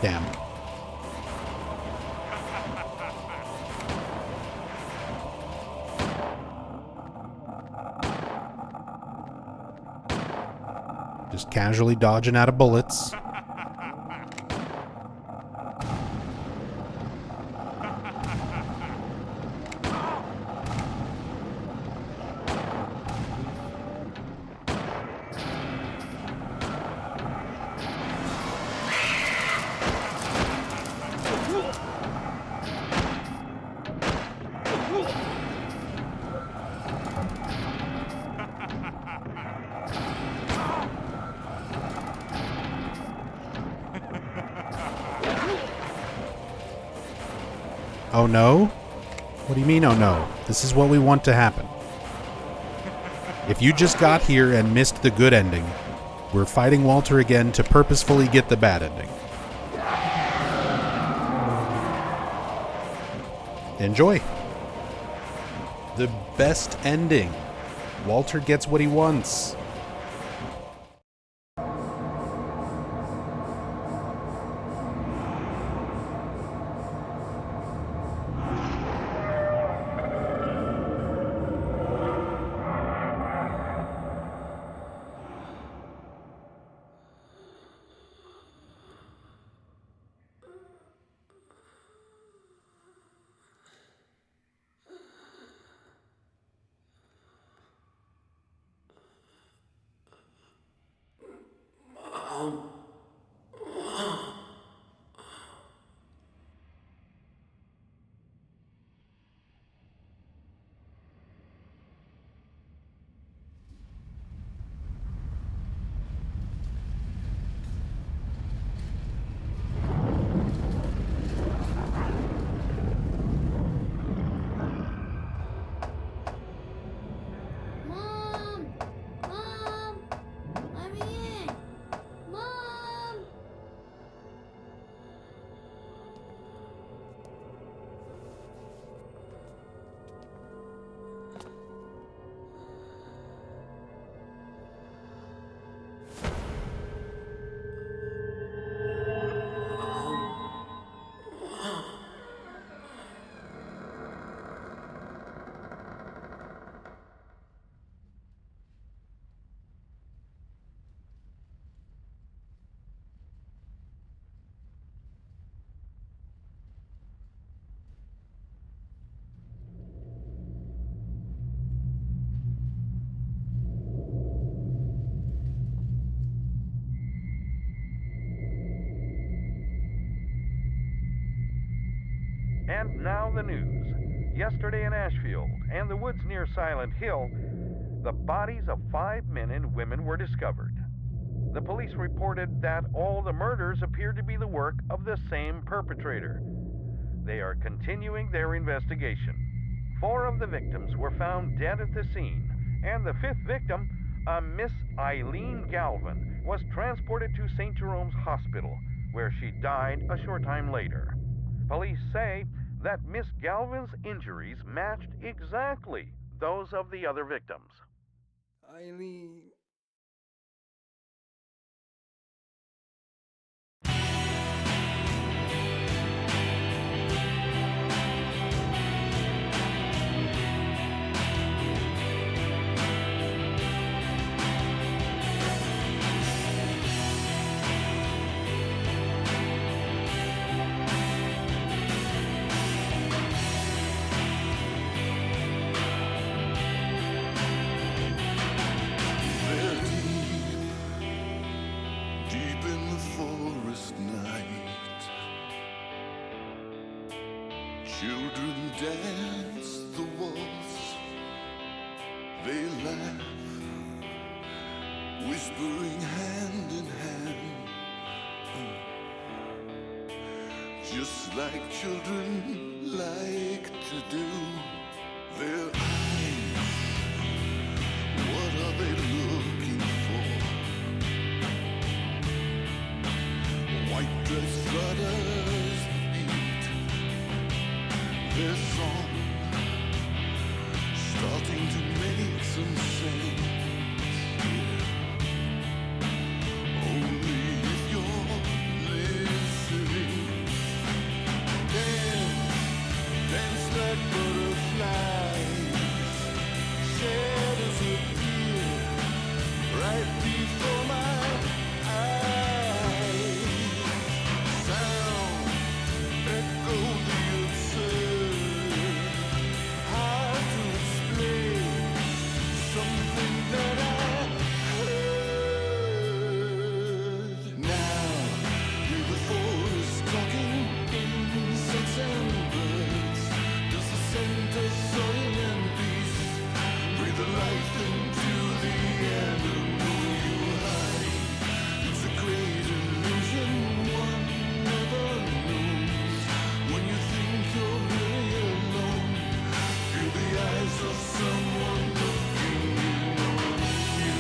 Damn. Just casually dodging out of bullets. Oh no? What do you mean, oh no? This is what we want to happen. If you just got here and missed the good ending, we're fighting Walter again to purposefully get the bad ending. Enjoy. The best ending. Walter gets what he wants. And now the news. Yesterday in Ashfield and the woods near Silent Hill, the bodies of 5 men and women were discovered. The police reported that all the murders appeared to be the work of the same perpetrator. They are continuing their investigation. 4 of the victims were found dead at the scene, and the 5th victim, a Miss Eileen Galvin, was transported to St. Jerome's Hospital, where she died a short time later. Police say that Miss Galvin's injuries matched exactly those of the other victims. Eileen. Children dance the waltz, they laugh, whispering hand in hand. just like children like to do. Their eyes, what are they looking for? White dress flutters beat, their song starting to make some sense. Only if you're listening. Dance like butterflies. Shadows appear right before my eyes. Sound echo the absurd. Hard to explain something that I heard. Now, hear the forest talking insects and birds. Does the scent of soil and peace breathe a life into the animal you hide? It's a great illusion one never knows. When you think you're really alone, feel the eyes of someone looking in on you.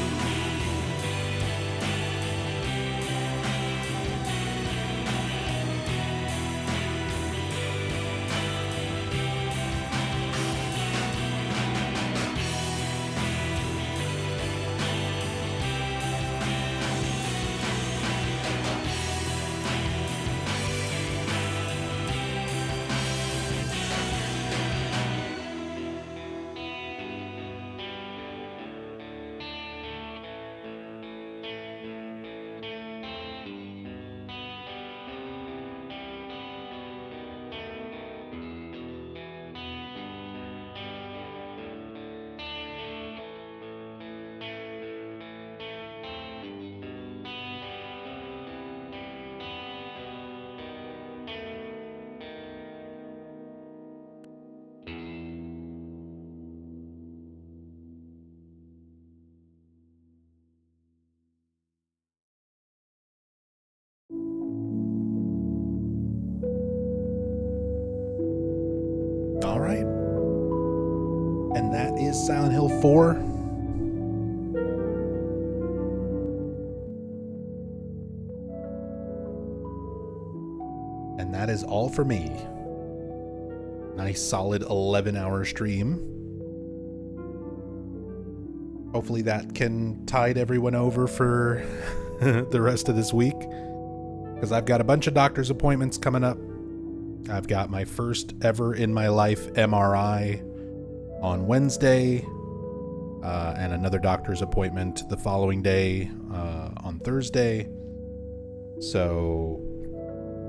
All right. And that is Silent Hill 4. And that is all for me. Nice solid 11-hour stream. Hopefully that can tide everyone over for the rest of this week, because I've got a bunch of doctor's appointments coming up. I've got my first ever in my life MRI on Wednesday, and another doctor's appointment the following day on Thursday. So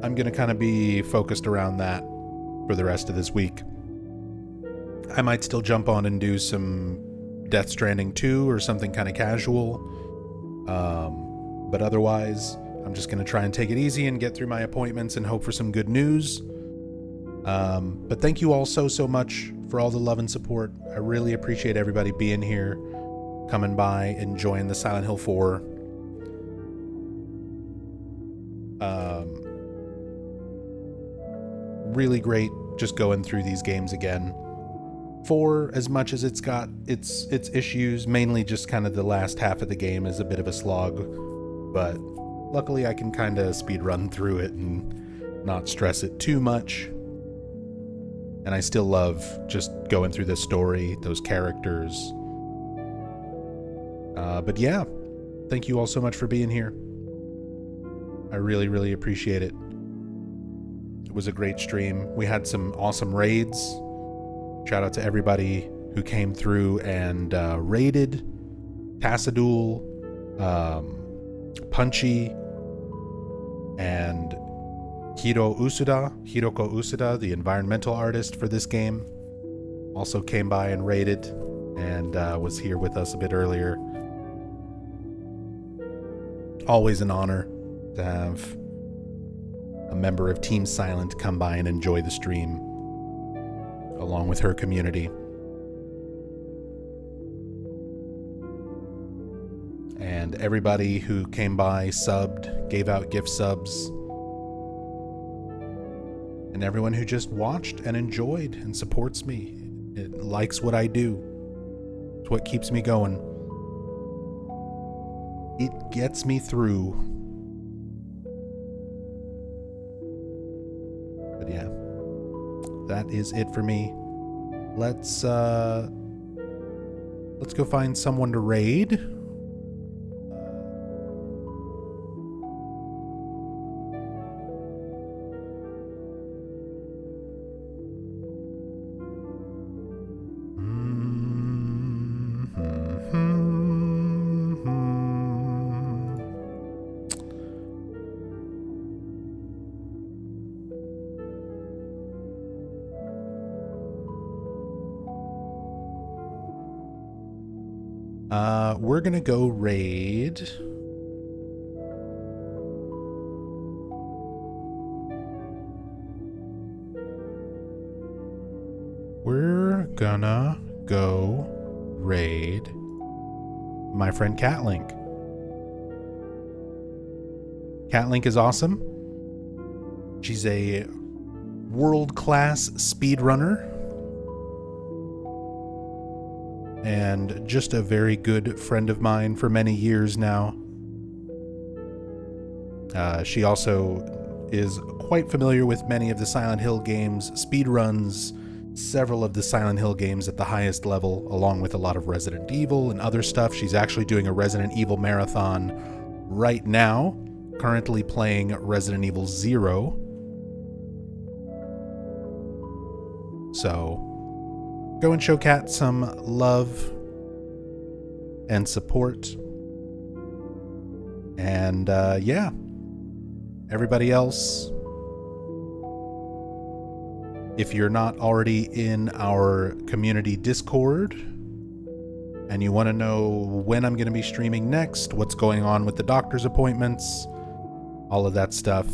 I'm going to kind of be focused around that for the rest of this week. I might still jump on and do some Death Stranding 2 or something kind of casual. But otherwise, I'm just going to try and take it easy and get through my appointments and hope for some good news. But thank you all so much for all the love and support. I really appreciate everybody being here, coming by, enjoying the Silent Hill 4. Really great just going through these games again. 4, as much as it's got its issues, mainly just kind of the last half of the game is a bit of a slog, but luckily I can kind of speed run through it and not stress it too much. And I still love just going through this story, those characters. But yeah, thank you all so much for being here. I really appreciate it. It was a great stream. We had some awesome raids. Shout out to everybody who came through and raided Tassadul, Punchy, and Hiroko Usuda, the environmental artist for this game, also came by and raided and was here with us a bit earlier. Always an honor to have a member of Team Silent come by and enjoy the stream along with her community. And everybody who came by, subbed, gave out gift subs. and everyone who just watched and enjoyed and supports me. It likes what I do. It's what keeps me going. It gets me through. But yeah, that is it for me. Let's go find someone to raid. We're gonna go raid. We're gonna go raid my friend Catlink. Catlink is awesome. She's a world-class speedrunner. And just a very good friend of mine for many years now. She also is quite familiar with many of the Silent Hill games, speedruns several of the Silent Hill games at the highest level, along with a lot of Resident Evil and other stuff. She's actually doing a Resident Evil marathon right now, currently playing Resident Evil 0. So go and show Kat some love and support. And yeah, everybody else, if you're not already in our community Discord and you want to know when I'm going to be streaming next, what's going on with the doctor's appointments, all of that stuff,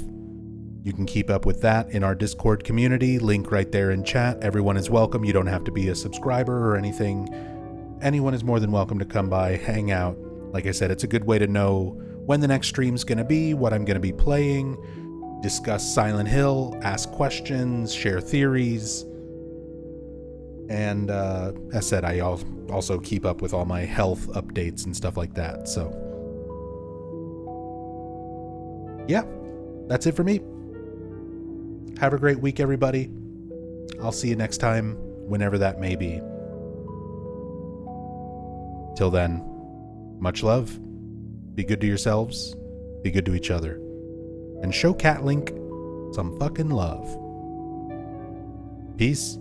you can keep up with that in our Discord community. Link right there in chat. Everyone is welcome. You don't have to be a subscriber or anything. Anyone is more than welcome to come by, hang out. Like I said, it's a good way to know when the next stream's going to be, what I'm going to be playing, discuss Silent Hill, ask questions, share theories. And as I said, I also keep up with all my health updates and stuff like that. So yeah, that's it for me. Have a great week, everybody. I'll see you next time, whenever that may be. Till then, much love. Be good to yourselves. Be good to each other. And show Catlink some fucking love. Peace.